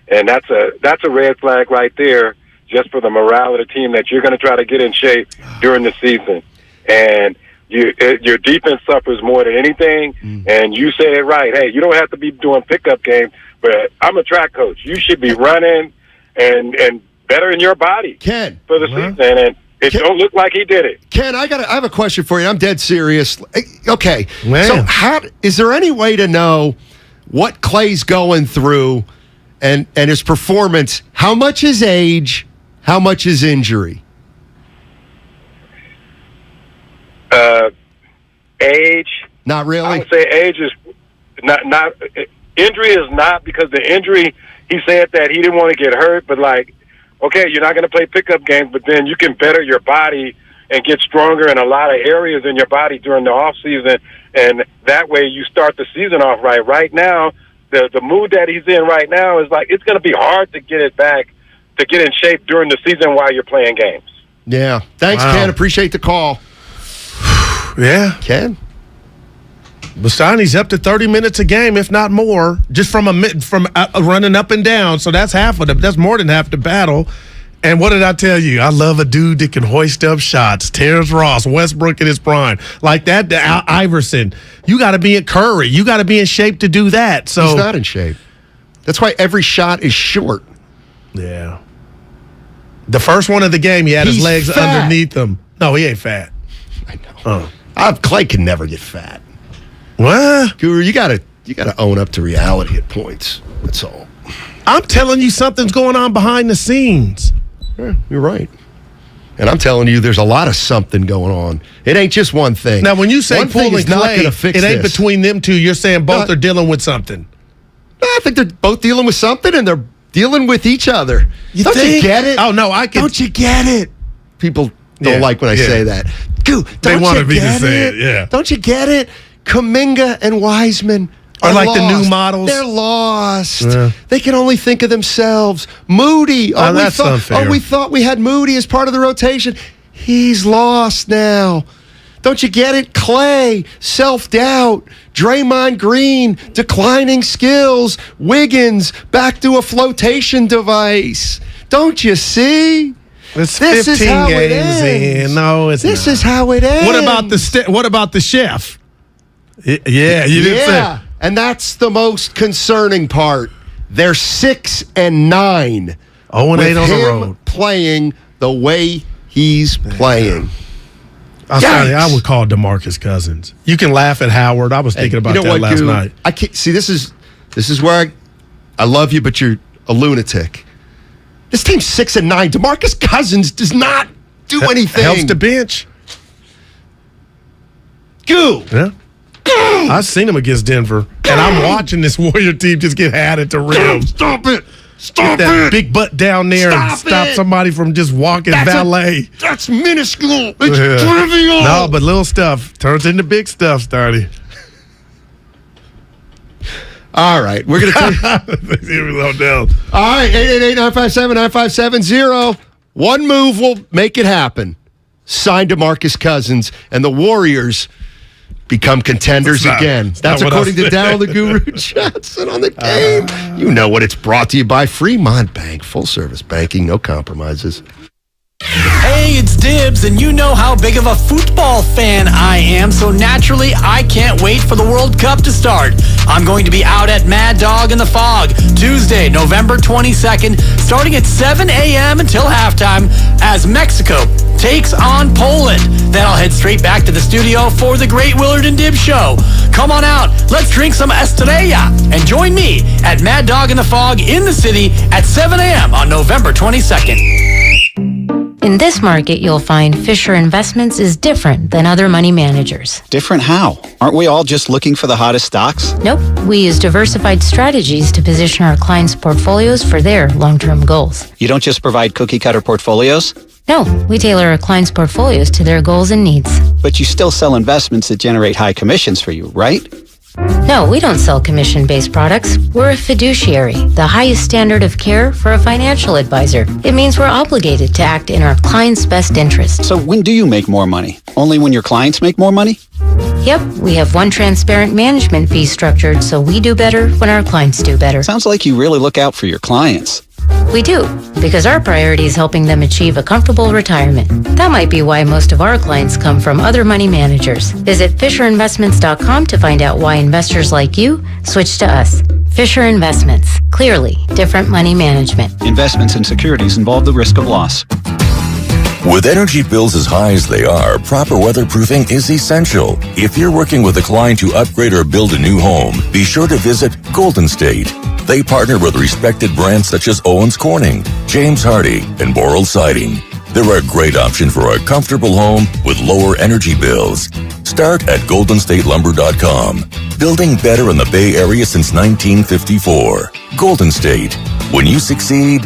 and that's a red flag right there just for the morale of the team that you're going to try to get in shape during the season. And your defense suffers more than anything, and you said it right. Hey, you don't have to be doing pickup games, but I'm a track coach. You should be running and better in your body Ken, for the season, and it don't look like he did it. Ken, I have a question for you. I'm dead serious. Okay, Man. So is there any way to know what Klay's going through and his performance? How much is age? How much is injury? Age. Not really. I would say age is not. Injury is not, because the injury, he said that he didn't want to get hurt, but like, okay, you're not going to play pickup games, but then you can better your body and get stronger in a lot of areas in your body during the off season, and that way you start the season off right. Right now, the mood that he's in right now is like it's going to be hard to get it back, to get in shape during the season while you're playing games. Yeah. Thanks, Ken. Appreciate the call. Yeah. Ken? Bastani's up to 30 minutes a game, if not more, just from running up and down. So that's half of the. That's more than half the battle. And what did I tell you? I love a dude that can hoist up shots. Terrence Ross, Westbrook in his prime, like that. Iverson. You got to be in Curry. You got to be in shape to do that. So he's not in shape. That's why every shot is short. Yeah. The first one of the game, he had his legs fat. underneath him. No, he ain't fat. I know. Klay can never get fat. What? Guru, you gotta own up to reality at points. That's all. I'm telling you something's going on behind the scenes. Yeah, you're right. And I'm telling you there's a lot of something going on. It ain't just one thing. Now, when you say one Poole thing and is not Klay, gonna fix it ain't this. between them two. You're saying both are dealing with something. I think they're both dealing with something, and they're dealing with each other. Don't think? you get it? Oh, no, I can. Don't you get it? People don't like when I say that. They wanted me to say it, yeah. Don't you get it? Kuminga and Wiseman are like lost. the new models. They're lost. Yeah. They can only think of themselves. Moody. That's unfair. We thought we had Moody as part of the rotation. He's lost now. Don't you get it? Klay, self-doubt. Draymond Green, declining skills. Wiggins, back to a flotation device. Don't you see? It's this 15 is how games it ends. in. No, it's This not. is how it ends. What about the chef? Yeah, you didn't say. And that's the most concerning part. They're 6-9. 0-8 on the road. Playing the way he's playing. I would call DeMarcus Cousins. You can laugh at Howard. I was thinking about that last night. I can't see. This is where I love you, but you're a lunatic. This team's 6-9. DeMarcus Cousins does not do anything. Helps the bench. Goo. Yeah. I've seen him against Denver, and I'm watching this Warrior team just get had at the rim. Stop it. Get that big butt down there and stop somebody from just walking valet. That's minuscule. It's trivial. No, but little stuff turns into big stuff, Steiny. All right. We're going to Here we go down. All right. 888-957-9570. One move will make it happen. Sign DeMarcus Cousins, and the Warriors become contenders again. That's according to Daryl the Guru Johnson on the game. You know what? It's brought to you by Fremont Bank. Full service banking, no compromises. Hey, it's Dibs, and you know how big of a football fan I am, so naturally, I can't wait for the World Cup to start. I'm going to be out at Mad Dog in the Fog, Tuesday, November 22nd, starting at 7 a.m. until halftime, as Mexico takes on Poland. Then I'll head straight back to the studio for the great Willard and Dibs show. Come on out, let's drink some Estrella, and join me at Mad Dog in the Fog in the city at 7 a.m. on November 22nd. In this market, you'll find Fisher Investments is different than other money managers. Different how? Aren't we all just looking for the hottest stocks? Nope. We use diversified strategies to position our clients' portfolios for their long-term goals. You don't just provide cookie-cutter portfolios? No, we tailor our clients' portfolios to their goals and needs. But you still sell investments that generate high commissions for you, right? No, we don't sell commission-based products. We're a fiduciary, the highest standard of care for a financial advisor. It means we're obligated to act in our client's best interest. So when do you make more money? Only when your clients make more money? Yep, we have one transparent management fee structured, so we do better when our clients do better. Sounds like you really look out for your clients. We do, because our priority is helping them achieve a comfortable retirement. That might be why most of our clients come from other money managers. Visit FisherInvestments.com to find out why investors like you switch to us. Fisher Investments. Clearly, different money management. Investments in securities involve the risk of loss. With energy bills as high as they are, proper weatherproofing is essential. If you're working with a client to upgrade or build a new home, be sure to visit Golden State. They partner with respected brands such as Owens Corning, James Hardie, and Boral Siding. They're a great option for a comfortable home with lower energy bills. Start at GoldenStateLumber.com. Building better in the Bay Area since 1954. Golden State. When you succeed,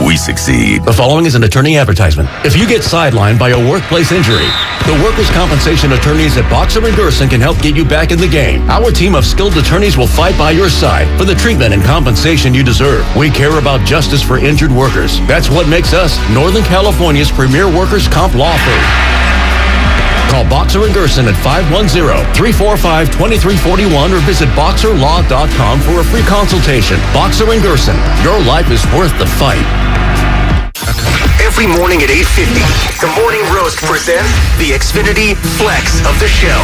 we succeed. The following is an attorney advertisement. If you get sidelined by a workplace injury, the workers' compensation attorneys at Boxer and Gerson can help get you back in the game. Our team of skilled attorneys will fight by your side for the treatment and compensation you deserve. We care about justice for injured workers. That's what makes us Northern California's premier workers' comp law firm. Call Boxer and Gerson at 510-345-2341 or visit boxerlaw.com for a free consultation. Boxer and Gerson, your life is worth the fight. Every morning at 8:50, the Morning Roast presents the Xfinity Flex of the show.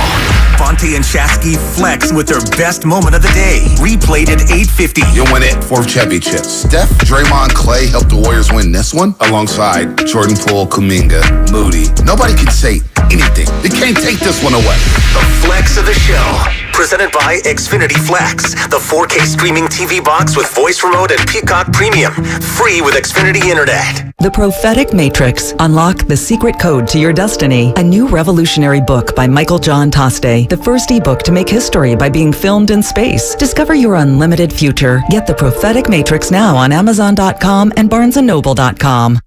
Fonte and Shasky flex with their best moment of the day. Replayed at 8:50. You'll win it. 4th championship. Steph, Draymond, Klay helped the Warriors win this one alongside Jordan, Poole, Kuminga, Moody. Nobody can say anything. You can't take this one away. The Flex of the show. Presented by Xfinity Flex, the 4K streaming TV box with voice remote and Peacock Premium. Free with Xfinity Internet. The Prophetic Matrix. Unlock the secret code to your destiny. A new revolutionary book by Michael John Toste. The first ebook to make history by being filmed in space. Discover your unlimited future. Get The Prophetic Matrix now on Amazon.com and BarnesandNoble.com.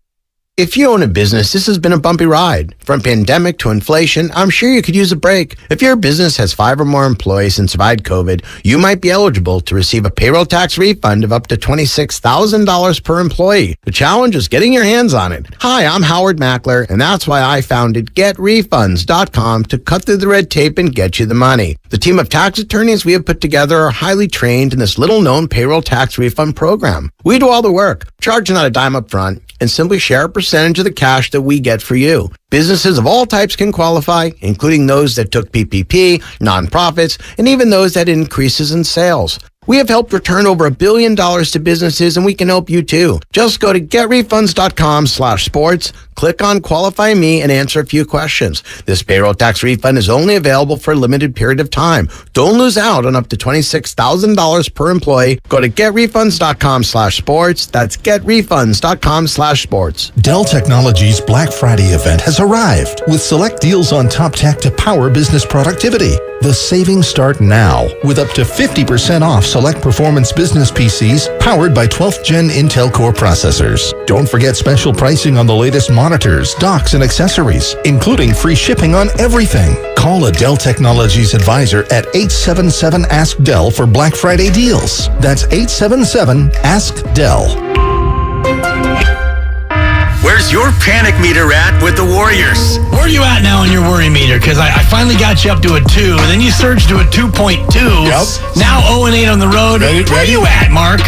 If you own a business, this has been a bumpy ride. From pandemic to inflation, I'm sure you could use a break. If your business has 5 or more employees and survived COVID, you might be eligible to receive a payroll tax refund of up to $26,000 per employee. The challenge is getting your hands on it. Hi, I'm Howard Mackler, and that's why I founded GetRefunds.com to cut through the red tape and get you the money. The team of tax attorneys we have put together are highly trained in this little-known payroll tax refund program. We do all the work, charge not a dime up front, and simply share a percentage of the cash that we get for you. Businesses of all types can qualify, including those that took PPP, nonprofits, and even those that had increases in sales. We have helped return over $1 billion to businesses, and we can help you too. Just go to getrefunds.com/sports, click on Qualify Me, and answer a few questions. This payroll tax refund is only available for a limited period of time. Don't lose out on up to $26,000 per employee. Go to getrefunds.com/sports. That's getrefunds.com/sports. Dell Technologies' Black Friday event has arrived with select deals on top tech to power business productivity. The savings start now with up to 50% off select performance business PCs powered by 12th Gen Intel Core processors. Don't forget special pricing on the latest monitors, docks, and accessories, including free shipping on everything. Call a Dell Technologies advisor at 877-ASK-DELL for Black Friday deals. That's 877-ASK-DELL. Where's your panic meter at with the Warriors? Where are you at now on your worry meter? Because I finally got you up to a 2, and then you surged to a 2.2. Yep. Now 0-8 on the road. Where are you at, Mark?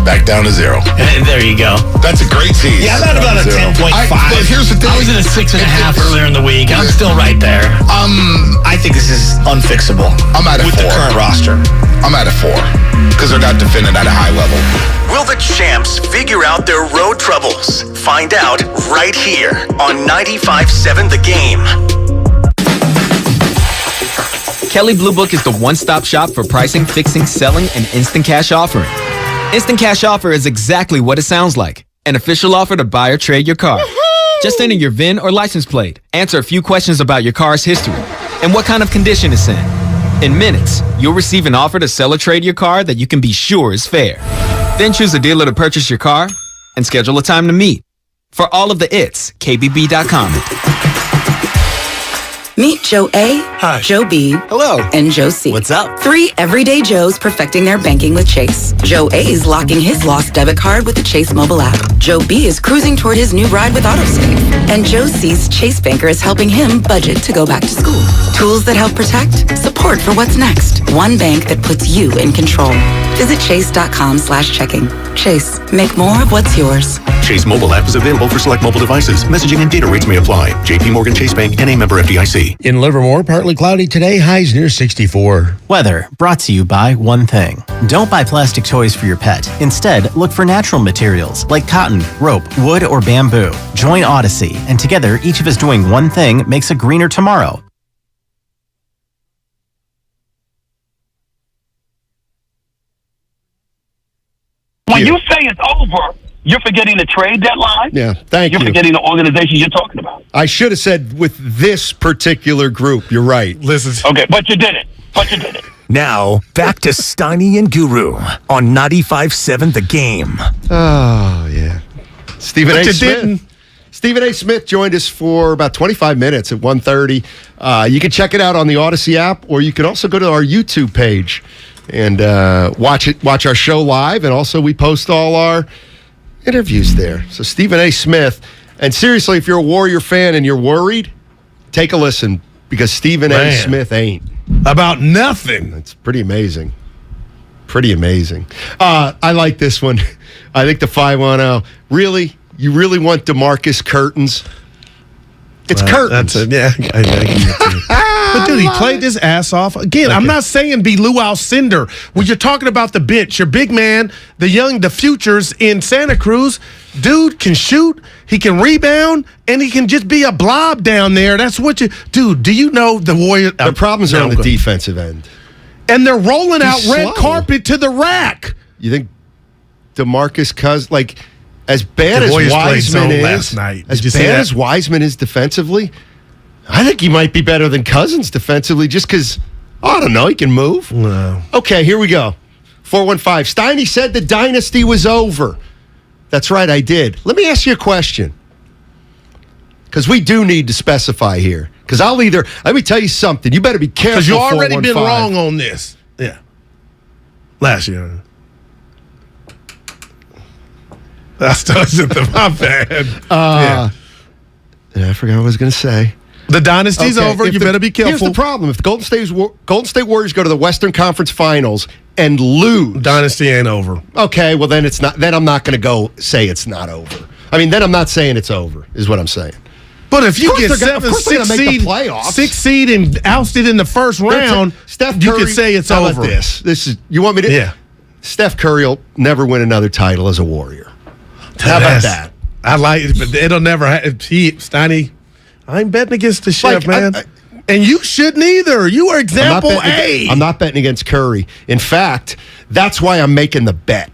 Back down to 0. There you go. That's a great tease. Yeah, I'm at about a 10.5. But here's the thing. I was at a 6.5 earlier in the week. I'm still right there. I think this is unfixable. I'm at a 4. With the current roster. I'm at a 4. Because they're not defending at a high level. Will the champs figure out their road troubles? Find out right here on 95.7 The Game. Kelley Blue Book is the one-stop shop for pricing, fixing, selling, and instant cash offering. Instant Cash Offer is exactly what it sounds like. An official offer to buy or trade your car. Just enter your VIN or license plate, answer a few questions about your car's history, and what kind of condition it's in. In minutes, you'll receive an offer to sell or trade your car that you can be sure is fair. Then choose a dealer to purchase your car and schedule a time to meet. For all of the its, KBB.com. Meet Joe A, Hi. Joe B, Hello. and Joe C. What's up? 3 everyday Joes perfecting their banking with Chase. Joe A is locking his lost debit card with the Chase mobile app. Joe B is cruising toward his new ride with AutoSave. And Joe C's Chase banker is helping him budget to go back to school. Tools that help protect, support for what's next. One bank that puts you in control. Visit chase.com/checking. Chase, make more of what's yours. Chase mobile app is available for select mobile devices. Messaging and data rates may apply. JP Morgan Chase Bank, N.A. member FDIC. In Livermore, partly cloudy today, highs near 64. Weather brought to you by One Thing. Don't buy plastic toys for your pet. Instead, look for natural materials like cotton, rope, wood, or bamboo. Join Odyssey, and together, each of us doing one thing makes a greener tomorrow. When you say it's over, you're forgetting the trade deadline. Yeah, thank you. You're forgetting the organization you're talking about. I should have said with this particular group. You're right. Listen. Okay, but you did it. Now, back to Steiny and Guru on 95.7 The Game. Oh, yeah. Stephen A. Smith. Stephen A. Smith joined us for about 25 minutes at 1:30. You can check it out on the Odyssey app, or you can also go to our YouTube page and watch our show live. And also, we post all our interviews there. So Stephen A. Smith. And seriously, if you're a Warrior fan and you're worried, take a listen, because Stephen A. Smith ain't. About nothing. It's pretty amazing. Pretty amazing. I like this one. I think the 510. Really? You really want DeMarcus Curtains? It's curtains. That's it. Yeah. But, dude, he played his ass off. Again, I'm not saying be Lou Alcindor. When you're talking about the bench, your big man, the futures in Santa Cruz, dude can shoot, he can rebound, and he can just be a blob down there. That's what you... Dude, do you know the Warriors... The problems are on the defensive end. And they're rolling out red carpet to the rack. You think DeMarcus Cousins... Like... As bad as Wiseman is, last night. as bad as Wiseman is defensively, I think he might be better than Cousins defensively just because, I don't know, he can move. No. Okay, here we go. 415. Steiny said the dynasty was over. That's right, I did. Let me ask you a question, because we do need to specify here. Because let me tell you something. You better be careful. Because you've already been wrong on this. Yeah. Last year. That's my bad. I forgot what I was going to say. The dynasty's over. You better be careful. Here's the problem. If the Golden State Warriors go to the Western Conference Finals and lose, dynasty ain't over. Okay, well then it's not. Then I'm not going to go say it's not over. I mean, then I'm not saying it's over. Is what I'm saying. But if you get six seed and ousted in the first round, Steph Curry, you could say it's over. This is you want me to? Yeah. Steph Curry will never win another title as a Warrior. How about that? I like it, but it'll never happen. Steiny, I ain't betting against the chef, man. And you shouldn't either. You are example A. I'm not betting against Curry. In fact, that's why I'm making the bet.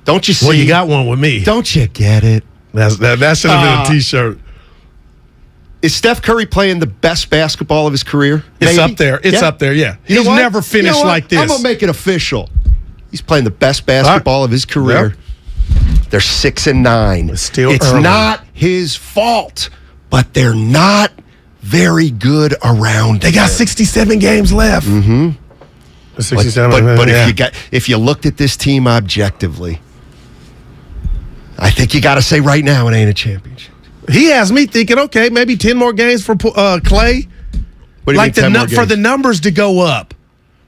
Don't you see? Well, you got one with me. Don't you get it? That should have been a T-shirt. Is Steph Curry playing the best basketball of his career? It's up there. It's up there, yeah. He's never finished like this. I'm going to make it official. He's playing the best basketball of his career. Yep. They're 6-9. It's early. Not his fault, but they're not very good around. They got 67 games left. Mm-hmm. 67. But if you looked at this team objectively, I think you got to say right now it ain't a championship. He has me thinking, okay, maybe 10 more games for Klay. What do you mean 10 more games? For the numbers to go up.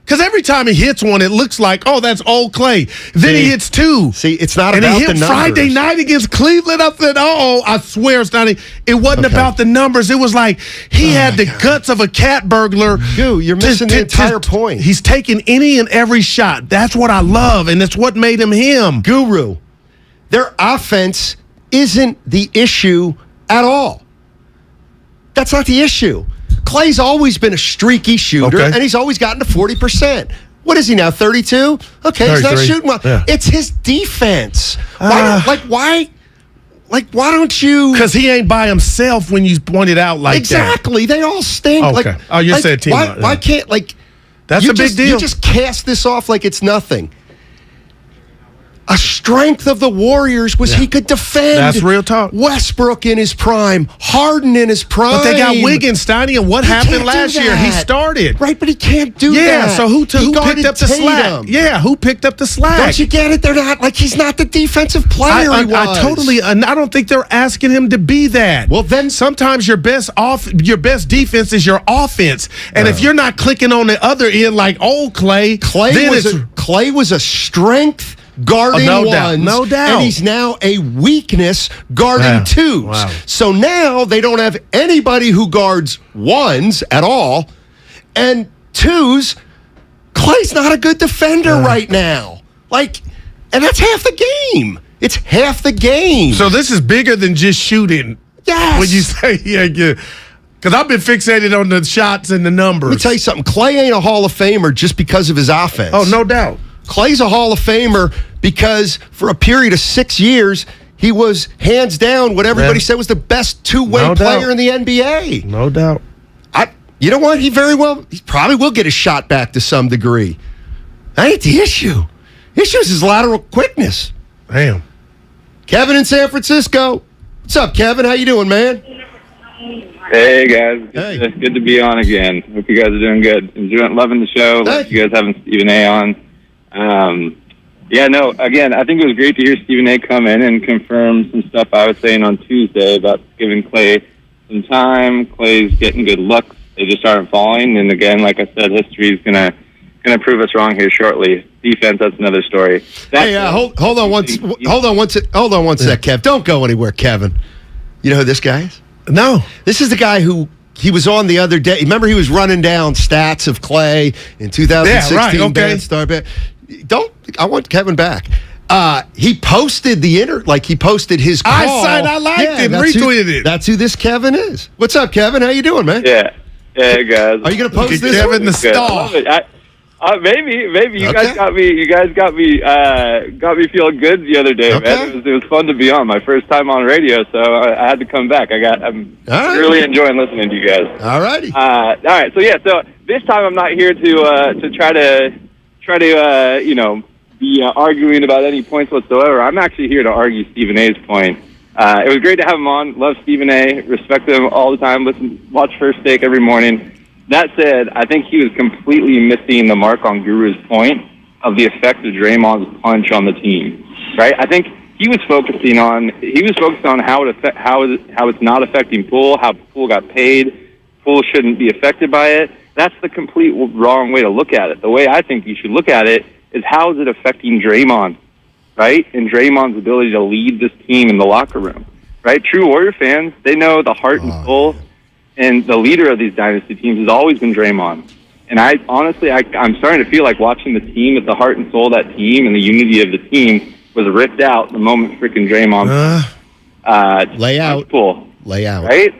Because every time he hits one, it looks like, oh, that's old Klay. Then he hits two. See, it's not about the numbers. And he hit Friday night against Cleveland. I said, I swear, Steiny, it wasn't about the numbers. It was like he had the guts of a cat burglar. Dude, you're missing the entire point. He's taking any and every shot. That's what I love, and it's what made him him. Guru, their offense isn't the issue at all. That's not the issue. Klay's always been a streaky shooter, and he's always gotten to 40%. What is he now, 32? Okay, he's not shooting well. Yeah. It's his defense. Why don't you... Because he ain't by himself when you point it out like that. Exactly. They all stink. Okay. You said team. Why can't, That's a big deal. You just cast this off like it's nothing. A strength of the Warriors was he could defend. That's real talk. Westbrook in his prime, Harden in his prime. But they got Wiggins, Steiny, and what happened last year? He started. Right, but he can't do that. Yeah, so who picked up the slack? Yeah, who picked up the slack? Don't you get it? They're not, he's not the defensive player he was. I don't think they're asking him to be that. Well, then sometimes your best defense is your offense. And if you're not clicking on the other end like old Klay was a strength guarding ones, no doubt. And he's now a weakness guarding twos. Wow. So now they don't have anybody who guards ones at all, and twos. Klay's not a good defender right now. And that's half the game. It's half the game. So this is bigger than just shooting. Yes. When you say, because I've been fixated on the shots and the numbers. Let me tell you something. Klay ain't a Hall of Famer just because of his offense. Oh, no doubt. Klay's a Hall of Famer because for a period of 6 years, he was hands down what everybody said was the best two-way player in the NBA. No doubt. You know what? He probably will get his shot back to some degree. That ain't the issue. The issue is his lateral quickness. Damn. Kevin in San Francisco. What's up, Kevin? How you doing, man? Hey, guys. Good to be on again. Hope you guys are doing good. Loving the show. Love you guys having Stephen A. on. Again, I think it was great to hear Stephen A. come in and confirm some stuff I was saying on Tuesday about giving Klay some time. Klay's getting good looks. They just aren't falling. And again, like I said, history is gonna prove us wrong here shortly. Defense, that's another story. Hold on one sec, Kev. Don't go anywhere, Kevin. You know who this guy is? No. This is the guy who he was on the other day. Remember, he was running down stats of Klay in 2016. Yeah, right, okay. I want Kevin back. He posted he posted his call. I liked it, retweeted it. That's who this Kevin is. What's up, Kevin? How you doing, man? Yeah. Hey, guys. Are you going to post this? Kevin the star. Maybe you guys got me feeling good the other day, man. It was fun to be on. My first time on radio, so I had to come back. I'm really enjoying listening to you guys. All righty. All right. So this time I'm not here to try to be arguing about any points whatsoever. I'm actually here to argue Stephen A.'s point. It was great to have him on. Love Stephen A. Respect him all the time. Watch First Take every morning. That said, I think he was completely missing the mark on Guru's point of the effect of Draymond's punch on the team. Right? I think he was focusing on how it's not affecting Poole, how Poole got paid. Poole shouldn't be affected by it. That's the complete wrong way to look at it. The way I think you should look at it is how is it affecting Draymond, right? And Draymond's ability to lead this team in the locker room, right? True Warrior fans, they know the heart and soul and the leader of these dynasty teams has always been Draymond. And I'm starting to feel like watching the team at the heart and soul of that team and the unity of the team was ripped out the moment freaking Draymond lay out. Poole, lay out. Right?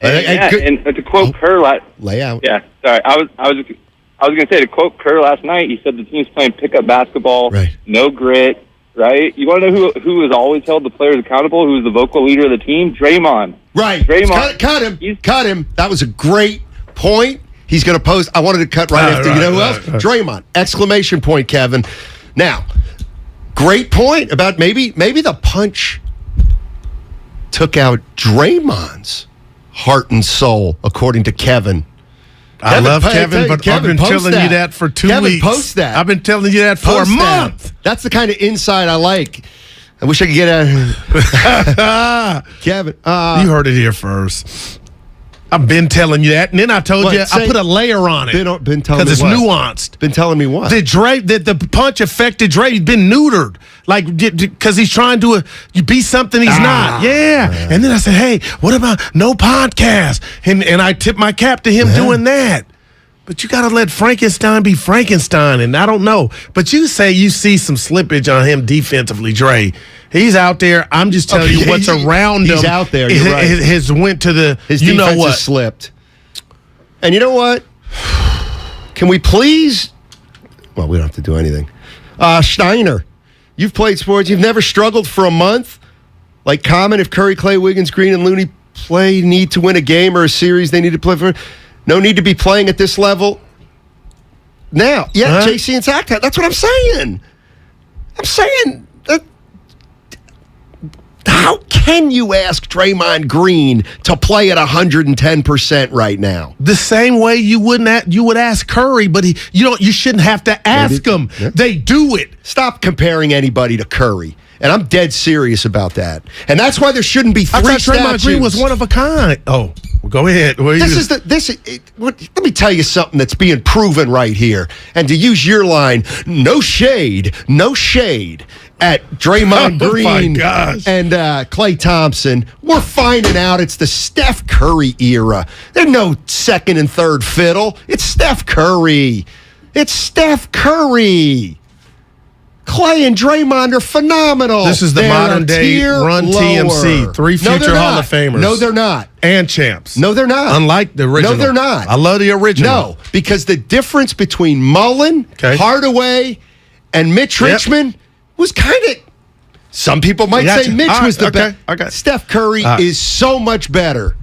And to quote Kerr, lay out. Yeah, sorry. I was going to say, to quote Kerr last night, he said the team's playing pickup basketball, no grit, right? You want to know who has always held the players accountable, who's the vocal leader of the team? Draymond. Right. Draymond. Cut him. That was a great point. He's going to post. I wanted to cut after. You know who else? Draymond. Exclamation point, Kevin. Now, great point about maybe the punch took out Draymond's heart and soul, according to Kevin. I love Kevin, but I've been telling you that for 2 weeks. Post that. I've been telling you that for a month. That's the kind of insight I like. I wish I could get out of here. Kevin. You heard it here first. I've been telling you that, and then I told you I put a layer on it. Been telling me because it's nuanced. Been telling me what? That the punch affected Dre. He's been neutered, because he's trying to be something he's not. Yeah. And then I said, hey, what about no podcast? And I tipped my cap to him doing that. But you got to let Frankenstein be Frankenstein, and I don't know. But you say you see some slippage on him defensively, Dre. He's out there. I'm just telling you what's around him. He's out there. You're right. His went to the. His you defense know what? Has slipped. And you know what? Can we please? Well, we don't have to do anything. Steiner, you've played sports. You've never struggled for a month. Like Common, if Curry, Klay, Wiggins, Green, and Looney need to win a game or a series, they need to play for. No need to be playing at this level now. Yeah, JC and Zach. That's what I'm saying. I'm saying that. How can you ask Draymond Green to play at 110% right now? The same way you would ask Curry, but you shouldn't have to ask him. Yeah. They do it. Stop comparing anybody to Curry. And I'm dead serious about that. And that's why there shouldn't be three statues. Draymond Green was one of a kind. Oh, go ahead. Let me tell you something that's being proven right here. And to use your line, no shade at Draymond Green and Klay Thompson. We're finding out it's the Steph Curry era. There's no second and third fiddle. It's Steph Curry. Klay and Draymond are phenomenal. This is the modern day Run TMC. 3 future Hall of Famers. No, they're not. And champs. No, they're not. Unlike the original. No, they're not. I love the original. No, because the difference between Mullen, Hardaway, and Mitch Richmond was kind of. Some people might say Mitch was the best. Okay. Steph Curry is so much better.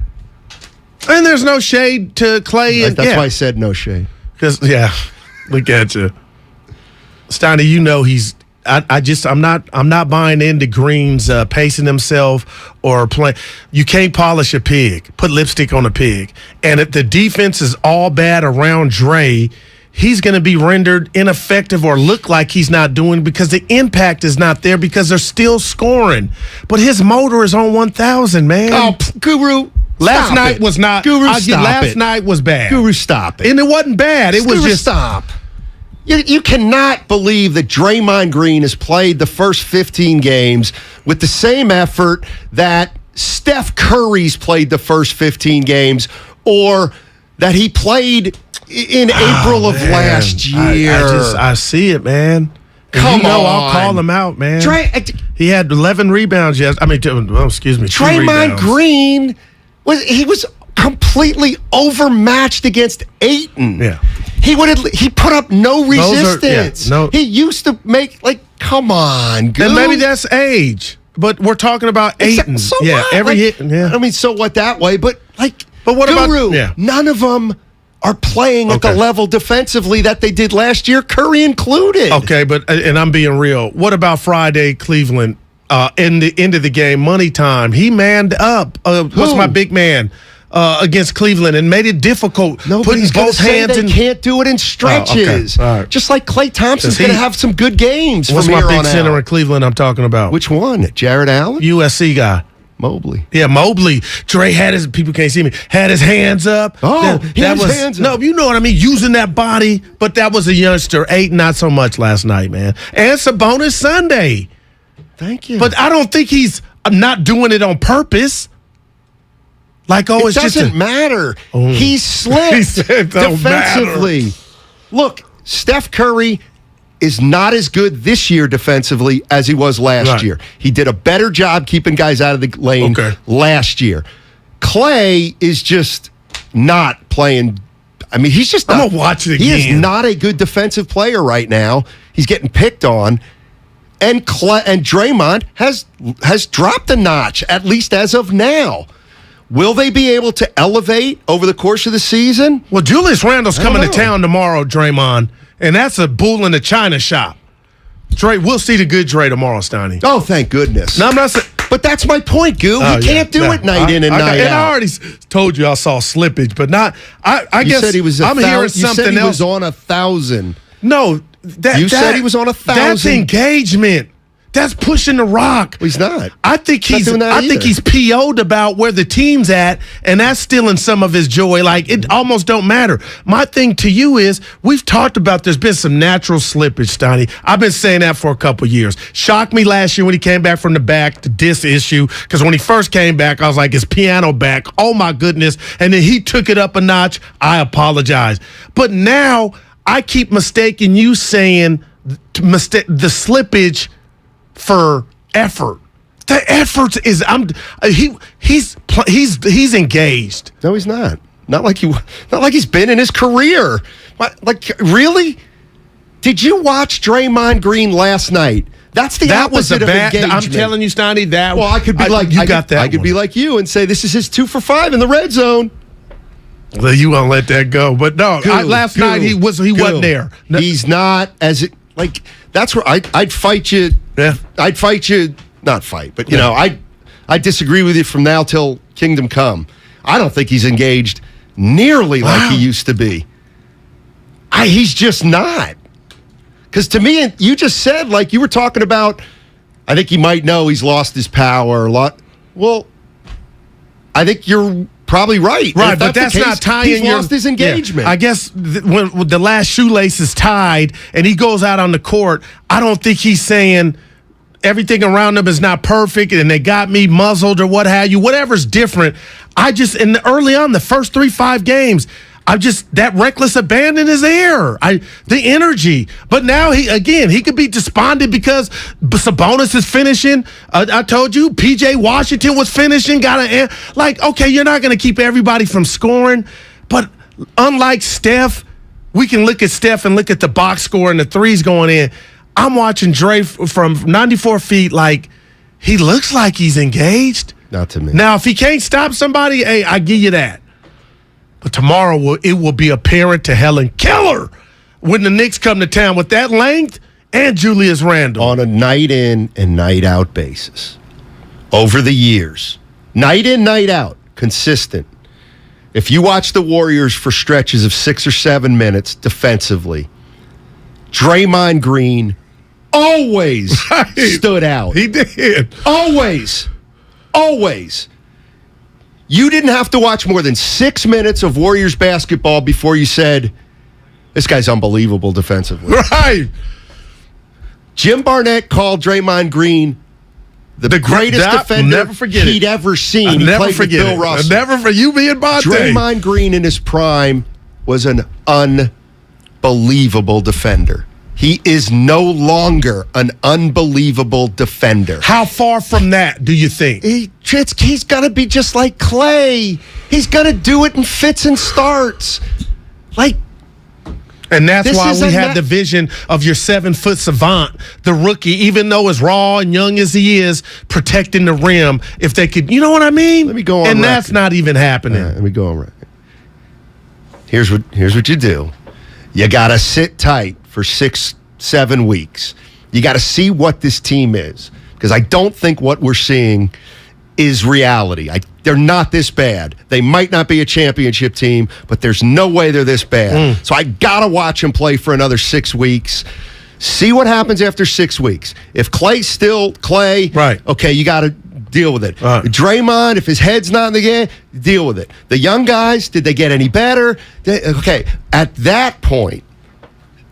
And there's no shade to Klay. That's why I said no shade. Because, look at you. Steiny, he's I'm not buying into Green's pacing himself or playing. You can't polish a pig, put lipstick on a pig. And if the defense is all bad around Dre, he's going to be rendered ineffective or look like he's not doing because the impact is not there because they're still scoring. But his motor is on 1,000, man. Oh, Guru. Last night was not. Guru, stop last night was bad. Guru, stop it. And it wasn't bad. It was just. Stop. You cannot believe that Draymond Green has played the first 15 games with the same effort that Steph Curry's played the first 15 games or that he played in April of last year. I see it, man. Come on. I'll call him out, man. He had 11 rebounds yesterday. Draymond Green was completely overmatched against Ayton. Yeah. He put up no resistance. He used to make, come on, Guru. And maybe that's age. But we're talking about Ayton. So yeah, what? every hit. Yeah. I mean, so what that way? But what Guru, about? Yeah. None of them are playing at the level defensively that they did last year, Curry included. Okay, and I'm being real. What about Friday, Cleveland? In the end of the game, money time. He manned up. What's my big man? Against Cleveland and made it difficult. Nobody's putting both hands in. Can't do it in stretches. All right. Just like Klay Thompson's going to have some good games. What's from my here big on center out. in Cleveland I'm talking about? Which one? Jared Allen? USC guy. Mobley. Yeah, Mobley. Dre had his, people can't see me, had his hands up. Oh, hands up. No, you know what I mean, using that body, but that was a youngster. Ayton, not so much last night, man. And Sabonis Sunday. Thank you. But I don't think he's not doing it on purpose. It doesn't matter. He slipped defensively. Matter. Look, Steph Curry is not as good this year defensively as he was last year. He did a better job keeping guys out of the lane last year. Klay is just not playing. I mean, he's just not. I'm going to watch it again. He is not a good defensive player right now. He's getting picked on. And Draymond has dropped a notch, at least as of now. Will they be able to elevate over the course of the season? Well, Julius Randle's coming to town tomorrow, Draymond, and that's a bull in the china shop. Dre, we'll see the good Dre tomorrow, Steiny. Oh, thank goodness. No, I'm not saying. But that's my point, Goo. He can't do it night in and night out. And I already told you I saw slippage, but not. I you guess said he was I'm hearing something you said he else. was on 1,000. No, you said he was on 1,000. That's engagement. That's pushing the rock. Well, he's not. I think he's PO'd about where the team's at, and that's stealing some of his joy. It almost don't matter. My thing to you is, we've talked about there's been some natural slippage, Steiny. I've been saying that for a couple years. Shocked me last year when he came back from the back, the disc issue, because when he first came back, I was like, his piano back. Oh, my goodness. And then he took it up a notch. I apologize. But now I keep mistaking you saying the slippage for effort. The effort is he's engaged. No, he's not. Not like he's been in his career. Really? Did you watch Draymond Green last night? That's the opposite of engagement. I'm telling you, Steiny, that. Well, I could be I could be like you and say this is his 2 for 5 in the red zone. Well, you won't let that go. But no, last night he wasn't there. No. He's not that's where I'd fight you. Yeah. I'd fight you, not fight, but I disagree with you from now till kingdom come. I don't think he's engaged nearly like he used to be. He's just not. Because to me, you just said, you were talking about, I think he might know he's lost his power a lot. Well, I think you're probably right. Right, but that's not tying. He's lost his engagement. Yeah, I guess when the last shoelace is tied and he goes out on the court, I don't think he's saying everything around him is not perfect and they got me muzzled or what have you. Whatever's different. Early on, the first 3-5 games, that reckless abandon is there. The energy. But now he could be despondent because Sabonis is finishing. I told you, PJ Washington was finishing. Okay, you're not going to keep everybody from scoring. But unlike Steph, we can look at Steph and look at the box score and the threes going in. I'm watching Dre from 94 feet he looks like he's engaged. Not to me. Now, if he can't stop somebody, hey, I give you that. But tomorrow it will be apparent to Helen Keller when the Knicks come to town with that length and Julius Randle. On a night in and night out basis. Over the years. Night in, night out. Consistent. If you watch the Warriors for stretches of 6 or 7 minutes defensively, Draymond Green always stood out. He did. Always. Always. You didn't have to watch more than 6 minutes of Warriors basketball before you said, this guy's unbelievable defensively. Right. Jim Barnett called Draymond Green the greatest defender he'd ever seen. He never played forget with Bill it. Russell. Never for you being Bonte. Draymond Green in his prime was an unbelievable defender. He is no longer an unbelievable defender. How far from that do you think? He's got to be just like Klay. He's got to do it in fits and starts. And that's why we had the vision of your 7-foot savant, the rookie, even though as raw and young as he is, protecting the rim. If they could, you know what I mean? Let me go on And record. that's not even happening. Let me go on record. Here's what you do. You got to sit tight for 6-7 weeks. You got to see what this team is. Because I don't think what we're seeing is reality. They're not this bad. They might not be a championship team, but there's no way they're this bad. So I got to watch them play for another 6 weeks. See what happens after 6 weeks. If Klay's still Klay, right? Okay, you got to deal with it. Draymond, if his head's not in the game, deal with it. The young guys, did they get any better? Okay, at that point,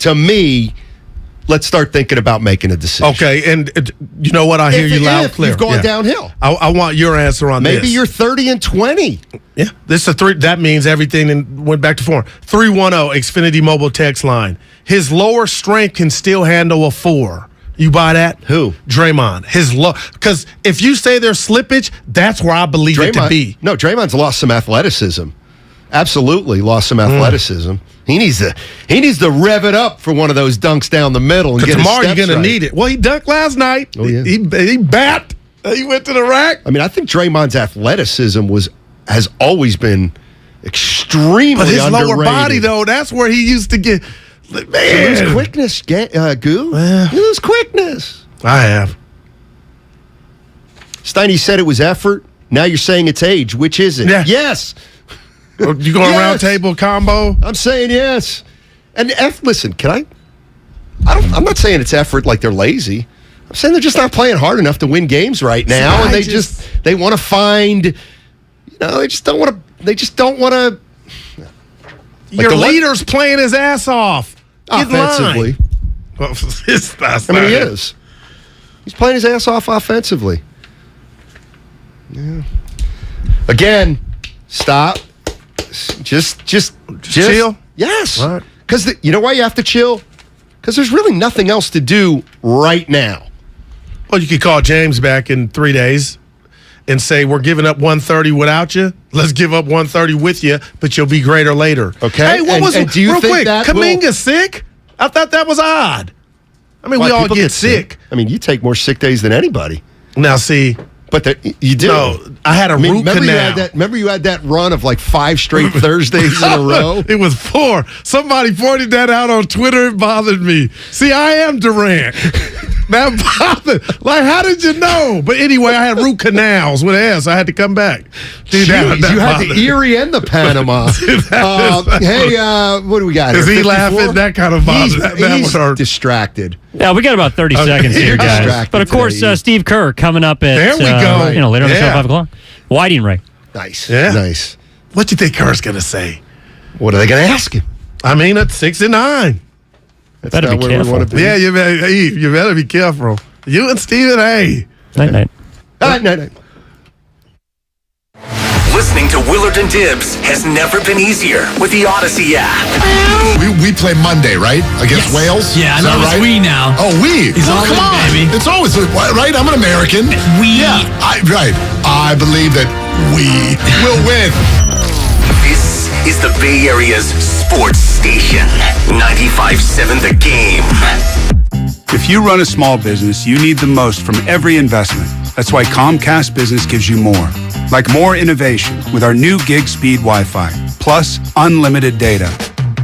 to me, let's start thinking about making a decision. Okay, and you know what? I hear you loud and clear. You've gone downhill. I want your answer on this. Maybe you're 30-20. Yeah, this is a 3. That means everything went back to form. 310 Xfinity mobile text line. His lower strength can still handle a 4. You buy that? Who? Draymond. His low, because if you say there's slippage, that's where I believe it to be. No, Draymond's lost some athleticism. Absolutely lost some athleticism. He needs to rev it up for one of those dunks down the middle. And get tomorrow his you're steps going right. to need it. Well, he dunked last night. Oh, yeah. He bat. He went to the rack. I mean, I think Draymond's athleticism has always been extremely But his underrated. lower body, though, that's where he used to get. Man. You lose quickness, Goo. You lose quickness. I have. Steiny said it was effort. Now you're saying it's age. Which is it? Yeah. Yes. You going round table combo? I'm saying yes. And listen, I'm not saying it's effort like they're lazy. I'm saying they're just not playing hard enough to win games right now, and they want to find, they just don't want to. Your leader's playing his ass off. Get in Offensively. line. He is. He's playing his ass off offensively. Yeah. Again, stop. Just chill. Yes. Because you know why you have to chill? Because there's really nothing else to do right now. Well, you could call James back in 3 days and say, we're giving up 130 without you. Let's give up 130 with you, but you'll be greater later. Okay. Hey, what was do you real think quick? that Kuminga's sick? I thought that was odd. I mean, we all get sick. I mean, you take more sick days than anybody. Now, see. But you do. No, I had a root canal. Remember you had that run of like 5 straight Thursdays in a row? It was 4. Somebody pointed that out on Twitter. It bothered me. See, I am Durant. That bothered. Like, how did you know? But anyway, I had root canals with ass. I had to come back. Dude, Jeez, you had the Erie and the Panama. What do we got here? Is he laughing? That kind of bothered. That He's would hurt. distracted. Yeah, we got about 30 seconds here, guys. But of course, Steve Kerr coming up at there we go. Later on the show, 5 o'clock. Whiting Ray. Nice. Yeah. Nice. What do you think Kerr's going to say? What are they going to ask him? I mean, at 6 and 9. That's better not be where we want careful. to be. Yeah, you better be careful. You and Stephen A. Night. Night. Listening to Willard and Dibs has never been easier with the Odyssey app. We play Monday, right? Against Wales? Yeah, Is that no, it's right? we now. Oh, we. He's all come in, on. baby. It's always, right? I'm an American. We. Yeah, right. I believe that we will win. This is the Bay Area's sports station. 95.7 The Game. If you run a small business, you need the most from every investment. That's why Comcast Business gives you more. Like more innovation with our new gig speed Wi-Fi, plus unlimited data.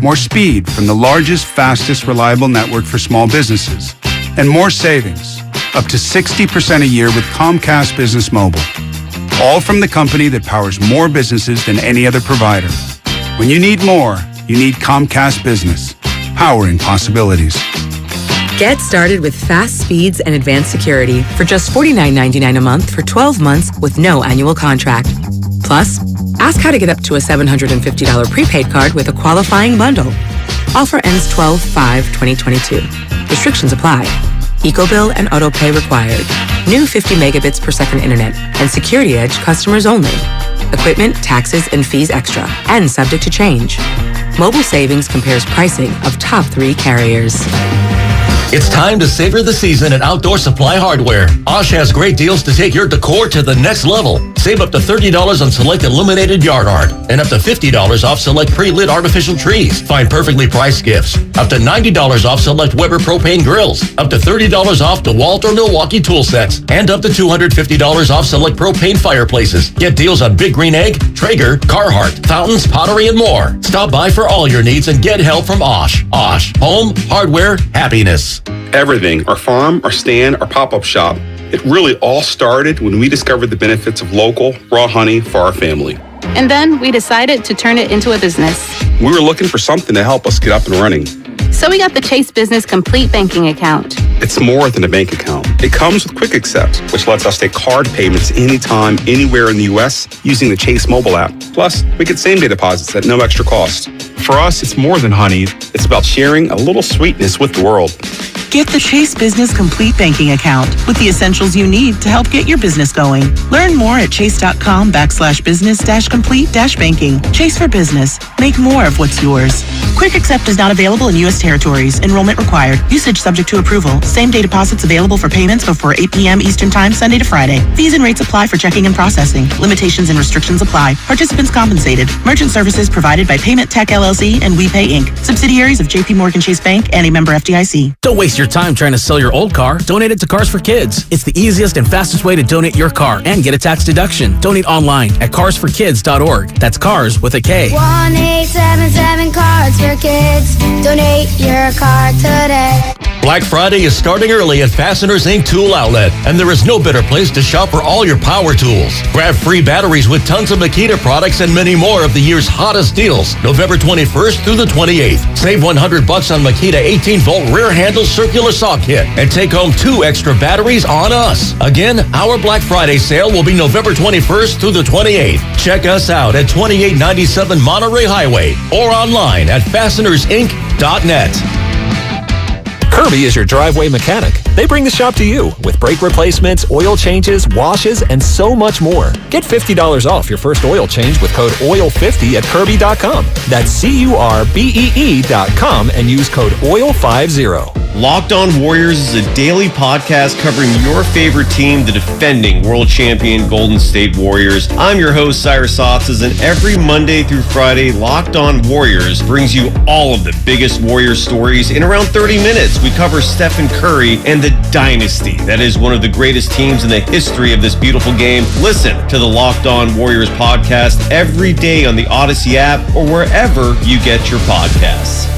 More speed from the largest, fastest, reliable network for small businesses. and more savings, up to 60% a year with Comcast Business Mobile. All from the company that powers more businesses than any other provider. When you need more, you need Comcast Business, powering possibilities. Get started with fast speeds and advanced security for just $49.99 a month for 12 months with no annual contract. Plus, ask how to get up to a $750 prepaid card with a qualifying bundle. Offer ends 12/5/2022. Restrictions apply. EcoBill and AutoPay required. New 50 megabits per second internet and Security Edge customers only. Equipment, taxes, and fees extra and subject to change. Mobile Savings compares pricing of top 3 carriers. It's time to savor the season at Outdoor Supply Hardware. Osh has great deals to take your decor to the next level. Save up to $30 on select illuminated yard art and up to $50 off select pre-lit artificial trees. Find perfectly priced gifts. Up to $90 off select Weber propane grills. Up to $30 off DeWalt or Milwaukee tool sets. And up to $250 off select propane fireplaces. Get deals on Big Green Egg, Traeger, Carhartt, fountains, pottery, and more. Stop by for all your needs and get help from Osh. Osh, home, hardware, happiness. Everything, our farm, our stand, our pop-up shop, it really all started when we discovered the benefits of local, raw honey for our family. And then we decided to turn it into a business. We were looking for something to help us get up and running. So we got the Chase Business Complete Banking Account. It's more than a bank account. It comes with Quick Accept, which lets us take card payments anytime, anywhere in the U.S. using the Chase mobile app. Plus, we get same-day deposits at no extra cost. For us, it's more than honey. It's about sharing a little sweetness with the world. Get the Chase Business Complete Banking Account with the essentials you need to help get your business going. Learn more at chase.com/business-complete-banking. Chase for business. Make more of what's yours. Quick Accept is not available in U.S. territories. Enrollment required. Usage subject to approval. Same-day deposits available for payments before 8 p.m. Eastern Time, Sunday to Friday. Fees and rates apply for checking and processing. Limitations and restrictions apply. Participants compensated. Merchant services provided by Payment Tech LLC and WePay Inc. Subsidiaries of J.P. Morgan Chase Bank and a member FDIC. Don't waste your time trying to sell your old car. Donate it to Cars for Kids. It's the easiest and fastest way to donate your car and get a tax deduction. Donate online at carsforkids.org. That's cars with a K. 1-877 Cards for Kids. Donate your car today. Black Friday is starting early at Fasteners Inc. Tool Outlet, and there is no better place to shop for all your power tools. Grab free batteries with tons of Makita products and many more of the year's hottest deals, November 21st through the 28th. Save $100 on Makita 18-volt rear handle circular saw kit and take home 2 extra batteries on us. Again, our Black Friday sale will be November 21st through the 28th. Check us out at 2897 Monterey Highway or online at fastenersinc.net. Kirby is your driveway mechanic. They bring the shop to you with brake replacements, oil changes, washes, and so much more. Get $50 off your first oil change with code OIL50 at Kirby.com. That's CURBEE.com and use code OIL50. Locked On Warriors is a daily podcast covering your favorite team, the defending world champion Golden State Warriors. I'm your host, Cyrus Softas, and every Monday through Friday, Locked On Warriors brings you all of the biggest Warriors stories in around 30 minutes. We cover Steph and Curry and the dynasty that is one of the greatest teams in the history of this beautiful game. Listen to the Locked On Warriors podcast every day on the Odyssey app or wherever you get your podcasts.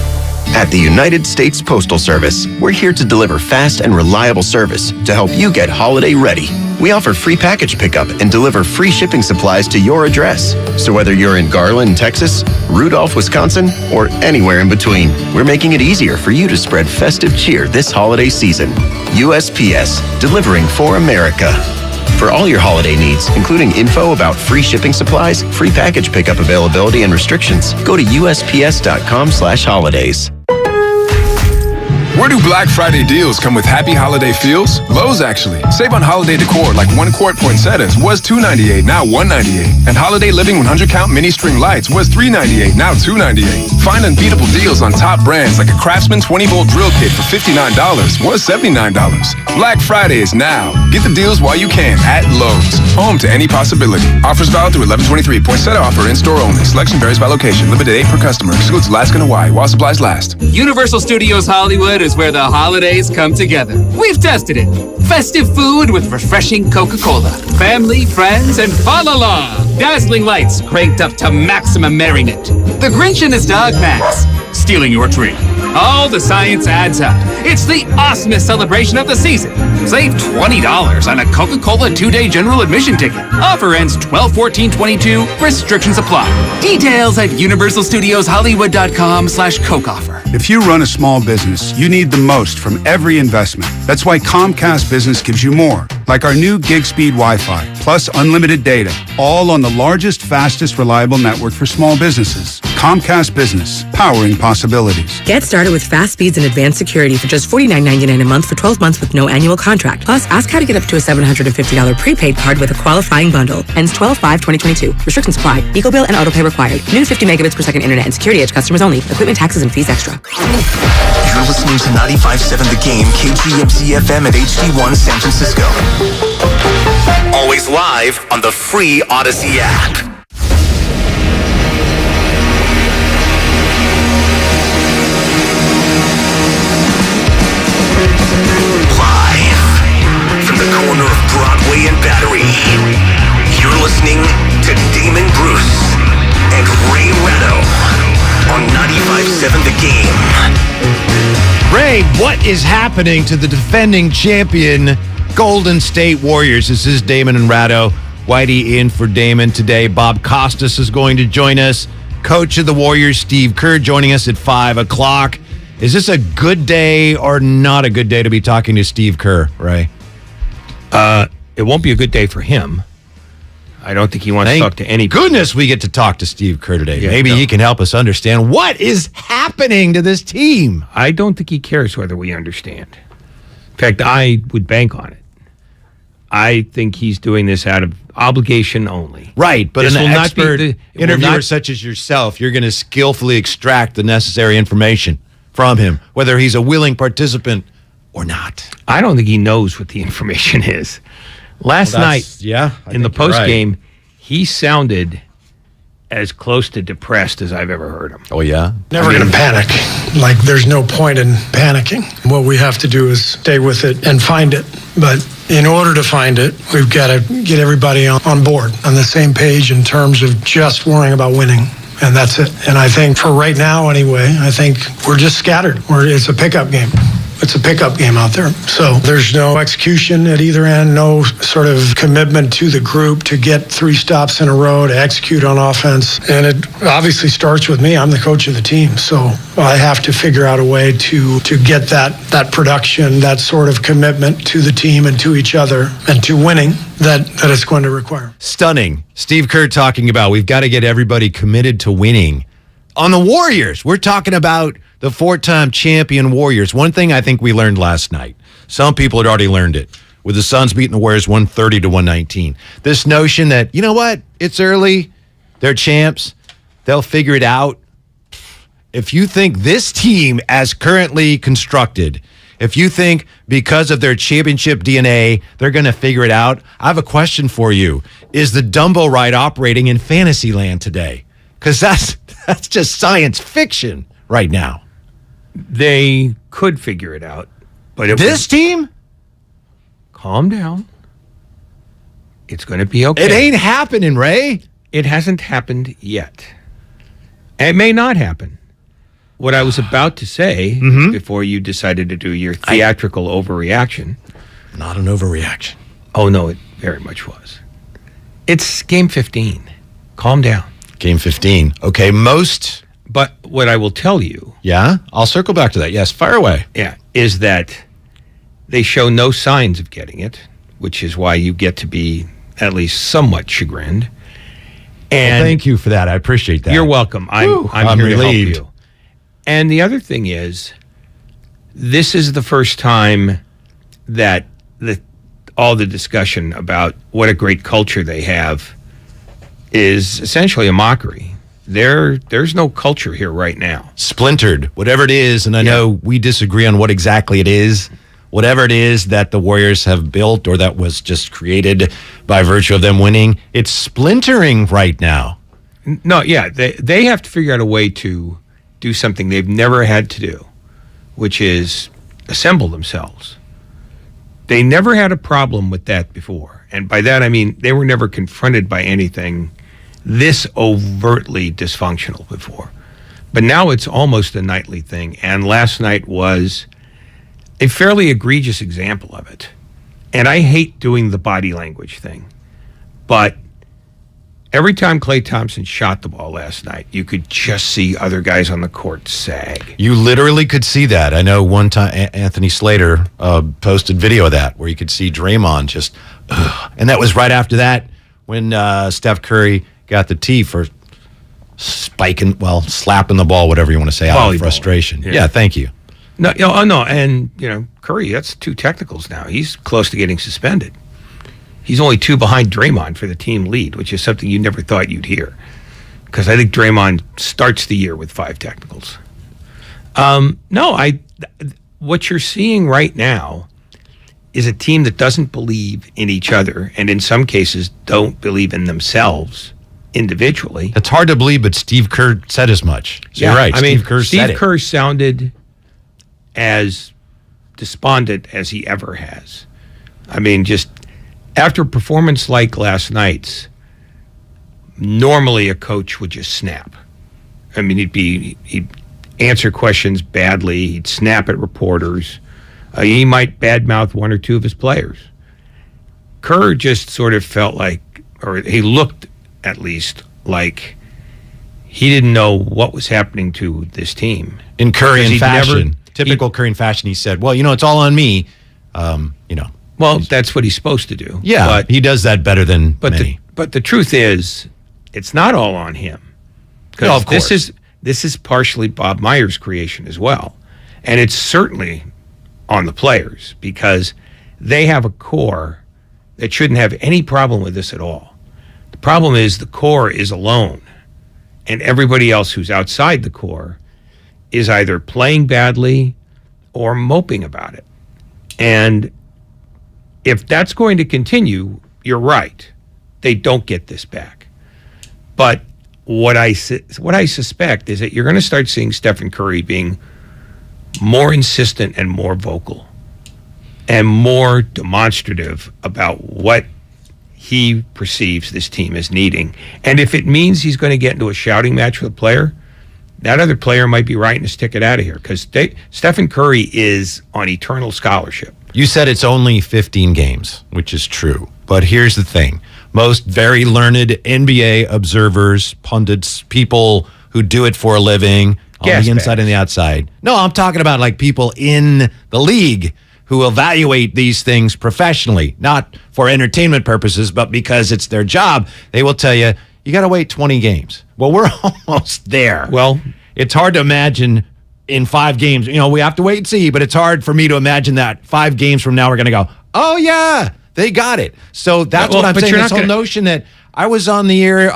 At the United States Postal Service, we're here to deliver fast and reliable service to help you get holiday ready. We offer free package pickup and deliver free shipping supplies to your address. So whether you're in Garland, Texas, Rudolph, Wisconsin, or anywhere in between, we're making it easier for you to spread festive cheer this holiday season. USPS, delivering for America. For all your holiday needs, including info about free shipping supplies, free package pickup availability, and restrictions, go to USPS.com/holidays. Where do Black Friday deals come with happy holiday feels? Lowe's, actually. Save on holiday decor like 1-quart poinsettias was $2.98, now $1.98. And holiday living 100-count mini string lights was $3.98, now $2.98. Find unbeatable deals on top brands like a Craftsman 20-volt drill kit for $59, was $79. Black Friday is now. Get the deals while you can at Lowe's. Home to any possibility. Offers valid through 11/23. Poinsettia offer in-store only. Selection varies by location. Limited 8 per customer. Excludes Alaska and Hawaii while supplies last. Universal Studios Hollywood is where the holidays come together. We've tested it. Festive food with refreshing Coca-Cola. Family, friends, and fa-la-la. Dazzling lights cranked up to maximum merriment. The Grinch and his dog Max stealing your tree. All the science adds up. It's the awesomest celebration of the season. Save $20 on a Coca-Cola 2-day general admission ticket. Offer ends 12/14/22. Restrictions apply. Details at universalstudioshollywood.com/Coke offer. If you run a small business, you need the most from every investment. That's why Comcast Business gives you more, like our new gig speed Wi-Fi, plus unlimited data, all on the largest, fastest, reliable network for small businesses. Comcast Business, powering possibilities. Get started with fast speeds and advanced security for just $49.99 a month for 12 months with no annual contract. Plus, ask how to get up to a $750 prepaid card with a qualifying bundle. Ends 12/5/2022. Restrictions apply. Eco bill and autopay required. New 50 megabits per second internet and security edge customers only. Equipment, taxes, and fees extra. You're listening to 95.7 The Game, KGMC FM at HD1 San Francisco. Always live on the free Odyssey app. Live from the corner of Broadway and Battery, you're listening to Damon Bruce and Ray Ratto on 95.7 The Game. Ray, what is happening to the defending champion Golden State Warriors? This is Damon and Ratto. Whitey in for Damon today. Bob Costas is going to join us. Coach of the Warriors, Steve Kerr, joining us at 5 o'clock. Is this a good day or not a good day to be talking to Steve Kerr, Ray? It won't be a good day for him. I don't think he wants to talk to anybody. Goodness, we get to talk to Steve Kerr today. Yeah, maybe he can help us understand what is happening to this team. I don't think he cares whether we understand. In fact, I would bank on it. I think he's doing this out of obligation only. Right, but an expert interviewer such as yourself, you're going to skillfully extract the necessary information from him, whether he's a willing participant or not. I don't think he knows what the information is. Last night, in the postgame, he sounded as close to depressed as I've ever heard him. Oh, yeah? Never going to panic. Like, there's no point in panicking. What we have to do is stay with it and find it. But in order to find it, we've got to get everybody on board, on the same page in terms of just worrying about winning. And that's it. And I think for right now, anyway, I think we're just scattered. It's a pickup game. It's a pickup game out there. So there's no execution at either end, no sort of commitment to the group to get 3 stops in a row, to execute on offense. And it obviously starts with me. I'm the coach of the team. So I have to figure out a way to get that production, that sort of commitment to the team and to each other and to winning that it's going to require. Stunning. Steve Kerr talking about we've got to get everybody committed to winning. On the Warriors, we're talking about the 4-time champion Warriors. One thing I think we learned last night, some people had already learned it, with the Suns beating the Warriors 130-119. This notion that, you know what, it's early, they're champs, they'll figure it out. If you think this team, as currently constructed, if you think because of their championship DNA, they're going to figure it out, I have a question for you. Is the Dumbo ride operating in fantasy land today? Because that's just science fiction right now. They could figure it out. But this team? Calm down. It's going to be okay. It ain't happening, Ray. It hasn't happened yet. It may not happen. What I was about to say before you decided to do your theatrical overreaction. Not an overreaction. Oh, no, it very much was. It's game 15. Calm down. Game 15. Okay, But what I will tell you... Yeah? I'll circle back to that. Yes, fire away. Yeah, is that they show no signs of getting it, which is why you get to be at least somewhat chagrined. And thank you for that. I appreciate that. You're welcome. I'm here relieved. to help you. And the other thing is, this is the first time that all the discussion about what a great culture they have is essentially a mockery. There's no culture here right now. Splintered, whatever it is, and I know we disagree on what exactly it is. Whatever it is that the Warriors have built or that was just created by virtue of them winning, it's splintering right now. No, yeah, they have to figure out a way to do something they've never had to do, which is assemble themselves. They never had a problem with that before. And by that, I mean they were never confronted by anything this overtly dysfunctional before. But now it's almost a nightly thing. And last night was a fairly egregious example of it. And I hate doing the body language thing. But every time Klay Thompson shot the ball last night, you could just see other guys on the court sag. You literally could see that. I know one time Anthony Slater posted video of that where you could see Draymond just, and that was right after that when Steph Curry got the tee for slapping the ball, whatever you want to say, out of frustration. Yeah, thank you. No, and Curry, that's 2 technicals now. He's close to getting suspended. He's only 2 behind Draymond for the team lead, which is something you never thought you'd hear. Because I think Draymond starts the year with 5 technicals. What you're seeing right now is a team that doesn't believe in each other, and in some cases don't believe in themselves individually. It's hard to believe, but Steve Kerr said as much. So you're right. Steve Kerr sounded as despondent as he ever has. I mean, just after a performance like last night's, normally a coach would just snap. I mean, he'd answer questions badly. He'd snap at reporters. He might badmouth 1 or 2 of his players. Kerr just sort of felt like, or he looked at least like he didn't know what was happening to this team. In Curry fashion, typical Curry fashion, he said, well, it's all on me, Well, that's what he's supposed to do. Yeah, but he does that better than many. But the truth is, it's not all on him. No, of course. This is partially Bob Myers' creation as well. And it's certainly on the players because they have a core that shouldn't have any problem with this at all. The problem is the core is alone, and everybody else who's outside the core is either playing badly or moping about it. And if that's going to continue, you're right. They don't get this back. But what I suspect is that you're going to start seeing Stephen Curry being more insistent and more vocal and more demonstrative about what he perceives this team as needing. And if it means he's going to get into a shouting match with a player, that other player might be writing his ticket out of here because Stephen Curry is on eternal scholarship. You said it's only 15 games, which is true. But here's the thing. Most very learned NBA observers, pundits, people who do it for a living, on the inside and the outside. No, I'm talking about like people in the league who evaluate these things professionally, not for entertainment purposes, but because it's their job. They will tell you, you got to wait 20 games. Well, we're almost there. Well, it's hard to imagine in 5 games. We have to wait and see, but it's hard for me to imagine that 5 games from now we're going to go, oh, yeah, they got it. So that's what I'm saying. This whole notion that I was on the air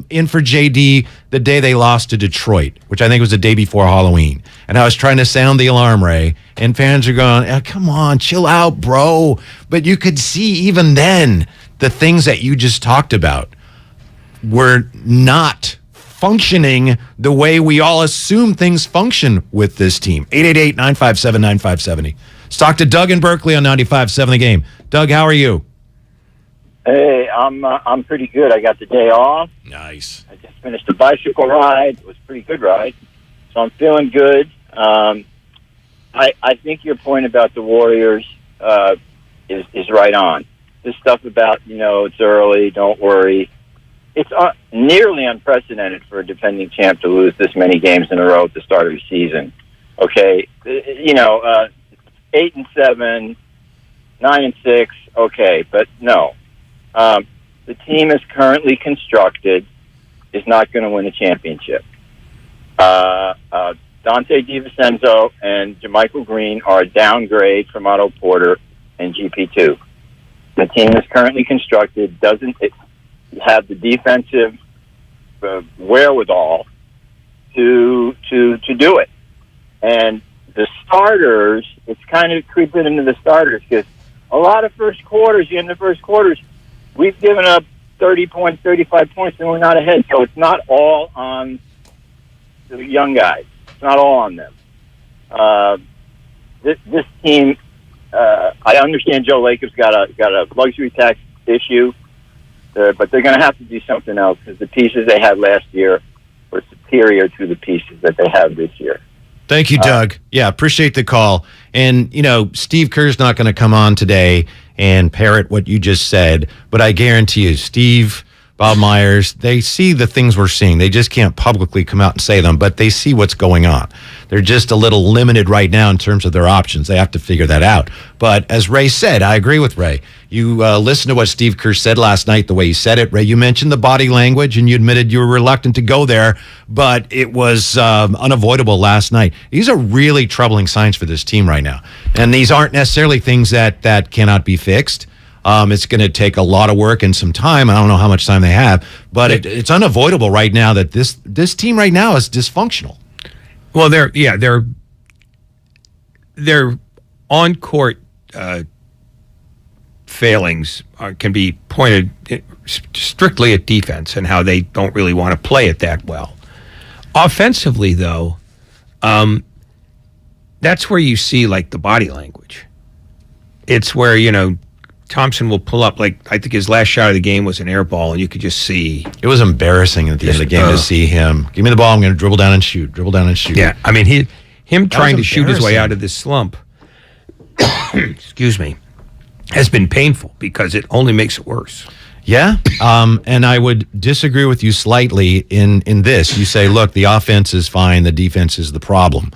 in for JD the day they lost to Detroit, which I think was the day before Halloween. And I was trying to sound the alarm, Ray, and fans are going, come on, chill out, bro. But you could see even then the things that you just talked about were not functioning the way we all assume things function with this team. 888-957-9570. Let's talk to Doug in Berkeley on 95.7 The Game. Doug, how are you? Hey, I'm pretty good. I got the day off. Nice. I just finished a bicycle ride. It was a pretty good ride. So I'm feeling good. I think your point about the Warriors is right on. This stuff about, it's early, don't worry. It's nearly unprecedented for a defending champ to lose this many games in a row at the start of the season. Okay, 8-7, 9-6, okay, but no. The team is currently constructed is not going to win a championship. Dante DiVincenzo and JaMychal Green are a downgrade from Otto Porter and GP2. The team is currently constructed doesn't have the defensive wherewithal to do it. And the starters, it's kind of creeping into the starters because a lot of first quarters, in the first quarters, we've given up 30 points, 35 points, and we're not ahead. So it's not all on the young guys. It's not all on them. This team, I understand Joe Lacob's got a luxury tax issue, but they're going to have to do something else because the pieces they had last year were superior to the pieces that they have this year. Thank you, Doug. Yeah, appreciate the call. And, Steve Kerr's not going to come on today and parrot what you just said, but I guarantee you, Steve, Bob Myers, they see the things we're seeing. They just can't publicly come out and say them, but they see what's going on. They're just a little limited right now in terms of their options. They have to figure that out. But as Ray said, I agree with Ray. You listened to what Steve Kerr said last night, the way he said it. Ray, you mentioned the body language, and you admitted you were reluctant to go there, but it was unavoidable last night. These are really troubling signs for this team right now. And these aren't necessarily things that cannot be fixed. It's going to take a lot of work and some time. I don't know how much time they have, but it's unavoidable right now that this team right now is dysfunctional. Well, their on court failings can be pointed strictly at defense and how they don't really want to play it that well. Offensively, though, that's where you see like the body language. It's where Thompson will pull up, I think his last shot of the game was an air ball, and you could just see. It was embarrassing at the end of the game to see him. Give me the ball, I'm going to dribble down and shoot. Yeah, I mean, him trying to shoot his way out of this slump, excuse me, has been painful because it only makes it worse. Yeah, and I would disagree with you slightly in this. You say, look, the offense is fine, the defense is the problem.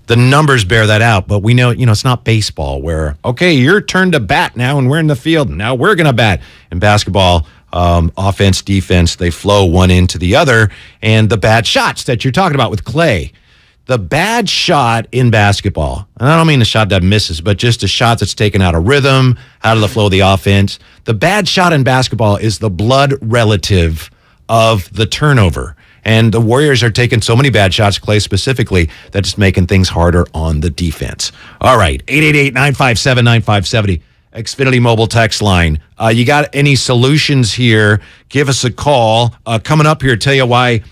The numbers bear that out, but we know, it's not baseball where, okay, your turn to bat now and we're in the field. Now we're going to bat. In basketball, offense, defense, they flow one into the other. And the bad shots that you're talking about with Klay, the bad shot in basketball, and I don't mean the shot that misses, but just a shot that's taken out of rhythm, out of the flow of the offense. The bad shot in basketball is the blood relative of the turnover. And the Warriors are taking so many bad shots, Klay specifically, that it's making things harder on the defense. All right, 888-957-9570, Xfinity mobile text line. You got any solutions here? Give us a call. Coming up here, tell you why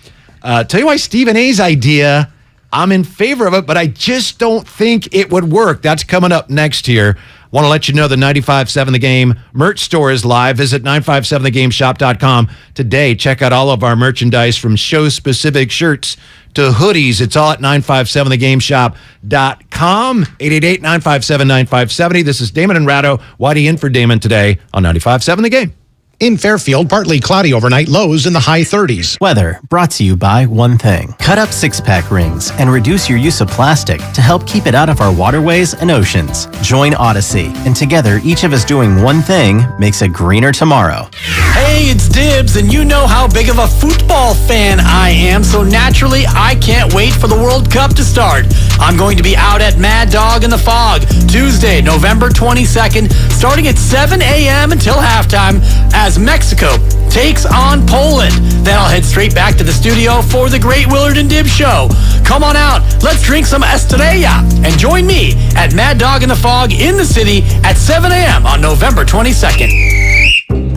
Stephen A's idea, I'm in favor of it, but I just don't think it would work. That's coming up next here. Want to let you know the 95.7 The Game merch store is live. Visit 957thegameshop.com today. Check out all of our merchandise from show-specific shirts to hoodies. It's all at 957thegameshop.com. 888-957-9570. This is Damon and Ratto. Whitey in for Damon today on 95.7 The Game. In Fairfield, partly cloudy overnight, lows in the high 30s. Weather brought to you by one thing. Cut up six-pack rings and reduce your use of plastic to help keep it out of our waterways and oceans. Join Odyssey, and together, each of us doing one thing makes a greener tomorrow. Hey, it's Dibs, and you know how big of a football fan I am, so naturally, I can't wait for the World Cup to start. I'm going to be out at Mad Dog in the Fog, Tuesday, November 22nd, starting at 7 a.m. until halftime, as Mexico takes on Poland. Then I'll head straight back to the studio for the great Willard and Dibs show. Come on out, let's drink some Estrella, and join me at Mad Dog in the Fog in the city at 7 a.m. on November 22nd.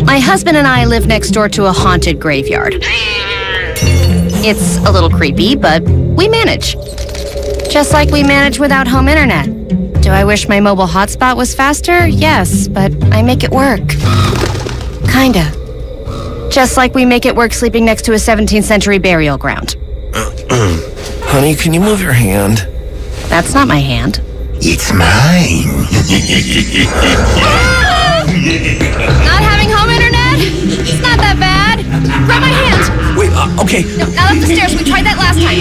My husband and I live next door to a haunted graveyard. It's a little creepy, but we manage. Just like we manage without home internet. Do I wish my mobile hotspot was faster? Yes, but I make it work. Kinda. Just like we make it work sleeping next to a 17th century burial ground. Honey, can you move your hand? That's not my hand. It's mine. Not having home internet? It's not that bad. Grab my hand. Wait, okay. No, not up the stairs. We tried that last time.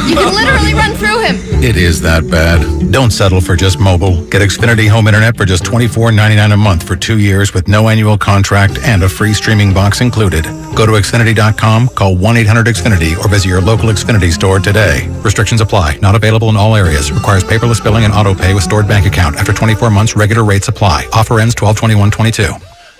You can literally run through him. It is that bad. Don't settle for just mobile. Get Xfinity home internet for just $24.99 a month for 2 years with no annual contract and a free streaming box included. Go to Xfinity.com, call 1-800-XFINITY, or visit your local Xfinity store today. Restrictions apply. Not available in all areas. Requires paperless billing and auto pay with stored bank account. After 24 months, regular rates apply. Offer ends 12/21/22.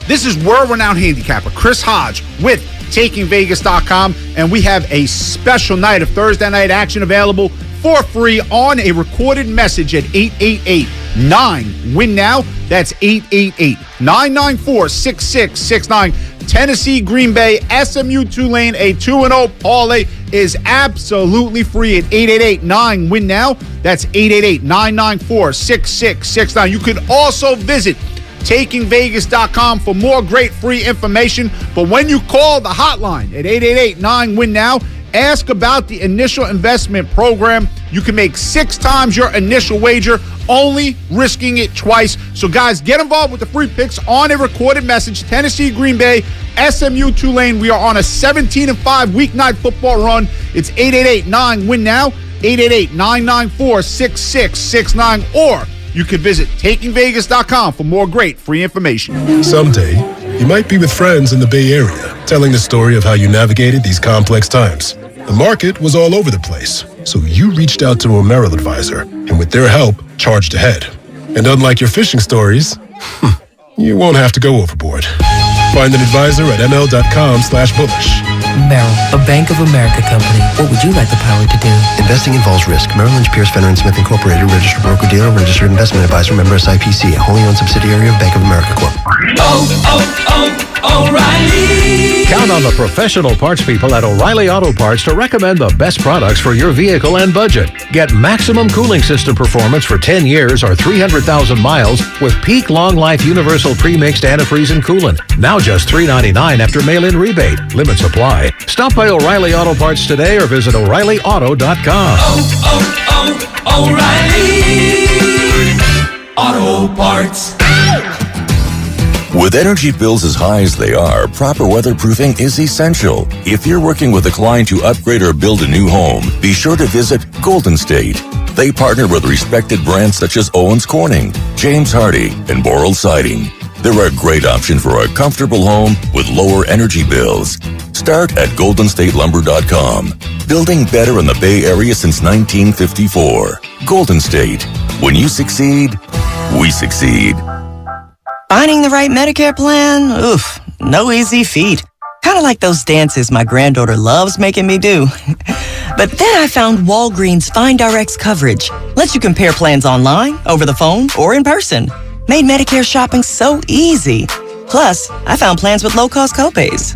This is world-renowned handicapper Chris Hodge with TakingVegas.com, and we have a special night of Thursday night action available for free on a recorded message at 888-9-WIN-NOW. That's 888-994-6669. Tennessee, Green Bay, SMU, Tulane, a 2-0 parlay is absolutely free at 888-9-WIN-NOW. That's 888-994-6669. You can also visit TakingVegas.com for more great free information. But when you call the hotline at 888-9-WIN-NOW, Ask about the initial investment program. You can make 6 times your initial wager, only risking it twice. So, guys, get involved with the free picks on a recorded message. Tennessee, Green Bay, SMU, Tulane. We are on a 17-5 weeknight football run. It's 888-9-WIN now, 888-994-6669, or you can visit takingvegas.com for more great free information. Someday, you might be with friends in the Bay Area, telling the story of how you navigated these complex times. The market was all over the place, so you reached out to a Merrill advisor, and with their help, charged ahead. And unlike your fishing stories, you won't have to go overboard. Find an advisor at ml.com/bullish. Merrill, a Bank of America company. What would you like the power to do? Investing involves risk. Merrill Lynch, Pierce, Fenner & Smith Incorporated, registered broker-dealer, registered investment advisor, member SIPC, a wholly owned subsidiary of Bank of America Corp. O'Reilly. Count on the professional parts people at O'Reilly Auto Parts to recommend the best products for your vehicle and budget. Get maximum cooling system performance for 10 years or 300,000 miles with peak long life universal pre-mixed antifreeze and coolant. Now just $3.99 after mail-in rebate. Limits apply. Stop by O'Reilly Auto Parts today or visit O'ReillyAuto.com. O'Reilly Auto Parts. With energy bills as high as they are, proper weatherproofing is essential. If you're working with a client to upgrade or build a new home, be sure to visit Golden State. They partner with respected brands such as Owens Corning, James Hardie, and Boral Siding. They're a great option for a comfortable home with lower energy bills. Start at goldenstatelumber.com. Building better in the Bay Area since 1954. Golden State. When you succeed, we succeed. Finding the right Medicare plan? Oof, no easy feat. Kind of like those dances my granddaughter loves making me do. But then I found Walgreens FindRx coverage. Lets you compare plans online, over the phone, or in person. Made Medicare shopping so easy. Plus, I found plans with low-cost copays.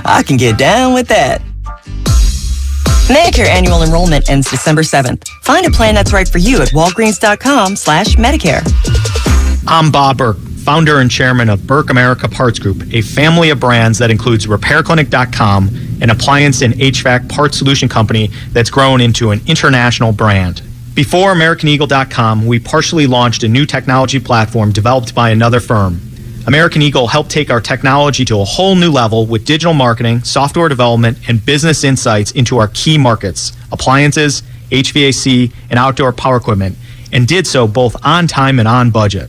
I can get down with that. Medicare annual enrollment ends December 7th. Find a plan that's right for you at walgreens.com/Medicare. I'm Bob Burke, founder and chairman of Burke America Parts Group, a family of brands that includes RepairClinic.com, an appliance and HVAC parts solution company that's grown into an international brand. Before AmericanEagle.com, we partially launched a new technology platform developed by another firm. American Eagle helped take our technology to a whole new level with digital marketing, software development, and business insights into our key markets, appliances, HVAC, and outdoor power equipment, and did so both on time and on budget.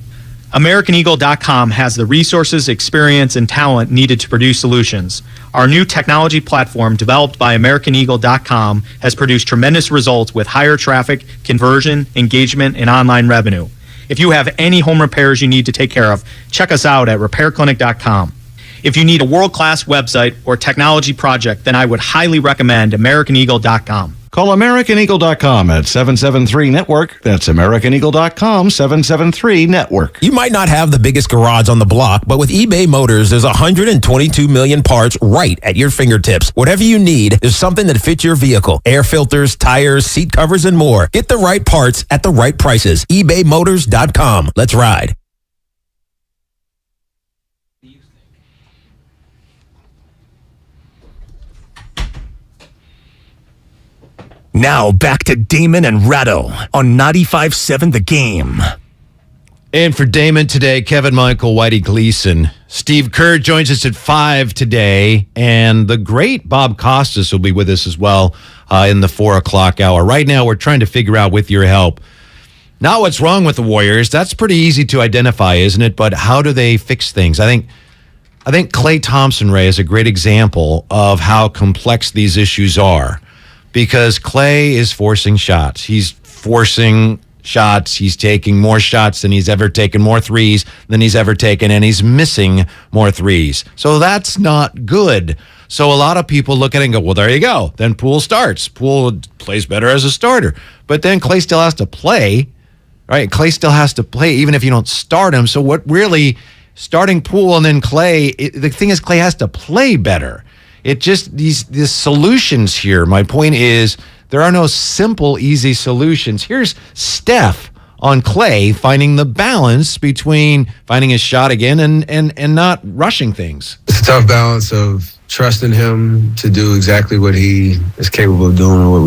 AmericanEagle.com has the resources, experience, and talent needed to produce solutions. Our new technology platform, developed by AmericanEagle.com, has produced tremendous results with higher traffic, conversion, engagement, and online revenue. If you have any home repairs you need to take care of, check us out at RepairClinic.com. If you need a world-class website or technology project, then I would highly recommend AmericanEagle.com. Call AmericanEagle.com at 773-NETWORK. That's AmericanEagle.com, 773-NETWORK. You might not have the biggest garage on the block, but with eBay Motors, there's 122 million parts right at your fingertips. Whatever you need, there's something that fits your vehicle. Air filters, tires, seat covers, and more. Get the right parts at the right prices. ebaymotors.com. Let's ride. Now back to Damon and Ratto on 95.7 The Game. And for Damon today, Kevin Michael, Whitey Gleason. Steve Kerr joins us at 5 today, and the great Bob Costas will be with us as well in the 4 o'clock hour. Right now, we're trying to figure out, with your help, not what's wrong with the Warriors. That's pretty easy to identify, isn't it? But how do they fix things? I think Klay Thompson, Ray, is a great example of how complex these issues are. Because Klay is forcing shots. He's forcing shots. He's taking more shots than he's ever taken, more threes than he's ever taken, and he's missing more threes. So that's not good. So a lot of people look at it and go, well, there you go. Then Poole starts. Poole plays better as a starter. But then Klay still has to play, right? Klay still has to play even if you don't start him. So what really, starting Poole and then Klay, the thing is Klay has to play better. It just, these solutions here, my point is, there are no simple, easy solutions. Here's Steph on Klay finding the balance between finding his shot again and not rushing things. tough balance of trusting him to do exactly what he is capable of doing, what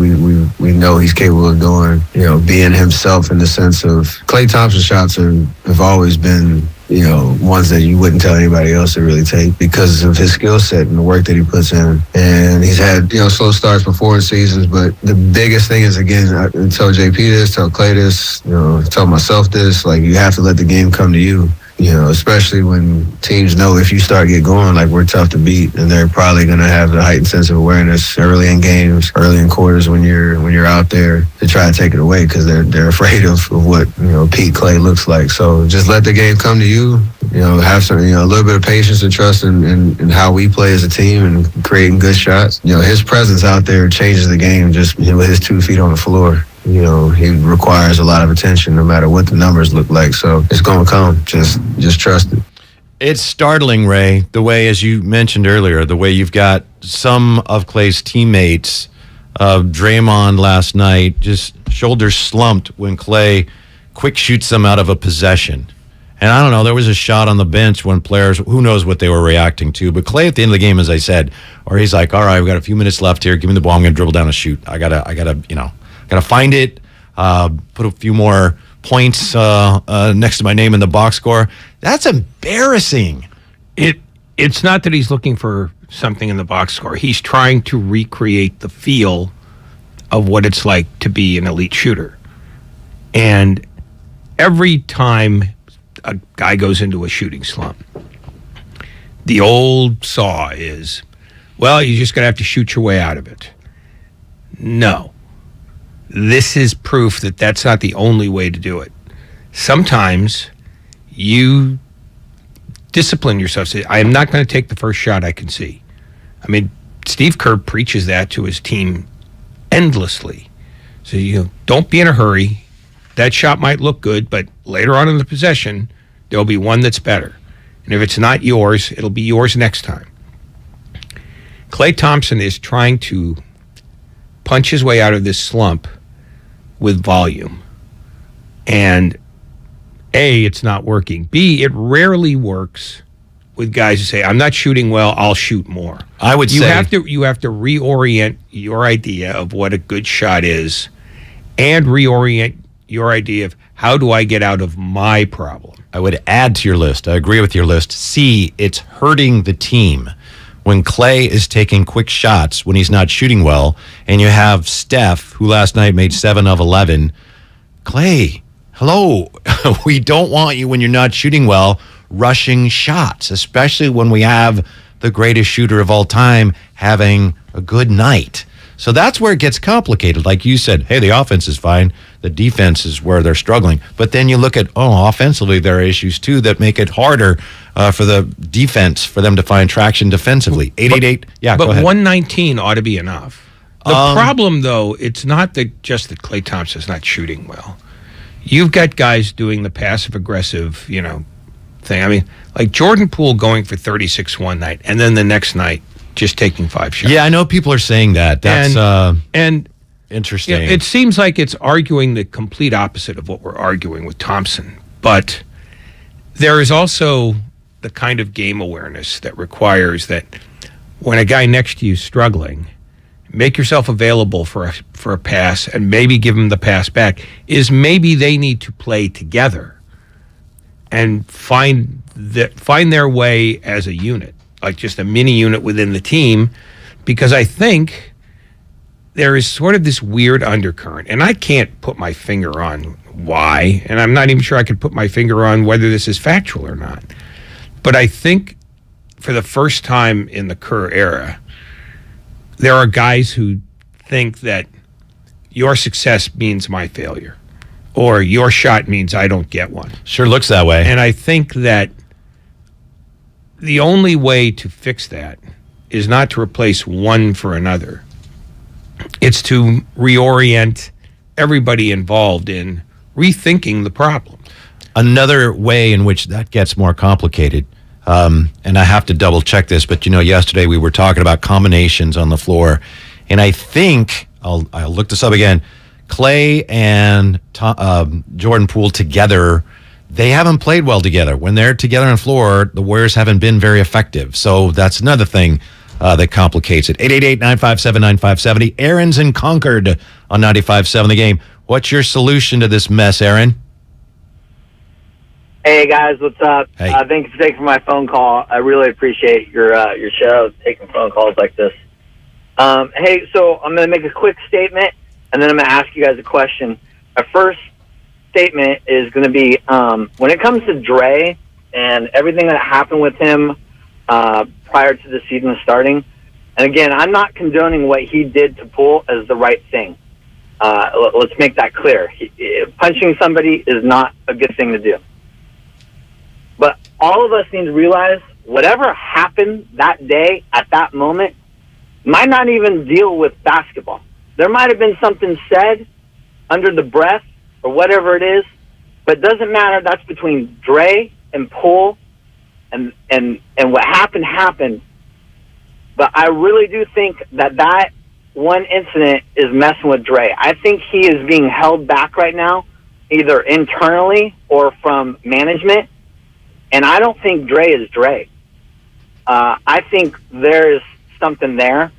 we know he's capable of doing. You know, being himself in the sense of Klay Thompson shots have always been, you know, ones that you wouldn't tell anybody else to really take because of his skill set and the work that he puts in. And he's had, you know, slow starts before in seasons, but the biggest thing is, again, I tell JP this, tell Klay this, you know, tell myself this, like, you have to let the game come to you. You know, especially when teams know if you start get going, like, we're tough to beat, and they're probably going to have the heightened sense of awareness early in games, early in quarters when you're out there to try to take it away because they're afraid of what, you know, Pete Klay looks like. So just let the game come to you. You know, have some, you know, a little bit of patience and trust in how we play as a team and creating good shots. You know, his presence out there changes the game just, you know, with his 2 feet on the floor. You know, he requires a lot of attention no matter what the numbers look like. So it's going to come. Just trust it. It's startling, Ray, the way, as you mentioned earlier, the way you've got some of Klay's teammates, Draymond last night, just shoulders slumped when Klay quick shoots them out of a possession. And I don't know, there was a shot on the bench when players, who knows what they were reacting to, but Klay at the end of the game, as I said, or he's like, all right, we've got a few minutes left here, give me the ball, I'm going to dribble down a shoot. I gotta, you know, gotta find it, put a few more points next to my name in the box score. That's embarrassing. It's not that he's looking for something in the box score. He's trying to recreate the feel of what it's like to be an elite shooter. And every time a guy goes into a shooting slump, the old saw is, well, you're just going to have to shoot your way out of it. No. This is proof that that's not the only way to do it. Sometimes you discipline yourself. Say, I am not going to take the first shot I can see. I mean, Steve Kerr preaches that to his team endlessly. So, you know, don't be in a hurry. That shot might look good, but later on in the possession, there'll be one that's better. And if it's not yours, it'll be yours next time. Klay Thompson is trying to punch his way out of this slump with volume. And A, it's not working. B, it rarely works with guys who say, I'm not shooting well, I'll shoot more. I would say you have to reorient your idea of what a good shot is and reorient your idea of how do I get out of my problem. I would add to your list. I agree with your list. C, it's hurting the team. When Klay is taking quick shots when he's not shooting well, and you have Steph, who last night made 7 of 11. Klay, hello. We don't want you when you're not shooting well, rushing shots, especially when we have the greatest shooter of all time having a good night. So that's where it gets complicated. Like you said, hey, the offense is fine. The defense is where they're struggling. But then you look at, offensively, there are issues, too, that make it harder for the defense, for them to find traction defensively. 888, yeah, but go ahead. 119 ought to be enough. The problem, though, it's not just that Klay Thompson's not shooting well. You've got guys doing the passive-aggressive, thing. I mean, like Jordan Poole going for 36 one night, and then the next night just taking 5 shots. Yeah, I know people are saying that. That's interesting. It seems like it's arguing the complete opposite of what we're arguing with Thompson. But there is also the kind of game awareness that requires that when a guy next to you is struggling, make yourself available for a pass and maybe give him the pass back, is maybe they need to play together and find their way as a unit, like just a mini unit within the team, because I think there is sort of this weird undercurrent, and I can't put my finger on why, and I'm not even sure I could put my finger on whether this is factual or not. But I think for the first time in the Kerr era, there are guys who think that your success means my failure, or your shot means I don't get one. Sure looks that way. And I think that the only way to fix that is not to replace one for another. It's to reorient everybody involved in rethinking the problem. Another way in which that gets more complicated, and I have to double check this, but yesterday we were talking about combinations on the floor, and I think, I'll look this up again, Klay and Jordan Poole together they haven't played well together. When they're together on the floor, the Warriors haven't been very effective. So that's another thing that complicates it. 888-957-9570. Aaron's in Concord on 95.7 The Game. What's your solution to this mess, Aaron? Hey guys, what's up? Hey. Thanks for taking my phone call. I really appreciate your show, taking phone calls like this. Hey, so I'm going to make a quick statement, and then I'm going to ask you guys a question. My first statement is going to be, when it comes to Dre and everything that happened with him prior to the season starting, and again, I'm not condoning what he did to Poole as the right thing. Let's make that clear. Punching somebody is not a good thing to do. But all of us need to realize whatever happened that day at that moment might not even deal with basketball. There might have been something said under the breath or whatever it is, but it doesn't matter. That's between Dre and Poole, and what happened. But I really do think that one incident is messing with Dre. I think he is being held back right now, either internally or from management. And I don't think Dre is Dre. I think there is something there.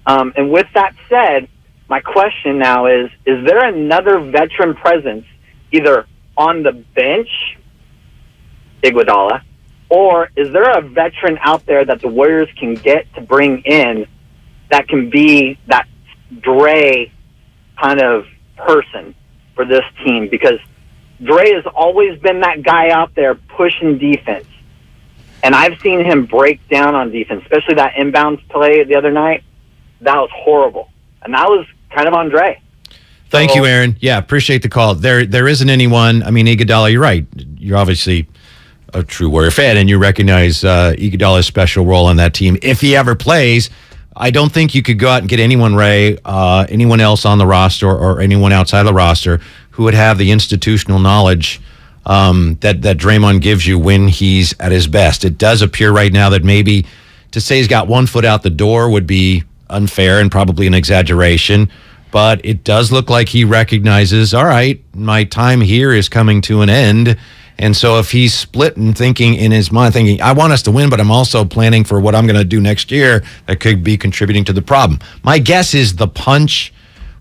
And with that said, my question now is there another veteran presence either on the bench, Iguodala, or is there a veteran out there that the Warriors can get to bring in that can be that Dre kind of person for this team? Because Dre has always been that guy out there pushing defense. And I've seen him break down on defense, especially that inbounds play the other night. That was horrible. And that was kind of on Dre. Thank you, Aaron. Yeah, appreciate the call. There isn't anyone. I mean, Iguodala, you're right. You're obviously a true Warrior fan, and you recognize Iguodala's special role on that team. If he ever plays, I don't think you could go out and get anyone, Ray, anyone else on the roster or anyone outside the roster who would have the institutional knowledge that Draymond gives you when he's at his best. It does appear right now that maybe to say he's got 1 foot out the door would be unfair and probably an exaggeration, but it does look like he recognizes, all right, my time here is coming to an end. And so if he's split and thinking in his mind, thinking, I want us to win, but I'm also planning for what I'm going to do next year, that could be contributing to the problem. My guess is the punch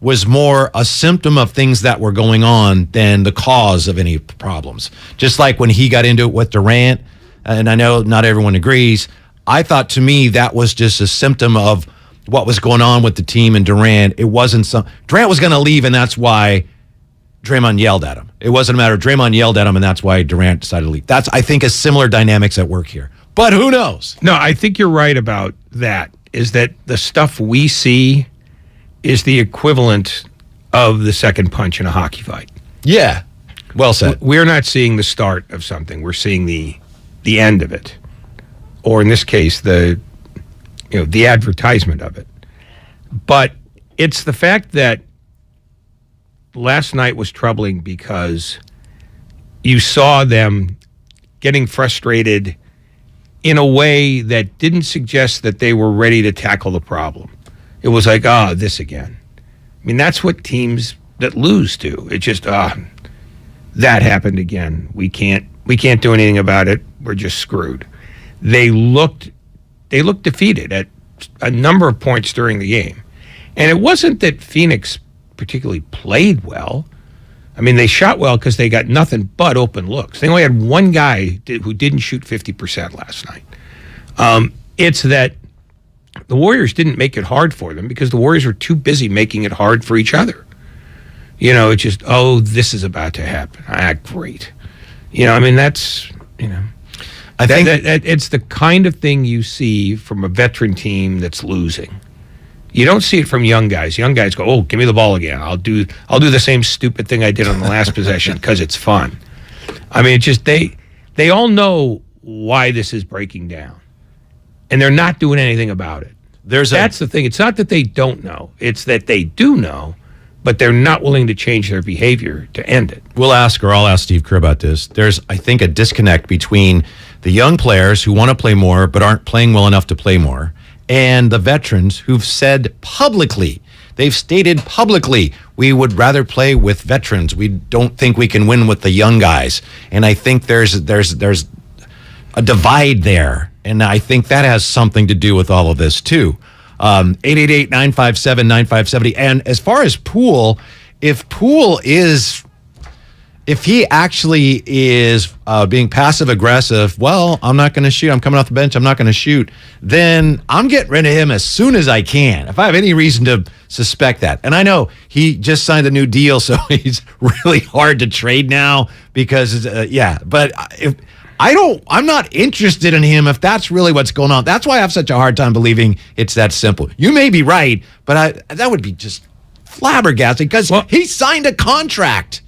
was more a symptom of things that were going on than the cause of any problems. Just like when he got into it with Durant, and I know not everyone agrees, I thought to me that was just a symptom of what was going on with the team and Durant. It wasn't Durant was going to leave, and that's why Draymond yelled at him. It wasn't a matter of Draymond yelled at him, and that's why Durant decided to leave. That's, I think, a similar dynamics at work here. But who knows? No, I think you're right about that, is that the stuff we see is the equivalent of the second punch in a hockey fight. Yeah, well said. We're not seeing the start of something. We're seeing the end of it. Or in this case, the advertisement of it. But it's the fact that last night was troubling because you saw them getting frustrated in a way that didn't suggest that they were ready to tackle the problem. It was like, this again. I mean, that's what teams that lose do. It's just, that happened again. We can't do anything about it. We're just screwed. They looked defeated at a number of points during the game. And it wasn't that Phoenix particularly played well. I mean, they shot well because they got nothing but open looks. They only had one guy who didn't shoot 50% last night. It's that the Warriors didn't make it hard for them because the Warriors were too busy making it hard for each other. It's just, this is about to happen. Great. I mean, that's, I think that it's the kind of thing you see from a veteran team that's losing. You don't see it from young guys. Young guys go, give me the ball again. I'll do the same stupid thing I did on the last possession because it's fun. I mean, it's just they all know why this is breaking down, and they're not doing anything about it. That's the thing. It's not that they don't know. It's that they do know, but they're not willing to change their behavior to end it. I'll ask Steve Kerr about this. There's, I think, a disconnect between the young players who want to play more but aren't playing well enough to play more, and the veterans who've said publicly They've stated publicly, we would rather play with veterans. We don't think we can win with the young guys. And I think there's a divide there. And I think that has something to do with all of this, too. 888-957-9570. And as far as Poole, if he actually is being passive-aggressive, well, I'm not going to shoot. I'm coming off the bench. I'm not going to shoot. Then I'm getting rid of him as soon as I can, if I have any reason to suspect that. And I know he just signed a new deal, so he's really hard to trade now because, But I'm not interested in him if that's really what's going on. That's why I have such a hard time believing it's that simple. You may be right, but that would be just flabbergasting because he signed a contract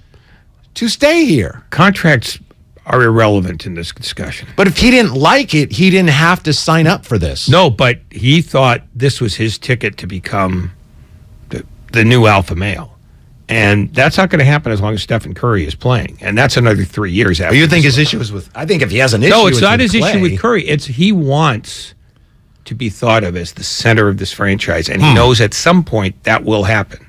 to stay here. Contracts are irrelevant in this discussion. But if he didn't like it, he didn't have to sign up for this. No, but he thought this was his ticket to become the new alpha male. And that's not going to happen as long as Steph and Curry is playing. And that's another 3 years after. You think his issue is with... I think if he has an issue... No, it's not his issue with Curry. It's he wants to be thought of as the center of this franchise. And he knows at some point that will happen.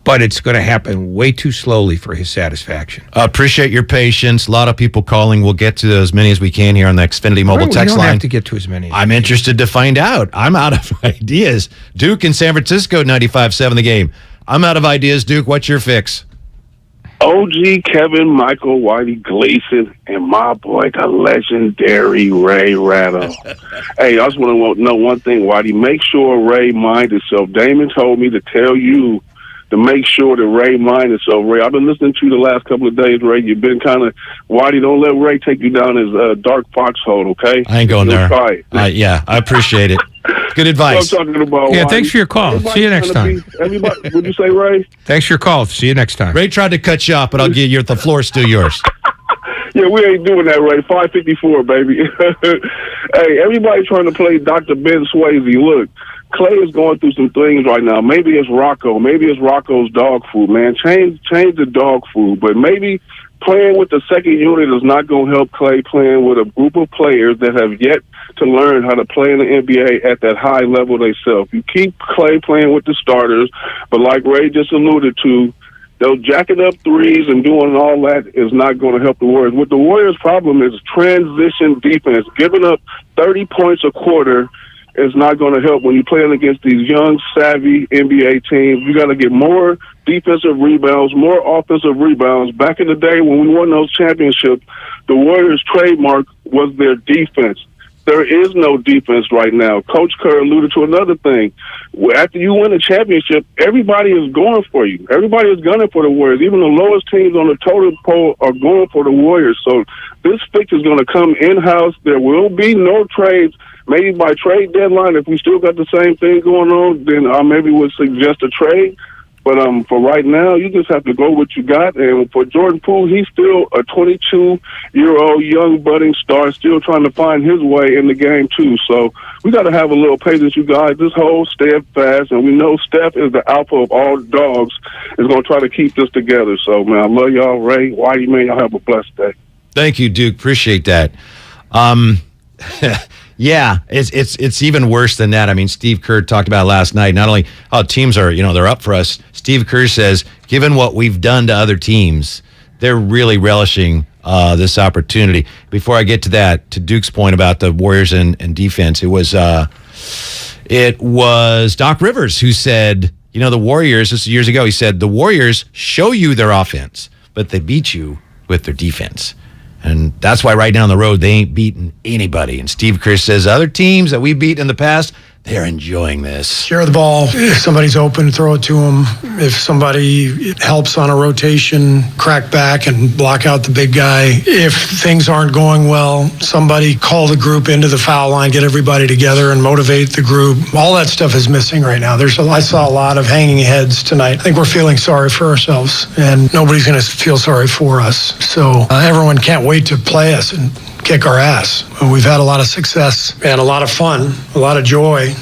But it's going to happen way too slowly for his satisfaction. Appreciate your patience. A lot of people calling. We'll get to as many as we can here on the Xfinity mobile text line. We don't have to get to as many. I'm interested to find out. I'm out of ideas. Duke in San Francisco, 95.7 The Game. I'm out of ideas. Duke, what's your fix? OG, Kevin, Michael, Whitey, Gleason, and my boy, the legendary Ray Ratto. Hey, I just want to know one thing, Whitey. Make sure Ray mind himself. Damon told me to tell you to make sure that Ray mind himself. Ray, I've been listening to you the last couple of days, Ray. You've been kind of, Whitey, don't let Ray take you down his dark foxhole, okay? I ain't going there. Yeah, I appreciate it. Good advice. What I'm talking about, Yeah, Whitey. thanks for your call. See you next time. Everybody, would you say, Ray? Thanks for your call. See you next time. Ray tried to cut you off, but I'll give you the floor is still yours. Yeah, we ain't doing that, Ray. 554, baby. Hey, everybody trying to play Dr. Ben Swayze. Look, Klay is going through some things right now. Maybe it's Rocco. Maybe it's Rocco's dog food, man. Change the dog food. But maybe playing with the second unit is not going to help Klay playing with a group of players that have yet to learn how to play in the NBA at that high level themselves. You keep Klay playing with the starters, but like Ray just alluded to, those jacking up threes and doing all that is not going to help the Warriors. What the Warriors' problem is transition defense. Giving up 30 points a quarter is not going to help when you're playing against these young, savvy NBA teams. You got to get more defensive rebounds, more offensive rebounds. Back in the day when we won those championships, the Warriors' trademark was their defense. There is no defense right now. Coach Kerr alluded to another thing. After you win a championship, everybody is going for you. Everybody is gunning for the Warriors. Even the lowest teams on the totem pole are going for the Warriors. So this fix is going to come in-house. There will be no trades. Maybe by trade deadline, if we still got the same thing going on, then I maybe would suggest a trade. But for right now, you just have to go what you got. And for Jordan Poole, he's still a 22-year-old young budding star, still trying to find his way in the game, too. So we got to have a little patience, you guys. Just hold steadfast. And we know Steph is the alpha of all dogs, is going to try to keep this together. So, man, I love y'all. Ray, Whitey, man, y'all have a blessed day. Thank you, Duke. Appreciate that. Yeah, it's even worse than that. I mean, Steve Kerr talked about it last night. Not only how teams are, they're up for us. Steve Kerr says, given what we've done to other teams, they're really relishing this opportunity. Before I get to that, to Duke's point about the Warriors and defense, it was Doc Rivers who said, the Warriors, this is years ago, he said, the Warriors show you their offense, but they beat you with their defense. And that's why right down the road, they ain't beating anybody. And Steve Kerr says other teams that we beat in the past, they're enjoying this. Share the ball. If somebody's open, throw it to them. If somebody helps on a rotation, crack back and block out the big guy. If things aren't going well, somebody call the group into the foul line, get everybody together and motivate the group. All that stuff is missing right now. I saw a lot of hanging heads tonight. I think we're feeling sorry for ourselves, and nobody's going to feel sorry for us. So everyone can't wait to play us and kick our ass. We've had a lot of success and a lot of fun, a lot of joy,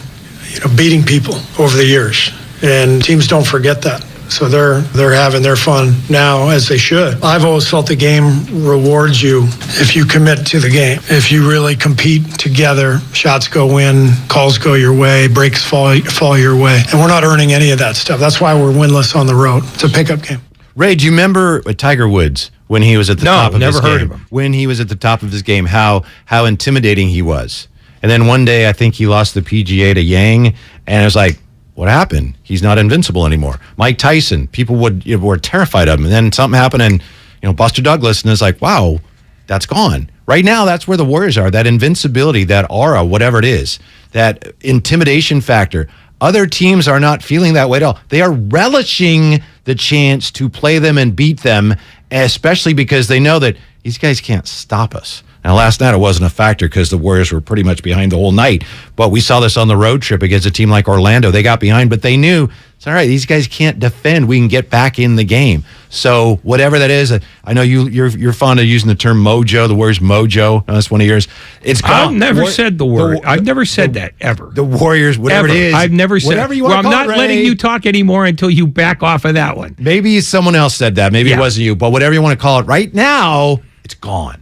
beating people over the years. And teams don't forget that. So they're having their fun now, as they should. I've always felt the game rewards you if you commit to the game. If you really compete together, shots go in, calls go your way, breaks fall your way. And we're not earning any of that stuff. That's why we're winless on the road. It's a pickup game. Ray, do you remember Tiger Woods when he was at the top of his game? Never heard of him. When he was at the top of his game, how intimidating he was. And then one day, I think he lost the PGA to Yang, and it was like, what happened? He's not invincible anymore. Mike Tyson, people were terrified of him. And then something happened, and Buster Douglas, and it's like, wow, that's gone. Right now, that's where the Warriors are. That invincibility, that aura, whatever it is, that intimidation factor. Other teams are not feeling that way at all. They are relishing the chance to play them and beat them, especially because they know that these guys can't stop us. Now, last night it wasn't a factor because the Warriors were pretty much behind the whole night. But we saw this on the road trip against a team like Orlando. They got behind, but they knew, it's all right, these guys can't defend. We can get back in the game. So whatever that is, I know you're fond of using the term mojo, the Warriors mojo. That's one of yours. It's gone. I've never said the word. I've never said that, ever. The Warriors, whatever it is. I've never said whatever you want to call I'm not it, letting Ray. you talk anymore until you back off of that one. Maybe someone else said that. Maybe it wasn't you. But whatever you want to call it, right now, it's gone.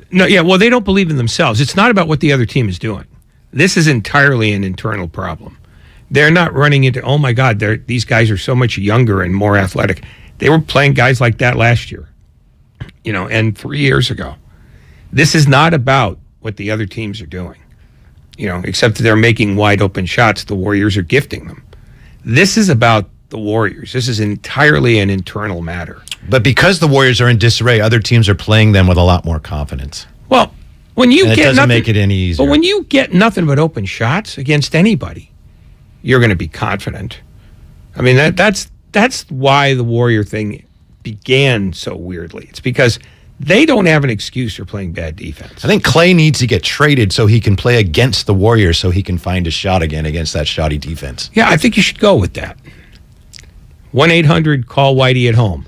No, yeah, well, they don't believe in themselves. It's not about what the other team is doing. This is entirely an internal problem. They're not running into, oh my God, these guys are so much younger and more athletic. They were playing guys like that last year, and 3 years ago. This is not about what the other teams are doing, except that they're making wide open shots. The Warriors are gifting them. This is about the Warriors. This is entirely an internal matter. But because the Warriors are in disarray, other teams are playing them with a lot more confidence. Well, when you and get it doesn't nothing, make it any easier. But when you get nothing but open shots against anybody, you're going to be confident. I mean, that's why the Warrior thing began so weirdly. It's because they don't have an excuse for playing bad defense. I think Klay needs to get traded so he can play against the Warriors so he can find a shot again against that shoddy defense. Yeah, I think you should go with that. 1-800-CALL-WHITEY at home.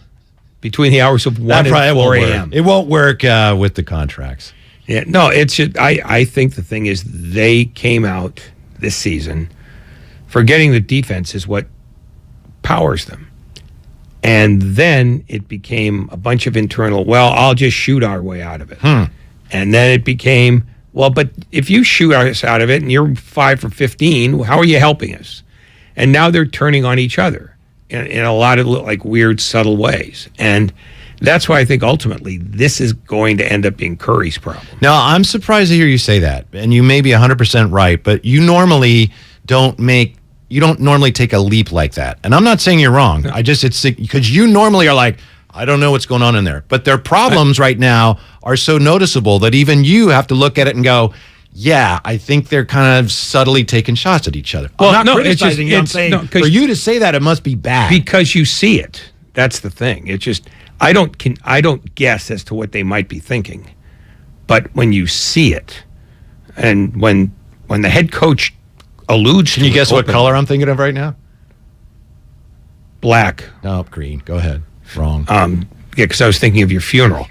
Between the hours of 1 and 4 a.m. It won't work with the contracts. Yeah, no, it's just, I think the thing is they came out this season forgetting the defense is what powers them. And then it became a bunch of internal, I'll just shoot our way out of it. And then it became, but if you shoot us out of it and you're 5 for 15, how are you helping us? And now they're turning on each other in a lot of like weird, subtle ways. And that's why I think ultimately this is going to end up being Curry's problem. Now, I'm surprised to hear you say that. And you may be 100% right, but you normally don't normally take a leap like that. And I'm not saying you're wrong. No. It's because you normally are like, I don't know what's going on in there. But their problems right now are so noticeable that even you have to look at it and go, yeah, I think they're kind of subtly taking shots at each other. I'm not criticizing you. I'm saying for you to say that, it must be bad. Because you see it. That's the thing. It's just, I don't guess as to what they might be thinking. But when you see it, and when the head coach alludes to it. Can you guess what color I'm thinking of right now? Black. No, green. Go ahead. Wrong. Yeah, because I was thinking of your funeral.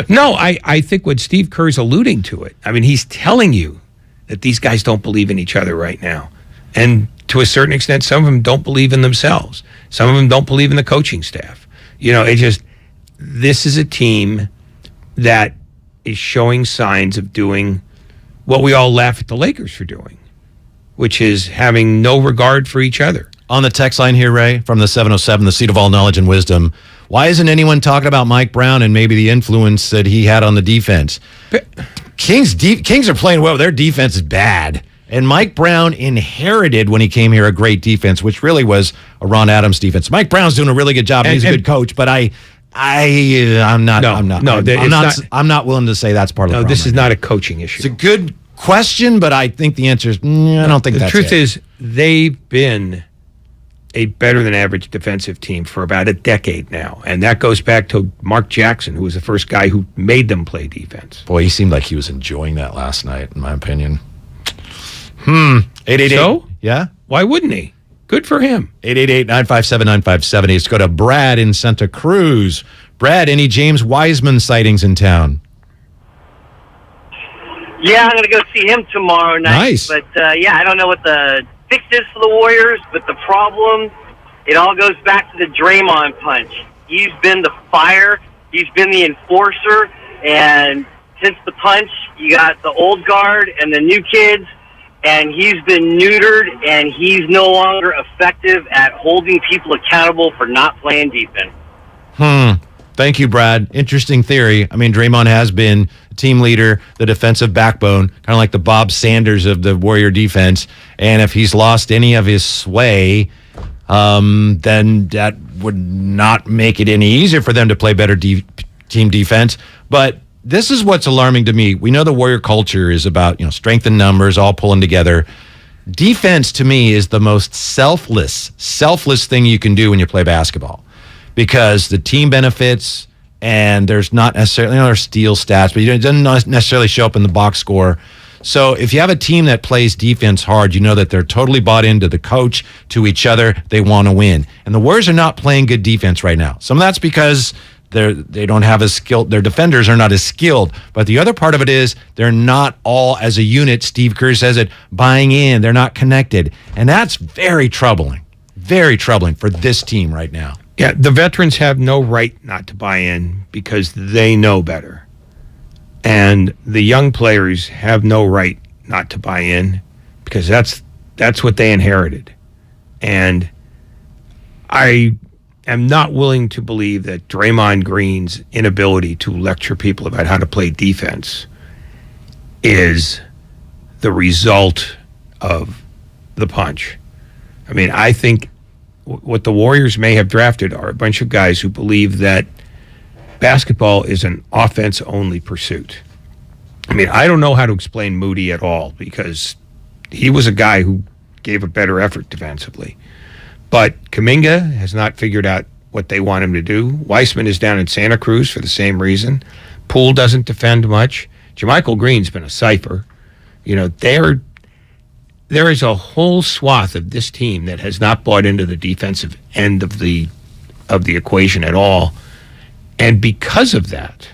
No, I think what Steve Kerr's alluding to it. I mean, he's telling you that these guys don't believe in each other right now. And to a certain extent, some of them don't believe in themselves. Some of them don't believe in the coaching staff. This is a team that is showing signs of doing what we all laugh at the Lakers for doing, which is having no regard for each other. On the text line here, Ray, from the 707, the seat of all knowledge and wisdom, why isn't anyone talking about Mike Brown and maybe the influence that he had on the defense? Kings are playing well. Their defense is bad. And Mike Brown inherited, when he came here, a great defense, which really was a Ron Adams defense. Mike Brown's doing a really good job. And he's a good coach, but I'm not willing to say that's part of the problem. No, this is not a coaching issue. It's a good question, but I think the answer is I don't think that's it. The truth is, they've been a better than average defensive team for about a decade now. And that goes back to Mark Jackson, who was the first guy who made them play defense. Boy, he seemed like he was enjoying that last night, in my opinion. 888. So? Yeah? Why wouldn't he? Good for him. 888-957-9570. Let's go to Brad in Santa Cruz. Brad, any James Wiseman sightings in town? Yeah, I'm going to go see him tomorrow night. Nice. But, I don't know what the fix is for the Warriors, but the problem it all goes back to the Draymond punch. He's been the fire. He's been the enforcer. And since the punch, you got the old guard and the new kids. And he's been neutered, and he's no longer effective at holding people accountable for not playing defense. Thank you, Brad. Interesting theory. I mean, Draymond has been a team leader, the defensive backbone, kind of like the Bob Sanders of the Warrior defense. And if he's lost any of his sway, then that would not make it any easier for them to play better team defense. But this is what's alarming to me. We know the Warrior culture is about, strength in numbers, all pulling together. Defense, to me, is the most selfless thing you can do when you play basketball, because the team benefits, and there's not necessarily there's steal stats, but it doesn't necessarily show up in the box score. So if you have a team that plays defense hard, you know that they're totally bought into the coach, to each other. They want to win. And the Warriors are not playing good defense right now. Some of that's because they don't have as skilled. Their defenders are not as skilled. But the other part of it is they're not all as a unit. Steve Kerr says it, buying in. They're not connected. And that's very troubling for this team right now. Yeah, the veterans have no right not to buy in because they know better. And the young players have no right not to buy in because that's what they inherited. And I am not willing to believe that Draymond Green's inability to lecture people about how to play defense is the result of the punch. I mean, I think what the Warriors may have drafted are a bunch of guys who believe that basketball is an offense-only pursuit. I mean, I don't know how to explain Moody at all because he was a guy who gave a better effort defensively. But Kuminga has not figured out what they want him to do. Weissman is down in Santa Cruz for the same reason. Poole doesn't defend much. JaMychal Green's been a cipher. There is a whole swath of this team that has not bought into the defensive end of the equation at all. And because of that,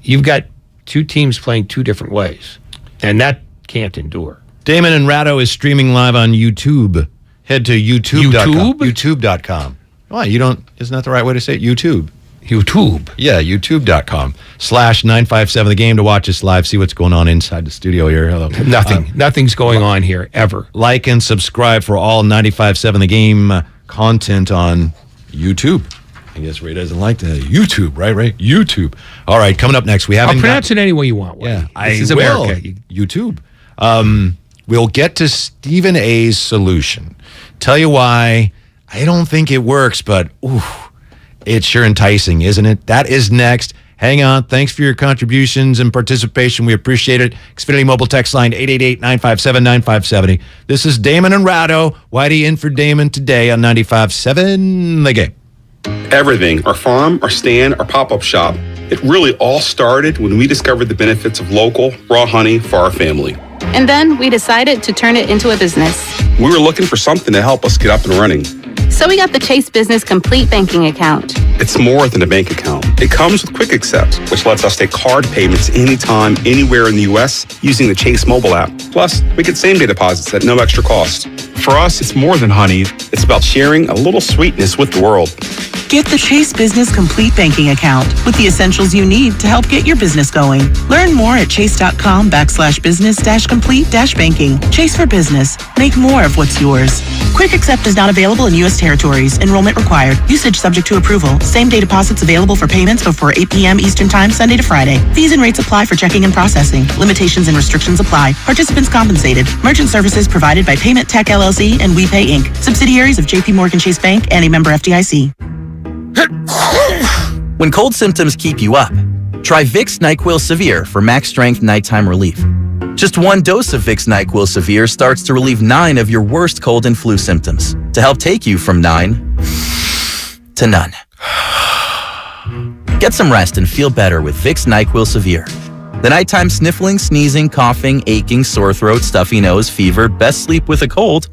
you've got two teams playing two different ways. And that can't endure. Damon and Ratto is streaming live on YouTube. Head to YouTube.com. YouTube.com. Why? Isn't that the right way to say it? YouTube. Yeah, YouTube.com/957 The Game to watch us live, see what's going on inside the studio here. Hello. Nothing's going on here, ever. Like and subscribe for all 957 The Game content on YouTube. I guess Ray doesn't like that. YouTube, right, Ray? YouTube. All right, coming up next, we haven't... I'll pronounce it any way you want. Yeah, this is America. YouTube. We'll get to Stephen A's solution. Tell you why I don't think it works, but it's sure enticing, isn't it? That is next. Hang on. Thanks for your contributions and participation. We appreciate it. Xfinity Mobile text line 888-957-9570. This is Damon and Ratto. Whitey in for Damon today on 95.7 The Game. Everything, our farm, our stand, our pop-up shop, it really all started when we discovered the benefits of local, raw honey for our family. And then we decided to turn it into a business. We were looking for something to help us get up and running. So we got the Chase Business Complete Banking Account. It's more than a bank account. It comes with Quick Accept, which lets us take card payments anytime, anywhere in the U.S. using the Chase mobile app. Plus, we get same-day deposits at no extra cost. For us, it's more than honey. It's about sharing a little sweetness with the world. Get the Chase Business Complete Banking Account with the essentials you need to help get your business going. Learn more at chase.com/business-complete-banking. Chase for business. Make more of what's yours. Quick Accept is not available in U.S. territories. Enrollment required. Usage subject to approval. Same-day deposits available for payments before 8 p.m. Eastern Time, Sunday to Friday. Fees and rates apply for checking and processing. Limitations and restrictions apply. Participants compensated. Merchant services provided by Payment Tech LLC and WePay Inc. Subsidiaries of J.P. Morgan Chase Bank and a member FDIC. When cold symptoms keep you up, try Vicks NyQuil Severe for max strength nighttime relief. Just one dose of Vicks NyQuil Severe starts to relieve 9 of your worst cold and flu symptoms to help take you from 9 to none. Get some rest and feel better with Vicks NyQuil Severe. The nighttime sniffling, sneezing, coughing, aching, sore throat, stuffy nose, fever, best sleep with a cold.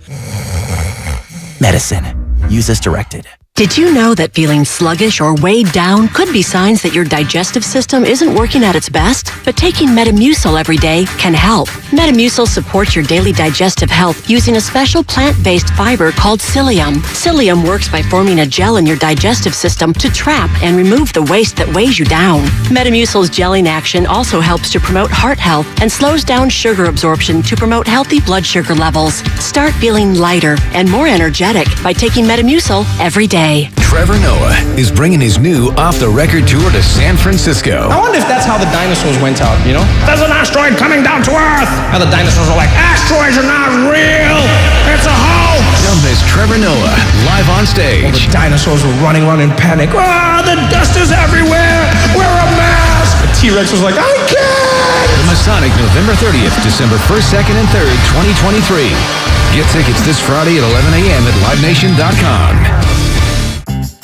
Medicine. Use as directed. Did you know that feeling sluggish or weighed down could be signs that your digestive system isn't working at its best? But taking Metamucil every day can help. Metamucil supports your daily digestive health using a special plant-based fiber called psyllium. Psyllium works by forming a gel in your digestive system to trap and remove the waste that weighs you down. Metamucil's gelling action also helps to promote heart health and slows down sugar absorption to promote healthy blood sugar levels. Start feeling lighter and more energetic by taking Metamucil every day. Trevor Noah is bringing his new off-the-record tour to San Francisco. I wonder if that's how the dinosaurs went out, you know? There's an asteroid coming down to Earth! How the dinosaurs are like, asteroids are not real! It's a hoax! Don't miss Trevor Noah live on stage. All the dinosaurs were running around in panic. Ah, the dust is everywhere! Wear a mask! The T-Rex was like, I can't! The Masonic, November 30th, December 1st, 2nd, and 3rd, 2023. Get tickets this Friday at 11 a.m. at livenation.com.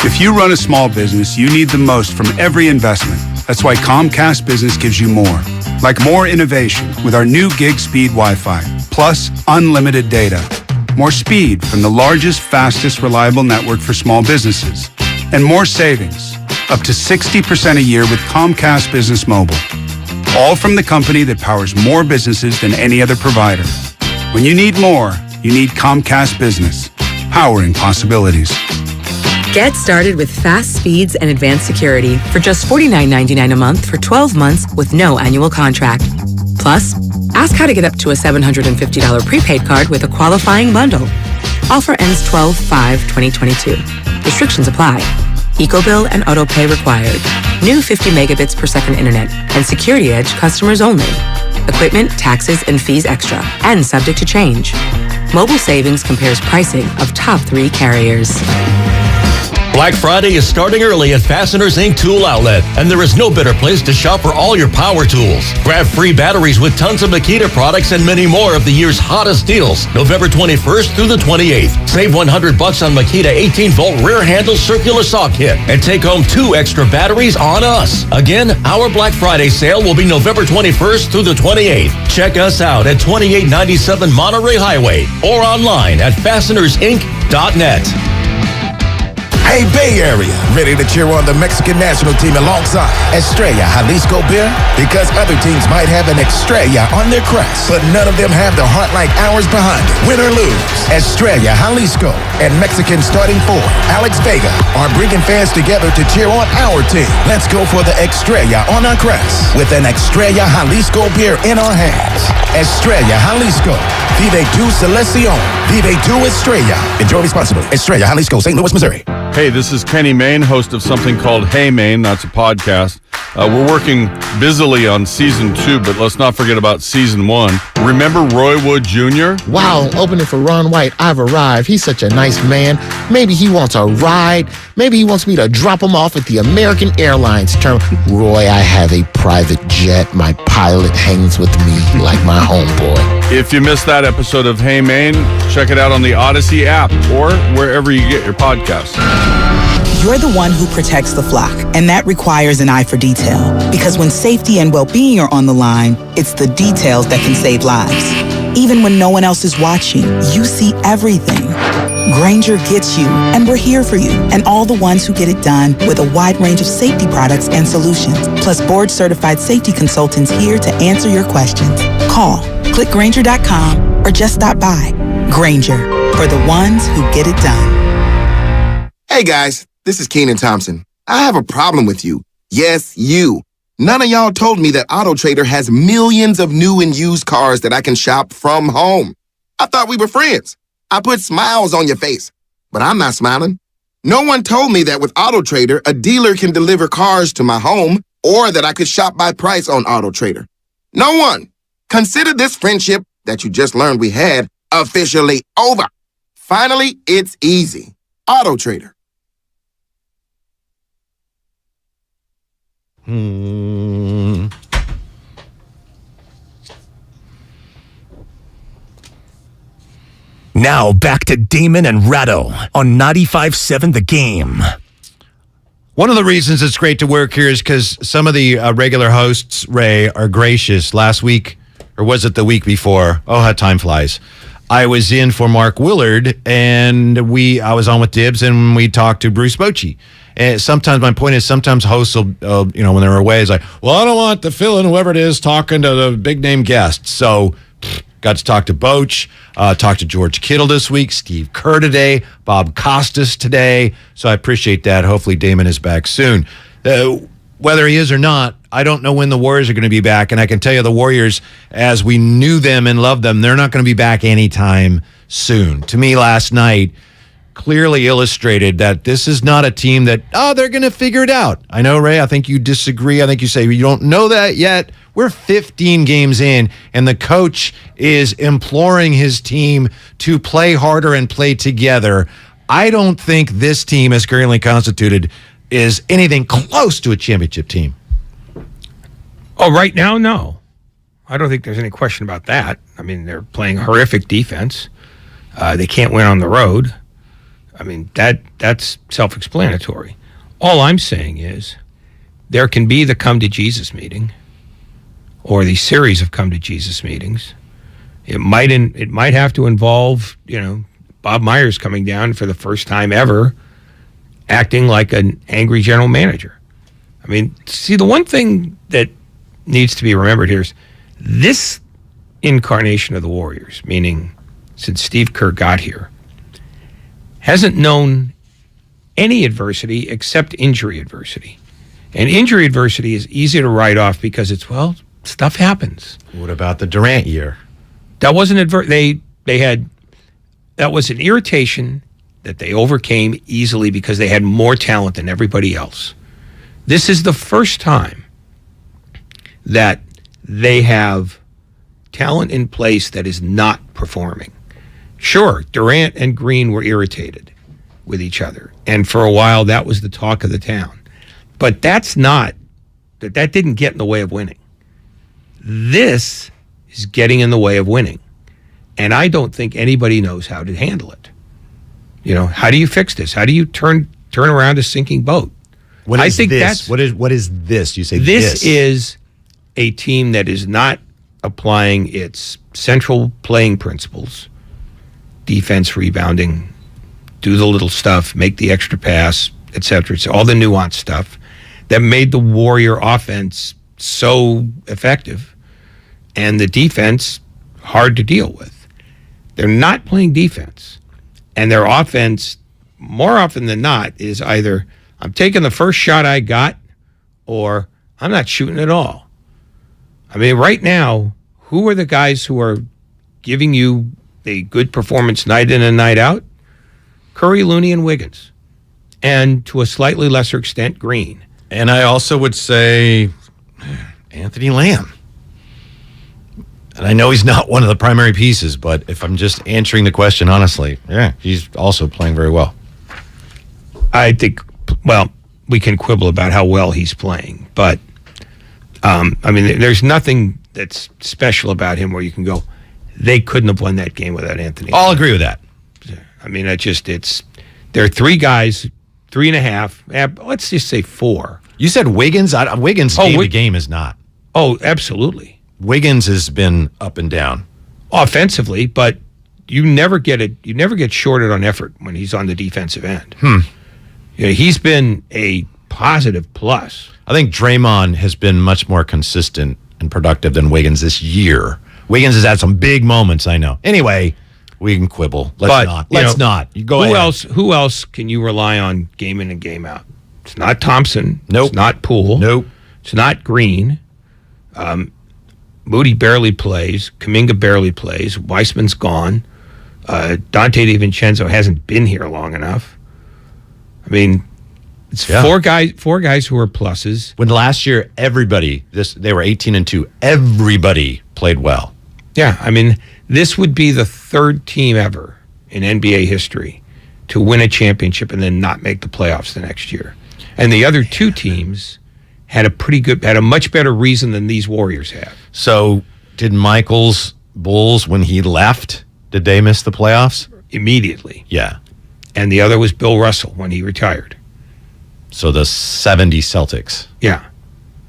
If you run a small business, you need the most from every investment. That's why Comcast Business gives you more. Like more innovation with our new gig speed Wi-Fi, plus unlimited data. More speed from the largest, fastest, reliable network for small businesses. And more savings, up to 60% a year with Comcast Business Mobile. All from the company that powers more businesses than any other provider. When you need more, you need Comcast Business, powering possibilities. Get started with fast speeds and advanced security for just $49.99 a month for 12 months with no annual contract. Plus, ask how to get up to a $750 prepaid card with a qualifying bundle. Offer ends 12/5/2022. Restrictions apply. EcoBill and AutoPay required. New 50 megabits per second internet and Security Edge customers only. Equipment, taxes, and fees extra and subject to change. Mobile Savings compares pricing of top 3 carriers. Black Friday is starting early at Fasteners Inc. Tool Outlet, and there is no better place to shop for all your power tools. Grab free batteries with tons of Makita products and many more of the year's hottest deals, November 21st through the 28th. Save $100 on Makita 18-volt rear handle circular saw kit and take home 2 extra batteries on us. Again, our Black Friday sale will be November 21st through the 28th. Check us out at 2897 Monterey Highway or online at fastenersinc.net. Hey, Bay Area, ready to cheer on the Mexican national team alongside Estrella Jalisco beer? Because other teams might have an Estrella on their crest, but none of them have the heart like ours behind it. Win or lose, Estrella Jalisco and Mexican starting forward Alex Vega are bringing fans together to cheer on our team. Let's go for the Estrella on our crest with an Estrella Jalisco beer in our hands. Estrella Jalisco. Vive tu selección. Vive tu Estrella. Enjoy responsibly. Estrella Jalisco, St. Louis, Missouri. Hey, this is Kenny Mayne, host of something called Hey Mayne. That's a podcast. We're working busily on season 2, but let's not forget about season 1. Remember Roy Wood Jr.? Wow, opening for Ron White. I've arrived. He's such a nice man. Maybe he wants a ride. Maybe he wants me to drop him off at the American Airlines terminal. Roy, I have a private jet. My pilot hangs with me like my homeboy. If you missed that episode of Hey Mayne, check it out on the Odyssey app or wherever you get your podcasts. You're the one who protects the flock, and that requires an eye for detail. Because when safety and well-being are on the line, it's the details that can save lives. Even when no one else is watching, you see everything. Grainger gets you, and we're here for you, and all the ones who get it done with a wide range of safety products and solutions, plus board-certified safety consultants here to answer your questions. Call, click Grainger.com, or just stop by. Grainger, for the ones who get it done. Hey guys, this is Kenan Thompson. I have a problem with you. Yes, you. None of y'all told me that AutoTrader has millions of new and used cars that I can shop from home. I thought we were friends. I put smiles on your face, but I'm not smiling. No one told me that with AutoTrader, a dealer can deliver cars to my home or that I could shop by price on AutoTrader. No one. Consider this friendship that you just learned we had officially over. Finally, it's easy. AutoTrader. Now back to Damon and Ratto on 95.7 The Game. One of the reasons it's great to work here is because some of the regular hosts, Ray, are gracious. Last week, or was it the week before? Oh, how time flies. I was in for Mark Willard, and I was on with Dibs, and we talked to Bruce Bochy. And sometimes my point is, sometimes hosts will, when they're away, it's like, well, I don't want the fill-in, whoever it is, talking to the big-name guests. So got to talk to Boch, talked to George Kittle this week, Steve Kerr today, Bob Costas today. So I appreciate that. Hopefully Damon is back soon. Whether he is or not, I don't know when the Warriors are going to be back. And I can tell you the Warriors, as we knew them and loved them, they're not going to be back anytime soon. To me, last night clearly illustrated that this is not a team that, they're going to figure it out. I know, Ray, I think you disagree. I think you say you don't know that yet. We're 15 games in, and the coach is imploring his team to play harder and play together. I don't think this team, as currently constituted, is anything close to a championship team. Oh, right now, no. I don't think there's any question about that. I mean, they're playing horrific defense. They can't win on the road. I mean, that's self-explanatory. All I'm saying is there can be the come to Jesus meeting or the series of come to Jesus meetings. It might have to involve, Bob Myers coming down for the first time ever, acting like an angry general manager. I mean, see, the one thing that needs to be remembered here is this incarnation of the Warriors, meaning since Steve Kerr got here, hasn't known any adversity except injury adversity. And injury adversity is easy to write off because it's, stuff happens. What about the Durant year? That wasn't that was an irritation that they overcame easily because they had more talent than everybody else. This is the first time that they have talent in place that is not performing. Sure, Durant and Green were irritated with each other, and for a while that was the talk of the town. But that didn't get in the way of winning. This is getting in the way of winning, and I don't think anybody knows how to handle it. How do you fix this? How do you turn around a sinking boat? What is this? What is this? You say this is a team that is not applying its central playing principles: defense, rebounding, do the little stuff, make the extra pass, etc. It's all the nuanced stuff that made the Warrior offense so effective and the defense hard to deal with. They're not playing defense. And their offense, more often than not, is either I'm taking the first shot I got or I'm not shooting at all. I mean, right now, who are the guys who are giving you a good performance night in and night out? Curry, Looney, and Wiggins. And to a slightly lesser extent, Green. And I also would say Anthony Lamb. And I know he's not one of the primary pieces, but if I'm just answering the question honestly, he's also playing very well. I think, we can quibble about how well he's playing, but there's nothing that's special about him where you can go, they couldn't have won that game without Anthony. I'll agree with that. I mean, there are three guys, 3.5, let's just say 4. You said Wiggins? Wiggins game to game is not. Oh, absolutely. Wiggins has been up and down offensively, but you never get shorted on effort when he's on the defensive end. He's been a positive plus. I think Draymond has been much more consistent and productive than Wiggins this year. Wiggins has had some big moments, I know. Anyway, we can quibble. Let's not. You go ahead. Who else can you rely on game in and game out? It's not Thompson. Nope. It's not Poole. Nope. It's not Green. Moody barely plays. Kuminga barely plays. Weissman's gone. Dante DiVincenzo hasn't been here long enough. I mean, it's four guys who are pluses. When last year they were 18-2. Everybody played well. Yeah, I mean, this would be the third team ever in NBA history to win a championship and then not make the playoffs the next year. And the other two teams had a much better reason than these Warriors have. So did Michael's Bulls, when he left, did they miss the playoffs? Immediately. Yeah. And the other was Bill Russell when he retired. So the 70 Celtics. Yeah.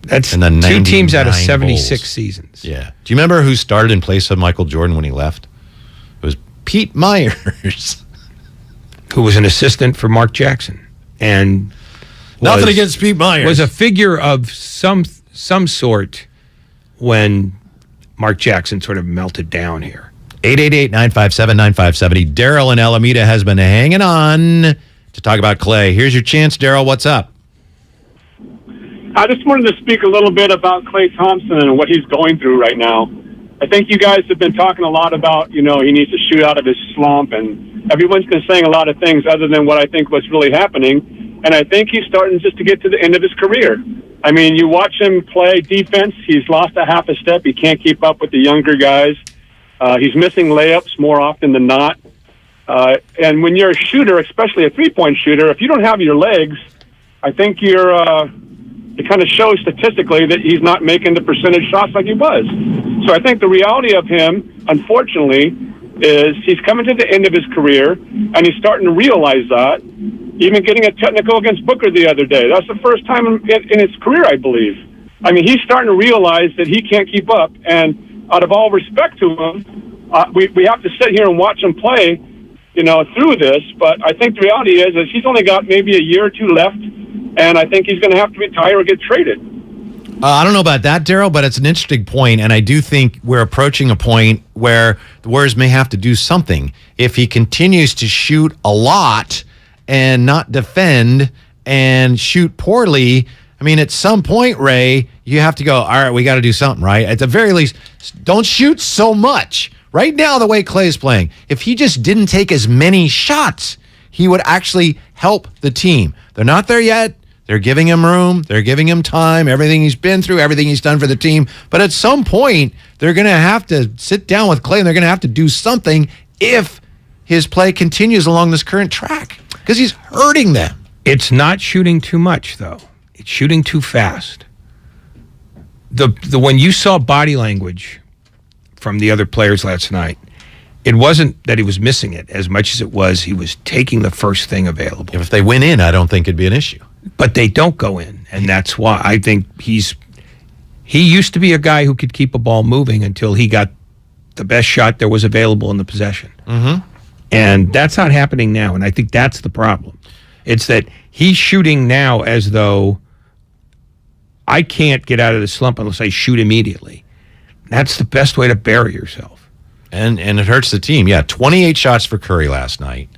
That's and the 2 teams out of 76 Bulls. seasons. Yeah. Do you remember who started in place of Michael Jordan when he left? It was Pete Myers, who was an assistant for Mark Jackson, and nothing against Pete Myers, was a figure of some sort when Mark Jackson sort of melted down here. 888-957-9570. Daryl in Alameda has been hanging on to talk about Klay. Here's your chance, Daryl. What's up? I just wanted to speak a little bit about Klay Thompson and what he's going through right now. I think you guys have been talking a lot about, he needs to shoot out of his slump, and everyone's been saying a lot of things other than what I think was really happening. And I think he's starting just to get to the end of his career. I mean, you watch him play defense. He's lost a half a step. He can't keep up with the younger guys. He's missing layups more often than not. And when you're a shooter, especially a three-point shooter, if you don't have your legs, I think it kind of shows statistically that he's not making the percentage shots like he was. So I think the reality of him, unfortunately, is he's coming to the end of his career, and he's starting to realize that, even getting a technical against Booker the other day. That's the first time in his career, I believe. I mean, he's starting to realize that he can't keep up, and out of all respect to him, we have to sit here and watch him play, through this. But I think the reality is he's only got maybe a year or two left, and I think he's going to have to retire or get traded. I don't know about that, Daryl, but it's an interesting point, and I do think we're approaching a point where the Warriors may have to do something. If he continues to shoot a lot and not defend and shoot poorly, I mean, at some point, Ray, you have to go, all right, we got to do something, right? At the very least, don't shoot so much. Right now, the way Klay is playing, if he just didn't take as many shots, he would actually help the team. They're not there yet. They're giving him room. They're giving him time, everything he's been through, everything he's done for the team. But at some point, they're going to have to sit down with Klay, and they're going to have to do something if his play continues along this current track, because he's hurting them. It's not shooting too much, though. It's shooting too fast. When you saw body language from the other players last night, it wasn't that he was missing it as much as it was he was taking the first thing available. If they went in, I don't think it'd be an issue. But they don't go in, and that's why I think he used to be a guy who could keep a ball moving until he got the best shot there was available in the possession. Mm-hmm. And that's not happening now, and I think that's the problem. It's that he's shooting now as though I can't get out of the slump unless I shoot immediately. That's the best way to bury yourself. And it hurts the team. Yeah, 28 shots for Curry last night.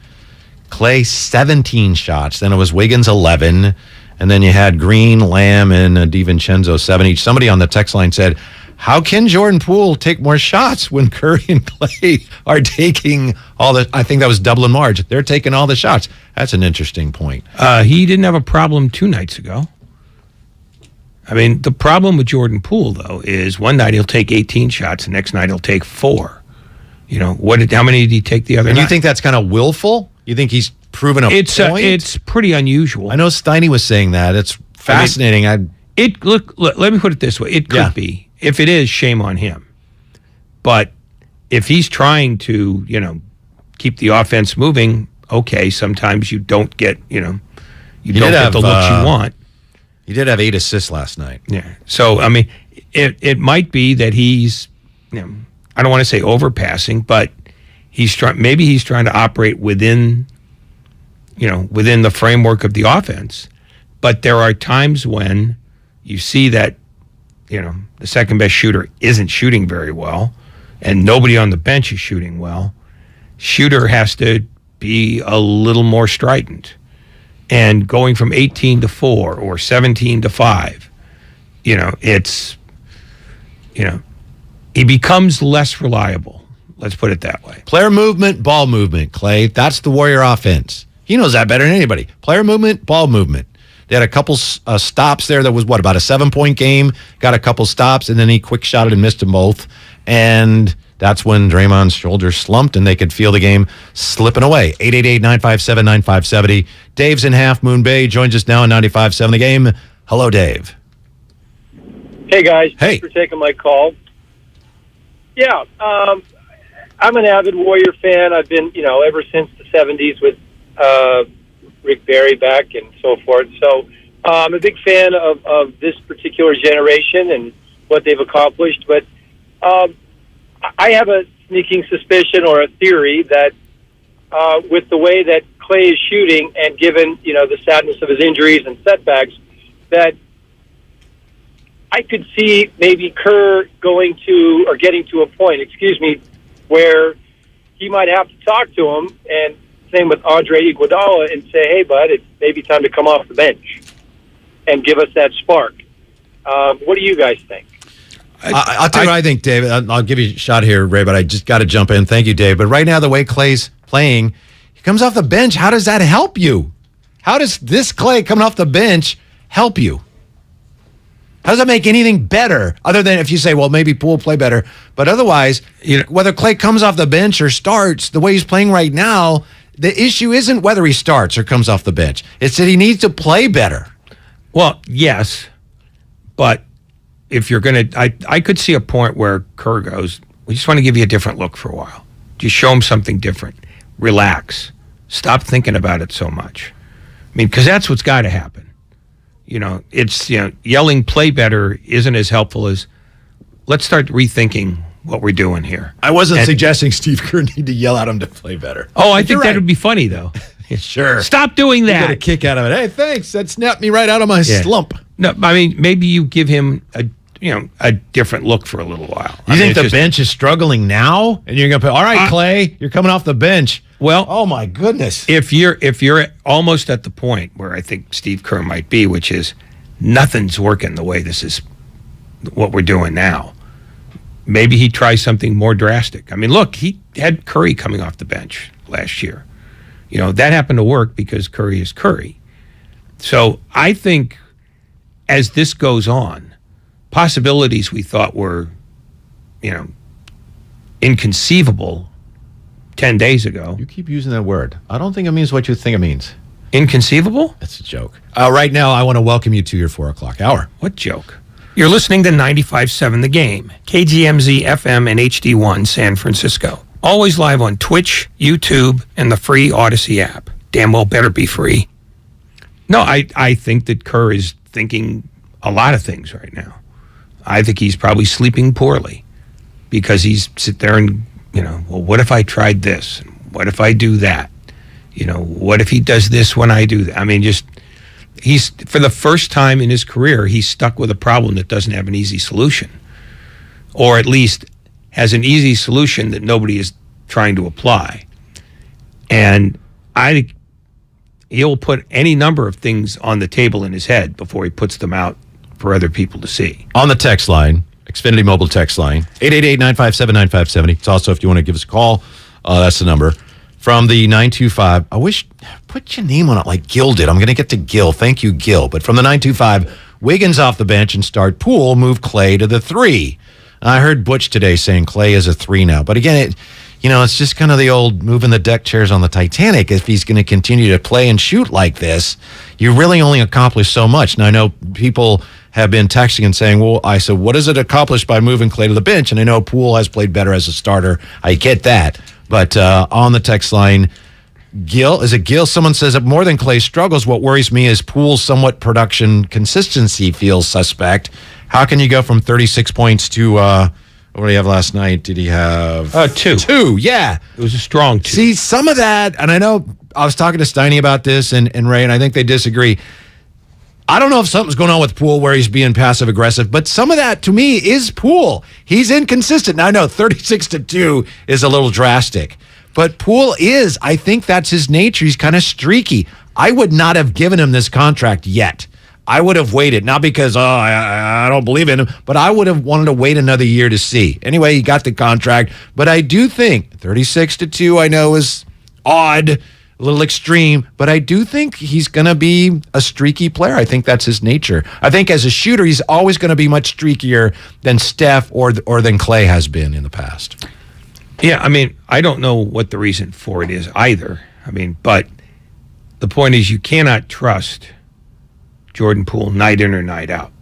Klay, 17 shots. Then it was Wiggins, 11. And then you had Green, Lamb, and DiVincenzo, 7 each. Somebody on the text line said, how can Jordan Poole take more shots when Curry and Klay are taking all the... I think that was Dublin Marge. They're taking all the shots. That's an interesting point. He didn't have a problem 2 nights ago. I mean, the problem with Jordan Poole, though, is one night he'll take 18 shots, the next night he'll take 4. How many did he take the other night? And you think that's kind of willful? You think he's proven a point? It's pretty unusual. I know Steiny was saying that. It's fascinating. Look, let me put it this way. It could be. If it is, shame on him. But if he's trying to, keep the offense moving, okay, sometimes you don't get, you don't get the looks you want. He did have 8 assists last night. Yeah. So, I mean, it might be that he's, I don't want to say overpassing, but maybe he's trying to operate within the framework of the offense. But there are times when you see that, the second best shooter isn't shooting very well, and nobody on the bench is shooting well. Shooter has to be a little more strident. And going from 18 to 4 or 17 to 5, he becomes less reliable. Let's put it that way. Player movement, ball movement, Klay. That's the Warrior offense. He knows that better than anybody. Player movement, ball movement. They had a couple stops there. That was, about a 7-point game. Got a couple stops, and then he quick shotted and missed them both. And that's when Draymond's shoulder slumped, and they could feel the game slipping away. 888-957-9570. Dave's in Half Moon Bay. Joins us now on 95.7 The Game. Hello, Dave. Hey, guys. Hey. Thanks for taking my call. Yeah, I'm an avid Warrior fan. I've been, ever since the 70s with Rick Barry back and so forth. So I'm a big fan of this particular generation and what they've accomplished. But I have a sneaking suspicion or a theory that with the way that Klay is shooting and given, the sadness of his injuries and setbacks, that I could see maybe Kerr getting to a point, where he might have to talk to him, and same with Andre Iguodala, and say, hey, bud, it's maybe time to come off the bench and give us that spark. What do you guys think? I'll tell you what I think, David. I'll give you a shot here, Ray, but I just got to jump in. Thank you, Dave. But right now, the way Klay's playing, he comes off the bench. How does that help you? How does this Klay coming off the bench help you? How does that make anything better other than if you say, well, maybe Poole play better? But otherwise, whether Klay comes off the bench or starts, the way he's playing right now, the issue isn't whether he starts or comes off the bench. It's that he needs to play better. Well, yes, but if you're going to, I could see a point where Kerr goes, we just want to give you a different look for a while. Just show him something different. Relax. Stop thinking about it so much. I mean, because that's what's got to happen. It's, yelling play better isn't as helpful as let's start rethinking what we're doing here. I wasn't suggesting Steve Kerr need to yell at him to play better. Oh, I think that would be funny, though. Sure. Stop doing that. You get a kick out of it. Hey, thanks. That snapped me right out of my slump. No, I mean, maybe you give him a different look for a little while. You think the bench is struggling now? And you're going to put, all right, Klay, you're coming off the bench. Well, oh my goodness. If you're almost at the point where I think Steve Kerr might be, which is nothing's working the way this is what we're doing now. Maybe he tries something more drastic. I mean, look, he had Curry coming off the bench last year. That happened to work because Curry is Curry. So I think as this goes on, possibilities we thought were, inconceivable 10 days ago. You keep using that word. I don't think it means what you think it means. Inconceivable? That's a joke. Right now, I want to welcome you to your 4 o'clock hour. What joke? You're listening to 95.7 The Game, KGMZ FM and HD1 San Francisco. Always live on Twitch, YouTube, and the free Odyssey app. Damn well better be free. No, I think that Kerr is thinking a lot of things right now. I think he's probably sleeping poorly because he's sit there and, well, what if I tried this? What if I do that? What if he does this when I do that? I mean, he's, for the first time in his career, he's stuck with a problem that doesn't have an easy solution. Or at least has an easy solution that nobody is trying to apply. And he'll put any number of things on the table in his head before he puts them out for other people to see. On the text line, Xfinity mobile text line, 888-957-9570. It's also, if you want to give us a call, that's the number. From the 925, put your name on it like Gil did. I'm going to get to Gil. Thank you, Gil. But from the 925, Wiggins off the bench and start Poole, move Klay to the 3. I heard Butch today saying Klay is a 3 now. But again, it's just kind of the old moving the deck chairs on the Titanic. If he's going to continue to play and shoot like this, you really only accomplish so much. Now, I know people have been texting and saying, well, I said, what does it accomplish by moving Klay to the bench? And I know Poole has played better as a starter. I get that. But on the text line, Gil, is it Gil? Someone says that more than Klay struggles, what worries me is Poole's somewhat production consistency feels suspect. How can you go from 36 points to, what did he have last night? Did he have? 2. 2, yeah. It was a strong 2. See, some of that, and I know I was talking to Steiny about this and Ray, and I think they disagree. I don't know if something's going on with Poole where he's being passive-aggressive, but some of that, to me, is Poole. He's inconsistent. Now, I know 36-2 is a little drastic, but Poole is. I think that's his nature. He's kind of streaky. I would not have given him this contract yet. I would have waited, not because, I don't believe in him, but I would have wanted to wait another year to see. Anyway, he got the contract, but I do think 36-2, I know, is odd, a little extreme, but I do think he's going to be a streaky player. I think that's his nature. I think as a shooter, he's always going to be much streakier than Steph or than Klay has been in the past. Yeah, I mean, I don't know what the reason for it is either. I mean, but the point is you cannot trust Jordan Poole night in or night out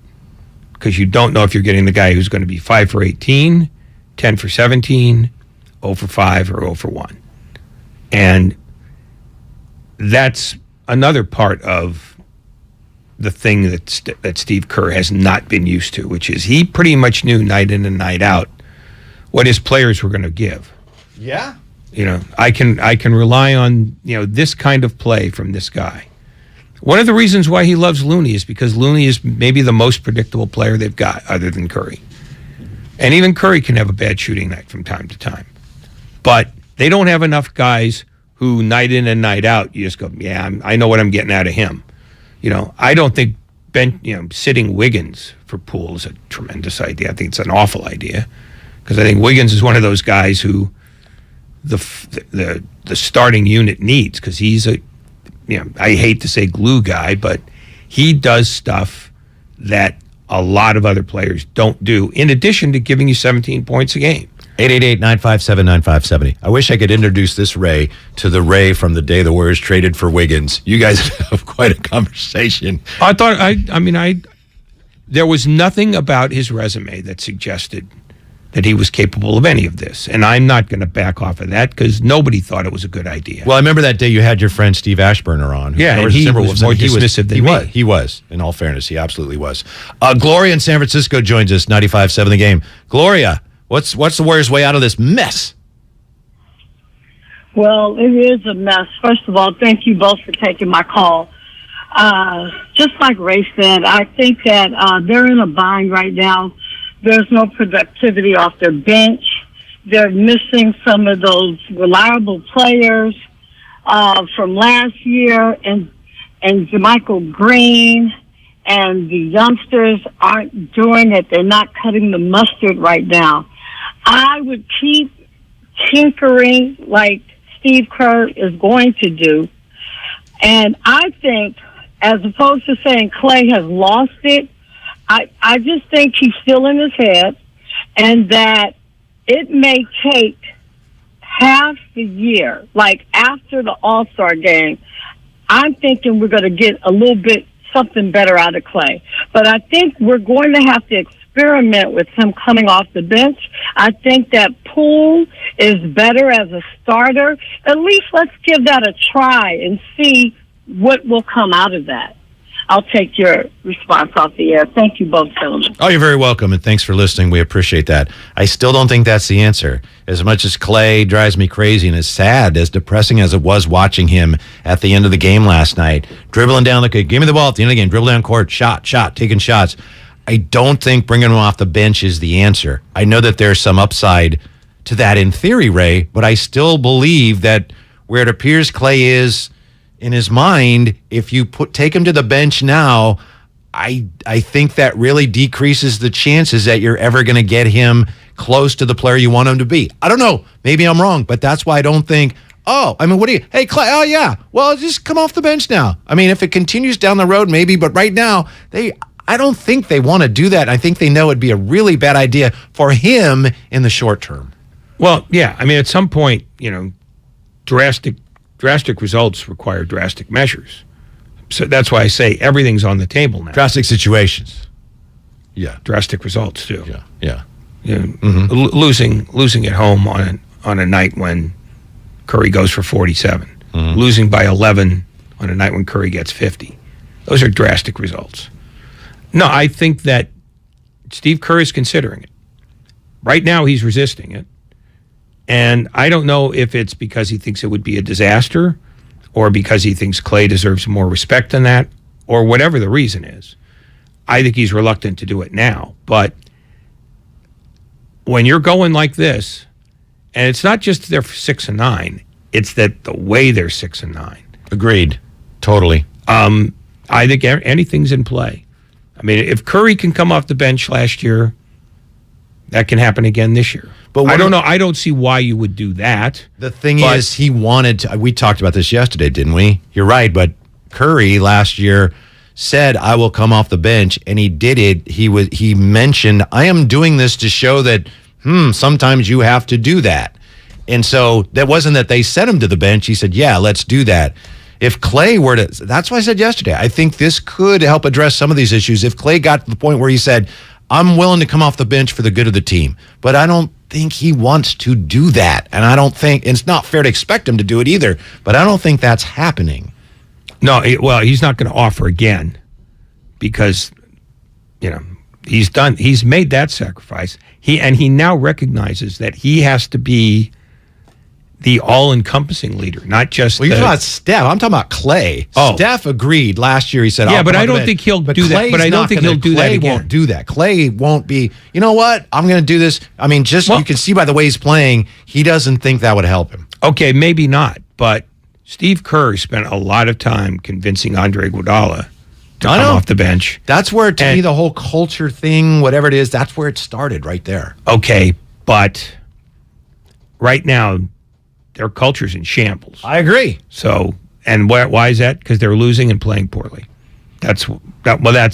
because you don't know if you're getting the guy who's going to be 5 for 18, 10 for 17, 0 for 5, or 0 for 1. And that's another part of the thing that Steve Kerr has not been used to, which is he pretty much knew night in and night out what his players were going to give. Yeah. I can rely on, this kind of play from this guy. One of the reasons why he loves Looney is because Looney is maybe the most predictable player they've got other than Curry. And even Curry can have a bad shooting night from time to time. But they don't have enough guys who night in and night out, you just go, yeah, I know what I'm getting out of him. I don't think sitting Wiggins for Poole is a tremendous idea. I think it's an awful idea because I think Wiggins is one of those guys who the starting unit needs because he's I hate to say glue guy, but he does stuff that a lot of other players don't do, in addition to giving you 17 points a game. 888-957-9570. I wish I could introduce this Ray to the Ray from the day the Warriors traded for Wiggins. You guys have quite a conversation. There was nothing about his resume that suggested that he was capable of any of this. And I'm not going to back off of that because nobody thought it was a good idea. Well, I remember that day you had your friend Steve Ashburner on. Yeah, and he was more dismissive than me. He was. In all fairness, he absolutely was. Gloria in San Francisco joins us, 95.7 The Game. Gloria, what's the Warriors' way out of this mess? Well, it is a mess. First of all, thank you both for taking my call. Just like Ray said, I think that they're in a bind right now. There's no productivity off their bench. They're missing some of those reliable players from last year, and JaMychal Green and the youngsters aren't doing it. They're not cutting the mustard right now. I would keep tinkering like Steve Kerr is going to do. And I think, as opposed to saying Klay has lost it, I just think he's still in his head, and that it may take half the year, like after the All-Star game, I'm thinking we're going to get a little bit something better out of Klay. But I think we're going to have to experiment with him coming off the bench. I think that Poole is better as a starter. At least let's give that a try and see what will come out of that. I'll take your response off the air. Thank you both, gentlemen. Oh, you're very welcome, and thanks for listening. We appreciate that. I still don't think that's the answer. As much as Klay drives me crazy and as sad, as depressing as it was watching him at the end of the game last night, dribbling down the court, give me the ball at the end of the game, dribble down court, shot, taking shots. I don't think bringing him off the bench is the answer. I know that there's some upside to that in theory, Ray, but I still believe that where it appears Klay is in his mind, if you take him to the bench now, I think that really decreases the chances that you're ever going to get him close to the player you want him to be. I don't know. Maybe I'm wrong, but that's why I don't think, hey, Klay, oh, yeah, well, just come off the bench now. I mean, if it continues down the road, maybe, but right now, I don't think they want to do that. I think they know it'd be a really bad idea for him in the short term. Well, yeah, I mean, at some point, drastic results require drastic measures. So that's why I say everything's on the table now. Drastic situations. Yeah. Drastic results, too. Yeah. Losing at home on a night when Curry goes for 47. Losing by 11 on a night when Curry gets 50. Those are drastic results. No, I think that Steve Kerr is considering it. Right now, he's resisting it. And I don't know if it's because he thinks it would be a disaster or because he thinks Klay deserves more respect than that or whatever the reason is. I think he's reluctant to do it now. But when you're going like this, and it's not just they're 6-9, it's that the way they're 6-9. Agreed. Totally. I think anything's in play. I mean, if Curry can come off the bench last year, that can happen again this year. But I don't know. I don't see why you would do that. The thing is, he wanted to. We talked about this yesterday, didn't we? You're right. But Curry last year said, I will come off the bench, and he did it. He mentioned, I am doing this to show that, sometimes you have to do that. And so that wasn't that they sent him to the bench. He said, yeah, let's do that. If Klay were to, that's why I said yesterday, I think this could help address some of these issues. If Klay got to the point where he said, I'm willing to come off the bench for the good of the team, but I don't think he wants to do that. And I don't think, and it's not fair to expect him to do it either, but I don't think that's happening. No, well, he's not going to offer again because, He's made that sacrifice. He now recognizes that he has to be the all-encompassing leader, not just. Well, you're talking about Steph. I'm talking about Klay. Oh. Steph agreed last year. He said, "Yeah, but I don't think he'll do that. But I don't think he'll do that again. Klay won't do that. Klay won't be. You know what? I'm going to do this. I mean, you can see by the way he's playing, he doesn't think that would help him. Okay, maybe not. But Steve Kerr spent a lot of time convincing Andre Iguodala to come off the bench. That's where, to me, the whole culture thing, whatever it is, that's where it started, right there. Okay, but right now, their culture's in shambles. I agree. So, and why is that? Because they're losing and playing poorly. That's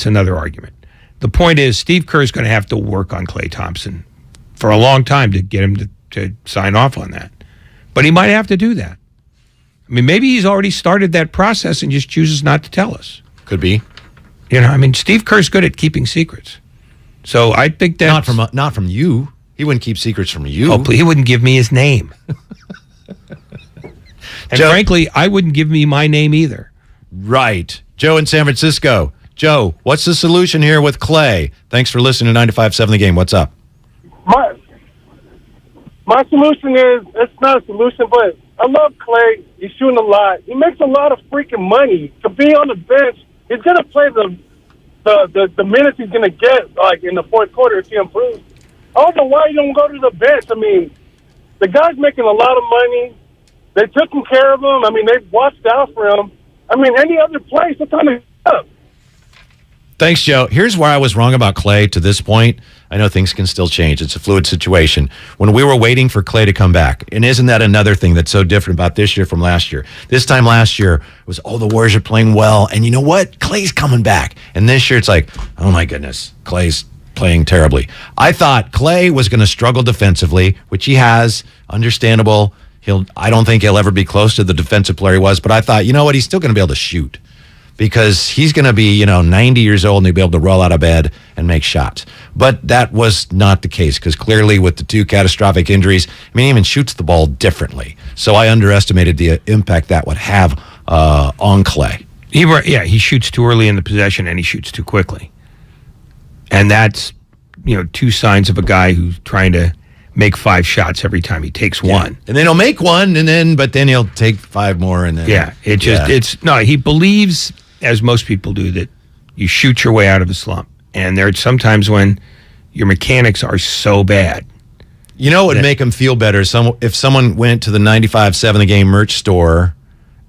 another argument. The point is, Steve Kerr is going to have to work on Klay Thompson for a long time to get him to sign off on that. But he might have to do that. I mean, maybe he's already started that process and just chooses not to tell us. Could be. Steve Kerr's good at keeping secrets. So I think that not from you. He wouldn't keep secrets from you. Oh, he wouldn't give me his name. And Joe, frankly, I wouldn't give me my name either. Right. Joe in San Francisco. Joe, what's the solution here with Klay? Thanks for listening to 95.7 The Game. What's up? My solution is, it's not a solution, but I love Klay. He's shooting a lot. He makes a lot of freaking money. To be on the bench, he's going to play the minutes he's going to get, like, in the fourth quarter if he improves. I don't know why you don't go to the bench. I mean, the guy's making a lot of money. They took care of him. I mean, they watched out for him. I mean, any other place, it's on the up. Thanks, Joe. Here's where I was wrong about Klay to this point. I know things can still change. It's a fluid situation. When we were waiting for Klay to come back, and isn't that another thing that's so different about this year from last year? This time last year was, the Warriors are playing well, and you know what? Klay's coming back. And this year it's like, oh my goodness, Klay's playing terribly. I thought Klay was going to struggle defensively, which he has, understandable. I don't think he'll ever be close to the defensive player he was, but I thought, you know what? He's still going to be able to shoot because he's going to be, 90 years old and he'll be able to roll out of bed and make shots. But that was not the case because clearly with the two catastrophic injuries, he even shoots the ball differently. So I underestimated the impact that would have on Klay. He shoots too early in the possession and he shoots too quickly. And that's, two signs of a guy who's trying to make 5 shots every time he takes one. And then he'll make one, but then he'll take 5 more. And then he believes, as most people do, that you shoot your way out of a slump. And there are sometimes when your mechanics are so bad. You know what would make him feel better? If someone went to the 95.7 The Game merch store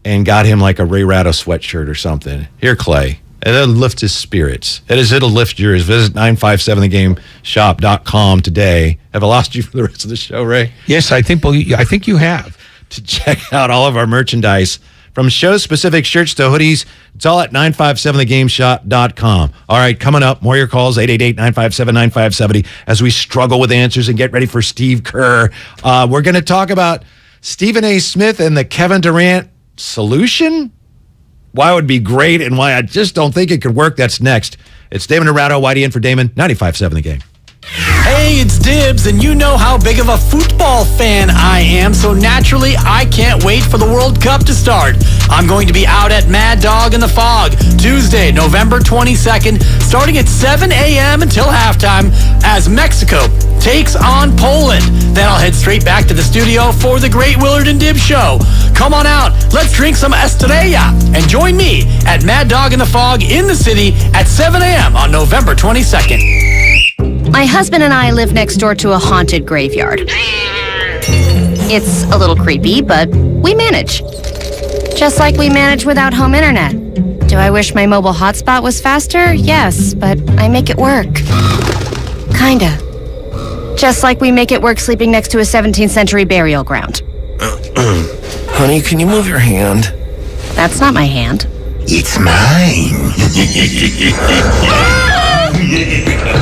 and got him like a Ray Ratto sweatshirt or something. Here, Klay. And it'll lift his spirits. It'll lift yours. Visit 957thegame.com today. Have I lost you for the rest of the show, Ray? Yes, I think you have. To check out all of our merchandise, from show-specific shirts to hoodies, it's all at 957thegame.com. All right, coming up, more of your calls, 888-957-9570, as we struggle with answers and get ready for Steve Kerr. We're going to talk about Stephen A. Smith and the Kevin Durant solution. Why it would be great and why I just don't think it could work. That's next. It's Damon Ratto, Whitey in for Damon, 95.7 The Game. Hey, it's Dibs, and you know how big of a football fan I am, so naturally, I can't wait for the World Cup to start. I'm going to be out at Mad Dog in the Fog, Tuesday, November 22nd, starting at 7 a.m. until halftime, as Mexico takes on Poland. Then I'll head straight back to the studio for the great Willard and Dibs show. Come on out, let's drink some Estrella, and join me at Mad Dog in the Fog in the city at 7 a.m. on November 22nd. My husband and I live next door to a haunted graveyard. It's a little creepy, but we manage. Just like we manage without home internet. Do I wish my mobile hotspot was faster? Yes, but I make it work. Kinda. Just like we make it work sleeping next to a 17th century burial ground. Honey, can you move your hand? That's not my hand. It's mine.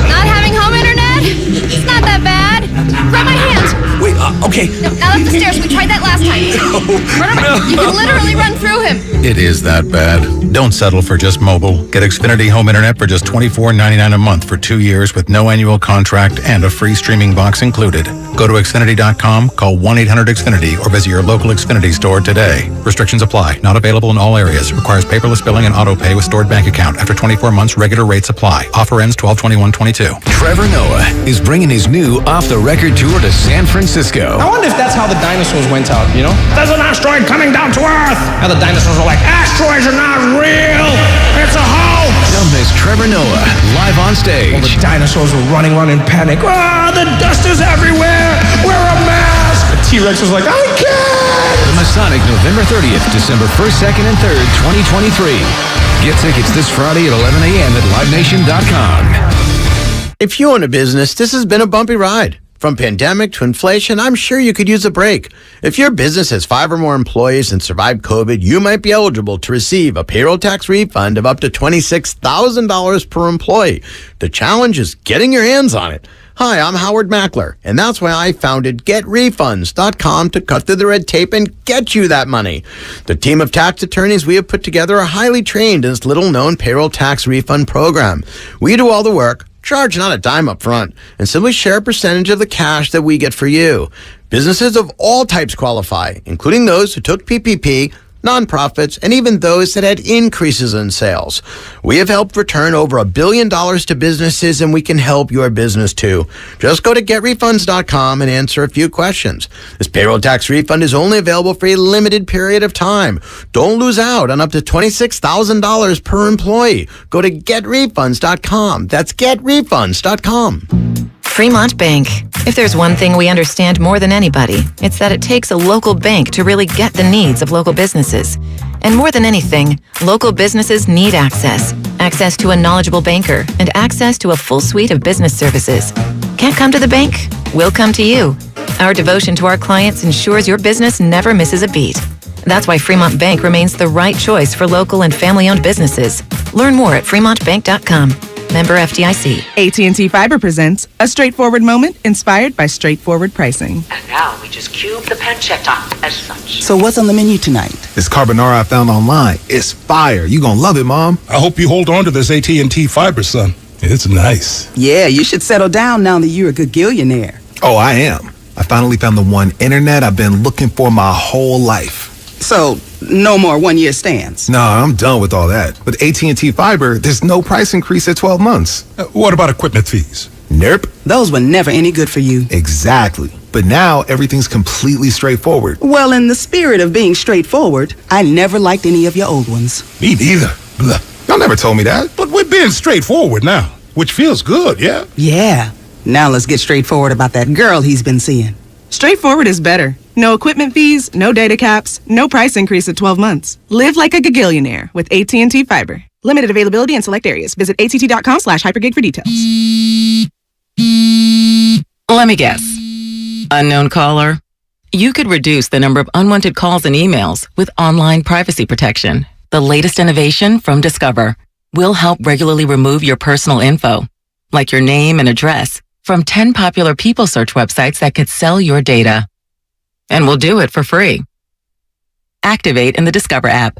Not having home internet? It's not that bad. Grab my hand. Wait, okay. No, now up the stairs. We tried that last last time. You can literally run through him. It is that bad. Don't settle for just mobile. Get Xfinity Home Internet for just $24.99 a month for 2 years with no annual contract and a free streaming box included. Go to Xfinity.com, call 1-800-XFINITY, or visit your local Xfinity store today. Restrictions apply. Not available in all areas. Requires paperless billing and auto pay with stored bank account. After 24 months, regular rates apply. Offer ends 12/21/22. Trevor Noah is bringing his new off-the-record tour to San Francisco. I wonder if that's how the dinosaurs went out, you know? There's an asteroid coming down to Earth! And the dinosaurs are like, asteroids are not real! It's a hoax! Don't miss Trevor Noah live on stage. Well, the dinosaurs were running around in panic. Ah, the dust is everywhere! Wear a mask! The T-Rex was like, I can't! The Masonic, November 30th, December 1st, 2nd, and 3rd, 2023. Get tickets this Friday at 11 a.m. at livenation.com. If you own a business, this has been a bumpy ride. From pandemic to inflation, I'm sure you could use a break. If your business has 5 or more employees and survived COVID, you might be eligible to receive a payroll tax refund of up to $26,000 per employee. The challenge is getting your hands on it. Hi, I'm Howard Mackler, and that's why I founded GetRefunds.com to cut through the red tape and get you that money. The team of tax attorneys we have put together are highly trained in this little-known payroll tax refund program. We do all the work, charge not a dime up front, and simply share a percentage of the cash that we get for you. Businesses of all types qualify, including those who took PPP, nonprofits, and even those that had increases in sales. We have helped return over $1 billion to businesses, and we can help your business too. Just go to getrefunds.com and answer a few questions. This payroll tax refund is only available for a limited period of time. Don't lose out on up to $26,000 per employee. Go to getrefunds.com. That's getrefunds.com. Fremont Bank. If there's one thing we understand more than anybody, it's that it takes a local bank to really get the needs of local businesses. And more than anything, local businesses need access. Access to a knowledgeable banker and access to a full suite of business services. Can't come to the bank? We'll come to you. Our devotion to our clients ensures your business never misses a beat. That's why Fremont Bank remains the right choice for local and family-owned businesses. Learn more at fremontbank.com. Member FDIC. AT&T Fiber presents a straightforward moment inspired by straightforward pricing. And now we just cube the pancetta as such. So what's on the menu tonight? This carbonara I found online. It's fire. You gonna love it, Mom. I hope you hold on to this AT&T Fiber, son. It's nice. Yeah, you should settle down now that you're a good gillionaire. Oh, I am. I finally found the one internet I've been looking for my whole life. So, no more one-year stands? No, I'm done with all that. With AT&T Fiber, there's no price increase at 12 months. What about equipment fees? Nope. Those were never any good for you. Exactly. But now, everything's completely straightforward. Well, in the spirit of being straightforward, I never liked any of your old ones. Me neither. Blah. Y'all never told me that. But we're being straightforward now, which feels good, yeah? Yeah. Now let's get straightforward about that girl he's been seeing. Straightforward is better. No equipment fees, no data caps, no price increase at 12 months. Live like a gagillionaire with AT&T Fiber. Limited availability in select areas. Visit att.com/hypergig for details. Let me guess. Unknown caller? You could reduce the number of unwanted calls and emails with online privacy protection. The latest innovation from Discover will help regularly remove your personal info, like your name and address, from 10 popular people search websites that could sell your data. And we'll do it for free. Activate in the Discover app.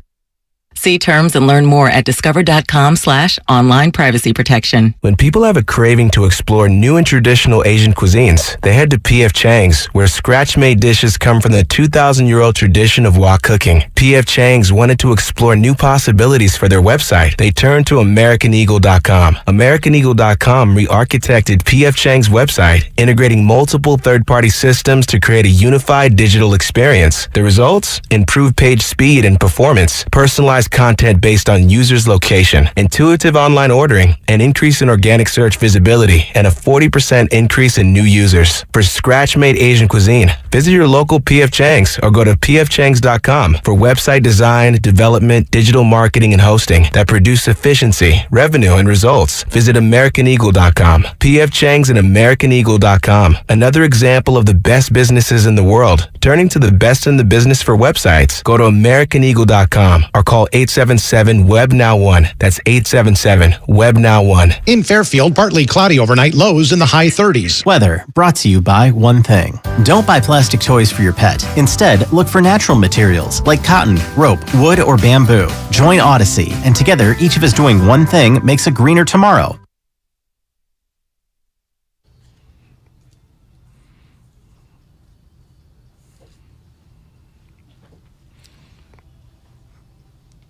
See terms and learn more at discover.com/online privacy protection. When people have a craving to explore new and traditional Asian cuisines, they head to PF Chang's, where scratch-made dishes come from the 2,000-year-old tradition of wok cooking. PF Chang's wanted to explore new possibilities for their website. They turned to AmericanEagle.com. AmericanEagle.com re-architected PF Chang's website, integrating multiple third-party systems to create a unified digital experience. The results? Improved page speed and performance, personalized content based on users' location, intuitive online ordering, an increase in organic search visibility, and a 40% increase in new users. For scratch-made Asian cuisine, visit your local PF Chang's or go to pfchangs.com for website design, development, digital marketing, and hosting that produce efficiency, revenue, and results. Visit AmericanEagle.com. PF Chang's and AmericanEagle.com. Another example of the best businesses in the world, turning to the best in the business for websites. Go to AmericanEagle.com or call 877-WEB-NOW1. That's 877-WEB-NOW1. In Fairfield, partly cloudy overnight, lows in the high 30s. Weather brought to you by one thing. Don't buy plastic toys for your pet. Instead, look for natural materials like cotton, rope, wood, or bamboo. Join Odyssey, and together, each of us doing one thing makes a greener tomorrow.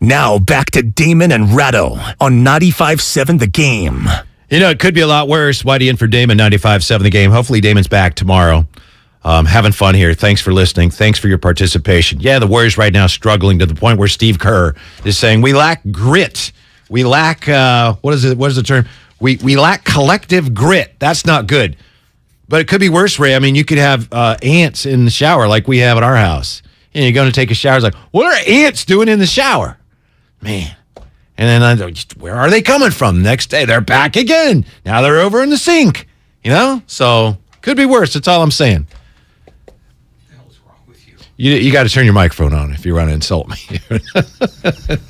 Now back to Damon and Ratto on 95.7 The Game. You know, it could be a lot worse. Whitey in for Damon, 95.7 The Game. Hopefully Damon's back tomorrow. Having fun here. Thanks for listening. Thanks for your participation. Yeah, the Warriors right now struggling to the point where Steve Kerr is saying we lack grit. We lack, what is the term? We lack collective grit. That's not good. But it could be worse, Ray. I mean, you could have ants in the shower like we have at our house. And you're going to take a shower. It's like, what are ants doing in the shower? Man. And then where are they coming from? Next day, they're back again. Now they're over in the sink. You know? So, could be worse. That's all I'm saying. What the hell is wrong with you? You got to turn your microphone on if you want to insult me.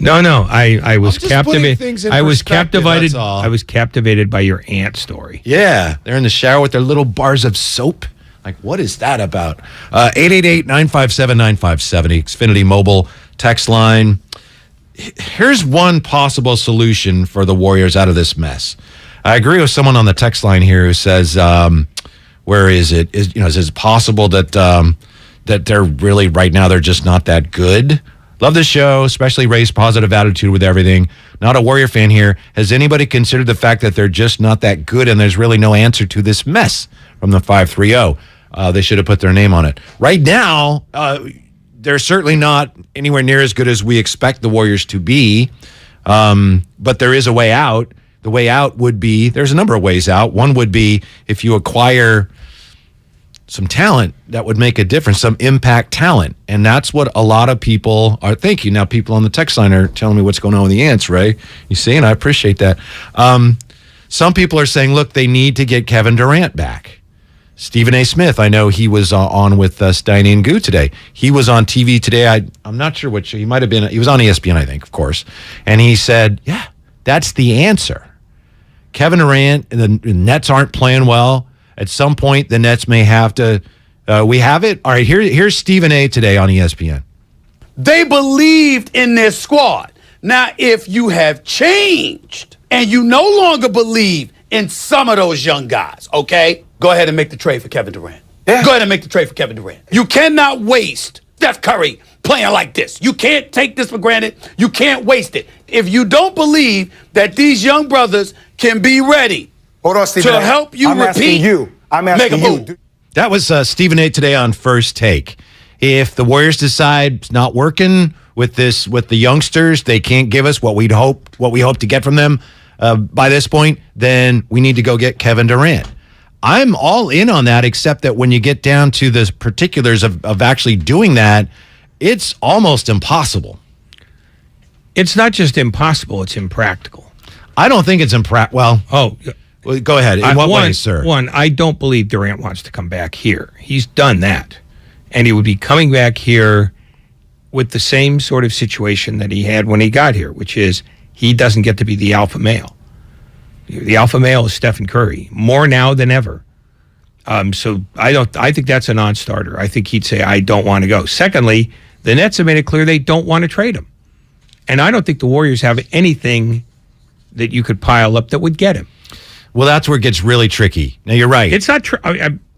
No. I was captivated. I was captivated. I was captivated by your ant story. Yeah. They're in the shower with their little bars of soap. Like, what is that about? 888-957-9570, Xfinity mobile text line. Here's one possible solution for the Warriors out of this mess. I agree with someone on the text line here who says, where is it? Is it possible that that they're really right now, they're just not that good? Love the show, especially Ray's positive attitude with everything. Not a Warrior fan here. Has anybody considered the fact that they're just not that good and there's really no answer to this mess from the 530? They should have put their name on it. Right now, they're certainly not anywhere near as good as we expect the Warriors to be, but there is a way out. The way out would be, there's a number of ways out. One would be if you acquire some talent that would make a difference, some impact talent. And that's what a lot of people are thinking. Now, people on the text line are telling me what's going on with the Ants, Ray. You see, and I appreciate that. Some people are saying, look, they need to get Kevin Durant back. Stephen A. Smith, I know he was on with Steiny Guru today. He was on TV today. I'm not sure which. He might have been. He was on ESPN, I think, of course. And he said, yeah, that's the answer. Kevin Durant, the Nets aren't playing well. At some point, the Nets may have to. We have it. All right, here's Stephen A. today on ESPN. They believed in their squad. Now, if you have changed and you no longer believe in some of those young guys, okay? Go ahead and make the trade for Kevin Durant. Yeah. Go ahead and make the trade for Kevin Durant. You cannot waste Steph Curry playing like this. You can't take this for granted. You can't waste it. If you don't believe that these young brothers can be ready to help you repeat, I'm asking you. That was Stephen A. today on First Take. If the Warriors decide it's not working with the youngsters, they can't give us what we hope to get from them by this point, then we need to go get Kevin Durant. I'm all in on that, except that when you get down to the particulars of actually doing that, it's almost impossible. It's not just impossible, it's impractical. I don't think it's impractical. Well, go ahead. In what way, sir? One, I don't believe Durant wants to come back here. He's done that. And he would be coming back here with the same sort of situation that he had when he got here, which is he doesn't get to be the alpha male. The alpha male is Steph Curry, more now than ever. So I think that's a non-starter. I think he'd say, I don't want to go. Secondly, the Nets have made it clear they don't want to trade him. And I don't think the Warriors have anything that you could pile up that would get him. Well, that's where it gets really tricky. Now, you're right. It's not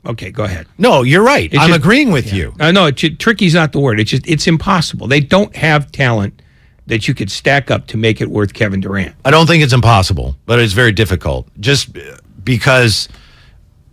okay, go ahead. No, you're right. I'm agreeing with you. No, tricky's not the word. It's impossible. They don't have talent that you could stack up to make it worth Kevin Durant. I don't think it's impossible, but it's very difficult. Just because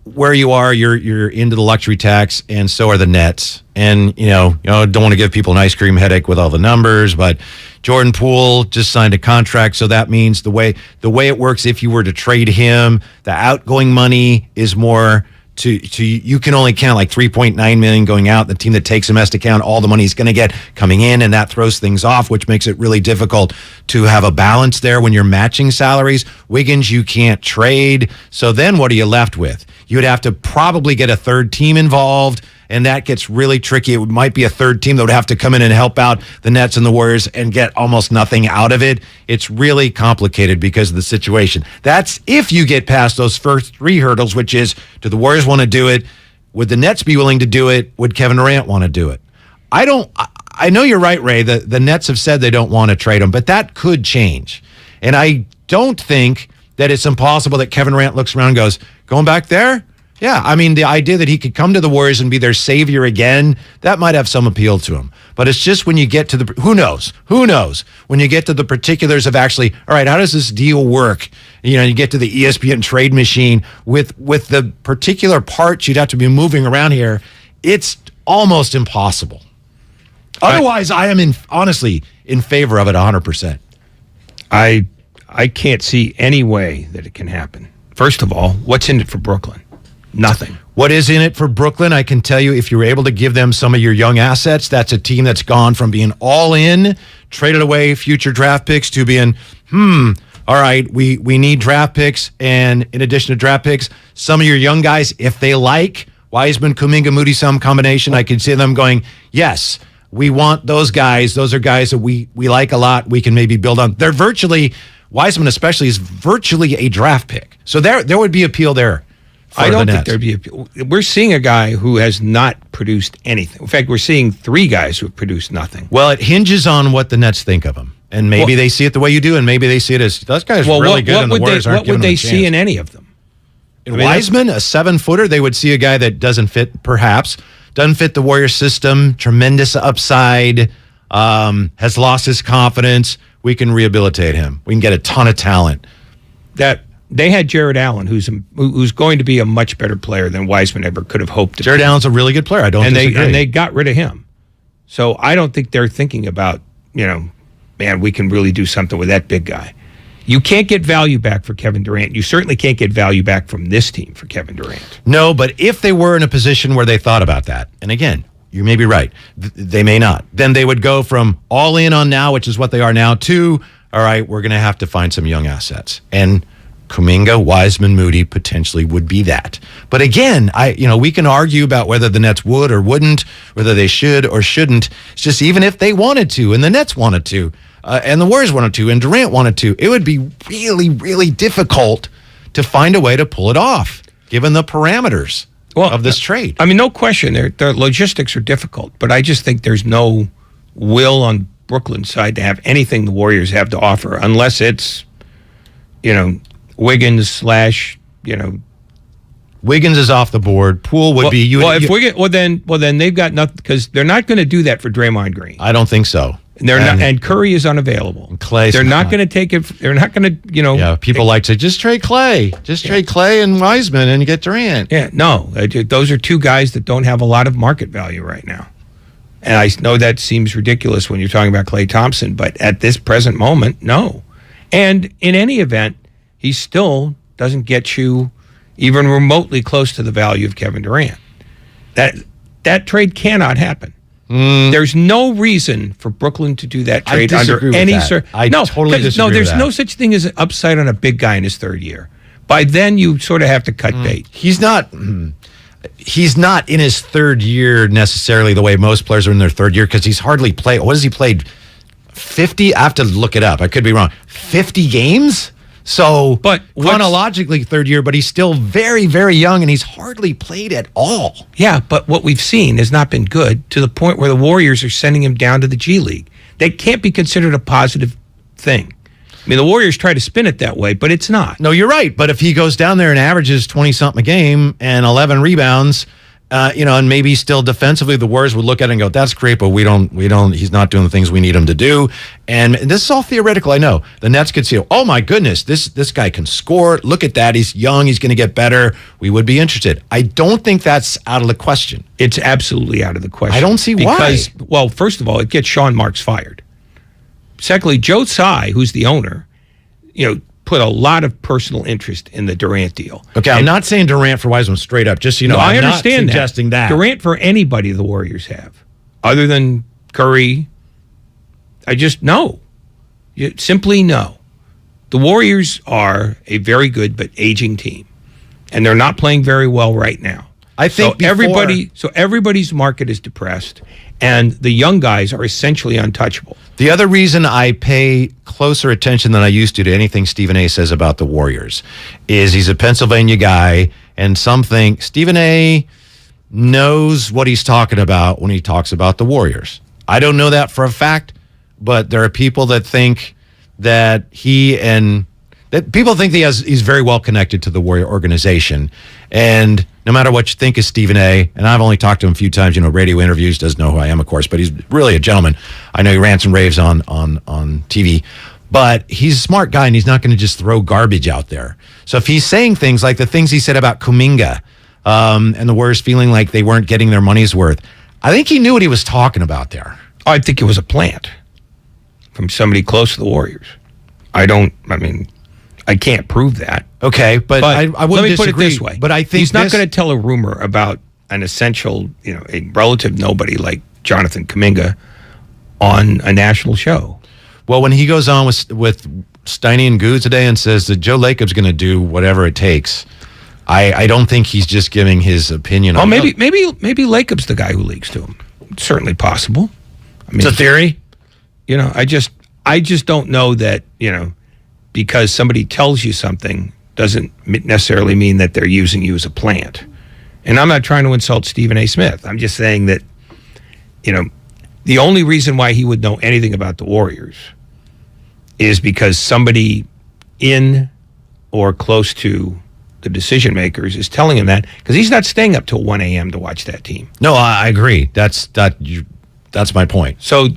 where you are, you're into the luxury tax, and so are the Nets. And don't want to give people an ice cream headache with all the numbers, but Jordan Poole just signed a contract, so that means the way it works, if you were to trade him, the outgoing money is more. You can only count like $3.9 million going out. The team that takes him has to count all the money he's going to get coming in, and that throws things off, which makes it really difficult to have a balance there when you're matching salaries. Wiggins, you can't trade. So then what are you left with? You would have to probably get a third team involved, and that gets really tricky. It might be a third team that would have to come in and help out the Nets and the Warriors and get almost nothing out of it. It's really complicated because of the situation. That's if you get past those first three hurdles, which is, do the Warriors want to do it? Would the Nets be willing to do it? Would Kevin Durant want to do it? I know you're right, Ray. The Nets have said they don't want to trade him, but that could change. And I don't think that it's impossible that Kevin Durant looks around and goes, going back there? Yeah, I mean, the idea that he could come to the Warriors and be their savior again, that might have some appeal to him. But it's just when you get to the, who knows, when you get to the particulars of actually, all right, how does this deal work? You get to the ESPN trade machine with the particular parts you'd have to be moving around here, it's almost impossible. Otherwise, I am honestly in favor of it 100%. I can't see any way that it can happen. First of all, what's in it for Brooklyn? Nothing. What is in it for Brooklyn? I can tell you, if you're able to give them some of your young assets, that's a team that's gone from being all in, traded away future draft picks, to being, all right, we need draft picks, and in addition to draft picks, some of your young guys, if they like Wiseman, Kuminga, Moody, some combination, I can see them going, yes, we want those guys. Those are guys that we like a lot. We can maybe build on. They're virtually, Wiseman especially, is virtually a draft pick. So there would be appeal there. I don't think there'd be appeal. We're seeing a guy who has not produced anything. In fact, we're seeing three guys who have produced nothing. Well, it hinges on what the Nets think of him. And maybe they see it the way you do, and maybe they see it as, those guys are really good, and the Warriors aren't giving them a chance. What would they see in any of them? Wiseman, a 7-footer, they would see a guy that doesn't fit the Warriors system, tremendous upside, has lost his confidence. We can rehabilitate him. We can get a ton of talent. That they had Jared Allen, who's going to be a much better player than Wiseman ever could have hoped to. Jared Allen's a really good player. I don't disagree. And they got rid of him. So I don't think they're thinking about, man, we can really do something with that big guy. You can't get value back for Kevin Durant. You certainly can't get value back from this team for Kevin Durant. No, but if they were in a position where they thought about that, and again, you may be right, they may not, then they would go from all in on now, which is what they are now, to, all right, we're going to have to find some young assets. And Kuminga, Wiseman, Moody potentially would be that. But again, we can argue about whether the Nets would or wouldn't, whether they should or shouldn't. It's just, even if they wanted to, and the Nets wanted to, and the Warriors wanted to, and Durant wanted to, it would be really, really difficult to find a way to pull it off, given the parameters of this trade. I mean, no question, their logistics are difficult, but I just think there's no will on Brooklyn's side to have anything the Warriors have to offer, unless it's, Wiggins / Wiggins is off the board. Poole would be. Then they've got nothing, because they're not going to do that for Draymond Green. I don't think so. And Curry is unavailable. And Klay's they're not going to take it. They're not going to, Yeah, people like to just trade Klay. Trade Klay and Wiseman and get Durant. Yeah, no. Those are two guys that don't have a lot of market value right now. And I know that seems ridiculous when you're talking about Klay Thompson, but at this present moment, no. And in any event, he still doesn't get you even remotely close to the value of Kevin Durant. That trade cannot happen. There's no reason for Brooklyn to do that trade under any circumstances. Totally disagree with there's that. no such thing as an upside on a big guy in his third year. By then, you sort of have to cut bait. He's not in his third year necessarily the way most players are in their third year, because he's hardly played. What has he played? 50? I have to look it up. I could be wrong. 50 games? So, but chronologically third year, but he's still very, very young, and he's hardly played at all. Yeah, but what we've seen has not been good, to the point where the Warriors are sending him down to the G League. That can't be considered a positive thing. I mean, the Warriors try to spin it that way, but it's not. No, you're right. But if he goes down there and averages 20-something a game and 11 rebounds, and maybe still defensively, the Warriors would look at it and go, that's great, but we don't, he's not doing the things we need him to do. And this is all theoretical, I know. The Nets could see, oh my goodness, this guy can score. Look at that. He's young. He's going to get better. We would be interested. I don't think that's out of the question. It's absolutely out of the question. I don't see why. Well, first of all, it gets Sean Marks fired. Secondly, Joe Tsai, who's the owner, put a lot of personal interest in the Durant deal. Okay, I'm not saying Durant for Wiseman straight up, just so you know. I I'm understand not suggesting that. Durant for anybody the Warriors have, other than Curry, I just no. Simply no. The Warriors are a very good but aging team. and they're not playing very well right now. I think everybody's market is depressed, and the young guys are essentially untouchable. The other reason I pay closer attention than I used to anything Stephen A. says about the Warriors is he's a Pennsylvania guy, and some think Stephen A. knows what he's talking about when he talks about the Warriors. I don't know that for a fact, but there are people that think that people think he's very well connected to the Warrior organization. And no matter what you think of Stephen A., and I've only talked to him a few times, radio interviews, doesn't know who I am, of course, but he's really a gentleman. I know he rants and raves on TV, but he's a smart guy, and he's not going to just throw garbage out there. So if he's saying things like the things he said about Kuminga and the Warriors feeling like they weren't getting their money's worth, I think he knew what he was talking about there. I think it was a plant from somebody close to the Warriors. I can't prove that. Okay, but I wouldn't let me disagree. put it this way. But I think he's not going to tell a rumor about an essential, a relative nobody like Jonathan Kuminga on a national show. Well, when he goes on with Steiny and Guru today and says that Joe Lacob's going to do whatever it takes, I don't think he's just giving his opinion. Oh, maybe Lacob's the guy who leaks to him. It's certainly possible. It's a theory. I just don't know that, because somebody tells you something doesn't necessarily mean that they're using you as a plant. And I'm not trying to insult Stephen A. Smith. I'm just saying that, the only reason why he would know anything about the Warriors is because somebody in or close to the decision makers is telling him that, because he's not staying up till 1 a.m. to watch that team. No, I agree. That's my point. So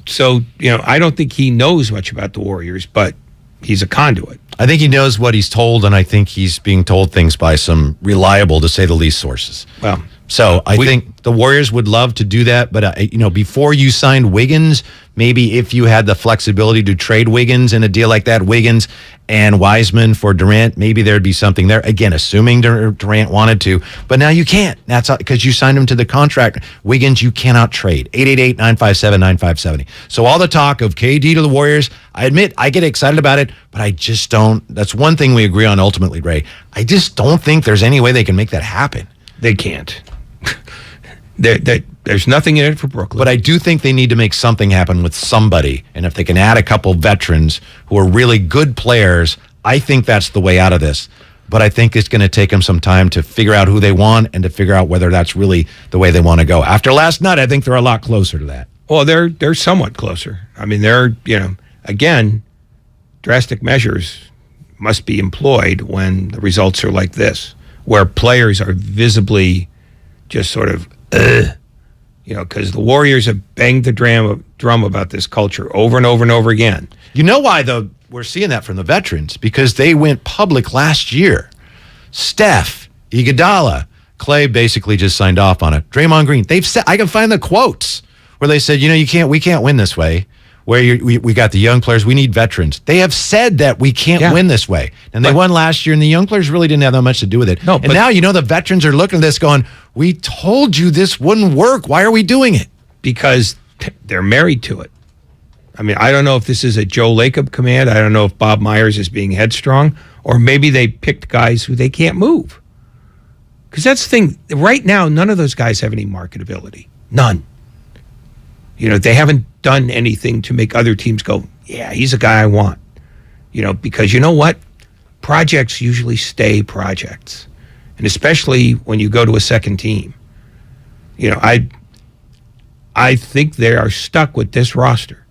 I don't think he knows much about the Warriors, but he's a conduit. I think he knows what he's told, and I think he's being told things by some reliable, to say the least, sources. Well, so I think the Warriors would love to do that, but before you signed Wiggins, maybe if you had the flexibility to trade Wiggins in a deal like that, Wiggins and Wiseman for Durant, maybe there'd be something there. Again, assuming Durant wanted to, but now you can't. That's because you signed him to the contract. Wiggins, you cannot trade. 888-957-9570. So all the talk of KD to the Warriors, I admit I get excited about it, but I just don't. That's one thing we agree on ultimately, Ray. I just don't think there's any way they can make that happen. They can't. There's nothing in it for Brooklyn. But I do think they need to make something happen with somebody. And if they can add a couple veterans who are really good players, I think that's the way out of this. But I think it's going to take them some time to figure out who they want and to figure out whether that's really the way they want to go. After last night, I think they're a lot closer to that. Well, they're somewhat closer. They're, again, drastic measures must be employed when the results are like this, where players are visibly just sort of, because the Warriors have banged the drum about this culture over and over and over again. You know why, though, we're seeing that from the veterans? Because they went public last year. Steph, Iguodala, Klay basically just signed off on it. Draymond Green, they've said, I can find the quotes where they said, we can't win this way. Where we got the young players, we need veterans. They have said that we can't win this way. And they won last year, and the young players really didn't have that much to do with it. No, and now, the veterans are looking at this going, we told you this wouldn't work. Why are we doing it? Because they're married to it. I don't know if this is a Joe Lacob command. I don't know if Bob Myers is being headstrong, or maybe they picked guys who they can't move. Because that's the thing. Right now, none of those guys have any marketability. None. They haven't done anything to make other teams go, yeah, he's a guy I want. Because you know what? Projects usually stay projects. And especially when you go to a second team. I think they are stuck with this roster.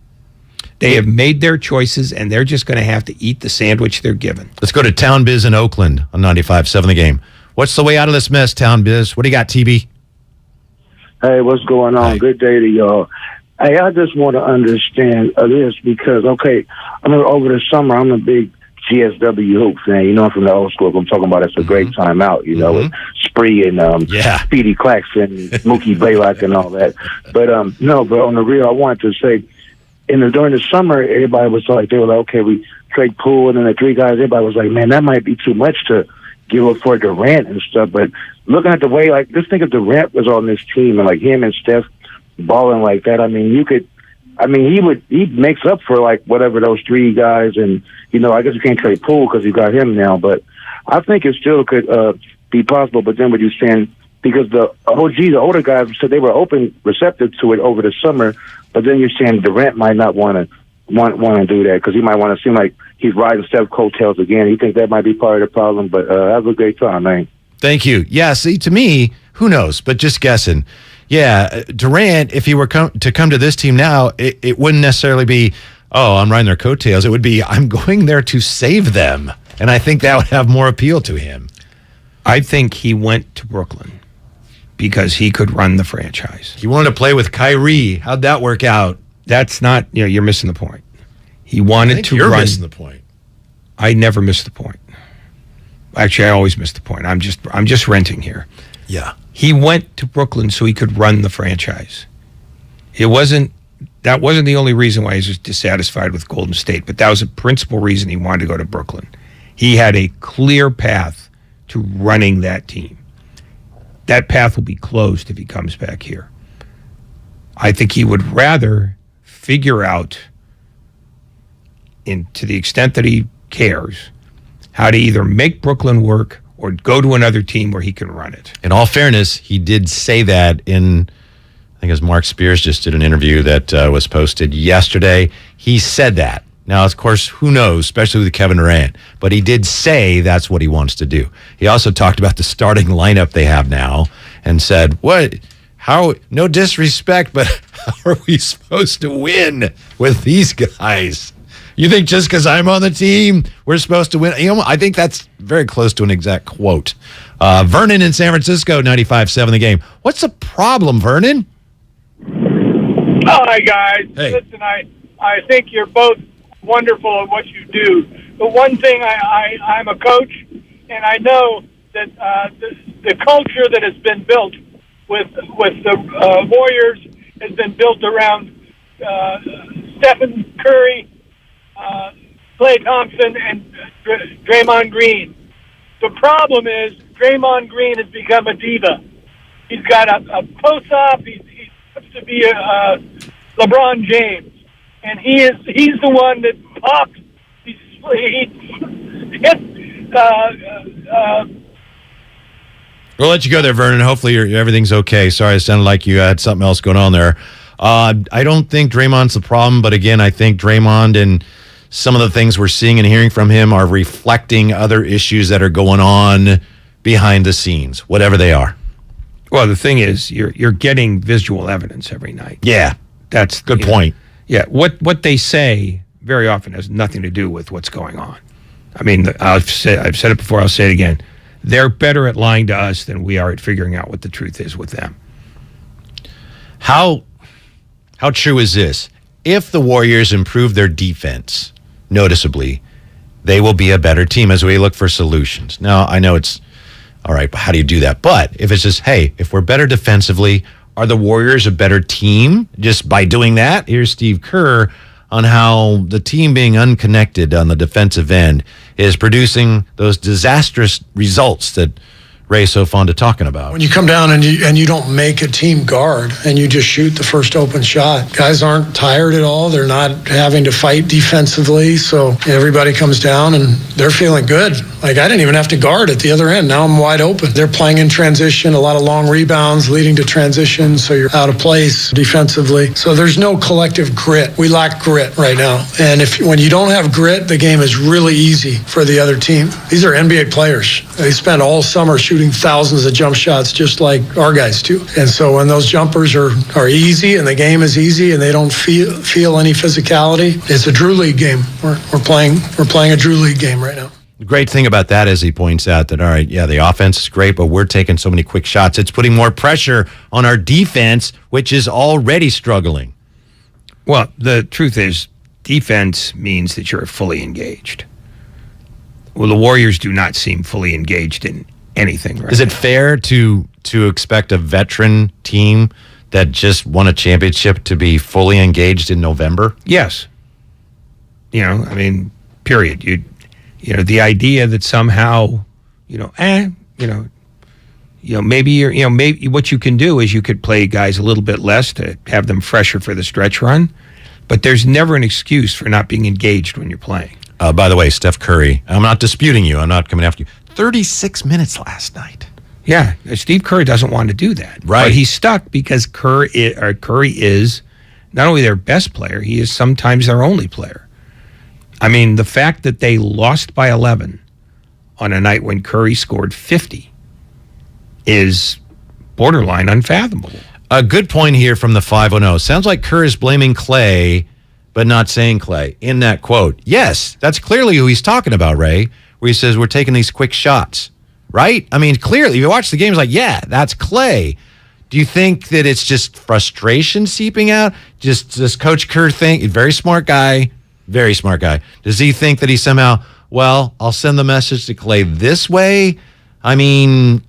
They have made their choices, and they're just going to have to eat the sandwich they're given. Let's go to Town Biz in Oakland on 95.7 The Game. What's the way out of this mess, Town Biz? What do you got, TB? Hey, what's going on? Hey. Good day to y'all. Hey, I just want to understand this because, over the summer, I'm a big GSW Hoop fan. I'm from the old school. I'm talking about it's a great time out, with Spree and Speedy Claxton, Mookie Blaylock and all that. But but on the real, I wanted to say, during the summer, everybody was like, they were like, okay, we trade Poole and then the three guys. Everybody was like, man, that might be too much to give up for Durant and stuff. But looking at the way, just think if Durant was on this team and him and Steph balling like that, he makes up for whatever those three guys, and I guess you can't trade Poole because you got him now, but I think it still could be possible. But then what you're saying, because the older guys said they were receptive to it over the summer, but then you're saying Durant might not want to do that because he might want to seem like he's riding Steph coattails again. You think that might be part of the problem? But have a great time, man. Thank you. Yeah, see, to me, who knows? But just guessing. Yeah, Durant, if he were to come to this team now, it wouldn't necessarily be, oh, I'm riding their coattails. It would be, I'm going there to save them. And I think that would have more appeal to him. I think he went to Brooklyn because he could run the franchise. He wanted to play with Kyrie. How'd that work out? That's not, you're missing the point. He wanted to you're run. Missing the point. I never missed the point. Actually, I always miss the point. I'm just renting here. Yeah. He went to Brooklyn so he could run the franchise. That wasn't the only reason why he was dissatisfied with Golden State, but that was a principal reason he wanted to go to Brooklyn. He had a clear path to running that team. That path will be closed if he comes back here. I think he would rather figure out, to the extent that he cares, how to either make Brooklyn work or go to another team where he can run it. In all fairness, he did say that I think it was Mark Spears just did an interview that was posted yesterday. He said that. Now, of course, who knows, especially with Kevin Durant, but he did say that's what he wants to do. He also talked about the starting lineup they have now and said, no disrespect, but how are we supposed to win with these guys? You think just because I'm on the team, we're supposed to win? I think that's very close to an exact quote. Vernon in San Francisco, 95.7 The Game. What's the problem, Vernon? Hi, guys. Hey. Listen, I think you're both wonderful at what you do. But one thing, I'm a coach, and I know that the culture that has been built with the Warriors has been built around Stephen Curry, Klay Thompson, and Draymond Green. The problem is Draymond Green has become a diva. He's got a post-op. He wants to be a LeBron James, and he's the one that popped. He hit. We'll let you go there, Vernon. Hopefully everything's okay. Sorry, it sounded like you had something else going on there. I don't think Draymond's the problem, but again, I think Draymond and some of the things we're seeing and hearing from him are reflecting other issues that are going on behind the scenes, whatever they are. Well, the thing is, you're getting visual evidence every night. Yeah, that's good point. Yeah, what they say very often has nothing to do with what's going on. I mean, I've said it before. I'll say it again. They're better at lying to us than we are at figuring out what the truth is with them. How true is this? If the Warriors improve their defense noticeably, they will be a better team as we look for solutions. Now, I know it's all right, but how do you do that? But if it's just, hey, if we're better defensively, are the Warriors a better team just by doing that? Here's Steve Kerr on how the team being unconnected on the defensive end is producing those disastrous results that Ray's so fond of talking about. When you come down and you don't make a team guard and you just shoot the first open shot, guys aren't tired at all. They're not having to fight defensively. So everybody comes down and they're feeling good. Like, I didn't even have to guard at the other end. Now I'm wide open. They're playing in transition, a lot of long rebounds leading to transition. So you're out of place defensively. So there's no collective grit. We lack grit right now. And when you don't have grit, the game is really easy for the other team. These are NBA players. They spend all summer shooting thousands of jump shots just like our guys do. And so when those jumpers are easy and the game is easy and they don't feel any physicality, it's a Drew League game. We're playing a Drew League game right now. The great thing about that is he points out that, all right, yeah, the offense is great, but we're taking so many quick shots. It's putting more pressure on our defense, which is already struggling. Well, the truth is, defense means that you're fully engaged. Well, the Warriors do not seem fully engaged in anything right Is it now. fair to expect a veteran team that just won a championship to be fully engaged in November? Yes. I mean, period. The idea that somehow, maybe what you can do is you could play guys a little bit less to have them fresher for the stretch run, but there's never an excuse for not being engaged when you're playing. By the way, Steph Curry, I'm not disputing you. I'm not coming after you. 36 minutes last night. Yeah, Steve Kerr doesn't want to do that. Right. But he's stuck because Curry is not only their best player, he is sometimes their only player. I mean, the fact that they lost by 11 on a night when Curry scored 50 is borderline unfathomable. A good point here from the 510. Sounds like Kerr is blaming Klay, but not saying Klay in that quote. Yes, that's clearly who he's talking about, Ray, where he says we're taking these quick shots, right? I mean, clearly, if you watch the game, it's like, yeah, that's Klay. Do you think that it's just frustration seeping out? Just does Coach Kerr think, very smart guy, does he think that he somehow, well, I'll send the message to Klay this way? I mean,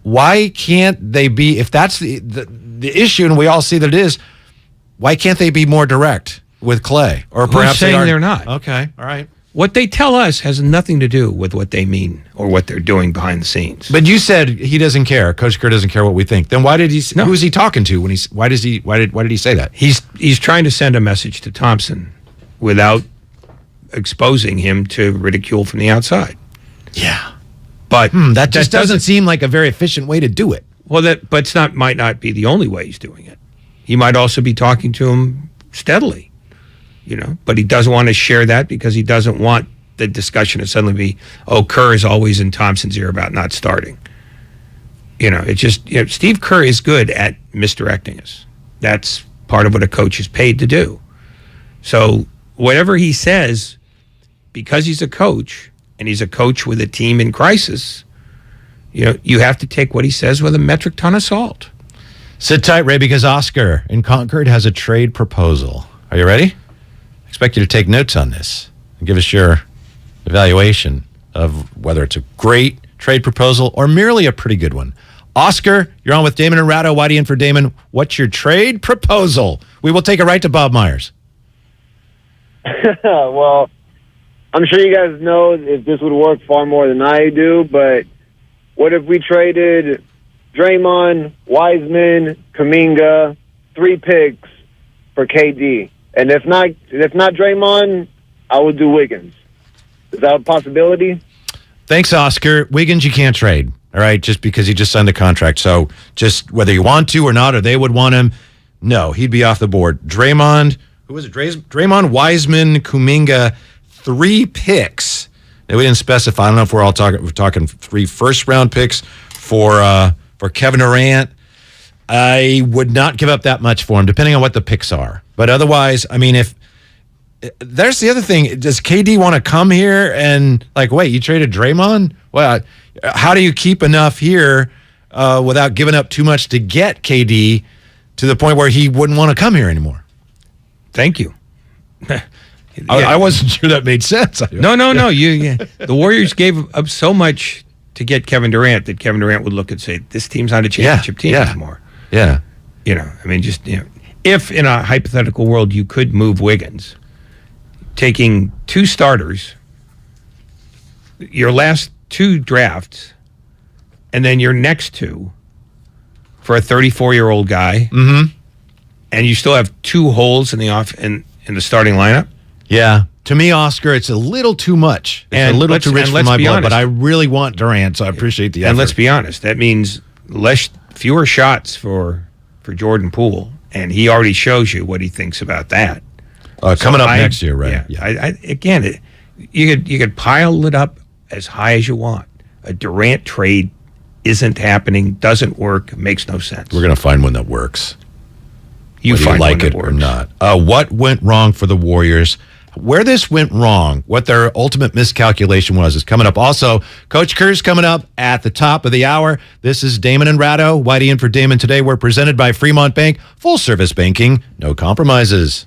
why can't they be, if that's the issue, and we all see that it is, why can't they be more direct with Klay? Or perhaps they're not. Okay, all right. What they tell us has nothing to do with what they mean or what they're doing behind the scenes. But you said he doesn't care. Coach Kerr doesn't care what we think. Then why did he? No. Who is he talking to? Why did he say that? He's trying to send a message to Thompson without exposing him to ridicule from the outside. Yeah, but that just doesn't seem like a very efficient way to do it. Well, might not be the only way he's doing it. He might also be talking to him steadily. But he doesn't want to share that because he doesn't want the discussion to suddenly be, Kerr is always in Thompson's ear about not starting. It's just, Steve Kerr is good at misdirecting us. That's part of what a coach is paid to do. So whatever he says, because he's a coach and he's a coach with a team in crisis, you have to take what he says with a metric ton of salt. Sit tight, Ray, because Oscar in Concord has a trade proposal. Are you ready? Expect you to take notes on this and give us your evaluation of whether it's a great trade proposal or merely a pretty good one. Oscar, you're on with Damon and Ratto. Whitey in for Damon. What's your trade proposal? We will take it right to Bob Myers. Well, I'm sure you guys know if this would work far more than I do, but what if we traded Draymond, Wiseman, Kuminga, 3 picks for KD? And if not Draymond, I would do Wiggins. Is that a possibility? Thanks, Oscar. Wiggins, you can't trade, all right, just because he just signed a contract. So just whether you want to or not, or they would want him, no, he'd be off the board. Draymond, who was it? Draymond, Wiseman, Kuminga, 3 picks. Now, we didn't specify. I don't know if we're talking 3 first-round picks for Kevin Durant. I would not give up that much for him, depending on what the picks are. But otherwise, I mean, if there's the other thing, does KD want to come here and wait, you traded Draymond? Well, how do you keep enough here without giving up too much to get KD to the point where he wouldn't want to come here anymore? Thank you. I wasn't sure that made sense. No. The Warriors gave up so much to get Kevin Durant that Kevin Durant would look and say, this team's not a championship team anymore. Yeah. If in a hypothetical world you could move Wiggins, taking 2 starters, your last 2 drafts, and then your next 2 for a 34-year-old guy, and you still have 2 holes in the starting lineup. Yeah. To me, Oscar, it's a little too much. It's a little too rich for my blood, but I really want Durant, so I appreciate the effort. And let's be honest, that means fewer shots for Jordan Poole, and he already shows you what he thinks about that. Coming up next year, right? Yeah. You could pile it up as high as you want. A Durant trade isn't happening, doesn't work, makes no sense. We're going to find one that works. You find like one it or not. What went wrong for the Warriors? Where this went wrong, what their ultimate miscalculation was, is coming up. Also, Coach Kerr's coming up at the top of the hour. This is Damon and Ratto. Whitey in for Damon today. We're presented by Fremont Bank. Full service banking, no compromises.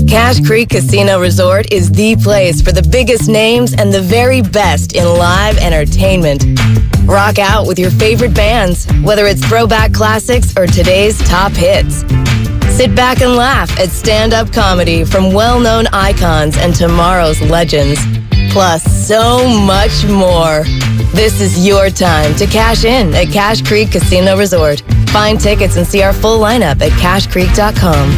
Cache Creek Casino Resort is the place for the biggest names and the very best in live entertainment. Rock out with your favorite bands, whether it's throwback classics or today's top hits. Sit back and laugh at stand-up comedy from well-known icons and tomorrow's legends. Plus, so much more. This is your time to cash in at Cache Creek Casino Resort. Find tickets and see our full lineup at cashcreek.com.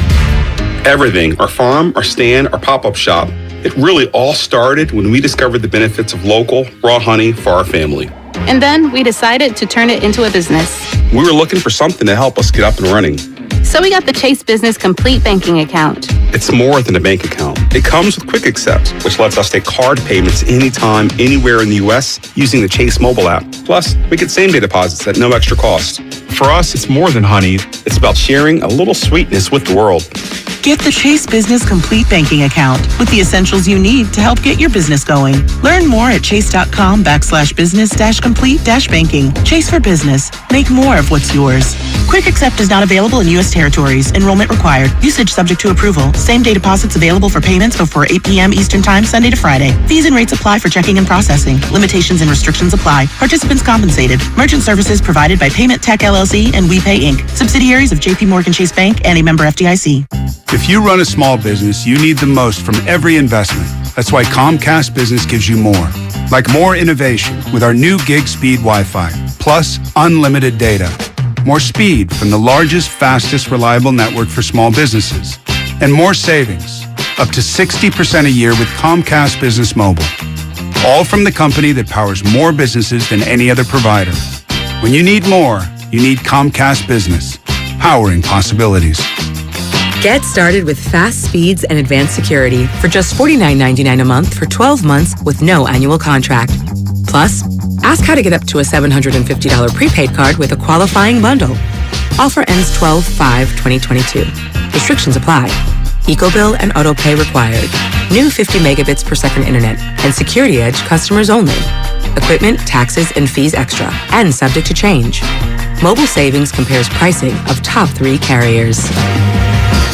Everything, our farm, our stand, our pop-up shop. It really all started when we discovered the benefits of local, raw honey for our family. And then we decided to turn it into a business. We were looking for something to help us get up and running. So we got the Chase Business Complete Banking Account. It's more than a bank account. It comes with Quick Accept, which lets us take card payments anytime, anywhere in the U.S. using the Chase mobile app. Plus, we get same-day deposits at no extra cost. For us, it's more than honey. It's about sharing a little sweetness with the world. Get the Chase Business Complete Banking Account with the essentials you need to help get your business going. Learn more at chase.com/business-complete-banking. Chase for business. Make more of what's yours. Quick Accept is not available in U.S. territories. Enrollment required. Usage subject to approval. Same-day deposits available for payments before 8 p.m. Eastern Time, Sunday to Friday. Fees and rates apply for checking and processing. Limitations and restrictions apply. Participants compensated. Merchant services provided by Payment Tech LLC and WePay Inc., subsidiaries of J.P. Morgan Chase Bank and a member FDIC. If you run a small business, you need the most from every investment. That's why Comcast Business gives you more. Like more innovation with our new gig speed Wi-Fi, plus unlimited data. More speed from the largest, fastest, reliable network for small businesses. And more savings, up to 60% a year with Comcast Business Mobile. All from the company that powers more businesses than any other provider. When you need more, you need Comcast Business, powering possibilities. Get started with fast speeds and advanced security for just $49.99 a month for 12 months with no annual contract. Plus, ask how to get up to a $750 prepaid card with a qualifying bundle. Offer ends 12/5/2022. Restrictions apply. EcoBill and AutoPay required. New 50 megabits per second internet and Security Edge customers only. Equipment, taxes, and fees extra and subject to change. Mobile Savings compares pricing of top 3 carriers.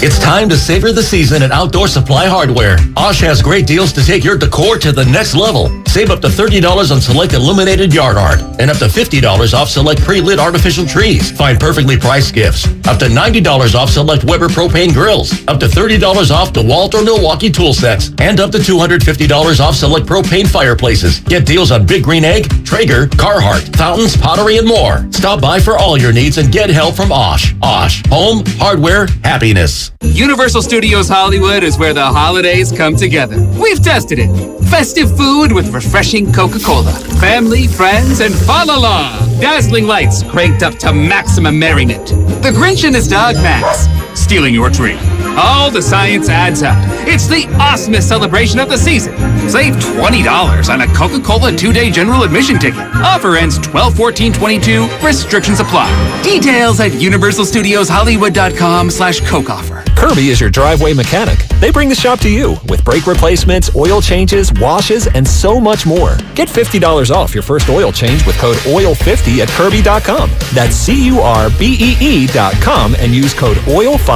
It's time to savor the season at Outdoor Supply Hardware. Osh has great deals to take your decor to the next level. Save up to $30 on select illuminated yard art and up to $50 off select pre-lit artificial trees. Find perfectly priced gifts. Up to $90 off select Weber propane grills. Up to $30 off DeWalt or Milwaukee tool sets. And up to $250 off select propane fireplaces. Get deals on Big Green Egg, Traeger, Carhartt, fountains, pottery, and more. Stop by for all your needs and get help from Osh. Osh. Home, hardware, happiness. Universal Studios Hollywood is where the holidays come together. We've tested it. Festive food with refreshing Coca-Cola. Family, friends, and fa-la-la. Dazzling lights cranked up to maximum merriment. The Grinch and his dog Max stealing your tree. All the science adds up. It's the awesomest celebration of the season. Save $20 on a Coca-Cola 2-day general admission ticket. Offer ends 12/14/22. Restrictions apply. Details at universalstudioshollywood.com/Coke offer. Kirby is your driveway mechanic. They bring the shop to you with brake replacements, oil changes, washes, and so much more. Get $50 off your first oil change with code OIL50 at Kirby.com. That's CURBEE.com and use code OIL50.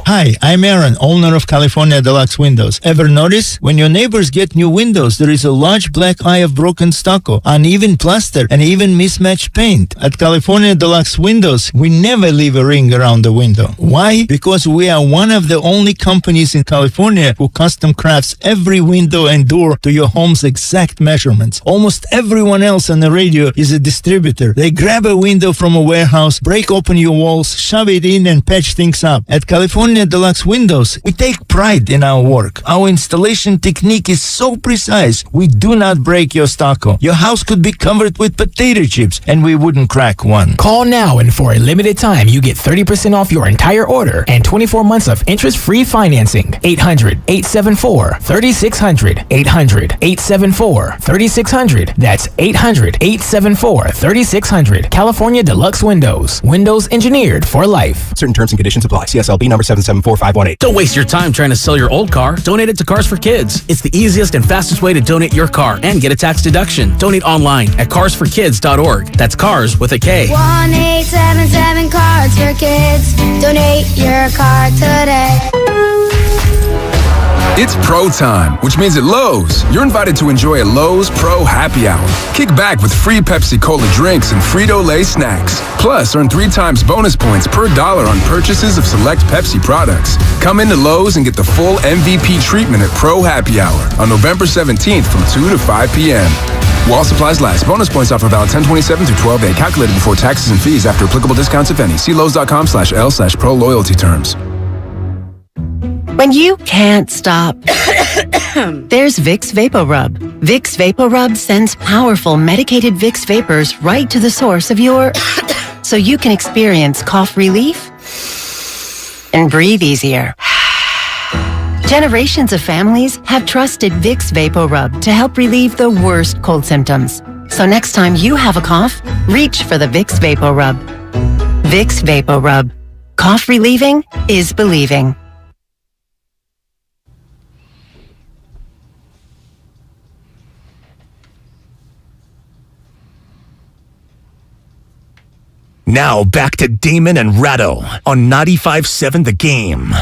Hi, I'm Aaron, owner of California Deluxe Windows. Ever notice? When your neighbors get new windows, there is a large black eye of broken stucco, uneven plaster, and even mismatched paint. At California Deluxe Windows, we never leave a ring around the window. Why? Because we are one of the only companies in California who custom crafts every window and door to your home's exact measurements. Almost everyone else on the radio is a distributor. They grab a window from a warehouse, break open your walls, shove it in, and patch things up. At California Deluxe Windows, we take pride in our work. Our installation technique is so precise, we do not break your stucco. Your house could be covered with potato chips, and we wouldn't crack one. Call now, and for a limited time, you get 30% off your entire order and 24 months of interest-free financing. 800-874-3600. 800-874-3600. That's 800-874-3600. California Deluxe Windows. Windows engineered for life. Certain terms and conditions apply. CSLB number 774518. Don't waste your time trying to sell your old car. Donate it to Cars for Kids. It's the easiest and fastest way to donate your car and get a tax deduction. Donate online at carsforkids.org. That's cars with a K. 1-877 Cards for Kids. Donate your car today. It's Pro Time, which means at Lowe's, you're invited to enjoy a Lowe's Pro Happy Hour. Kick back with free Pepsi Cola drinks and Frito-Lay snacks. Plus, earn 3 times bonus points per dollar on purchases of select Pepsi products. Come into Lowe's and get the full MVP treatment at Pro Happy Hour on November 17th from 2 to 5 p.m. While supplies last. Bonus points offer valid 10/27 through 12/8. Calculated before taxes and fees after applicable discounts, if any. See Lowe's.com/L/Pro Loyalty terms. When you can't stop, there's Vicks VapoRub. Vicks VapoRub sends powerful medicated Vicks vapors right to the source of your... so you can experience cough relief and breathe easier. Generations of families have trusted Vicks VapoRub to help relieve the worst cold symptoms. So next time you have a cough, reach for the Vicks VapoRub. Vicks VapoRub. Cough relieving is believing. Now back to Damon and Ratto on 95.7 The Game.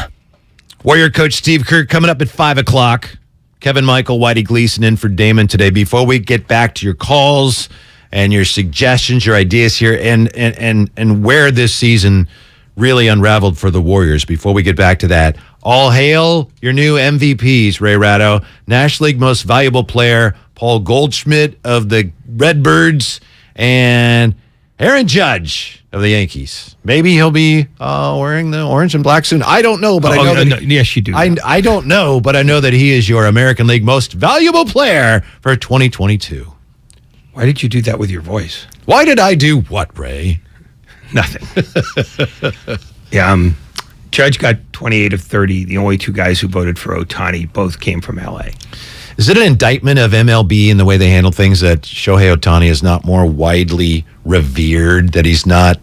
Warrior coach Steve Kerr coming up at 5 o'clock. Kevin Michael, Whitey Gleason in for Damon today. Before we get back to your calls and your suggestions, your ideas here, and where this season really unraveled for the Warriors, before we get back to that, all hail your new MVPs, Ray Ratto. National League Most Valuable Player, Paul Goldschmidt of the Redbirds, and Aaron Judge of the Yankees. Maybe he'll be wearing the orange and black soon. I don't know, but I know that. Yes, you do. I don't know, but I know that he is your American League Most Valuable Player for 2022. Why did you do that with your voice? Why did I do what, Ray? Nothing. Yeah, Judge got 28 of 30. The only two guys who voted for Ohtani both came from L.A. Is it an indictment of MLB in the way they handle things that Shohei Ohtani is not more widely revered, that he's not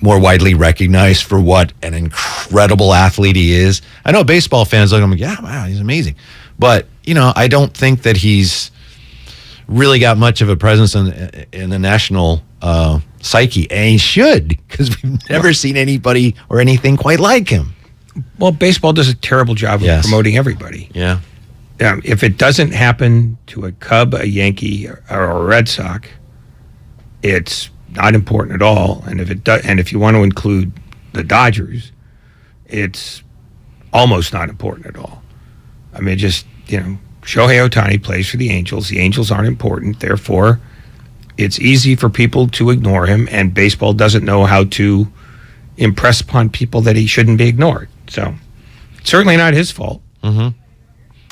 more widely recognized for what an incredible athlete he is? I know baseball fans look at him like, yeah, wow, he's amazing. But, I don't think that he's really got much of a presence in the national psyche. And he should, because we've never seen anybody or anything quite like him. Well, baseball does a terrible job of promoting everybody. Yeah. If it doesn't happen to a Cub, a Yankee, or a Red Sox, it's not important at all. And if you want to include the Dodgers, it's almost not important at all. I mean, Shohei Ohtani plays for the Angels. The Angels aren't important. Therefore, it's easy for people to ignore him, and baseball doesn't know how to impress upon people that he shouldn't be ignored. So, it's certainly not his fault. Mm-hmm.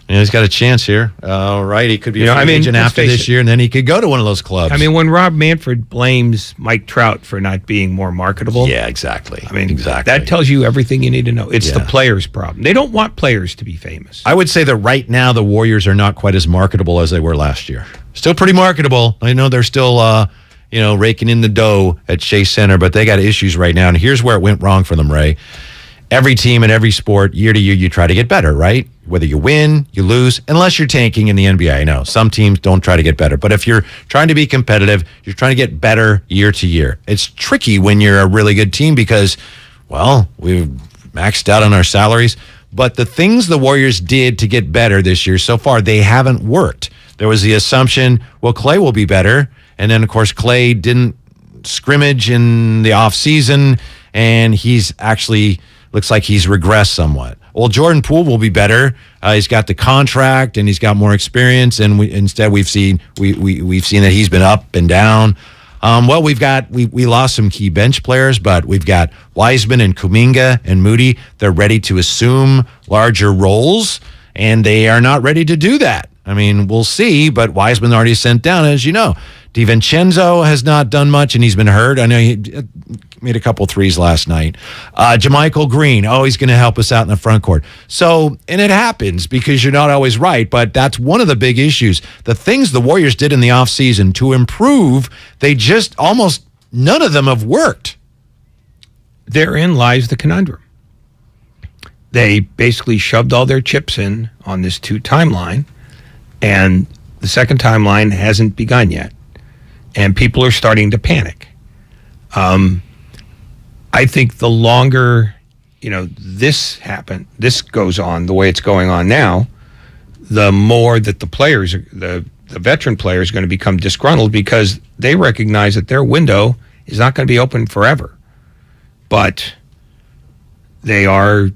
And he's got a chance here. Right, he could be a free agent after this year, and then he could go to one of those clubs. I mean, when Rob Manfred blames Mike Trout for not being more marketable. Yeah, exactly. I mean, exactly. That tells you everything you need to know. It's the players' problem. They don't want players to be famous. I would say that right now the Warriors are not quite as marketable as they were last year. Still pretty marketable. I know they're still, raking in the dough at Chase Center, but they got issues right now. And here's where it went wrong for them, Ray. Every team in every sport, year to year, you try to get better, right? Whether you win, you lose, unless you're tanking in the NBA. I know some teams don't try to get better, but if you're trying to be competitive, you're trying to get better year to year. It's tricky when you're a really good team because, well, we've maxed out on our salaries, but the things the Warriors did to get better this year so far, they haven't worked. There was the assumption, well, Klay will be better, and then, of course, Klay didn't scrimmage in the offseason, and he's actually looks like he's regressed somewhat. Well, Jordan Poole will be better. He's got the contract and he's got more experience. And we've seen that he's been up and down. We lost some key bench players, but we've got Wiseman and Kuminga and Moody. They're ready to assume larger roles, and they are not ready to do that. I mean, we'll see, but Wiseman already sent down, as you know. DiVincenzo has not done much, and he's been hurt. I know he made a couple threes last night. JaMychal Green, he's going to help us out in the front court. So, and it happens because you're not always right, but that's one of the big issues. The things the Warriors did in the offseason to improve, they just almost none of them have worked. Therein lies the conundrum. They basically shoved all their chips in on this 2 timeline, and the second timeline hasn't begun yet. And people are starting to panic. I think the longer, this goes on the way it's going on now, the more that the players, the veteran players, are going to become disgruntled because they recognize that their window is not going to be open forever. But they are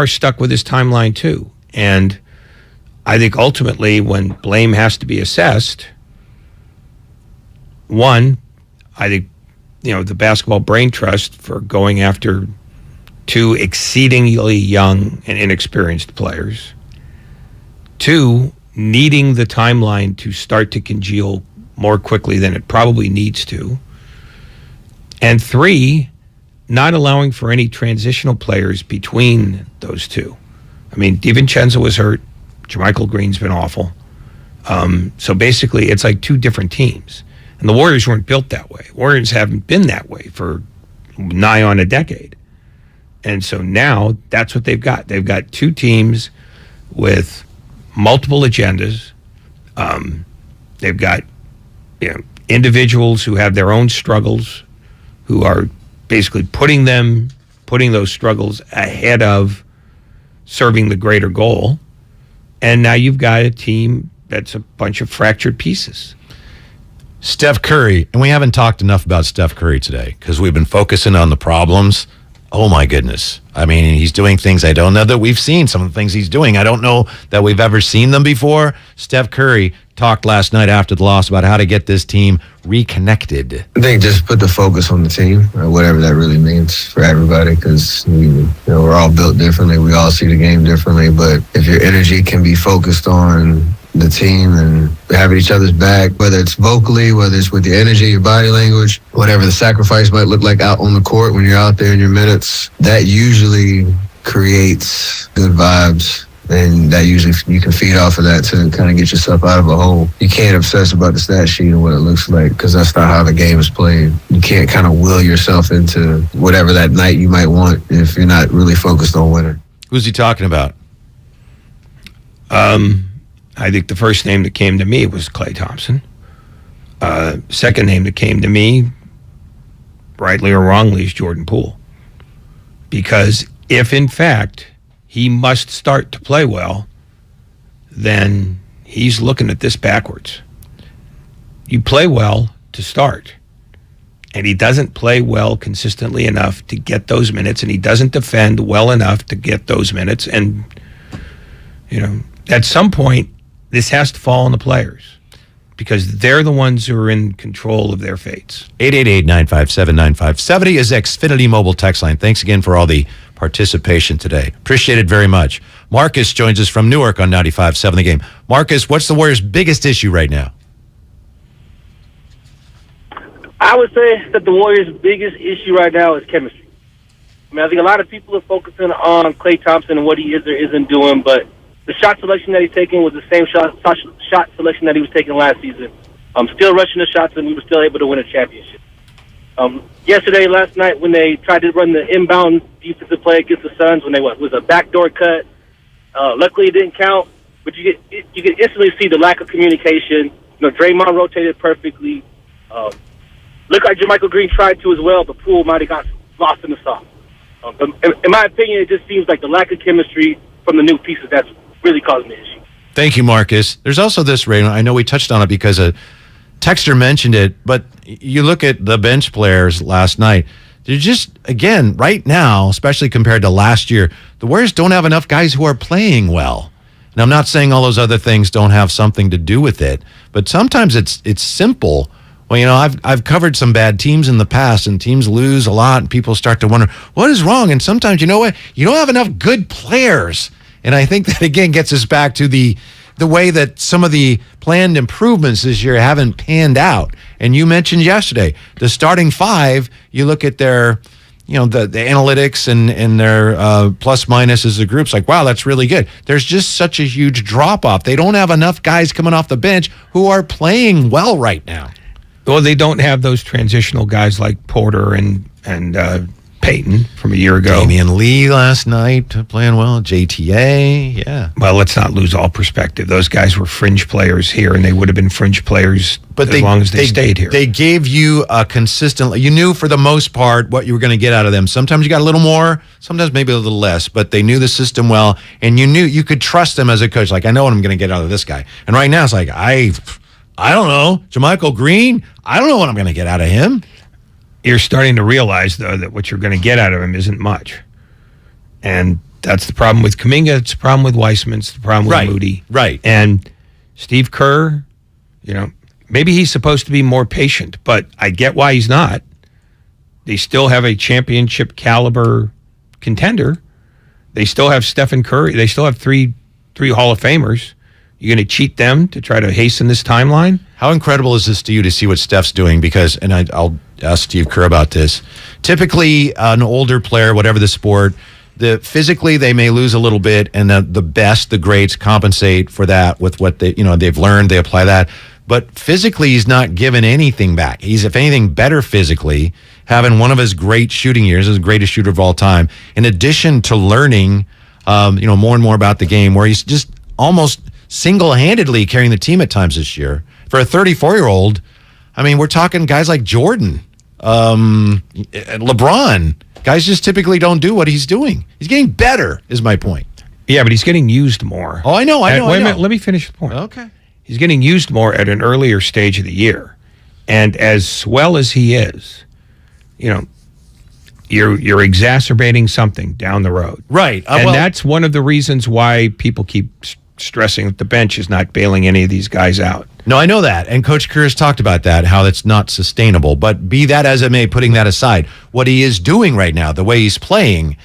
stuck with this timeline too. And I think ultimately when blame has to be assessed, one, I think, the Basketball Brain Trust for going after 2 exceedingly young and inexperienced players, 2 needing the timeline to start to congeal more quickly than it probably needs to, and 3, not allowing for any transitional players between those 2. I mean, DiVincenzo was hurt. Jermichael Green's been awful. So basically, it's like 2 different teams. And the Warriors weren't built that way. Warriors haven't been that way for nigh on a decade. And so now that's what they've got. They've got 2 teams with multiple agendas. They've got individuals who have their own struggles, who are basically putting those struggles ahead of serving the greater goal. And now you've got a team that's a bunch of fractured pieces. Steph Curry, and we haven't talked enough about Steph Curry today because we've been focusing on the problems. Oh my goodness. I mean, he's doing things I don't know that we've seen. Some of the things he's doing, I don't know that we've ever seen them before. Steph Curry talked last night after the loss about how to get this team reconnected. I think just put the focus on the team, or whatever that really means for everybody, because we're all built differently. We all see the game differently. But if your energy can be focused on the team and having each other's back, whether it's vocally, whether it's with your energy, your body language, whatever the sacrifice might look like out on the court when you're out there in your minutes, that usually creates good vibes. And that usually you can feed off of that to kind of get yourself out of a hole. You can't obsess about the stat sheet and what it looks like, because that's not how the game is played. You can't kind of will yourself into whatever that night you might want if you're not really focused on winning. Who's he talking about? I think the first name that came to me was Klay Thompson. Second name that came to me, rightly or wrongly, is Jordan Poole. Because if, in fact, he must start to play well, then he's looking at this backwards. You play well to start, and he doesn't play well consistently enough to get those minutes, and he doesn't defend well enough to get those minutes. And, at some point, this has to fall on the players because they're the ones who are in control of their fates. 888-957-9570 is Xfinity mobile text line. Thanks again for all the participation today. Appreciate it very much. Marcus joins us from Newark on 95.7 The Game. Marcus, what's the Warriors' biggest issue right now? I would say that the Warriors' biggest issue right now is chemistry. I mean, I think a lot of people are focusing on Klay Thompson and what he is or isn't doing, but the shot selection that he's taking was the same shot selection that he was taking last season. Still rushing the shots, and we were still able to win a championship. Last night, when they tried to run the inbound defensive play against the Suns, when was a backdoor cut. Luckily, it didn't count, but you could instantly see the lack of communication. Draymond rotated perfectly. Looked like Jermichael Green tried to as well, but Poole might have got lost in the sauce. In my opinion, it just seems like the lack of chemistry from the new pieces that's really causing the issue. Thank you, Marcus. There's also this, Raymond. I know we touched on it because a texter mentioned it, but you look at the bench players last night. They're just, again, right now, especially compared to last year, the Warriors don't have enough guys who are playing well. And I'm not saying all those other things don't have something to do with it, but sometimes it's simple. Well, I've covered some bad teams in the past, and teams lose a lot, and people start to wonder, what is wrong? And sometimes, you know what? You don't have enough good players. And I think that, again, gets us back to the way that some of the planned improvements this year haven't panned out. And you mentioned yesterday, the starting 5, you look at their, the analytics and their plus minus as a group's like, wow, that's really good. There's just such a huge drop-off. They don't have enough guys coming off the bench who are playing well right now. Well, they don't have those transitional guys like Porter and Peyton from a year ago. Damian Lee last night playing well. JTA, yeah. Well, let's not lose all perspective. Those guys were fringe players here, and they would have been fringe players as long as they stayed here. They gave you a consistent. You knew for the most part what you were going to get out of them. Sometimes you got a little more, sometimes maybe a little less, but they knew the system well, and you knew you could trust them as a coach. Like, I know what I'm going to get out of this guy. And right now it's like, I don't know. Jermichael Green, I don't know what I'm going to get out of him. You're starting to realize, though, that what you're going to get out of him isn't much. And that's the problem with Kuminga. It's the problem with Weissman. It's the problem with Moody. Right. And Steve Kerr, maybe he's supposed to be more patient, but I get why he's not. They still have a championship caliber contender. They still have Steph and Curry. They still have three Hall of Famers. You're going to cheat them to try to hasten this timeline? How incredible is this to you to see what Steph's doing? Because, and I'll ask Steve Kerr about this. Typically, an older player, whatever the sport, physically they may lose a little bit, and the greats compensate for that with what they've learned. They apply that, but physically he's not given anything back. He's, if anything, better physically, having one of his great shooting years, his greatest shooter of all time. In addition to learning, more and more about the game, where he's just almost single-handedly carrying the team at times this year. For a 34-year-old, I mean, we're talking guys like Jordan, LeBron. Guys just typically don't do what he's doing. He's getting better, is my point. Yeah, but he's getting used more. Oh, I know. Wait a minute, let me finish the point. Okay. He's getting used more at an earlier stage of the year. And as well as he is, you're exacerbating something down the road. Right. And that's one of the reasons why people keep stressing that the bench is not bailing any of these guys out. No, I know that. And Coach Kerr has talked about that, how that's not sustainable. But be that as it may, putting that aside, what he is doing right now, the way he's playing,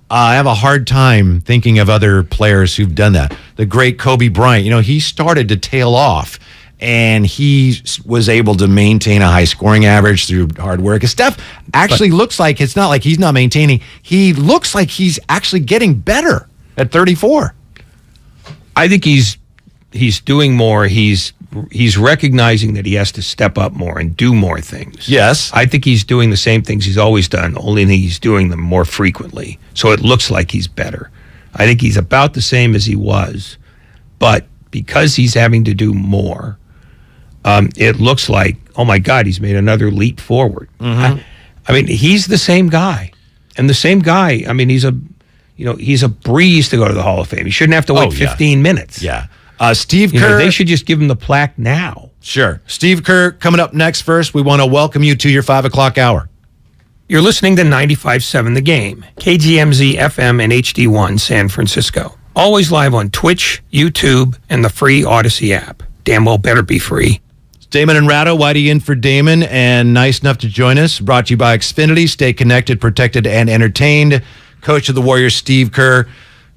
I have a hard time thinking of other players who've done that. The great Kobe Bryant, he started to tail off, and he was able to maintain a high scoring average through hard work. Steph actually looks like, it's not like he's not maintaining. He looks like he's actually getting better at 34. I think he's doing more. He's recognizing that he has to step up more and do more things. Yes. I think he's doing the same things he's always done, only he's doing them more frequently. So it looks like he's better. I think he's about the same as he was, but because he's having to do more, it looks like, oh my God, he's made another leap forward. Mm-hmm. I mean, he's the same guy. And the same guy, I mean, he's a breeze to go to the Hall of Fame. He shouldn't have to wait 15 minutes. Yeah. Steve Kerr. They should just give him the plaque now. Sure. Steve Kerr coming up next. First, we want to welcome you to your 5 o'clock hour. You're listening to 95.7 The Game, KGMZ FM and HD1 San Francisco. Always live on Twitch, YouTube, and the free Odyssey app. Damn well better be free. Damon and Ratto, Whitey in for Damon, and nice enough to join us. Brought to you by Xfinity. Stay connected, protected, and entertained. Coach of the Warriors, Steve Kerr.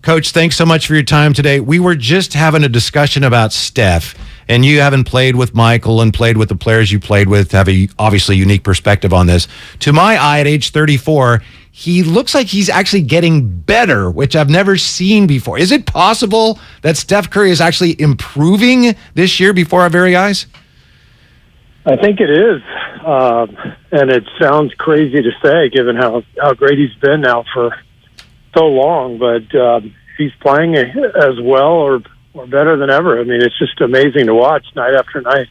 Coach, thanks so much for your time today. We were just having a discussion about Steph, and you having played with Michael and played with the players you played with, have a obviously unique perspective on this. To my eye, at age 34, he looks like he's actually getting better, which I've never seen before. Is it possible that Steph Curry is actually improving this year before our very eyes? I think it is, and it sounds crazy to say given how great he's been now for so long, but he's playing as well or better than ever. I mean, it's just amazing to watch night after night.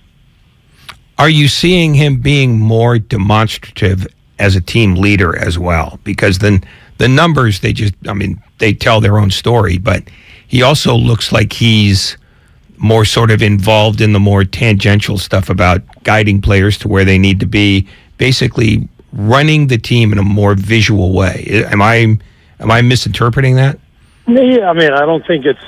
Are you seeing him being more demonstrative as a team leader as well? Because then the numbers, they tell their own story, but he also looks like he's more sort of involved in the more tangential stuff about guiding players to where they need to be, basically running the team in a more visual way. Am I misinterpreting that? Yeah, I mean, I don't think it's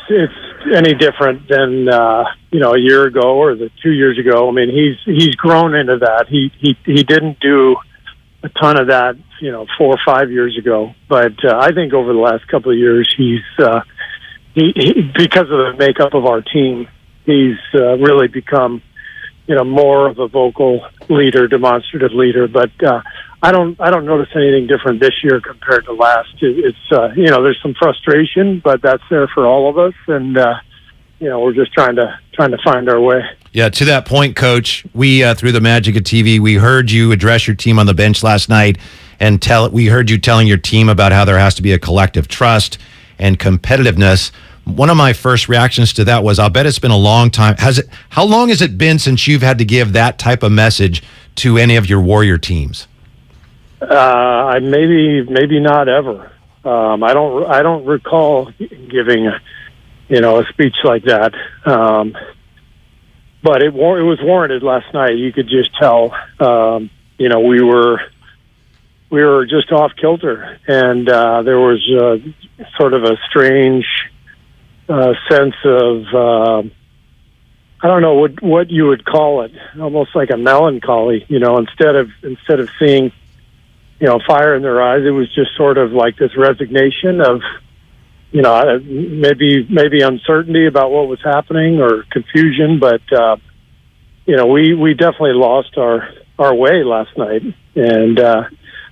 any different than a year ago or 2 years ago. I mean, he's grown into that. He didn't do a ton of that, 4 or 5 years ago. But I think over the last couple of years, he's because of the makeup of our team, he's really become more of a vocal leader, demonstrative leader. But I don't notice anything different this year compared to last. It's there's some frustration, but that's there for all of us, and we're just trying to find our way. Yeah, to that point, Coach, we through the magic of TV, we heard you address your team on the bench last night, and we heard you telling your team about how there has to be a collective trust and competitiveness. One of my first reactions to that was, I'll bet it's been a long time. How long has it been since you've had to give that type of message to any of your Warrior teams? Maybe not ever. I don't recall giving a speech like that. But it was warranted last night. You could just tell. We were just off kilter, and there was sort of a strange sense of I don't know what you would call it, almost like a melancholy. Instead of seeing fire in their eyes. It was just sort of like this resignation of, maybe uncertainty about what was happening or confusion. But, we definitely lost our way last night. And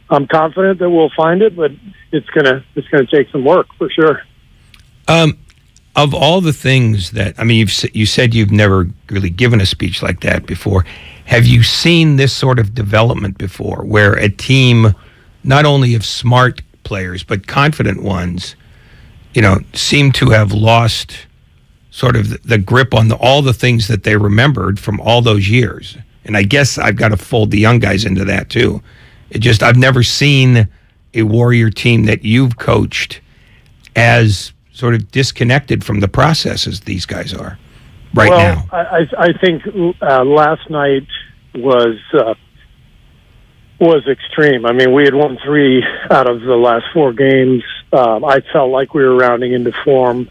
I'm confident that we'll find it, but it's gonna take some work for sure. Of all the things that, you said you've never really given a speech like that before. Have you seen this sort of development before, where a team, not only of smart players, but confident ones, seem to have lost sort of the grip on all the things that they remembered from all those years? And I guess I've got to fold the young guys into that too. I've never seen a Warrior team that you've coached as sort of disconnected from the process as these guys are now. I think last night was extreme. We had won 3 out of the last 4 games. I felt like we were rounding into form.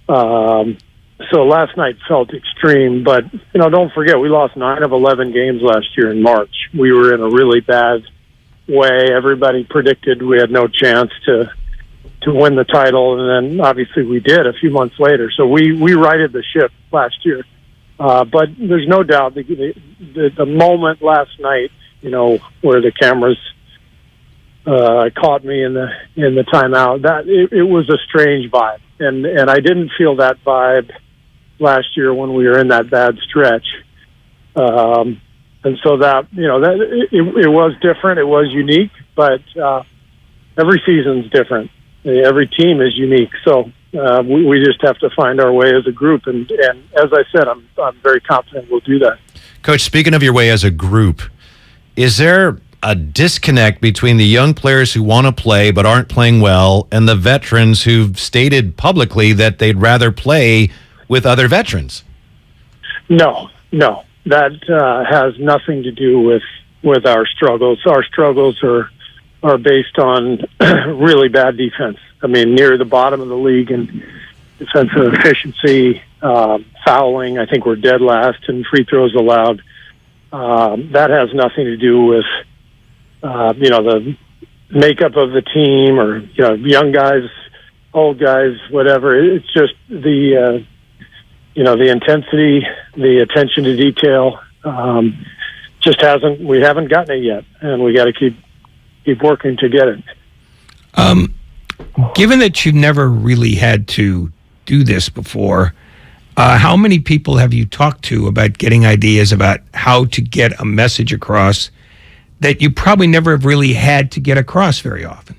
So last night felt extreme, but don't forget, we lost 9 of 11 games last year in March. We were in a really bad way. Everybody predicted we had no chance to win the title, and then obviously we did a few months later. So we righted the ship last year. But there's no doubt the moment last night, where the cameras caught me in the timeout, that it was a strange vibe, and I didn't feel that vibe last year when we were in that bad stretch. And so that it was different, it was unique, but every season's different. Every team is unique, so we just have to find our way as a group. And as I said, I'm very confident we'll do that. Coach, speaking of your way as a group, is there a disconnect between the young players who want to play but aren't playing well and the veterans who've stated publicly that they'd rather play with other veterans? No. That has nothing to do with our struggles. Our struggles are based on really bad defense. Near the bottom of the league in defensive efficiency, fouling. I think we're dead last in free throws allowed. That has nothing to do with, the makeup of the team or, young guys, old guys, whatever. It's just the intensity, the attention to detail, we haven't gotten it yet, and we got to keep working to get it. Given that you've never really had to do this before, how many people have you talked to about getting ideas about how to get a message across that you probably never have really had to get across very often?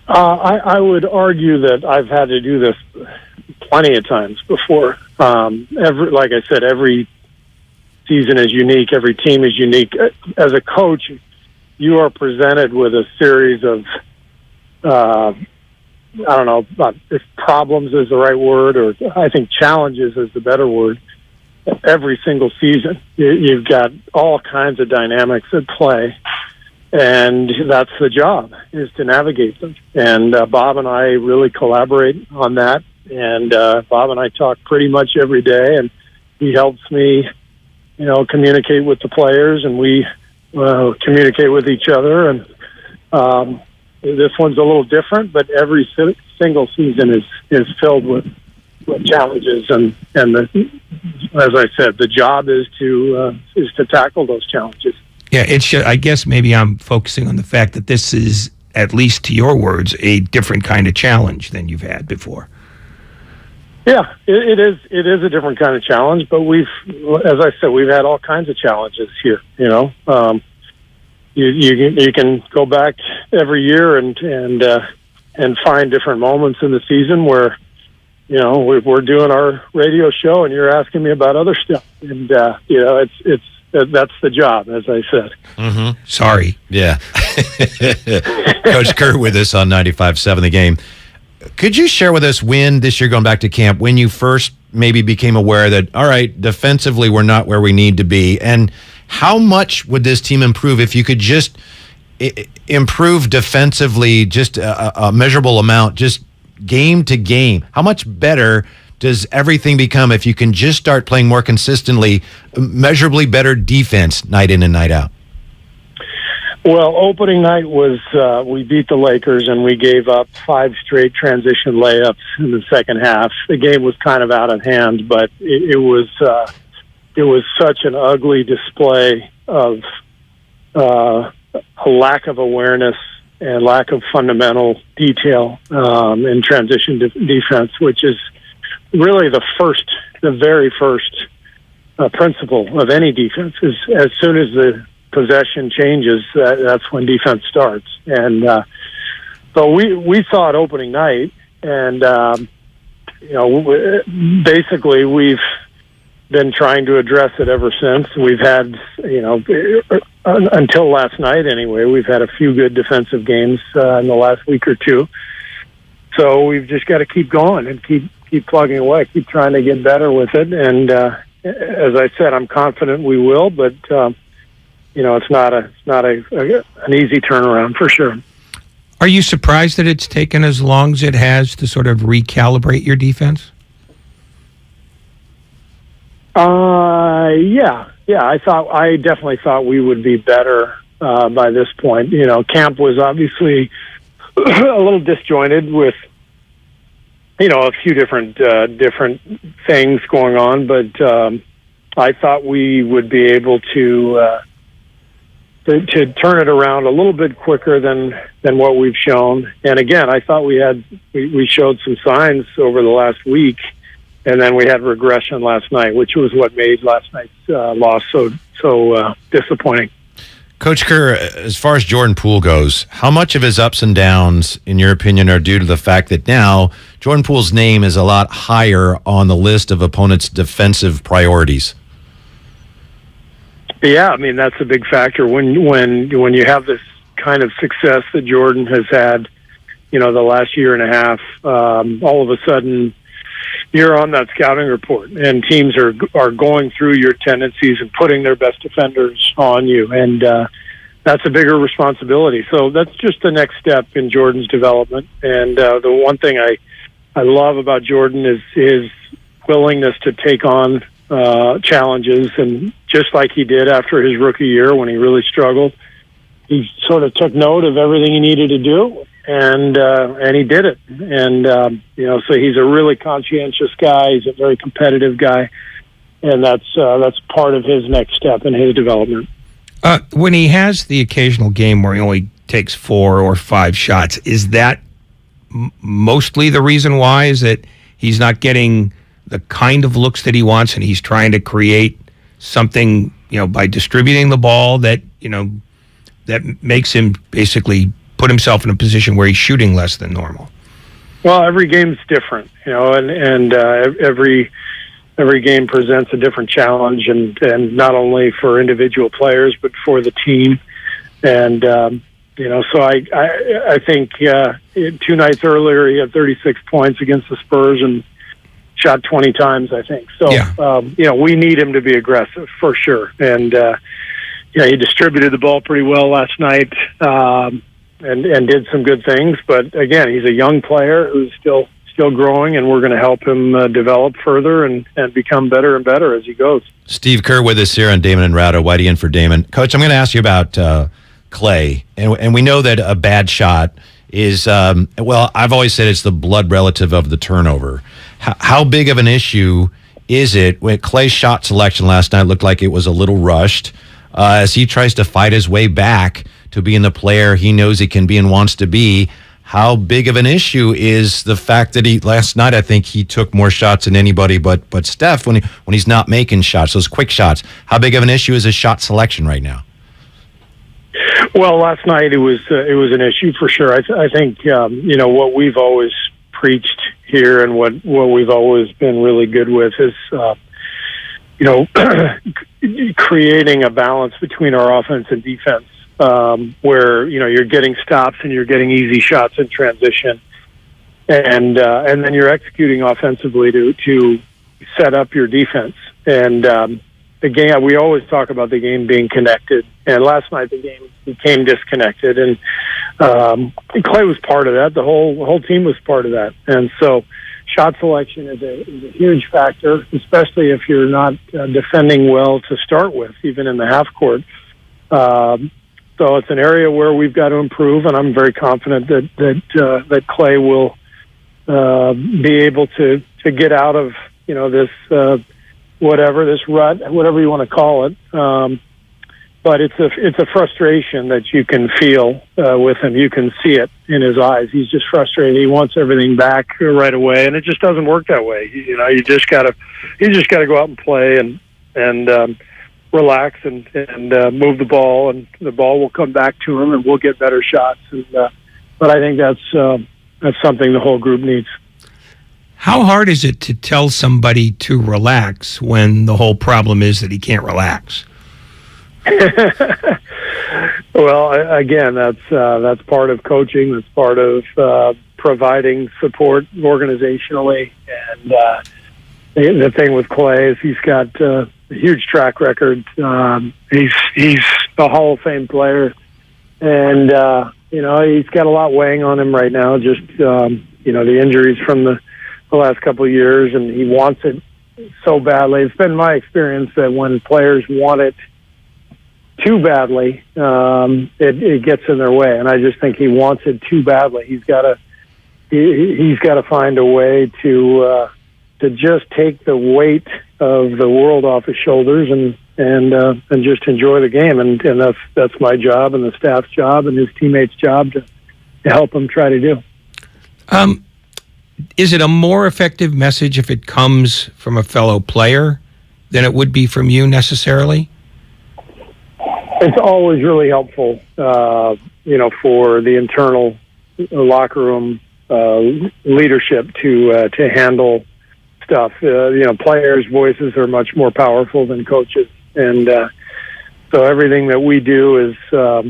I would argue that I've had to do this plenty of times before. Like I said, every season is unique. Every team is unique. As a coach, you are presented with a series of, I don't know if problems is the right word, or I think challenges is the better word. Every single season, you've got all kinds of dynamics at play, and that's the job, is to navigate them. And Bob and I really collaborate on that. And Bob and I talk pretty much every day, and he helps me, communicate with the players, and we communicate with each other. And this one's a little different, but every single season is filled with challenges, and as I said, the job is to tackle those challenges. Yeah, I guess maybe I'm focusing on the fact that this is, at least to your words, a different kind of challenge than you've had before. Yeah, it is. It is a different kind of challenge, but as I said, we've had all kinds of challenges here. You can go back every year and find different moments in the season where, we're doing our radio show and you're asking me about other stuff, and that's the job, as I said. Mm-hmm. Sorry. Yeah. Coach Kerr with us on 95.7 The Game. Could you share with us when, this year going back to camp, when you first maybe became aware that, all right, defensively we're not where we need to be, and how much would this team improve if you could just improve defensively, just a measurable amount, just game to game? How much better does everything become if you can just start playing more consistently, measurably better defense night in and night out? Well, opening night was we beat the Lakers and we gave up 5 straight transition layups in the second half. The game was kind of out of hand, but it was such an ugly display of a lack of awareness and lack of fundamental detail in transition defense, which is really the very first principle of any defense. Is as soon as the possession changes, that's when defense starts. And so we saw it opening night, and basically we've been trying to address it ever since. We've had, until last night anyway, we've had a few good defensive games in the last week or two. So we've just got to keep going and keep plugging away, keep trying to get better with it. And as I said, I'm confident we will, but it's not an easy turnaround for sure. Are you surprised that it's taken as long as it has to sort of recalibrate your defense? Yeah. I definitely thought we would be better by this point. Camp was obviously a little disjointed with a few different things going on, but I thought we would be able to turn it around a little bit quicker than what we've shown. And again, I thought we showed some signs over the last week, and then we had regression last night, which was what made last night's loss so disappointing. Coach Kerr, as far as Jordan Poole goes, how much of his ups and downs, in your opinion, are due to the fact that now Jordan Poole's name is a lot higher on the list of opponents' defensive priorities? Yeah, I mean, that's a big factor when you have this kind of success that Jordan has had, the last year and a half. All of a sudden, you're on that scouting report, and teams are going through your tendencies and putting their best defenders on you, and that's a bigger responsibility. So that's just the next step in Jordan's development. And the one thing I love about Jordan is his willingness to take on challenges, and just like he did after his rookie year when he really struggled, he sort of took note of everything he needed to do, and he did it. And so he's a really conscientious guy. He's a very competitive guy, and that's part of his next step in his development. When he has the occasional game where he only takes 4 or 5 shots, is that mostly the reason why? Is that he's not getting the kind of looks that he wants, and he's trying to create something, by distributing the ball that makes him basically put himself in a position where he's shooting less than normal? Well, every game's different, and every game presents a different challenge, and not only for individual players but for the team. And so I think 2 nights earlier he had 36 points against the Spurs and shot 20 times, I think. So, yeah. We need him to be aggressive for sure. And, he distributed the ball pretty well last night and did some good things. But again, he's a young player who's still growing, and we're going to help him develop further and become better and better as he goes. Steve Kerr with us here on Damon and Ratto. Whitey in for Damon. Coach, I'm going to ask you about Klay. And we know that a bad shot is, I've always said it's the blood relative of the turnover. How big of an issue is it when Klay's shot selection last night looked like it was a little rushed as he tries to fight his way back to being the player he knows he can be and wants to be? How big of an issue is the fact that last night I think he took more shots than anybody but Steph when he's not making shots, those quick shots? How big of an issue is his shot selection right now? Well, last night it was an issue for sure. I think what we've always preached here and what we've always been really good with is creating a balance between our offense and defense, where you're getting stops and you're getting easy shots in transition, and then you're executing offensively to set up your defense. And the game, we always talk about the game being connected, and last night the game became disconnected, and Klay was part of that. The whole team was part of that, and so shot selection is a huge factor, especially if you're not defending well to start with, even in the half court. So it's an area where we've got to improve, and I'm very confident that Klay will be able to get out of this this rut, whatever you want to call it. But it's a frustration that you can feel with him. You can see it in his eyes. He's just frustrated. He wants everything back right away, and it just doesn't work that way. You just gotta go out and play and relax and move the ball, and the ball will come back to him, and we'll get better shots. But I think that's something the whole group needs. How hard is it to tell somebody to relax when the whole problem is that he can't relax? Well, again, that's part of coaching. That's part of providing support organizationally. And the thing with Klay is he's got a huge track record. He's a Hall of Fame player, and he's got a lot weighing on him right now. Just the injuries from the last couple of years, and he wants it so badly. It's been my experience that when players want it too badly, it gets in their way, and I just think he wants it too badly. He's got to find a way to just take the weight of the world off his shoulders and just enjoy the game, and that's my job and the staff's job and his teammates' job to help him try to do. Is it a more effective message if it comes from a fellow player than it would be from you necessarily? It's always really helpful, for the internal locker room leadership to handle stuff. Players' voices are much more powerful than coaches, and so everything that we do is, as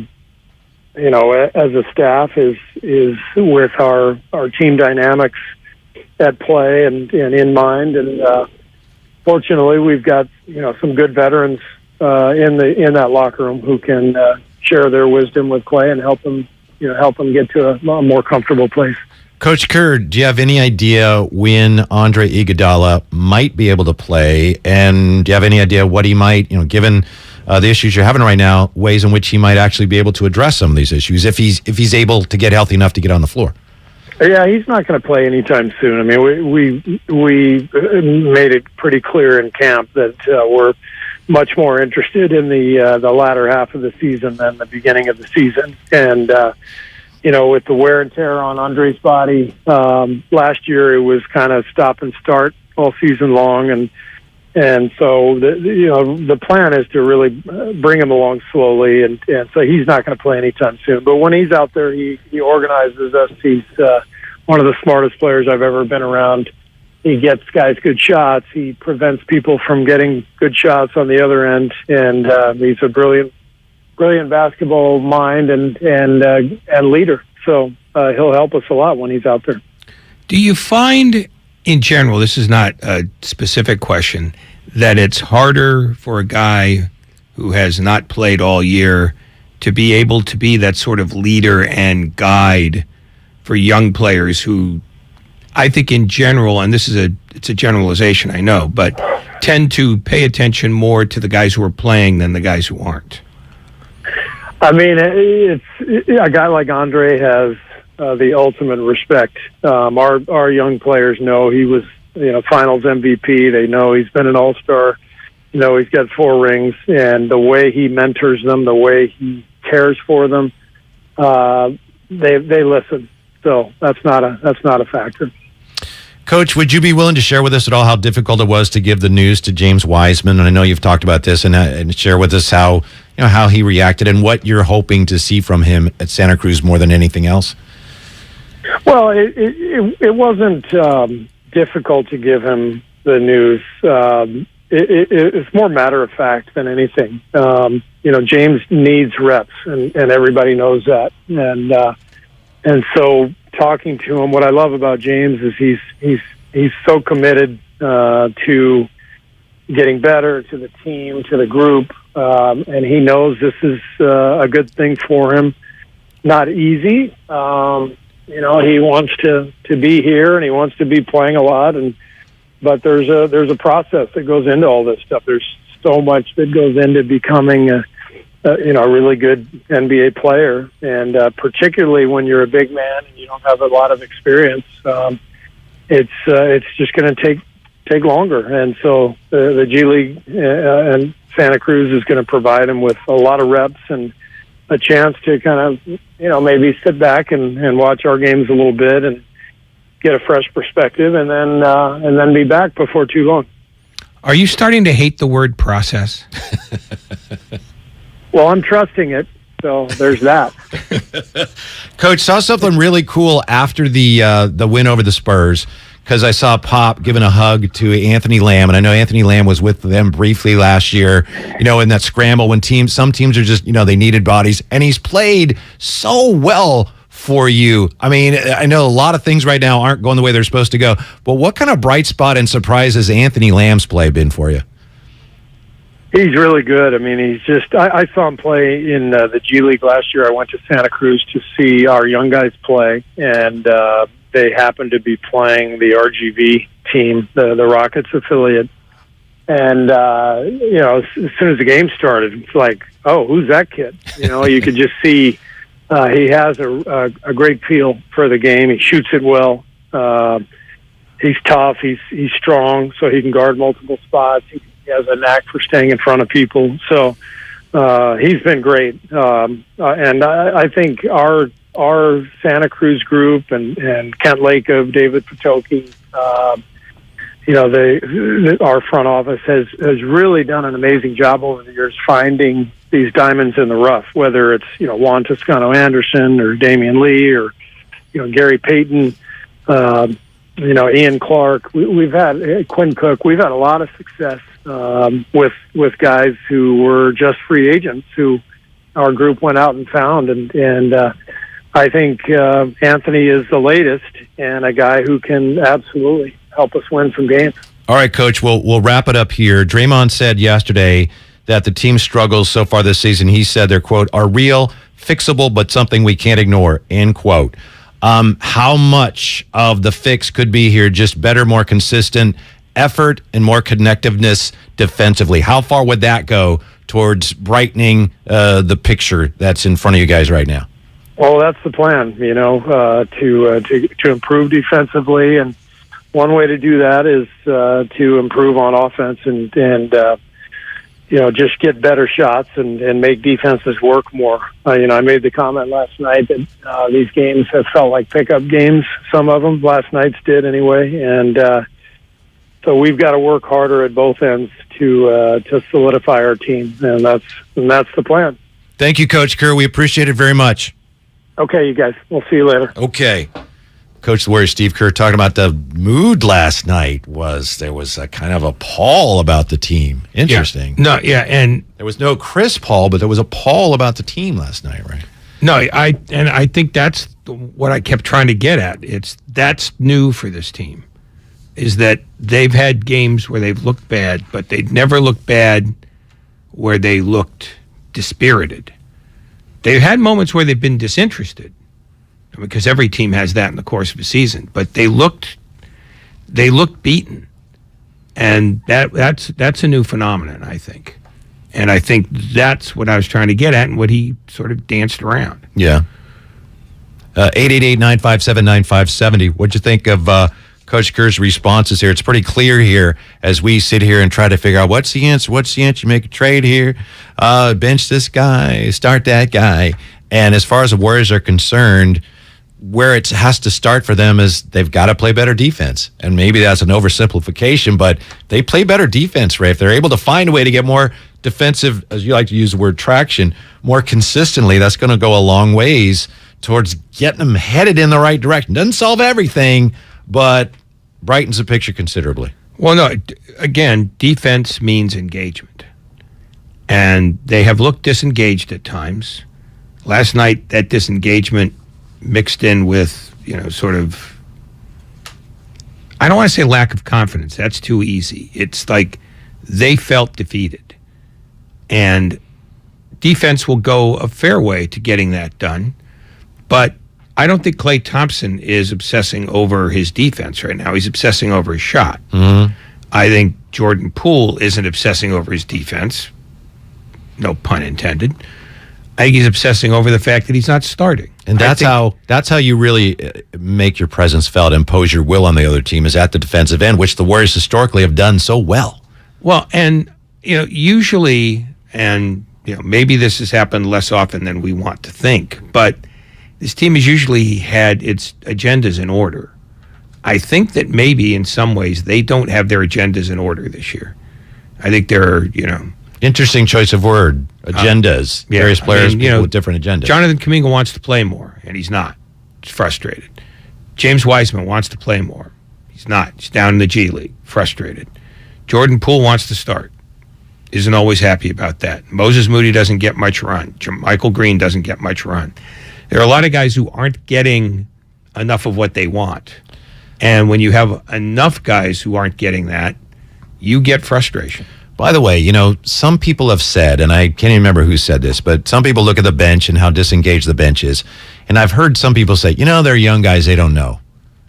a staff, is with our team dynamics at play and in mind. And fortunately, we've got some good veterans in that locker room who can share their wisdom with Klay and help him get to a more comfortable place. Coach Kerr, do you have any idea when Andre Iguodala might be able to play? And do you have any idea what he might, given the issues you're having right now, ways in which he might actually be able to address some of these issues if he's able to get healthy enough to get on the floor? Yeah, he's not going to play anytime soon. I mean, we made it pretty clear in camp that we're much more interested in the latter half of the season than the beginning of the season. And with the wear and tear on Andre's body last year, it was kind of stop and start all season long, and so the plan is to really bring him along slowly, and so he's not going to play anytime soon. But when he's out there, he organizes us. He's one of the smartest players I've ever been around. He gets guys good shots. He prevents people from getting good shots on the other end, and he's a brilliant basketball mind and leader. So he'll help us a lot when he's out there. Do you find, in general, this is not a specific question, that it's harder for a guy who has not played all year to be able to be that sort of leader and guide for young players who, I think in general, and it's a generalization, I know, but tend to pay attention more to the guys who are playing than the guys who aren't? I mean, it's a guy like Andre has the ultimate respect. Our young players know he was, finals MVP. They know he's been an all-star. He's got 4 rings, and the way he mentors them, the way he cares for them, they listen. So that's not a factor. Coach, would you be willing to share with us at all how difficult it was to give the news to James Wiseman? And I know you've talked about this, and share with us how he reacted and what you're hoping to see from him at Santa Cruz more than anything else. Well, it wasn't difficult to give him the news. It's more matter of fact than anything. James needs reps, and everybody knows that. And so talking to him, what I love about James is he's so committed to getting better, to the team, to the group, and he knows this is a good thing for him. Not easy. He wants to be here, and he wants to be playing a lot, but there's a process that goes into all this stuff. There's so much that goes into becoming a really good NBA player, and particularly when you're a big man and you don't have a lot of experience, it's just going to take longer. And so the G League and Santa Cruz is going to provide him with a lot of reps and a chance to kind of, maybe sit back and watch our games a little bit and get a fresh perspective, and then be back before too long. Are you starting to hate the word process? Well, I'm trusting it, so there's that. Coach, saw something really cool after the win over the Spurs, because I saw Pop giving a hug to Anthony Lamb, and I know Anthony Lamb was with them briefly last year, in that scramble when some teams are just, they needed bodies, and he's played so well for you. I mean, I know a lot of things right now aren't going the way they're supposed to go, but what kind of bright spot and surprise has Anthony Lamb's play been for you? He's really good. I mean, he's just, I saw him play in the G League last year. I went to Santa Cruz to see our young guys play, and they happened to be playing the RGV team, the Rockets affiliate. And, as soon as the game started, it's like, oh, who's that kid? You could just see he has a great feel for the game. He shoots it well. He's tough. He's strong, so he can guard multiple spots. He has a knack for staying in front of people. So he's been great. And I think our Santa Cruz group and Kent Lacob, David Patoki, our front office has really done an amazing job over the years finding these diamonds in the rough, whether it's, Juan Toscano-Anderson or Damian Lee or, Gary Payton, Ian Clark. We've had Quinn Cook. We've had a lot of success with guys who were just free agents who our group went out and found. And I think Anthony is the latest and a guy who can absolutely help us win some games. All right, Coach, we'll wrap it up here. Draymond said yesterday that the team's struggles so far this season, he said they're, quote, are real, fixable, but something we can't ignore, end quote. How much of the fix could be here just better, more consistent effort and more connectiveness defensively? How far would that go towards brightening the picture that's in front of you guys right now? Well, that's the plan, to improve defensively. And one way to do that is to improve on offense and just get better shots and make defenses work more. I made the comment last night that these games have felt like pickup games. Some of them, last night's did anyway. And so we've got to work harder at both ends to solidify our team. And that's the plan. Thank you, Coach Kerr. We appreciate it very much. Okay, you guys. We'll see you later. Okay. Coach the Warriors, Steve Kerr, talking about the mood last night. There was a kind of a pall about the team. Interesting. Yeah. And there was no Chris Paul, but there was a pall about the team last night, right? No, I think that's what I kept trying to get at. That's new for this team, is that they've had games where they've looked bad, but they'd never looked bad where they looked dispirited. They've had moments where they've been disinterested, because every team has that in the course of a season. But they looked beaten, and that's a new phenomenon, I think. And I think that's what I was trying to get at, and what he sort of danced around. Yeah. 888-957-9570. What'd you think of Coach Kerr's responses here? It's pretty clear here as we sit here and try to figure out what's the answer. You make a trade here, bench this guy, start that guy. And as far as the Warriors are concerned, where it has to start for them is they've got to play better defense. And maybe that's an oversimplification, but they play better defense, Ray. If they're able to find a way to get more defensive, as you like to use the word, traction, more consistently, that's going to go a long ways towards getting them headed in the right direction. Doesn't solve everything, but brightens the picture considerably. Well, no, again, defense means engagement. And they have looked disengaged at times. Last night, that disengagement mixed in with, sort of, I don't want to say lack of confidence. That's too easy. It's like they felt defeated. And defense will go a fair way to getting that done. But I don't think Klay Thompson is obsessing over his defense right now. He's obsessing over his shot. Mm-hmm. I think Jordan Poole isn't obsessing over his defense. no pun intended. I think he's obsessing over the fact that he's not starting. And that's how you really make your presence felt, impose your will on the other team, is at the defensive end, which the Warriors historically have done so well. Well, and usually, and maybe this has happened less often than we want to think, but this team has usually had its agendas in order. I think that maybe in some ways they don't have their agendas in order this year. I think there are, Interesting choice of word. Agendas. Various players, people with different agendas. Jonathan Kuminga wants to play more, and he's not. He's frustrated. James Wiseman wants to play more. He's not. He's down in the G League. Frustrated. Jordan Poole wants to start. Isn't always happy about that. Moses Moody doesn't get much run. Michael Green doesn't get much run. There are a lot of guys who aren't getting enough of what they want. And when you have enough guys who aren't getting that, you get frustration. By the way, some people have said, and I can't even remember who said this, but some people look at the bench and how disengaged the bench is. And I've heard some people say, they're young guys, they don't know,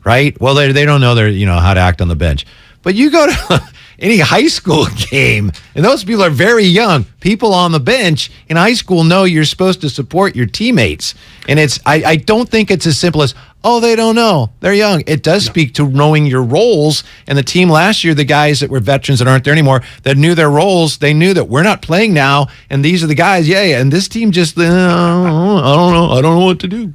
right? Well, they don't know how to act on the bench. But you go to any high school game, and those people are very young. People on the bench in high school know you're supposed to support your teammates. And I don't think it's as simple as, they don't know. They're young. It does speak to knowing your roles. And the team last year, the guys that were veterans that aren't there anymore, that knew their roles, they knew that we're not playing now, and these are the guys. Yeah. And this team just, I don't know. I don't know what to do.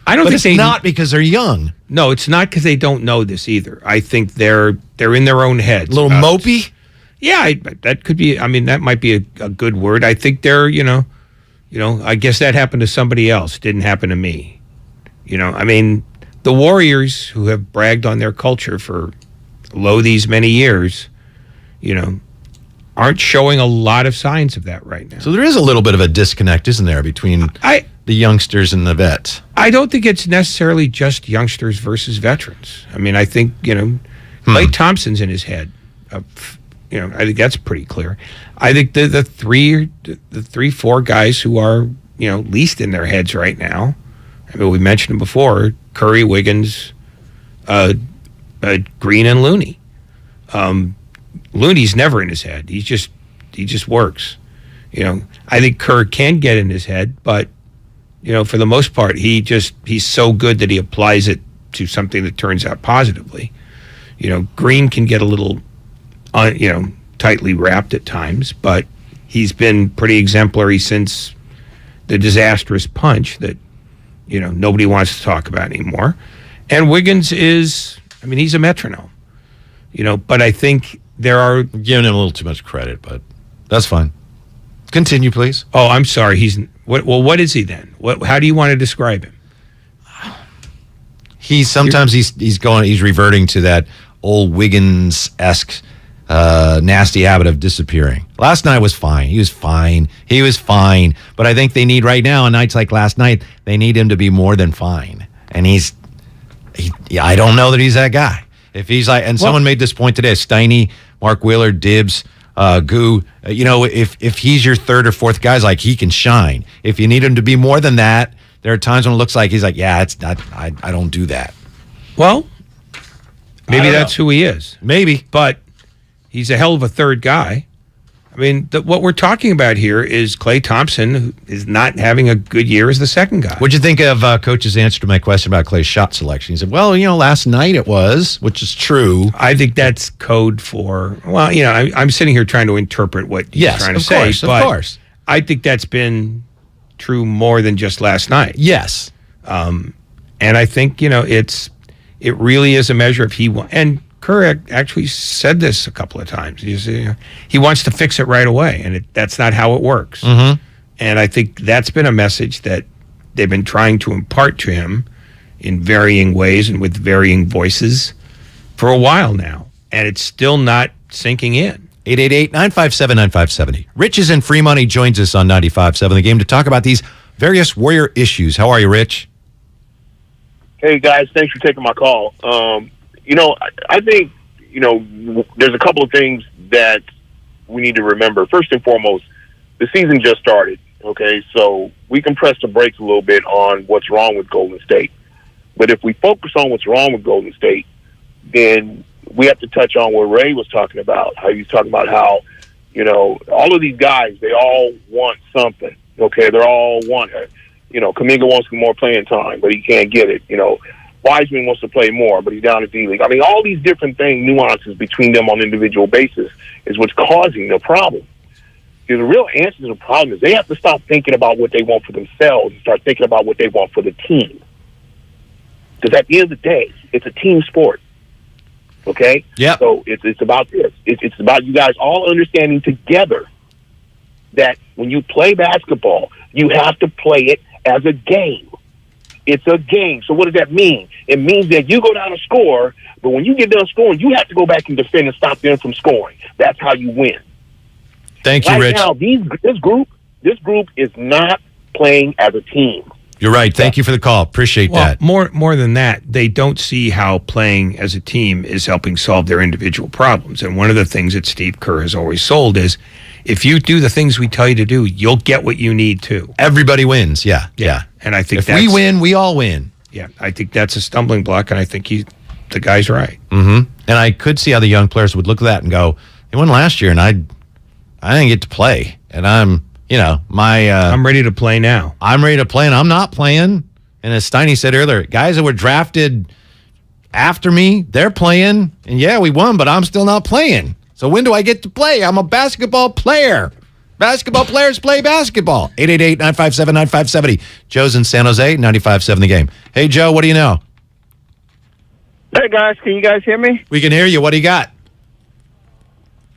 I don't think it's not because they're young. No, it's not because they don't know this either. I think they're in their own heads. A little mopey? Yeah, that could be. I mean, that might be a good word. I think they're, I guess that happened to somebody else. Didn't happen to me. The Warriors, who have bragged on their culture for Lowe these many years, aren't showing a lot of signs of that right now. So there is a little bit of a disconnect, isn't there, between the youngsters and the vets? I don't think it's necessarily just youngsters versus veterans. I mean, I think, Klay Thompson's in his head. I think that's pretty clear. I think the three, four guys who are, least in their heads right now, I mean, we mentioned them before, Curry, Wiggins, Green, and Looney. Looney's never in his head. He just works. I think Kerr can get in his head, but for the most part, he's so good that he applies it to something that turns out positively. Green can get a little, tightly wrapped at times, but he's been pretty exemplary since the disastrous punch that, nobody wants to talk about anymore. And Wiggins he's a metronome, but I think there are... Giving him a little too much credit, but that's fine. Continue, please. Oh, I'm sorry. What is he then? How do you want to describe him? He's reverting to that old Wiggins-esque nasty habit of disappearing. Last night was fine. He was fine. But I think they need right now, on nights like last night, they need him to be more than fine. And I don't know that he's that guy. If he's like, and someone made this point today, Steiny, Mark Willard, Dibs, Goo, if he's your third or fourth guy, like, he can shine. If you need him to be more than that, there are times when it looks like he's like, it's not, I don't do that. Well, maybe that's who he is. Maybe. But he's a hell of a third guy. I mean, what we're talking about here is Klay Thompson, who is not having a good year as the second guy. What'd you think of Coach's answer to my question about Klay's shot selection? He said, well, last night it was, which is true. I think that's code for, I'm sitting here trying to interpret what he's trying to say. Of course. I think that's been true more than just last night. Yes. And I think, it really is a measure of and Kerr actually said this a couple of times. He wants to fix it right away, and that's not how it works. Mm-hmm. And I think that's been a message that they've been trying to impart to him in varying ways and with varying voices for a while now, and it's still not sinking in. 888-957-9570. Rich is in Fremont. He joins us on 95.7 The Game to talk about these various Warrior issues. How are you, Rich? Hey, guys. Thanks for taking my call. I think, there's a couple of things that we need to remember. First and foremost, the season just started, okay? So we can press the brakes a little bit on what's wrong with Golden State. But if we focus on what's wrong with Golden State, then we have to touch on what Ray was talking about, how he was talking about how You know, all of these guys, they all want something. Okay, they're all want. You know, Kuminga wants more playing time, but he can't get it. You know, Wiseman wants to play more, but he's down at D-League. I mean, all these different nuances between them on an individual basis is what's causing the problem. The real answer to the problem is they have to stop thinking about what they want for themselves and start thinking about what they want for the team. Because at the end of the day, it's a team sport. Okay? Yeah. So it's about this. It's about you guys all understanding together that when you play basketball, you have to play it as a game. It's a game. So what does that mean? It means that you go down and score, but when you get done scoring, you have to go back and defend and stop them from scoring. That's how you win. Thank you, Rich. Right now, this group is not playing as a team. You're right. Thank you for the call. Appreciate that. More than that, they don't see how playing as a team is helping solve their individual problems. And one of the things that Steve Kerr has always sold is, if you do the things we tell you to do, you'll get what you need to. Everybody wins. Yeah. And I think if we win, we all win. Yeah, I think that's a stumbling block, and I think the guy's right. Mm-hmm. And I could see how the young players would look at that and go, "They won last year, and I didn't get to play, and I'm ready to play now. I'm ready to play, and I'm not playing." And as Steiny said earlier, guys that were drafted after me, they're playing, and yeah, we won, but I'm still not playing. So when do I get to play? I'm a basketball player. Basketball players play basketball. 888-957-9570. Joe's in San Jose, 95.7 The Game. Hey, Joe, what do you know? Hey, guys, can you guys hear me? We can hear you. What do you got?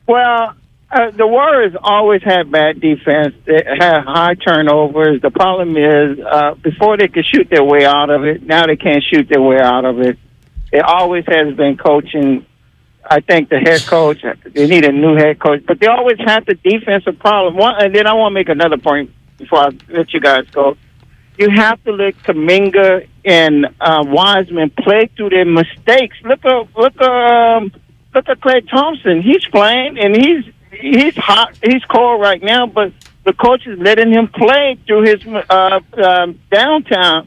Well, the Warriors always had bad defense. They had high turnovers. The problem is, before they could shoot their way out of it, now they can't shoot their way out of it. It always has been coaching. I think the head coach, they need a new head coach, but they always have the defensive problem. And then I want to make another point before I let you guys go. You have to let Kuminga and Wiseman play through their mistakes. Look at Klay Thompson. He's playing and he's hot. He's cold right now, but the coach is letting him play through his downtime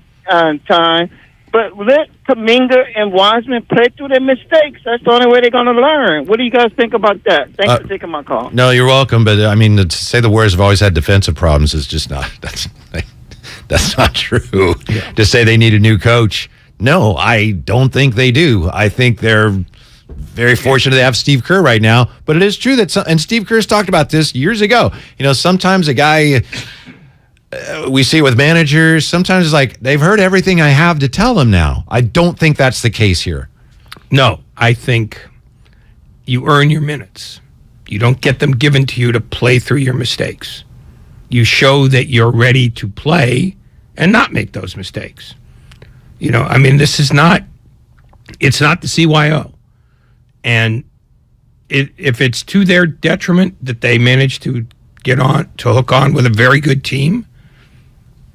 time. But let Kuminga and Wiseman play through their mistakes. That's the only way they're going to learn. What do you guys think about that? Thanks for taking my call. No, you're welcome. But I mean, to say the Warriors have always had defensive problems is just not. That's not true. Yeah. To say they need a new coach, no, I don't think they do. I think they're very fortunate to have Steve Kerr right now. But it is true and Steve Kerr's talked about this years ago. You know, sometimes a guy. We see it with managers. Sometimes it's like they've heard everything I have to tell them now. I don't think that's the case here. No, I think you earn your minutes. You don't get them given to you to play through your mistakes. You show that you're ready to play and not make those mistakes. You know, I mean, it's not the CYO. And if it's to their detriment that they manage to hook on with a very good team,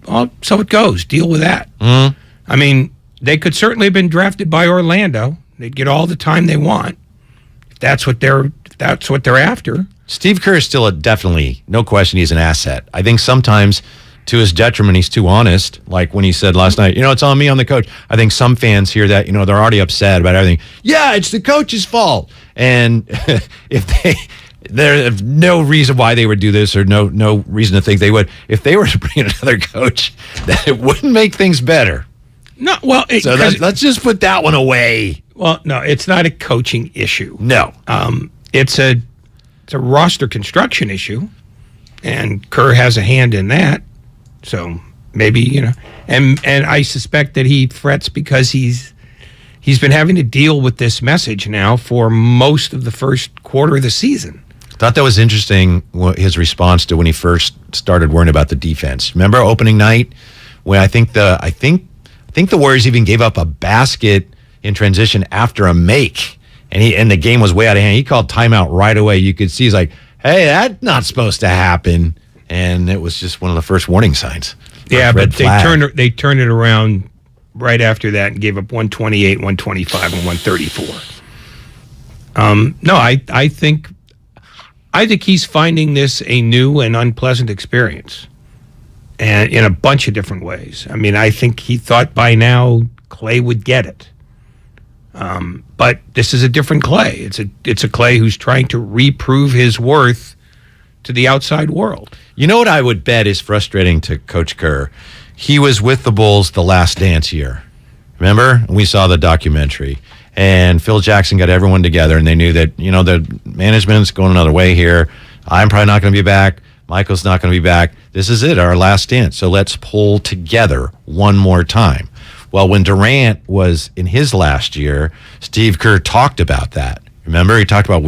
well, so it goes. Deal with that. Mm-hmm. I mean, they could certainly have been drafted by Orlando. They'd get all the time they want. If that's what they're after. Steve Kerr is still definitely, no question, he's an asset. I think sometimes to his detriment, he's too honest. Like when he said last night, it's on me, I'm the coach. I think some fans hear that, they're already upset about everything. Yeah, it's the coach's fault. And there's no reason why they would do this, or no reason to think they would. If they were to bring in another coach, that it wouldn't make things better. No, well, let's just put that one away. Well, no, it's not a coaching issue. No, it's a roster construction issue, and Kerr has a hand in that. So maybe and I suspect that he frets because he's been having to deal with this message now for most of the first quarter of the season. Thought that was interesting, his response to when he first started worrying about the defense. Remember opening night when I think the Warriors even gave up a basket in transition after a make, and the game was way out of hand. He called timeout right away. You could see he's like, "Hey, that's not supposed to happen," and it was just one of the first warning signs. Yeah, but they turned it around right after that and gave up 128, 125, and 134. No, I think he's finding this a new and unpleasant experience, and in a bunch of different ways. I mean, I think he thought by now Klay would get it, but this is a different Klay. It's a Klay who's trying to reprove his worth to the outside world. You know what I would bet is frustrating to Coach Kerr? He was with the Bulls the last dance year. Remember? We saw the documentary. And Phil Jackson got everyone together, and they knew that, the management's going another way here. I'm probably not going to be back. Michael's not going to be back. This is it, our last dance. So let's pull together one more time. Well, when Durant was in his last year, Steve Kerr talked about that. Remember? He talked about,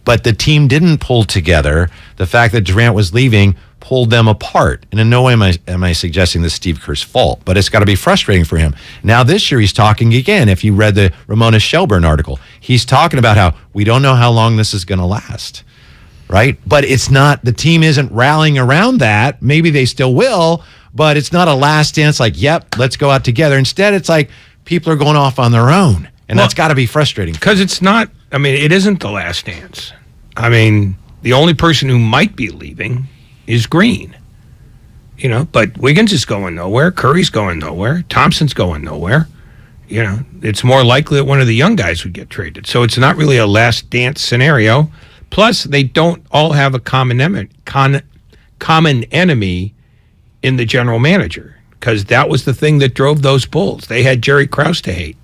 but the team didn't pull together. The fact that Durant was leaving pulled them apart. And in no way am I suggesting this is Steve Kerr's fault, but it's got to be frustrating for him. Now this year he's talking again. If you read the Ramona Shelburne article, he's talking about how we don't know how long this is going to last, right? But it's not, the team isn't rallying around that. Maybe they still will, but it's not a last dance like, yep, let's go out together. Instead, it's like people are going off on their own. And that's got to be frustrating. Because it's not, it isn't the last dance. The only person who might be leaving is Green. But Wiggins is going nowhere. Curry's going nowhere. Thompson's going nowhere. It's more likely that one of the young guys would get traded. So it's not really a last dance scenario. Plus, they don't all have a common enemy in the general manager, because that was the thing that drove those Bulls. They had Jerry Krause to hate.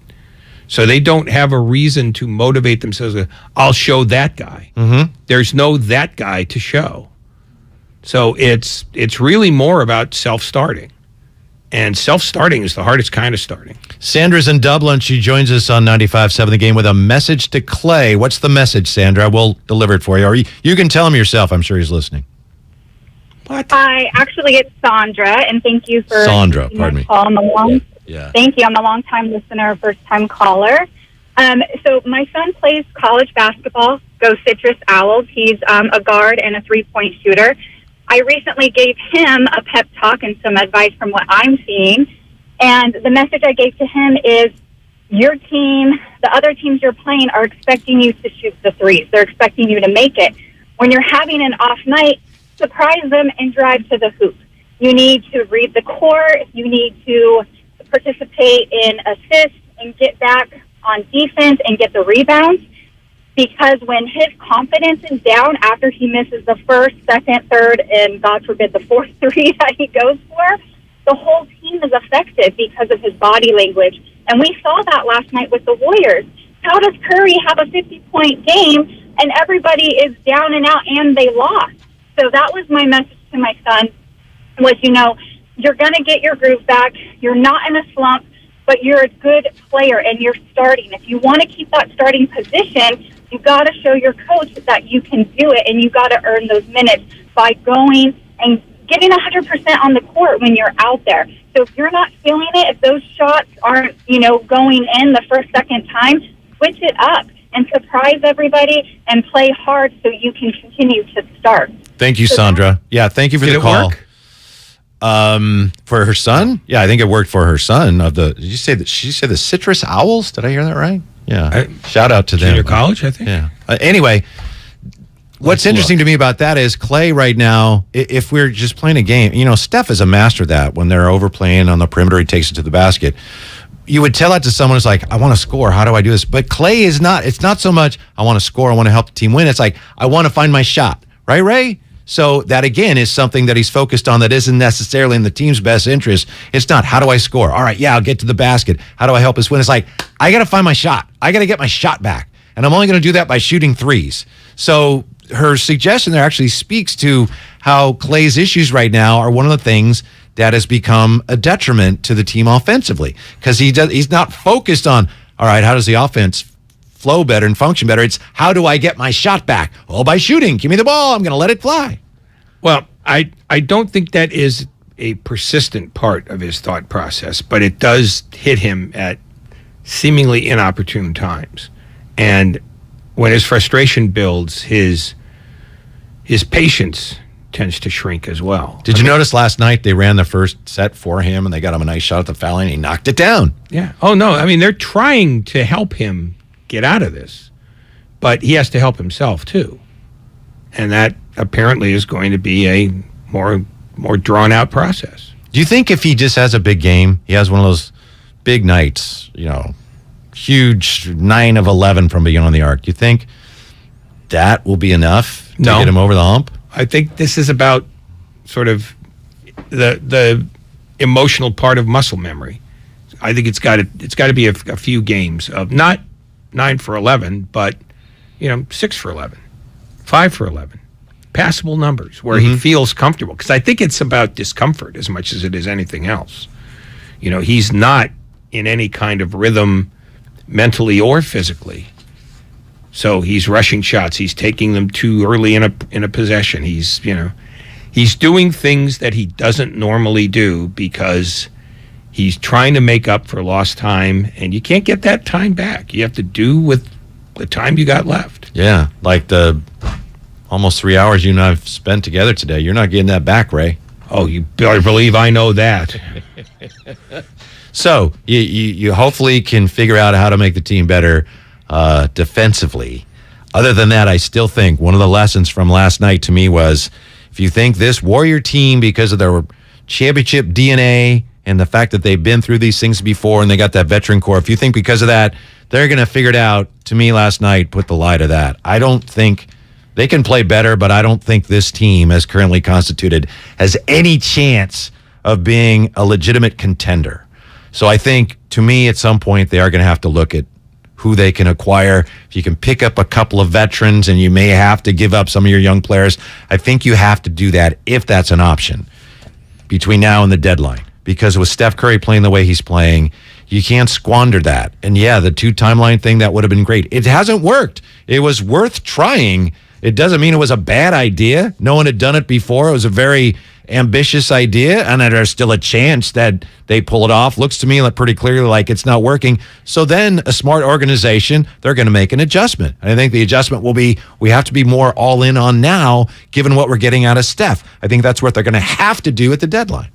So they don't have a reason to motivate themselves. I'll show that guy. Mm-hmm. There's no that guy to show. So it's really more about self-starting. And self-starting is the hardest kind of starting. Sandra's in Dublin. She joins us on 95.7 The Game with a message to Klay. What's the message, Sandra? We'll deliver it for you. Or you can tell him yourself. I'm sure he's listening. What? Hi, actually, it's Sandra, and thank you for Sandra, pardon me. Call. Yeah. Thank you. I'm a long-time listener, first-time caller. So my son plays college basketball, Go Citrus Owls. He's a guard and a three-point shooter. I recently gave him a pep talk and some advice from what I'm seeing. And the message I gave to him is, your team, the other teams you're playing, are expecting you to shoot the threes. They're expecting you to make it. When you're having an off night, surprise them and drive to the hoop. You need to read the court. You need to participate in assists and get back on defense and get the rebounds. Because when his confidence is down after he misses the first, second, third, and God forbid the fourth three that he goes for, the whole team is affected because of his body language. And we saw that last night with the Warriors. How does Curry have a 50-point game and everybody is down and out and they lost? So that was my message to my son, was, you're going to get your groove back. You're not in a slump, but you're a good player and you're starting. If you want to keep that starting position, you got to show your coach that you can do it, and you got to earn those minutes by going and giving 100% on the court when you're out there. So if you're not feeling it, if those shots aren't, going in the first, second time, switch it up and surprise everybody and play hard so you can continue to start. Thank you, Sandra. Yeah, thank you for the call. For her son? Yeah, I think it worked for her son. Did you say that she said the Citrus Owls? Did I hear that right? Yeah. Shout out to them. Junior college, I think. Yeah. Anyway, what's interesting to me about that is Klay right now, if we're just playing a game, Steph is a master of that. When they're overplaying on the perimeter, he takes it to the basket. You would tell that to someone who's like, I want to score. How do I do this? But Klay is not, it's not so much, I want to score, I want to help the team win. It's like, I want to find my shot. Right, Ray? So that, again, is something that he's focused on that isn't necessarily in the team's best interest. It's not, how do I score? All right, I'll get to the basket. How do I help us win? It's like, I got to find my shot. I got to get my shot back. And I'm only going to do that by shooting threes. So her suggestion there actually speaks to how Klay's issues right now are one of the things that has become a detriment to the team offensively. Because he's not focused on, all right, how does the offense flow better and function better? It's, how do I get my shot back? Well, by shooting. Give me the ball. I'm going to let it fly. Well, I don't think that is a persistent part of his thought process, but it does hit him at seemingly inopportune times. And when his frustration builds, his patience tends to shrink as well. Did you notice last night they ran the first set for him and they got him a nice shot at the foul line and he knocked it down? Yeah. Oh, no. They're trying to help him get out of this, but he has to help himself too. And that apparently is going to be a more drawn out process. Do you think if he just has a big game, he has one of those big nights, huge 9 of 11 from beyond the arc, do you think that will be enough to get him over the hump? I think this is about sort of the emotional part of muscle memory. I think it's got to be a few games of not 9 for 11, but 6 for 11, 5 for 11, passable numbers where he feels comfortable. Because I think it's about discomfort as much as it is anything else. He's not in any kind of rhythm mentally or physically. So he's rushing shots. He's taking them too early in a possession. He's doing things that he doesn't normally do because he's trying to make up for lost time, and you can't get that time back. You have to do with the time you got left. Yeah, like the almost 3 hours you and I've spent together today. You're not getting that back, Ray. Oh, you better believe I know that. So you hopefully can figure out how to make the team better defensively. Other than that, I still think one of the lessons from last night to me was, if you think this Warrior team, because of their championship DNA and the fact that they've been through these things before and they got that veteran core, if you think because of that they're going to figure it out, to me last night put the lie to that. I don't think they can play better, but I don't think this team, as currently constituted, has any chance of being a legitimate contender. So I think, to me, at some point, they are going to have to look at who they can acquire. If you can pick up a couple of veterans and you may have to give up some of your young players, I think you have to do that if that's an option between now and the deadline. Because with Steph Curry playing the way he's playing, you can't squander that. And yeah, the 2 timeline thing, that would have been great. It hasn't worked. It was worth trying. It doesn't mean it was a bad idea. No one had done it before. It was a very ambitious idea, and there's still a chance that they pull it off. Looks to me like pretty clearly like it's not working. So then a smart organization, they're going to make an adjustment. And I think the adjustment will be, we have to be more all in on now, given what we're getting out of Steph. I think that's what they're going to have to do at the deadline.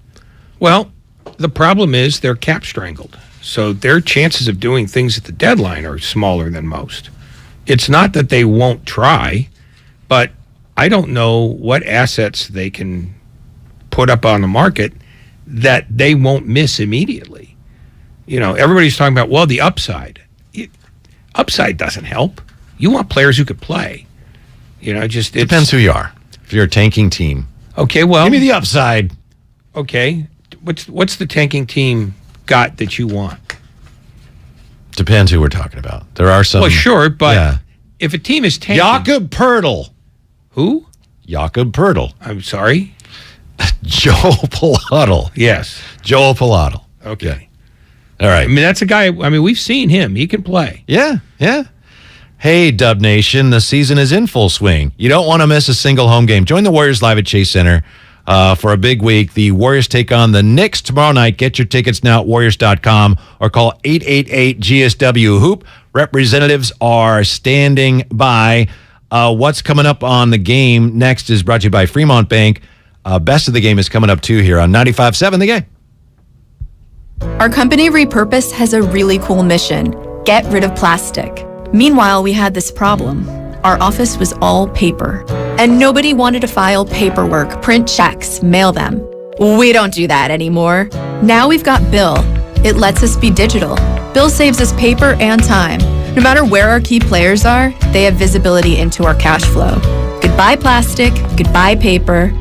Well, the problem is they're cap strangled. So their chances of doing things at the deadline are smaller than most. It's not that they won't try, but I don't know what assets they can put up on the market that they won't miss immediately. Everybody's talking about, well, the upside. Upside doesn't help. You want players who could play. It depends who you are. If you're a tanking team. Okay, well, give me the upside. Okay. What's the tanking team got that you want? Depends who we're talking about. There are some. Well, sure, but if a team is tanking. Jakob Poeltl. Who? Jakob Poeltl. I'm sorry? Joel Poeltl. Yes. Joel Poeltl. Okay. Yeah. All right. I mean, that's a guy, we've seen him. He can play. Yeah. Hey, Dub Nation, the season is in full swing. You don't want to miss a single home game. Join the Warriors live at Chase Center for a big week. The Warriors take on the Knicks tomorrow night. Get your tickets now at Warriors.com or call 888-GSW-HOOP. Representatives are standing by. What's coming up on the game next is brought to you by Fremont Bank. Best of the game is coming up too here on 95.7 The Game. Our company Repurpose has a really cool mission: get rid of plastic. Meanwhile, we had this problem. Our office was all paper, and nobody wanted to file paperwork, print checks, mail them. We don't do that anymore. Now we've got Bill. It lets us be digital. Bill saves us paper and time. No matter where our key players are, they have visibility into our cash flow. Goodbye plastic, goodbye paper.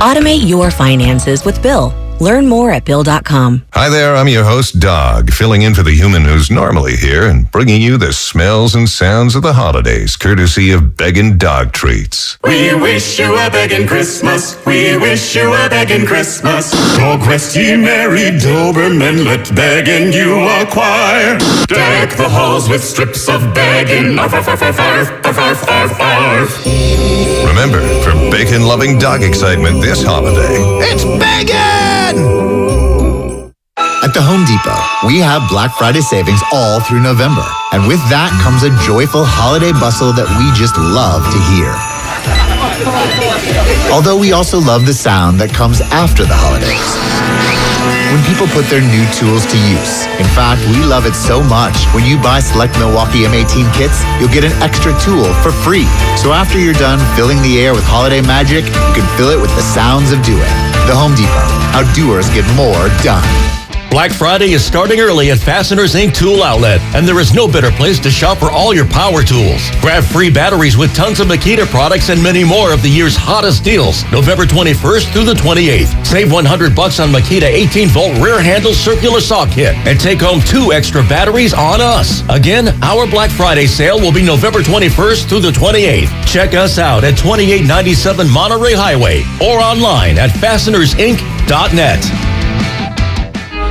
Automate your finances with Bill. Learn more at Bill.com. Hi there, I'm your host, Dog, filling in for the human who's normally here and bringing you the smells and sounds of the holidays, courtesy of Beggin' Dog Treats. We wish you a begging Christmas. We wish you a begging Christmas. Dog rest ye merry Doberman, let begging you acquire. Deck the halls with strips of begging. Arf, arf, arf, arf, arf, arf, arf, arf. Remember, for bacon-loving dog excitement this holiday, it's beggin'! At the Home Depot, we have Black Friday savings all through November. And with that comes a joyful holiday bustle that we just love to hear. Although we also love the sound that comes after the holidays, when people put their new tools to use. In fact, we love it so much, when you buy select Milwaukee M18 kits, you'll get an extra tool for free. So after you're done filling the air with holiday magic, you can fill it with the sounds of doing. The Home Depot, how doers get more done. Black Friday is starting early at Fasteners Inc. Tool Outlet, and there is no better place to shop for all your power tools. Grab free batteries with tons of Makita products and many more of the year's hottest deals, November 21st through the 28th. Save $100 on Makita 18-volt rear handle circular saw kit and take home 2 extra batteries on us. Again, our Black Friday sale will be November 21st through the 28th. Check us out at 2897 Monterey Highway or online at fastenersinc.net.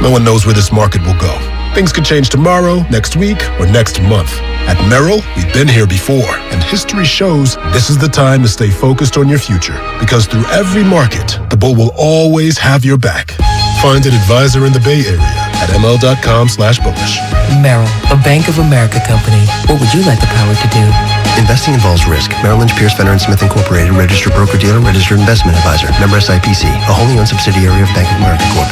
No one knows where this market will go. Things could change tomorrow, next week, or next month. At Merrill, we've been here before, and history shows this is the time to stay focused on your future. Because through every market, the bull will always have your back. Find an advisor in the Bay Area at ml.com/bullish. Merrill, a Bank of America company. What would you like the power to do? Investing involves risk. Merrill Lynch, Pierce, Fenner & Smith Incorporated, registered broker-dealer, registered investment advisor. Member SIPC, a wholly owned subsidiary of Bank of America Corp.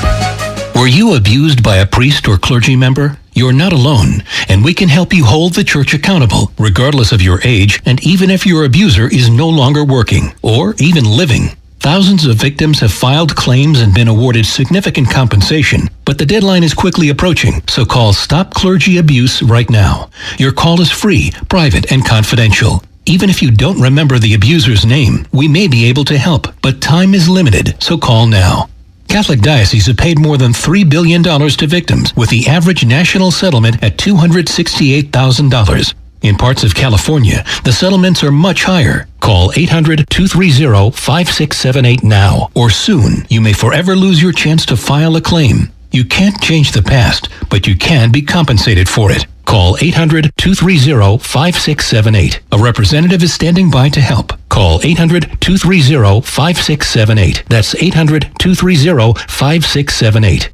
Were you abused by a priest or clergy member? You're not alone, and we can help you hold the church accountable, regardless of your age, and even if your abuser is no longer working or even living. Thousands of victims have filed claims and been awarded significant compensation, but the deadline is quickly approaching, so call Stop Clergy Abuse right now. Your call is free, private, and confidential. Even if you don't remember the abuser's name, we may be able to help, but time is limited, so call now. Catholic dioceses have paid more than $3 billion to victims, with the average national settlement at $268,000. In parts of California, the settlements are much higher. Call 800-230-5678 now, or soon you may forever lose your chance to file a claim. You can't change the past, but you can be compensated for it. Call 800-230-5678. A representative is standing by to help. Call 800-230-5678. That's 800-230-5678.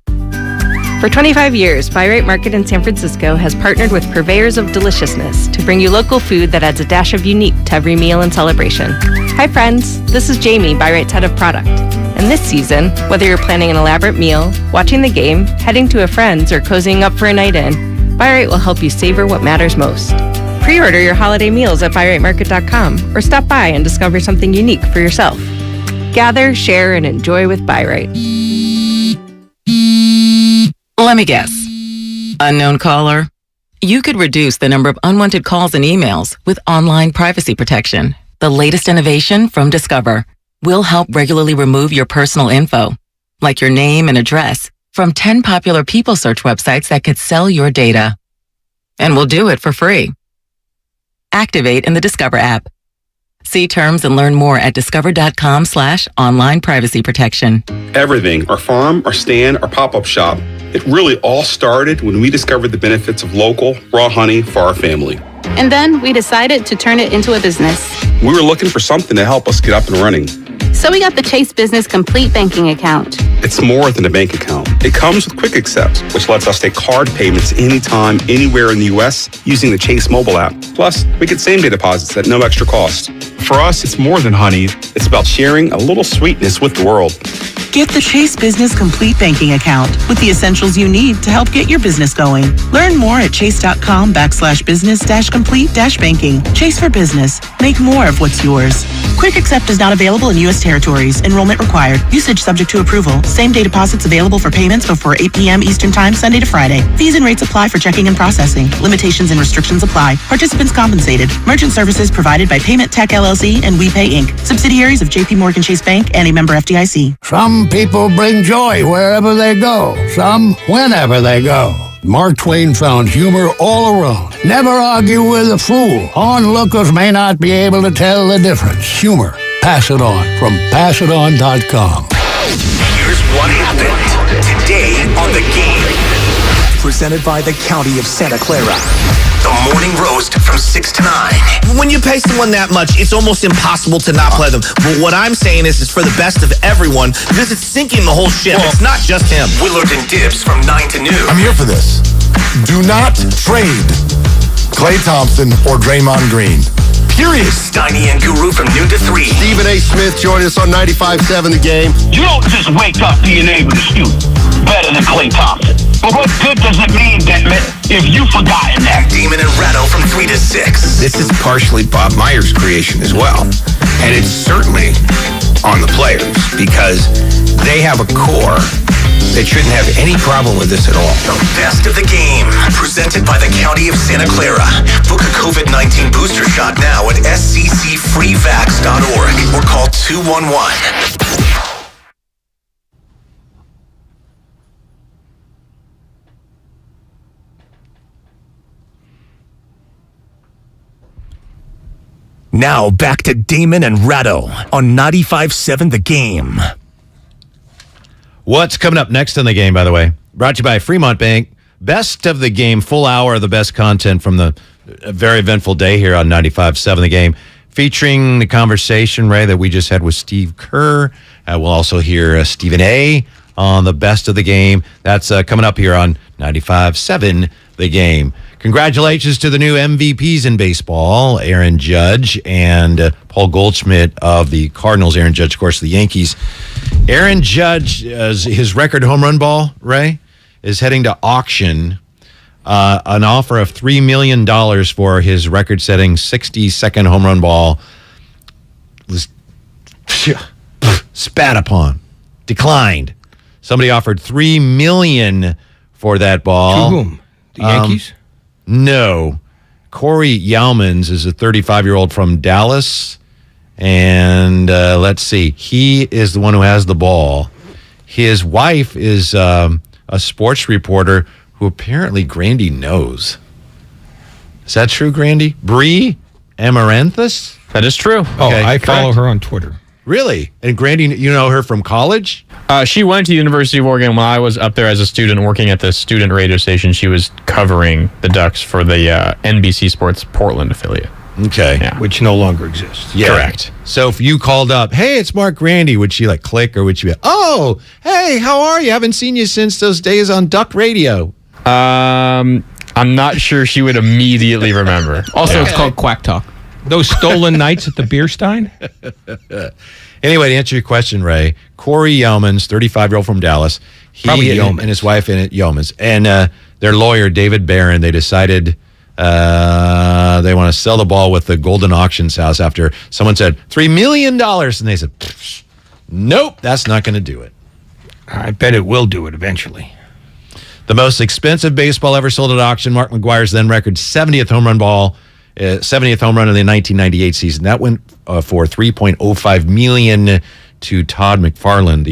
For 25 years, Buy Right Market in San Francisco has partnered with purveyors of deliciousness to bring you local food that adds a dash of unique to every meal and celebration. Hi friends, this is Jamie, Buy Right's head of product. And this season, whether you're planning an elaborate meal, watching the game, heading to a friend's, or cozying up for a night in, Buy Right will help you savor what matters most. Pre-order your holiday meals at buyrightmarket.com or stop by and discover something unique for yourself. Gather, share, and enjoy with Buy Right. Let me guess. Unknown caller? You could reduce the number of unwanted calls and emails with online privacy protection. The latest innovation from Discover will help regularly remove your personal info, like your name and address, from 10 popular people search websites that could sell your data. And we'll do it for free. Activate in the Discover app. See terms and learn more at discover.com/online privacy protection. Everything, our farm, our stand, our pop-up shop, it really all started when we discovered the benefits of local, raw honey for our family. And then we decided to turn it into a business. We were looking for something to help us get up and running. So we got the Chase Business Complete Banking Account. It's more than a bank account. It comes with Quick Accepts, which lets us take card payments anytime, anywhere in the U.S. using the Chase mobile app. Plus, we get same-day deposits at no extra cost. For us, it's more than honey. It's about sharing a little sweetness with the world. Get the Chase Business Complete Banking Account with the essentials you need to help get your business going. Learn more at chase.com/business-complete-banking. Chase for business. Make more of what's yours. Quick Accept is not available in U.S. territories. Enrollment required. Usage subject to approval. Same-day deposits available for payments before 8 p.m. Eastern Time, Sunday to Friday. Fees and rates apply for checking and processing. Limitations and restrictions apply. Participants compensated. Merchant services provided by Payment Tech LLC and WePay Inc. Subsidiaries of J.P. Morgan Chase Bank and a member FDIC. Some people bring joy wherever they go. Some whenever they go. Mark Twain found humor all around. Never argue with a fool. Onlookers may not be able to tell the difference. Humor. Pass it on from passiton.com. Here's what happened today on The Game. Presented by the County of Santa Clara. The Morning Roast from 6 to 9. When you pay someone that much, it's almost impossible to not play them. But what I'm saying is for the best of everyone, because it's sinking the whole ship. It's not just him. Willard and Dibs from 9 to noon. I'm here for this. Do not trade Klay Thompson or Draymond Green. Period. Steiny and Guru from noon to 3. Stephen A. Smith joined us on 95.7 The Game. You don't just wake up being able to shoot better than Klay Thompson. But what good does it mean, Damon, if you've forgotten that? Damon and Ratto from 3 to 6. This is partially Bob Meyer's creation as well. And it's certainly on the players because they have a core that shouldn't have any problem with this at all. The best of the game, presented by the County of Santa Clara. Book a COVID-19 booster shot now at sccfreevax.org or call 211. Now back to Damon and Ratto on 95.7 The Game. What's coming up next on The Game, by the way? Brought to you by Fremont Bank. Best of The Game, full hour of the best content from the very eventful day here on 95.7 The Game, featuring the conversation, Ray, that we just had with Steve Kerr. We'll also hear Stephen A. on the best of the game. That's coming up here on 95.7 The Game. Congratulations to the new MVPs in baseball, Aaron Judge and Paul Goldschmidt of the Cardinals. Aaron Judge, of course, the Yankees. Aaron Judge, his record home run ball, Ray, is heading to auction. An offer of $3 million for his record-setting 60-second home run ball was spat upon, declined. Somebody offered $3 million for that ball. To whom? The Yankees? No. Corey Yalmans is a 35-year-old from Dallas. And let's see. He is the one who has the ball. His wife is a sports reporter who apparently Grandy knows. Is that true, Grandy? Bree Amaranthus? That is true. Oh, okay, I follow her on Twitter. Really? And Grandy, you know her from college? She went to the University of Oregon when I was up there as a student working at the student radio station. She was covering the Ducks for the NBC Sports Portland affiliate. Okay. Yeah. Which no longer exists. Yeah. Correct. So if you called up, hey, it's Mark Grandy, would she like click or would she be, oh, hey, how are you? Haven't seen you since those days on Duck Radio. I'm not sure she would immediately remember. Also, it's called Quack Talk. Those stolen nights at the beer stein? Anyway, to answer your question, Ray, Corey Yeomans, 35-year-old from Dallas, he and his wife in it, Yeomans, and their lawyer, David Barron, they decided they want to sell the ball with the Golden Auctions House after someone said $3 million. And they said, nope, that's not going to do it. I bet it will do it eventually. The most expensive baseball ever sold at auction, Mark McGwire's then record 70th home run ball, 70th home run in the 1998 season. That went for $3.05 million to Todd McFarland,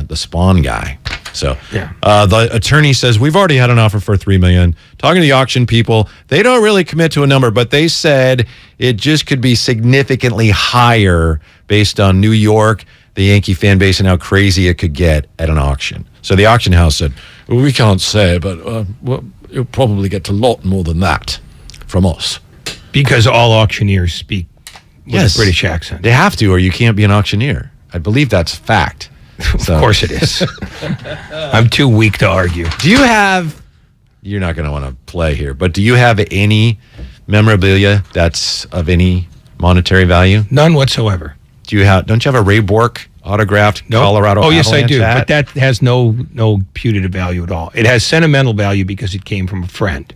the Spawn guy. So the attorney says, we've already had an offer for $3 million. Talking to the auction people, they don't really commit to a number, but they said it just could be significantly higher based on New York, the Yankee fan base, and how crazy it could get at an auction. So the auction house said, well, we can't say, but you'll probably get a lot more than that from us. Because all auctioneers speak with a British accent. They have to, or you can't be an auctioneer. I believe that's fact. Of course it is. I'm too weak to argue. Do you have, you're not going to want to play here, but do you have any memorabilia that's of any monetary value? None whatsoever. Don't you have a Ray Bork autographed Colorado Avalanche Avalanche yes, I do. hat? But that has no putative value at all. It has sentimental value because it came from a friend.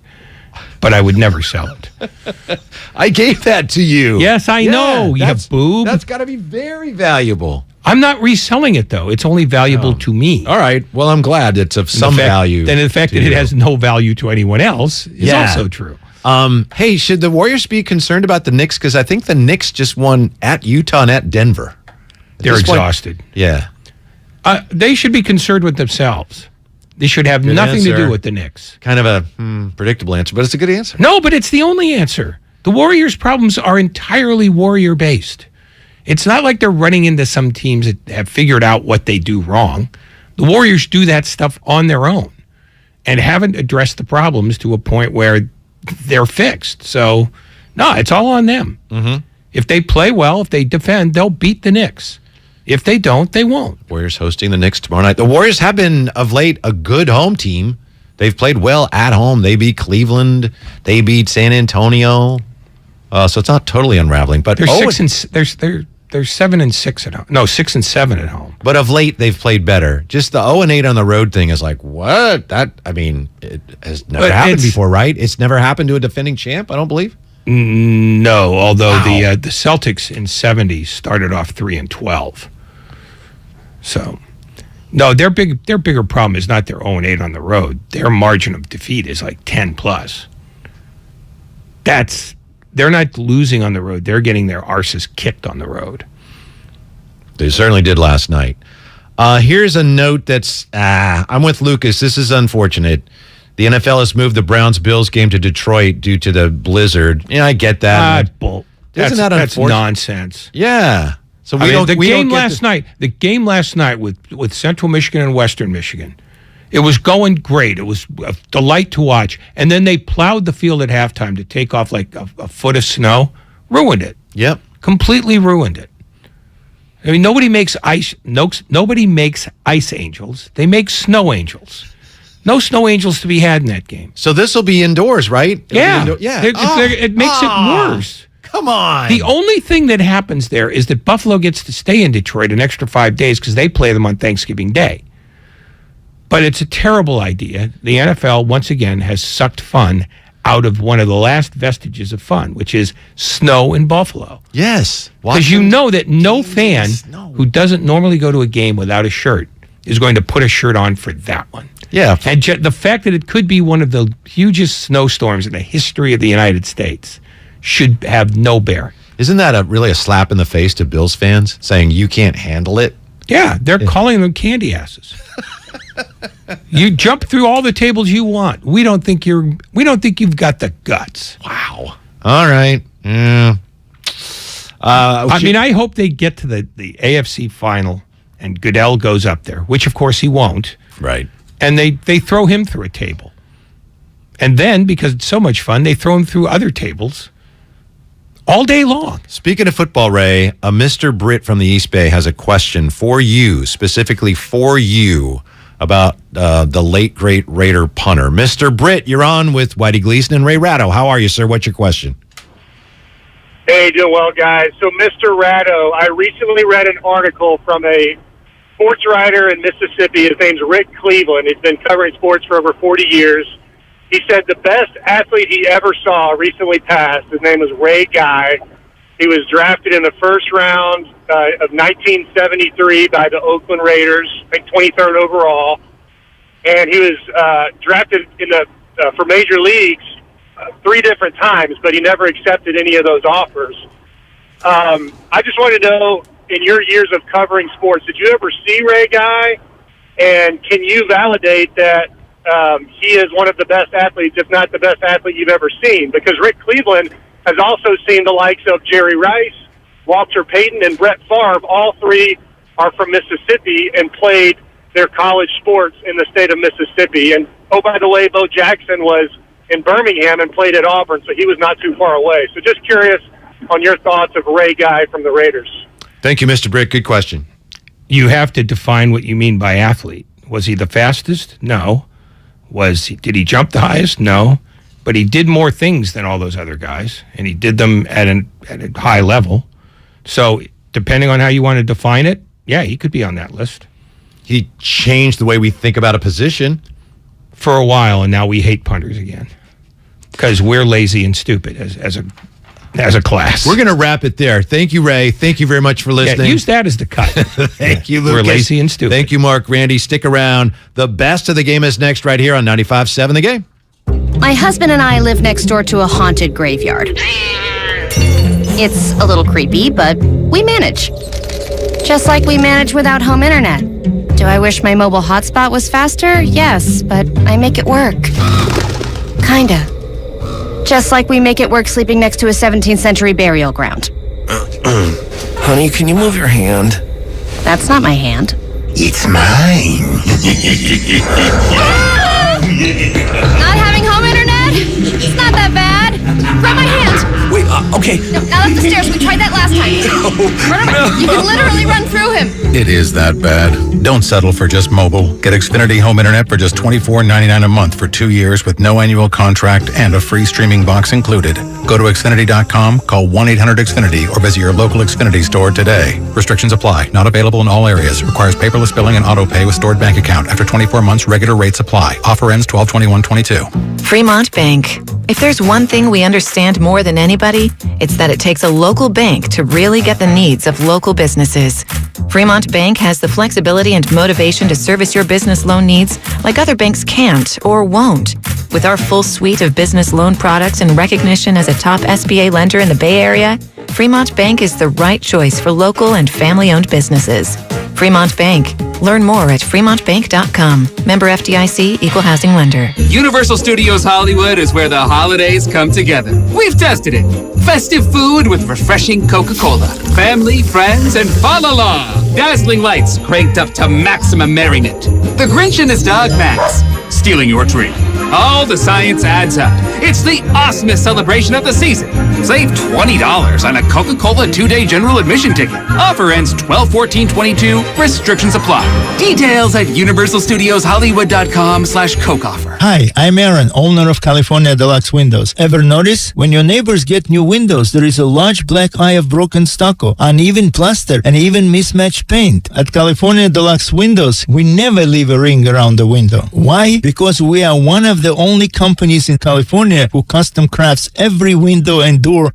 But I would never sell it. I gave that to you. Yes, I know. You have boob. That's got to be very valuable. I'm not reselling it, though. It's only valuable to me. All right. Well, I'm glad it's of some value. Then the fact that it has no value to anyone else is also true. Hey, should the Warriors be concerned about the Knicks? Because I think the Knicks just won at Utah and at Denver. They're exhausted. Yeah. They should be concerned with themselves. They should have nothing to do with the Knicks. Kind of a predictable answer, but it's a good answer. No, but it's the only answer. The Warriors' problems are entirely Warrior-based. It's not like they're running into some teams that have figured out what they do wrong. The Warriors do that stuff on their own and haven't addressed the problems to a point where they're fixed. So, no, it's all on them. Mm-hmm. If they play well, if they defend, they'll beat the Knicks. If they don't, they won't. Warriors hosting the Knicks tomorrow night. The Warriors have been, of late, a good home team. They've played well at home. They beat Cleveland. They beat San Antonio. So it's not totally unraveling. But they're 7-6 at home. No, 6-7 at home. But of late, they've played better. Just the 0-8 on the road thing is like, what? It has never happened before, right? It's never happened to a defending champ, I don't believe. No, although the Celtics in '70 started off 3-12. So No, their bigger problem is not their 0-8 on the road. Their margin of defeat is like 10 plus. They're not losing on the road. They're getting their arses kicked on the road. They certainly did last night. Here's a note that's, I'm with Lucas. This is unfortunate. The NFL has moved the Browns-Bills game to Detroit due to the blizzard. Yeah, I get that. Isn't that that's unfortunate? Nonsense. Yeah. So the game last night with Central Michigan and Western Michigan, it was going great. It was a delight to watch. And then they plowed the field at halftime to take off like a foot of snow. Ruined it. Yep. Completely ruined it. I mean, nobody makes ice angels. They make snow angels. No snow angels to be had in that game. So this will be indoors, right? Yeah. Yeah. It makes it worse. Come on. The only thing that happens there is that Buffalo gets to stay in Detroit an extra 5 days because they play them on Thanksgiving Day. But it's a terrible idea. The NFL, once again, has sucked fun out of one of the last vestiges of fun, which is snow in Buffalo. Yes. Because you know that no fan who doesn't normally go to a game without a shirt is going to put a shirt on for that one. Yeah. And the fact that it could be one of the hugest snowstorms in the history of the United States should have no bearing. Isn't that really a slap in the face to Bills fans saying you can't handle it? Yeah, they're calling them candy asses. You jump through all the tables you want. We don't think you've got the guts. Wow. All right. Yeah. I hope they get to the AFC final and Goodell goes up there, which of course he won't. Right. And they throw him through a table. And then, because it's so much fun, they throw him through other tables all day long. Speaking of football, Ray, Mr. Britt from the East Bay has a question for you, specifically for you, about the late, great Raider punter. Mr. Britt, you're on with Whitey Gleason and Ray Ratto. How are you, sir? What's your question? Hey, doing well, guys. So, Mr. Ratto, I recently read an article from a sports writer in Mississippi. His name's Rick Cleveland. He's been covering sports for over 40 years. He said the best athlete he ever saw recently passed. His name was Ray Guy. He was drafted in the first round of 1973 by the Oakland Raiders, I think 23rd overall. And he was drafted for major leagues 3 different times, but he never accepted any of those offers. I just want to know, in your years of covering sports, did you ever see Ray Guy? And can you validate that he is one of the best athletes, if not the best athlete you've ever seen? Because Rick Cleveland has also seen the likes of Jerry Rice, Walter Payton, and Brett Favre. All 3 are from Mississippi and played their college sports in the state of Mississippi. And, oh, by the way, Bo Jackson was in Birmingham and played at Auburn, so he was not too far away. So just curious on your thoughts of Ray Guy from the Raiders. Thank you, Mr. Britt. Good question. You have to define what you mean by athlete. Was he the fastest? No. Did he jump the highest? No. But he did more things than all those other guys, and he did them at a high level. So depending on how you want to define it, yeah, he could be on that list. He changed the way we think about a position. For a while, and now we hate punters again because we're lazy and stupid as a class. We're going to wrap it there. Thank you, Ray. Thank you very much for listening. Yeah, use that as the cut. Thank you, Lucas. We're lazy and stupid. Thank you, Mark. Randy, stick around. The best of the game is next right here on 95.7 The Game. My husband and I live next door to a haunted graveyard. It's a little creepy, but we manage. Just like we manage without home internet. Do I wish my mobile hotspot was faster? Yes, but I make it work. Kinda. Just like we make it work sleeping next to a 17th century burial ground. Honey, can you move your hand? That's not my hand. It's mine. Not having home internet? It's not that bad. Grab my hand. Wait, okay. No, not up the stairs. We tried that last time. You can literally run through him. It is that bad. Don't settle for just mobile. Get Xfinity home internet for just $24.99 a month for 2 years with no annual contract and a free streaming box included. Go to Xfinity.com, call 1-800-XFINITY, or visit your local Xfinity store today. Restrictions apply. Not available in all areas. Requires paperless billing and auto pay with stored bank account. After 24 months, regular rates apply. Offer ends 12/21/22. Fremont Bank. If there's one thing we understand more than anybody, it's that it takes a local bank to really get the needs of local businesses. Fremont Bank has the flexibility and motivation to service your business loan needs like other banks can't or won't. With our full suite of business loan products and recognition as a top SBA lender in the Bay Area, Fremont Bank is the right choice for local and family-owned businesses. Fremont Bank. Learn more at fremontbank.com. Member FDIC, Equal Housing Lender. Universal Studios Hollywood is where the holidays come together. We've tested it. Festive food with refreshing Coca-Cola. Family, friends, and fa-la-la. Dazzling lights cranked up to maximum merriment. The Grinch and his dog Max stealing your tree. All the science adds up. It's the awesomest celebration of the season. Save $20 on a Coca-Cola 2-day general admission ticket. Offer ends 12/14/22. Restrictions apply. Details at universalstudioshollywood.com/Coke offer. Hi, I'm Aaron, owner of California Deluxe Windows. Ever notice? When your neighbors get new windows, there is a large black eye of broken stucco, uneven plaster, and even mismatched paint. At California Deluxe Windows, we never leave a ring around the window. Why? Because we are one of the only companies in California who custom crafts every window and door to your